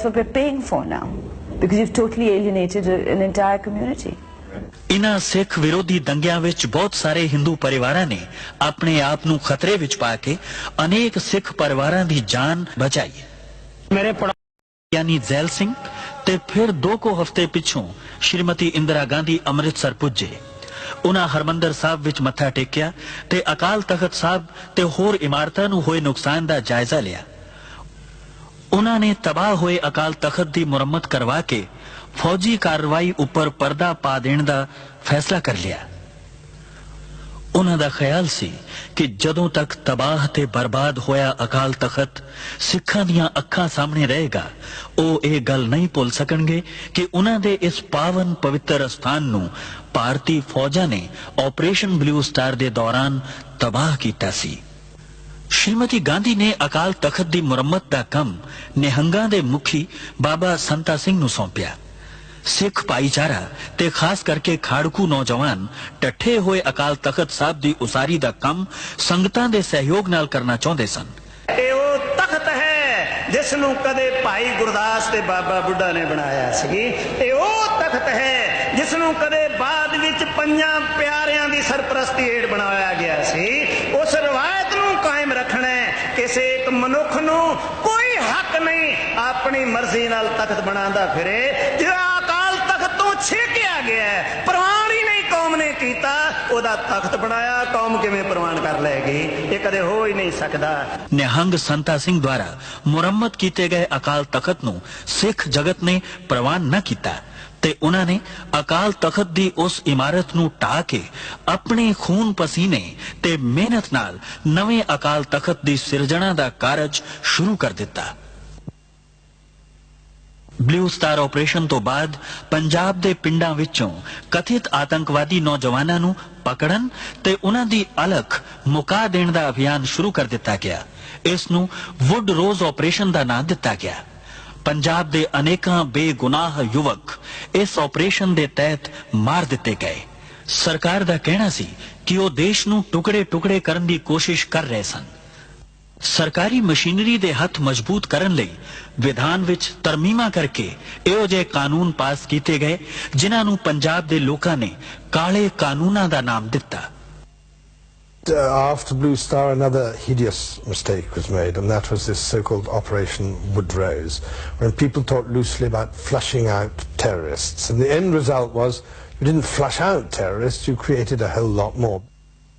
what we're paying for now, because you've totally alienated an entire community. ਇਨ੍ਹਾਂ ਸਿੱਖ ਵਿਰੋਧੀ ਦੰਗਿਆਂ ਵਿੱਚ ਬਹੁਤ ਸਾਰੇ ਹਿੰਦੂ ਪਰਿਵਾਰਾਂ ਨੇ ਆਪਣੇ ਆਪ ਨੂੰ ਖਤਰੇ ਵਿੱਚ ਪਾ ਕੇ ਅਨੇਕ ਸਿੱਖ ਪਰਿਵਾਰਾਂ ਦੀ ਜਾਨ ਬਚਾਈ। ਮੇਰੇ ਯਾਨੀ ਜ਼ੈਲ ਸਿੰਘ ਤੇ ਫਿਰ 2 ਹਫ਼ਤੇ ਪਿੱਛੋਂ ਸ਼੍ਰੀਮਤੀ ਇੰਦਰਾ ਗਾਂਧੀ ਅੰਮ੍ਰਿਤਸਰ ਪੁੱਜੇ। ਉਹਨਾਂ ਹਰਮੰਦਰ ਸਾਹਿਬ ਵਿੱਚ ਮੱਥਾ ਟੇਕਿਆ ਤੇ ਅਕਾਲ ਤਖਤ ਸਾਹਿਬ ਤੇ ਹੋਰ ਇਮਾਰਤਾਂ ਨੂੰ ਹੋਏ ਨੁਕਸਾਨ ਦਾ ਜਾਇਜ਼ਾ ਲਿਆ। ਉਹਨਾਂ ਨੇ ਤਬਾਹ ਹੋਏ ਅਕਾਲ ਤਖਤ ਦੀ ਮੁਰੰਮਤ ਕਰਵਾ ਕੇ फौजी कार्रवाई उपर पर्दा पा देने का फैसला कर लिया। उन्हां दा ख्याल सी कि जदों तक तबाह ते बर्बाद होया अकाल तखत सिखां दियां अखां सामने रहेगा, ਉਹ ਇਹ ਗੱਲ नहीं भुल सकणगे कि उन्हां दे इस पावन पवित्र स्थान नूं भारतीय फौजां ने ऑपरेशन ब्लू स्टार दे दौरान तबाह कीता सी। श्रीमती गांधी ने अकाल तखत दी मुरम्मत दा कम निहंगां दे मुखी बाबा संता सिंह नूं सौंपिया। सिख भाईचारा ते खास करके खाड़कू नौजवान टट्ठे होए अकाल तखत साहब दी उसारी दा कम संगतां दे सहयोग नाल करना चाहुंदे सन। ਇਹ ਤਖਤ ਹੈ ਜਿਸ ਨੂੰ ਕਦੇ ਭਾਈ ਗੁਰਦਾਸ ਤੇ ਬਾਬਾ ਬੁੱਢਾ ਨੇ ਬਣਾਇਆ ਸੀ। ਇਹ ਉਹ ਤਖਤ ਹੈ ਜਿਸ ਨੂੰ ਕਦੇ ਬਾਅਦ ਵਿੱਚ ਪੰਜਾਂ ਪਿਆਰਿਆਂ ਦੀ ਸਰਪ੍ਰਸਤੀ ਹੇਠ ਬਣਾਇਆ ਗਿਆ ਸੀ। ਉਸ ਰਵਾਇਤ ਨੂੰ ਕਾਇਮ ਰੱਖਣਾ ਕਿਸੇ ਇੱਕ ਮਨੁੱਖ ਨੂੰ ਕੋਈ ਹੱਕ ਨਹੀਂ ਆਪਣੀ ਮਰਜ਼ੀ ਨਾਲ ਤਖਤ ਬਣਾਉਂਦਾ ਫਿਰੇ। ਜਿਹੜਾ ਛੇਕਿਆ ਗਿਆ ਪ੍ਰਵਾਨ ਹੀ ਨਹੀਂ ਕੌਮ ਨੇ ਕੀਤਾ, ਉਹਦਾ ਤਖਤ ਬਣਾਇਆ, ਕੌਮ ਕਿਵੇਂ ਪ੍ਰਵਾਨ ਕਰ ਲਏਗੀ? ਇਹ ਕਦੇ ਹੋ ਹੀ ਨਹੀਂ ਸਕਦਾ। ਨਿਹੰਗ ਸੰਤਾ ਸਿੰਘ ਦੁਆਰਾ ਮੁਰੰਮਤ ਕੀਤੇ ਗਏ ਅਕਾਲ ਤਖਤ ਨੂੰ ਸਿੱਖ ਜਗਤ ਨੇ ਪ੍ਰਵਾਨ ਨਾ ਕੀਤਾ ਤੇ ਉਹਨਾਂ ਨੇ ਅਕਾਲ ਤਖਤ ਦੀ ਉਸ ਇਮਾਰਤ ਨੂੰ ਢਾਹ ਕੇ ਆਪਣੇ ਖੂਨ ਪਸੀਨੇ ਤੇ ਮਿਹਨਤ ਨਾਲ ਨਵੇਂ ਅਕਾਲ ਤਖਤ ਦੀ ਸਿਰਜਣਾ ਦਾ ਕਾਰਜ ਸ਼ੁਰੂ ਕਰ ਦਿੱਤਾ। ਬਲੂ ਸਟਾਰ ਆਪਰੇਸ਼ਨ ਤੋਂ ਬਾਅਦ ਪੰਜਾਬ ਦੇ ਪਿੰਡਾਂ ਵਿੱਚੋਂ ਕਥਿਤ ਆਤੰਕਵਾਦੀ ਨੌਜਵਾਨਾਂ ਨੂੰ ਪਕੜਨ ਤੇ ਉਹਨਾਂ ਦੀ ਅਲਖ ਮੁਕਾ ਦੇਣ ਦਾ ਅਭਿਆਨ ਸ਼ੁਰੂ ਕਰ ਦਿੱਤਾ ਗਿਆ। ਇਸ ਨੂੰ ਵੁੱਡ ਰੋਜ਼ ਆਪਰੇਸ਼ਨ ਦਾ ਨਾਮ ਦਿੱਤਾ ਗਿਆ। ਪੰਜਾਬ ਦੇ ਅਨੇਕਾਂ ਬੇਗੁਨਾਹ ਯੁਵਕ ਇਸ ਆਪਰੇਸ਼ਨ ਦੇ ਤਹਿਤ ਮਾਰ ਦਿੱਤੇ ਗਏ। ਸਰਕਾਰ ਦਾ ਕਹਿਣਾ ਸੀ ਕਿ ਉਹ ਦੇਸ਼ ਨੂੰ ਟੁਕੜੇ-ਟੁਕੜੇ ਕਰਨ ਦੀ ਕੋਸ਼ਿਸ਼ ਕਰ ਰਹੇ ਸਨ। ਸਰਕਾਰੀ ਮਸ਼ੀਨਰੀ ਦੇ ਹੱਥ ਮਜ਼ਬੂਤ ਕਰਨ ਲਈ ਵਿਧਾਨ ਵਿੱਚ ਤਰਮੀਮਾਂ ਕਰਕੇ ਇਹੋ ਜਿਹੇ ਕਾਨੂੰਨ ਪਾਸ ਕੀਤੇ ਗਏ ਜਿਨ੍ਹਾਂ ਨੂੰ ਪੰਜਾਬ ਦੇ ਲੋਕਾਂ ਨੇ ਕਾਲੇ ਕਾਨੂੰਨਾਂ ਦਾ ਨਾਮ ਦਿੱਤਾ। After Blue Star, another hideous mistake was made, and that was this so-called Operation Woodrose, when people talked loosely about flushing out terrorists. And the end result was you didn't flush out terrorists, you created a whole lot more.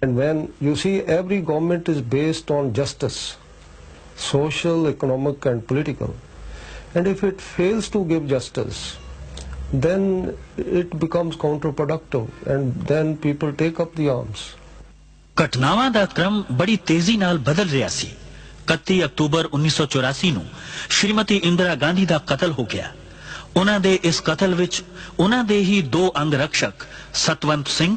And when you see every government is based on justice, social, economic and political, and if it fails to give justice, then it becomes counterproductive and then people take up the arms. ਘਟਨਾਵਾਂ ਦਾ ਕ੍ਰਮ ਬੜੀ ਤੇਜ਼ੀ ਨਾਲ ਬਦਲ ਰਿਹਾ ਸੀ। 31 October 1984 ਨੂੰ ਸ਼੍ਰੀਮਤੀ ਇੰਦਰਾ ਗਾਂਧੀ ਦਾ ਕਤਲ ਹੋ ਗਿਆ। ਉਹਨਾਂ ਦੇ ਇਸ ਕਤਲ ਵਿੱਚ ਉਹਨਾਂ ਦੇ ਹੀ 2 ਅੰਗ ਰਕਸ਼ਕ ਸਤਵੰਤ ਸਿੰਘ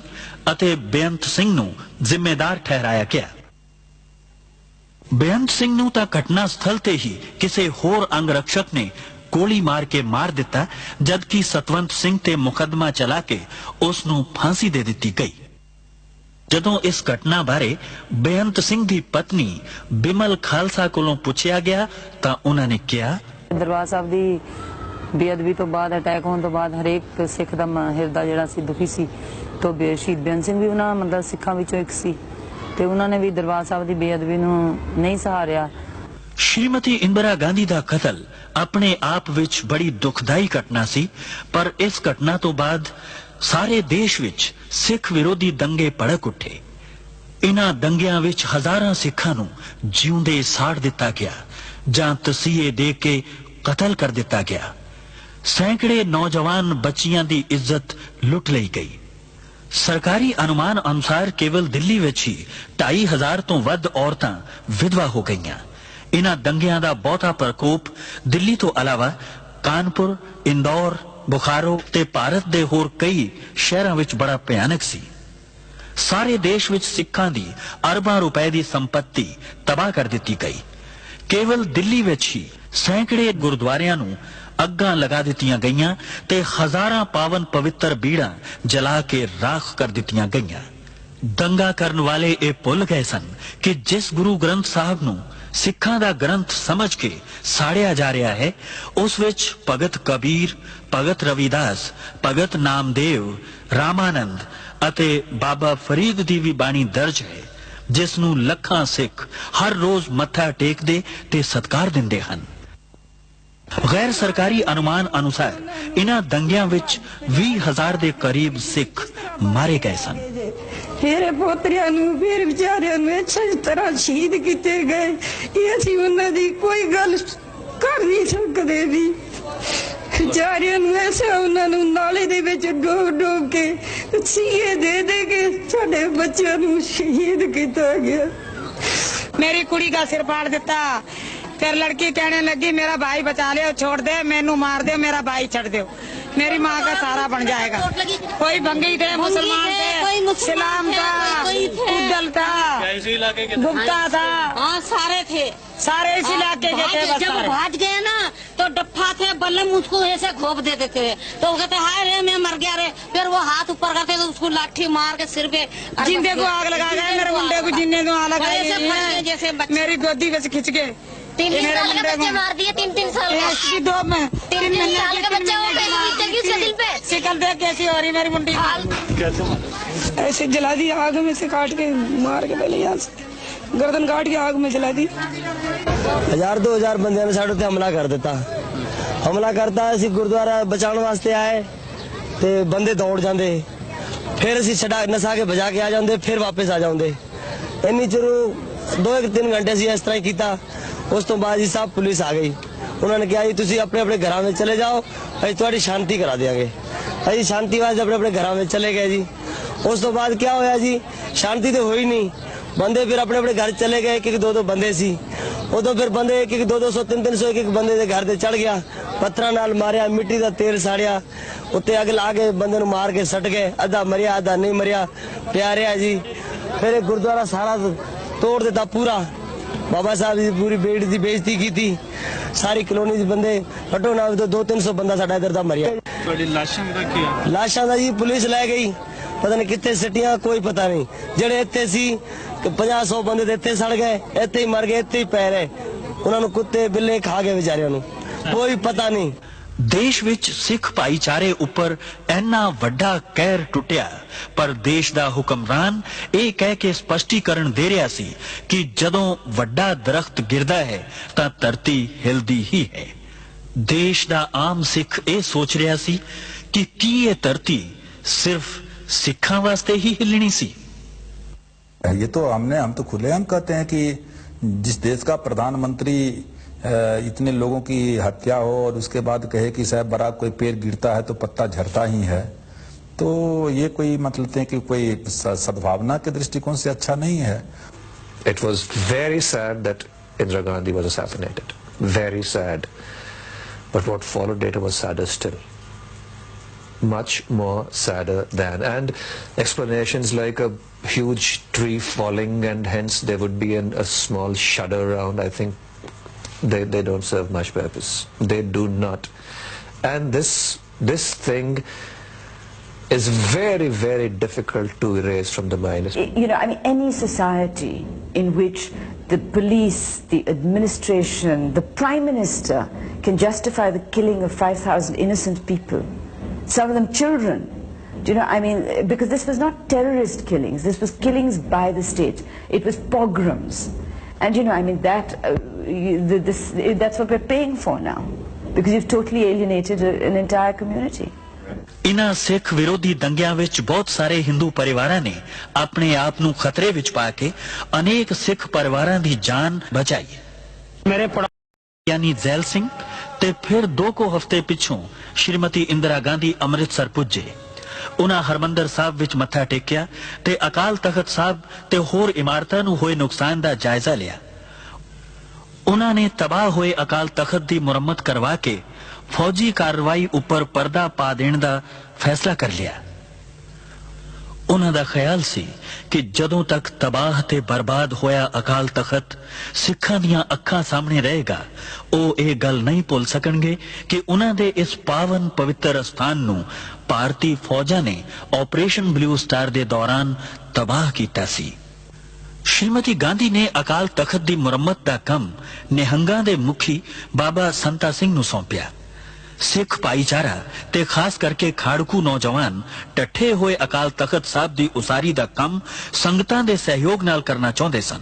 ਅਤੇ ਬੇਅੰਤ ਸਿੰਘ ਨੂੰ ਜ਼ਿੰਮੇਦਾਰ ਠਹਿਰਾਇਆ ਗਿਆ। ਬੇਅੰਤ ਸਿੰਘ ਨੂੰ ਤਾਂ ਘਟਨਾ ਸਥਲ ਤੇ ਹੀ ਕਿਸੇ ਹੋਰ ਅੰਗ ਰਕਸ਼ਕ ਨੇ ਗੋਲੀ ਮਾਰ ਕੇ ਮਾਰ ਦਿੱਤਾ, ਜਦਕਿ ਸਤਵੰਤ ਸਿੰਘ ਤੇ ਮੁਕੱਦਮਾ ਚਲਾ ਕੇ ਉਸ ਨੂੰ ਫਾਂਸੀ ਦੇ ਦਿੱਤੀ ਗਈ। ਜਦੋਂ ਇਸ ਘਟਨਾ ਬਾਰੇ ਬੇਅੰਤ ਸਿੰਘ ਦੀ ਪਤਨੀ ਬਿਮਲ ਖਾਲਸਾ ਕੋਲੋਂ ਪੁੱਛਿਆ ਗਿਆ ਤਾਂ ਉਹਨਾਂ ਨੇ ਕਿਹਾ, ਦਰਬਾਰ ਸਾਹਿਬ ਦੀ ਬੇਅਦਬੀ ਤੋਂ ਬਾਅਦ, ਅਟੈਕ ਹੋਣ ਤੋਂ ਬਾਅਦ ਹਰੇਕ ਸਿੱਖ ਦਾ ਹਿਰਦਾ ਜਿਹੜਾ ਸੀ ਦੁਖੀ ਸੀ। ਤੋਂ ਸ਼ਹੀਦ ਬੇਅੰਤ ਸਿੰਘ ਵੀ ਉਹਨਾਂ ਮਤਲਬ ਸਿੱਖਾਂ ਵਿੱਚੋਂ ਇੱਕ ਸੀ ਤੇ ਉਹਨਾਂ ਨੇ ਵੀ ਦਰਬਾਰ ਸਾਹਿਬ ਦੀ ਬੇਅਦਬੀ ਨੂੰ ਨਹੀਂ ਸਹਾਰਿਆ। ਸ਼੍ਰੀਮਤੀ ਇੰਦਰਾ ਗਾਂਧੀ ਦਾ ਕਤਲ ਆਪਣੇ ਆਪ ਵਿੱਚ ਬੜੀ ਦੁਖਦਾਈ ਘਟਨਾ ਸੀ, ਪਰ ਇਸ ਘਟਨਾ ਤੋਂ ਬਾਅਦ ਸਾਰੇ ਦੇਸ਼ ਵਿੱਚ ਸਿੱਖ ਵਿਰੋਧੀ ਦੰਗੇ ਭੜਕ ਉੱਠੇ। ਇਨ੍ਹਾਂ ਦੰਗਿਆਂ ਵਿੱਚ ਹਜ਼ਾਰਾਂ ਸਿੱਖਾਂ ਨੂੰ ਜਿਉਂਦੇ ਸਾੜ ਦਿੱਤਾ ਗਿਆ ਜਾਂ ਤਸੀਹੇ ਦੇ ਕੇ ਕਤਲ ਕਰ ਦਿੱਤਾ ਗਿਆ। ਸੈਂਕੜੇ ਨੌਜਵਾਨ ਬੱਚੀਆਂ ਦੀ ਇੱਜ਼ਤ ਲੁੱਟ ਲਈ ਗਈ। ਸਰਕਾਰੀ ਅਨੁਮਾਨ ਅਨੁਸਾਰ ਕੇਵਲ ਦਿੱਲੀ ਵਿੱਚ ਹੀ 2500 ਤੋਂ ਵੱਧ ਔਰਤਾਂ ਵਿਧਵਾ ਹੋ ਗਈਆਂ। ਇਨ੍ਹਾਂ ਦੰਗਿਆਂ ਦਾ ਬਹੁਤਾ ਪ੍ਰਕੋਪ ਦਿੱਲੀ ਤੋਂ ਇਲਾਵਾ ਕਾਨਪੁਰ, ਇੰਦੌਰ, ਬੁਖਾਰੋ ਤੇ ਭਾਰਤ ਦੇ ਹੋਰ ਕਈ ਸ਼ਹਿਰਾਂ ਵਿੱਚ ਬੜਾ ਭਿਆਨਕ ਸੀ। ਸਾਰੇ ਦੇਸ਼ ਵਿੱਚ ਸਿੱਖਾਂ ਦੀ ਅਰਬਾਂ ਰੁਪਏ ਦੀ ਸੰਪत्ति ਤਬਾਹ ਕਰ ਦਿੱਤੀ ਗਈ। ਕੇਵਲ ਦਿੱਲੀ ਵਿੱਚ ਹੀ ਸੈਂਕੜੇ ਗੁਰਦੁਆਰਿਆਂ ਨੂੰ ਅੱਗਾਂ ਲਗਾ ਦਿੱਤੀਆਂ ਗਈਆਂ ਤੇ ਹਜ਼ਾਰਾਂ ਪਾਵਨ ਪਵਿੱਤਰ ਬੀੜਾਂ ਜਲਾ ਕੇ ਰਾਖ ਕਰ ਦਿੱਤੀਆਂ ਗਈਆਂ। ਦੰਗਾ ਕਰਨ ਵਾਲੇ ਇਹ ਭੁੱਲ ਗਏ ਸਨ ਕਿ ਜਿਸ ਗੁਰੂ ਗ੍ਰੰਥ ਸਾਹਿਬ ਨੂੰ ਸਿੱਖਾਂ ਦਾ ਗ੍ਰੰਥ ਸਮਝ ਕੇ ਸਾੜਿਆ ਜਾ ਰਿਹਾ ਹੈ, ਉਸ ਵਿੱਚ ਭਗਤ ਕਬੀਰ, ਭਗਤ ਰਵਿਦਾਸ, ਭਗਤ ਨਾਮਦੇਵ, ਰਾਮਾਨੰਦ ਅਤੇ ਬਾਬਾ ਫਰੀਦ ਦੀ ਵੀ ਬਾਣੀ ਦਰਜ ਹੈ, ਜਿਸ ਨੂੰ ਲੱਖਾਂ ਸਿੱਖ ਹਰ ਰੋਜ਼ ਮੱਥਾ ਟੇਕਦੇ ਤੇ ਸਤਿਕਾਰ ਦਿੰਦੇ ਹਨ। ਗੈਰ ਸਰਕਾਰੀ ਅਨੁਮਾਨ ਅਨੁਸਾਰ ਇਨ੍ਹਾਂ ਦੰਗਿਆਂ ਵਿੱਚ 20,000 ਦੇ ਕਰੀਬ ਸਿੱਖ ਮਾਰੇ ਗਏ ਸਨ। ਮੇਰੇ ਪੋਤਰਿਆਂ ਨੂੰ ਫਿਰ ਵਿਚਾਰਿਆਂ ਨੂੰ ਅੱਛੀ ਤਰ੍ਹਾਂ ਸ਼ਹੀਦ ਕੀਤੇ ਗਏ। ਇਹ ਅਸੀਂ ਉਹਨਾਂ ਦੀ ਕੋਈ ਗੱਲ ਕਰ ਨਹੀਂ ਸਕਦੇ ਵੀ। ਵਿਚਾਰਿਆਂ ਨੂੰ ਐਸਾ ਉਹਨਾਂ ਨੂੰ ਨਾਲੇ ਦੇ ਵਿੱਚ ਡੋਬ ਡੋਬ ਕੇ ਸੀਏ ਦੇ ਦੇ ਕੇ ਸਾਡੇ ਬੱਚਿਆਂ ਨੂੰ ਸ਼ਹੀਦ ਕੀਤਾ ਗਿਆ। मेरी कुड़ी का सिर फाड़ देता, फिर लड़की कहने लगी मेरा भाई बचा ले, छोड़ दे, मैनू मार दे, मेरा भाई छड़ दे, मेरी माँ का सारा बन जाएगा। कोई भंगी थे, मुसलमान थे, इस्लाम था, उद्दल था, गुप्ता था, हाँ सारे थे, सारे इस इलाके के थे। जब भाग गए ना तो डप्पा थे, बल्लम उसको ऐसे घोप देते थे, तो वो कहते हाय रे मैं मर गया रे, फिर वो हाथ ऊपर करते तो उसको लाठी मार के सिर पे जिंदे को आग लगा गए, मेरे मुंडे को जिंदे को आग लगा जैसे मेरी गोदी में से खिंच के 3 साल के बच्चे मार दिए, 3 साल का 2 में 3 साल का बच्चा वो पहले उसके दिल पे शिकल देख कैसी हो रही मेरी मुंडी कैसे ऐसे जला दी, आग में से काट के मार के पहले यहाँ से गर्दन काट के आग में जला दी। 1000-2000 ਬੰਦਿਆਂ ਨੇ ਸਾਡੇ ਤੇ ਹਮਲਾ ਕਰ ਦਿੱਤਾ। ਹਮਲਾ ਕਰਤਾ, ਅਸੀਂ ਗੁਰਦੁਆਰਾ ਬਚਾਉਣ ਵਾਸਤੇ ਆਏ ਤੇ ਬੰਦੇ ਦੌੜ ਜਾਂਦੇ, ਫਿਰ ਅਸੀਂ ਛਡਾ ਨਸਾ ਕੇ ਬਜਾ ਕੇ ਆ ਜਾਂਦੇ, ਫਿਰ ਵਾਪਸ ਆ ਜਾਂਦੇ। ਇੰਨੀ ਚਿਰ 2-3 ਘੰਟੇ ਅਸੀਂ ਇਸ ਤਰ੍ਹਾਂ ਹੀ ਕੀਤਾ। ਉਸ ਤੋਂ ਬਾਅਦ ਜੀ ਸਭ ਪੁਲਿਸ ਆ ਗਈ। ਉਹਨਾਂ ਨੇ ਕਿਹਾ ਜੀ ਤੁਸੀਂ ਆਪਣੇ ਆਪਣੇ ਘਰਾਂ ਵਿੱਚ ਚਲੇ ਜਾਓ, ਅਸੀਂ ਤੁਹਾਡੀ ਸ਼ਾਂਤੀ ਕਰਾ ਦਿਆਂਗੇ। ਅਸੀਂ ਸ਼ਾਂਤੀ ਵਾਸਤੇ ਆਪਣੇ ਆਪਣੇ ਘਰਾਂ ਵਿੱਚ ਚਲੇ ਗਏ ਜੀ। ਉਸ ਤੋਂ ਬਾਅਦ ਕੀ ਹੋਇਆ ਜੀ, ਸ਼ਾਂਤੀ ਤਾਂ ਹੋਈ ਨਹੀਂ। ਬੰਦੇ ਫਿਰ ਆਪਣੇ ਆਪਣੇ ਘਰ ਚਲੇ ਗਏ, ਇੱਕ 2-2 ਬੰਦੇ ਸੀ। ਉਦੋਂ ਫਿਰ ਬੰਦੇ ਇੱਕ 200, 300, ਇੱਕ ਬੰਦੇ ਦੇ ਘਰ ਤੇ ਚੜ ਗਿਆ, ਪੱਥਰਾਂ ਨਾਲ ਮਾਰਿਆ, ਮਿੱਟੀ ਦਾ ਤੇਲ ਸਾੜਿਆ, ਉੱਤੇ ਅੱਗ ਲਾ ਕੇ ਬੰਦੇ ਨੂੰ ਮਾਰ ਕੇ ਸੱਟ ਗਏ। ਅੱਧਾ ਮਰਿਆ, ਅੱਧਾ ਨਹੀਂ ਮਰਿਆ, ਪਿਆ ਰਿਹਾ ਜੀ। ਫਿਰ ਇਹ ਗੁਰਦੁਆਰਾ ਸਾਰਾ ਤੋੜ ਦਿੱਤਾ ਪੂਰਾ। ਬਾਬਾ ਸਾਹਿਬ ਦੀ ਪੂਰੀ ਬੇਟ ਦੀ ਬੇਇੱਜ਼ਤੀ ਕੀਤੀ। ਸਾਰੀ ਕਲੋਨੀ ਦੇ ਬੰਦੇ ਘੱਟੋ ਨਾ 200-300 ਬੰਦਾ ਸਾਡਾ ਇੱਧਰ ਦਾ ਮਰਿਆ। ਤੁਹਾਡੀ ਲਾਸ਼ਾਂ ਦਾ ਕੀ ਆ? ਲਾਸ਼ਾਂ ਦਾ ਜੀ ਪੁਲਿਸ ਲੈ ਗਈ, ਪਤਾ ਨਹੀਂ ਕਿੱਥੇ ਸਿੱਟੀਆਂ, ਕੋਈ ਪਤਾ ਨਹੀਂ। ਜਿਹੜੇ ਇੱਥੇ ਸੀ 50-100 ਬੰਦੇ ਦੇ ਇੱਥੇ ਸੜ ਗਏ, ਇੱਥੇ ਹੀ ਮਰ ਗਏ, ਇੱਥੇ ਹੀ ਪੈ ਰਹੇ। ਉਹਨਾਂ ਨੂੰ ਕੁੱਤੇ ਬਿੱਲੇ ਖਾ ਗਏ ਵਿਚਾਰਿਆਂ ਨੂੰ, ਕੋਈ ਪਤਾ ਨਹੀਂ। ਦੇਸ਼ ਵਿੱਚ ਸਿੱਖ ਭਾਈਚਾਰੇ ਉੱਪਰ ਇੰਨਾ ਵੱਡਾ ਕਹਿਰ ਟੁੱਟਿਆ, ਪਰ ਦੇਸ਼ ਦਾ ਹੁਕਮਰਾਨ ਇਹ ਕਹਿ ਕੇ ਸਪਸ਼ਟੀਕਰਨ ਦੇ ਰਿਹਾ ਸੀ ਕਿ ਜਦੋਂ ਵੱਡਾ ਦਰਖਤ ਗਿਰਦਾ ਹੈ ਤਾਂ ਧਰਤੀ ਹਿਲਦੀ ਹੀ ਹੈ। ਦੇਸ਼ ਦਾ ਆਮ ਸਿੱਖ ਇਹ ਸੋਚ ਰਿਹਾ ਸੀ ਕਿ ਕੀ ਇਹ ਧਰਤੀ ਸਿਰਫ ਸਿੱਖਾਂ ਵਾਸਤੇ ਹੀ ਹਿੱਲਣੀ ਸੀ। ये तो हम तो खुलेआम कहते हैं कि जिस देश का प्रधानमंत्री इतने लोगों की हत्या हो और उसके बाद कहे कि साहब बराबर कोई पेड़ गिरता है तो पत्ता झड़ता ही है, तो ये कोई मतलब है कि कोई सद्भावना के दृष्टिकोण से अच्छा नहीं है। It was very sad that Indira Gandhi was assassinated. Very sad. But what followed later was sadder still. Much more sadder than. And explanations like a huge tree falling and hence there would be a small shudder around, I think they don't serve much purpose. They do not. And this thing is very, very difficult to erase from the mind. You know, I mean, any society in which the police, the administration, the Prime Minister can justify the killing of 5,000 innocent people, some of them children, you know, I mean, because this was not terrorist killings, this was killings by the state, it was pogroms. And you know, I mean, that that's what we're paying for now, because you've totally alienated an entire community. ਇਨ੍ਹਾਂ ਸਿੱਖ ਵਿਰੋਧੀ ਦੰਗਿਆਂ ਵਿੱਚ ਬਹੁਤ ਸਾਰੇ ਹਿੰਦੂ ਪਰਿਵਾਰਾਂ ਨੇ ਆਪਣੇ ਆਪ ਨੂੰ ਖਤਰੇ ਵਿੱਚ ਪਾ ਕੇ ਅਨੇਕ ਸਿੱਖ ਪਰਿਵਾਰਾਂ ਦੀ ਜਾਨ ਬਚਾਈ। ਮੇਰੇ ਯਾਨੀ ਜ਼ੈਲ ਸਿੰਘ ਤੇ ਫਿਰ 2 ਹਫ਼ਤੇ ਪਿੱਛੋਂ ਸ਼੍ਰੀਮਤੀ ਇੰਦਰਾ ਗਾਂਧੀ ਅੰਮ੍ਰਿਤਸਰ ਪੁੱਜੇ। ਉਹਨਾਂ ਹਰਮੰਦਰ ਸਾਹਿਬ ਵਿੱਚ ਮੱਥਾ ਟੇਕਿਆ ਤੇ ਅਕਾਲ ਤਖਤ ਸਾਹਿਬ ਤੇ ਹੋਰ ਇਮਾਰਤਾਂ ਨੂੰ ਹੋਏ ਨੁਕਸਾਨ ਦਾ ਜਾਇਜ਼ਾ ਲਿਆ। ਉਹਨਾਂ ਨੇ ਤਬਾਹ ਹੋਏ ਅਕਾਲ ਤਖਤ ਦੀ ਮੁਰੰਮਤ ਕਰਵਾ ਕੇ ਫੌਜੀ ਕਾਰਵਾਈ ਉੱਪਰ ਪਰਦਾ ਪਾ ਦੇਣ ਦਾ ਫੈਸਲਾ ਕਰ ਲਿਆ। ਉਹਨਾਂ ਦਾ ਖਿਆਲ ਸੀ ਕਿ ਜਦੋਂ ਤੱਕ ਤਬਾਹ ਤੇ ਬਰਬਾਦ ਹੋਇਆ ਅਕਾਲ ਤਖਤ ਸਿੱਖਾਂ ਦੀਆਂ ਅੱਖਾਂ ਸਾਹਮਣੇ ਰਹੇਗਾ, ਉਹ ਇਹ ਗੱਲ ਨਹੀਂ ਭੁੱਲ ਸਕਣਗੇ ਕਿ ਉਹਨਾਂ ਦੇ ਇਸ ਪਾਵਨ ਪਵਿੱਤਰ ਸਥਾਨ ਨੂੰ ਭਾਰਤੀ ਫੌਜਾਂ ਨੇ ਆਪਰੇਸ਼ਨ ਬਲੂ ਸਟਾਰ ਦੇ ਦੌਰਾਨ ਤਬਾਹ ਕੀਤਾ ਸੀ। ਸ਼੍ਰੀਮਤੀ ਗਾਂਧੀ ਨੇ ਅਕਾਲ ਤਖਤ ਦੀ ਮੁਰੰਮਤ ਦਾ ਕੰਮ ਨਿਹੰਗਾਂ ਦੇ ਮੁਖੀ ਬਾਬਾ ਸੰਤਾ ਸਿੰਘ ਨੂੰ ਸੌਂਪਿਆ। ਸਿੱਖ ਭਾਈਚਾਰਾ ਤੇ ਖਾਸ ਕਰਕੇ ਖਾੜਕੂ ਨੌਜਵਾਨ ਟੱਠੇ ਹੋਏ ਅਕਾਲ ਤਖਤ ਸਾਹਿਬ ਦੀ ਉਸਾਰੀ ਦਾ ਕੰਮ ਸੰਗਤਾਂ ਦੇ ਸਹਿਯੋਗ ਨਾਲ ਕਰਨਾ ਚਾਹੁੰਦੇ ਸਨ।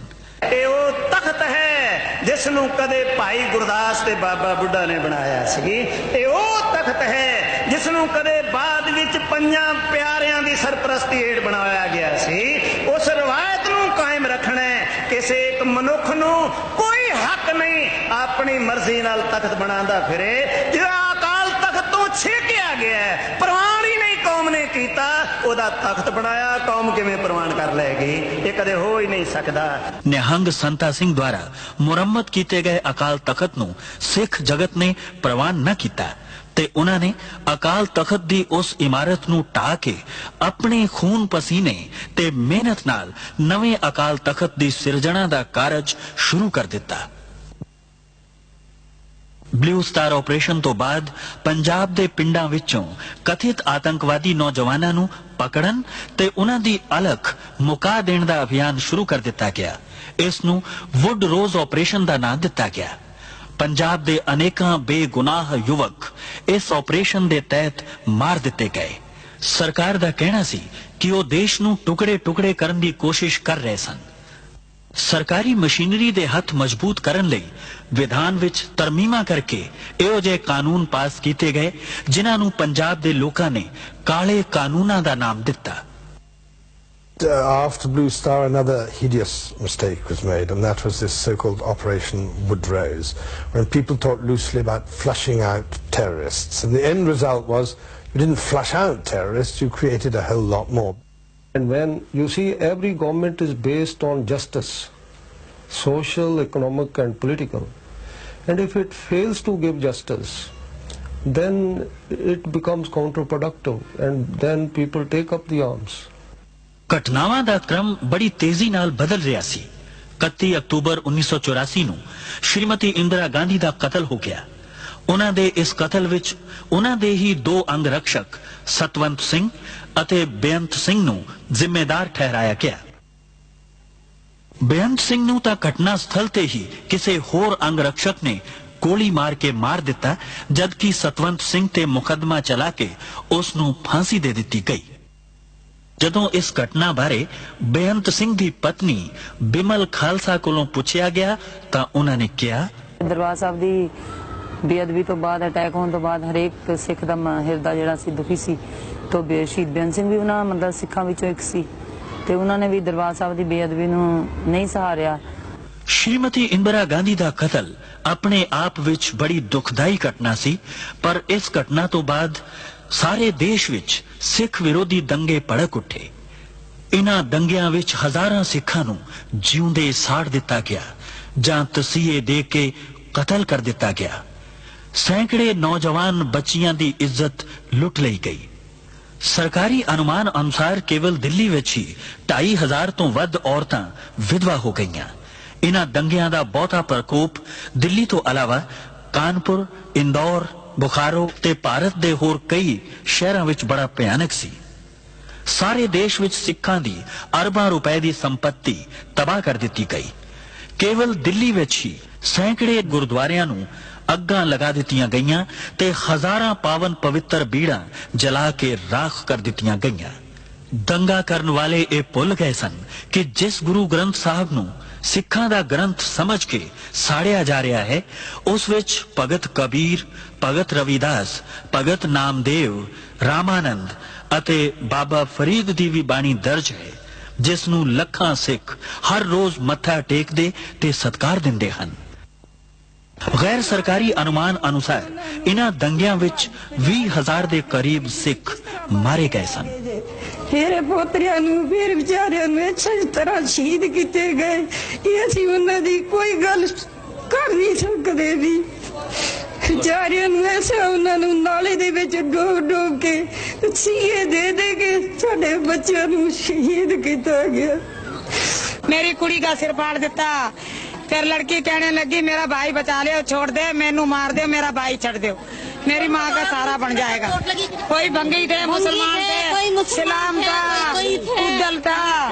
ਇਹ ਉਹ ਤਖਤ ਹੈ ਜਿਸ ਨੂੰ ਕਦੇ ਭਾਈ ਗੁਰਦਾਸ ਤੇ ਬਾਬਾ ਬੁੱਢਾ ਨੇ ਬਣਾਇਆ ਸੀ। ਇਹ ਉਹ ਤਖਤ ਹੈ ਜਿਸ ਨੂੰ ਕਦੇ ਬਾਅਦ ਵਿੱਚ 5 ਪਿਆਰਿਆਂ ਦੀ ਸਰਪ੍ਰਸਤੀ ਹੇਠ ਬਣਾਇਆ ਗਿਆ ਸੀ। ਉਸ ਰਵਾਇਤ ਨੂੰ ਕਾਇਮ ਰੱਖਣਾ ਹੈ। ਕਿਸੇ ਇੱਕ ਮਨੁੱਖ ਨੂੰ ਕੋਈ ਹੱਕ ਨਹੀਂ ਆਪਣੀ ਮਰਜ਼ੀ ਨਾਲ ਤਖਤ ਬਣਾਉਂਦਾ ਫਿਰੇ। ਜਿਹੜਾ ਅਕਾਲ ਤਖਤ ਤੋਂ ਛੇਕਿਆ ਗਿਆ, ਪ੍ਰਵਾਨ ਹੀ ਨਹੀਂ ਕੌਮ ਨੇ ਕੀਤਾ, ਉਹਦਾ ਤਖਤ ਬਣਾਇਆ, ਕੌਮ ਕਿਵੇਂ ਪ੍ਰਵਾਨ ਕਰ ਲਏਗੀ? ਇਹ ਕਦੇ ਹੋ ਹੀ ਨਹੀਂ ਸਕਦਾ। ਨਿਹੰਗ ਸੰਤਾ ਸਿੰਘ ਦੁਆਰਾ ਮੁਰੰਮਤ ਕੀਤੇ ਗਏ ਅਕਾਲ ਤਖਤ ਨੂੰ ਸਿੱਖ ਜਗਤ ਨੇ ਪ੍ਰਵਾਨ ਨਾ ਕੀਤਾ ਤੇ ਉਹਨਾਂ ਨੇ ਅਕਾਲ ਤਖਤ ਦੀ ਉਸ ਇਮਾਰਤ ਨੂੰ ਢਾਹ ਕੇ ਆਪਣੇ ਖੂਨ ਪਸੀਨੇ ਤੇ ਮਿਹਨਤ ਨਾਲ ਨਵੇਂ ਅਕਾਲ ਤਖਤ ਦੀ ਸਿਰਜਣਾ ਦਾ ਕਾਰਜ ਸ਼ੁਰੂ ਕਰ ਦਿੱਤਾ। ਬਲੂ ਸਟਾਰ ਆਪਰੇਸ਼ਨ ਤੋਂ ਬਾਅਦ ਪੰਜਾਬ ਦੇ ਪਿੰਡਾਂ ਵਿੱਚੋਂ ਕਥਿਤ ਆਤੰਕਵਾਦੀ ਨੌਜਵਾਨਾਂ ਨੂੰ ਪਕੜਨ ਤੇ ਉਹਨਾਂ ਦੀ ਅਲਖ ਮੁਕਾ ਦੇਣ ਦਾ ਅਭਿਆਨ ਸ਼ੁਰੂ ਕਰ ਦਿੱਤਾ ਗਿਆ। ਇਸ ਨੂੰ ਵੁੱਡ ਰੋਜ਼ ਆਪਰੇਸ਼ਨ ਦਾ ਨਾਮ ਦਿੱਤਾ ਗਿਆ। ਪੰਜਾਬ ਦੇ ਅਨੇਕਾਂ ਬੇਗੁਨਾਹ ਯੁਵਕ ਇਸ ਆਪਰੇਸ਼ਨ ਦੇ ਤਹਿਤ ਮਾਰ ਦਿੱਤੇ ਗਏ। ਸਰਕਾਰ ਦਾ ਕਹਿਣਾ ਸੀ ਕਿ ਉਹ ਦੇਸ਼ ਨੂੰ ਟੁਕੜੇ-ਟੁਕੜੇ ਕਰਨ ਦੀ ਕੋਸ਼ਿਸ਼ ਕਰ ਰਹੇ ਸਨ। ਸਰਕਾਰੀ ਮਸ਼ੀਨਰੀ ਦੇ ਹੱਥ ਮਜ਼ਬੂਤ ਕਰਨ ਲਈ ਵਿਧਾਨ ਵਿੱਚ ਤਰਮੀਮਾਂ ਕਰਕੇ ਇਹੋ ਜਿਹੇ ਕਾਨੂੰਨ ਪਾਸ ਕੀਤੇ ਗਏ ਜਿਨ੍ਹਾਂ ਨੂੰ ਪੰਜਾਬ ਦੇ ਲੋਕਾਂ ਨੇ ਕਾਲੇ ਕਾਨੂੰਨਾਂ ਦਾ ਨਾਮ ਦਿੱਤਾ। After Blue Star, another hideous mistake was made, and that was this so-called Operation Woodrose, when people talked loosely about flushing out terrorists. And the end result was you didn't flush out terrorists, you created a whole lot more. And when you see every government is based on justice, social, economic and political, and if it fails to give justice, then it becomes counterproductive and then people take up the arms. ਘਟਨਾਵਾਂ ਦਾ ਕ੍ਰਮ ਬੜੀ ਤੇਜ਼ੀ ਨਾਲ ਬਦਲ ਰਿਹਾ ਸੀ। 31 October 1984 ਨੂੰ ਸ਼੍ਰੀਮਤੀ ਇੰਦਰਾ ਗਾਂਧੀ ਦਾ ਕਤਲ ਹੋ ਗਿਆ। ਉਹਨਾਂ ਦੇ ਇਸ ਕਤਲ ਵਿੱਚ ਉਹਨਾਂ ਦੇ ਹੀ 2 ਅੰਗ ਰਕਸ਼ਕ ਸਤਵੰਤ ਸਿੰਘ ਅਤੇ ਬੇਅੰਤ ਸਿੰਘ ਨੂੰ ਜ਼ਿੰਮੇਦਾਰ ਠਹਿਰਾਇਆ ਗਿਆ। ਬੇਅੰਤ ਸਿੰਘ ਨੂੰ ਤਾਂ ਘਟਨਾ ਸਥਲ ਤੇ ਹੀ ਕਿਸੇ ਹੋਰ ਅੰਗ ਰਕਸ਼ਕ ਨੇ ਗੋਲੀ ਮਾਰ ਕੇ ਮਾਰ ਦਿੱਤਾ, ਜਦਕਿ ਸਤਵੰਤ ਸਿੰਘ ਤੇ ਮੁਕੱਦਮਾ ਚਲਾ ਕੇ ਉਸ ਨੂੰ ਫਾਂਸੀ ਦੇ ਦਿੱਤੀ ਗਈ। ਜਦੋਂ ਇਸ ਘਟਨਾ ਬਾਰੇ ਬੇਅੰਤ ਸਿੰਘ ਦੀ ਪਤਨੀ ਬਿਮਲ ਖਾਲਸਾ ਕੋਲੋਂ ਪੁੱਛਿਆ ਗਿਆ ਤਾਂ ਉਹਨਾਂ ਨੇ ਕਿਹਾ, ਦਰਬਾਰ ਸਾਹਿਬ ਦੀ ਬੇਅਦਬੀ ਤੋਂ ਬਾਅਦ, ਅਟੈਕ ਹੋਣ ਤੋਂ ਬਾਅਦ ਹਰੇਕ ਸਿੱਖ ਦਾ ਹਿਰਦਾ ਜਿਹੜਾ ਸੀ ਦੁਖੀ ਸੀ। ਤੋਂ ਸ਼ਹੀਦ ਬੇਅੰਤ ਸਿੰਘ ਵੀ ਉਹਨਾਂ ਮਤਲਬ ਸਿੱਖਾਂ ਵਿੱਚੋਂ ਇੱਕ ਸੀ ਤੇ ਉਹਨਾਂ ਨੇ ਵੀ ਦਰਬਾਰ ਸਾਹਿਬ ਦੀ ਬੇਅਦਬੀ ਨੂੰ ਨਹੀਂ ਸਹਾਰਿਆ। ਸ਼੍ਰੀਮਤੀ ਇੰਦਰਾ ਗਾਂਧੀ ਦਾ ਕਤਲ ਆਪਣੇ ਆਪ ਵਿੱਚ ਬੜੀ ਦੁਖਦਾਈ ਘਟਨਾ ਸੀ, ਪਰ ਇਸ ਘਟਨਾ ਤੋਂ ਬਾਅਦ ਸਾਰੇ ਦੇਸ਼ ਵਿੱਚ ਸਿੱਖ ਵਿਰੋਧੀ ਦੰਗੇ ਭੜਕ ਉੱਠੇ। ਇਨ੍ਹਾਂ ਦੰਗਿਆਂ ਵਿੱਚ ਹਜ਼ਾਰਾਂ ਸਿੱਖਾਂ ਨੂੰ ਜਿਉਂਦੇ ਸਾੜ ਦਿੱਤਾ ਗਿਆ ਜਾਂ ਤਸੀਹੇ ਦੇ ਕੇ ਕਤਲ ਕਰ ਦਿੱਤਾ ਗਿਆ। ਸੈਂਕੜੇ ਨੌਜਵਾਨ ਬੱਚੀਆਂ ਦੀ ਇੱਜ਼ਤ ਲੁੱਟ ਲਈ ਗਈ। ਸਰਕਾਰੀ ਅਨੁਮਾਨ ਅਨੁਸਾਰ ਕੇਵਲ ਦਿੱਲੀ ਵਿੱਚ ਹੀ 2500 ਤੋਂ ਵੱਧ ਔਰਤਾਂ ਵਿਧਵਾ ਹੋ ਗਈਆਂ। ਇਨ੍ਹਾਂ ਦੰਗਿਆਂ ਦਾ ਬਹੁਤਾ ਪ੍ਰਕੋਪ ਦਿੱਲੀ ਤੋਂ ਇਲਾਵਾ ਕਾਨਪੁਰ, ਇੰਦੌਰ, ਬੁਖਾਰੋ ਤੇ ਭਾਰਤ ਦੇ ਹੋਰ ਕਈ ਸ਼ਹਿਰਾਂ ਵਿੱਚ ਬੜਾ ਭਿਆਨਕ ਸੀ। ਸਾਰੇ ਦੇਸ਼ ਵਿੱਚ ਸਿੱਖਾਂ ਦੀ ਅਰਬਾਂ ਰੁਪਏ ਦੀ ਸੰਪत्ति ਤਬਾਹ ਕਰ ਦਿੱਤੀ ਗਈ। ਕੇਵਲ ਦਿੱਲੀ ਵਿੱਚ ਹੀ ਸੈਂਕੜੇ ਗੁਰਦੁਆਰਿਆਂ ਨੂੰ ਅੱਗਾਂ ਲਗਾ ਦਿੱਤੀਆਂ ਗਈਆਂ ਤੇ ਹਜ਼ਾਰਾਂ ਪਾਵਨ ਪਵਿੱਤਰ ਬੀੜਾਂ ਜਲਾ ਕੇ ਰਾਖ ਕਰ ਦਿੱਤੀਆਂ ਗਈਆਂ। दंगा करन वाले ये भुल गए सन कि जिस गुरु ग्रंथ साहब नूं सिखां दा ग्रंथ समझ के साड़िया जा रहा है उस विच भगत कबीर, भगत रविदास, भगत नामदेव, रामानंद अते बाबा फरीद दी भी बाणी दर्ज है जिस नूं लखां सिख हर रोज मत्था टेकदे ते सत्कार दिंदे हन। गैर सरकारी अनुमान अनुसार इन्हां दंगियां विच 20,000 दे करीब सिख मारे गए सन। मेरे पोतरियां नूं फिर विचारियां नूं अच्छी तरह शहीद किए गए, ये असीं उन्हां दी कोई गल कर नहीं सकदे भी। विचारियां नूं ऐसा उन्हां नूं नाले दे विच डोब डोब के सीए दे दे के साडे बच्चों नूं शहीद किया गया। मेरी कुड़ी का सिर फाड़ दिता, फिर लड़की कहने लगी मेरा भाई बचा ले, छोड़ दे, मैनू मार दे, मेरा भाई छड़ दो, मेरी माँ का सारा बन जाएगा। कोई भंगी थे, मुसलमान थे, इस्लाम था, उद्दल था,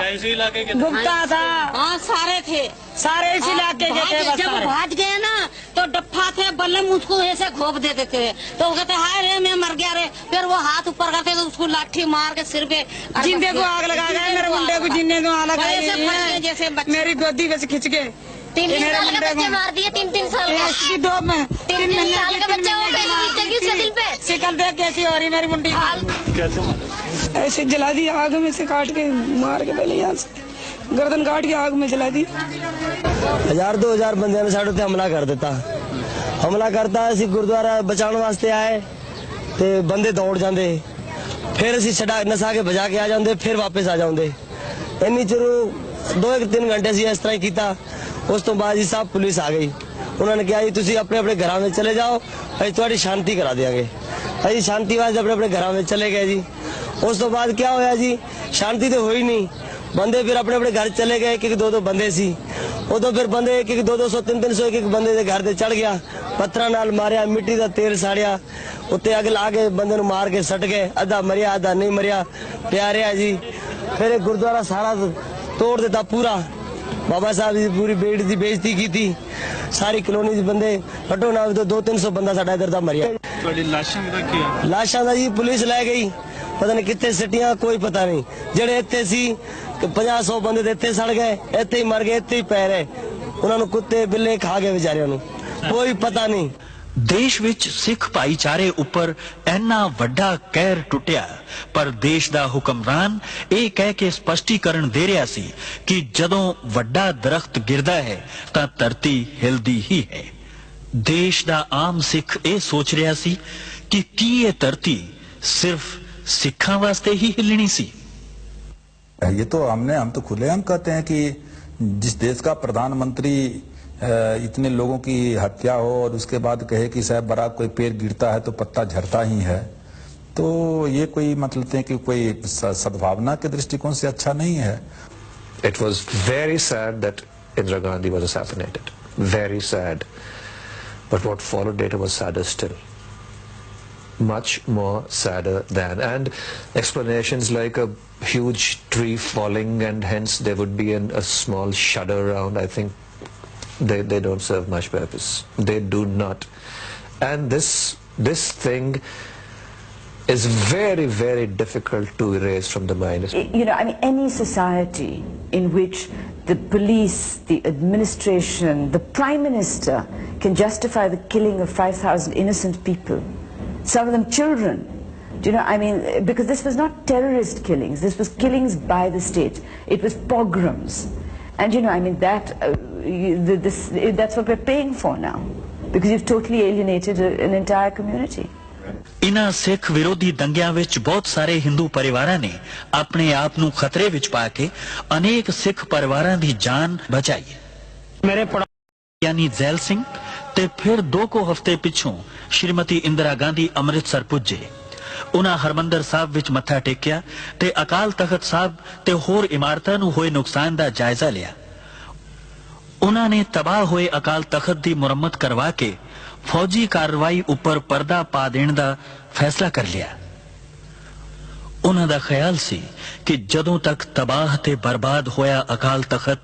गुप्ता था, हाँ सारे थे, सारे इस इलाके के थे। जब भाग गए ना तो डप्पा थे, बल्लम उसको ऐसे घोप देते थे तो वो कहते हाय रे मैं मर गया रे, फिर वो हाथ ऊपर करते तो उसको लाठी मार के सिर पे जिंदे को आग लगा गए, मेरे मुंडे को जिंदे को आग लगा जैसे मेरी गोदी में से खिंच के 3 साल के बच्चे मार दिए, 3 साल का 2 में 3 साल के बच्चे वो पहले उसके दिल पे शिकल देख कैसी हो रही मेरी मुंडी कैसे मारा? ऐसे जला दी, आग में से काट के मार के पहले यहाँ से गर्दन काट के आग में जला दी। 1000-2000 बंदे ने साढ़े हमला कर दिता। हमला करता ਅਸੀਂ ਗੁਰਦੁਆਰਾ ਬਚਾਉਣ ਵਾਸਤੇ ਆਏ ਤੇ ਬੰਦੇ ਦੌੜ ਜਾਂਦੇ, ਫਿਰ ਅਸੀਂ ਛਡਾ ਨਸਾ ਕੇ ਭਜਾ ਕੇ ਆ ਜਾਂਦੇ, ਫਿਰ ਵਾਪਸ ਆ ਜਾਂਦੇ। ਇੰਨੀ ਚਿਰ 2-3 ਘੰਟੇ ਅਸੀਂ ਇਸ ਤਰ੍ਹਾਂ ਹੀ ਕੀਤਾ। ਉਸ ਤੋਂ ਬਾਅਦ ਜੀ ਸਾਹਿਬ ਪੁਲਿਸ ਆ ਗਈ, ਉਹਨਾਂ ਨੇ ਕਿਹਾ ਜੀ ਤੁਸੀਂ ਆਪਣੇ ਆਪਣੇ ਘਰਾਂ ਵਿੱਚ ਚਲੇ ਜਾਓ, ਅਸੀਂ ਤੁਹਾਡੀ ਸ਼ਾਂਤੀ ਕਰਾ ਦੇਵਾਂਗੇ। ਅਸੀਂ ਸ਼ਾਂਤੀ ਵਾਸਤੇ ਆਪਣੇ ਆਪਣੇ ਘਰਾਂ ਵਿੱਚ ਚਲੇ ਗਏ ਜੀ। ਉਸ ਤੋਂ ਬਾਅਦ ਕੀ ਹੋਇਆ ਜੀ, ਸ਼ਾਂਤੀ ਤਾਂ ਹੋਈ ਨਹੀਂ, ਬੰਦੇ ਫਿਰ ਆਪਣੇ ਆਪਣੇ ਘਰ ਚਲੇ ਗਏ। ਇੱਕ 2-2 ਬੰਦੇ ਸੀ, ਉਦੋਂ ਫਿਰ ਬੰਦੇ 1-200 300 ਇੱਕ ਬੰਦੇ ਦੇ ਘਰ ਤੇ ਚੜ ਗਿਆ, ਪੱਥਰਾਂ ਨਾਲ ਮਾਰਿਆ, ਮਿੱਟੀ ਦਾ ਤੇਲ ਸਾੜਿਆ, ਉੱਤੇ ਅੱਗ ਲਾ ਕੇ ਬੰਦੇ ਨੂੰ ਮਾਰ ਕੇ ਸੱਟ ਗਏ। ਅੱਧਾ ਮਰਿਆ ਅੱਧਾ ਨਹੀਂ ਮਰਿਆ, ਪਿਆ ਰਿਹਾ ਜੀ। ਫਿਰ ਇਹ ਗੁਰਦੁਆਰਾ ਸਾਰਾ ਤੋੜ ਦਿੱਤਾ ਪੂਰਾ। बाबा साहब जी पूरी बेट की बेइज्जती की थी, सारी कलोनी के बंदे हटो ना, तो 200-300 बंदा साडा इधर दा मरिया। लाशां दा की है? लाशां दा जी पुलिस ले गई, पता नहीं कितने सिटियां कोई पता नहीं। जेड़े इत्थे सी 50-100 बंदे ते इत्थे सड़ गए, इत्थे ही मर गए, इत्थे ही पै रहे, उन्हां नूं कुत्ते बिल्ले खा गए बेचारियां नूं, कोई पता नहीं। देश विच सिख भाईचारे उपर इन्ना वड्डा कहर टुटिया, पर देश दा हुक्मरान ये कह के स्पष्टीकरण दे रहा सी कि जदों वड्डा दरख्त गिरदा है तां धरती हिलदी ही है। देश दा आम सिख ये सोच रहा सी कि की ये धरती सिर्फ सिखां वास्ते ही हिलनी सी। ये तो हम तो खुलेआम कहते हैं कि जिस देश का प्रधानमंत्री इतने लोगों की हत्या हो और उसके बाद कहे कि साहब बराक कोई पेड़ गिरता है तो पत्ता झड़ता ही है, तो ये कोई मतलब है कि कोई सद्भावना के दृष्टिकोण से अच्छा नहीं है। It was very sad that Indira Gandhi was assassinated. Very sad. But what followed later was sadder still. Much more sadder than. And explanations like a huge tree falling and hence there would be a small shudder around, I think they don't serve much purpose. They do not. And this thing is very, very difficult to erase from the mind. You know, I mean, any society in which the police, the administration, the Prime Minister can justify the killing of 5,000 innocent people, some of them children. Do you know, I mean, because this was not terrorist killings, this was killings by the state. It was pogroms. And you know, I mean, that's what we're paying for now, because you've totally alienated an entire community. इन्हां सिख विरोधी दंगियां विच बहुत सारे हिंदू परिवारां ने अपने आप नूं खतरे विच पा के अनेक सिख परिवारां दी जान बचाई। मेरे यानी जैल सिंह ते फिर 2 हफ्ते पिछों श्रीमती इंदिरा गांधी अमृतसर पुजे। उन्हां हरमंदर साहब विच मत्था टेकिया ते अकाल तख्त साहब ते होर इमारतां नूं होए नुकसान दा जायजा लिया। उन्हां ने तबाह होए अकाल तख्त दी मुरम्मत करवा के फौजी कार्रवाई उपर पर्दा पा देने दा फैसला कर लिया। ਉਹਨਾਂ ਦਾ ਖਿਆਲ ਸੀ ਕਿ ਜਦੋਂ ਤੱਕ ਤਬਾਹ ਤੇ ਬਰਬਾਦ ਹੋਇਆ ਅਕਾਲ ਤਖਤ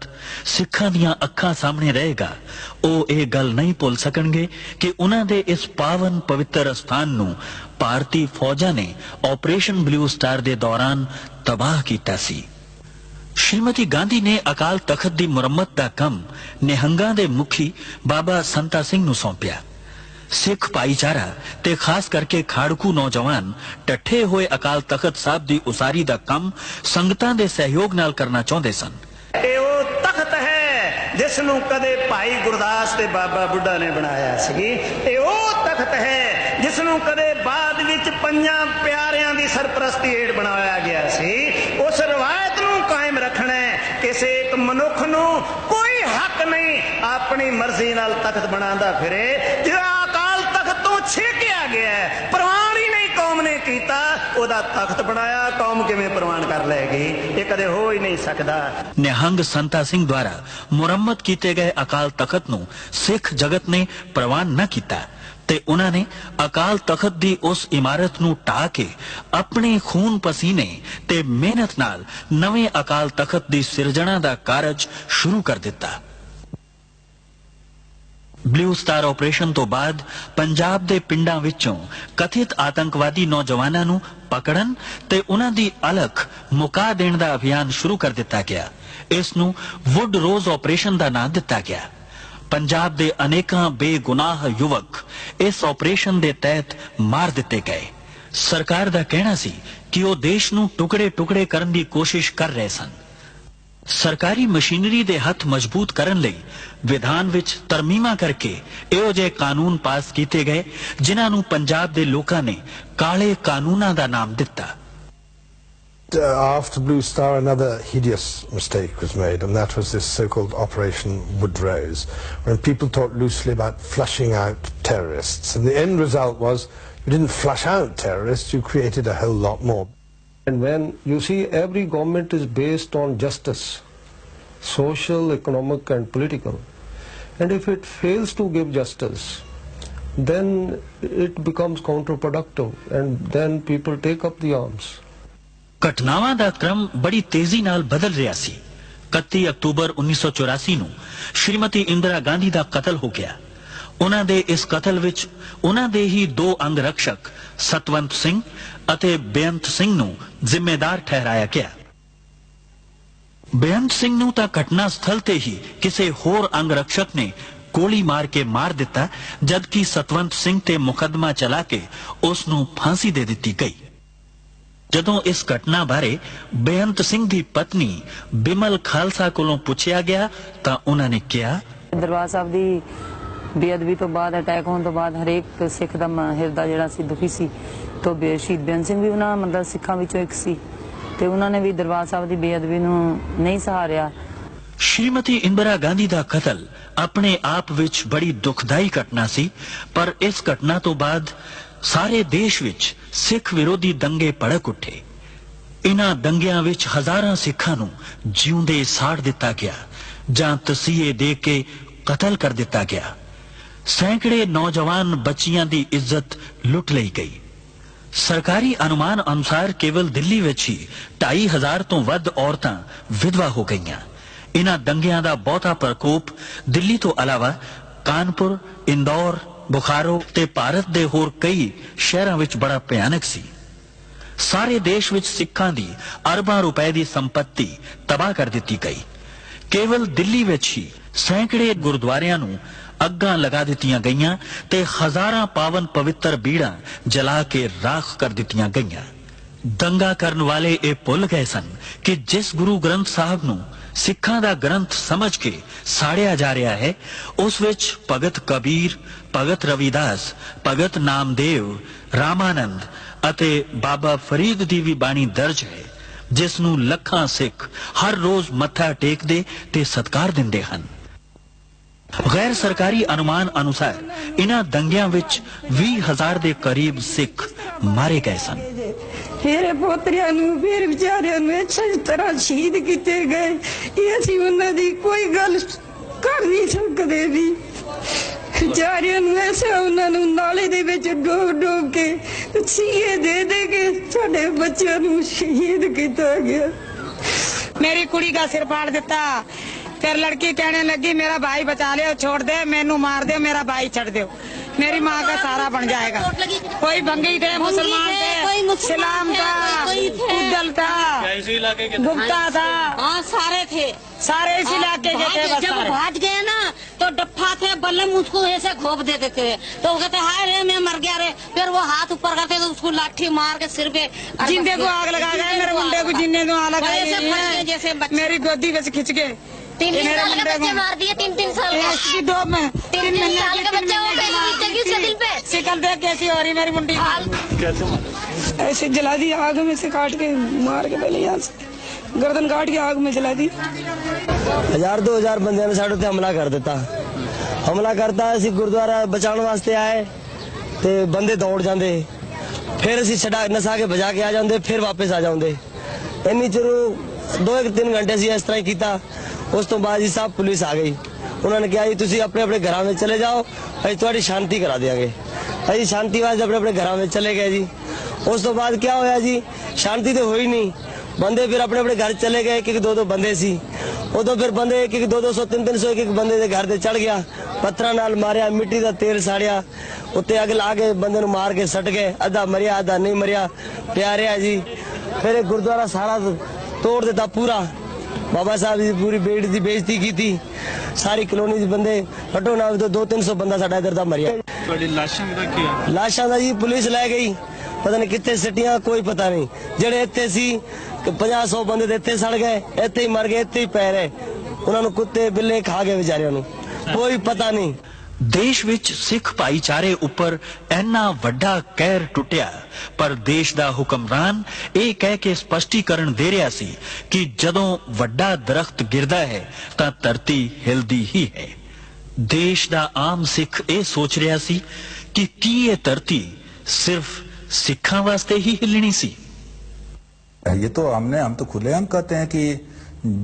ਸਿੱਖਾਂ ਦੀਆਂ ਅੱਖਾਂ ਸਾਹਮਣੇ ਰਹੇਗਾ, ਉਹ ਇਹ ਗੱਲ ਨਹੀਂ ਭੁੱਲ ਸਕਣਗੇ ਕਿ ਉਹਨਾਂ ਦੇ ਇਸ ਪਾਵਨ ਪਵਿੱਤਰ ਅਸਥਾਨ ਨੂੰ ਭਾਰਤੀ ਫੌਜਾਂ ਨੇ ਆਪਰੇਸ਼ਨ ਬਲੂ ਸਟਾਰ ਦੇ ਦੌਰਾਨ ਤਬਾਹ ਕੀਤਾ ਸੀ। ਸ਼੍ਰੀਮਤੀ ਗਾਂਧੀ ਨੇ ਅਕਾਲ ਤਖਤ ਦੀ ਮੁਰੰਮਤ ਦਾ ਕੰਮ ਨਿਹੰਗਾਂ ਦੇ ਮੁਖੀ ਬਾਬਾ ਸੰਤਾ ਸਿੰਘ ਨੂੰ ਸੌਂਪਿਆ। ਸਿੱਖ ਭਾਈਚਾਰਾ ਤੇ ਖਾਸ ਕਰਕੇ ਖਾੜਕੂ ਨੌਜਵਾਨ ਟੱਠੇ ਹੋਏ ਅਕਾਲ ਤਖਤ ਸਾਹਿਬ ਦੀ ਉਸਾਰੀ ਦਾ ਕੰਮ ਸੰਗਤਾਂ ਦੇ ਸਹਿਯੋਗ ਨਾਲ ਕਰਨਾ ਚਾਹੁੰਦੇ ਸਨ। ਇਹ ਉਹ ਤਖਤ ਹੈ ਜਿਸ ਨੂੰ ਕਦੇ ਭਾਈ ਗੁਰਦਾਸ ਤੇ ਬਾਬਾ ਬੁੱਢਾ ਨੇ ਬਣਾਇਆ ਸੀ। ਇਹ ਉਹ ਤਖਤ ਹੈ ਜਿਸ ਨੂੰ ਕਦੇ ਬਾਅਦ ਵਿੱਚ ਪੰਜਾਂ ਪਿਆਰਿਆਂ ਦੀ ਸਰਪ੍ਰਸਤੀ ਹੇਠ ਬਣਾਇਆ ਗਿਆ ਸੀ। ਉਸ ਰਵਾਇਤ ਨੂੰ ਕਾਇਮ ਰੱਖਣਾ ਹੈ। ਕਿਸੇ ਇੱਕ ਮਨੁੱਖ ਨੂੰ ਕੋਈ ਹੱਕ ਨਹੀਂ ਆਪਣੀ ਮਰਜ਼ੀ ਨਾਲ ਤਖਤ ਬਣਾਉਂਦਾ ਫਿਰੇ। ਜਿਹੜਾ ਅਕਾਲ ਤਖਤ ਤੋਂ ਛੇਕਿਆ ਗਿਆ ਹੈ, ਪ੍ਰਵਾਨ ਹੀ ਨਹੀਂ ਕੌਮ ਨੇ ਕੀਤਾ, ਉਹਦਾ ਤਖਤ ਬਣਾਇਆ, ਕੌਮ ਕਿਵੇਂ ਪ੍ਰਵਾਨ ਕਰ ਲਏਗੀ? ਇਹ ਕਦੇ ਹੋ ਹੀ ਨਹੀਂ ਸਕਦਾ। ਨਿਹੰਗ ਸੰਤਾ ਸਿੰਘ ਦੁਆਰਾ ਮੁਰੰਮਤ ਕੀਤੇ ਗਏ ਅਕਾਲ ਤਖਤ ਨੂੰ ਸਿੱਖ ਜਗਤ ਨੇ ਪ੍ਰਵਾਨ ਨਾ ਕੀਤਾ ਤੇ ਉਹਨਾਂ ਨੇ ਅਕਾਲ ਤਖਤ ਦੀ ਉਸ ਇਮਾਰਤ ਨੂੰ ਢਾਹ ਕੇ ਆਪਣੇ ਖੂਨ ਪਸੀਨੇ ਤੇ ਮਿਹਨਤ ਨਾਲ ਨਵੇਂ ਅਕਾਲ ਤਖਤ ਦੀ ਸਿਰਜਣਾ ਦਾ ਕਾਰਜ ਸ਼ੁਰੂ ਕਰ ਦਿੱਤਾ। ਬਲੂ ਸਟਾਰ ਆਪਰੇਸ਼ਨ ਤੋਂ ਬਾਅਦ ਪੰਜਾਬ ਦੇ ਪਿੰਡਾਂ ਵਿੱਚੋਂ ਕਥਿਤ ਆਤੰਕਵਾਦੀ ਨੌਜਵਾਨਾਂ ਨੂੰ ਪਕੜਨ ਤੇ ਉਹਨਾਂ ਦੀ ਅਲਖ ਮੁਕਾ ਦੇਣ ਦਾ ਅਭਿਆਨ ਸ਼ੁਰੂ ਕਰ ਦਿੱਤਾ ਗਿਆ। ਇਸ ਨੂੰ ਵੁੱਡ ਰੋਜ਼ ਆਪਰੇਸ਼ਨ ਦਾ ਨਾਮ ਦਿੱਤਾ ਗਿਆ। ਪੰਜਾਬ ਦੇ ਅਨੇਕਾਂ ਬੇਗੁਨਾਹ ਯੁਵਕ ਇਸ ਆਪਰੇਸ਼ਨ ਦੇ ਤਹਿਤ ਮਾਰ ਦਿੱਤੇ ਗਏ। ਸਰਕਾਰ ਦਾ ਕਹਿਣਾ ਸੀ ਕਿ ਉਹ ਦੇਸ਼ ਨੂੰ ਟੁਕੜੇ-ਟੁਕੜੇ ਕਰਨ ਦੀ ਕੋਸ਼ਿਸ਼ ਕਰ ਰਹੇ ਸਨ। ਸਰਕਾਰੀ ਮਸ਼ੀਨਰੀ ਦੇ ਹੱਥ ਮਜ਼ਬੂਤ ਕਰਨ ਲਈ ਵਿਧਾਨ ਵਿੱਚ ਤਰਮੀਮਾਂ ਕਰਕੇ ਇਹੋ ਜਿਹੇ ਕਾਨੂੰਨ ਪਾਸ ਕੀਤੇ ਗਏ ਜਿਨ੍ਹਾਂ ਨੂੰ ਪੰਜਾਬ ਦੇ ਲੋਕਾਂ ਨੇ ਕਾਲੇ ਕਾਨੂੰਨਾਂ ਦਾ ਨਾਮ ਦਿੱਤਾ। After Blue Star, another hideous mistake was made, and that was this so-called Operation Woodrose, when people talked loosely about flushing out terrorists. And the end result was you didn't flush out terrorists, you created a whole lot more. And when you see every government is based on justice, social, economic and political, and if it fails to give justice, then it becomes counterproductive and then people take up the arms. ਘਟਨਾਵਾਂ ਦਾ ਕ੍ਰਮ ਬੜੀ ਤੇਜ਼ੀ ਨਾਲ ਬਦਲ ਰਿਹਾ ਸੀ। 31 October 1984 ਨੂੰ ਸ਼੍ਰੀਮਤੀ ਇੰਦਰਾ ਗਾਂਧੀ ਦਾ ਕਤਲ ਹੋ ਗਿਆ। ਉਹਨਾਂ ਦੇ ਇਸ ਕਤਲ ਵਿੱਚ ਉਹਨਾਂ ਦੇ ਹੀ ਦੋ ਅੰਗ ਰਕਸ਼ਕ ਸਤਵੰਤ ਸਿੰਘ ਅਤੇ ਬੇਅੰਤ ਸਿੰਘ ਨੂੰ ਜ਼ਿੰਮੇਦਾਰ ਠਹਿਰਾਇਆ ਗਿਆ। ਬੇਅੰਤ ਸਿੰਘ ਨੂੰ ਤਾਂ ਘਟਨਾ ਸਥਲ ਤੇ ਹੀ ਕਿਸੇ ਹੋਰ ਅੰਗ ਰਕਸ਼ਕ ਨੇ ਗੋਲੀ ਮਾਰ ਕੇ ਮਾਰ ਦਿੱਤਾ, ਜਦਕਿ ਸਤਵੰਤ ਸਿੰਘ ਤੇ ਮੁਕੱਦਮਾ ਚਲਾ ਕੇ ਉਸ ਨੂੰ ਫਾਂਸੀ ਦੇ ਦਿੱਤੀ ਗਈ। ਜਦੋਂ ਇਸ ਘਟਨਾ ਬਾਰੇ ਬੇਅੰਤ ਸਿੰਘ ਦੀ ਪਤਨੀ ਬਿਮਲ ਖਾਲਸਾ ਕੋਲੋਂ ਪੁੱਛਿਆ ਗਿਆ ਤਾਂ ਉਹਨਾਂ ਨੇ ਕਿਹਾ, ਦਰਬਾਰ ਸਾਹਿਬ ਦੀ ਬੇਅਦਬੀ ਤੋਂ ਬਾਅਦ, ਅਟੈਕ ਹੋਣ ਤੋਂ ਬਾਅਦ ਹਰੇਕ ਸਿੱਖ ਦਾ ਹਿਰਦਾ ਜਿਹੜਾ ਸੀ ਦੁਖੀ ਸੀ। ਤੋਂ ਸ਼ਹੀਦ ਬੇਅੰਤ ਸਿੰਘ ਵੀ ਉਹਨਾਂ ਮਤਲਬ ਸਿੱਖਾਂ ਵਿੱਚੋਂ ਇੱਕ ਸੀ ਤੇ ਉਹਨਾਂ ਨੇ ਵੀ ਦਰਬਾਰ ਸਾਹਿਬ ਦੀ ਬੇਅਦਬੀ ਨੂੰ ਨਹੀਂ ਸਹਾਰਿਆ। ਸ਼੍ਰੀਮਤੀ ਇੰਦਰਾ ਗਾਂਧੀ ਦਾ ਕਤਲ ਆਪਣੇ ਆਪ ਵਿੱਚ ਬੜੀ ਦੁਖਦਾਈ ਘਟਨਾ ਸੀ, ਪਰ ਇਸ ਘਟਨਾ ਤੋਂ ਬਾਅਦ ਸਾਰੇ ਦੇਸ਼ ਵਿੱਚ ਸਿੱਖ ਵਿਰੋਧੀ ਦੰਗੇ ਭੜਕ ਉੱਠੇ। ਇਨ੍ਹਾਂ ਦੰਗਿਆਂ ਵਿੱਚ ਹਜ਼ਾਰਾਂ ਸਿੱਖਾਂ ਨੂੰ ਜਿਉਂਦੇ ਸਾੜ ਦਿੱਤਾ ਗਿਆ ਜਾਂ ਤਸੀਹੇ ਦੇ ਕੇ ਕਤਲ ਕਰ ਦਿੱਤਾ ਗਿਆ। ਸੈਂਕੜੇ ਨੌਜਵਾਨ ਬੱਚੀਆਂ ਦੀ ਇੱਜ਼ਤ ਲੁੱਟ ਲਈ ਗਈ। ਸਰਕਾਰੀ ਅਨੁਮਾਨ ਅਨੁਸਾਰ ਕੇਵਲ ਦਿੱਲੀ ਵਿੱਚ ਹੀ 2500 ਤੋਂ ਵੱਧ ਔਰਤਾਂ ਵਿਧਵਾ ਹੋ ਗਈਆਂ। ਇਨ੍ਹਾਂ ਦੰਗਿਆਂ ਦਾ ਬਹੁਤਾ ਪ੍ਰਕੋਪ ਦਿੱਲੀ ਤੋਂ ਇਲਾਵਾ ਕਾਨਪੁਰ, ਇੰਦੌਰ, ਬੁਖਾਰੋ ਤੇ ਭਾਰਤ ਦੇ ਹੋਰ ਕਈ ਸ਼ਹਿਰਾਂ ਵਿੱਚ ਬੜਾ ਭਿਆਨਕ ਸੀ। ਸਾਰੇ ਦੇਸ਼ ਵਿੱਚ ਸਿੱਖਾਂ ਦੀ ਅਰਬਾਂ ਰੁਪਏ ਦੀ ਸੰਪत्ति ਤਬਾਹ ਕਰ ਦਿੱਤੀ ਗਈ। ਕੇਵਲ ਦਿੱਲੀ ਵਿੱਚ ਹੀ ਸੈਂਕੜੇ ਗੁਰਦੁਆਰਿਆਂ ਨੂੰ ਅੱਗਾਂ ਲਗਾ ਦਿੱਤੀਆਂ ਗਈਆਂ ਤੇ ਹਜ਼ਾਰਾਂ ਪਾਵਨ ਪਵਿੱਤਰ ਬੀੜਾਂ ਜਲਾ ਕੇ ਰਾਖ ਕਰ ਦਿੱਤੀਆਂ ਗਈਆਂ। ਦੰਗਾ ਕਰਨ ਵਾਲੇ ਇਹ ਭੁੱਲ ਗਏ ਸਨ ਕਿ ਜਿਸ ਗੁਰੂ ਗ੍ਰੰਥ ਸਾਹਿਬ ਨੂੰ ਸਿੱਖਾਂ ਦਾ ਗ੍ਰੰਥ ਸਮਝ ਕੇ ਸਾੜਿਆ ਜਾ ਰਿਹਾ ਹੈ, ਉਸ ਵਿੱਚ ਭਗਤ ਕਬੀਰ, ਭਗਤ ਰਵਿਦਾਸ, ਭਗਤ ਨਾਮਦੇਵ, ਰਾਮਾਨੰਦ ਅਤੇ ਬਾਬਾ ਫਰੀਦ ਦੀ ਵੀ ਬਾਣੀ ਦਰਜ ਹੈ, ਜਿਸ ਨੂੰ ਲੱਖਾਂ ਸਿੱਖ ਹਰ ਰੋਜ਼ ਮੱਥਾ ਟੇਕਦੇ ਤੇ ਸਤਿਕਾਰ ਦਿੰਦੇ ਹਨ। ਗੈਰ ਸਰਕਾਰੀ ਅਨੁਮਾਨ ਅਨੁਸਾਰ ਇਨ੍ਹਾਂ ਦੰਗਿਆਂ ਵਿੱਚ 20,000 ਦੇ ਕਰੀਬ ਸਿੱਖ ਮਾਰੇ ਗਏ ਸਨ। ਮੇਰੇ ਪੋਤਰਿਆਂ ਨੂੰ ਫਿਰ ਵਿਚਾਰਿਆਂ ਨੂੰ ਇਸ ਤਰ੍ਹਾਂ ਸ਼ਹੀਦ ਕੀਤੇ ਗਏ ਕਿ ਅਸੀਂ ਉਹਨਾਂ ਦੀ ਕੋਈ ਗੱਲ ਕਰ ਨਹੀਂ ਸਕਦੇ ਵੀ। ਵਿਚਾਰਿਆਂ ਨੂੰ ਐਸਾ ਉਹਨਾਂ ਨੂੰ ਨਾਲੇ ਦੇ ਵਿੱਚ ਡੋਬ ਕੇ ਸੀਏ ਦੇ ਕੇ ਸਾਡੇ ਬੱਚਿਆਂ ਨੂੰ ਸ਼ਹੀਦ ਕੀਤਾ ਗਿਆ। मेरी कुड़ी का सिर फाड़ देता, फिर लड़की कहने लगी मेरा भाई बचा ले, छोड़ दे, मैनू मार दे, मेरा भाई छड़ दो, मेरी माँ का सहारा बन जाएगा। कोई भंगी थे, मुसलमान थे, इस्लाम था, उद्दल था, गुप्ता था, हाँ सारे थे, सारे इस इलाके के थे। जब भाग गए ना तो डप्पा थे, बल्लम उसको ऐसे घोप देते थे, तो वो कहते हाय रे मैं मर गया रे, फिर वो हाथ ऊपर करते तो उसको लाठी मार के सिर पे जिंदे को आग लगा गए, मेरे मुंडे को जिन्ने को आग लगाई, जैसे मेरी गोदी में से खिंच के 3 साल के बच्चे मार दिए, 3 साल का 2 में 3 साल का बच्चा वो चली उसके दिल पे शिकल देख कैसी हो रही मेरी मुंडी कैसे मारा? ऐसे जला दी, आग में से काट के मार के, पहले यहाँ से गर्दन काट के आग में जला दी। 1000-2000 ਬੰਦਿਆਂ ਨੇ ਸਾਡੇ ਤੇ ਹਮਲਾ ਕਰ ਦਿੱਤਾ। ਹਮਲਾ ਕਰਤਾ, ਅਸੀਂ ਗੁਰਦੁਆਰਾ ਬਚਾਉਣ ਵਾਸਤੇ ਆਏ ਤੇ ਬੰਦੇ ਦੌੜ ਜਾਂਦੇ, ਫਿਰ ਅਸੀਂ ਛਡਾ ਨਸਾ ਕੇ ਭਜਾ ਕੇ ਆ ਜਾਂਦੇ, ਫਿਰ ਵਾਪਸ ਆ ਜਾਂਦੇ। ਇੰਨੀ ਚਿਰ 2-3 ਘੰਟੇ ਅਸੀਂ ਇਸ ਤਰ੍ਹਾਂ ਹੀ ਕੀਤਾ। ਉਸ ਤੋਂ ਬਾਅਦ ਜੀ ਸਭ ਪੁਲਿਸ ਆ ਗਈ। ਉਹਨਾਂ ਨੇ ਕਿਹਾ ਜੀ ਤੁਸੀਂ ਆਪਣੇ ਆਪਣੇ ਘਰਾਂ ਵਿੱਚ ਚਲੇ ਜਾਓ, ਅਸੀਂ ਤੁਹਾਡੀ ਸ਼ਾਂਤੀ ਕਰਾ ਦੇਵਾਂਗੇ। ਅਸੀਂ ਸ਼ਾਂਤੀ ਵਾਸਤੇ ਆਪਣੇ ਆਪਣੇ ਘਰਾਂ ਵਿੱਚ ਚਲੇ ਗਏ ਜੀ। ਉਸ ਤੋਂ ਬਾਅਦ ਕੀ ਹੋਇਆ ਜੀ, ਸ਼ਾਂਤੀ ਤੇ ਹੋਈ ਨਹੀਂ। ਬੰਦੇ ਫਿਰ ਆਪਣੇ ਆਪਣੇ ਘਰ ਚਲੇ ਗਏ, ਇੱਕ 2-2 ਬੰਦੇ ਸੀ। ਉਦੋਂ ਫਿਰ ਬੰਦੇ 1-1, 200, 300, ਇੱਕ ਬੰਦੇ ਦੇ ਘਰ ਤੇ ਚੜ ਗਿਆ, ਪੱਥਰਾਂ ਨਾਲ ਮਾਰਿਆ, ਮਿੱਟੀ ਦਾ ਤੇਲ ਸਾੜਿਆ, ਉੱਤੇ ਅੱਗ ਲਾ ਕੇ ਬੰਦੇ ਨੂੰ ਮਾਰ ਕੇ ਸੱਟ ਗਏ। ਅੱਧਾ ਮਰਿਆ, ਅੱਧਾ ਨਹੀਂ ਮਰਿਆ, ਪਿਆ ਰਿਹਾ ਜੀ। ਫਿਰ ਇਹ ਗੁਰਦੁਆਰਾ ਸਾਰਾ ਤੋੜ ਦਿੱਤਾ ਪੂਰਾ। ਬਾਬਾ ਸਾਹਿਬ ਦੀ ਪੂਰੀ ਬੇਟ ਦੀ ਬੇਇੱਜ਼ਤੀ ਕੀਤੀ। ਸਾਰੀ ਕਲੋਨੀ ਦੇ ਬੰਦੇ ਹਟੋ ਨਾ, 200-300 ਬੰਦਾ ਸਾਡਾ ਇੱਧਰ ਦਾ ਮਰਿਆ। ਤੁਹਾਡੀ ਲਾਸ਼ਾਂ ਦਾ ਕੀ ਆ? ਲਾਸ਼ਾਂ ਦਾ ਜੀ ਪੁਲਿਸ ਲੈ ਗਈ, ਪਤਾ ਨਹੀਂ ਕਿੱਥੇ ਸਿੱਟੀਆਂ, ਕੋਈ ਪਤਾ ਨਹੀਂ। ਜਿਹੜੇ ਇੱਥੇ ਸੀ 50-100 ਬੰਦੇ ਦੇ ਇੱਥੇ ਸੜ ਗਏ, ਇੱਥੇ ਹੀ ਮਰ ਗਏ, ਇੱਥੇ ਹੀ ਪੈ ਰਹੇ। ਉਹਨਾਂ ਨੂੰ ਕੁੱਤੇ ਬਿੱਲੇ ਖਾ ਗਏ ਵਿਚਾਰਿਆਂ ਨੂੰ, ਕੋਈ ਪਤਾ ਨਹੀਂ। ਦੇਸ਼ ਵਿੱਚ ਸਿੱਖ ਭਾਈਚਾਰੇ ਉੱਪਰ ਇੰਨਾ ਵੱਡਾ ਕਹਿਰ ਟੁੱਟਿਆ, ਪਰ ਦੇਸ਼ ਦਾ ਹੁਕਮਰਾਨ ਇਹ ਕਹਿ ਕੇ ਸਪਸ਼ਟੀਕਰਨ ਦੇ ਰਿਹਾ ਸੀ ਕਿ ਜਦੋਂ ਵੱਡਾ ਦਰਖਤ ਗਿਰਦਾ ਹੈ ਤਾਂ ਧਰਤੀ ਹਿਲਦੀ ਹੀ ਹੈ। ਦੇਸ਼ ਦਾ ਆਮ ਸਿੱਖ ਇਹ ਸੋਚ ਰਿਹਾ ਸੀ ਕਿ ਕੀ ਇਹ ਧਰਤੀ ਸਿਰਫ ਸਿੱਖਾਂ ਵਾਸਤੇ ਹੀ ਹਿੱਲਣੀ ਸੀ। ये तो हम तो खुलेआम कहते हैं कि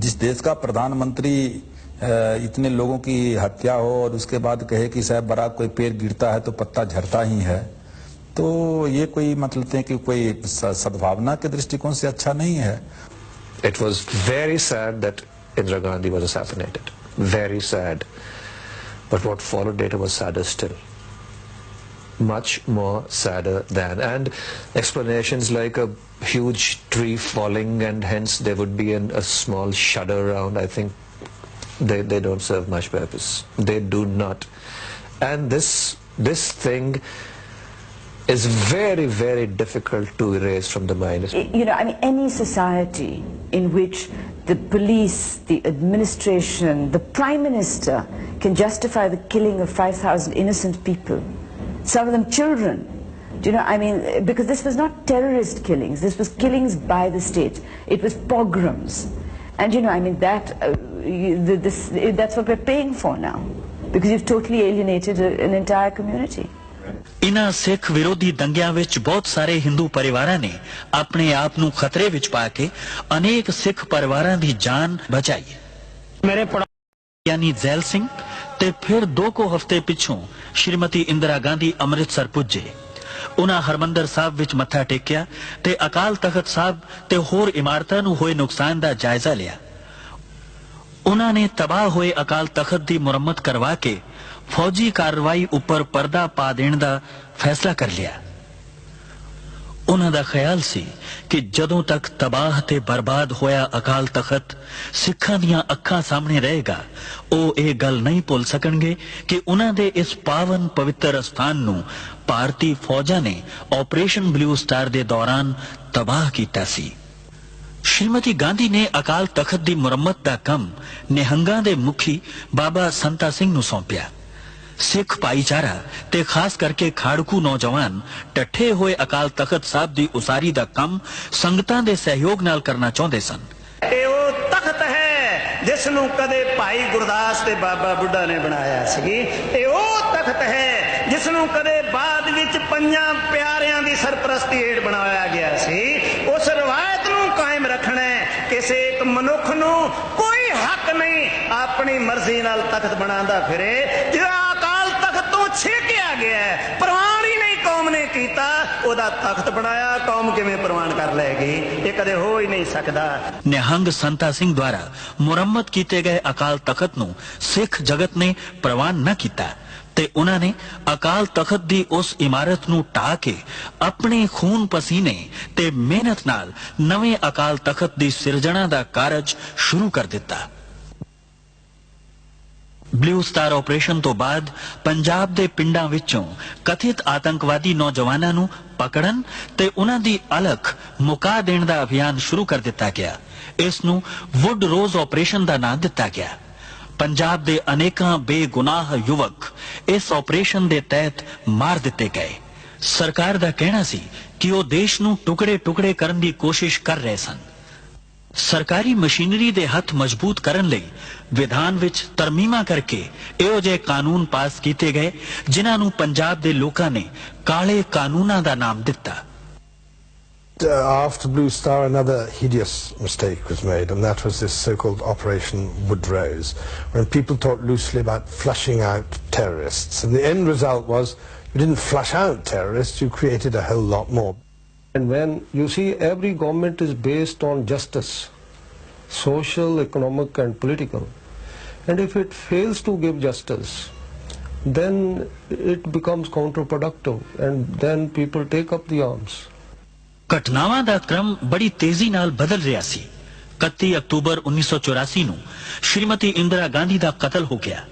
जिस देश का प्रधानमंत्री इतने लोगों की हत्या हो और उसके बाद कहे कि साहब बराक कोई पेड़ गिरता है तो पत्ता झड़ता ही है, तो ये कोई मतलब है कि कोई सद्भावना के दृष्टिकोण से अच्छा नहीं है। It was very sad that Indira Gandhi was assassinated. Very sad. But what followed later was sadder still. Much more sadder than. And explanations like a huge tree falling and hence there would be a small shudder around, I think they don't serve much purpose. They do not. And this thing is very, very difficult to erase from the mind. You know, I mean, any society in which the police, the administration, the Prime Minister can justify the killing of 5,000 innocent people, some of them children. Do you know, I mean, because this was not terrorist killings, this was killings by the state. It was pogroms. And you know, I mean, that's what we're paying for now, because you've totally alienated an entire community. ਇਨ੍ਹਾਂ ਸਿੱਖ ਵਿਰੋਧੀ ਦੰਗਿਆਂ ਵਿੱਚ ਬਹੁਤ ਸਾਰੇ ਹਿੰਦੂ ਪਰਿਵਾਰਾਂ ਨੇ ਆਪਣੇ ਆਪ ਨੂੰ ਖਤਰੇ ਵਿੱਚ ਪਾ ਕੇ ਅਨੇਕ ਸਿੱਖ ਪਰਿਵਾਰਾਂ ਦੀ ਜਾਨ ਬਚਾਈ। ਮੇਰੇ ਯਾਨੀ ਜ਼ੈਲ ਸਿੰਘ ਤੇ ਫਿਰ 2 ਹਫ਼ਤੇ ਪਿੱਛੋਂ ਸ਼੍ਰੀਮਤੀ ਇੰਦਰਾ ਗਾਂਧੀ ਅੰਮ੍ਰਿਤਸਰ ਪੁੱਜੇ। ਉਹਨਾਂ ਹਰਮੰਦਰ ਸਾਹਿਬ ਵਿੱਚ ਮੱਥਾ ਟੇਕਿਆ ਤੇ ਅਕਾਲ ਤਖਤ ਸਾਹਿਬ ਤੇ ਹੋਰ ਇਮਾਰਤਾਂ ਨੂੰ ਹੋਏ ਨੁਕਸਾਨ ਦਾ ਜਾਇਜ਼ਾ ਲਿਆ। ਉਹਨਾਂ ਨੇ ਤਬਾਹ ਹੋਏ ਅਕਾਲ ਤਖਤ ਦੀ ਮੁਰੰਮਤ ਕਰਵਾ ਕੇ ਫੌਜੀ ਕਾਰਵਾਈ ਉੱਪਰ ਪਰਦਾ ਪਾ ਦੇਣ ਦਾ ਫੈਸਲਾ ਕਰ ਲਿਆ। ਉਹਨਾਂ ਦਾ ਖਿਆਲ ਸੀ ਕਿ ਜਦੋਂ ਤੱਕ ਤਬਾਹ ਤੇ ਬਰਬਾਦ ਹੋਇਆ ਅਕਾਲ ਤਖਤ ਸਿੱਖਾਂ ਦੀਆਂ ਅੱਖਾਂ ਸਾਹਮਣੇ ਰਹੇਗਾ, ਉਹ ਇਹ ਗੱਲ ਨਹੀਂ ਭੁੱਲ ਸਕਣਗੇ ਕਿ ਉਹਨਾਂ ਦੇ ਇਸ ਪਾਵਨ ਪਵਿੱਤਰ ਸਥਾਨ ਨੂੰ ਭਾਰਤੀ ਫੌਜਾਂ ਨੇ ਆਪਰੇਸ਼ਨ ਬਲੂ ਸਟਾਰ ਦੇ ਦੌਰਾਨ ਤਬਾਹ ਕੀਤਾ ਸੀ। ਸ਼੍ਰੀਮਤੀ ਗਾਂਧੀ ਨੇ ਅਕਾਲ ਤਖਤ ਦੀ ਮੁਰੰਮਤ ਦਾ ਕੰਮ ਨਿਹੰਗਾਂ ਦੇ ਮੁਖੀ ਬਾਬਾ ਸੰਤਾ ਸਿੰਘ ਨੂੰ ਸੌਂਪਿਆ। ਸਿੱਖ ਭਾਈਚਾਰਾ ਤੇ ਖਾਸ ਕਰਕੇ ਖਾੜਕੂ ਨੌਜਵਾਨ ਟੱਠੇ ਹੋਏ ਅਕਾਲ ਤਖਤ ਸਾਹਿਬ ਦੀ ਉਸਾਰੀ ਦਾ ਕੰਮ ਸੰਗਤਾਂ ਦੇ ਸਹਿਯੋਗ ਨਾਲ ਕਰਨਾ ਚਾਹੁੰਦੇ ਸਨ। ਇਹ ਉਹ ਤਖਤ ਹੈ ਜਿਸ ਨੂੰ ਕਦੇ ਭਾਈ ਗੁਰਦਾਸ ਤੇ ਬਾਬਾ ਬੁੱਢਾ ਨੇ ਬਣਾਇਆ ਸੀ। ਇਹ ਉਹ ਤਖਤ ਹੈ ਜਿਸ ਨੂੰ ਕਦੇ ਬਾਅਦ ਵਿੱਚ 5 ਪਿਆਰਿਆਂ ਦੀ ਸਰਪ੍ਰਸਤੀ ਹੇਠ ਬਣਾਇਆ ਗਿਆ ਸੀ। ਉਸ ਰਵਾਇਤ ਨੂੰ ਕਾਇਮ ਰੱਖਣਾ ਕਿਸੇ ਇੱਕ ਮਨੁੱਖ ਨੂੰ ਕੋਈ ਹੱਕ ਨਹੀਂ ਆਪਣੀ ਮਰਜ਼ੀ ਨਾਲ ਤਖਤ ਬਣਾਉਂਦਾ ਫਿਰੇ। ਜਿਹੜਾ ਅਕਾਲ ਤਖਤ ਛੇਕਿਆ ਗਿਆ ਹੈ। ਪ੍ਰਵਾਨ ਹੀ ਨਹੀਂ ਕੌਮ ਨੇ ਕੀਤਾ, ਉਹਦਾ ਤਖਤ ਬਣਾਇਆ, ਕੌਮ ਕਿਵੇਂ ਪ੍ਰਵਾਨ ਕਰ ਲੈਗੀ? ਇਹ ਕਦੇ ਹੋ ਹੀ ਨਹੀਂ ਸਕਦਾ। ਨਿਹੰਗ ਸੰਤਾ ਸਿੰਘ ਦੁਆਰਾ ਮੁਰੰਮਤ ਕੀਤੇ ਗਏ ਅਕਾਲ ਤਖਤ ਨੂੰ ਸਿੱਖ ਜਗਤ ਨੇ ਪ੍ਰਵਾਨ ਨਾ ਕੀਤਾ ਤੇ ਉਹਨਾਂ ਨੇ ਅਕਾਲ ਤਖਤ ਦੀ ਉਸ ਇਮਾਰਤ ਨੂੰ ਢਾਹ ਕੇ ਆਪਣੇ ਖੂਨ ਪਸੀਨੇ ਤੇ ਮਿਹਨਤ ਨਾਲ ਨਵੇਂ ਅਕਾਲ ਤਖਤ ਦੀ ਸਿਰਜਣਾ ਦਾ ਕਾਰਜ ਸ਼ੁਰੂ ਕਰ ਦਿੱਤਾ। ਬਲੂ ਸਟਾਰ ਆਪਰੇਸ਼ਨ ਤੋਂ ਬਾਅਦ ਪੰਜਾਬ ਦੇ ਪਿੰਡਾਂ ਵਿੱਚੋਂ ਕਥਿਤ ਆਤੰਕਵਾਦੀ ਨੌਜਵਾਨਾਂ ਨੂੰ ਪਕੜਨ ਤੇ ਉਹਨਾਂ ਦੀ ਅਲਖ ਮੁਕਾ ਦੇਣ ਦਾ ਅਭਿਆਨ ਸ਼ੁਰੂ ਕਰ ਦਿੱਤਾ ਗਿਆ। ਇਸ ਨੂੰ ਵੁੱਡ ਰੋਜ਼ ਆਪਰੇਸ਼ਨ ਦਾ ਨਾਮ ਦਿੱਤਾ ਗਿਆ। ਪੰਜਾਬ ਦੇ ਅਨੇਕਾਂ ਬੇਗੁਨਾਹ ਯੁਵਕ ਇਸ ਆਪਰੇਸ਼ਨ ਦੇ ਤਹਿਤ ਮਾਰ ਦਿੱਤੇ ਗਏ। ਸਰਕਾਰ ਦਾ ਕਹਿਣਾ ਸੀ ਕਿ ਉਹ ਦੇਸ਼ ਨੂੰ ਟੁਕੜੇ-ਟੁਕੜੇ ਕਰਨ ਦੀ ਕੋਸ਼ਿਸ਼ ਕਰ ਰਹੇ ਸਨ। ਸਰਕਾਰੀ ਮਸ਼ੀਨਰੀ ਦੇ ਹੱਥ ਮਜ਼ਬੂਤ ਕਰਨ ਲਈ ਵਿਧਾਨ ਵਿੱਚ ਤਰਮੀਮਾਂ ਕਰਕੇ ਇਹੋ ਜਿਹੇ ਕਾਨੂੰਨ ਪਾਸ ਕੀਤੇ ਗਏ ਜਿਨ੍ਹਾਂ ਨੂੰ ਪੰਜਾਬ ਦੇ ਲੋਕਾਂ ਨੇ ਕਾਲੇ ਕਾਨੂੰਨਾਂ ਦਾ ਨਾਮ ਦਿੱਤਾ। After Blue Star, another hideous mistake was made, and that was this so-called Operation Woodrose, when people talked loosely about flushing out terrorists. And the end result was you didn't flush out terrorists, you created a whole lot more. And when you see every government is based on justice, social, economic and political, and if it fails to give justice, then it becomes counterproductive and then people take up the arms. ਘਟਨਾਵਾਂ ਦਾ ਕ੍ਰਮ ਬੜੀ ਤੇਜ਼ੀ ਨਾਲ ਬਦਲ ਰਿਹਾ ਸੀ। 31 October 1984 ਨੂੰ ਸ਼੍ਰੀਮਤੀ ਇੰਦਰਾ ਗਾਂਧੀ ਦਾ ਕਤਲ ਹੋ ਗਿਆ।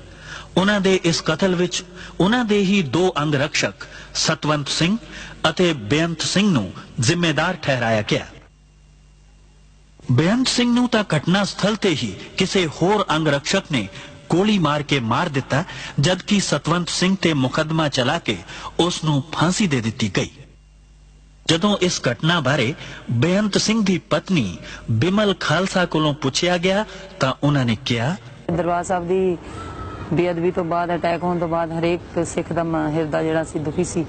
ਉਹਨਾਂ ਦੇ ਇਸ ਕਤਲ ਵਿੱਚ ਉਹਨਾਂ ਦੇ ਹੀ ਦੋ ਅੰਗ ਰਕਸ਼ਕ ਸਤਵੰਤ ਸਿੰਘ ਅਤੇ ਬੇਅੰਤ ਸਿੰਘ ਨੂੰ ਜ਼ਿੰਮੇਦਾਰ ਠਹਿਰਾਇਆ ਗਿਆ। ਬੇਅੰਤ ਸਿੰਘ ਨੂੰ ਤਾਂ ਘਟਨਾ ਸਥਲ ਤੇ ਹੀ ਕਿਸੇ ਹੋਰ ਅੰਗ ਰਕਸ਼ਕ ਨੇ ਗੋਲੀ ਮਾਰ ਕੇ ਮਾਰ ਦਿੱਤਾ, ਜਦਕਿ ਸਤਵੰਤ ਸਿੰਘ ਤੇ ਮੁਕੱਦਮਾ ਚਲਾ ਕੇ ਉਸ ਨੂੰ ਫਾਂਸੀ ਦੇ ਦਿੱਤੀ ਗਈ। ਜਦੋਂ ਇਸ ਘਟਨਾ ਬਾਰੇ ਬੇਅੰਤ ਸਿੰਘ ਦੀ ਪਤਨੀ ਬਿਮਲ ਖਾਲਸਾ ਕੋਲੋਂ ਪੁੱਛਿਆ ਗਿਆ ਤਾਂ ਉਹਨਾਂ ਨੇ ਕਿਹਾ, ਦਰਬਾਰ ਸਾਹਿਬ ਦੀ ਬੇਅਦਬੀ ਤੋਂ ਬਾਅਦ, ਅਟੈਕ ਹੋਣ ਤੋਂ ਬਾਅਦ ਹਰੇਕ ਸਿੱਖ ਦਾ ਹਿਰਦਾ ਜਿਹੜਾ ਸੀ ਦੁਖੀ ਸੀ।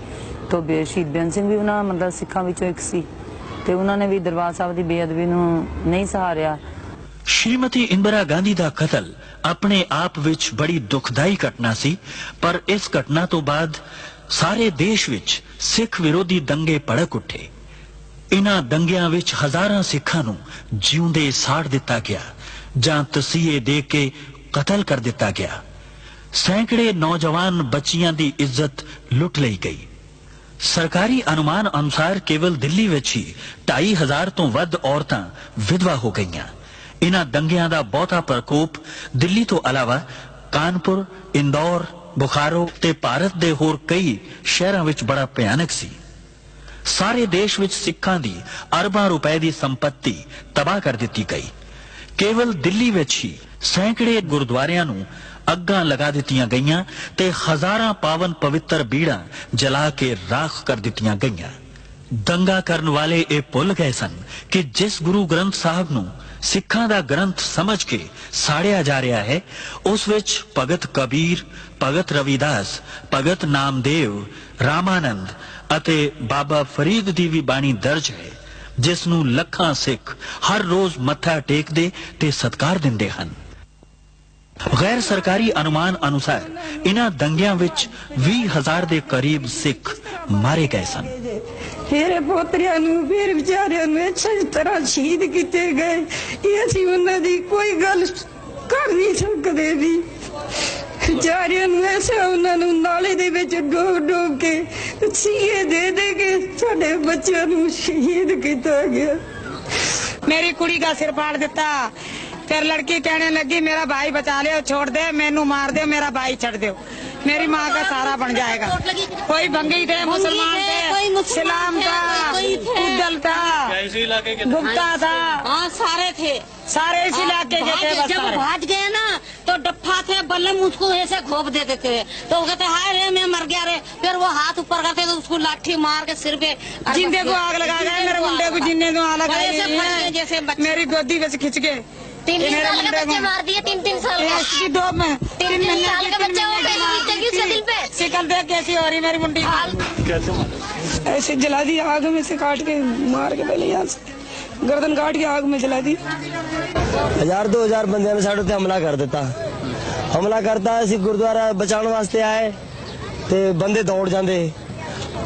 ਤੋਂ ਸ਼ਹੀਦ ਬੇਅੰਤ ਸਿੰਘ ਵੀ ਉਹਨਾਂ ਮਤਲਬ ਸਿੱਖਾਂ ਵਿੱਚੋਂ ਇੱਕ ਸੀ ਤੇ ਉਹਨਾਂ ਨੇ ਵੀ ਦਰਬਾਰ ਸਾਹਿਬ ਦੀ ਬੇਅਦਬੀ ਨੂੰ ਨਹੀਂ ਸਹਾਰਿਆ। ਸ਼੍ਰੀਮਤੀ ਇੰਦਰਾ ਗਾਂਧੀ ਦਾ ਕਤਲ ਆਪਣੇ ਆਪ ਵਿੱਚ ਬੜੀ ਦੁਖਦਾਈ ਘਟਨਾ ਸੀ, ਪਰ ਇਸ ਘਟਨਾ ਤੋਂ ਬਾਅਦ ਸਾਰੇ ਦੇਸ਼ ਵਿੱਚ ਸਿੱਖ ਵਿਰੋਧੀ ਦੰਗੇ ਭੜਕ ਉੱਠੇ। ਇਨ੍ਹਾਂ ਦੰਗਿਆਂ ਵਿੱਚ ਹਜ਼ਾਰਾਂ ਸਿੱਖਾਂ ਨੂੰ ਜਿਉਂਦੇ ਸਾੜ ਦਿੱਤਾ ਗਿਆ ਜਾਂ ਤਸੀਹੇ ਦੇ ਕੇ ਕਤਲ ਕਰ ਦਿੱਤਾ ਗਿਆ। ਸੈਂਕੜੇ ਨੌਜਵਾਨ ਬੱਚੀਆਂ ਦੀ ਇੱਜ਼ਤ ਲੁੱਟ ਲਈ ਗਈ। ਸਰਕਾਰੀ ਅਨੁਮਾਨ ਅਨੁਸਾਰ ਕੇਵਲ ਦਿੱਲੀ ਵਿੱਚ ਹੀ 2,500 ਤੋਂ ਵੱਧ ਔਰਤਾਂ ਵਿਧਵਾ ਹੋ ਗਈਆਂ। ਇਨ੍ਹਾਂ ਦੰਗਿਆਂ ਦਾ ਬਹੁਤਾ ਪ੍ਰਕੋਪ ਦਿੱਲੀ ਤੋਂ ਇਲਾਵਾ ਕਾਨਪੁਰ, ਇੰਦੌਰ, ਬੁਖਾਰੋ ਤੇ ਭਾਰਤ ਦੇ ਹੋਰ ਕਈ ਸ਼ਹਿਰਾਂ ਵਿੱਚ ਬੜਾ ਭਿਆਨਕ ਸੀ। ਸਾਰੇ ਦੇਸ਼ ਵਿੱਚ ਸਿੱਖਾਂ ਦੀ ਅਰਬਾਂ ਰੁਪਏ ਦੀ ਸੰਪत्ति ਤਬਾਹ ਕਰ ਦਿੱਤੀ ਗਈ। ਕੇਵਲ ਦਿੱਲੀ ਵਿੱਚ ਹੀ ਸੈਂਕੜੇ ਗੁਰਦੁਆਰਿਆਂ ਨੂੰ ਅੱਗਾਂ ਲਗਾ ਦਿੱਤੀਆਂ ਗਈਆਂ ਤੇ ਹਜ਼ਾਰਾਂ ਪਾਵਨ ਪਵਿੱਤਰ ਬੀੜਾਂ ਜਲਾ ਕੇ ਰਾਖ ਕਰ ਦਿੱਤੀਆਂ ਗਈਆਂ। ਦੰਗਾ ਕਰਨ ਵਾਲੇ ਇਹ ਭੁੱਲ ਗਏ ਸਨ ਕਿ ਜਿਸ ਗੁਰੂ ਗ੍ਰੰਥ ਸਾਹਿਬ ਨੂੰ ਸਿੱਖਾਂ ਦਾ ਗ੍ਰੰਥ ਸਮਝ ਕੇ ਸਾੜਿਆ ਜਾ ਰਿਹਾ ਹੈ, ਉਸ ਵਿੱਚ ਭਗਤ ਕਬੀਰ, ਭਗਤ ਰਵਿਦਾਸ, ਭਗਤ ਨਾਮਦੇਵ, ਰਾਮਾਨੰਦ ਅਤੇ ਬਾਬਾ ਫਰੀਦ ਦੀ ਵੀ ਬਾਣੀ ਦਰਜ ਹੈ, ਜਿਸ ਨੂੰ ਲੱਖਾਂ ਸਿੱਖ ਹਰ ਰੋਜ਼ ਮੱਥਾ ਟੇਕਦੇ ਤੇ ਸਤਿਕਾਰ ਦਿੰਦੇ ਹਨ। ਗੈਰ ਸਰਕਾਰੀ ਅਨੁਮਾਨ ਅਨੁਸਾਰ ਇਨ੍ਹਾਂ ਦੰਗਿਆਂ ਵਿੱਚ 20,000 ਦੇ ਕਰੀਬ ਸਿੱਖ ਮਾਰੇ ਗਏ ਸਨ। ਮੇਰੇ ਪੋਤਰਿਆਂ ਨੂੰ ਫਿਰ ਵਿਚਾਰਿਆਂ ਨੂੰ ਅੱਛੀ ਤਰ੍ਹਾਂ ਸ਼ਹੀਦ ਕੀਤੇ ਗਏ। ਇਹ ਅਸੀਂ ਉਹਨਾਂ ਦੀ ਕੋਈ ਗੱਲ ਕਰ ਨਹੀਂ ਸਕਦੇ ਵੀ। ਵਿਚਾਰਿਆਂ ਨੂੰ ਐਸਾ ਉਹਨਾਂ ਨੂੰ ਨਾਲੇ ਦੇ ਵਿੱਚ ਡੋਬ ਕੇ ਸੀਏ ਦੇ ਕੇ ਸਾਡੇ ਬੱਚਿਆਂ ਨੂੰ ਸ਼ਹੀਦ ਕੀਤਾ ਗਿਆ। मेरी कुड़ी का सिर फाड़ देता, फिर लड़की कहने लगी मेरा भाई बचा ले, छोड़ दे, मैनू मार दे, मेरा भाई छड़ दे, मेरी माँ का सारा बन जाएगा। कोई भंगी थे, मुसलमान थे, इस्लाम था, उद्दल था, गुप्ता था, हाँ सारे थे, सारे इस इलाके के थे। जब भाग गए ना तो डप्पा थे, बल्लम उसको ऐसे घोप देते थे, तो वो कहते हाय रे मैं मर गया रे, फिर वो हाथ ऊपर करते तो उसको लाठी मार के सिर पे जिंदे को आग लगा गए, मेरे मुंडे को जिन्ने को आग लगा जैसे मेरी गोदी में से खिंच के 3 साल के बच्चे मार दिए, 3 साल का 2 में 3 साल के बच्चे वो पहले उसके दिल पे शिकल देख कैसी हो रही मेरी मुंडी कैसे मारा? ऐसे जला दी, आग में से काट के मार के पहले यहाँ से गर्दन काट के आग में जला दी। 1000-2000 ਬੰਦਿਆਂ ਨੇ ਸਾਡੇ ਤੇ ਹਮਲਾ ਕਰ ਦਿੱਤਾ। ਹਮਲਾ ਕਰਤਾ, ਅਸੀਂ ਗੁਰਦੁਆਰਾ ਬਚਾਉਣ ਵਾਸਤੇ ਆਏ ਤੇ ਬੰਦੇ ਦੌੜ ਜਾਂਦੇ,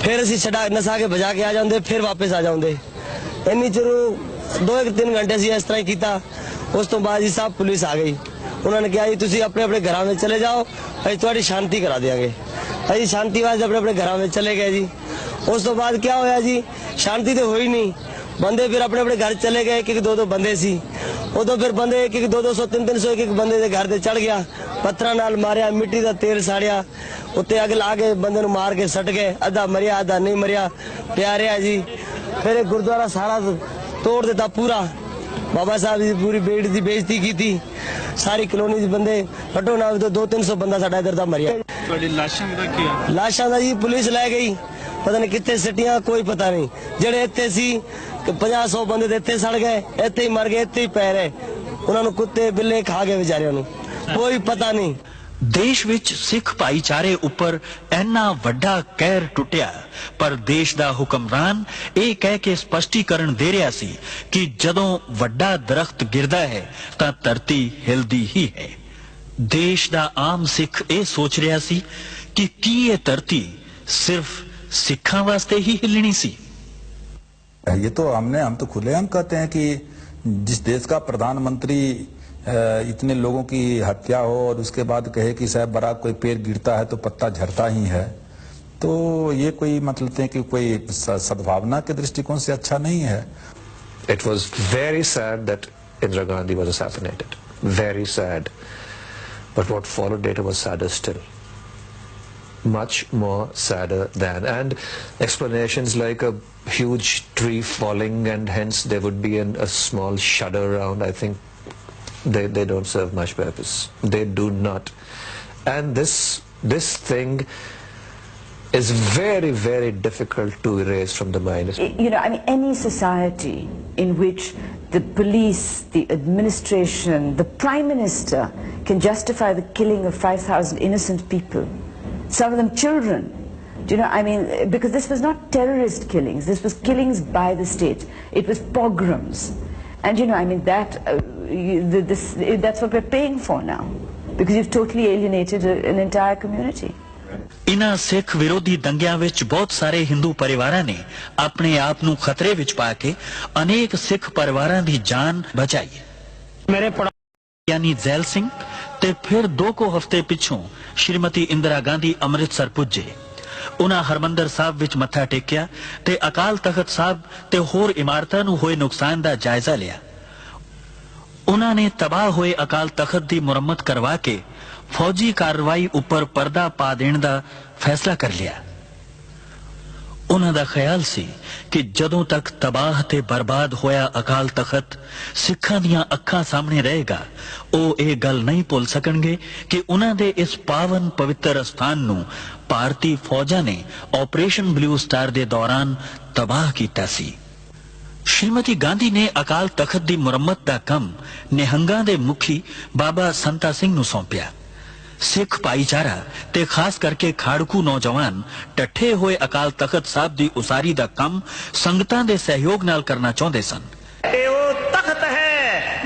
ਫਿਰ ਅਸੀਂ ਛਡਾ ਨਸਾ ਕੇ ਵਜਾ ਕੇ ਆ ਜਾਂਦੇ, ਫਿਰ ਵਾਪਸ ਆ ਜਾਂਦੇ। ਇੰਨੀ ਚਿਰ 2-3 ਘੰਟੇ ਅਸੀਂ ਇਸ ਤਰ੍ਹਾਂ ਹੀ ਕੀਤਾ। ਉਸ ਤੋਂ ਬਾਅਦ ਜੀ ਸਾਹਿਬ ਪੁਲਿਸ ਆ ਗਈ। ਉਹਨਾਂ ਨੇ ਕਿਹਾ ਜੀ ਤੁਸੀਂ ਆਪਣੇ ਆਪਣੇ ਘਰਾਂ ਵਿੱਚ ਚਲੇ ਜਾਓ, ਅਸੀਂ ਤੁਹਾਡੀ ਸ਼ਾਂਤੀ ਕਰਾ ਦੇਵਾਂਗੇ। ਅਸੀਂ ਸ਼ਾਂਤੀ ਵਾਸਤੇ ਆਪਣੇ ਆਪਣੇ ਘਰਾਂ ਵਿੱਚ ਚਲੇ ਗਏ ਜੀ। ਉਸ ਤੋਂ ਬਾਅਦ क्या ਹੋਇਆ ਜੀ, ਸ਼ਾਂਤੀ तो ਹੋਈ नहीं। ਬੰਦੇ ਫਿਰ ਆਪਣੇ ਆਪਣੇ ਘਰ ਚਲੇ ਗਏ। ਇੱਕ ਦੋ ਬੰਦੇ ਸੀ, ਉਦੋਂ ਫਿਰ ਬੰਦੇ ਇੱਕ 200 300 ਇੱਕ ਬੰਦੇ ਦੇ ਘਰ ਤੇ ਚੜ ਗਿਆ, ਪੱਥਰਾਂ ਨਾਲ ਮਾਰਿਆ, ਮਿੱਟੀ ਦਾ ਤੇਲ ਸਾੜਿਆ, ਉੱਤੇ ਅੱਗ ਲਾ ਕੇ ਬੰਦੇ ਨੂੰ ਮਾਰ ਕੇ ਸੱਟ ਗਏ। ਅੱਧਾ ਮਰਿਆ ਅੱਧਾ ਨਹੀਂ ਮਰਿਆ, ਪਿਆ ਰਿਹਾ ਜੀ। ਫਿਰ ਇਹ ਗੁਰਦੁਆਰਾ ਸਾਰਾ ਤੋੜ ਦਿੱਤਾ ਪੂਰਾ। बाबा साहब जी पूरी बेट की बेइज्जती की थी। सारी कलोनी के बंदे घटो ना तो 200-300 बंदा साडा इधर दा मरिया। लाशां दा जी पुलिस लै गई, पता नहीं कितने सिटियां कोई पता नहीं। जेड़े इत्थे सी 50-100 बंदे ते इत्थे सड़ गए, इत्थे ही मर गए, इत्थे ही पै रहे। उन्हां नूं कुत्ते बिल्ले खा गए बेचारियां नूं, कोई पता नहीं। देश विच सिख भाईचारे उपर इन्ना वड्डा कहर टुटिया, पर देश दा हुक्मरान ये कह के स्पष्टीकरण दे रहा सी कि जदों वड्डा दरख्त गिरदा है तां धरती हिलदी ही है। देश दा आम सिख ये सोच रहा सी कि की ये धरती सिर्फ सिखां वास्ते ही हिलनी सी। ये तो हम तो खुलेआम कहते हैं कि जिस देश का प्रधानमंत्री इतने लोगों की हत्या हो और उसके बाद कहे कि साहब बराक कोई पेड़ गिरता है तो पत्ता झड़ता ही है, तो ये कोई मतलब है कि कोई सद्भावना के दृष्टिकोण से अच्छा नहीं है। It was very sad that Indira Gandhi was assassinated. Very sad. But what followed later was sadder still. Much more sadder than. And explanations like a huge tree falling and hence there would be a small shudder around, I think they don't serve much purpose. They do not. And this thing is very, very difficult to erase from the mind. You know, I mean, any society in which the police, the administration, the Prime Minister can justify the killing of 5,000 innocent people, some of them children. Do you know, I mean, because this was not terrorist killings, this was killings by the state. It was pogroms. And you know, I mean, that's what we're paying for now, because you've totally alienated an entire community. इन्हां सिख विरोधी दंगियां विच बहुत सारे हिंदू परिवारां ने अपने आप नूं खतरे विच पा के अनेक सिख परिवारां दी जान बचाई। मेरे यानी जैल सिंह ते फिर 2 हफ्ते पिछों श्रीमती इंदिरा गांधी अमृतसर पुजे। उन्हां हरमंदर साहब विच मत्था टेकिया ते अकाल तख्त साहब ते होर इमारतां नूं होए नुकसान दा जायजा लिया। उन्हां ने तबाह होए अकाल तख्त दी मुरम्मत करवा के फौजी कार्रवाई उपर पर्दा पा देण दा फैसला कर लिया। उन्हां दा ख्याल सी कि जदों तक तबाह ते बर्बाद होया अकाल तख्त सिखां दियां अखां सामने रहेगा, ਉਹ ਇਹ ਗੱਲ नहीं भुल सकणगे कि उन्हां दे इस पावन पवित्र स्थान नूं भारतीय फौजां ने ऑपरेशन ब्लू स्टार दे दौरान तबाह कीता सी। श्रीमती गांधी ने अकाल तख्त दी मुरम्मत दा कम निहंगां दे मुखी बाबा संता सिंह नूं सौंपिया। सिख भाईचारा ते खास करके खाड़कू नौजवान टट्ठे होए अकाल तख्त साहब दी उसारी दा कम संगतां दे सहयोग नाल करना चाहुंदे सन।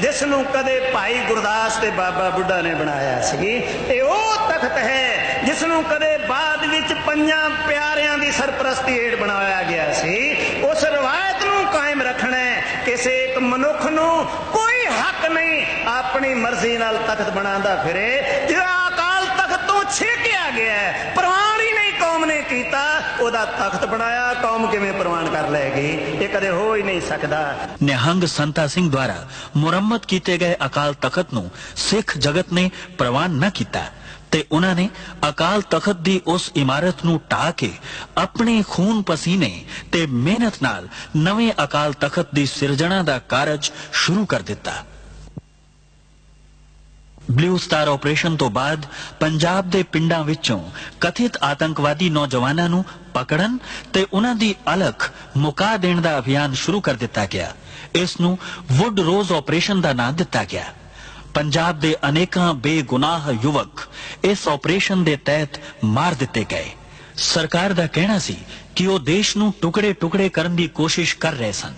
जिस नूं कदे भाई गुरदास ते बाबा बुढ़ा ने बनाया सी, ਇਹ ਉਹ ਤਖਤ ਹੈ ਜਿਸ ਨੂੰ ਕਦੇ ਬਾਅਦ ਵਿੱਚ ਪੰਜਾਂ ਪਿਆਰਿਆਂ ਦੀ ਸਰਪ੍ਰਸਤੀ ਹੇਠ ਬਣਾਇਆ ਗਿਆ ਸੀ। ਉਸ ਰਵਾਇਤ ਨੂੰ ਕਾਇਮ ਰੱਖਣਾ ਹੈ। ਕਿਸੇ ਇੱਕ ਮਨੁੱਖ ਨੂੰ ਕੋਈ ਹੱਕ ਨਹੀਂ ਆਪਣੀ ਮਰਜ਼ੀ ਨਾਲ ਤਖਤ ਬਣਾਉਂਦਾ ਫਿਰੇ। ਜਿਹੜਾ ਅਕਾਲ ਤਖਤ ਤੋਂ ਛੇਕਿਆ ਗਿਆ ਹੈ, ਪ੍ਰਵਾਨ ਹੀ ਨਹੀਂ ਕੌਮ ਨੇ ਕੀਤਾ, ਉਹਦਾ ਤਖਤ ਬਣਾਇਆ, ਕੌਮ ਕਿਵੇਂ ਪ੍ਰਵਾਨ ਕਰ ਲਏਗੀ? ਇਹ ਕਦੇ ਹੋ ਹੀ ਨਹੀਂ ਸਕਦਾ। ਨਿਹੰਗ ਸੰਤਾ ਸਿੰਘ ਦੁਆਰਾ ਮੁਰੰਮਤ ਕੀਤੇ ਗਏ ਅਕਾਲ ਤਖਤ ਨੂੰ ਸਿੱਖ ਜਗਤ ਨੇ ਪ੍ਰਵਾਨ ਨਾ ਕੀਤਾ ਤੇ ਉਹਨਾਂ ਨੇ ਅਕਾਲ ਤਖਤ ਦੀ ਉਸ ਇਮਾਰਤ ਨੂੰ ਢਾਹ ਕੇ ਆਪਣੇ ਖੂਨ ਪਸੀਨੇ ਤੇ ਮਿਹਨਤ ਨਾਲ ਨਵੇਂ ਅਕਾਲ ਤਖਤ ਦੀ ਸਿਰਜਣਾ ਦਾ ਕਾਰਜ ਸ਼ੁਰੂ ਕਰ ਦਿੱਤਾ। ਬਲੂ ਸਟਾਰ ਆਪਰੇਸ਼ਨ ਤੋਂ ਬਾਅਦ ਪੰਜਾਬ ਦੇ ਪਿੰਡਾਂ ਵਿੱਚੋਂ ਕਥਿਤ ਆਤੰਕਵਾਦੀ ਨੌਜਵਾਨਾਂ ਨੂੰ ਪਕੜਨ ਤੇ ਉਹਨਾਂ ਦੀ ਅਲਖ ਮੁਕਾ ਦੇਣ ਦਾ ਅਭਿਆਨ ਸ਼ੁਰੂ ਕਰ ਦਿੱਤਾ ਗਿਆ। ਇਸ ਨੂੰ ਵੁੱਡ ਰੋਜ਼ ਆਪਰੇਸ਼ਨ ਦਾ ਨਾਮ ਦਿੱਤਾ ਗਿਆ। ਪੰਜਾਬ ਦੇ ਅਨੇਕਾਂ ਬੇਗੁਨਾਹ ਯੁਵਕ ਇਸ ਆਪਰੇਸ਼ਨ ਦੇ ਤਹਿਤ ਮਾਰ ਦਿੱਤੇ ਗਏ। ਸਰਕਾਰ ਦਾ ਕਹਿਣਾ ਸੀ ਕਿ ਉਹ ਦੇਸ਼ ਨੂੰ ਟੁਕੜੇ ਟੁਕੜੇ ਕਰਨ ਦੀ ਕੋਸ਼ਿਸ਼ ਕਰ ਰਹੇ ਸਨ।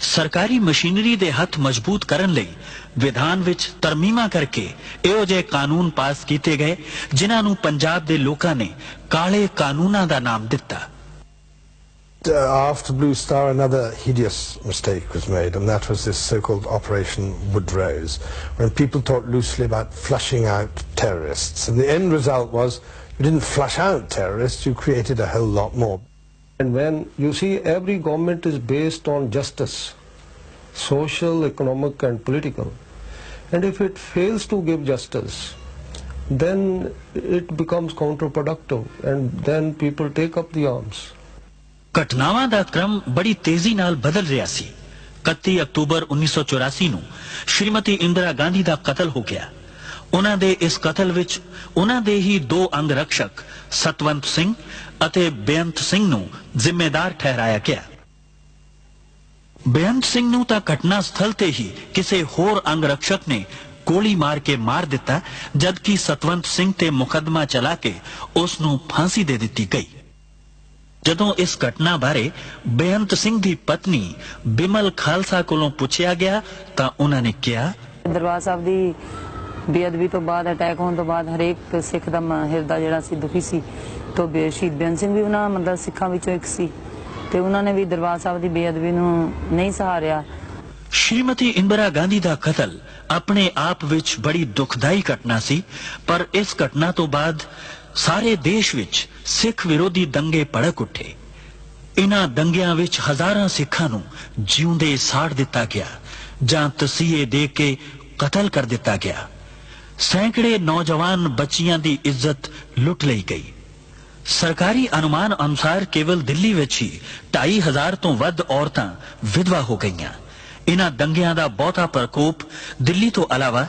ਸਰਕਾਰੀ ਮਸ਼ੀਨਰੀ ਦੇ ਹੱਥ ਮਜ਼ਬੂਤ ਕਰਨ ਲਈ ਵਿਧਾਨ ਵਿੱਚ ਤਰਮੀਮਾਂ ਕਰਕੇ ਇਹੋ ਜਿਹੇ ਕਾਨੂੰਨ ਪਾਸ ਕੀਤੇ ਗਏ ਜਿਨ੍ਹਾਂ ਨੂੰ ਪੰਜਾਬ ਦੇ ਲੋਕਾਂ ਨੇ ਕਾਲੇ ਕਾਨੂੰਨਾਂ ਦਾ ਨਾਮ ਦਿੱਤਾ। After Blue Star, another hideous mistake was made, and that was this so-called Operation Woodrose, when people talked loosely about flushing out terrorists. And the end result was you didn't flush out terrorists, you created a whole lot more. And when you see every government is based on justice, social, economic and political, and if it fails to give justice, then it becomes counterproductive, and then people take up the arms. ਘਟਨਾਵਾਂ ਦਾ ਕ੍ਰਮ ਬੜੀ ਤੇਜ਼ੀ ਨਾਲ ਬਦਲ ਰਿਹਾ ਸੀ। 31 October 1984 ਨੂੰ ਸ਼੍ਰੀਮਤੀ ਇੰਦਰਾ ਗਾਂਧੀ ਦਾ ਕਤਲ ਹੋ ਗਿਆ। ਉਹਨਾਂ ਦੇ ਇਸ ਕਤਲ ਵਿੱਚ ਉਹਨਾਂ ਦੇ ਹੀ ਦੋ ਅੰਗ ਰਕਸ਼ਕ ਸਤਵੰਤ ਸਿੰਘ ਅਤੇ ਬੇਅੰਤ ਸਿੰਘ ਨੂੰ ਜ਼ਿੰਮੇਦਾਰ ਠਹਿਰਾਇਆ ਗਿਆ। ਬੇਅੰਤ ਸਿੰਘ ਨੂੰ ਤਾਂ ਘਟਨਾ ਸਥਲ ਤੇ ਹੀ ਕਿਸੇ ਹੋਰ ਅੰਗ ਰਕਸ਼ਕ ਨੇ ਗੋਲੀ ਮਾਰ ਕੇ ਮਾਰ ਦਿੱਤਾ, ਜਦਕਿ ਸਤਵੰਤ ਸਿੰਘ ਤੇ ਮੁਕੱਦਮਾ ਚਲਾ ਕੇ ਉਸ ਨੂੰ ਫਾਂਸੀ ਦੇ ਦਿੱਤੀ ਗਈ। ਜਦੋਂ ਇਸ ਘਟਨਾ ਬਾਰੇ ਬੇਅੰਤ ਸਿੰਘ ਦੀ ਪਤਨੀ ਬਿਮਲ ਖਾਲਸਾ ਕੋਲੋਂ ਪੁੱਛਿਆ ਗਿਆ ਤਾਂ ਉਹਨਾਂ ਨੇ ਕਿਹਾ, ਦਰਬਾਰ ਸਾਹਿਬ ਦੀ ਬੇਅਦਬੀ ਤੋਂ ਬਾਅਦ, ਅਟੈਕ ਹੋਣ ਤੋਂ ਬਾਅਦ ਹਰੇਕ ਸਿੱਖ ਦਾ ਹਿਰਦਾ ਜਿਹੜਾ ਸੀ ਦੁਖੀ ਸੀ। ਤੋਂ ਸ਼ਹੀਦ ਬੇਅੰਤ ਸਿੰਘ ਵੀ ਉਹਨਾਂ ਮਤਲਬ ਸਿੱਖਾਂ ਵਿੱਚੋਂ ਇੱਕ ਸੀ ਤੇ ਉਹਨਾਂ ਨੇ ਵੀ ਦਰਬਾਰ ਸਾਹਿਬ ਦੀ ਬੇਅਦਬੀ ਨੂੰ ਨਹੀਂ ਸਹਾਰਿਆ। ਸ਼੍ਰੀਮਤੀ ਇੰਦਰਾ ਗਾਂਧੀ ਦਾ ਕਤਲ ਆਪਣੇ ਆਪ ਵਿੱਚ ਬੜੀ ਦੁਖਦਾਈ ਘਟਨਾ ਸੀ, ਪਰ ਇਸ ਘਟਨਾ ਤੋਂ ਬਾਅਦ ਸਾਰੇ ਦੇਸ਼ ਵਿੱਚ ਸਿੱਖ ਵਿਰੋਧੀ ਦੰਗੇ ਭੜਕ ਉੱਠੇ। ਇਨ੍ਹਾਂ ਦੰਗਿਆਂ ਵਿੱਚ ਹਜ਼ਾਰਾਂ ਸਿੱਖਾਂ ਨੂੰ ਜਿਉਂਦੇ ਸਾੜ ਦਿੱਤਾ ਗਿਆ ਜਾਂ ਤਸੀਹੇ ਦੇ ਕੇ ਕਤਲ ਕਰ ਦਿੱਤਾ ਗਿਆ। ਸੈਂਕੜੇ ਨੌਜਵਾਨ ਬੱਚੀਆਂ ਦੀ ਇੱਜ਼ਤ ਲੁੱਟ ਲਈ ਗਈ। ਸਰਕਾਰੀ ਅਨੁਮਾਨ ਅਨੁਸਾਰ ਕੇਵਲ ਦਿੱਲੀ ਵਿੱਚ ਹੀ 2500 ਤੋਂ ਵੱਧ ਔਰਤਾਂ ਵਿਧਵਾ ਹੋ ਗਈਆਂ। ਇਨ੍ਹਾਂ ਦੰਗਿਆਂ ਦਾ ਬਹੁਤਾ ਪ੍ਰਕੋਪ ਦਿੱਲੀ ਤੋਂ ਇਲਾਵਾ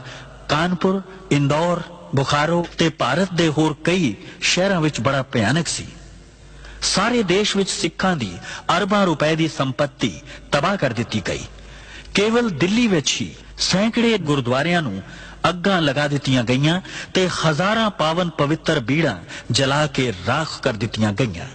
ਕਾਨਪੁਰ, ਇੰਦੌਰ, ਬੁਖਾਰੋ ਤੇ ਭਾਰਤ ਦੇ ਹੋਰ ਕਈ ਸ਼ਹਿਰਾਂ ਵਿੱਚ ਬੜਾ ਭਿਆਨਕ ਸੀ। ਸਾਰੇ ਦੇਸ਼ ਵਿੱਚ ਸਿੱਖਾਂ ਦੀ ਅਰਬਾਂ ਰੁਪਏ ਦੀ ਸੰਪत्ति ਤਬਾਹ ਕਰ ਦਿੱਤੀ ਗਈ। ਕੇਵਲ ਦਿੱਲੀ ਵਿੱਚ ਹੀ ਸੈਂਕੜੇ ਗੁਰਦੁਆਰਿਆਂ ਨੂੰ ਅੱਗਾਂ ਲਗਾ ਦਿੱਤੀਆਂ ਗਈਆਂ ਤੇ ਹਜ਼ਾਰਾਂ ਪਾਵਨ ਪਵਿੱਤਰ ਬੀੜਾਂ ਜਲਾ ਕੇ ਰਾਖ ਕਰ ਦਿੱਤੀਆਂ ਗਈਆਂ।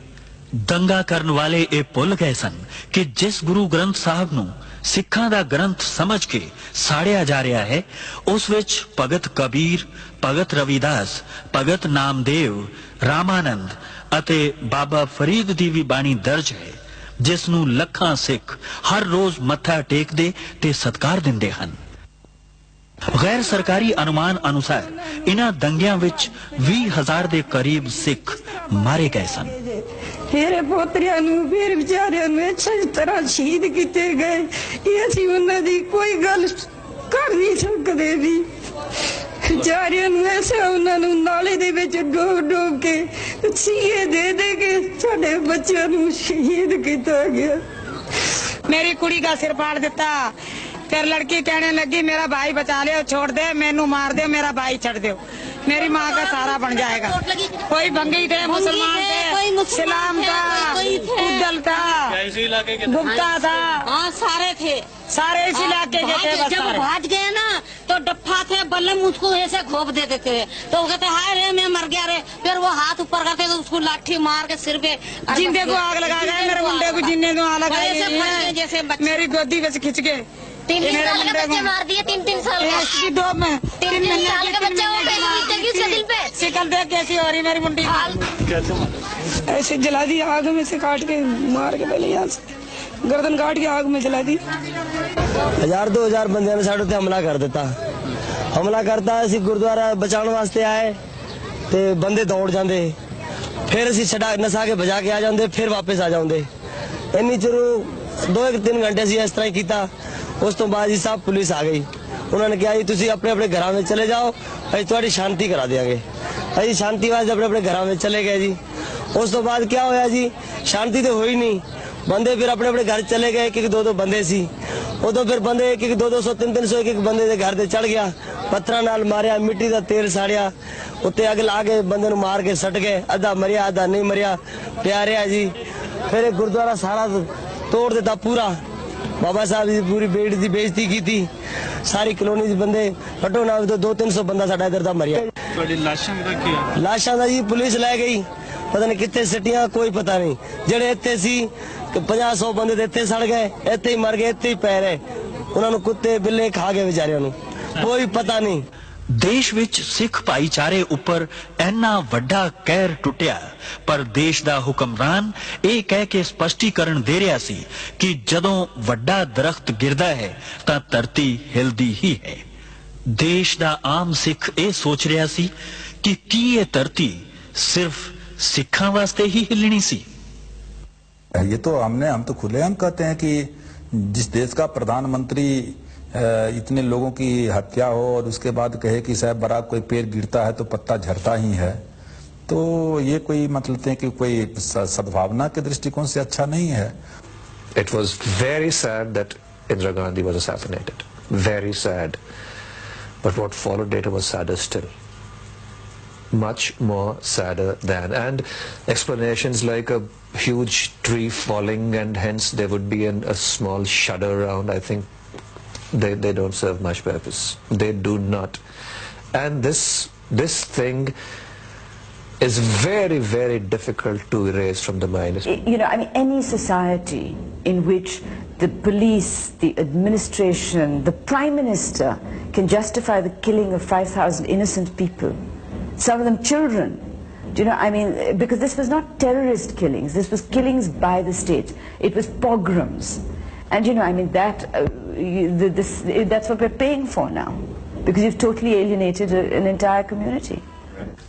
ਦੰਗਾ ਕਰਨ ਵਾਲੇ ਇਹ ਭੁੱਲ ਗਏ ਸਨ ਕਿ ਜਿਸ ਗੁਰੂ ਗ੍ਰੰਥ ਸਾਹਿਬ ਨੂੰ ਸਿੱਖਾਂ ਦਾ ਗ੍ਰੰਥ ਸਮਝ ਕੇ ਸਾੜਿਆ ਜਾ ਰਿਹਾ ਹੈ, ਉਸ ਵਿੱਚ ਭਗਤ ਕਬੀਰ, ਭਗਤ ਰਵਿਦਾਸ, ਭਗਤ ਨਾਮਦੇਵ, ਰਾਮਾਨੰਦ ਅਤੇ ਬਾਬਾ ਫਰੀਦ ਦੀ ਵੀ ਬਾਣੀ ਦਰਜ ਹੈ, ਜਿਸ ਨੂੰ ਲੱਖਾਂ ਸਿੱਖ ਹਰ ਰੋਜ਼ ਮੱਥਾ ਟੇਕਦੇ ਤੇ ਸਤਿਕਾਰ ਦਿੰਦੇ ਹਨ। ਗੈਰ ਸਰਕਾਰੀ ਅਨੁਮਾਨ ਅਨੁਸਾਰ ਇਨ੍ਹਾਂ ਦੰਗਿਆਂ ਵਿੱਚ 20,000 ਦੇ ਕਰੀਬ ਸਿੱਖ ਮਾਰੇ ਗਏ ਸਨ। ਮੇਰੇ ਪੋਤਰਿਆਂ ਨੂੰ ਫਿਰ ਵਿਚਾਰਿਆਂ ਨੂੰ ਅੱਛੀ ਤਰ੍ਹਾਂ ਸ਼ਹੀਦ ਕੀਤੇ ਗਏ। ਇਹ ਅਸੀਂ ਉਹਨਾਂ ਦੀ ਕੋਈ ਗੱਲ ਕਰ ਨਹੀਂ ਸਕਦੇ ਵੀ। ਵਿਚਾਰਿਆਂ ਨੂੰ ਐਸਾ ਉਹਨਾਂ ਨੂੰ ਨਾਲੇ ਦੇ ਵਿੱਚ ਡੋਬ ਡੋਬ ਕੇ ਸੀਏ ਦੇ ਦੇ ਕੇ ਸਾਡੇ ਬੱਚਿਆਂ ਨੂੰ ਸ਼ਹੀਦ ਕੀਤਾ ਗਿਆ। मेरी कुड़ी का सिर फाड़ देता, फिर लड़की कहने लगी मेरा भाई बचा ले, छोड़ दे, मैनू मार दे, मेरा भाई छड़ दे, मेरी माँ का सहारा बन जाएगा। कोई भंगी थे, मुसलमान थे, इस्लाम था, उद्दल था, गुप्ता था, हाँ सारे थे, सारे इस इलाके के थे। जब भाग गए ना तो डप्पा थे, बल्लम उसको ऐसे घोप दे देते थे, तो वो कहते हाय रे मैं मर गया रे, फिर वो हाथ ऊपर करते तो उसको लाठी मार के सिर पे जिंदे को आग लगा गए, मेरे मुंडे को जिन्ने को आग लगा जैसे मेरी गोदी में से खिंच के 3 साल के बच्चे मार दिए, 3 साल का 2 में 3 साल का बच्चा वो पहले उसके दिल पे शिकल देख कैसी हो रही मेरी मुंडी कैसे मारा? ऐसे जला दी, आग में से काट के मार के पहले यहाँ से गर्दन काट के आग में जला दी। 1000-2000 ਬੰਦਿਆਂ ਨੇ ਸਾਡੇ ਤੇ ਹਮਲਾ ਕਰ ਦਿੱਤਾ। ਹਮਲਾ ਕਰਤਾ, ਅਸੀਂ ਗੁਰਦੁਆਰਾ ਬਚਾਉਣ ਵਾਸਤੇ ਆਏ ਤੇ ਬੰਦੇ ਦੌੜ ਜਾਂਦੇ, ਫਿਰ ਅਸੀਂ ਛਡਾ ਨਸਾ ਕੇ ਬਜਾ ਕੇ ਆ ਜਾਂਦੇ, ਫਿਰ ਵਾਪਸ ਆ ਜਾਂਦੇ। ਇੰਨੀ ਚਿਰ 2-3 ਘੰਟੇ ਅਸੀਂ ਇਸ ਤਰ੍ਹਾਂ ਹੀ ਕੀਤਾ। ਉਸ ਤੋਂ ਬਾਅਦ ਜੀ ਸਭ ਪੁਲਿਸ ਆ ਗਈ। ਉਹਨਾਂ ਨੇ ਕਿਹਾ ਜੀ ਤੁਸੀਂ ਆਪਣੇ ਆਪਣੇ ਘਰਾਂ ਵਿੱਚ ਚਲੇ ਜਾਓ, ਅਸੀਂ ਤੁਹਾਡੀ ਸ਼ਾਂਤੀ ਕਰਾ ਦਿਆਂਗੇ। ਅਸੀਂ ਸ਼ਾਂਤੀ ਵਾਸਤੇ ਆਪਣੇ ਆਪਣੇ ਘਰਾਂ ਵਿੱਚ ਚਲੇ ਗਏ ਜੀ। ਉਸ ਤੋਂ ਬਾਅਦ ਕੀ ਹੋਇਆ ਜੀ, ਸ਼ਾਂਤੀ ਤਾਂ ਹੋਈ ਨਹੀਂ। ਬੰਦੇ ਫਿਰ ਆਪਣੇ ਆਪਣੇ ਘਰ ਚਲੇ ਗਏ, ਇੱਕ 2-2 ਬੰਦੇ ਸੀ। ਉਦੋਂ ਫਿਰ ਬੰਦੇ ਇੱਕ 200-200 300 ਇੱਕ ਬੰਦੇ ਦੇ ਘਰ ਤੇ ਚੜ ਗਿਆ, ਪੱਥਰਾਂ ਨਾਲ ਮਾਰਿਆ, ਮਿੱਟੀ ਦਾ ਤੇਲ ਸਾੜਿਆ, ਉੱਤੇ ਅੱਗ ਲਾ ਕੇ ਬੰਦੇ ਨੂੰ ਮਾਰ ਕੇ ਸੱਟ ਗਏ। ਅੱਧਾ ਮਰਿਆ, ਅੱਧਾ ਨਹੀਂ ਮਰਿਆ, ਪਿਆ ਰਿਹਾ ਜੀ। ਫਿਰ ਇਹ ਗੁਰਦੁਆਰਾ ਸਾਰਾ ਤੋੜ ਦਿੱਤਾ ਪੂਰਾ। ਬਾਬਾ ਸਾਹਿਬ ਦੀ ਪੂਰੀ ਬੇੜੀ ਦੀ ਬੇਇੱਜ਼ਤੀ ਕੀਤੀ। ਸਾਰੀ ਕਲੋਨੀ ਦੇ ਬੰਦੇ ਘੱਟੋ ਨਾ 200-300 ਬੰਦਾ ਸਾਡਾ ਇੱਧਰ ਦਾ ਮਰਿਆ। ਤੁਹਾਡੀ ਲਾਸ਼ਾਂ ਦਾ ਕੀ ਆ? ਲਾਸ਼ਾਂ ਦਾ ਜੀ ਪੁਲਿਸ ਲੈ ਗਈ, ਪਤਾ ਨਹੀਂ ਕਿੱਥੇ ਸਿੱਟੀਆਂ, ਕੋਈ ਪਤਾ ਨਹੀਂ। ਜਿਹੜੇ ਇੱਥੇ ਸੀ 50-100 ਬੰਦੇ ਤੇ ਇੱਥੇ ਸੜ ਗਏ, ਇੱਥੇ ਹੀ ਮਰ ਗਏ, ਇੱਥੇ ਹੀ ਪੈ ਰਹੇ। ਉਹਨਾਂ ਨੂੰ ਕੁੱਤੇ ਬਿੱਲੇ ਖਾ ਗਏ ਵਿਚਾਰਿਆਂ ਨੂੰ, ਕੋਈ ਪਤਾ ਨਹੀਂ। ਦੇਸ਼ ਵਿੱਚ ਸਿੱਖ ਭਾਈਚਾਰੇ ਉੱਪਰ ਇੰਨਾ ਵੱਡਾ ਕਹਿਰ ਟੁੱਟਿਆ, ਪਰ ਦੇਸ਼ ਦਾ ਹੁਕਮਰਾਨ ਇਹ ਕਹਿ ਕੇ ਸਪਸ਼ਟੀਕਰਨ ਦੇ ਰਿਹਾ ਸੀ ਕਿ ਜਦੋਂ ਵੱਡਾ ਦਰਖਤ ਗਿਰਦਾ ਹੈ ਤਾਂ ਧਰਤੀ ਹਿਲਦੀ ਹੀ ਹੈ। ਦੇਸ਼ ਦਾ ਆਮ ਸਿੱਖ ਇਹ ਸੋਚ ਰਿਹਾ ਸੀ ਕਿ ਕੀ ਇਹ ਧਰਤੀ ਸਿਰਫ ਸਿੱਖਾਂ ਵਾਸਤੇ ਹੀ ਹਿਲਣੀ ਸੀ। ये तो हम तो खुलेआम कहते हैं कि जिस देश का प्रधानमंत्री इतने लोगों की हत्या हो और उसके बाद कहे कि साहब बराक कोई पेड़ गिरता है तो पत्ता झड़ता ही है, तो ये कोई मतलब है कि कोई सद्भावना के दृष्टिकोण से अच्छा नहीं है। It was very sad that Indira Gandhi was assassinated. Very sad. But what followed later was sadder still. Much more sadder than. And explanations like a huge tree falling and hence there would be a small shudder around, I think they don't serve much purpose. They do not. And this thing is very, very difficult to erase from the mind. You know, I mean, any society in which the police, the administration, the Prime Minister can justify the killing of 5,000 innocent people, some of them children, you know, I mean, because this was not terrorist killings, this was killings by the state, it was pogroms. And you know, I mean, that's what we're paying for now, because you've totally alienated an entire community.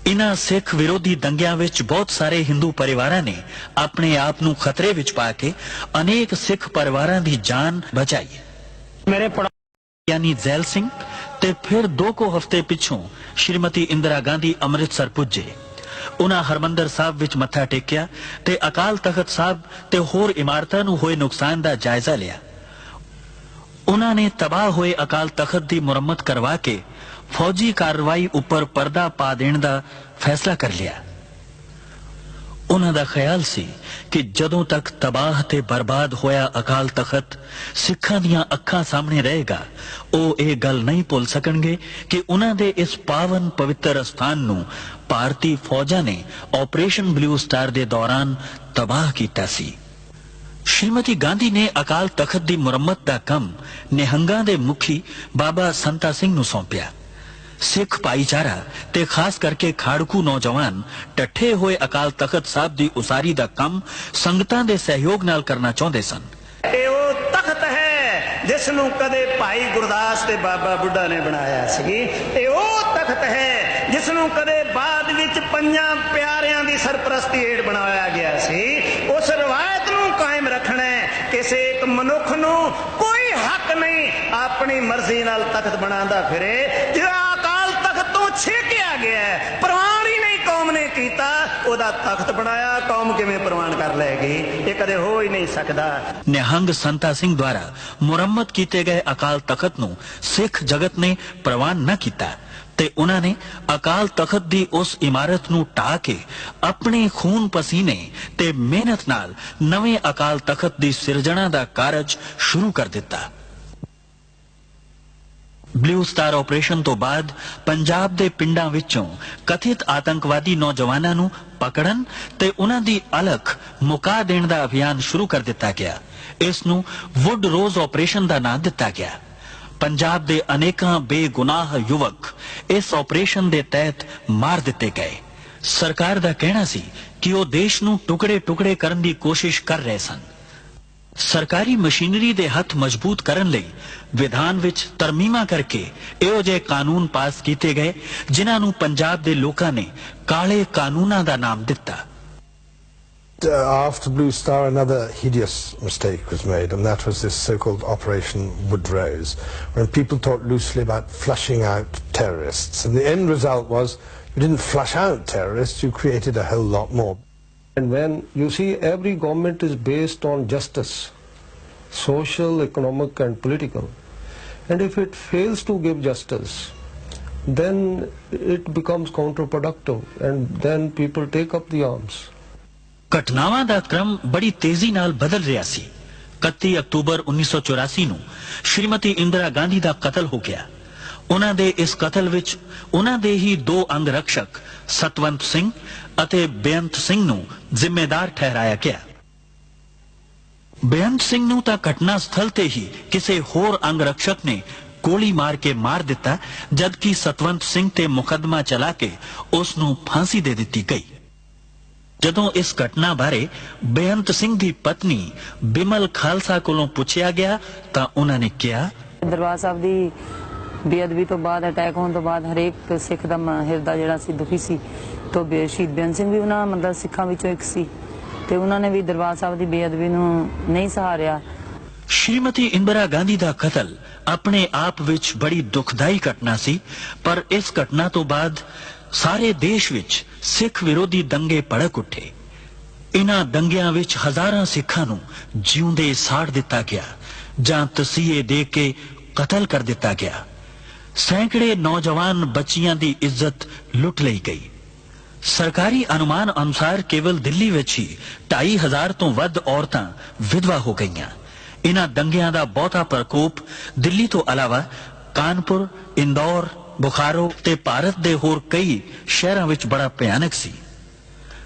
ਇਨ੍ਹਾਂ ਸਿੱਖ ਵਿਰੋਧੀ ਦੰਗਿਆਂ ਵਿੱਚ ਬਹੁਤ ਸਾਰੇ ਹਿੰਦੂ ਪਰਿਵਾਰਾਂ ਨੇ ਆਪਣੇ ਆਪ ਨੂੰ ਖਤਰੇ ਵਿੱਚ ਪਾ ਕੇ ਅਨੇਕ ਸਿੱਖ ਪਰਿਵਾਰਾਂ ਦੀ ਜਾਨ ਬਚਾਈ। ਮੇਰੇ ਯਾਨੀ ਜ਼ੈਲ ਸਿੰਘ ਤੇ ਫਿਰ 2 ਹਫ਼ਤੇ ਪਿੱਛੋਂ ਸ਼੍ਰੀਮਤੀ ਇੰਦਰਾ ਗਾਂਧੀ ਅੰਮ੍ਰਿਤਸਰ ਪੁੱਜੇ। ਉਹਨਾਂ ਹਰਮੰਦਰ ਸਾਹਿਬ ਵਿੱਚ ਮੱਥਾ ਟੇਕਿਆ ਤੇ ਅਕਾਲ ਤਖਤ ਸਾਹਿਬ ਤੇ ਹੋਰ ਇਮਾਰਤਾਂ ਨੂੰ ਹੋਏ ਨੁਕਸਾਨ ਦਾ ਜਾਇਜ਼ਾ ਲਿਆ। ਉਹਨਾਂ ਨੇ ਤਬਾਹ ਹੋਏ ਅਕਾਲ ਤਖਤ ਦੀ ਮੁਰੰਮਤ ਕਰਵਾ ਕੇ ਫੌਜੀ ਕਾਰਵਾਈ ਉੱਪਰ ਪਰਦਾ ਪਾ ਦੇਣ ਦਾ ਫੈਸਲਾ ਕਰ ਲਿਆ। ਉਹਨਾਂ ਦਾ ਖਿਆਲ ਸੀ ਕਿ ਜਦੋਂ ਤੱਕ ਤਬਾਹ ਤੇ ਬਰਬਾਦ ਹੋਇਆ ਅਕਾਲ ਤਖਤ ਸਿੱਖਾਂ ਦੀਆਂ ਅੱਖਾਂ ਸਾਹਮਣੇ ਰਹੇਗਾ, ਉਹ ਇਹ ਗੱਲ ਨਹੀਂ ਭੁੱਲ ਸਕਣਗੇ ਕਿ ਉਹਨਾਂ ਦੇ ਇਸ ਪਾਵਨ ਪਵਿੱਤਰ ਅਸਥਾਨ ਨੂੰ ਭਾਰਤੀ ਫੌਜਾਂ ਨੇ ਆਪਰੇਸ਼ਨ ਬਲੂ ਸਟਾਰ ਦੇ ਦੌਰਾਨ ਤਬਾਹ ਕੀਤਾ ਸੀ। ਸ਼੍ਰੀਮਤੀ ਗਾਂਧੀ ਨੇ ਅਕਾਲ ਤਖਤ ਦੀ ਮੁਰੰਮਤ ਦਾ ਕੰਮ ਨਿਹੰਗਾਂ ਦੇ ਮੁਖੀ ਬਾਬਾ ਸੰਤਾ ਸਿੰਘ ਨੂੰ ਸੌਂਪਿਆ। ਸਿੱਖ ਭਾਈਚਾਰਾ ਤੇ ਖਾਸ ਕਰਕੇ ਖਾੜਕੂ ਨੌਜਵਾਨ ਟੱਠੇ ਹੋਏ ਅਕਾਲ ਤਖਤ ਸਾਹਿਬ ਦੀ ਉਸਾਰੀ ਦਾ ਕੰਮ ਸੰਗਤਾਂ ਦੇ ਸਹਿਯੋਗ ਨਾਲ ਕਰਨਾ ਚਾਹੁੰਦੇ ਸਨ। ਇਹ ਉਹ ਤਖਤ ਹੈ ਜਿਸ ਨੂੰ ਕਦੇ ਭਾਈ ਗੁਰਦਾਸ ਤੇ ਬਾਬਾ ਬੁੱਢਾ ਨੇ ਬਣਾਇਆ ਸੀ। ਇਹ ਉਹ ਤਖਤ ਹੈ ਜਿਸ ਨੂੰ ਕਦੇ ਬਾਅਦ ਵਿੱਚ ਪੰਜਾਂ ਪਿਆਰਿਆਂ ਦੀ ਸਰਪ੍ਰਸਤੀ ਹੇਠ ਬਣਾਇਆ ਗਿਆ ਸੀ। ਉਸ ਰਵਾਇਤ ਨੂੰ ਕਾਇਮ ਰੱਖਣਾ ਹੈ। ਕਿਸੇ ਇੱਕ ਮਨੁੱਖ ਨੂੰ ਕੋਈ ਹੱਕ ਨਹੀਂ ਆਪਣੀ ਮਰਜ਼ੀ ਨਾਲ ਤਖਤ ਬਣਾਉਂਦਾ ਫਿਰੇ। ਜਿਹੜਾ ਅਕਾਲ ਤਖਤ ਤੋਂ ਛੇਕਿਆ ਗਿਆ, ਪ੍ਰਵਾਨ ਹੀ ਨਹੀਂ ਕੌਮ ਨੇ ਕੀਤਾ, ਉਹਦਾ ਤਖਤ ਬਣਾਇਆ, ਕੌਮ ਕਿਵੇਂ ਪ੍ਰਵਾਨ ਕਰ ਲਏਗੀ? ਇਹ ਕਦੇ ਹੋ ਹੀ ਨਹੀਂ ਸਕਦਾ। ਨਿਹੰਗ ਸੰਤਾ ਸਿੰਘ ਦੁਆਰਾ ਮੁਰੰਮਤ ਕੀਤੇ ਗਏ ਅਕਾਲ ਤਖਤ ਨੂੰ ਸਿੱਖ ਜਗਤ ਨੇ ਪ੍ਰਵਾਨ ਨਾ ਕੀਤਾ ਤੇ ਉਹਨਾਂ ਨੇ ਅਕਾਲ ਤਖਤ ਦੀ ਉਸ ਇਮਾਰਤ ਨੂੰ ਢਾਹ ਕੇ ਆਪਣੇ ਖੂਨ ਪਸੀਨੇ ਤੇ ਮਿਹਨਤ ਨਾਲ ਨਵੇਂ ਅਕਾਲ ਤਖਤ ਦੀ ਸਿਰਜਣਾ ਦਾ ਕਾਰਜ ਸ਼ੁਰੂ ਕਰ ਦਿੱਤਾ। ਬਲੂ ਸਟਾਰ ਆਪਰੇਸ਼ਨ ਤੋਂ ਬਾਅਦ ਪੰਜਾਬ ਦੇ ਪਿੰਡਾਂ ਵਿੱਚੋਂ ਕਥਿਤ ਆਤੰਕਵਾਦੀ ਨੌਜਵਾਨਾਂ ਨੂੰ ਪਕੜਨ ਤੇ ਉਹਨਾਂ ਦੀ ਅਲਖ ਮੁਕਾ ਦੇਣ ਦਾ ਅਭਿਆਨ ਸ਼ੁਰੂ ਕਰ ਦਿੱਤਾ ਗਿਆ। ਇਸ ਨੂੰ ਵੁੱਡ ਰੋਜ਼ ਆਪਰੇਸ਼ਨ ਦਾ ਨਾਂ ਦਿੱਤਾ ਗਿਆ। ਪੰਜਾਬ ਦੇ ਅਨੇਕਾਂ ਬੇਗੁਨਾਹ ਯੁਵਕ ਇਸ ਆਪਰੇਸ਼ਨ ਦੇ ਤਹਿਤ ਮਾਰ ਦਿੱਤੇ ਗਏ। ਸਰਕਾਰ ਦਾ ਕਹਿਣਾ ਸੀ ਕਿ ਉਹ ਦੇਸ਼ ਨੂੰ ਟੁਕੜੇ-ਟੁਕੜੇ ਕਰਨ ਦੀ ਕੋਸ਼ਿਸ਼ ਕਰ ਰਹੇ ਸਨ। ਸਰਕਾਰੀ ਮਸ਼ੀਨਰੀ ਦੇ ਹੱਥ ਮਜ਼ਬੂਤ ਕਰਨ ਲਈ ਵਿਧਾਨ ਵਿੱਚ ਤਰਮੀਮਾਂ ਕਰਕੇ ਇਹੋ ਜਿਹੇ ਕਾਨੂੰਨ ਪਾਸ ਕੀਤੇ ਗਏ ਜਿਨ੍ਹਾਂ ਨੂੰ ਪੰਜਾਬ ਦੇ ਲੋਕਾਂ ਨੇ ਕਾਲੇ ਕਾਨੂੰਨਾਂ ਦਾ ਨਾਮ ਦਿੱਤਾ। After Blue Star, another hideous mistake was made, and that was this so-called Operation Woodrose, when people talked loosely about flushing out terrorists. And the end result was you didn't flush out terrorists, you created a whole lot more. And when you see every government is based on justice, social, economic and political, and if it fails to give justice, then it becomes counterproductive and then people take up the arms. ਘਟਨਾਵਾਂ ਦਾ ਕ੍ਰਮ ਬੜੀ ਤੇਜ਼ੀ ਨਾਲ ਬਦਲ ਰਿਹਾ ਸੀ। 31 October 1984 ਨੂੰ ਸ਼੍ਰੀਮਤੀ ਇੰਦਰਾ ਗਾਂਧੀ ਦਾ ਕਤਲ ਹੋ ਗਿਆ। ਉਹਨਾਂ ਦੇ ਇਸ ਕਤਲ ਵਿੱਚ ਉਹਨਾਂ ਦੇ ਹੀ 2 ਅੰਗ ਰਕਸ਼ਕ ਸਤਵੰਤ ਸਿੰਘ ਅਤੇ ਬੇਅੰਤ ਸਿੰਘ ਨੂੰ ਜ਼ਿੰਮੇਦਾਰ ਠਹਿਰਾਇਆ ਗਿਆ। ਬੇਅੰਤ ਸਿੰਘ ਨੂੰ ਤਾਂ ਘਟਨਾ ਸਥਲ ਤੇ ਹੀ ਕਿਸੇ ਹੋਰ ਅੰਗਰਕਸ਼ਕ ਨੇ ਗੋਲੀ ਮਾਰ ਕੇ ਮਾਰ ਦਿੱਤਾ, ਜਦਕਿ ਸਤਵੰਤ ਸਿੰਘ ਤੇ ਮੁਕੱਦਮਾ ਚਲਾ ਕੇ ਉਸ ਨੂੰ ਫਾਂਸੀ ਦੇ ਦਿੱਤੀ ਗਈ। ਜਦੋਂ ਇਸ ਘਟਨਾ ਬਾਰੇ ਬੇਅੰਤ ਸਿੰਘ ਦੀ ਪਤਨੀ ਬਿਮਲ ਖਾਲਸਾ ਕੋਲੋਂ ਪੁੱਛਿਆ ਗਿਆ ਤਾਂ ਉਹਨਾਂ ਨੇ ਕਿਹਾ, ਦਰਬਾਰ ਸਾਹਿਬ ਦੀ ਬੇਅਦਬੀ ਤੋਂ ਬਾਅਦ, ਅਟੈਕ ਹੋਣ ਤੋਂ ਬਾਅਦ ਹਰੇਕ ਸਿੱਖ ਦਾ ਹਿਰਦਾ ਜਿਹੜਾ ਸੀ ਦੁਖੀ ਸੀ। ਤੋਂ ਸ਼ਹੀਦ ਬੇਅੰਤ ਸਿੰਘ ਵੀ ਉਹਨਾਂ ਮਤਲਬ ਸਿੱਖਾਂ ਵਿੱਚੋਂ ਇੱਕ ਸੀ ਤੇ ਉਹਨਾਂ ਨੇ ਵੀ ਦਰਬਾਰ ਸਾਹਿਬ ਦੀ ਬੇਅਦਬੀ ਨੂੰ ਨਹੀਂ ਸਹਾਰਿਆ। ਸ਼੍ਰੀਮਤੀ ਇੰਦਰਾ ਗਾਂਧੀ ਦਾ ਕਤਲ ਆਪਣੇ ਆਪ ਵਿੱਚ ਬੜੀ ਦੁਖਦਾਈ ਘਟਨਾ ਸੀ, ਪਰ ਇਸ ਘਟਨਾ ਤੋਂ ਬਾਅਦ ਸਾਰੇ ਦੇਸ਼ ਵਿੱਚ ਸਿੱਖ ਵਿਰੋਧੀ ਦੰਗੇ ਭੜਕ ਉੱਠੇ। ਇਨ੍ਹਾਂ ਦੰਗਿਆਂ ਵਿੱਚ ਹਜ਼ਾਰਾਂ ਸਿੱਖਾਂ ਨੂੰ ਜਿਉਂਦੇ ਸਾੜ ਦਿੱਤਾ ਗਿਆ ਜਾਂ ਤਸੀਹੇ ਦੇ ਕੇ ਕਤਲ ਕਰ ਦਿੱਤਾ ਗਿਆ। ਸੈਂਕੜੇ ਨੌਜਵਾਨ ਬੱਚੀਆਂ ਦੀ ਇੱਜ਼ਤ ਲੁੱਟ ਲਈ ਗਈ। ਸਰਕਾਰੀ ਅਨੁਮਾਨ ਅਨੁਸਾਰ ਕੇਵਲ ਦਿੱਲੀ ਵਿੱਚ ਹੀ 2,500 ਤੋਂ ਵੱਧ ਔਰਤਾਂ ਵਿਧਵਾ ਹੋ ਗਈਆਂ। ਇਨ੍ਹਾਂ ਦੰਗਿਆਂ ਦਾ ਬਹੁਤਾ ਪ੍ਰਕੋਪ ਦਿੱਲੀ ਤੋਂ ਇਲਾਵਾ ਕਾਨਪੁਰ, ਇੰਦੌਰ, ਬੁਖਾਰੋ ਤੇ ਭਾਰਤ ਦੇ ਹੋਰ ਕਈ ਸ਼ਹਿਰਾਂ ਵਿੱਚ ਬੜਾ ਭਿਆਨਕ ਸੀ।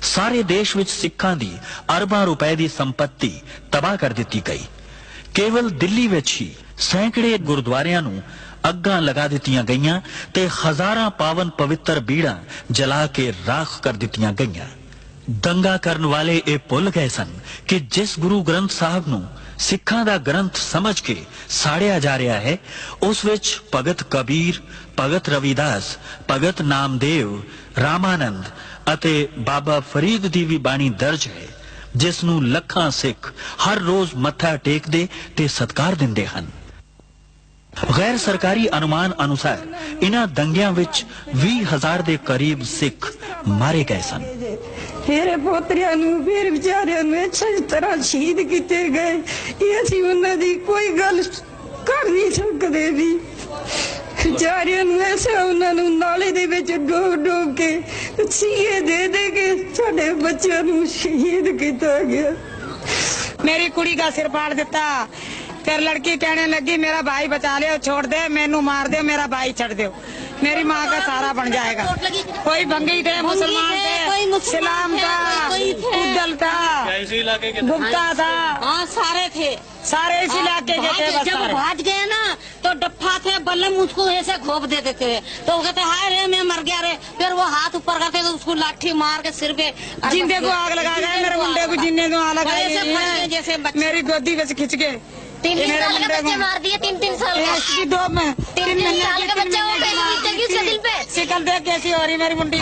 ਸਾਰੇ ਦੇਸ਼ ਵਿੱਚ ਸਿੱਖਾਂ ਦੀ ਅਰਬਾਂ ਰੁਪਏ ਦੀ ਸੰਪत्ति ਤਬਾਹ ਕਰ ਦਿੱਤੀ ਗਈ। ਕੇਵਲ ਦਿੱਲੀ ਵਿੱਚ ਹੀ ਸੈਂਕੜੇ ਗੁਰਦੁਆਰਿਆਂ ਨੂੰ ਅੱਗਾਂ ਲਗਾ ਦਿੱਤੀਆਂ ਗਈਆਂ ਤੇ ਹਜ਼ਾਰਾਂ ਪਾਵਨ ਪਵਿੱਤਰ ਬੀੜਾਂ ਜਲਾ ਕੇ ਰਾਖ ਕਰ ਦਿੱਤੀਆਂ ਗਈਆਂ। ਦੰਗਾ ਕਰਨ ਵਾਲੇ ਇਹ ਭੁੱਲ ਗਏ ਸਨ ਕਿ ਜਿਸ ਗੁਰੂ ਗ੍ਰੰਥ ਸਾਹਿਬ ਨੂੰ ਸਿੱਖਾਂ ਦਾ ਗ੍ਰੰਥ ਸਮਝ ਕੇ ਸਾੜਿਆ ਜਾ ਰਿਹਾ ਹੈ, ਉਸ ਵਿੱਚ ਭਗਤ ਕਬੀਰ, ਭਗਤ ਰਵਿਦਾਸ, ਭਗਤ ਨਾਮਦੇਵ, ਰਾਮਾਨੰਦ ਅਤੇ ਬਾਬਾ ਫਰੀਦ ਦੀ ਵੀ ਬਾਣੀ ਦਰਜ ਹੈ, ਜਿਸ ਨੂੰ ਲੱਖਾਂ ਸਿੱਖ ਹਰ ਰੋਜ਼ ਮੱਥਾ ਟੇਕਦੇ ਤੇ ਸਤਿਕਾਰ ਦਿੰਦੇ ਹਨ। ਗੈਰ ਸਰਕਾਰੀ ਅਨੁਮਾਨ ਅਨੁਸਾਰ ਇਨ੍ਹਾਂ ਦੰਗਿਆਂ ਵਿੱਚ 20,000 ਦੇ ਕਰੀਬ ਸਿੱਖ ਮਾਰੇ ਗਏ ਸਨ। ਮੇਰੇ ਪੋਤਰਿਆਂ ਨੂੰ ਫਿਰ ਵਿਚਾਰਿਆਂ ਨੂੰ ਅੱਛੀ ਤਰ੍ਹਾਂ ਸ਼ਹੀਦ ਕੀਤੇ ਗਏ। ਇਹ ਅਸੀਂ ਉਹਨਾਂ ਦੀ ਕੋਈ ਗੱਲ ਕਰ ਨਹੀਂ ਸਕਦੇ ਵੀ। ਵਿਚਾਰਿਆਂ ਨੂੰ ਐਸਾ ਉਹਨਾਂ ਨੂੰ ਨਾਲੇ ਦੇ ਵਿੱਚ ਡੋਬ ਕੇ ਸੀਏ ਦੇ ਦੇ ਕੇ ਸਾਡੇ ਬੱਚਿਆਂ ਨੂੰ ਸ਼ਹੀਦ ਕੀਤਾ ਗਿਆ। मेरी कुड़ी का सिर फाड़ देता, फिर लड़की कहने लगी मेरा भाई बचा ले, छोड़ दे, मैनू मार दे, मेरा भाई छड़ दे, मेरी माँ का सारा बन जाएगा। कोई भंगी थे, मुसलमान थे, इस्लाम था, उद्दल था, गुप्ता था, हाँ सारे थे, सारे इस इलाके के थे। जब भाग गए ना तो डप्पा थे, बल्लम उसको ऐसे घोप दे देते थे, तो वो कहते हाय रे मैं मर गया रे, फिर वो हाथ ऊपर करते तो उसको लाठी मार के सिर पे जिंदे को आग लगा गए, मेरे मुंडे को जिंदे को आग लगा जैसे मेरी गोदी में खिंच के 3 साल के बच्चे मार दिए, 3 साल का 3 साल का बच्चा वो पहले उसके दिल पे शिकल देख कैसी हो रही मेरी मुंडी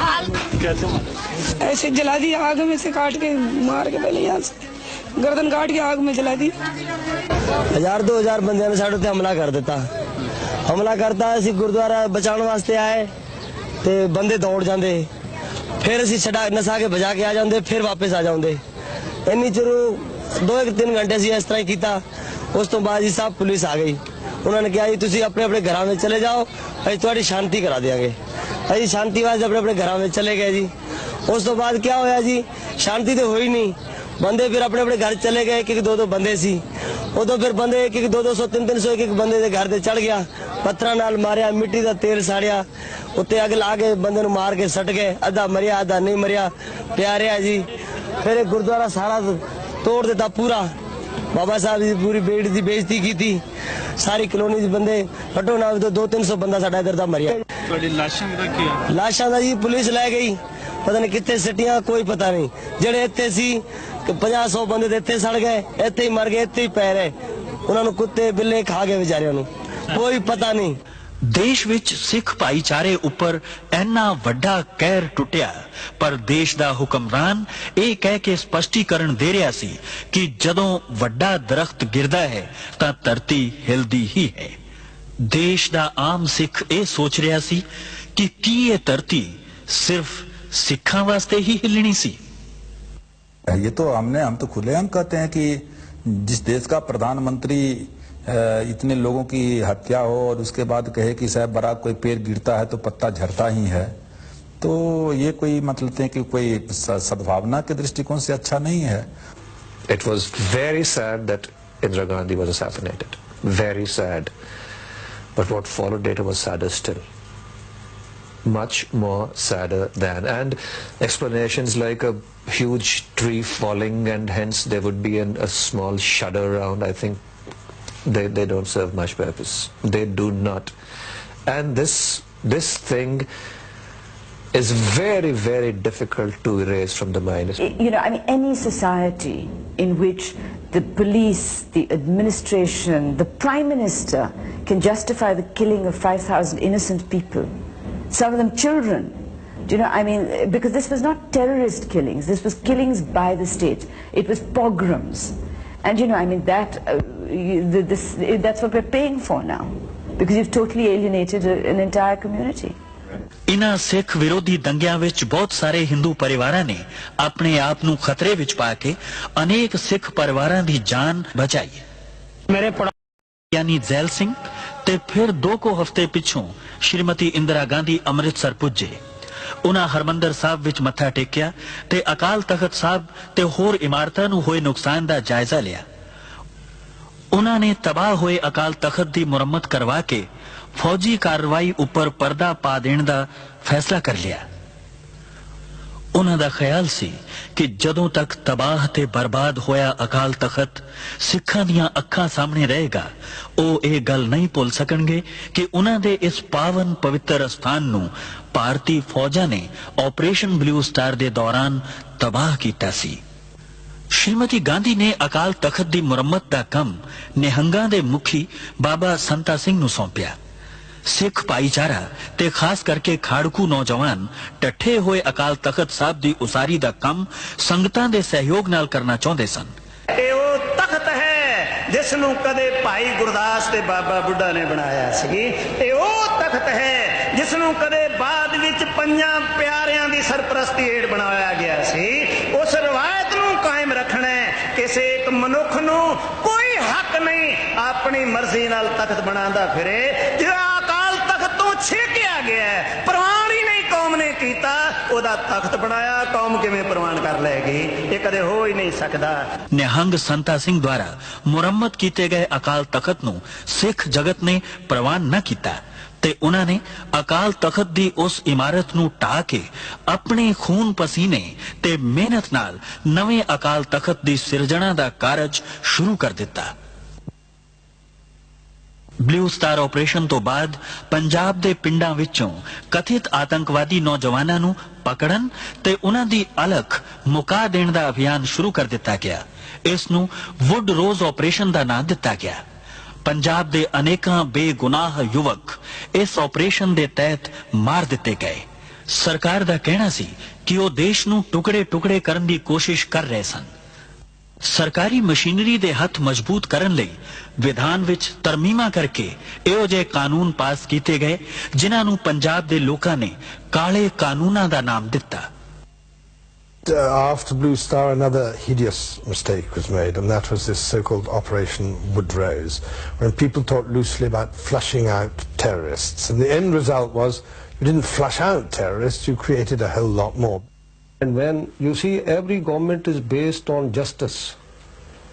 कैसे मारा? ऐसे जला दी, आग में से काट के मार के पहले यहाँ से गर्दन काट के आग में जला दी। 1000-2000 ਬੰਦਿਆਂ ਨੇ ਸਾਡੇ ਉੱਤੇ ਹਮਲਾ ਕਰ ਦਿੱਤਾ। ਹਮਲਾ ਕਰਤਾ, ਅਸੀਂ ਗੁਰਦੁਆਰਾ ਬਚਾਉਣ ਵਾਸਤੇ ਆਏ ਤੇ ਬੰਦੇ ਦੌੜ ਜਾਂਦੇ, ਫਿਰ ਅਸੀਂ ਛਡਾ ਨਸਾ ਕੇ ਬਜਾ ਕੇ ਆ ਜਾਂਦੇ, ਫਿਰ ਵਾਪਸ ਆ ਜਾਂਦੇ। ਇੰਨੀ ਚਿਰ 2-3 ਘੰਟੇ ਅਸੀਂ ਇਸ ਤਰ੍ਹਾਂ ਹੀ ਕੀਤਾ। ਉਸ ਤੋਂ ਬਾਅਦ ਜੀ ਸਭ ਪੁਲਿਸ ਆ ਗਈ। ਉਹਨਾਂ ਨੇ ਕਿਹਾ ਜੀ ਤੁਸੀਂ ਆਪਣੇ ਆਪਣੇ ਘਰਾਂ ਵਿੱਚ ਚਲੇ ਜਾਓ, ਅਸੀਂ ਤੁਹਾਡੀ ਸ਼ਾਂਤੀ ਕਰਾ ਦਿਆਂਗੇ। ਅਸੀਂ ਸ਼ਾਂਤੀ ਵਾਸਤੇ ਆਪਣੇ ਆਪਣੇ ਘਰਾਂ ਵਿੱਚ ਚਲੇ ਗਏ ਜੀ। ਉਸ ਤੋਂ ਬਾਅਦ ਕੀ ਹੋਇਆ ਜੀ, ਸ਼ਾਂਤੀ ਤਾਂ ਹੋਈ ਨਹੀਂ। ਬੰਦੇ ਫਿਰ ਆਪਣੇ ਆਪਣੇ ਘਰ ਚਲੇ ਗਏ, ਇੱਕ 2-2 ਬੰਦੇ ਸੀ। ਉਦੋਂ ਫਿਰ ਬੰਦੇ ਇੱਕ 200-200 300 ਇੱਕ ਬੰਦੇ ਦੇ ਘਰ ਤੇ ਚੜ ਗਿਆ, ਪੱਥਰਾਂ ਨਾਲ ਮਾਰਿਆ, ਮਿੱਟੀ ਦਾ ਤੇਲ ਸਾੜਿਆ, ਉੱਤੇ ਅੱਗ ਲਾ ਕੇ ਬੰਦੇ ਨੂੰ ਮਾਰ ਕੇ ਸੱਟ ਗਏ। ਅੱਧਾ ਮਰਿਆ, ਅੱਧਾ ਨਹੀਂ ਮਰਿਆ, ਪਿਆ ਰਿਹਾ ਜੀ। ਫਿਰ ਇਹ ਗੁਰਦੁਆਰਾ ਸਾਰਾ ਤੋੜ ਦਿੱਤਾ ਪੂਰਾ। ਬਾਬਾ ਸਾਹਿਬ ਦੀ ਪੂਰੀ ਬੇੜੀ ਦੀ ਬੇਇੱਜ਼ਤੀ ਕੀਤੀ। ਸਾਰੀ ਕਲੋਨੀ ਦੇ ਬੰਦੇ ਘੱਟੋ ਨਾ 200-300 ਬੰਦਾ ਸਾਡਾ ਇੱਧਰ ਦਾ ਮਰਿਆ। ਤੁਹਾਡੀ ਲਾਸ਼ਾਂ ਦਾ ਕੀ ਆ? ਲਾਸ਼ਾਂ ਦਾ ਜੀ ਪੁਲਿਸ ਲੈ ਗਈ, ਪਤਾ ਨਹੀਂ ਕਿੱਥੇ ਸਿੱਟੀਆਂ, ਕੋਈ ਪਤਾ ਨਹੀਂ। ਜਿਹੜੇ ਇੱਥੇ ਸੀ 50-100 ਬੰਦੇ ਦੇ ਇੱਥੇ ਸੜ ਗਏ, ਇੱਥੇ ਹੀ ਮਰ ਗਏ, ਇੱਥੇ ਹੀ ਪੈ ਰਹੇ। ਉਹਨਾਂ ਨੂੰ ਕੁੱਤੇ ਬਿੱਲੇ ਖਾ ਗਏ ਵਿਚਾਰਿਆਂ ਨੂੰ, ਕੋਈ ਪਤਾ ਨਹੀਂ। ਦੇਸ਼ ਵਿੱਚ ਸਿੱਖ ਭਾਈਚਾਰੇ ਉੱਪਰ ਇੰਨਾ ਵੱਡਾ ਕਹਿਰ ਟੁੱਟਿਆ, ਪਰ ਦੇਸ਼ ਦਾ ਹੁਕਮਰਾਨ ਇਹ ਕਹਿ ਕੇ ਸਪਸ਼ਟੀਕਰਨ ਦੇ ਰਿਹਾ ਸੀ ਕਿ ਜਦੋਂ ਵੱਡਾ ਦਰਖਤ ਗਿਰਦਾ ਹੈ ਤਾਂ ਧਰਤੀ ਹਿਲਦੀ ਹੀ ਹੈ। ਦੇਸ਼ ਦਾ ਆਮ ਸਿੱਖ ਇਹ ਸੋਚ ਰਿਹਾ ਸੀ ਕਿ ਕੀ ਇਹ ਧਰਤੀ ਸਿਰਫ ਸਿੱਖਾਂ ਵਾਸਤੇ ਹੀ ਹਿਲਣੀ ਸੀ। ये तो हम तो खुलेआम कहते हैं कि जिस देश का प्रधानमंत्री इतने लोगों की हत्या हो और उसके बाद कहे कि साहब बराक कोई पेड़ गिरता है तो पत्ता झड़ता ही है, तो ये कोई मतलब है कि कोई सद्भावना के दृष्टिकोण से अच्छा नहीं है। It was very sad that Indira Gandhi was assassinated. Very sad. But what followed later was sadder still. much more sadder than. And explanations like a huge tree falling and hence there would be a small shudder around, I think they don't serve much purpose. They do not. And this thing is very, very difficult to erase from the mind. You know, I mean, any society in which the police, the administration, the Prime Minister can justify the killing of 5,000 innocent people, some of them children. Do you know, I mean, because this was not terrorist killings, this was killings by the state. It was pogroms. And you know, I mean, that's what we're paying for now, because you've totally alienated an entire community. ਇਨ੍ਹਾਂ ਸਿੱਖ ਵਿਰੋਧੀ ਦੰਗਿਆਂ ਵਿੱਚ ਬਹੁਤ ਸਾਰੇ ਹਿੰਦੂ ਪਰਿਵਾਰਾਂ ਨੇ ਆਪਣੇ ਆਪ ਨੂੰ ਖਤਰੇ ਵਿੱਚ ਪਾ ਕੇ ਅਨੇਕ ਸਿੱਖ ਪਰਿਵਾਰਾਂ ਦੀ ਜਾਨ ਬਚਾਈ। ਮੇਰੇ ਯਾਨੀ ਜ਼ੈਲ ਸਿੰਘ ਤੇ ਫਿਰ 2 ਹਫ਼ਤੇ ਪਿੱਛੋਂ ਸ਼੍ਰੀਮਤੀ ਇੰਦਰਾ ਗਾਂਧੀ ਅੰਮ੍ਰਿਤਸਰ ਪੁੱਜੇ। ਉਹਨਾਂ ਹਰਮੰਦਰ ਸਾਹਿਬ ਵਿੱਚ ਮੱਥਾ ਟੇਕਿਆ ਤੇ ਅਕਾਲ ਤਖਤ ਸਾਹਿਬ ਤੇ ਹੋਰ ਇਮਾਰਤਾਂ ਨੂੰ ਹੋਏ ਨੁਕਸਾਨ ਦਾ ਜਾਇਜ਼ਾ ਲਿਆ। ਉਹਨਾਂ ਨੇ ਤਬਾਹ ਹੋਏ ਅਕਾਲ ਤਖਤ ਦੀ ਮੁਰੰਮਤ ਕਰਵਾ ਕੇ ਫੌਜੀ ਕਾਰਵਾਈ ਉੱਪਰ ਪਰਦਾ ਪਾ ਦੇਣ ਦਾ ਫੈਸਲਾ ਕਰ ਲਿਆ। ਉਹਨਾਂ ਦਾ ਖਿਆਲ ਸੀ ਕਿ ਜਦੋਂ ਤੱਕ ਤਬਾਹ ਤੇ ਬਰਬਾਦ ਹੋਇਆ ਅਕਾਲ ਤਖਤ ਸਿੱਖਾਂ ਦੀਆਂ ਅੱਖਾਂ ਸਾਹਮਣੇ ਰਹੇਗਾ, ਉਹ ਇਹ ਗੱਲ ਨਹੀਂ ਭੁੱਲ ਸਕਣਗੇ ਕਿ ਉਹਨਾਂ ਦੇ ਇਸ ਪਾਵਨ ਪਵਿੱਤਰ ਸਥਾਨ ਨੂੰ ਭਾਰਤੀ ਫੌਜਾਂ ਨੇ ਆਪਰੇਸ਼ਨ ਬਲੂ ਸਟਾਰ ਦੇ ਦੌਰਾਨ ਤਬਾਹ ਕੀਤਾ ਸੀ। ਸ਼੍ਰੀਮਤੀ ਗਾਂਧੀ ਨੇ ਅਕਾਲ ਤਖਤ ਦੀ ਮੁਰੰਮਤ ਦਾ ਕੰਮ ਨਿਹੰਗਾਂ ਦੇ ਮੁਖੀ ਬਾਬਾ ਸੰਤਾ ਸਿੰਘ ਨੂੰ ਸੌਂਪਿਆ। ਸਿੱਖ ਭਾਈਚਾਰਾ ਤੇ ਖਾਸ ਕਰਕੇ ਖਾੜਕੂ ਨੌਜਵਾਨ ਟੱਠੇ ਹੋਏ ਅਕਾਲ ਤਖਤ ਸਾਹਿਬ ਦੀ ਉਸਾਰੀ ਦਾ ਕੰਮ ਸੰਗਤਾਂ ਦੇ ਸਹਿਯੋਗ ਨਾਲ ਕਰਨਾ ਚਾਹੁੰਦੇ ਸਨ। ਇਹ ਉਹ ਤਖਤ ਹੈ ਜਿਸ ਨੂੰ ਕਦੇ ਭਾਈ ਗੁਰਦਾਸ ਤੇ ਬਾਬਾ ਬੁੱਢਾ ਨੇ ਬਣਾਇਆ ਸੀ। ਇਹ ਉਹ ਤਖਤ ਹੈ ਜਿਸ ਨੂੰ ਕਦੇ ਬਾਅਦ ਵਿੱਚ 5 ਪਿਆਰਿਆਂ ਦੀ ਸਰਪ੍ਰਸਤੀ ਹੇਠ ਬਣਾਇਆ ਗਿਆ ਸੀ। ਉਸ ਰਵਾਇਤ ਨੂੰ ਕਾਇਮ ਰੱਖਣਾ ਕਿਸੇ ਇੱਕ ਮਨੁੱਖ ਨੂੰ ਕੋਈ ਹੱਕ ਨਹੀਂ ਆਪਣੀ ਮਰਜ਼ੀ ਨਾਲ ਤਖਤ ਬਣਾਉਂਦਾ ਫਿਰੇ। ਜਿਹੜਾ ਅਕਾਲ ਤਖਤ ਤੋਂ ਛੇਕਿਆ ਗਿਆ ਪ੍ਰਵਾਨ ਹੀ ਨਹੀਂ ਕੌਮ ਨੇ ਕੀਤਾ, ਉਹਦਾ ਤਖਤ ਬਣਾਇਆ ਕੌਮ ਕਿਵੇਂ ਪ੍ਰਵਾਨ ਕਰ ਲਏਗੀ? ਇਹ ਕਦੇ ਹੋ ਹੀ ਨਹੀਂ ਸਕਦਾ। ਨਿਹੰਗ ਸੰਤਾ ਸਿੰਘ ਦੁਆਰਾ ਮੁਰੰਮਤ ਕੀਤੇ ਗਏ ਅਕਾਲ ਤਖਤ ਨੂੰ ਸਿੱਖ ਜਗਤ ਨੇ ਪ੍ਰਵਾਨ ਨਾ ਕੀਤਾ ਤੇ ਉਹਨਾਂ ਨੇ ਅਕਾਲ ਤਖਤ ਦੀ ਉਸ ਇਮਾਰਤ ਨੂੰ ਢਾਹ ਕੇ ਆਪਣੇ ਖੂਨ ਪਸੀਨੇ ਤੇ ਮਿਹਨਤ ਨਾਲ ਨਵੇਂ ਅਕਾਲ ਤਖਤ ਦੀ ਸਿਰਜਣਾ ਦਾ ਕਾਰਜ ਸ਼ੁਰੂ ਕਰ ਦਿੱਤਾ। ਬਲੂ ਸਟਾਰ ਆਪਰੇਸ਼ਨ ਤੋਂ ਬਾਅਦ ਪੰਜਾਬ ਦੇ ਪਿੰਡਾਂ ਵਿੱਚੋਂ ਕਥਿਤ ਆਤੰਕਵਾਦੀ ਨੌਜਵਾਨਾਂ ਨੂੰ ਪਕੜਨ ਤੇ ਉਹਨਾਂ ਦੀ ਅਲਖ ਮੁਕਾ ਦੇਣ ਦਾ ਅਭਿਆਨ ਸ਼ੁਰੂ ਕਰ ਦਿੱਤਾ ਗਿਆ। ਇਸ ਨੂੰ ਵੁੱਡ ਰੋਜ਼ ਆਪਰੇਸ਼ਨ ਦਾ ਨਾਮ ਦਿੱਤਾ ਗਿਆ। ਪੰਜਾਬ ਦੇ ਅਨੇਕਾਂ ਬੇਗੁਨਾਹ ਯੁਵਕ ਇਸ ਆਪਰੇਸ਼ਨ ਦੇ ਤਹਿਤ ਮਾਰ ਦਿੱਤੇ ਗਏ। ਸਰਕਾਰ ਦਾ ਕਹਿਣਾ ਸੀ ਕਿ ਉਹ ਦੇਸ਼ ਨੂੰ ਟੁਕੜੇ-ਟੁਕੜੇ ਕਰਨ ਦੀ ਕੋਸ਼ਿਸ਼ ਕਰ ਰਹੇ ਸਨ। ਸਰਕਾਰੀ ਮਸ਼ੀਨਰੀ ਦੇ ਹੱਥ ਮਜ਼ਬੂਤ ਕਰਨ ਲਈ ਵਿਧਾਨ ਵਿੱਚ ਤਰਮੀਮਾਂ ਕਰਕੇ ਇਹੋ ਜਿਹੇ ਕਾਨੂੰਨ ਪਾਸ ਕੀਤੇ ਗਏ ਜਿਨ੍ਹਾਂ ਨੂੰ ਪੰਜਾਬ ਦੇ ਲੋਕਾਂ ਨੇ ਕਾਲੇ ਕਾਨੂੰਨਾਂ ਦਾ ਨਾਮ ਦਿੱਤਾ। After Blue Star, another hideous mistake was made, and that was this so-called Operation Woodrose, when people talked loosely about flushing out terrorists. And the end result was you didn't flush out terrorists, you created a whole lot more. And when you see every government is based on justice,